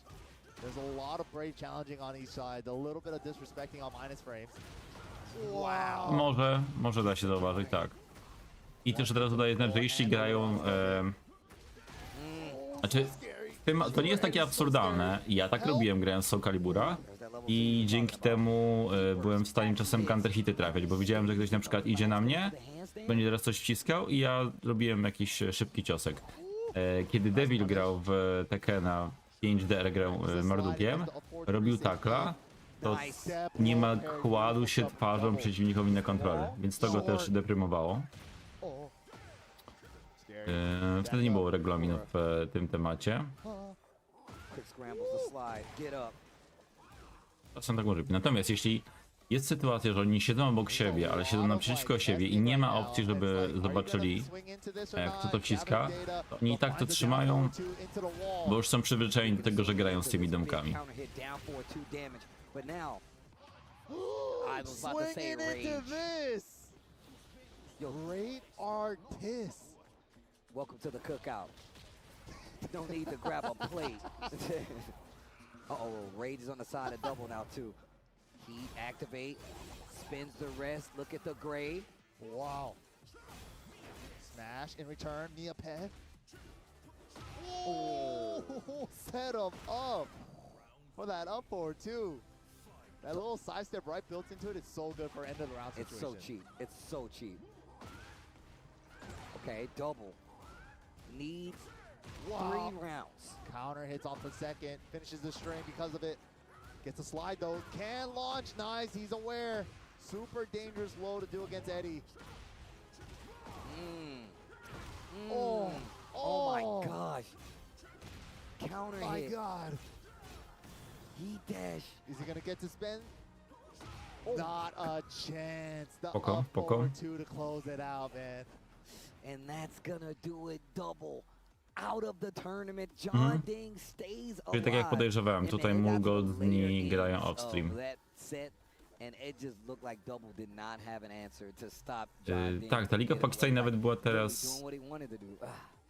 Speaker 28: There's a lot of brave challenging on each side. A little bit of disrespecting on minus frames. Wow.
Speaker 1: Może da się zauważyć, tak. I też od razu daję znać, że jeśli grają... Znaczy, to nie jest takie absurdalne. Ja tak robiłem, grając z Soul Calibura. I dzięki temu byłem w stanie czasem counterhity trafiać, bo widziałem, że ktoś na przykład idzie na mnie, będzie teraz coś wciskał i ja robiłem jakiś szybki ciosek. Kiedy Devil grał w Tekkena 5DR, grał Mardukiem, robił takla, to niemal kładł się twarzą przeciwnikowi na kontrolę, więc to go też deprymowało. Wtedy nie było regulaminu w tym temacie. Czasem tak może być. Natomiast jeśli jest sytuacja, że oni siedzą obok siebie, ale siedzą naprzeciwko siebie i nie ma opcji, żeby zobaczyli, kto to wciska, to oni i tak to trzymają, bo już są przyzwyczajeni do tego, że grają z tymi domkami.
Speaker 11: Welcome to the cookout. No need to grab a plate. Uh-oh, Rage is on the side of double now too. Heat activate, spins the rest, look at the gray.
Speaker 28: Wow. Smash in return, Mia Pet. Oh, set him up for that up forward too. That little side step right built into it is so good for end of the round situation.
Speaker 11: It's so cheap, it's so cheap. Okay, double. Needs 3 rounds.
Speaker 28: Counter hits off the second, finishes the string because of it. Gets a slide though, can launch, nice, he's aware. Super dangerous low to do against Eddie.
Speaker 11: Oh my gosh. Counter hit.
Speaker 28: My God.
Speaker 11: Heat dash.
Speaker 28: Is he gonna get to spin? Not a chance. The
Speaker 1: Poko.
Speaker 28: up forward 2 to close it out, man.
Speaker 11: And that's gonna do it double. Out of the tournament, John Ding stays alive.
Speaker 1: Czyli tak jak podejrzewałem, tutaj Mulgodni grają offstream. Tak, ta liga w Pakistanie nawet była teraz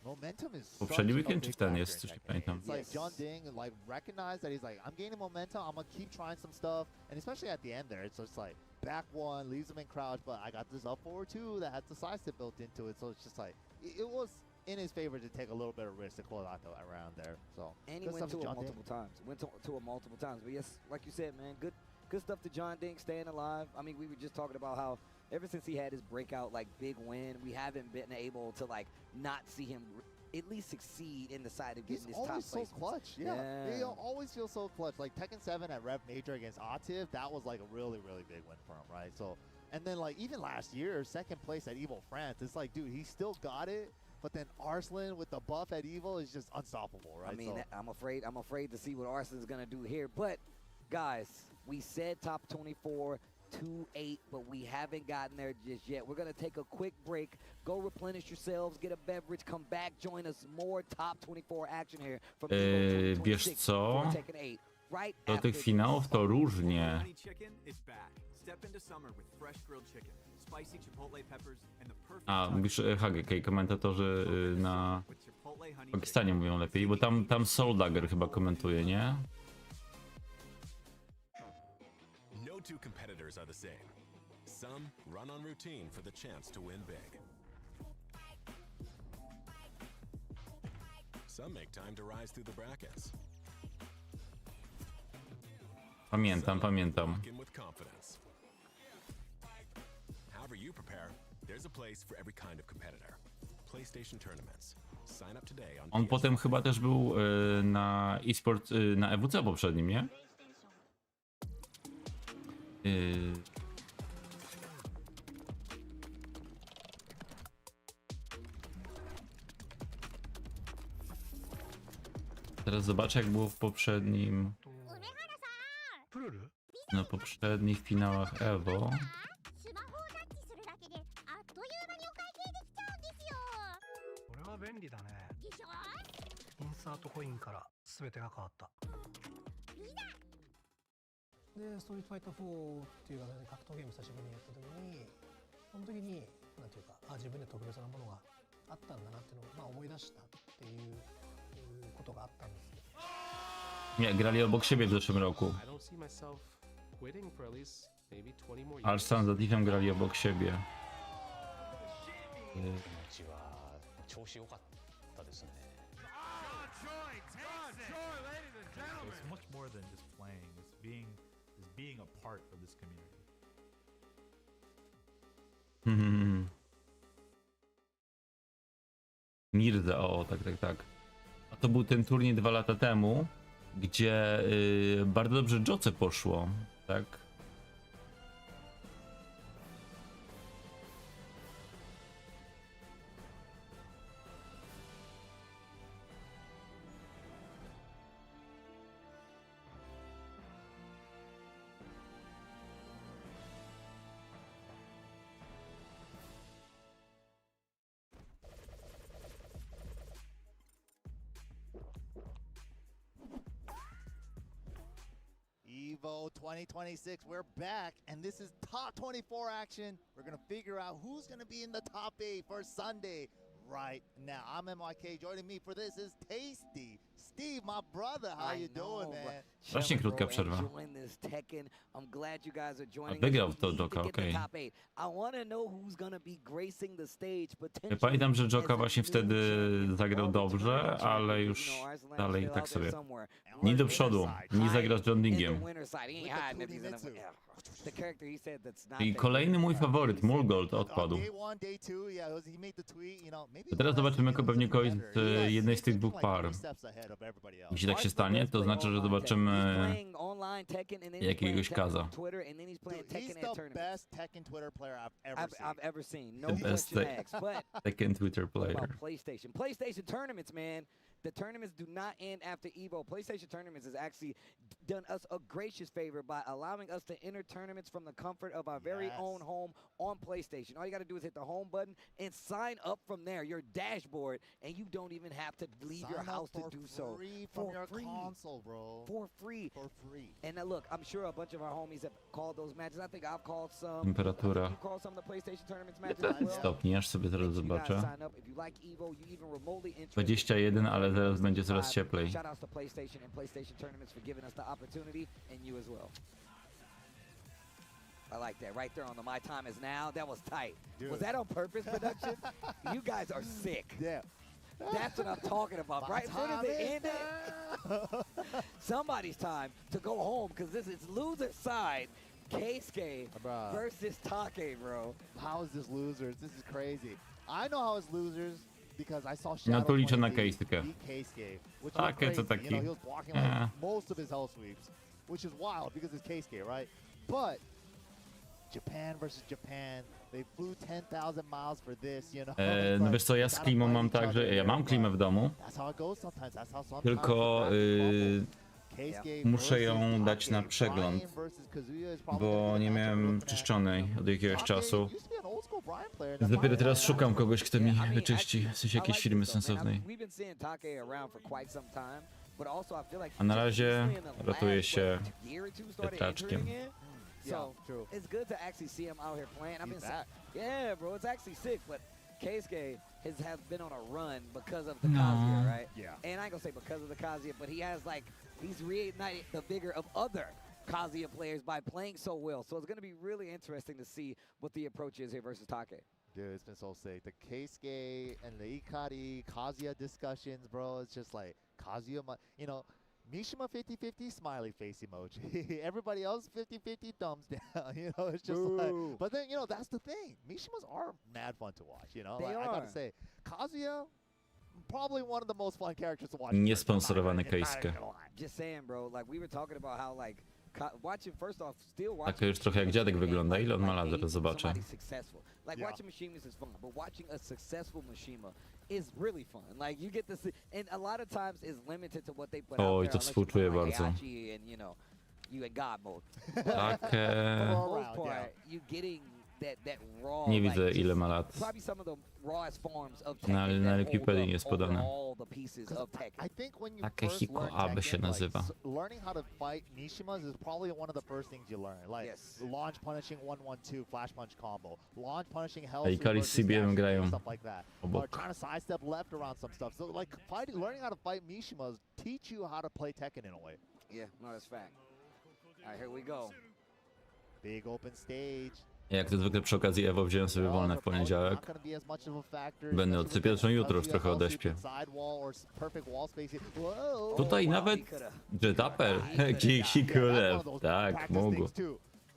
Speaker 28: Momentum is
Speaker 1: Poprzedni
Speaker 28: such a
Speaker 1: weekend czy
Speaker 28: big
Speaker 1: w ten
Speaker 28: factor
Speaker 1: jest,
Speaker 28: in
Speaker 1: coś nie
Speaker 28: Tekken.
Speaker 1: pamiętam.
Speaker 28: It's like John Ding like recognized that he's like, I'm gaining momentum, I'm gonna keep trying some stuff, and especially at the end there, it's just like back one, leaves him in crouch, but I got this up forward too that had the sidestep built into it, so it's just like it was in his favor to take a little bit of risk to close out the round there. So
Speaker 11: And he
Speaker 28: good
Speaker 11: went
Speaker 28: stuff
Speaker 11: to it
Speaker 28: John
Speaker 11: multiple times. Went to it multiple times. But yes, like you said, man, good stuff to John Dink, staying alive. I mean, we were just talking about how ever since he had his breakout like big win, we haven't been able to like not see him at least succeed in the side of getting
Speaker 28: He's
Speaker 11: this top
Speaker 28: always so
Speaker 11: place.
Speaker 28: clutch. Yeah. He always feels so clutch. Like Tekken 7 at Rev Major against Ativ, that was like a really, really big win for him, right? So, and then like even last year, second place at EVO France, it's like, dude, he still got it. But then Arslan with the buff at EVO is just unstoppable, right?
Speaker 11: I mean, I'm afraid to see what Arslan's gonna do here. But guys, we said top 24, 2-8, but we haven't gotten there just yet. We're gonna take a quick break, go replenish yourselves, get a beverage, come back, join us more top 24 action here from EVO
Speaker 1: Wiesz
Speaker 11: 2026
Speaker 1: co?
Speaker 11: for Tekken 8. Right
Speaker 1: Do
Speaker 11: after
Speaker 1: tych finałów to różnie.
Speaker 4: Honey chicken is back. Step into summer with fresh grilled chicken, spicy chipotle peppers, and the perfect
Speaker 1: A, mówisz HGK, komentatorzy na Pakistanie mówią lepiej, bo tam Soul Dagger chyba komentuje, nie?
Speaker 5: No two competitors are the same. Some run on routine for the chance to win big. Some make time to rise through the brackets.
Speaker 1: Pamiętam.
Speaker 5: Walk in with confidence. However you prepare, there's a place for every kind of competitor. PlayStation tournaments. Sign up today on
Speaker 1: On potem chyba też był na eSport, na EWC poprzednim, nie? Teraz zobaczę, jak było w poprzednim. Na poprzednich finałach EVO.
Speaker 19: スマホをタッチするだけであっという間にお会計できちゃうんですよ。
Speaker 8: これは便利だね。
Speaker 19: でしょ？
Speaker 8: インサートコインから全てが変わった。で、ストリートファイター4っていう形で格闘ゲーム久しぶりにやった時に、その時になんていうか、自分で特別なものがあったんだなっていうのを思い出したっていうことがあったんですよ。
Speaker 1: Nie, grali obok siebie w zeszłym roku.
Speaker 12: I don't see myself quitting for at least maybe 20 more years.
Speaker 1: Arslan z Adifem grali obok siebie.
Speaker 13: 気持ちは調子良かったですね。
Speaker 3: It's much more than just playing. It's being a part of this community.
Speaker 1: Mirza, o tak. A to był ten turniej 2 lata temu, gdzie bardzo dobrze Joce poszło, tak?
Speaker 28: EVO 2026, we're back, and this is top 24 action. We're going to figure out who's going to be in the top 8 for Sunday right now. I'm MYK. Joining me for this is Tasty. Steve, my brother, how you doing, man?
Speaker 1: Właśnie krótka przerwa.
Speaker 11: Enjoying this Tekken. I'm glad you guys are joining us.
Speaker 1: Wygrał
Speaker 11: We
Speaker 1: to
Speaker 11: need to
Speaker 1: Joka,
Speaker 11: get the
Speaker 1: okej.
Speaker 11: top 8. I want to know who's going to be gracing the stage
Speaker 1: Ja
Speaker 11: potentially.
Speaker 1: pamiętam, że Joka
Speaker 11: as a
Speaker 1: właśnie
Speaker 11: new
Speaker 1: wtedy
Speaker 11: champion.
Speaker 1: zagrał dobrze, ale już dalej tak sobie. Ni do przodu, ni zagra z John Dingiem. I kolejny mój faworyt, Mulgold, odpadł. To teraz zobaczymy go pewnie kogoś z jednej z tych dwóch par. Jeśli tak się stanie, to znaczy, że zobaczymy jakiegoś Kaza. The best Tekken Twitter player.
Speaker 11: PlayStation tournaments, man. The tournaments do not end after EVO. PlayStation Tournaments has actually done us a gracious favor by allowing us to enter tournaments from the comfort of our very own home on PlayStation. All you got to do is hit the home button and sign up from there, your dashboard, and you don't even have to leave your house to do so.
Speaker 28: For your console, bro.
Speaker 11: For free.
Speaker 28: For free.
Speaker 11: And look, I'm sure a bunch of our homies have called those matches. I think I've called some.
Speaker 1: Temperatura.
Speaker 11: You called some of the PlayStation Tournaments matches as well.
Speaker 1: Stopni, aż sobie zaraz zobaczę.
Speaker 11: Sign up if you like EVO, you even remotely interested.
Speaker 1: 21, ale zaraz będzie coraz cieplej.
Speaker 11: Shout outs to PlayStation and PlayStation Tournaments for giving us the opportunity, and you as well. I like that right there on the My Time Is Now. That was tight.
Speaker 28: Dude.
Speaker 11: Was that on purpose, production? You guys are sick.
Speaker 28: Yeah.
Speaker 11: That's what I'm talking about. Right in front of the end, somebody's time to go home, because this is loser side. Keisuke versus Take, bro.
Speaker 28: How is this losers? This is crazy. I know how it's losers because I saw
Speaker 1: No
Speaker 28: Shadow
Speaker 1: tu liczę na
Speaker 28: beat
Speaker 1: Keisuke.
Speaker 28: Keisuke, which was
Speaker 1: Take
Speaker 28: crazy.
Speaker 1: to taki.
Speaker 28: You know, he was blocking like most of his hell sweeps, which is wild because it's Keisuke, right? But Japan versus Japan, they flew 10,000 miles for this, you know.
Speaker 1: No wiesz co, ja z klimą mam tak, że ja mam klimę w domu,
Speaker 28: That's how it goes sometimes. That's how sometimes
Speaker 1: tylko muszę ją dać na przegląd, bo nie miałem czyszczonej od jakiegoś czasu. Więc dopiero teraz szukam kogoś, kto mi wyczyści, w sensie jakiejś firmy sensownej. A na razie ratuję się wiatraczkiem.
Speaker 11: So it's good to actually see him out here playing. Yeah, bro, it's actually sick, but Keisuke has been on a run because of the Kazuya, right?
Speaker 28: Yeah.
Speaker 11: And I ain't gonna say because of the Kazuya, but he's reignited the vigor of other Kazuya players by playing so well. So it's gonna be really interesting to see what the approach is here versus Take.
Speaker 28: Dude, it's been so sick. The Keisuke and the Ikari, Kazuya discussions, bro. It's just like Kazuya, you know, Mishima 50-50 smiley face emoji. Everybody else 50-50 thumbs down. You know, it's just like. But then, you know, that's the thing. Mishimas are mad fun to watch. You know,
Speaker 11: They
Speaker 28: I gotta say, Kazuya, probably one of the most fun characters to watch.
Speaker 1: Niesponsorowany Keisuke.
Speaker 11: Just saying, bro. Like we were talking about how like watching first off, still watching.
Speaker 1: Tak już trochę jak dziadek wygląda. Ile on ma lat? Zaraz zobaczę.
Speaker 11: Like watching Mishimas is fun, but watching a successful Mishima is really fun. Like you get to see, and a lot of times is limited to what they put out
Speaker 1: Oj,
Speaker 11: there.
Speaker 1: to współczuję bardzo.
Speaker 11: And you know, you in God mode.
Speaker 1: Tak.
Speaker 11: For the most part, you getting that raw.
Speaker 1: Nie widzę ile ma lat.
Speaker 11: Probably some of the rawest forms of
Speaker 1: Na
Speaker 11: Tekken
Speaker 1: Wikipedii jest podane.
Speaker 11: all the pieces of Tekken.
Speaker 28: I think when you
Speaker 1: Takehiko Abe się nazywa.
Speaker 28: learning how to fight Mishimas is probably one of the first things you learn. Like launch punishing 1-1-2 flash punch combo, launch punishing hell sweep
Speaker 1: Ikari z
Speaker 28: versus
Speaker 1: CBM
Speaker 28: dash
Speaker 1: grają
Speaker 28: stuff like that. Or
Speaker 1: obok.
Speaker 28: trying to sidestep left around some stuff. So like learning how to fight Mishimas teach you how to play Tekken in a way.
Speaker 11: Yeah, no, that's fact. All right, here we go.
Speaker 28: Big open stage.
Speaker 1: Jak to zwykle przy okazji EVO wziąłem sobie wolne w poniedziałek. Będę odsypiał, zresztą jutro już trochę odeśpię. Tutaj nawet Jetapper, he could have. Tak, mógł.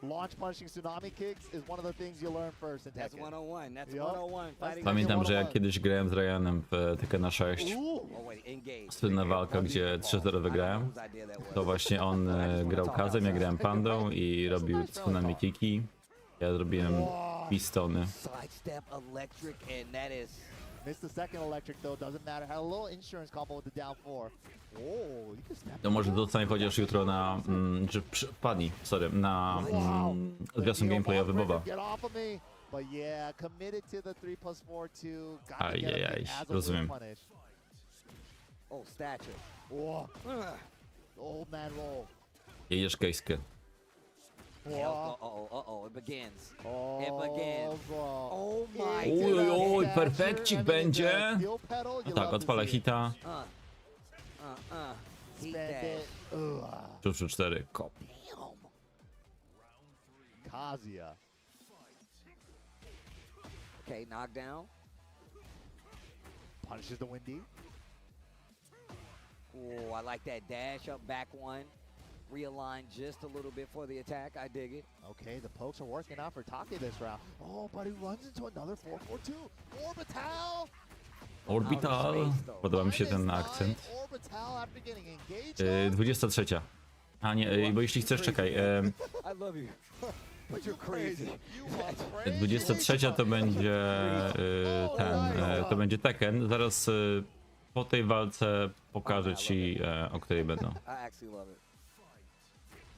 Speaker 28: Launch punishing tsunami kicks is one of the things you learn first in Tekken.
Speaker 11: That's 101. That's 101. Fighting.
Speaker 1: Pamiętam, że jak kiedyś grałem z Ryanem w Tekkena 6, słynna walka, gdzie 3-0 wygrałem, to właśnie on grał Kazem, ja grałem Pandą i robił tsunami kiki. Ja zrobiłem pistony.
Speaker 11: Sidestep electric, and that is.
Speaker 28: Missed the second electric though, doesn't matter. Had a little insurance combo with the down 4. Oh, you can step.
Speaker 1: To może dostanie chociaż jutro na, czy wpadnij, sorry, na zwiastun gameplayowy Boba.
Speaker 28: But yeah, committed to the 3+4-2.
Speaker 1: Ajajaj, rozumiem.
Speaker 11: Oh, stature.
Speaker 28: Oh. Old man roll.
Speaker 1: Jedziesz Keisuke.
Speaker 11: Uh-oh, it begins. It begins. Oh my
Speaker 1: Oj, perfekcik będzie. No tak, odpala hita. 3-4. Kop.
Speaker 28: Kazuya.
Speaker 11: Okay, knockdown.
Speaker 28: Punishes the windy.
Speaker 11: Oh, I like that dash up back one. Realign just a little bit for the attack. I dig it.
Speaker 28: Okay, the pokes are working out for Take this round. Oh, but he runs into another 4-4-2. Orbital!
Speaker 1: Orbital. Podoba mi się ten akcent. 23. A nie, bo jeśli chcesz, czekaj. 23 to będzie ten, to będzie Tekken. Zaraz Po tej walce pokażę ci, o której będą.
Speaker 11: I actually love it.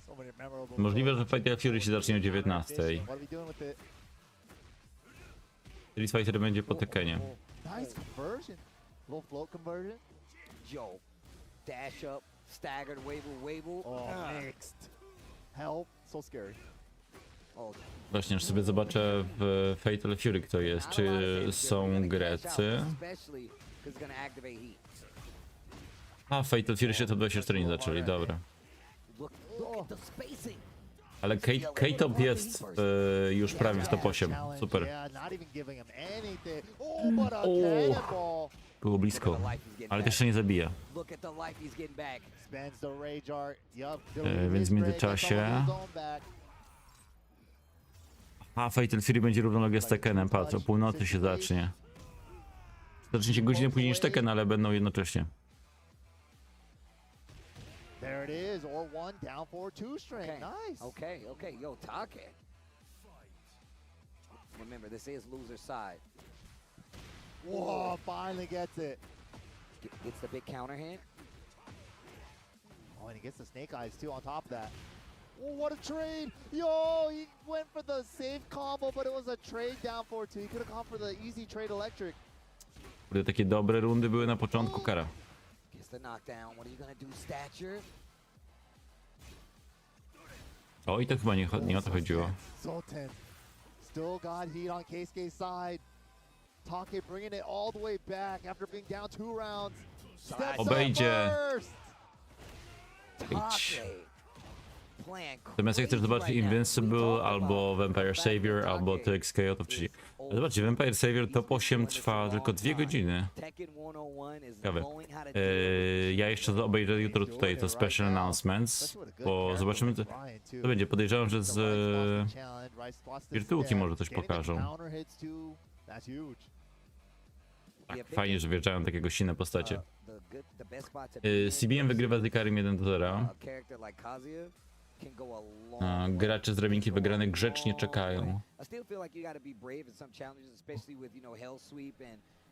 Speaker 28: So many memorable
Speaker 1: Możliwe, że Fatal Fury się zacznie o 19.
Speaker 28: What are we doing with it?
Speaker 1: Street Fighter będzie po Tekkenie.
Speaker 28: Nice conversion. Little float conversion.
Speaker 11: Yo, dash up, staggered, wable.
Speaker 28: Oh, mixed. Help. So scary.
Speaker 11: Oh,
Speaker 1: Właśnie, aż sobie zobaczę w Fatal Fury kto jest. Czy są Grecy?
Speaker 11: especially 'cause it's gonna activate heat.
Speaker 1: A, Fatal Fury się to 24 nie zaczęli, dobra.
Speaker 11: Look at the spacing.
Speaker 1: Ale K-Top jest już prawie w top 8. Super.
Speaker 28: Yeah, not even giving him anything. Oh, but a cannonball.
Speaker 1: Było blisko, ale to jeszcze nie zabija.
Speaker 11: Look at the life he's getting back.
Speaker 28: Spends the rage art. Yup.
Speaker 1: Więc w międzyczasie... A, Fatal Fury będzie równolegle z Tekkenem, patrz, o północy się zacznie. Zacznie się godzinę później niż Tekken, ale będą jednocześnie.
Speaker 28: There it is, or one down for two straight. Nice.
Speaker 11: Okay. Yo, Take. Remember, this is loser side.
Speaker 28: Whoa, finally gets it.
Speaker 11: Gets the big counter hit.
Speaker 28: Oh, and he gets the snake eyes too on top of that. Oh, what a trade. Yo, he went for the safe combo, but it was a trade down for two. He could have gone for the easy trade electric.
Speaker 1: Kurde, takie dobre rundy były na początku, Kara.
Speaker 11: Gets the knockdown. What are you gonna do, Stature?
Speaker 1: O, i to chyba nie o to chodziło.
Speaker 28: Sultan still got heat on Keisuke's side. Take bringing it all the way back after being down 2 rounds. Steps
Speaker 1: Obejdzie.
Speaker 28: up first.
Speaker 1: Idź. Natomiast jak chcesz zobaczyć Invincible, albo Vampire Savior, albo TXK, to wcześniej. Zobaczcie, Vampire Savior top 8 trwa tylko 2 godziny. Ciekawe. Ja jeszcze obejrzę jutro tutaj to special announcements, bo zobaczymy co będzie. Podejrzewam, że z wirtułki może coś pokażą. Tak, fajnie, że wjeżdżają takiego silne postacie. CBM wygrywa z Icarim 1-0. Gracze z drabinki wygranej grzecznie czekają.
Speaker 11: I still feel like you gotta be brave in some challenges, especially with, hell sweep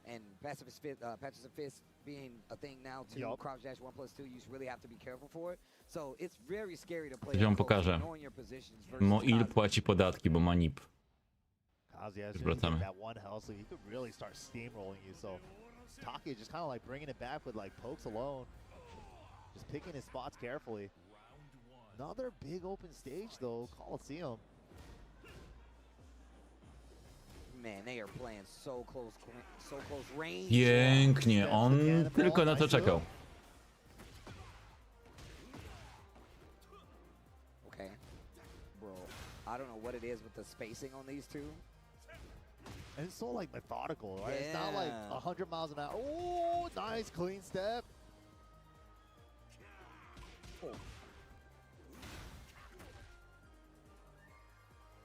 Speaker 11: and passive fist being a thing now too. Crouch dash 1+2, you really have to be careful for it. So it's very scary to play.
Speaker 1: Ja wam pokażę. Moil płaci podatki, bo ma NIP. Już wracamy.
Speaker 28: That one hell, so he could really start steamrolling you. So Take just kind of like bringing it back with like pokes alone, just picking his spots carefully. Another big open stage though, Coliseum.
Speaker 11: Man, they are playing so close range.
Speaker 1: Pięknie, on tylko na to czekał.
Speaker 11: Okay, bro, I don't know what it is with the spacing on these two.
Speaker 28: And it's so like methodical, right? It's not like 100 miles an hour. Oh, nice clean step. Oh.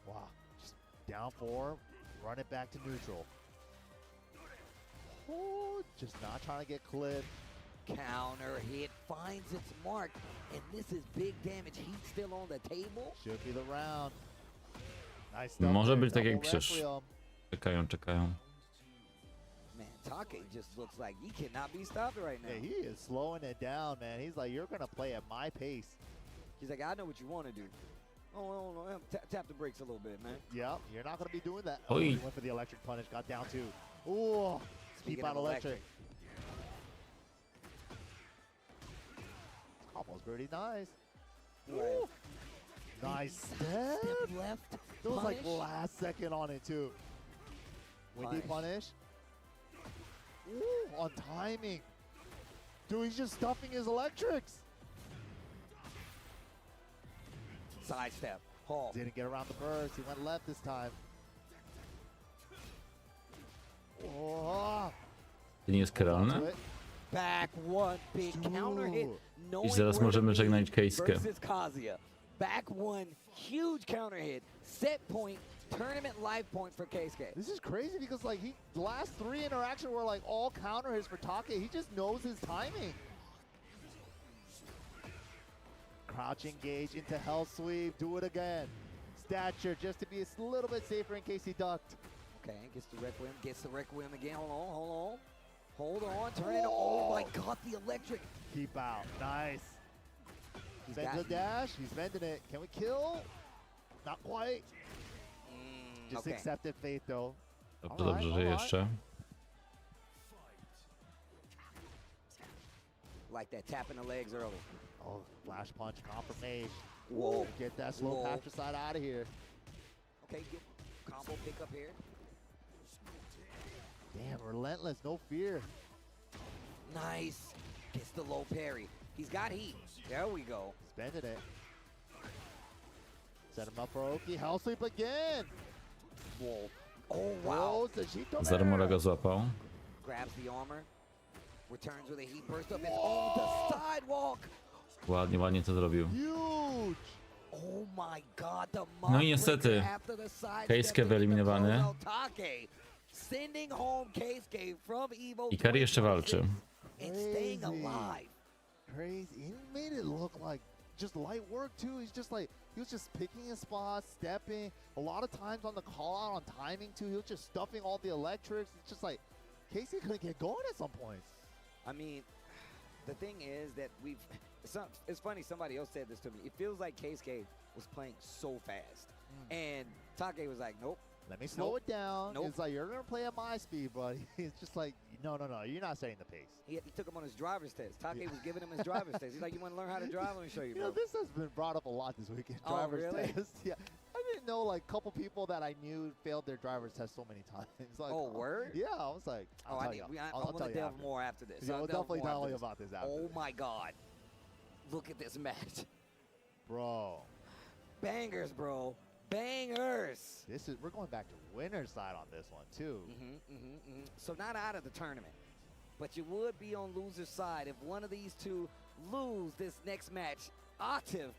Speaker 28: Wow, just down 4, run it back to neutral. Oh, just not trying to get clipped.
Speaker 11: Counter hit finds its mark, and this is big damage. Heat still on the table.
Speaker 28: Should be the round. Nice.
Speaker 1: Może być tak jak piszesz. Czekają.
Speaker 11: Man, Take just looks like he cannot be stopped right now.
Speaker 28: Yeah, he is slowing it down, man. He's like, you're gonna play at my pace.
Speaker 11: He's like, I know what you want to do. Oh, no. Tap the brakes a little bit, man.
Speaker 28: Yep, you're not gonna be doing that.
Speaker 1: Oh, he
Speaker 28: went for the electric punish, got down 2. Ooh, keep out electric. Almost pretty nice. Ooh. Nice step.
Speaker 11: Step left.
Speaker 28: It was like last second on it too. Windy punish. Ooh, on timing. Dude, he's just stuffing his electrics.
Speaker 11: Sidestep. Hall.
Speaker 28: Didn't get around the burst. He went left this time. Oh.
Speaker 1: To nie jest karalne?
Speaker 11: Back one big counter hit.
Speaker 1: I zaraz możemy żegnać Keisuke.
Speaker 11: Back one huge counter hit. Set point. Tournament life point for Keisuke.
Speaker 28: This is crazy because like the last 3 interactions were like all counter hits for Take. He just knows his timing. Crouch engage into hell sweep. Do it again. Stature just to be a little bit safer in case he ducked.
Speaker 11: Okay, gets the Requiem again. Hold on. Hold on, turn it. Oh my God, the electric.
Speaker 28: Keep out. Nice.
Speaker 11: He's
Speaker 28: Bends
Speaker 11: got
Speaker 28: the dash. He's bending it. Can we kill? Not quite. Just
Speaker 11: okay.
Speaker 28: accepted fate though.
Speaker 1: Dobrze, dobrze, że jeszcze.
Speaker 11: Like that, tapping the legs early.
Speaker 28: Oh, flash punch confirmation.
Speaker 11: Whoa.
Speaker 28: Get that slow patricide out of here.
Speaker 11: Okay, get combo pick up here.
Speaker 28: Damn, relentless, no fear.
Speaker 11: Nice. Gets the low parry. He's got heat. There we go.
Speaker 28: Spending it. Set him up for Oki. Hell sweep again.
Speaker 11: Whoa. Oh, wow.
Speaker 1: Zarmora go złapał.
Speaker 11: Grabs the armor. Returns with a heat burst of his own. The sidewalk.
Speaker 1: Ładnie, ładnie to zrobił.
Speaker 11: Huge. Oh my God, the
Speaker 1: No i niestety Keisuke wyeliminowany.
Speaker 11: Sending home Keisuke from EVO.
Speaker 1: Ikari jeszcze walczy.
Speaker 11: And staying alive.
Speaker 28: Crazy. He made it look like just light work too. He's just like, he was just picking his spots, stepping. A lot of times on the call out on timing too. He was just stuffing all the electrics. It's just like, Casey couldn't get going at some points.
Speaker 11: I mean, the thing is that it's funny, somebody else said this to me. It feels like Keisuke was playing so fast. And Take was like, nope.
Speaker 28: Let me slow it down.
Speaker 11: Nope.
Speaker 28: It's like, you're going to play at my speed, buddy. It's just like, no, you're not setting the pace.
Speaker 11: He took him on his driver's test. Take was giving him his driver's test. He's like, you want to learn how to drive? Let me show you, bro.
Speaker 28: You know, this has been brought up a lot this weekend.
Speaker 11: Oh,
Speaker 28: Driver's
Speaker 11: really?
Speaker 28: test. Yeah. I didn't know, like, a couple people that I knew failed their driver's test so many times. Like,
Speaker 11: oh, word?
Speaker 28: Yeah, I was like,
Speaker 11: I want to delve more after this.
Speaker 28: Yeah, we'll definitely tell you about this after.
Speaker 11: Oh, my God. Look at this match.
Speaker 28: Bro.
Speaker 11: Bangers, bro. Bangers.
Speaker 28: We're going back to winner's side on this one, too.
Speaker 11: So not out of the tournament, but you would be on loser's side if one of these two lose this next match. Atif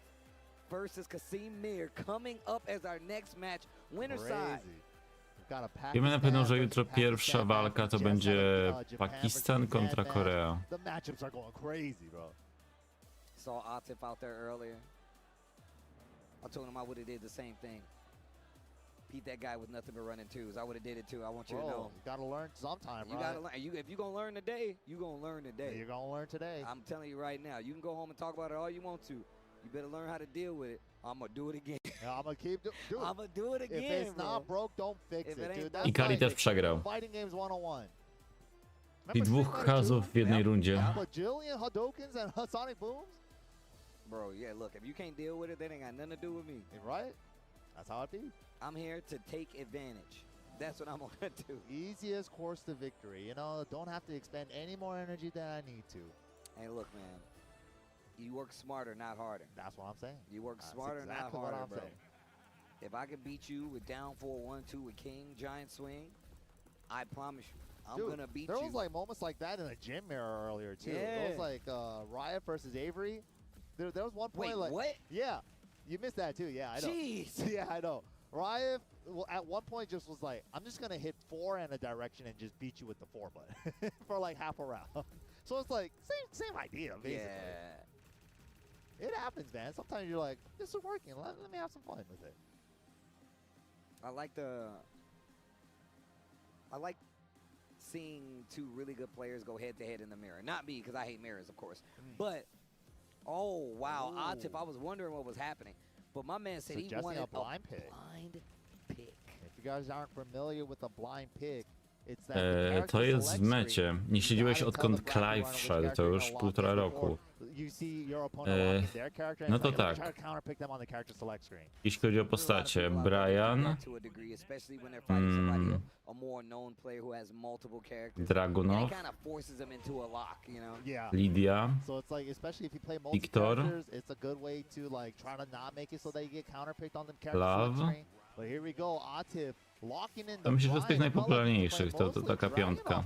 Speaker 11: versus Kasim Mir coming up as our next match. Winner's side.
Speaker 1: Wiemy na pewno, że jutro pierwsza walka to będzie Pakistan kontra Korea.
Speaker 28: The matchups are going crazy, bro.
Speaker 11: Saw Atif out there earlier. I told him I would have did the same thing. Beat that guy with nothing but running twos. I would have did it too. I want you to know.
Speaker 28: You gotta learn sometime,
Speaker 11: you gotta learn. If you're gonna learn today, you're gonna learn today.
Speaker 28: You're gonna learn today.
Speaker 11: I'm telling you right now. You can go home and talk about it all you want to. You better learn how to deal with it. I'm gonna do it again.
Speaker 28: Yeah, I'm gonna keep doing it.
Speaker 11: I'm gonna do it again.
Speaker 28: If it's not broke, don't fix it, dude. That's
Speaker 1: Ikari też przegrał.
Speaker 28: Fighting Games 101.
Speaker 1: I dwóch Kazów w jednej rundzie.
Speaker 28: Bajillion Hadokens and Sonic Booms?
Speaker 11: Bro, yeah, look, if you can't deal with it, that ain't got nothing to do with me.
Speaker 28: Right? That's how it be.
Speaker 11: I'm here to take advantage. That's what I'm gonna do.
Speaker 28: Easiest course to victory. You know, don't have to expend any more energy than I need to.
Speaker 11: Hey, look, man. You work smarter, not harder.
Speaker 28: That's what I'm saying.
Speaker 11: You work smarter, not harder, bro. If I can beat you with down 4-1-2 with King, Giant Swing, I promise you, I'm gonna beat you.
Speaker 28: There was like moments like that in a gym mirror earlier too.
Speaker 11: Yeah.
Speaker 28: There was like Riot versus Avery. There was one point.
Speaker 11: Wait,
Speaker 28: like,
Speaker 11: what?
Speaker 28: Yeah, you missed that too. Yeah, I know.
Speaker 11: Jeez.
Speaker 28: Yeah, I know. Riot, well, at one point just was like, I'm just gonna hit 4 in a direction and just beat you with the 4 button for like half a round. So it's like same idea basically.
Speaker 11: Yeah.
Speaker 28: It happens, man. Sometimes you're like, this is working. Let me have some fun with it.
Speaker 11: I like seeing two really good players go head to head in the mirror. Not me, because I hate mirrors, of course. But oh wow, Atif, I was wondering what was happening. But my man said he wanted a blind pick.
Speaker 28: If you guys aren't familiar with a blind pick, it's that
Speaker 1: To jest w mecie. Nie śledziłeś odkąd Clive wszedł, to już 1,5 roku. No to tak. Jeśli chodzi o postacie, Brian, Dragunov, Lydia, Victor, Love. To myślę, że z tych najpopularniejszych to taka piątka.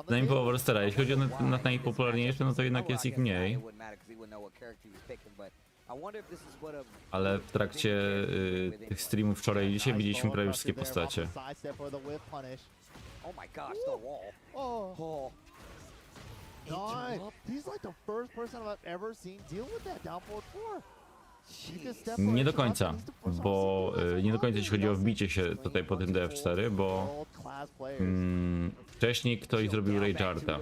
Speaker 1: Zanim po Overstera, jeśli chodzi o najpopularniejsze, no to jednak jest ich mniej. Ale w trakcie tych streamów wczoraj i dzisiaj widzieliśmy prawie wszystkie postacie.
Speaker 28: He's like the first person I've ever seen deal with that down forward 4.
Speaker 1: Nie do końca, bo nie do końca jeśli chodzi o wbicie się tutaj po tym DF4, bo wcześniej ktoś zrobił Ragearta.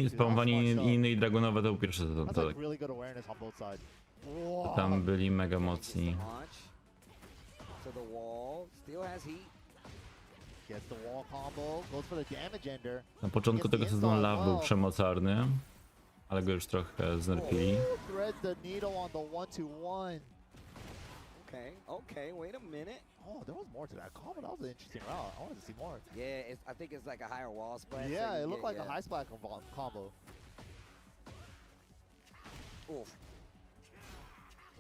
Speaker 1: Spamowanie innej dragonowe to był pierwszy tak. Tam byli mega mocni. Na początku tego sezonu Love był przemocarny, ale go już trochę znerfili.
Speaker 11: Okay, wait a minute.
Speaker 28: Oh, there was more to that combo. That was an interesting route. I wanted to see more.
Speaker 11: Yeah, I think it's like a higher wall splash.
Speaker 28: Yeah, it looked like a high splash combo.
Speaker 11: Oof.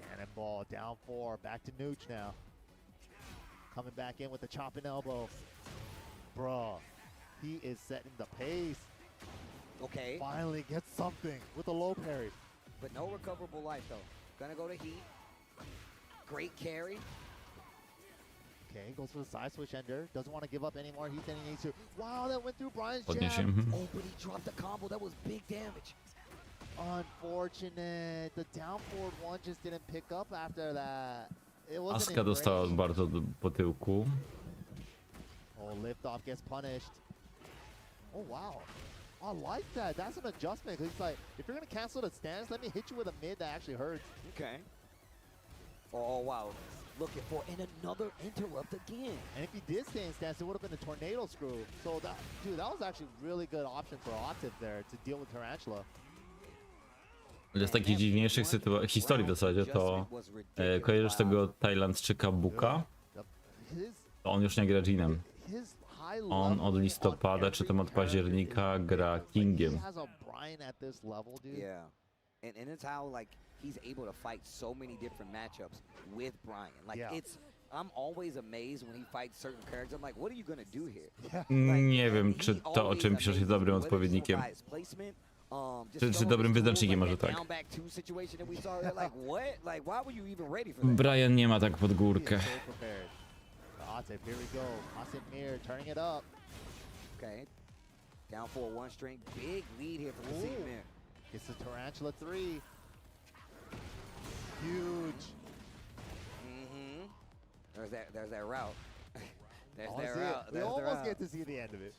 Speaker 28: Cannonball down 4, back to Nooch now. Coming back in with the chopping elbow. Bruh, he is setting the pace.
Speaker 11: Okay.
Speaker 28: Finally gets something with a low parry.
Speaker 11: But no recoverable life though. Gonna go to heat. Great carry.
Speaker 28: Okay, goes for the side switch ender. Doesn't want to give up any more heat than he needs to. Wow, that went through Brian's jab.
Speaker 11: Oh, but he dropped the combo. That was big damage.
Speaker 28: Unfortunate. The down forward one just didn't pick up after that. It wasn't
Speaker 1: Aska dostała bardzo po tyłku.
Speaker 28: Oh, liftoff gets punished. Oh, wow. I like that. That's an adjustment. He's like, if you're going to cancel the stance, let me hit you with a mid that actually hurts.
Speaker 11: Okay. Oh, wow. Looking for another interrupt again.
Speaker 28: And if he did stay in stance, it would have been a tornado screw. So, that, dude, that was actually a really good option for Octave there to deal with Tarantula.
Speaker 1: Z takich dziwniejszych historii w zasadzie to kojarzysz tego Tajlandczyka Buka? To on już nie gra Jinem. On od listopada czy tam od października gra Kingiem.
Speaker 11: Yeah. And it's how like he's able to fight so many different matchups with Brian. Like it's I'm always amazed when he fights certain characters. I'm like, what are you gonna do here?
Speaker 1: Nie wiem, czy to o czym piszesz jest dobrym odpowiednikiem. Czy dobrym wyznacznikiem, może tak. Brian nie ma tak pod górkę.
Speaker 11: Okay. Down for one string. Big lead here for the Sigmar.
Speaker 28: It's the Tarantula 3. Huge.
Speaker 11: There's that route. There's that route.
Speaker 28: We almost get to see the end of it.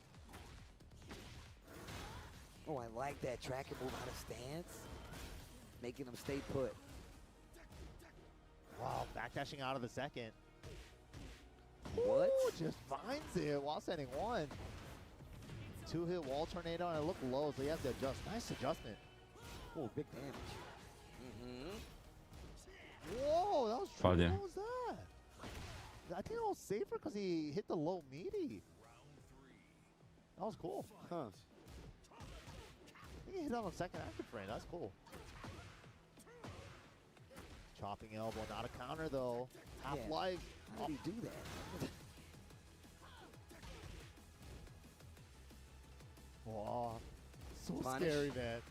Speaker 11: Oh, I like that track and move out of stance. Making them stay put.
Speaker 28: Wow, backdashing out of the second.
Speaker 11: What?
Speaker 28: Ooh, just finds it while sending one. 2-hit wall tornado and it looked low, so he has to adjust. Nice adjustment.
Speaker 11: Oh, big damage.
Speaker 28: Whoa, that was true.
Speaker 1: Fajnie.
Speaker 28: What was that? I think it was safer because he hit the low meaty. That was cool.
Speaker 11: Huh.
Speaker 28: I think he hit on the second active frame. That's cool. Chopping elbow, not a counter though. Half-life.
Speaker 11: How did he do that?
Speaker 28: Wow. So
Speaker 11: Punish.
Speaker 28: scary, man.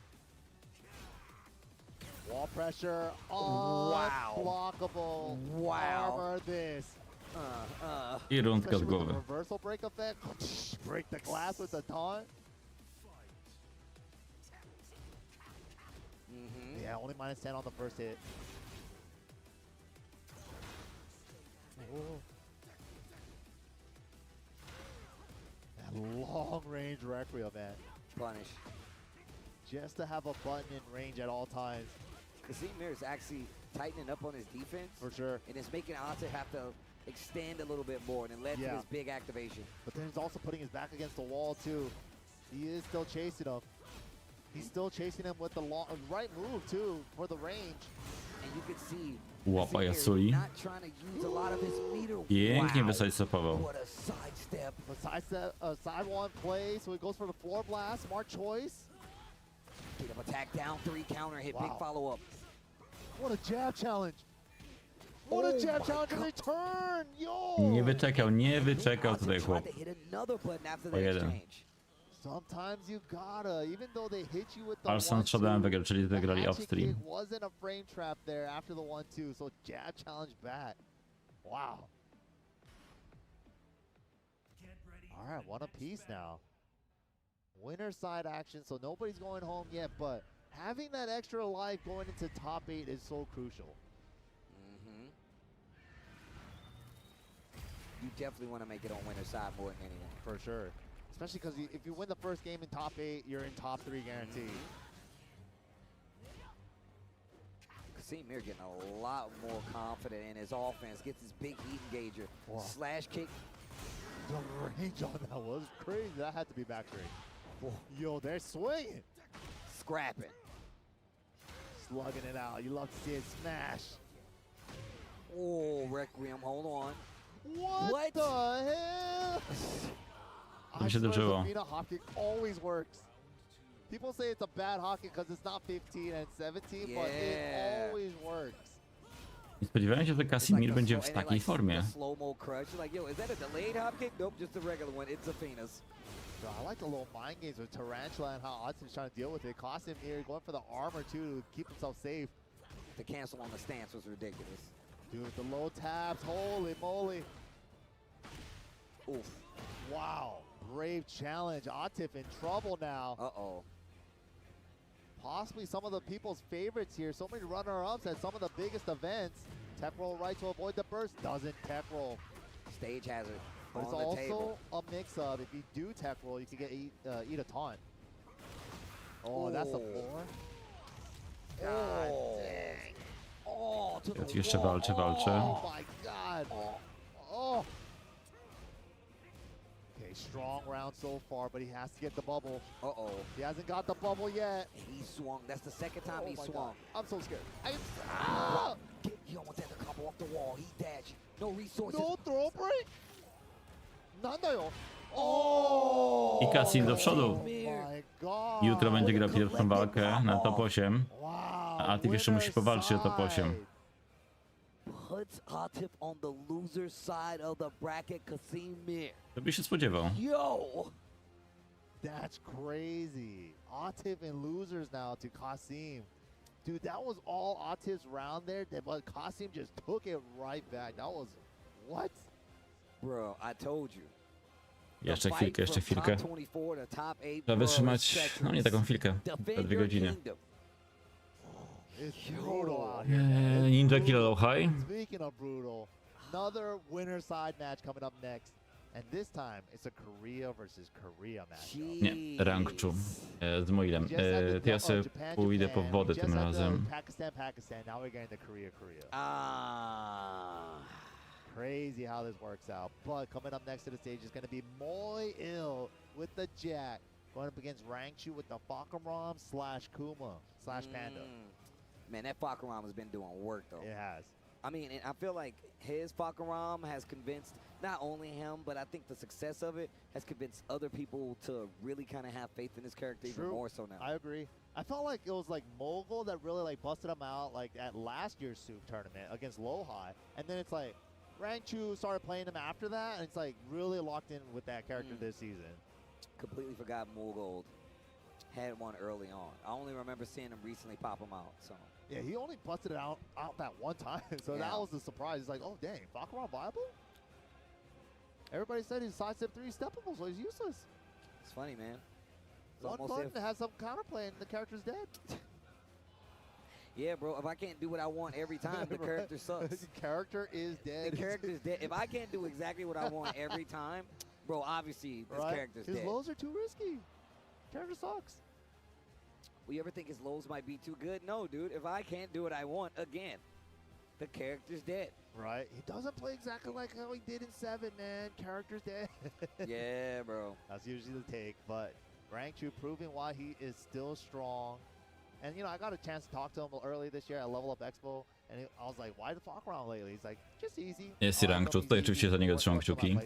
Speaker 28: Wall pressure. Oh,
Speaker 11: wow.
Speaker 28: Blockable.
Speaker 11: Wow.
Speaker 28: Armor this.
Speaker 1: I rundka z
Speaker 28: Especially with
Speaker 1: głowy.
Speaker 28: the reversal break effect. Break the glass with the taunt. Yeah, only -10 on the first hit. Ooh. That long range Requiem, man.
Speaker 11: Punish.
Speaker 28: Just to have a button in range at all times.
Speaker 11: Sigmar is actually tightening up on his defense.
Speaker 28: For sure.
Speaker 11: And it's making Ante have to extend a little bit more, and it led to this big activation.
Speaker 28: But then he's also putting his back against the wall, too. He is still chasing him. He's still chasing him with the right move, too, for the range.
Speaker 11: And you can see
Speaker 1: Łapa Yasui. Pięknie wysidestepował.
Speaker 11: What a sidestep.
Speaker 28: A side one play, so he goes for the floor blast. Smart choice.
Speaker 11: Get him attack down, 3 counter hit, big follow up.
Speaker 28: What a jab challenge. What a jab challenge return. Yo.
Speaker 1: Nie wyczekał tutaj chłop. O jeden.
Speaker 28: Sometimes you gotta, even though they hit you with the
Speaker 1: Arson Shadowem wygrał, czyli wygrali upstream.
Speaker 28: Wasn't a frame trap there after the 1-2, so jab challenge back. Wow. All right, one apiece now. Winner side action, so nobody's going home yet, but Having that extra life going into top 8 is so crucial.
Speaker 11: You definitely want to make it on winner's side more than anyone.
Speaker 28: For sure. Especially because if you win the first game in top 8, you're in top 3 guaranteed.
Speaker 11: Kasim Mir getting a lot more confident in his offense. Gets his big heat engager.
Speaker 28: Wow.
Speaker 11: Slash kick.
Speaker 28: The range on that was crazy. That had to be back three. Yo, they're swinging.
Speaker 11: Scrapping.
Speaker 28: Slugging it out. You love to see it smash.
Speaker 11: Oh, Requiem, hold on.
Speaker 28: What the hell?
Speaker 1: To by się dożyło.
Speaker 28: Arena hop kick always works. People say it's a bad hop kick because it's not 15 and 17, but it always works.
Speaker 1: Nie spodziewałem się, że Casimir będzie w takiej formie.
Speaker 11: Slow-mo crush. Like, yo, is that a delayed hop kick? Nope, just a regular one. It's Athena's.
Speaker 28: Bro, I like the little mind games with Tarantula and how Odson's trying to deal with it. Costume here going for the armor too to keep himself safe.
Speaker 11: The cancel on the stance was ridiculous.
Speaker 28: Dude, the low taps, holy moly.
Speaker 11: Oof.
Speaker 28: Wow, brave challenge. Atif in trouble now.
Speaker 11: Uh-oh.
Speaker 28: Possibly some of the people's favorites here. So many runner-ups at some of the biggest events. Tech roll right to avoid the burst. Doesn't tech roll.
Speaker 11: Stage hazard.
Speaker 28: But it's also a mix-up. If you do tech roll, you can get eat a taunt. Oh, that's a 4. God dang.
Speaker 11: Oh, to the
Speaker 1: Jeszcze walczy.
Speaker 28: Oh my God. Oh. Okay, strong round so far, but he has to get the bubble.
Speaker 11: Uh-oh.
Speaker 28: He hasn't got the bubble yet.
Speaker 11: He swung. That's the second time he swung.
Speaker 28: God. I'm so scared.
Speaker 11: He almost had to combo off the wall. He dashed. No resources.
Speaker 28: No throw break. Nandayo.
Speaker 1: I Casim do przodu.
Speaker 28: My God.
Speaker 1: Jutro będzie grał pierwszą walkę na top 8. A Atif jeszcze musi powalczyć o top 8.
Speaker 11: Puts Atif on the loser side of the bracket, Kasim Mir.
Speaker 1: To by się spodziewał.
Speaker 11: Yo!
Speaker 28: That's crazy. Atif and losers now to Kasim. Dude, that was all Atif's round there, but Kasim just took it right back. That was... What?
Speaker 11: Bro, I told you.
Speaker 1: Jeszcze chwilkę. Trzeba wytrzymać, no nie taką chwilkę, te 2 godziny. Ninja Kill Low High.
Speaker 28: Speaking of brutal, another winner side match coming up next. And this time it's a Korea versus Korea match.
Speaker 1: Nie, Rangchu z Moilem. To ja sobie pójdę po wodę tym razem.
Speaker 28: Pakistan, now we're getting the Korea.
Speaker 11: Ah.
Speaker 28: Crazy how this works out. But coming up next to the stage is going to be Moi Ill with the Jack. Going up against Rangchu with the Fakaram / Kuma / Panda.
Speaker 11: Man, that Fakaram has been doing work, though.
Speaker 28: It has.
Speaker 11: I mean, and I feel like his Fakaram has convinced not only him, but I think the success of it has convinced other people to really kind of have faith in his character even more so now.
Speaker 28: I agree. I felt like it was like Mogul that really like busted him out like at last year's Soup tournament against Lowhigh. And then it's like Rangchu started playing him after that, and it's like really locked in with that character this season.
Speaker 11: Completely forgot Mulgold had one early on. I only remember seeing him recently pop him out. So
Speaker 28: yeah, he only busted it out that one time. So that was the surprise. It's like, oh dang, Fakaram viable? Everybody said he's side step 3 steppable, so he's useless.
Speaker 11: It's funny, man.
Speaker 28: One button has some counterplay and the character's dead.
Speaker 11: Yeah, bro, if I can't do what I want every time, the character sucks.
Speaker 28: The character is dead.
Speaker 11: The character's dead. If I can't do exactly what I want every time, bro, obviously this character's dead.
Speaker 28: His lows are too risky. Character sucks.
Speaker 11: Well, you ever think his lows might be too good? No, dude. If I can't do what I want, again, the character's dead.
Speaker 28: Right. He doesn't play exactly like how he did in 7, man. Character's dead.
Speaker 11: Yeah, bro.
Speaker 28: That's usually the take, but Rangchu proving why he is still strong. And, you know, I got a chance to talk to him early this year at Level Up Expo, and I was like, why the Fakaram lately? He's like, just easy.
Speaker 1: Jest i Rangchu, tutaj oczywiście za niego trzymam kciuki.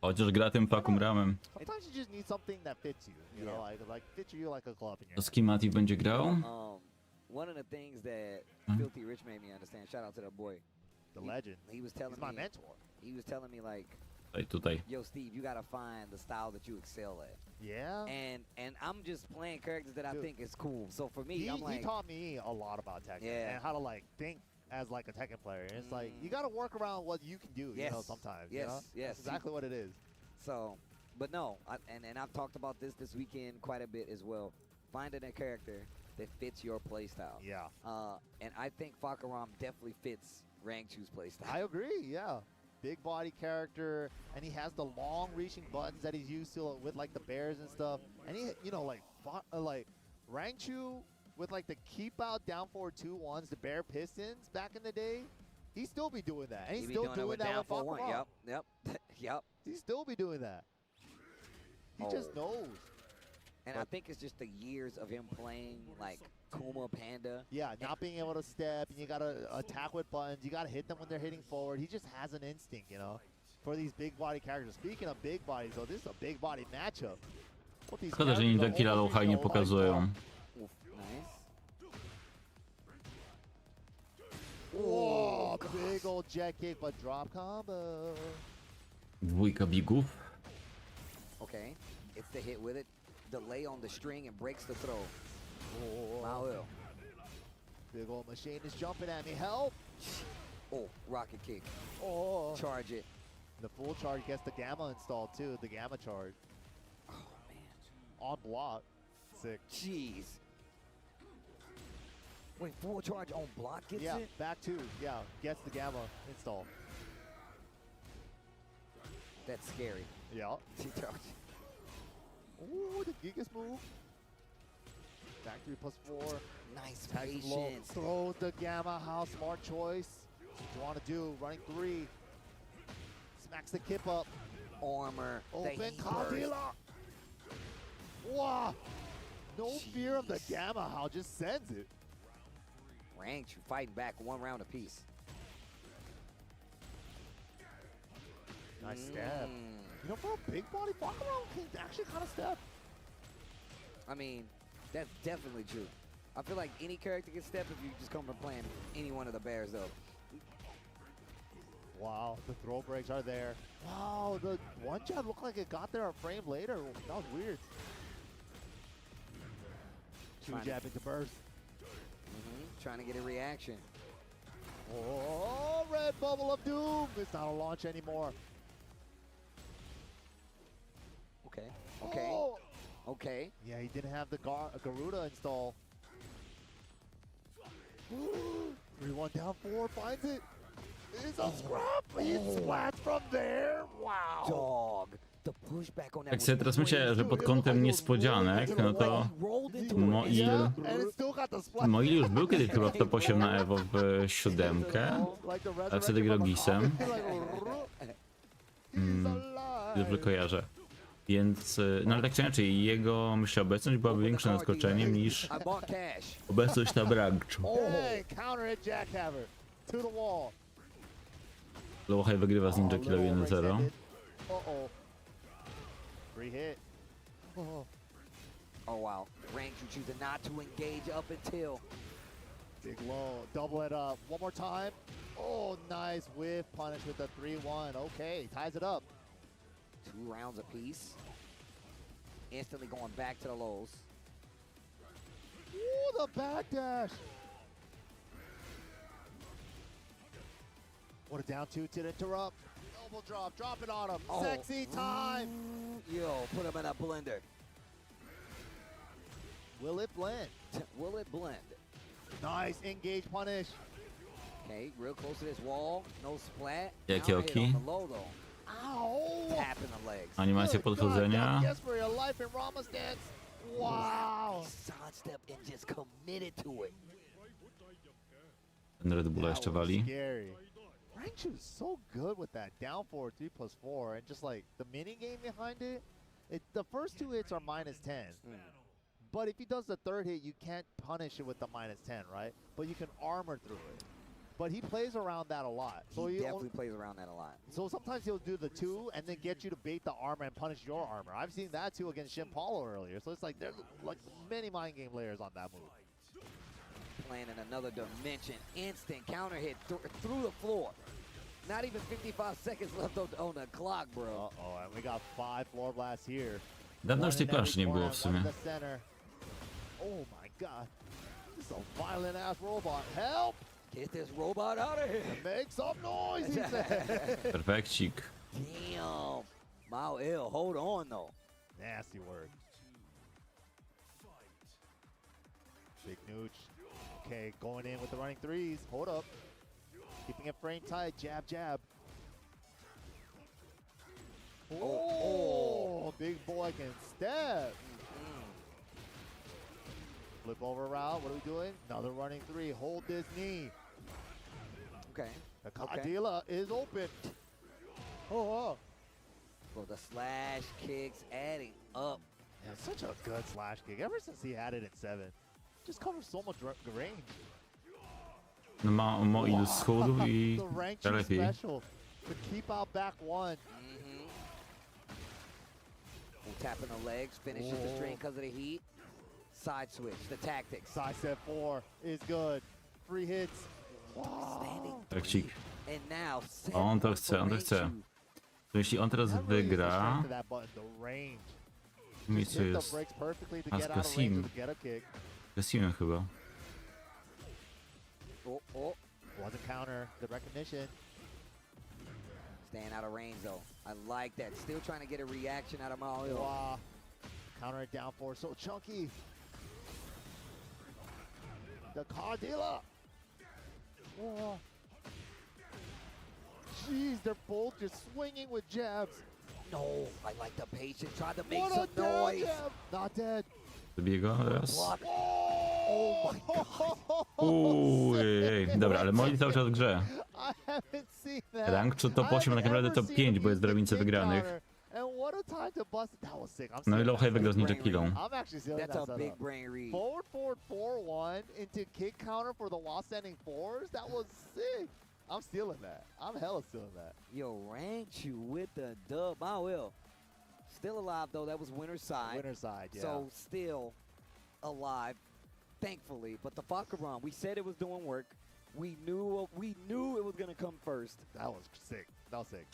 Speaker 1: Chociaż gra tym Fakaramem.
Speaker 28: Sometimes you just need something that fits you, you know, like fits you like a glove in your
Speaker 1: To z kim Atif będzie grał?
Speaker 11: One of the things that Filthy Rich made me understand, shout out to that boy.
Speaker 28: The legend.
Speaker 11: He was telling
Speaker 28: He's my
Speaker 11: me,
Speaker 28: mentor.
Speaker 11: He was telling me like,
Speaker 1: Tutaj.
Speaker 11: yo, Steve, you gotta find the style that you excel at.
Speaker 28: Yeah.
Speaker 11: And I'm just playing characters that I think is cool. So for me, I'm like,
Speaker 28: he taught me a lot about Tekken and how to like think as like a Tekken player. And it's like you got to work around what you can do. You know, sometimes.
Speaker 11: Yes.
Speaker 28: You know?
Speaker 11: Yes.
Speaker 28: That's exactly what it is.
Speaker 11: So, but no, and I've talked about this weekend quite a bit as well. Finding a character that fits your playstyle.
Speaker 28: Yeah.
Speaker 11: And I think Fakaram definitely fits Rangchu's playstyle.
Speaker 28: I agree, yeah. Big body character, and he has the long-reaching buttons that he's used to with like the bears and stuff. And he, you know, like Rangchu with like the keep out down forward 2-1s, the bear pistons back in the day. He still be doing that, and he's still doing that with Fakaram.
Speaker 11: Yep. Yep.
Speaker 28: He still be doing that. He just knows.
Speaker 11: And I think it's just the years of him playing like Kuma Panda.
Speaker 28: Yeah, not being able to step, and you gotta attack with buttons. You gotta hit them when they're hitting forward. He just has an instinct, you know, for these big body characters. Speaking of big bodies, though, this is a big body matchup.
Speaker 1: Szkoda, że Ninja Killa low high nie pokazują.
Speaker 28: Whoa, big old jet kick, but drop combo.
Speaker 1: Dwójka bigów.
Speaker 11: Okay, it's the hit with it. Delay on the string and breaks the throw. Mao.
Speaker 28: Big old machine is jumping at me. Help!
Speaker 11: Oh, rocket kick.
Speaker 28: Oh.
Speaker 11: Charge it.
Speaker 28: The full charge gets the gamma installed too. The gamma charge.
Speaker 11: Oh man.
Speaker 28: On block. Sick.
Speaker 11: Jeez. Wait, full charge on block gets
Speaker 28: yeah,
Speaker 11: it?
Speaker 28: back two. Yeah, gets the gamma installed.
Speaker 11: That's scary.
Speaker 28: Yeah. Ooh, the Gigas move. Back 3+4.
Speaker 11: Nice
Speaker 28: Tags low.
Speaker 11: patience.
Speaker 28: Throw the gamma. How smart choice. What you want to do? Running 3. Smacks the kip up.
Speaker 11: Armor.
Speaker 28: Open Kadila. Wow. No fear of the gamma. How just sends it.
Speaker 11: Rangchu fighting back 1 round apiece.
Speaker 28: Nice stab. You know, for a big body, Fakaram can actually kind of step.
Speaker 11: I mean, that's definitely true. I feel like any character can step if you just come from playing any one of the bears, though.
Speaker 28: Wow, the throw breaks are there. Wow, the one jab looked like it got there a frame later. That was weird. Two jab into burst.
Speaker 11: Trying to get a reaction.
Speaker 28: Oh, red bubble of doom. It's not a launch anymore.
Speaker 11: Okay. Okay.
Speaker 28: Oh.
Speaker 11: Okay.
Speaker 28: Yeah, he didn't have the Garuda install. 3-1 down 4, finds it. It's a scrap. He splats from there. Wow.
Speaker 11: Dog. The pushback on that.
Speaker 1: Jak sobie teraz myślę, że pod kątem niespodzianek, no to Moil już był kiedyś chyba w top 8 na EVO w 7, ale wtedy grał Gisem. Dobrze kojarzę. Więc, no ale tak czy inaczej, jego, myślę, obecność byłaby większym zaskoczeniem niż obecność na Rangchu. Low High wygrywa z Ninja Killa 1-0.
Speaker 28: Free hit.
Speaker 11: Oh wow. Rangchu choosing not to engage up until.
Speaker 28: Big low. Double it up. One more time. Oh, nice whiff punish with the 3-1. Okay, ties it up.
Speaker 11: 2 rounds apiece. Instantly going back to the lows.
Speaker 28: Ooh, the backdash. What a down 2 to interrupt. Elbow drop. Drop it on him.
Speaker 11: Oh.
Speaker 28: Sexy time.
Speaker 11: Yo, put him in a blender.
Speaker 28: Will it blend?
Speaker 11: Will it blend?
Speaker 28: Nice engage punish.
Speaker 11: Okay, real close to this wall. No splat.
Speaker 1: Jakie oki?
Speaker 28: Ow.
Speaker 11: Tapping the legs.
Speaker 1: Animacja podchodzenia.
Speaker 28: Yes, for your life in Rama's dance. Wow.
Speaker 11: Sidestep and just committed to it.
Speaker 1: Ten Red Bulla jeszcze wali.
Speaker 28: Scary. Rangchu is so good with that down forward 3+4 and just like the mini game behind it. The first 2 hits are -10. But if he does the 3rd hit, you can't punish it with the -10, right? But you can armor through it. But he plays around that a lot. So
Speaker 11: he definitely plays around that a lot.
Speaker 28: So sometimes he'll do the 2 and then get you to bait the armor and punish your armor. I've seen that too against Shin Paulo earlier. So it's like there's like many mind game layers on that move.
Speaker 11: Playing in another dimension. Instant counter hit through the floor. Not even 55 seconds left on the clock, bro.
Speaker 28: Uh-oh, and we got 5 floor blasts here.
Speaker 1: Dawno już tej planszy nie było w sumie.
Speaker 28: Oh my god. This is a violent ass robot. Help!
Speaker 11: Get this robot out of here.
Speaker 28: Make some noise, he said.
Speaker 1: Perfekcik.
Speaker 11: Damn. Mao ill. Hold on though.
Speaker 28: Nasty work. Big nooch. Okay, going in with the running threes. Hold up. Keeping it frame tight. Jab, jab. Oh, big boy can step. Flip over route. What are we doing? Another running three. Hold this knee.
Speaker 11: Okay.
Speaker 28: The Kadila is open. Oh.
Speaker 11: Well, the slash kicks adding up.
Speaker 28: Yeah, such a good slash kick. Ever since he had it at 7, just covers so much range.
Speaker 1: No ma ilu schodów i
Speaker 28: The rank shoot
Speaker 1: lepiej.
Speaker 28: special to keep out back one.
Speaker 11: Tapping the legs, finishes the string because of the heat. Side switch, the tactics.
Speaker 28: Side step 4 is good. 3 hits. Wow.
Speaker 1: Takcik.
Speaker 11: And now
Speaker 1: On to chce, on to chce. To jeśli on teraz wygra,
Speaker 28: To that button, the range.
Speaker 1: miejscu
Speaker 28: Hit the
Speaker 1: jest
Speaker 28: brakes perfectly to
Speaker 1: a
Speaker 28: get
Speaker 1: z
Speaker 28: out of range
Speaker 1: Kasim.
Speaker 28: with the get up kick.
Speaker 1: Kasimem chyba.
Speaker 28: Wasn't counter. Good recognition.
Speaker 11: Staying out of range though. I like that. Still trying to get a reaction out of Mario.
Speaker 28: Wow. Counter it down for so chunky. The Cardilla. Whoa. Jeez, they're both just swinging with jabs.
Speaker 11: No, I like the patience. Tried to make
Speaker 28: What
Speaker 11: some
Speaker 28: a down
Speaker 11: noise.
Speaker 28: jab. Not dead.
Speaker 1: Zabije go teraz.
Speaker 11: Block. Oh my god.
Speaker 1: Ej, dobra, ale Molly cały czas w grze.
Speaker 28: I haven't seen that.
Speaker 1: Rank czy top 8, tak naprawdę top 5, bo jest drabince wygranych.
Speaker 28: And what a time to bust it. That was sick. I'm
Speaker 1: No i
Speaker 28: seeing
Speaker 1: Lowhigh
Speaker 28: that.
Speaker 1: wygrał z Ninja Killą.
Speaker 28: I'm actually seeing
Speaker 11: That's
Speaker 28: that
Speaker 11: a big
Speaker 28: setup.
Speaker 11: brain read.
Speaker 28: Forward, forward, 4-1 into kick counter for the while standing 4s. That was sick. I'm stealing that. I'm hella stealing that.
Speaker 11: Yo, Ranchu with the dub. My will. Still alive though. That was winner's side.
Speaker 28: Winner's side, yeah.
Speaker 11: So still alive, thankfully. But the Fakaron, we said it was doing work. We knew it was gonna come first.
Speaker 28: That was sick. That was sick.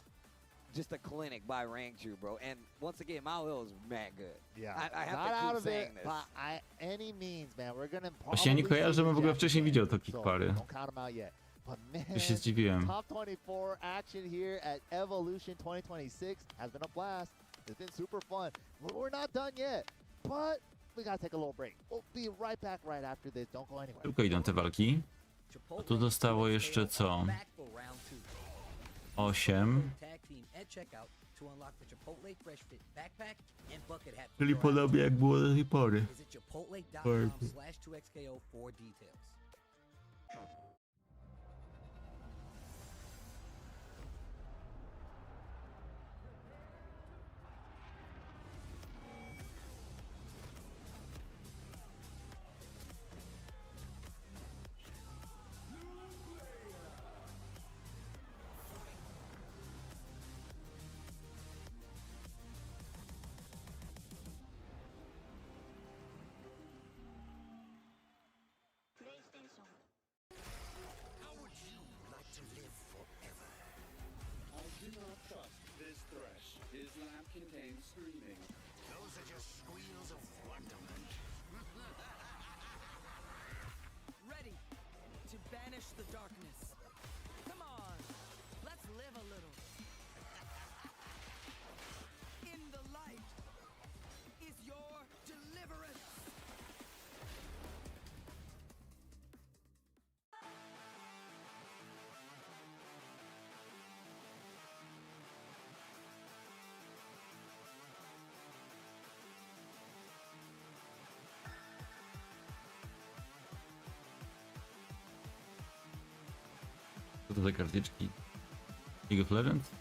Speaker 11: Just a clinic by Rangchu, bro. And once again, Mao is mad good.
Speaker 28: Yeah.
Speaker 11: I have
Speaker 28: Not
Speaker 11: to
Speaker 28: out
Speaker 11: keep
Speaker 28: of
Speaker 11: saying
Speaker 28: it
Speaker 11: this.
Speaker 28: by any means, man. We're gonna
Speaker 1: Właśnie ja nie
Speaker 28: probably
Speaker 1: kojarzę,
Speaker 28: see
Speaker 1: żebym w ogóle
Speaker 28: Jack
Speaker 1: wcześniej
Speaker 28: Knight,
Speaker 1: widział to kick
Speaker 28: so
Speaker 1: pary.
Speaker 28: Don't count them out yet. But man,
Speaker 1: Ja się zdziwiłem.
Speaker 28: Top 24 action here at Evolution 2026 has been a blast. It's been super fun. We're not done yet, but we gotta take a little break. We'll be right back right after this. Don't go anywhere.
Speaker 1: Szybko idą te walki. A tu zostało jeszcze co? 8. Czyli podobnie jak było do tej pory.
Speaker 26: How would you like to live forever?
Speaker 27: I do not trust this thresh. His lamp contains screaming.
Speaker 26: Those are just squeals of wonderment.
Speaker 6: Ready to banish the darkness. Come on, let's live a little. In the light is your deliverance.
Speaker 1: Co to za karteczki? League of Legends?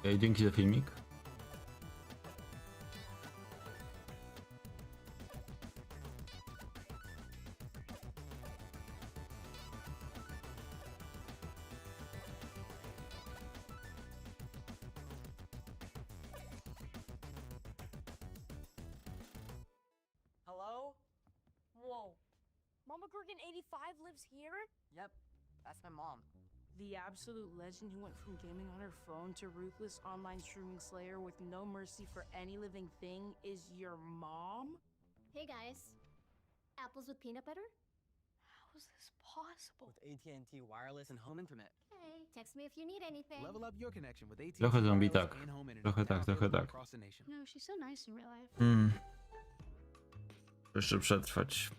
Speaker 1: Ej, dzięki za filmik.
Speaker 16: Hello? Whoa. Mama Gorgon 85 lives here?
Speaker 23: Yep, that's my mom.
Speaker 16: The absolute legend who went from gaming on her phone to ruthless online streaming slayer with no mercy for any living thing is your mom?
Speaker 24: Hey guys. Apples with peanut butter?
Speaker 23: How is this possible? With AT&T wireless and home internet.
Speaker 24: Hey, text me if you need anything.
Speaker 25: Level up your connection with AT&T
Speaker 1: Trochę zombie
Speaker 25: wireless
Speaker 1: tak.
Speaker 25: and home internet.
Speaker 1: Trochę tak,
Speaker 25: Now
Speaker 1: trochę
Speaker 25: available
Speaker 1: tak.
Speaker 25: across the nation.
Speaker 24: No, she's so nice in real life.
Speaker 1: Jeszcze przetrwać.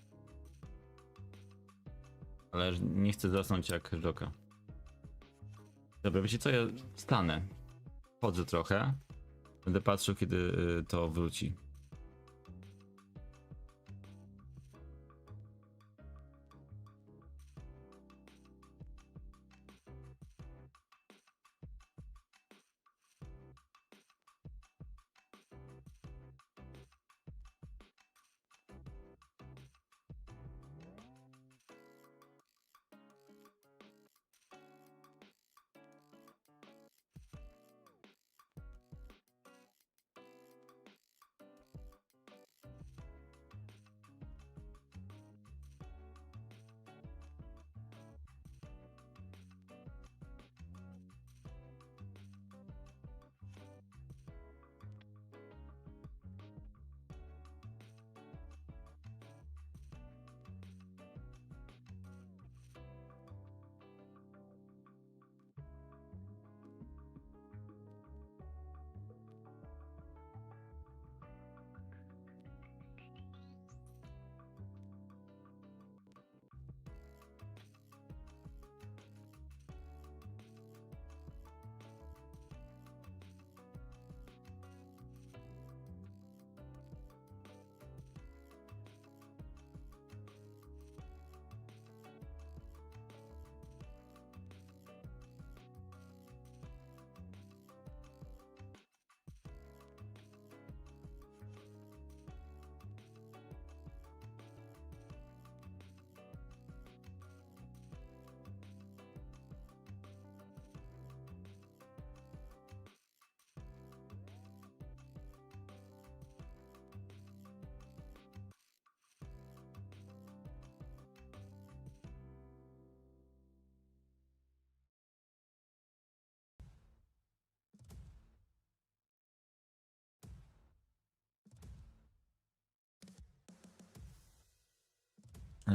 Speaker 1: Ale nie chcę zasnąć jak Joka. Dobra, wiecie co, ja stanę. Chodzę trochę. Będę patrzył, kiedy to wróci.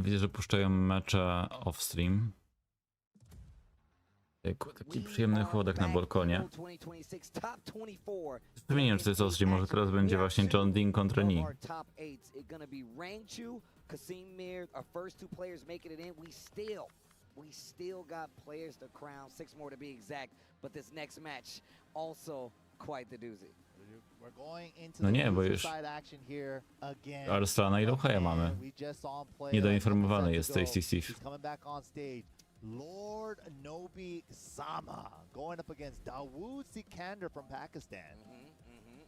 Speaker 1: Widzę, że puszczają mecze off-stream. Taki przyjemny chłodek na balkonie. Nie wiem, czy to jest off-stream, może teraz będzie właśnie John Dean kontra Ni.
Speaker 11: We still got players to crown, 6 more to be exact, but this next match also quite the doozy.
Speaker 1: No nie, bo już Arslana i Rochaja mamy. Niedoinformowany jest Tasty Steve.
Speaker 28: Lord Nobi Sama going up against Dawood Sikander from Pakistan.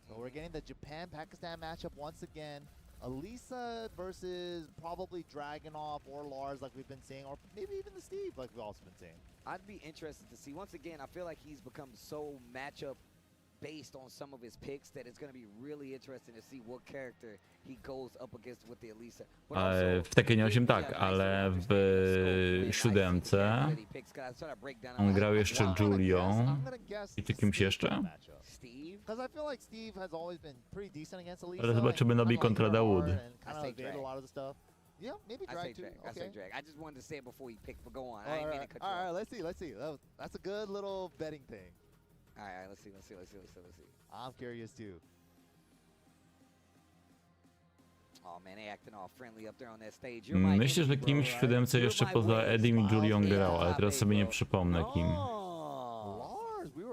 Speaker 28: So we're getting the Japan-Pakistan matchup once again. Elisa versus probably Dragunov or Lars like we've been seeing, or maybe even the Steve like we've also been seeing.
Speaker 11: I'd be interested to see. Once again, I feel like he's become so matchup based on some of his picks that it's going to be really interesting to see what character he goes up against with the Elisa.
Speaker 1: W Tekkenie 8 tak, ale w 7 on grał jeszcze Julią i czy kimś jeszcze? Ale zobaczymy Nobi kontra Dawood.
Speaker 28: Yeah, maybe drag too.
Speaker 11: I say drag. I just wanted to say it before he picked, but go on.
Speaker 28: I ain't mean to cut you off. All right, let's see. That's a good little betting thing.
Speaker 11: All right, let's see.
Speaker 28: I'm curious too.
Speaker 11: Oh man, they acting all friendly up there on that stage.
Speaker 1: Myślę, że kimś w 7 jeszcze poza Edim i Julią grał, ale teraz sobie nie przypomnę kim.
Speaker 28: Lars, we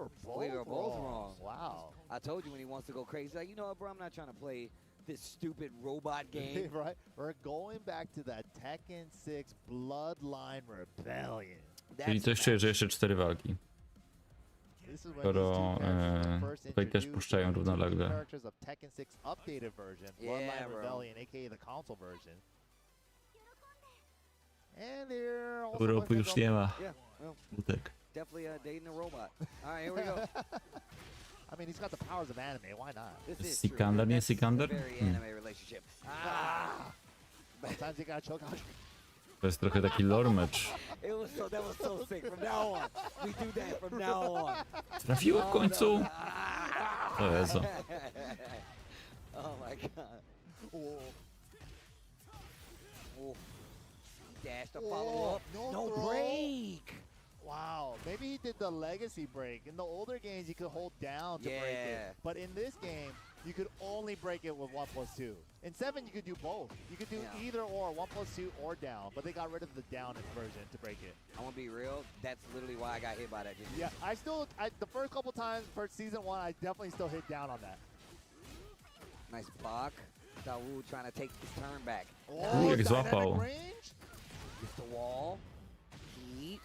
Speaker 28: were both wrong. Wow.
Speaker 11: I told you when he wants to go crazy, like, you know what, bro, I'm not trying to play this stupid robot game.
Speaker 28: Right? We're going back to that Tekken 6 Bloodline Rebellion.
Speaker 1: Czyli coś czuję, że jeszcze 4 walki. Skoro tutaj też puszczają równolegle. Europy już nie ma. Butek.
Speaker 28: I mean, he's got the powers of anime. Why not?
Speaker 1: Sikander, nie Sikander?
Speaker 28: Sometimes you gotta choke out.
Speaker 1: To jest trochę taki lore match.
Speaker 11: That was so sick. From now on, we do that from now on.
Speaker 1: Trafiło w końcu! O Jezu.
Speaker 11: Oh my god. Dash to follow up. No
Speaker 28: throw.
Speaker 11: break.
Speaker 28: Wow, maybe he did the legacy break. In the older games, you could hold down to break
Speaker 11: Yeah.
Speaker 28: it. But in this game, you could only break it with 1+2. In 7, you could do both. You could do either or, 1+2 or down. But they got rid of the down version to break it.
Speaker 11: I want to be real. That's literally why I got hit by that.
Speaker 28: Yeah, the first couple times for season 1, I definitely still hit down on that.
Speaker 11: Nice block. Dawood trying to take his turn back.
Speaker 1: Jak złapał.
Speaker 11: Gets the wall. Heat.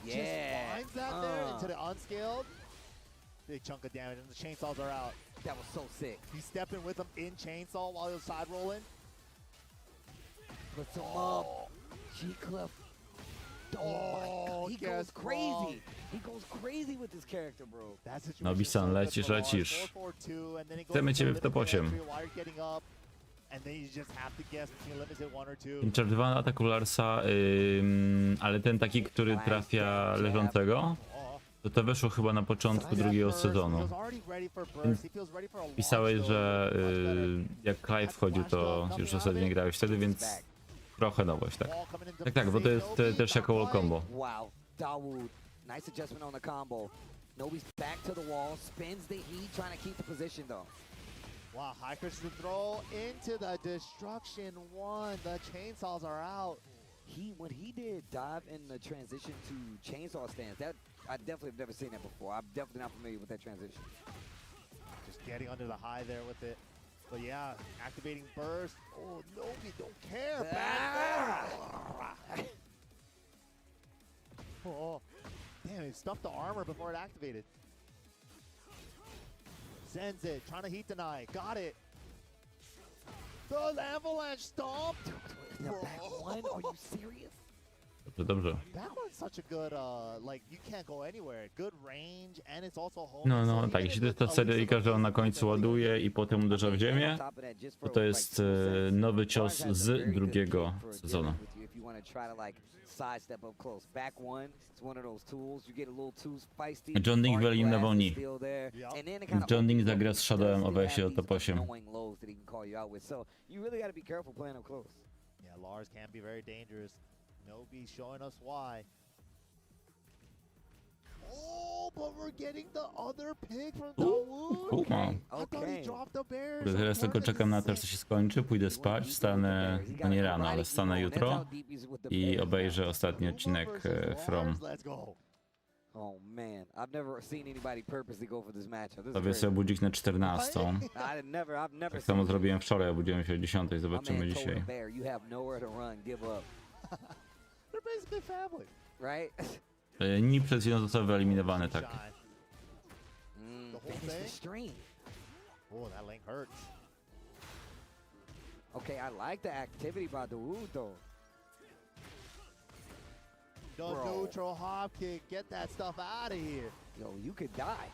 Speaker 28: Just finds that there into the unscaled. Big chunk of damage, and the chainsaws are out.
Speaker 11: That was so sick.
Speaker 28: He's stepping with him in chainsaw while he was side rolling.
Speaker 11: Puts him up. G-Cliff. Oh my god, he goes crazy. He goes crazy with this character, bro.
Speaker 1: No Bisan, lecisz. Chcemy ciebie w top 8. Incharge'owany atak Larsa, ale ten taki, który trafia leżącego, to weszło chyba na początku drugiego sezonu. Pisałeś, że jak Clive wchodził, to już osobnie nie grałeś wtedy, więc trochę nowość, tak. Tak, bo to jest też jako wall combo.
Speaker 11: Wow, Dawood, nice adjustment on the combo. Nobody's back to the wall, spins the heat, trying to keep the position though.
Speaker 28: Wow, high Christian throw into the destruction one. The chainsaws are out.
Speaker 11: When he did dive in the transition to chainsaw stance, that I definitely have never seen that before. I'm definitely not familiar with that transition.
Speaker 28: Just getting under the high there with it. But yeah, activating burst. Oh, Nobi don't care. Back. Oh, damn, he stuffed the armor before it activated. Sends it, trying to heat deny. Got it. The avalanche stomp.
Speaker 11: The back one? Are you serious?
Speaker 1: Dobrze.
Speaker 28: That one's such a good, like, you can't go anywhere. Good range, and it's also home.
Speaker 1: No, tak, jeśli to jest ta seryjka, że on na końcu ładuje i potem uderza w ziemię, to jest nowy cios z drugiego sezonu. John Ding wyeliminował Ni. John Ding zagra z Shadowem o wejście do top 8.
Speaker 28: Yeah, Lars can be very dangerous. Nobi showing us why. Oh, but we're getting the other pick from Dawood. I thought he dropped the bears.
Speaker 1: Teraz tylko czekam na to, że się skończy, pójdę spać, wstanę, no nie rano, ale wstanę jutro i obejrzę ostatni odcinek From.
Speaker 11: Oh man, I've never seen anybody purposely go for this matchup.
Speaker 1: Stawię sobie budzik na 14. Tak samo zrobiłem wczoraj, obudziłem się o 10, zobaczymy dzisiaj.
Speaker 28: They're basically family.
Speaker 11: Right?
Speaker 1: Ni przed chwilą został wyeliminowany, tak.
Speaker 28: Oh, that link hurts.
Speaker 11: Okay, I like the activity by Dawood though.
Speaker 28: The neutral hop kick, get that stuff out of here.
Speaker 11: Yo, you could die.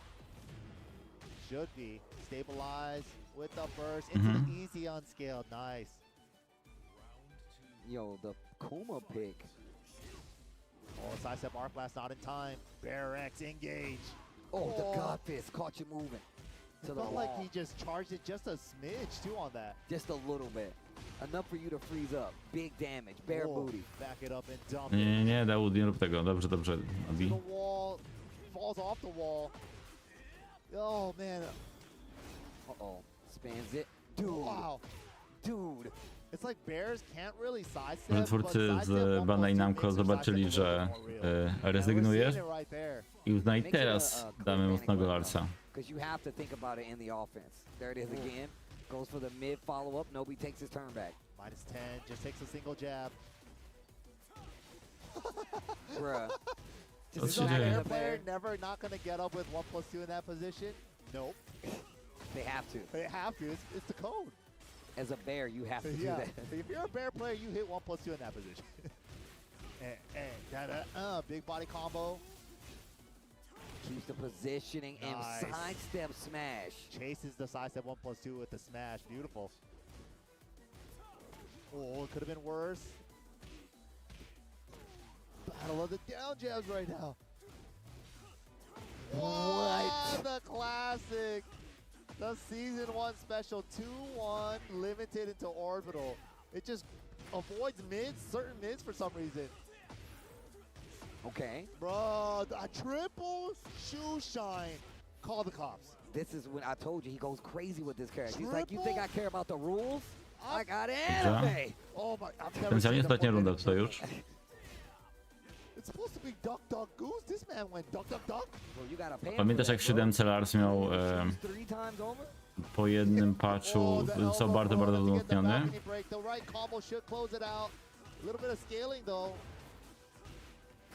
Speaker 28: Should be. Stabilize with the burst into the easy unscaled. Nice.
Speaker 11: Yo, the Kuma pick.
Speaker 28: Oh, sidestep arc blast not in time. Bear X engage.
Speaker 11: Oh, the God Fist caught you moving.
Speaker 28: It felt like he just charged it just a smidge too on that.
Speaker 11: Just a little bit. Enough for you to freeze up. Big damage. Bear booty.
Speaker 28: Back it up and dump
Speaker 1: it. Nie, Dawood, nie rób tego. Dobrze, Abi.
Speaker 28: The wall. Falls off the wall. Oh, man.
Speaker 11: Uh-oh. Spans it. Dude.
Speaker 28: Wow.
Speaker 11: Dude.
Speaker 28: It's like bears can't really sidestep,
Speaker 1: Że twórcy z Bandai Namco zobaczyli, że rezygnujesz i uznali, teraz damy mocnego Larsa.
Speaker 11: Because you have to think about it in the offense. There it is again. Goes for the mid follow-up. Nobody takes his turn back.
Speaker 28: -10, just takes a single jab.
Speaker 11: Bruh.
Speaker 28: Is a bear player never not going to get up with 1+2 in that position? Nope.
Speaker 11: They have to.
Speaker 28: They have to. It's the code.
Speaker 11: As a bear, you have to do that.
Speaker 28: If you're a bear player, you hit 1+2 in that position. Big body combo.
Speaker 11: Keeps the positioning and sidestep smash.
Speaker 28: Chases the sidestep 1+2 with the smash. Beautiful. Oh, it could have been worse. Battle of the down jabs right now.
Speaker 11: What?
Speaker 28: The classic. The season 1 special 2-1 limited into orbital. It just avoids mids, certain mids for some reason.
Speaker 11: Okay.
Speaker 28: Bro, a triple shoe shine. Call the cops.
Speaker 11: This is when I told you he goes crazy with this character. He's like, you think I care about the rules? I got anime.
Speaker 28: Oh my, I've never
Speaker 1: Potencjalnie
Speaker 28: seen
Speaker 1: ostatnia
Speaker 28: him
Speaker 1: runda tutaj już.
Speaker 28: It's supposed to be duck, duck, goose. This man went duck, duck, duck.
Speaker 11: Well, you gotta pay
Speaker 1: Pamiętasz jak w 7 Lars miał
Speaker 11: 3 times over?
Speaker 1: po jednym patchu został bardzo, bardzo wzmocniony.
Speaker 28: The right combo should close it out. A little bit of scaling though.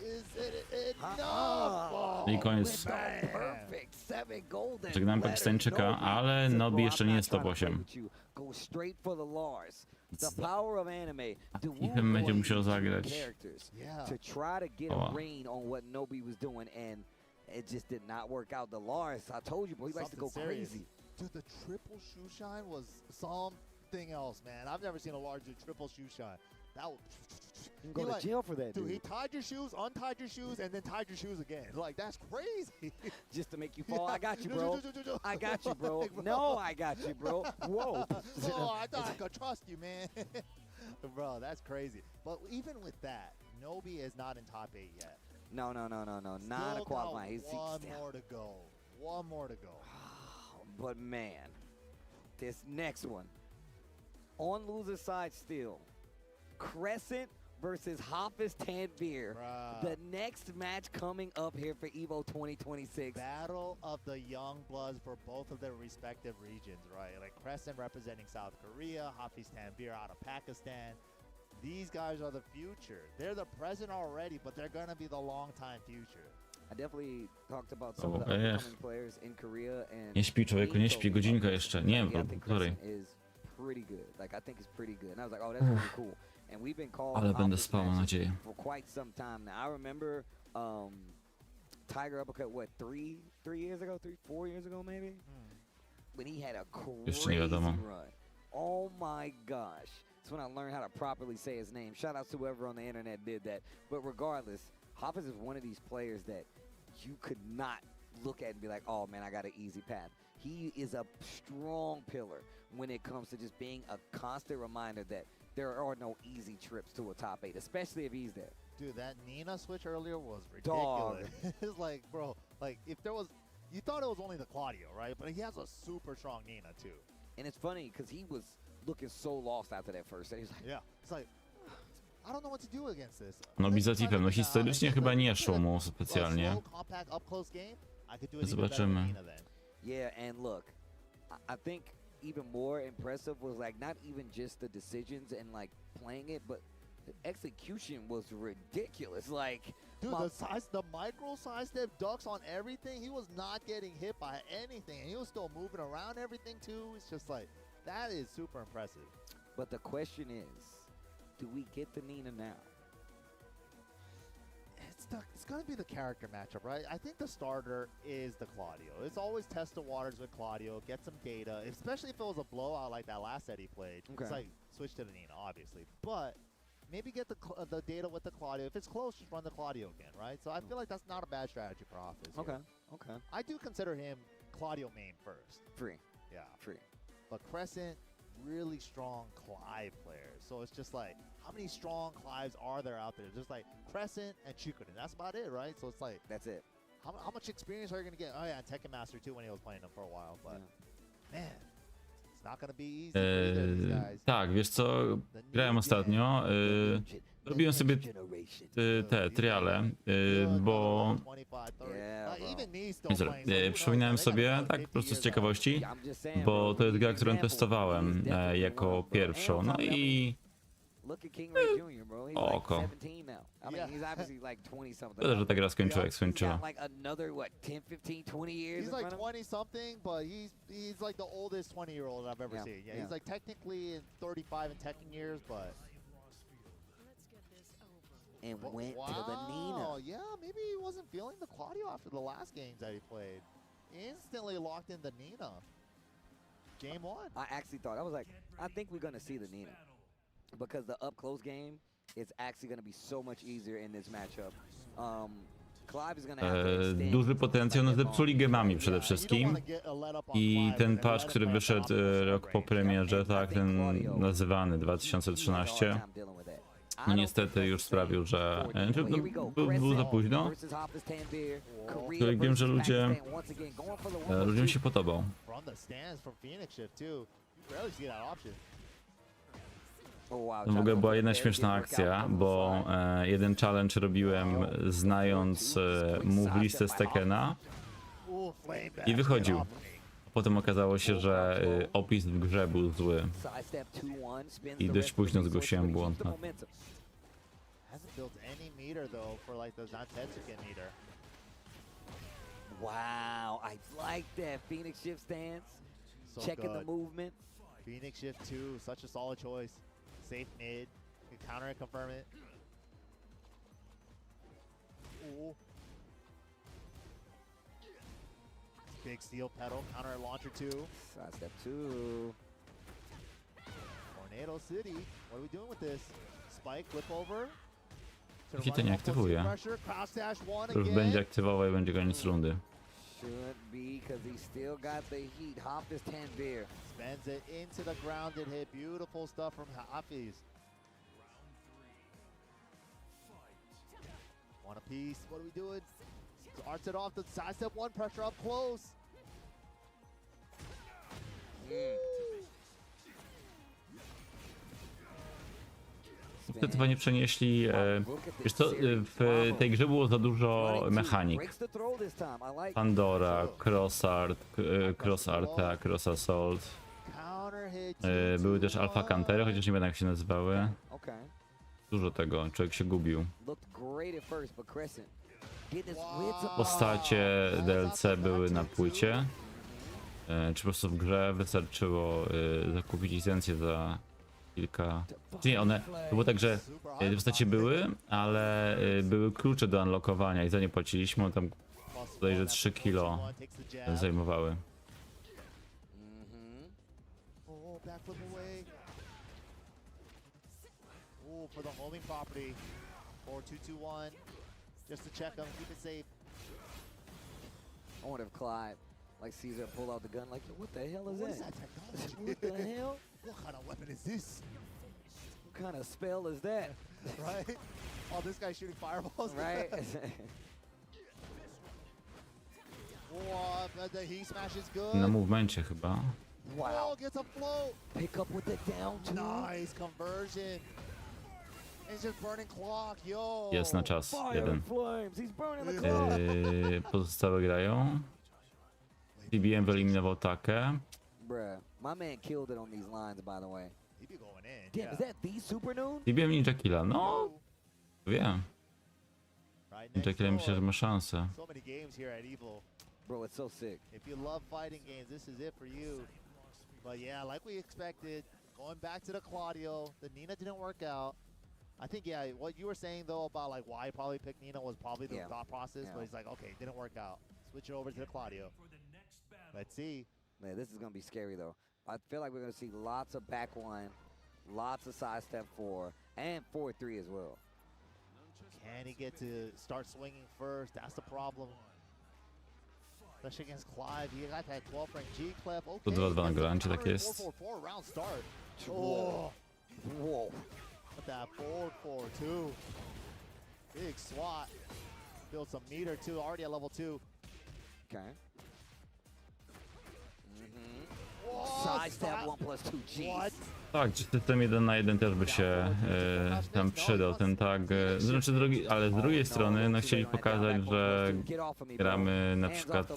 Speaker 28: Is it enough?
Speaker 1: I koniec.
Speaker 11: Perfect. 7 golden.
Speaker 1: Żegnałem Pakistańczyka, ale Nobi jeszcze nie jest top 8.
Speaker 11: Go straight for the Lars. The power of anime.
Speaker 1: I tym będzie musiał zagrać.
Speaker 11: To try to get a rein on what Nobi was doing, and it just did not work out. The Lars, I told you, bro, he likes to go crazy.
Speaker 28: Dude, the triple shoe shine was something else, man. I've never seen a Lars do triple shoe shine. That was,
Speaker 11: you can go to jail for that, dude.
Speaker 28: He tied your shoes, untied your shoes, and then tied your shoes again. Like, that's crazy.
Speaker 11: Just to make you fall. I got you, bro. I got you, bro. No, I got you, bro. Whoa.
Speaker 28: Oh, I thought I could trust you, man. Bro, that's crazy. But even with that, Nobi is not in top 8 yet.
Speaker 11: No. Not a qualifying. He's
Speaker 28: one more to go. One more to go.
Speaker 11: But man, this next one, on loser side still, Crescent versus Hafiz Tanvir. The next match coming up here for EVO 2026.
Speaker 28: Battle of the young bloods for both of their respective regions, right? Like Crescent representing South Korea, Hafiz Tanvir out of Pakistan. These guys are the future. They're the present already, but they're gonna be the long-time future.
Speaker 11: I definitely talked about some of the upcoming players in Korea, and
Speaker 1: nie śpi człowieku, nie śpi godzinkę jeszcze. Nie wiem, po której.
Speaker 11: Is pretty good. Like I think it's pretty good. And I was like, oh, that's really cool. And we've been called
Speaker 1: Ale będę spał, mam nadzieję.
Speaker 11: for quite some time now. I remember Tiger Uppercut, what, 4 years ago maybe? When he had a crazy run. Oh my gosh. That's when I learned how to properly say his name. Shout out to whoever on the internet did that. But regardless, Hafiz is one of these players that you could not look at and be like, oh man, I got an easy path. He is a strong pillar when it comes to just being a constant reminder that there are no easy trips to a top 8, especially if he's there.
Speaker 28: Dude, that Nina switch earlier was ridiculous. It's like, bro, like if there was, you thought it was only the Claudio, right? But he has a super strong Nina too.
Speaker 11: And it's funny because he was looking so lost after that first set. He's like,
Speaker 28: yeah, it's like, I don't know what to do against this.
Speaker 1: No Bizatipem, no historycznie chyba nie szło mu specjalnie. Zobaczymy.
Speaker 11: Yeah, and look, I think even more impressive was like not even just the decisions and like playing it, but the execution was ridiculous. Like,
Speaker 28: dude, the micro sidestep ducks on everything. He was not getting hit by anything, and he was still moving around everything too. It's just like, that is super impressive.
Speaker 11: But the question is, do we get the Nina now?
Speaker 28: It's going to be the character matchup, right? I think the starter is the Claudio. It's always test the waters with Claudio, get some data, especially if it was a blowout like that last set he played. Okay. It's like, switch to the Nina, obviously. But maybe get the data with the Claudio. If it's close, just run the Claudio again, right? So I feel like that's not a bad strategy for Hafiz.
Speaker 11: Okay.
Speaker 28: I do consider him Claudio main first.
Speaker 11: Free.
Speaker 28: Yeah.
Speaker 11: Free.
Speaker 28: But Crescent, really strong Clive players. So it's just like, how many strong Clives are there out there? Just like Crescent and Chikurin. That's about it, right? So it's like,
Speaker 11: that's it.
Speaker 28: How much experience are you going to get? Oh yeah, Tekken Master too when he was playing them for a while. But man, it's not going to be easy for either of these guys.
Speaker 1: Tak, wiesz co, grałem ostatnio, robiłem sobie te triale, bo przypominałem sobie, tak po prostu z ciekawości, bo to jest gra, którą testowałem jako pierwszą, no i oko. Szkoda, że ta gra skończyła jak skończyła.
Speaker 28: He's like 20-something, but he's like the oldest 20-year-old I've ever seen. Yeah, he's like technically 35 in Tekken years, but...
Speaker 11: And went to the Nina.
Speaker 28: Yeah, maybe he wasn't feeling the Claudio after the last games that he played. Instantly locked in the Nina. Game 1.
Speaker 11: I actually thought, I was like, I think we're going to see the Nina. Because the up-close game, it's actually going to be so much easier in this matchup. Clive is going to have to extend.
Speaker 1: Duży potencjał, no zepsuli gemami przede wszystkim. I ten patch, który wyszedł rok po premierze, tak, ten nazywany 2013, no niestety już sprawił, że był za późno. Jak wiem, że ludziom się podobał. To w ogóle była jedna śmieszna akcja, bo jeden challenge robiłem znając move listę z Tekkena i wychodził. Potem okazało się, że opis w grze był zły i dość późno zgłosiłem błąd.
Speaker 11: Wow, I like that Phoenix shift stance. Checking the movement.
Speaker 28: Phoenix shift 2, such a solid choice. Safe mid, you can counter and confirm it. Ooh. Big steel pedal, counter and launcher 2.
Speaker 11: Side step 2.
Speaker 28: Tornado City, what are we doing with this? Spike, flip over.
Speaker 1: Jeśli to nie aktywuje, to już będzie aktywował i będzie koniec rundy.
Speaker 11: Should be, because he still got the heat. Hafiz Tanvir.
Speaker 28: Spends it into the grounded hit. Beautiful stuff from Hafiz. One apiece. What are we doing? Starts it off the side step one. Pressure up close.
Speaker 1: Wtedy chyba nie przenieśli. Wiesz co, w tej grze było za dużo mechanik. Pandora, Cross Art, Cross Assault. Były też Alpha Countery, chociaż nie wiem jak się nazywały. Dużo tego, człowiek się gubił. Postacie DLC były na płycie. Czy po prostu w grze wystarczyło zakupić licencję za kilka... Nie, one... To było tak, że te postacie były, ale były klucze do unlockowania i za nie płaciliśmy, one tam bodajże 3 kilo zajmowały.
Speaker 28: For the homing property, 4-2-2-1, just to check him, keep it safe.
Speaker 11: I wonder if Clyde, like Caesar, pulled out the gun, like, what the hell is
Speaker 28: What
Speaker 11: that?
Speaker 28: is that technology?
Speaker 11: What the hell?
Speaker 28: What kind of weapon is this?
Speaker 11: What kind of spell is that?
Speaker 28: Right? Oh, this guy's shooting fireballs.
Speaker 11: Right?
Speaker 28: Whoa, the heat smash is good.
Speaker 1: Na movemencie chyba.
Speaker 11: Wow.
Speaker 28: Oh, gets a float.
Speaker 11: Pick up with the down two.
Speaker 28: Nice conversion. It's just burning clock, yo.
Speaker 1: Jest na czas, jeden.
Speaker 11: Flames. He's burning the clock.
Speaker 1: Pozostałe grają. DBM wyeliminował takę.
Speaker 11: Bruh, my man killed it on these lines, by the way.
Speaker 28: He be going in.
Speaker 11: Damn, is that the Super Noon?
Speaker 1: DBM Ninja Killa, no. Wiem. Ninja Killa myślę, że ma szansę.
Speaker 28: So many games here at EVO.
Speaker 11: Bro, it's so sick.
Speaker 28: If you love fighting games, this is it for you. But yeah, like we expected, going back to the Claudio, the Nina didn't work out. I think, yeah, what you were saying, though, about like why he probably picked Nina was probably the thought process, but he's like, okay, didn't work out. Switch it over to the Claudio. Let's see.
Speaker 11: Man, this is going to be scary, though. I feel like we're going to see lots of back one, lots of side step 4, and 4-3 as well.
Speaker 28: Can he get to start swinging first? That's the problem. Especially against Clive. He got that 12 rank G-Clef.
Speaker 1: To 2-2 na grancie tak jest.
Speaker 28: 4-4 round start.
Speaker 11: Whoa. Whoa.
Speaker 28: With that forward 4-2. Big swat. Build some meter too. Already at level 2.
Speaker 11: Okay. Side step 1+2 G.
Speaker 28: What?
Speaker 1: Tak, system 1 na 1 też by się tam przydał, ten tag. Znaczy, ale z drugiej strony no, chcieli pokazać, że gramy na przykład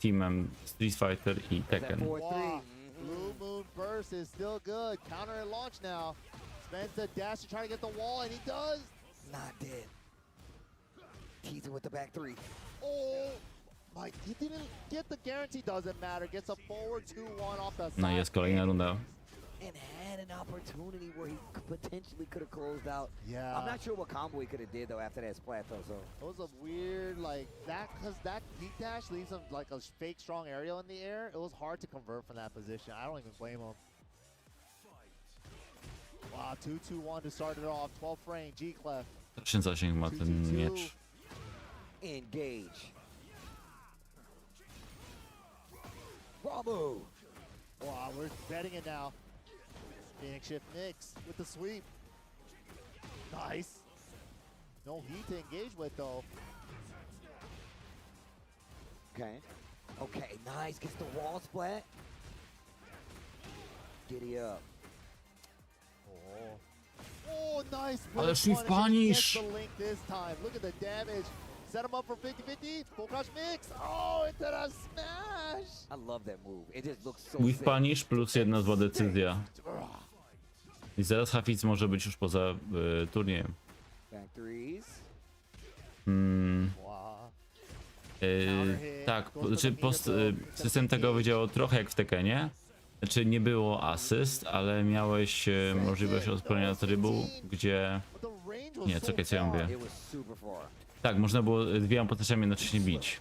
Speaker 1: teamem Street Fighter i Tekken.
Speaker 28: Blue Moon burst is still good. Counter and launch now. Spends the dash to try to get the wall, and he does.
Speaker 11: Not dead. Teaser with the back 3.
Speaker 28: Oh, Mike, he didn't get the guarantee. Doesn't matter. Gets a forward 2-1 off the side.
Speaker 1: No i jest kolejna runda.
Speaker 11: And had an opportunity where he potentially could have closed out.
Speaker 28: Yeah.
Speaker 11: I'm not sure what combo he could have did though after that splat though. So
Speaker 28: it was a weird like that because that deep dash leaves him like a fake strong aerial in the air. It was hard to convert from that position. I don't even blame him. Wow, 2-2-1 to start it off. 12 frame, G-Clef.
Speaker 1: Straszny zasięg ma ten miecz.
Speaker 11: Engage. Bravo.
Speaker 28: Wow, we're betting it now. Phoenix shift mix with the sweep. Nice. No heat to engage with though.
Speaker 11: Okay. Okay, nice. Gets the wall splat. Giddy up.
Speaker 28: Oh, nice.
Speaker 1: Ależ mi w punish.
Speaker 28: The link this time. Look at the damage. Set him up for 50-50. Full crush mix. Oh, into the smash.
Speaker 11: I love that move. It just looks so
Speaker 1: With
Speaker 11: sick.
Speaker 1: punish plus jedna zła decyzja. I zaraz Hafiz może być już poza turniejem.
Speaker 11: Back threes.
Speaker 1: Tak, znaczy system tego działał trochę jak w Tekkenie. Znaczy nie było asyst, ale miałeś możliwość odpalenia trybu, gdzie... Nie, czekaj, co ja mówię. Tak, można było dwiema postaciami jednocześnie bić.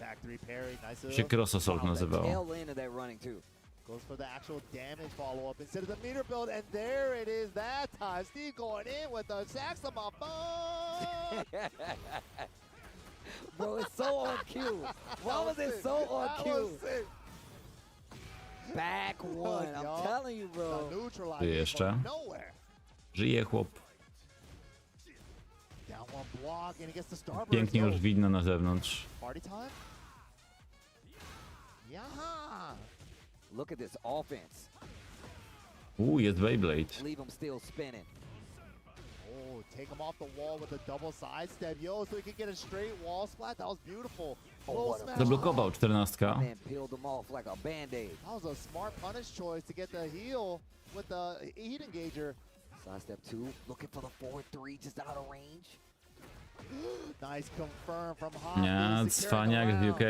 Speaker 1: Się cross assault nazywało.
Speaker 28: Goes for the actual damage follow-up instead of the meter build, and there it is that time. Steve going in with the saxophone.
Speaker 11: Bro, it's so on cue. Why was it so on cue? Back one, I'm telling you, bro.
Speaker 1: Żyje jeszcze. Żyje chłop. Pięknie już widno na zewnątrz.
Speaker 11: Look at this offense.
Speaker 1: Jest Beyblade.
Speaker 11: Leave him still spinning.
Speaker 28: Oh, take him off the wall with a double sidestep. Yo, so he can get a straight wall splat. That was beautiful.
Speaker 1: Zablokował 14.
Speaker 11: Man peeled him off like a band-aid.
Speaker 28: That was a smart punish choice to get the heal with the heat engager.
Speaker 11: Sidestep 2, looking for the 4-3 just out of range.
Speaker 28: Nice confirm from
Speaker 1: Nie, cwaniak z UK.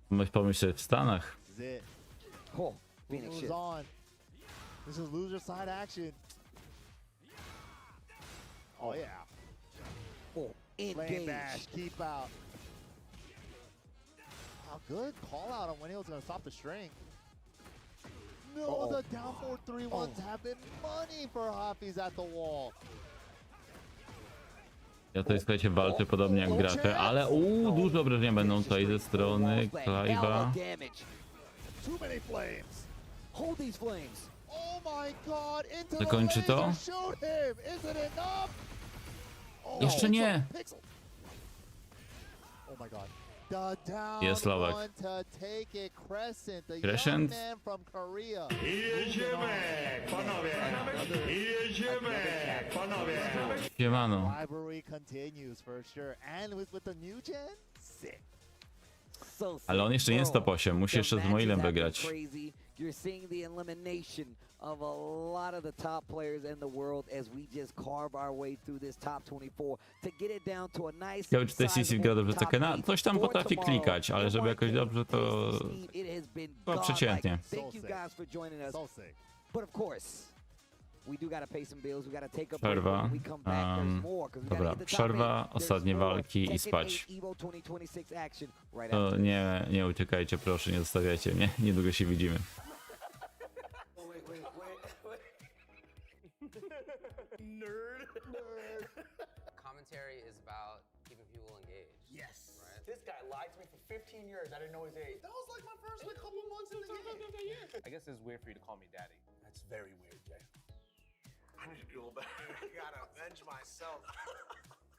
Speaker 1: Możesz pomyśleć sobie w Stanach.
Speaker 11: Oh, Phoenix shit.
Speaker 28: This is loser side action. Oh yeah.
Speaker 11: Oh,
Speaker 28: engage. Bash, keep out. How good call out on when he was gonna stop the string. No, the down 4-3 ones have been money for Hafiz at the wall.
Speaker 1: Ja tutaj, słuchajcie, walczę podobnie jak gracze, ale dużo obrażenia będą tutaj ze strony Clive'a. Zakończy to? Jeszcze nie! Jest lowek. Crescent?
Speaker 9: Jedziemy, panowie! Jedziemy, panowie!
Speaker 1: Siemano. Ale on jeszcze nie jest top 8, musi jeszcze z Moilem wygrać.
Speaker 11: You're seeing the elimination of a lot of the top players in the world as we just carve our way through this top 24 to get it down to a nice.
Speaker 1: Ciekawe, czy TCC gra dobrze Tekkena? Coś tam potrafi klikać, ale żeby jakoś dobrze to przeciętnie. Przerwa. Dobra, przerwa, ostatnie walki i spać. To nie uciekajcie, proszę, nie zostawiajcie mnie. Niedługo się widzimy.
Speaker 7: Nerd. Commentary is about keeping people engaged. Yes. Right?
Speaker 10: This guy lied to me for 15 years. I didn't know his age. That was like my first couple months in the game.
Speaker 12: I guess it's weird for you to call me daddy.
Speaker 10: That's very weird, Jay. I need to do better. I gotta avenge myself.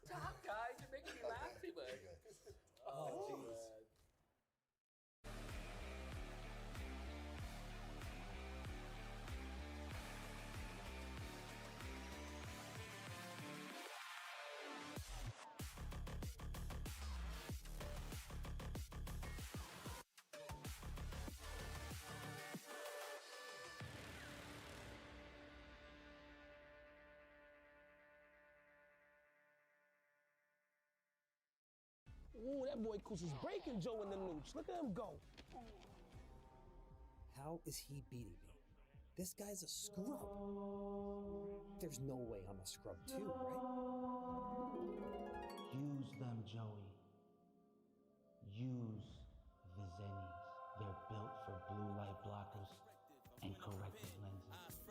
Speaker 7: Stop, guys. You're making me laugh too much. Oh, jeez.
Speaker 14: Ooh, that boy Kus is breaking Joe in the nooch. Look at him go.
Speaker 15: How is he beating me? This guy's a scrub. There's no way I'm a scrub too, right?
Speaker 18: Use them, Joey. Use the Zennies. They're built for blue light blockers and corrective lenses.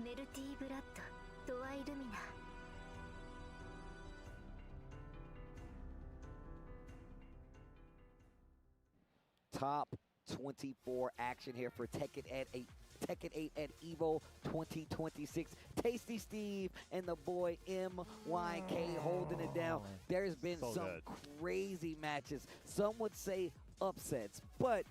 Speaker 24: メルティーブラッド、ドアイルミナ。
Speaker 11: Top 24 action here for Tekken 8 at EVO 2026. Tasty Steve and the boy MYK holding it down. There's been some crazy matches. Some would say upsets, but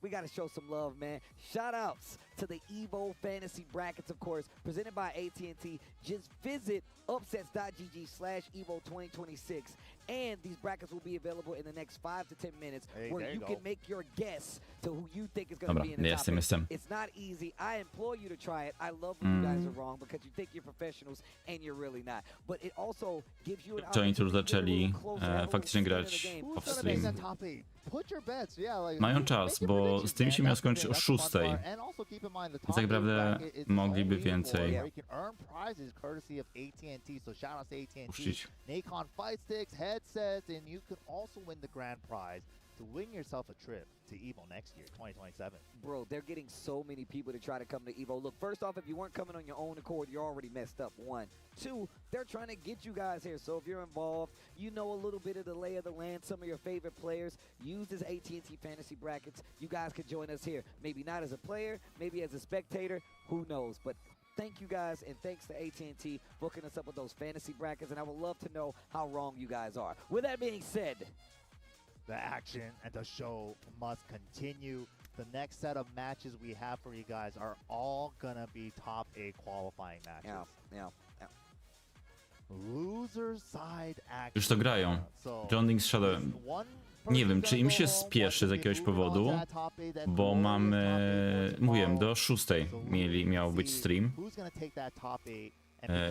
Speaker 11: we got to show some love, man. Shout outs to the EVO Fantasy Brackets, of course, presented by AT&T. Just visit upsets.gg/EVO 2026. And these brackets will be available in the next 5 to 10 minutes, where you can make your guess to who you think is going to be in the top 8. It's not easy. I implore you to try it. I love when you guys are wrong because you think you're professionals and you're really not. But it also gives you an
Speaker 1: Oni tu już zaczęli faktycznie grać off-stream. Mają czas, bo stream się miał skończyć o 6. Więc tak naprawdę mogliby więcej puścić.
Speaker 28: Headsets, and you could also win the grand prize to win yourself a trip to EVO next year, 2027.
Speaker 11: Bro, they're getting so many people to try to come to EVO. Look, first off, if you weren't coming on your own accord, you're already messed up. 1. 2, they're trying to get you guys here. So if you're involved, you know a little bit of the lay of the land, some of your favorite players, use this AT&T Fantasy Brackets. You guys could join us here. Maybe not as a player, maybe as a spectator, who knows. But thank you guys, and thanks to AT&T for hooking us up with those fantasy brackets, and I would love to know how wrong you guys are. With that being said,
Speaker 28: the action and the show must continue. The next set of matches we have for you guys are all gonna be top 8 qualifying matches.
Speaker 11: Yeah.
Speaker 28: Loser side action.
Speaker 1: Już to grają. John Ding z Shadowem. Nie wiem, czy im się spieszy z jakiegoś powodu, bo mamy, mówiłem, do 6 miał być stream,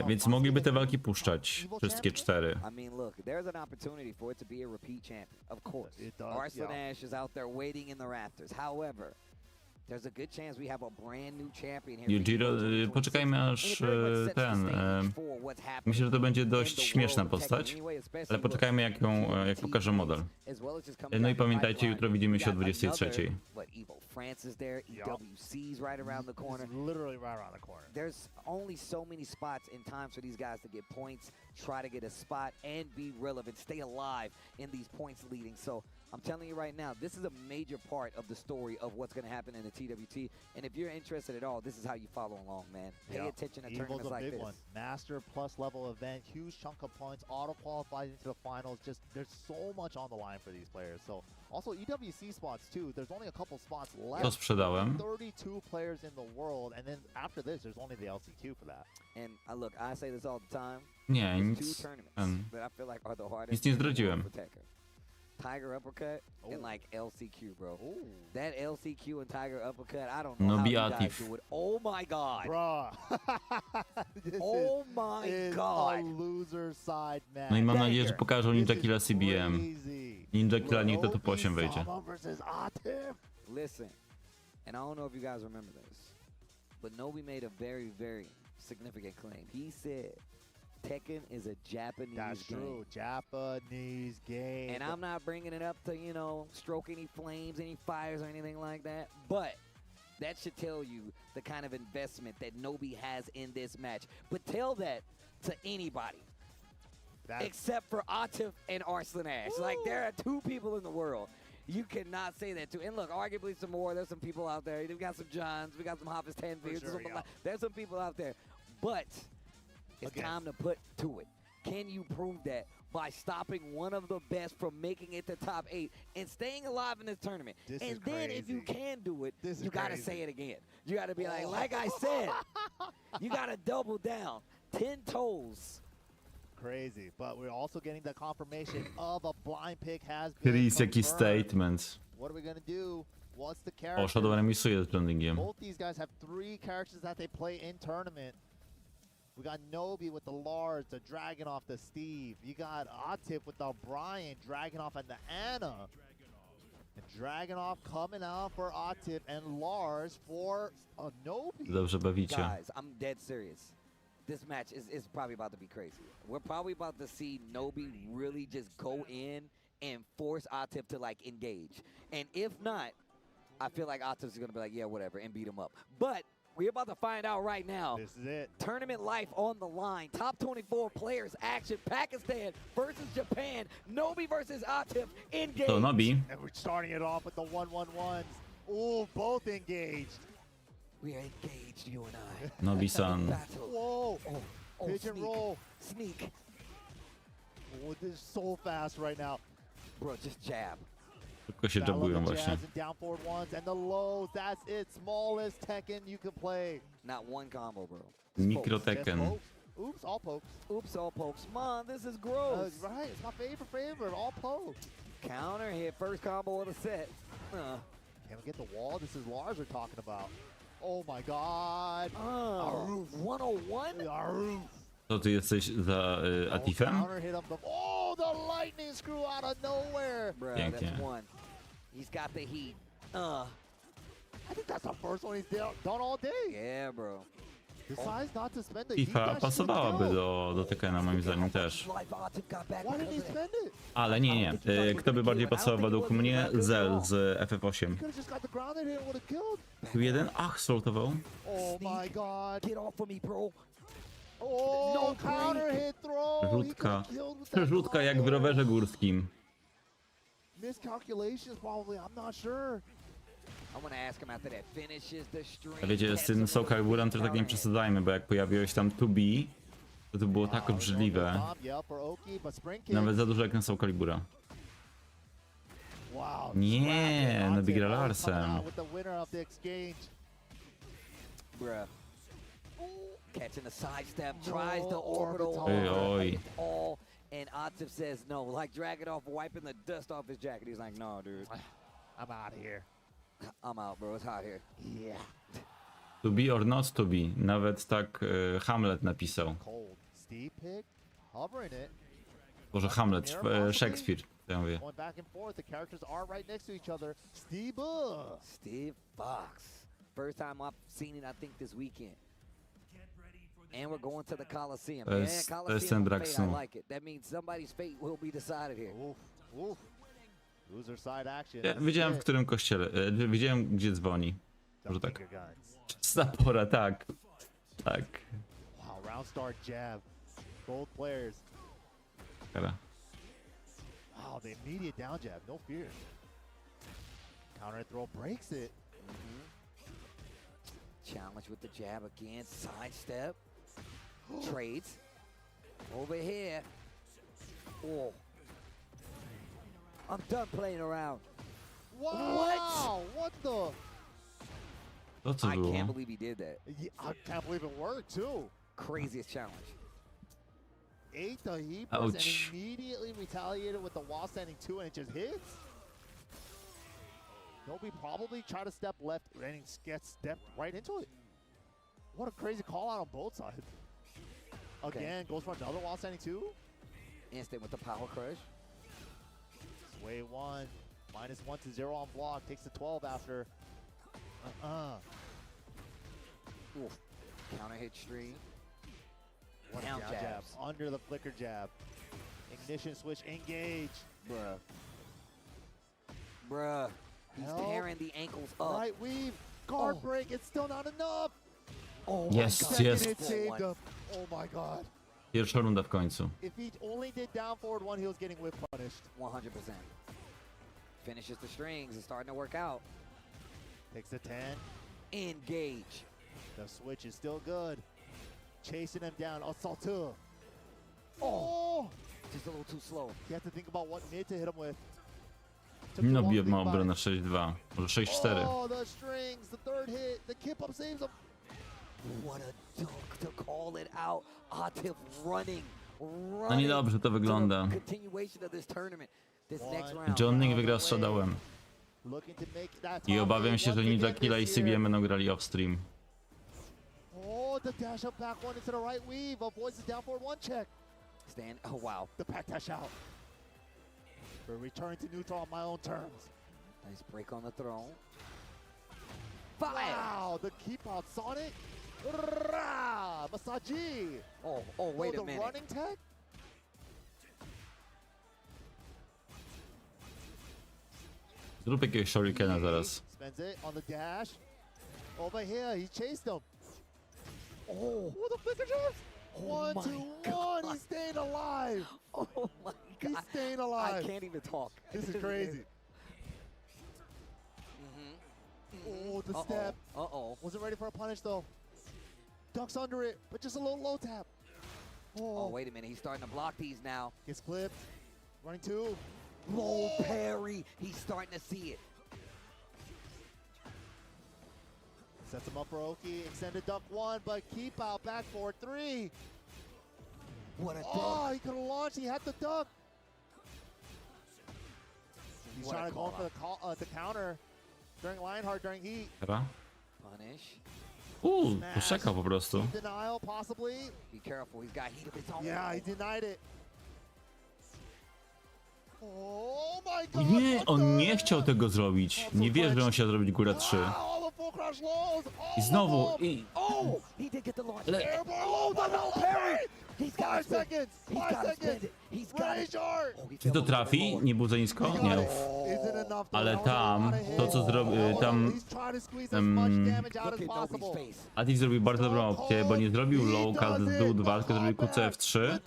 Speaker 1: więc mogliby te walki puszczać, wszystkie 4.
Speaker 11: I mean, look, there's an opportunity for it to be a repeat champion, of course. Arslan is out there waiting in the rafters. However, there's a good chance we have a brand new champion here.
Speaker 1: Yujiro, poczekajmy aż myślę, że to będzie dość śmieszna postać, ale poczekajmy jak pokaże model. No i pamiętajcie, jutro widzimy się o 23.
Speaker 11: France is there, EWC's right around the corner.
Speaker 28: Literally right around the corner.
Speaker 11: There's only so many spots and times for these guys to get points, try to get a spot, and be relevant, stay alive in these points leading. So I'm telling you right now, this is a major part of the story of what's going to happen in the TWT. And if you're interested at all, this is how you follow along, man. Pay attention to tournaments like this.
Speaker 28: One. Master plus level event, huge chunk of points, auto qualifies into the finals. Just there's so much on the line for these players. So also EWC spots too. There's only a couple spots left.
Speaker 1: To sprzedałem.
Speaker 28: 32 players in the world, and then after this, there's only the LCQ for that.
Speaker 11: And look, I say this all the time.
Speaker 1: Nie, nic.
Speaker 11: Two tournaments that I feel like are the hardest.
Speaker 1: Nic nie zdradziłem.
Speaker 11: Tiger uppercut and like LCQ, bro. That LCQ and Tiger uppercut, I don't know
Speaker 1: how
Speaker 11: you guys do it. Oh my god.
Speaker 28: Bruh.
Speaker 11: Oh my god.
Speaker 28: A loser side match.
Speaker 1: No i mam nadzieję, że pokażą Ninja Killa CBM. Ninja Killa niech to top 8 wejdzie.
Speaker 11: Listen, and I don't know if you guys remember this, but Nobi made a very, very significant claim. He said Tekken is a Japanese game.
Speaker 28: That's true, Japanese game.
Speaker 11: And I'm not bringing it up to, you know, stroke any flames, any fires or anything like that, but that should tell you the kind of investment that Nobi has in this match. But tell that to anybody. Except for Atif and Arslan Ash. Like, there are two people in the world. You cannot say that too. And look, arguably some more. There's some people out there. We've got some Johns. We got some Hoppers 10 beers. There's some people out there. But it's time to put to it. Can you prove that by stopping one of the best from making it to top 8 and staying alive in this tournament? And then if you can do it, you got to say it again. You got to be like I said, you got to double down. 10 toes.
Speaker 28: Crazy, but we're also getting the confirmation of a blind pick has been
Speaker 1: Chris, jaki
Speaker 28: confirmed.
Speaker 1: statement.
Speaker 28: What are we gonna do? What's the
Speaker 1: O,
Speaker 28: character?
Speaker 1: Shadow remisuje z Blendingiem.
Speaker 28: Both these guys have 3 characters that they play in tournament. We got Nobi with the Lars, the Dragunov, the Steve. You got Atif with the Brian, Dragunov, and the Anna. And Dragunov coming out for Atif and Lars for a Nobi.
Speaker 1: Dobrze bawicie.
Speaker 11: Guys, I'm dead serious. This match is probably about to be crazy. We're probably about to see Nobi really just go in and force Atif to like engage. And if not, I feel like Atif's gonna be like, yeah, whatever, and beat him up. But we're about to find out right now.
Speaker 28: This is it.
Speaker 11: Tournament life on the line. Top 24 players action. Pakistan versus Japan. Nobi versus Atif. Engage.
Speaker 1: To Nobi.
Speaker 28: And we're starting it off with the 1-1-1s. Ooh, both engaged.
Speaker 11: We are engaged, you and I.
Speaker 1: Nobi-san.
Speaker 28: Whoa. Pigeon
Speaker 11: sneak.
Speaker 28: roll.
Speaker 11: Sneak.
Speaker 28: Oh, this is so fast right now.
Speaker 11: Bro, just jab.
Speaker 1: Szybko się jabują właśnie.
Speaker 28: Down forward ones and the lows. That's it. Smallest Tekken you can play.
Speaker 11: Not one combo, bro.
Speaker 1: Mikro Tekken.
Speaker 28: Oops, all pokes.
Speaker 11: Oops, all pokes. Man, this is gross.
Speaker 28: Right, it's my favorite. All pokes.
Speaker 11: Counter hit, first combo of the set.
Speaker 28: Can we get the wall? This is Lars we're talking about. Oh my god.
Speaker 11: 101?
Speaker 1: To ty jesteś za Atifem?
Speaker 28: Counter hit up the. Oh, the lightning screw out of nowhere.
Speaker 11: Bro,
Speaker 1: Pięknie.
Speaker 11: that's one. He's got the heat.
Speaker 28: I think that's the first one he's done all day.
Speaker 11: Yeah, bro.
Speaker 28: Decides not to spend the
Speaker 1: FIFA pasowałaby do Tekkena moim zdaniem też.
Speaker 28: Why did he spend it?
Speaker 1: Ale nie. Kto by bardziej pasował według mnie? Zel z FF8.
Speaker 28: Could have just got the grounded hit and would have killed.
Speaker 1: Tu jeden slotował.
Speaker 28: Oh my god.
Speaker 11: Get off of me, bro.
Speaker 28: Oh, no counter hit throw.
Speaker 1: Rzutka. Rzutka jak w rowerze górskim.
Speaker 28: Miscalculations probably, I'm not sure.
Speaker 11: I'm gonna ask him after that. Finishes the string.
Speaker 1: A wiecie, z tym Soul Caliburem też tak nie przesadzajmy, bo jak pojawiłeś tam 2B, to było tak obrzydliwe. Nawet za dużo jak na Soul Calibura. Nie, no wygra Larsem.
Speaker 11: Bruh. Catching a sidestep, tries the orbital.
Speaker 1: Oj.
Speaker 11: All, and Atif says no, like Dragunov wiping the dust off his jacket. He's like, no, dude.
Speaker 28: I'm out of here.
Speaker 11: I'm out, bro. It's hot here.
Speaker 28: Yeah.
Speaker 1: To be or not to be. Nawet tak Hamlet napisał.
Speaker 28: Cold. Steve pick, hovering it.
Speaker 1: Boże, Hamlet, Shakespeare. To ja mówię.
Speaker 28: Going back and forth, the characters are right next to each other.
Speaker 11: Steve Fox. First time I've seen it, I think, this weekend. And we're going to the Coliseum.
Speaker 1: To jest ten brak
Speaker 11: I
Speaker 1: snu.
Speaker 11: like it. That means somebody's fate will be decided here.
Speaker 28: Oof. Loser side action.
Speaker 1: Ja wiedziałem w którym kościele, wiedziałem gdzie dzwoni. Może tak. Zapora, tak. Tak.
Speaker 28: Wow, round start jab. Both players.
Speaker 1: Kara.
Speaker 28: Wow, the immediate down jab, no fear. Counter throw breaks it.
Speaker 11: Challenge with the jab again. Sidestep. Trades. Over here. Oh. I'm done playing around.
Speaker 28: Wow! What the?
Speaker 1: To co
Speaker 11: I
Speaker 1: było?
Speaker 11: can't believe he did that.
Speaker 28: Yeah, I can't believe it worked too.
Speaker 11: Craziest challenge.
Speaker 28: Ate the heapers
Speaker 1: Ouch.
Speaker 28: and immediately retaliated with the wall standing 2 and it just hits. Nobi probably try to step left and gets stepped right into it. What a crazy call out on both sides. Again, goes for another wall standing 2.
Speaker 11: Instant with the power crush.
Speaker 28: Sway 1, -1 to 0 on block, takes the 12 after.
Speaker 11: Oof. Counter hit stream.
Speaker 28: What a
Speaker 11: Down
Speaker 28: down jab.
Speaker 11: jabs.
Speaker 28: Under the flicker jab. Ignition switch, engage.
Speaker 11: Bruh. Bruh. He's
Speaker 28: Help.
Speaker 11: tearing the ankles up.
Speaker 28: Right weave, guard break, it's still not enough.
Speaker 11: Oh
Speaker 1: Yes,
Speaker 28: Second
Speaker 1: yes.
Speaker 28: hit saved him. Oh my god.
Speaker 1: Pierwsza runda w końcu.
Speaker 28: If he only did down forward 1, he was getting whip punished.
Speaker 11: 100%. Finishes the strings. It's starting to work out.
Speaker 28: Takes the 10.
Speaker 11: Engage.
Speaker 28: The switch is still good. Chasing him down. Assault 2.
Speaker 11: Oh! Just a little too slow.
Speaker 28: You have to think about what mid to hit him with.
Speaker 1: No bije ma obronę 6-2, może 6-4.
Speaker 28: Oh, the strings, the third hit, the kip up saves him.
Speaker 11: What a dunk to call it out. Atif running.
Speaker 1: No niedobrze to wygląda.
Speaker 11: Continuation of this tournament. This next round.
Speaker 1: John Nick wygrał z Shadowem. I obawiam się, że Ninja Killa i CBM będą grali off-stream.
Speaker 28: Oh, the dash up back one into the right weave. Avoids the down forward one check.
Speaker 11: Stand. Oh, wow.
Speaker 28: The back dash out. For return to neutral on my own terms.
Speaker 11: Nice break on the throne. Fire!
Speaker 28: Wow, the keep out Sonic. Rah! Masaji.
Speaker 11: Oh, wait a minute.
Speaker 28: The running tag?
Speaker 1: Zrób jakiegoś shurikena zaraz.
Speaker 28: Spends it on the dash. Over here, he chased him. Oh, the flicker jumps. 1, 2, 1. He's staying alive.
Speaker 11: Oh my God.
Speaker 28: He's staying alive.
Speaker 11: I can't even talk.
Speaker 28: This is crazy. Oh, the step. Wasn't ready for a punish though. Ducks under it, but just a little low tap.
Speaker 11: Oh, wait a minute. He's starting to block these now.
Speaker 28: Gets clipped. Running 2.
Speaker 11: Low parry. He's starting to see it.
Speaker 28: Sets him up for Oki. Extended duck 1, but keep out back forward 3.
Speaker 11: What a duck.
Speaker 28: Oh, he could have launched. He had the duck. He's trying to go for the counter during Lionheart during heat.
Speaker 1: Chyba?
Speaker 11: Punish.
Speaker 1: Poczekał po prostu.
Speaker 28: Denial, possibly.
Speaker 11: Be careful. He's got heat of his own.
Speaker 28: Yeah, he denied it. Oh my God.
Speaker 1: Nie, on nie chciał tego zrobić. Nie wierzę, że on chciał zrobić górę 3. I znowu. Ale... Czy to trafi? Nie było za nisko? Nie. Ale tam, to co zrobił, Atif zrobił bardzo dobrą opcję, bo nie zrobił low cast z dół 2, tylko zrobił QCF3,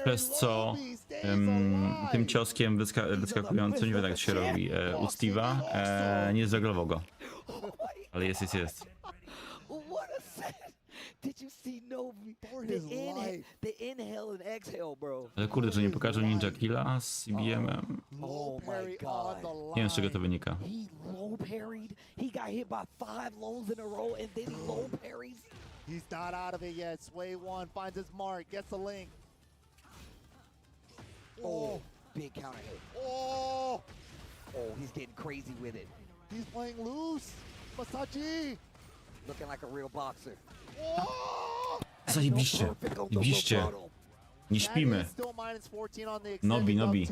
Speaker 1: przez co tym cioskiem wyskakującym, nie wiem jak to się robi, u Steve'a, nie zagrował go. Ale jest.
Speaker 11: What a set! Did you see Novi? The inhale and exhale, bro.
Speaker 1: Ale kurde, że nie pokażą Ninja Killa z CBM-em.
Speaker 11: Oh my God.
Speaker 1: Nie wiem z czego to wynika.
Speaker 11: He low parried. He got hit by 5 lows in a row and then he low parries.
Speaker 28: He's not out of it yet. Sway 1 finds his mark, gets the link.
Speaker 11: Oh, big counter hit.
Speaker 28: Oh,
Speaker 11: he's getting crazy with it.
Speaker 28: He's playing loose. Masaji.
Speaker 11: Looking like a real boxer.
Speaker 1: Zajebiście. Nie śpimy. Nobi.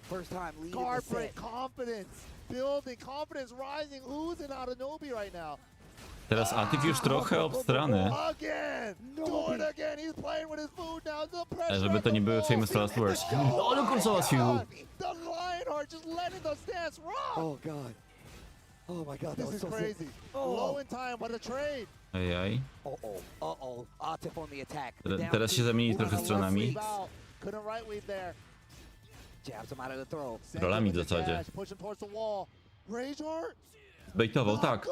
Speaker 11: First time leading
Speaker 28: guard
Speaker 11: the set.
Speaker 28: break, confidence. Building, confidence rising, oozing out of Nobi right now.
Speaker 1: Teraz Atif już trochę obstrany. Żeby to nie były famous last words. Ale go załatwił.
Speaker 11: Oh God. Oh my God, that was so
Speaker 28: crazy. Low in time, but a trade.
Speaker 1: Ejej.
Speaker 11: Atif on the attack.
Speaker 1: Teraz się zamieni trochę stronami.
Speaker 28: Couldn't right weave there.
Speaker 11: Jabs him out of the throw.
Speaker 1: Rolami w zasadzie. Bejtował, tak.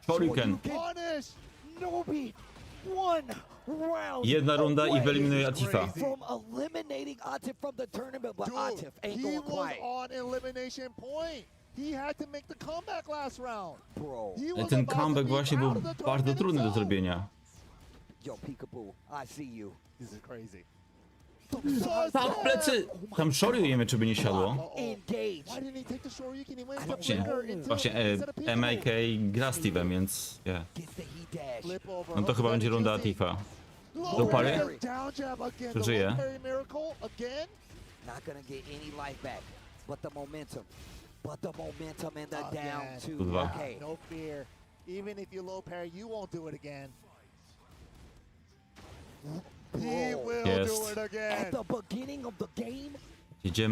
Speaker 1: Shuriken. Jedna runda i wyeliminuje Atifa.
Speaker 11: From eliminating Atif from the tournament, but Atif ain't going quiet.
Speaker 28: On elimination point. He had to make the comeback last round.
Speaker 11: Bro.
Speaker 1: Ten comeback właśnie był bardzo trudny do zrobienia.
Speaker 11: Yo, Peekaboo, I see you.
Speaker 28: This is crazy.
Speaker 1: Tam plecy! Tam shoriujemy, czy by nie siadło. Właśnie MIK gra Steve'em, więc yeah. No to chyba będzie runda Atifa. Do pary? Przeżyje. Kurwa. Jest.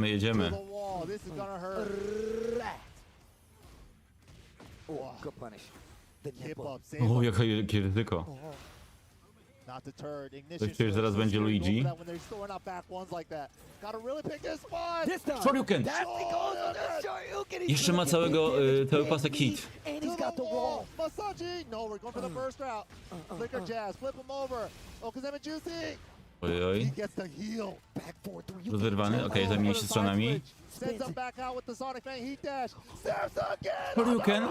Speaker 1: Jedziemy. O, jakie ryzyko.
Speaker 28: not deterred. Ignition
Speaker 1: Coś czujesz, zaraz będzie Luigi.
Speaker 28: when they're storing out back ones like that. Gotta really pick this spot.
Speaker 1: Shoryuken! Jeszcze ma cały pasek hit.
Speaker 28: And he's got the wall. Masaji! No, we're going for the burst route. Flicker jazz, flip him over. Okazeme juicy.
Speaker 1: Ojoj.
Speaker 28: He gets the heal. Back 4-3.
Speaker 1: Rozerwany, okej, zamienił się stronami.
Speaker 28: Sends him back out with the Sonic Fan heat dash. Steps again.
Speaker 1: Shoryuken!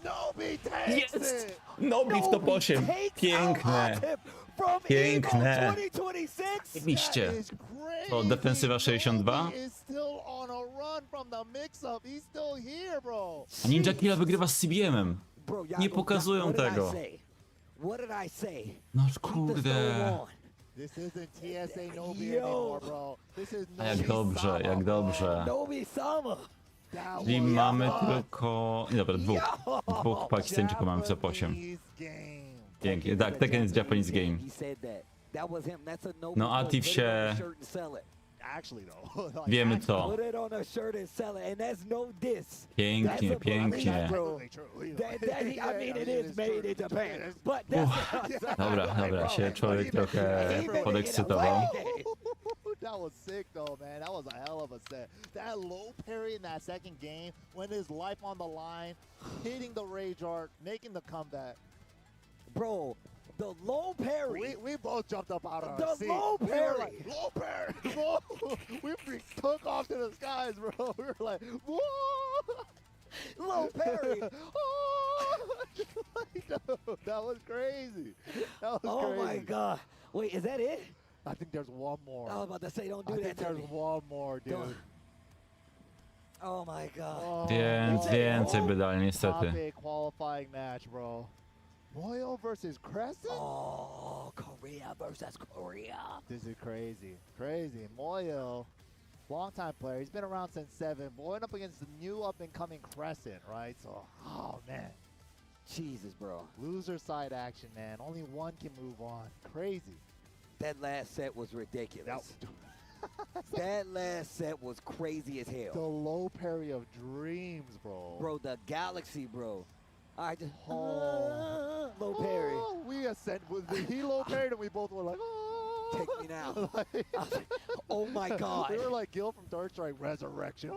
Speaker 28: Nobi takes it.
Speaker 1: Nobi w top 8. Piękne. Piękne. Oczywiście. To defensywa 62. A Ninja Killa wygrywa z CBM-em. Nie pokazują tego. No kurde. A jak dobrze, jak dobrze. Czyli mamy tylko... Nie, dobra, dwóch Pakistańczyków mamy w top 8. Pięknie, tak, Tekken jest Japanese game. No Atif się... Wiemy co. Pięknie, pięknie. Dobra, się człowiek trochę podekscytował.
Speaker 28: That was sick though, man. That was a hell of a set. That low parry in that second game, when his life on the line, hitting the rage art, making the comeback.
Speaker 11: Bro, the low parry.
Speaker 28: We both jumped up out of our seat.
Speaker 11: The low parry.
Speaker 28: We were like, low parry. We took off to the skies, bro. We were like, whoa.
Speaker 11: Low parry.
Speaker 28: That was crazy. That was crazy.
Speaker 11: Oh my God. Wait, is that it?
Speaker 28: I think there's one more.
Speaker 11: I was about to say, don't do that.
Speaker 28: I think there's one more, dude.
Speaker 11: Don't. Oh my God.
Speaker 28: Oh,
Speaker 1: Więcej by dali, niestety.
Speaker 28: Top 8 qualifying match, bro. Moyo versus Crescent?
Speaker 11: Oh, Korea versus Korea.
Speaker 28: This is crazy. Crazy. Moyo, long-time player. He's been around since 7. Going up against the new up-and-coming Crescent, right? So, oh, man.
Speaker 11: Jesus, bro.
Speaker 28: Loser side action, man. Only one can move on. Crazy.
Speaker 11: That last set was ridiculous. That last set was crazy as hell.
Speaker 28: The low parry of dreams, bro.
Speaker 11: Bro, the galaxy, bro. I just low parry.
Speaker 28: We ascend with he low parried and we both were like,
Speaker 11: take me now. Oh my God.
Speaker 28: We were like Gil from Third Strike, resurrection.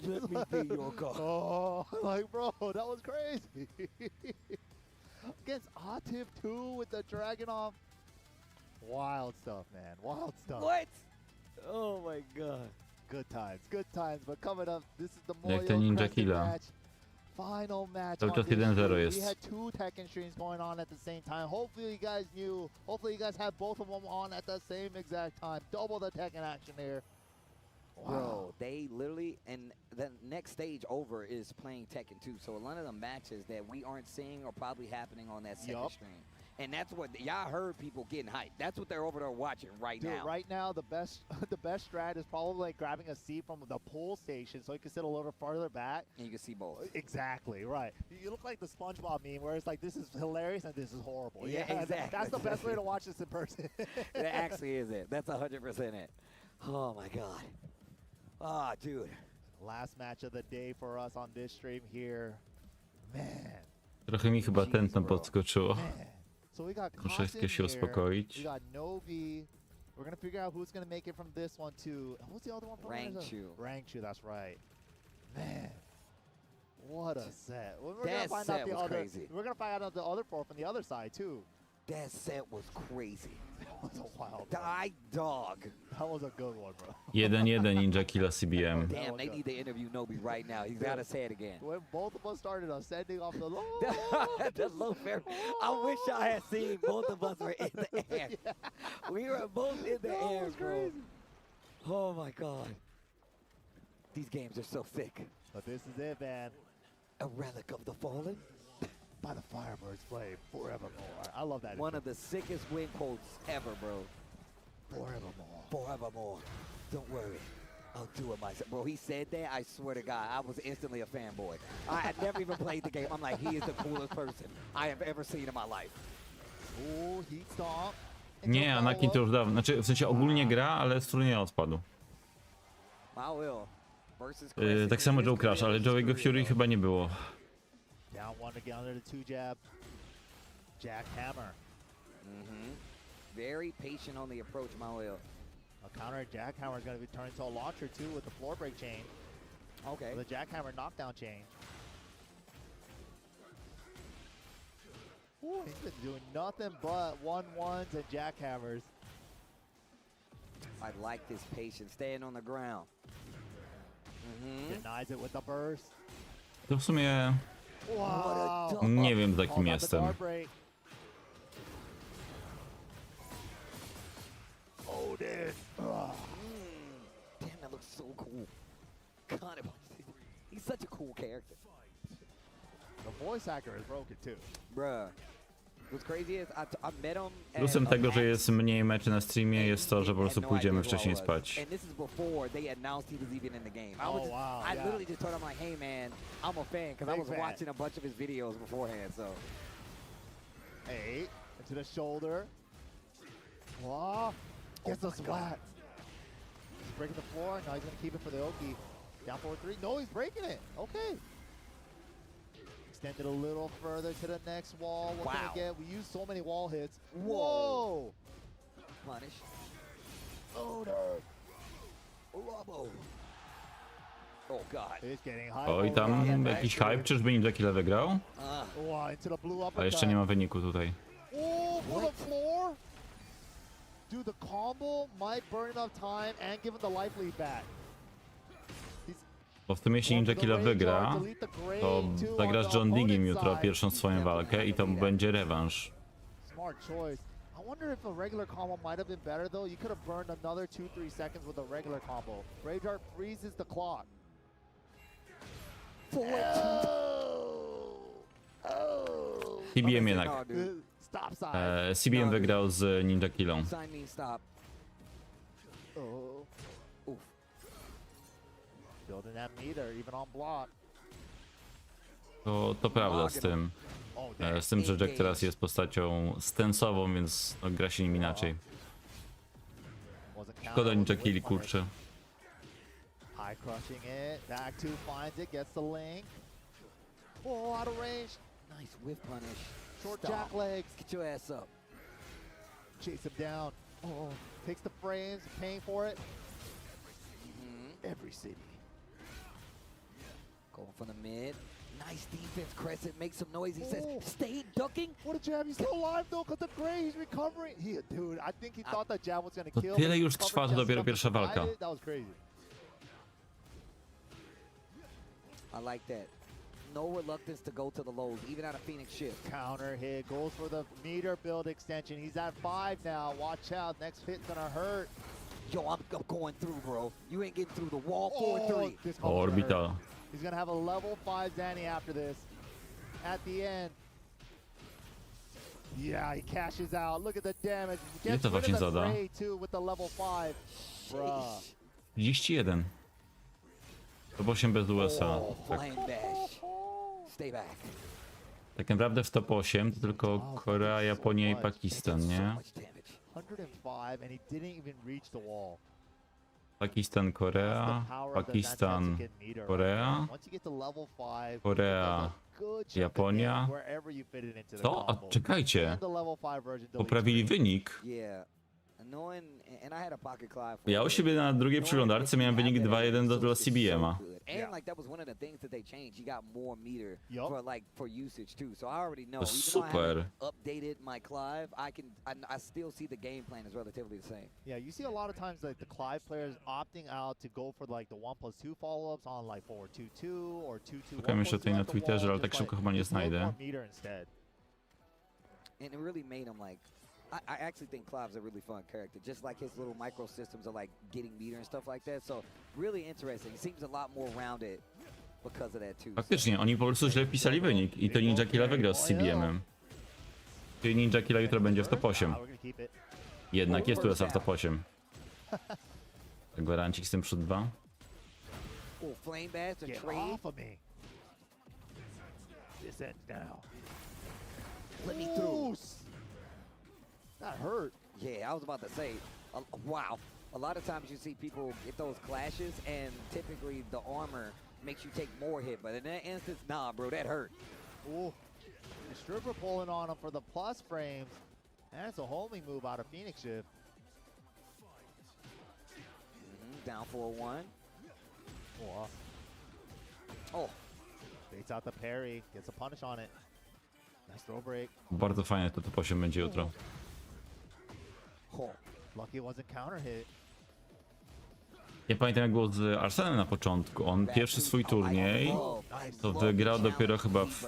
Speaker 11: Let me be your God.
Speaker 28: Oh, like bro, that was crazy. Against Atif too with the Dragunov. Wild stuff, man. Wild stuff.
Speaker 11: What? Oh my God.
Speaker 28: Good times. But coming up, this is the
Speaker 1: Jak ten Ninja Killa.
Speaker 28: match. Final match.
Speaker 1: Cały czas 1-0 jest.
Speaker 28: We had 2 Tekken streams going on at the same time. Hopefully you guys knew. Hopefully you guys had both of them on at the same exact time. Double the Tekken action here. Wow.
Speaker 11: Bro, they literally, and the next stage over is playing Tekken 2. So a lot of the matches that we aren't seeing are probably happening on that second stream. And that's what y'all heard people getting hyped. That's what they're over there watching right now.
Speaker 28: Right now, the best strat is probably like grabbing a seat from the pull station so you can sit a little farther back.
Speaker 11: And you can see both.
Speaker 28: Exactly, right. You look like the SpongeBob meme where it's like, this is hilarious and this is horrible.
Speaker 11: Yeah, exactly.
Speaker 28: That's the best way to watch this in person.
Speaker 11: That actually is it. That's 100% it. Oh, my God. Ah, dude.
Speaker 28: Last match of the day for us on this stream here. Man.
Speaker 1: Trochę mi chyba tętno podskoczyło.
Speaker 28: So we got
Speaker 1: Muszę się uspokoić.
Speaker 28: We got Novi. We're gonna figure out who's gonna make it from this one too. Who's the other one? Rangchu, that's right. Man, what a set. We're gonna find out the other. Crazy. We're gonna find out the other 4 from the other side too.
Speaker 11: That set was crazy.
Speaker 28: That was a wild
Speaker 11: Die dog.
Speaker 28: That was a good one, bro.
Speaker 1: 1-1 Ninja Killa CBM.
Speaker 11: Damn, they need to interview Nobi right now. He's got to say it again.
Speaker 28: When both of us started ascending off the low.
Speaker 11: The low fair. I wish I had seen both of us were in the air.
Speaker 28: Yeah.
Speaker 11: We were both in the air, bro. Oh my God. These games are so sick.
Speaker 28: But this is it, man.
Speaker 11: A relic of the fallen.
Speaker 28: By the Firebird's flame forevermore. I love that.
Speaker 11: One of the sickest win quotes ever, bro.
Speaker 28: Forevermore.
Speaker 11: Forevermore. Don't worry. I'll do it myself. Bro, he said that, I swear to God, I was instantly a fanboy. I had never even played the game. I'm like, he is the coolest person I have ever seen in my life.
Speaker 28: Ooh, heat stomp.
Speaker 1: Nie, Anakin to już dawno. Znaczy, w sensie ogólnie gra, ale z turnieju odpadł. Tak samo Joe Crash, ale Joe'ego Fury chyba nie było.
Speaker 28: Down one again under the 2 jab. Jackhammer.
Speaker 11: Very patient on the approach, Manuel.
Speaker 28: A counter jackhammer is going to be turned into a launcher too with the floor break chain.
Speaker 11: Okay.
Speaker 28: The jackhammer knockdown chain. Ooh, he's been doing nothing but 1-1s and jackhammers.
Speaker 11: I like this patience, staying on the ground.
Speaker 28: Denies it with the burst.
Speaker 1: To w sumie
Speaker 28: Wow.
Speaker 1: nie wiem, za kim
Speaker 28: Hold on, the
Speaker 1: jestem.
Speaker 28: guard break. Oh, dude.
Speaker 11: Damn, that looks so cool. God, he's such a cool character.
Speaker 28: The voice actor is broken too.
Speaker 11: Bruh. What's crazy is I met him at
Speaker 1: Plusem
Speaker 11: a
Speaker 1: tego, że
Speaker 11: match
Speaker 1: jest mniej meczy na streamie, jest to, że po prostu
Speaker 11: had no
Speaker 1: pójdziemy
Speaker 11: idea who I
Speaker 1: wcześniej
Speaker 11: was.
Speaker 1: spać.
Speaker 11: And this is before they announced he was even in the game. I
Speaker 28: Oh,
Speaker 11: was just,
Speaker 28: wow,
Speaker 11: I
Speaker 28: yeah.
Speaker 11: literally just told him like, hey man, I'm a fan because I
Speaker 28: Big
Speaker 11: was
Speaker 28: fan.
Speaker 11: watching a bunch of his videos beforehand. So
Speaker 28: Hey, into the shoulder. Wow. Gets the splat. He's breaking the floor. Now he's going to keep it for the Oki. Down forward 3. No, he's breaking it. Okay. Extended a little further to the next wall. What can we get? We use so many wall hits. Whoa.
Speaker 11: punish.
Speaker 28: Robo.
Speaker 11: Oh god.
Speaker 28: He's getting high.
Speaker 1: Oj, tam jakiś hype, czyżby Ninjakilla wygrał?
Speaker 28: Wow, into the blue uppercut.
Speaker 1: A jeszcze nie ma wyniku tutaj.
Speaker 28: Oh, for the floor? Dude, the combo might burn enough time and give him the life lead back.
Speaker 1: Bo w tym jeśli Ninjakilla wygra, to zagra z John Digim jutro pierwszą swoją walkę i to będzie rewanż.
Speaker 28: Smart choice. I wonder if a regular combo might have been better though. You could have burned another 2-3 seconds with a regular combo. Rage freezes the clock.
Speaker 1: CBM jednak.
Speaker 28: Stop sign.
Speaker 1: CBM wygrał z Ninjakillą.
Speaker 11: Sign means stop.
Speaker 28: Oof. Building that meter even on block.
Speaker 1: To prawda z tym. Z tym, że Jack teraz jest postacią stensową, więc no, gra się nim inaczej. Szkoda Ninjakilli, kurczę.
Speaker 28: High crushing it. Back two finds it, gets the link. Oh, out of range.
Speaker 11: Nice whiff punish.
Speaker 28: Short
Speaker 11: Stop.
Speaker 28: jack legs.
Speaker 11: Get your ass up.
Speaker 28: Chase him down. Oh, takes the frames, paying for it. Every city.
Speaker 11: Going from the mid. Nice defense, Crescent. Make some noise. He says, stay ducking.
Speaker 28: What a jab. He's still alive though, because the gray, he's recovering. Dude, I think he thought that jab was going to
Speaker 1: To
Speaker 28: kill.
Speaker 1: tyle już trwa, to dopiero pierwsza walka.
Speaker 28: That was crazy.
Speaker 11: I like that. No reluctance to go to the lows, even out of Phoenix shift.
Speaker 28: Counter hit, goes for the meter build extension. He's at 5 now. Watch out, next hit's gonna hurt.
Speaker 11: Yo, I'm going through, bro. You ain't getting through the wall. 4-3.
Speaker 1: Orbital.
Speaker 28: He's gonna have a level 5 Zanny after this. At the end. Yeah, he cashes out. Look at the damage.
Speaker 1: Ile to właśnie zada?
Speaker 28: Too with the level 5. Bruh.
Speaker 1: 31. Top 8 bez USA. Tak.
Speaker 11: Stay back.
Speaker 1: Tak naprawdę w top 8 to tylko Korea, Japonia i Pakistan, nie?
Speaker 28: 105 and he didn't even reach the wall.
Speaker 1: Pakistan, Korea, Pakistan, Korea, Korea, Japonia. Co? A czekajcie. Poprawili wynik. Ja u siebie na drugiej przeglądarce miałem wynik 2-1 dla CBM-a.
Speaker 11: And like that was one of the things that they changed. You got more meter for usage too. So I already know.
Speaker 1: Super.
Speaker 11: Even though I haven't updated my Clive, I still see the game plan is relatively the same.
Speaker 28: Yeah, you see a lot of times like the Clive players opting out to go for like the 1+2 follow-ups on like 4-2-2 or 2-2.
Speaker 1: Szukam jeszcze tutaj na Twitterze, ale tak szybko chyba nie znajdę.
Speaker 11: And it really made him like. I actually think Clive's a really fun character, just like his little micro systems of like getting meter and stuff like that. So really interesting. He seems a lot more rounded because of that too.
Speaker 1: Faktycznie, oni po prostu źle wpisali wynik i to Ninjakilla wygrał z CBM-em. Czyli Ninjakilla jutro będzie w top 8. Jednak jest USA w top 8. Gwarancik z tym przód 2.
Speaker 11: Flame bash to trade. Let me through.
Speaker 28: That hurt.
Speaker 11: Yeah, I was about to say, wow. A lot of times you see people get those clashes, and typically the armor makes you take more hit. But in that instance, nah, bro, that hurt.
Speaker 28: Ooh. The stripper pulling on him for the plus frames. And it's a homing move out of Phoenix Shift.
Speaker 11: Down for a 1.
Speaker 28: Oh.
Speaker 11: Oh.
Speaker 28: Baits out the parry. Gets a punish on it. Nice throw break.
Speaker 1: Bardzo fajne to top 8 będzie jutro.
Speaker 28: Lucky it wasn't counter hit.
Speaker 1: Ja pamiętam jak było z Arsenem na początku. On pierwszy swój turniej to wygrał dopiero chyba w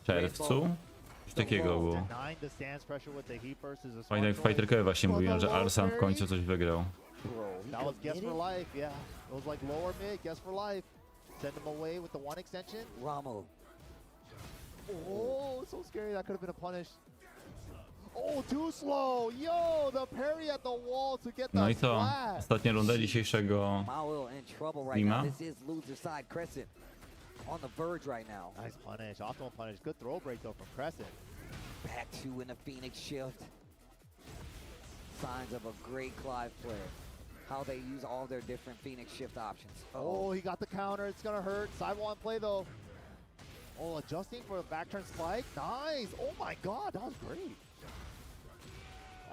Speaker 1: czerwcu. Coś takiego było. Pamiętam jak w Fighterkowie właśnie mówiłem, że Arsen w końcu coś wygrał.
Speaker 28: That was guess for life, yeah. It was like lower mid, guess for life. Send him away with the 1 extension.
Speaker 11: Rommel.
Speaker 28: Oh, so scary. That could have been a punish. Oh, too slow. Yo, the parry at the wall to get the
Speaker 1: No i to
Speaker 28: flat.
Speaker 1: ostatnia runda dzisiejszego streama.
Speaker 11: This is loser side Crescent on the verge right now.
Speaker 28: Nice punish, optimal punish. Good throw break though from Crescent.
Speaker 11: Back 2 in the Phoenix Shift. Signs of a great Clive player. How they use all their different Phoenix Shift options.
Speaker 28: Oh, he got the counter. It's gonna hurt. Side one play though. Oh, adjusting for the back turn spike. Nice. Oh my god, that was great.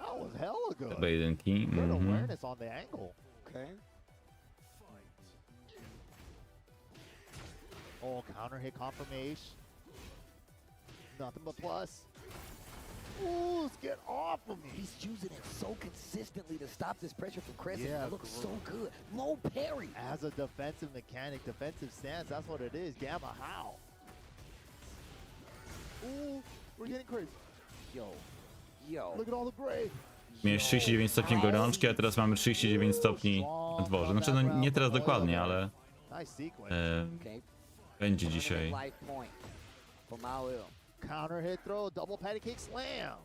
Speaker 28: That was hella good.
Speaker 1: Chyba jedynki.
Speaker 28: Good awareness on the angle.
Speaker 11: Okay.
Speaker 28: Oh, counter hit confirmation. Nothing but plus. Ooh, get off of me.
Speaker 11: He's using it so consistently to stop this pressure from Crescent.
Speaker 28: Yeah,
Speaker 11: It looks so good. Low parry.
Speaker 28: As a defensive mechanic, defensive stance, that's what it is. Gamma, how? Ooh, we're getting crazy.
Speaker 11: Yo.
Speaker 28: Look at all the brave.
Speaker 1: Miałeś 39 stopni gorączki, a teraz mamy 39 stopni na dworze. Znaczy no nie teraz dokładnie, ale będzie dzisiaj.
Speaker 28: Counter hit throw, double patty cake slam.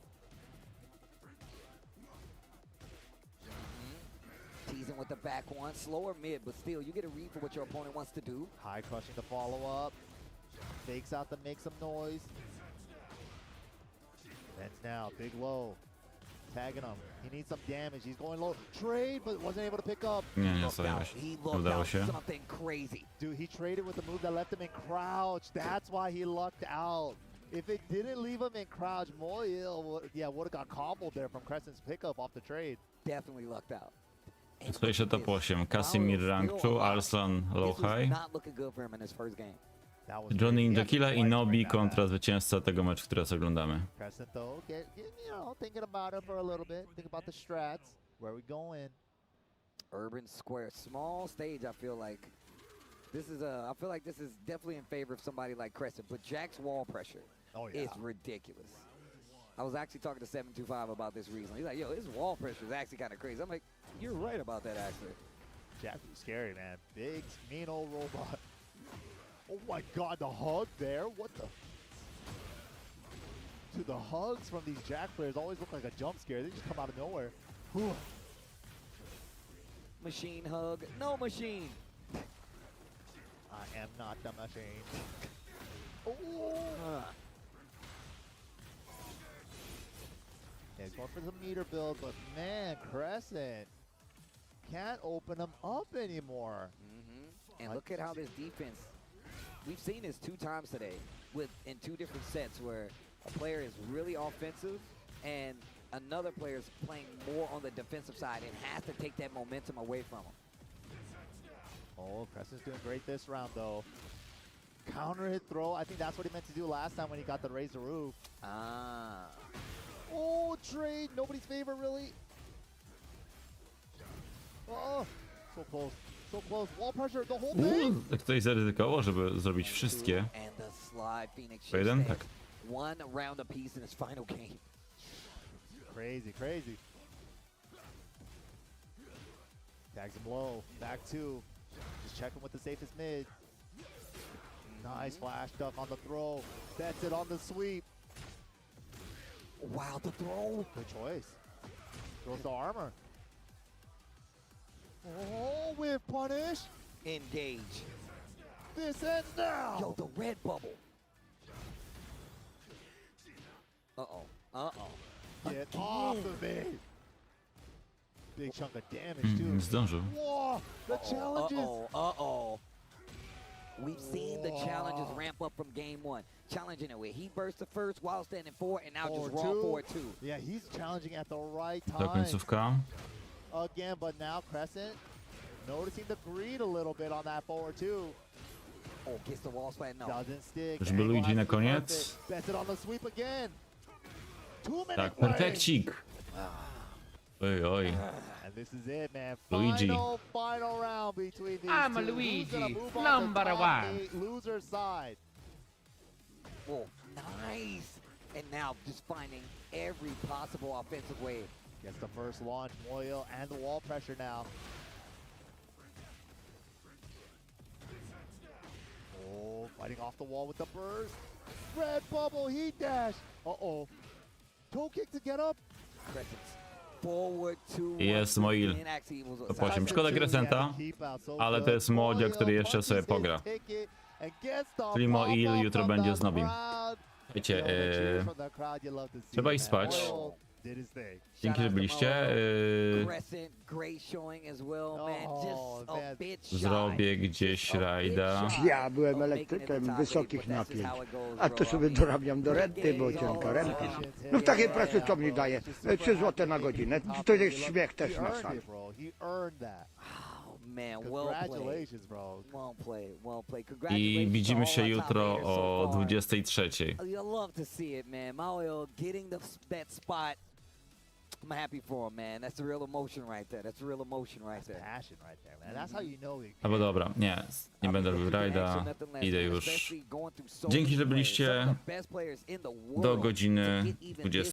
Speaker 11: Teasing with the back one, slower mid, but still you get a read for what your opponent wants to do.
Speaker 28: High crushing the follow up. Fakes out to make some noise. Bends now, big low. Tagging him. He needs some damage. He's going low. Trade, but wasn't able to pick up.
Speaker 1: Nie zajęłeś. Udało się.
Speaker 11: Something crazy.
Speaker 28: Dude, he traded with the move that left him in crouch. That's why he lucked out. If it didn't leave him in crouch, Moyle would have got comboed there from Crescent's pickup off the trade.
Speaker 11: Definitely lucked out.
Speaker 1: Co jeszcze top 8? Casimir rank 2, Arslan low high.
Speaker 11: Not looking good for him in his first game.
Speaker 1: Johnny Ninja Killa i Nobi kontra zwycięzca tego meczu, który teraz oglądamy.
Speaker 28: Crescent though, thinking about it for a little bit. Think about the strats. Where we going?
Speaker 11: Urban Square, small stage. I feel like this is definitely in favor of somebody like Crescent. But Jack's wall pressure is ridiculous. I was actually talking to 725 about this recently. He's like, yo, his wall pressure is actually kind of crazy. I'm like, you're right about that actually.
Speaker 28: Jack was scary, man. Big, mean old robot. Oh my god, the hug there? What the? Dude, the hugs from these Jack players always look like a jump scare. They just come out of nowhere. Whew.
Speaker 11: Machine hug. No machine.
Speaker 28: I am not the machine. Oh. Yeah, he's going for the meter build, but man, Crescent can't open him up anymore.
Speaker 11: And look at how this defense, we've seen this 2 times today in 2 different sets where a player is really offensive and another player is playing more on the defensive side and has to take that momentum away from him.
Speaker 28: Oh, Crescent's doing great this round though. Counter hit throw. I think that's what he meant to do last time when he got the raise the roof.
Speaker 11: Ah.
Speaker 28: Oh, trade. Nobody's favorite really. Oh, so close. So close. Wall pressure, the whole thing.
Speaker 1: Tak tutaj zaryzykował, żeby zrobić wszystkie. Po jeden? Tak.
Speaker 11: 1 round apiece in his final game.
Speaker 28: Crazy, crazy. Tags him low. Back 2. Just checking with the safest mid. Nice flash stuff on the throw. That's it on the sweep.
Speaker 11: Wow, the throw.
Speaker 28: Good choice. Throws the armor. Oh, with punish.
Speaker 11: Engage.
Speaker 28: This ends now.
Speaker 11: Yo, the red bubble. Uh-oh. Uh-oh.
Speaker 28: Get off of me. Big chunk of damage, too.
Speaker 1: Zdążył.
Speaker 28: Whoa, the challenges.
Speaker 11: Uh-oh. We've seen the challenges ramp up from game one. Challenging it with heat burst the first while standing forward, and now just raw forward two.
Speaker 28: Yeah, he's challenging at the right
Speaker 1: Ta
Speaker 28: time.
Speaker 1: końcówka.
Speaker 28: Again, but now Crescent noticing the greed a little bit on that forward two.
Speaker 11: Oh, gets the wall slam, no.
Speaker 28: Doesn't stick.
Speaker 1: Żeby Luigi na koniec.
Speaker 28: Bets it on the sweep again. 2-minute
Speaker 1: Tak,
Speaker 28: win.
Speaker 1: perfekcik. Oj, oj.
Speaker 28: And this is it, man.
Speaker 1: Luigi.
Speaker 28: Final round between these
Speaker 2: I'm
Speaker 28: two.
Speaker 2: Luigi,
Speaker 28: Who's gonna move on
Speaker 2: number
Speaker 28: to top
Speaker 2: one.
Speaker 28: 8 loser side?
Speaker 11: Whoa, nice. And now just finding every possible offensive way.
Speaker 28: Gets the first launch, Moyo, and the wall pressure now. Oh, fighting off the wall with the burst. Red bubble, heat dash. Uh-oh. Toe kick to get up.
Speaker 11: Crescents forward to
Speaker 1: Jest Moil. To 8. Szkoda Crescenta, ale to jest młodziak, który jeszcze sobie pogra. Czyli Moil jutro będzie z nowym. Wiecie, trzeba iść spać. Dzięki, że byliście. Zrobię gdzieś rajda.
Speaker 4: Ja byłem elektrykiem wysokich napięć, a to sobie dorabiam do renty, bo cienka renta. No w takiej pracy co mi daje? 3 zł na godzinę. To jest śmiech też na sali.
Speaker 11: Man, well played. Well played, well played.
Speaker 1: I widzimy się jutro o 23.
Speaker 11: I love to see it, man. Mario getting that spot. I'm happy for him, man. That's the real emotion right there. That's the real emotion right there.
Speaker 28: Passion right there, man. That's how you know it.
Speaker 1: Albo dobra, nie będę robił rajda, idę już. Dzięki, że byliście do godziny 20.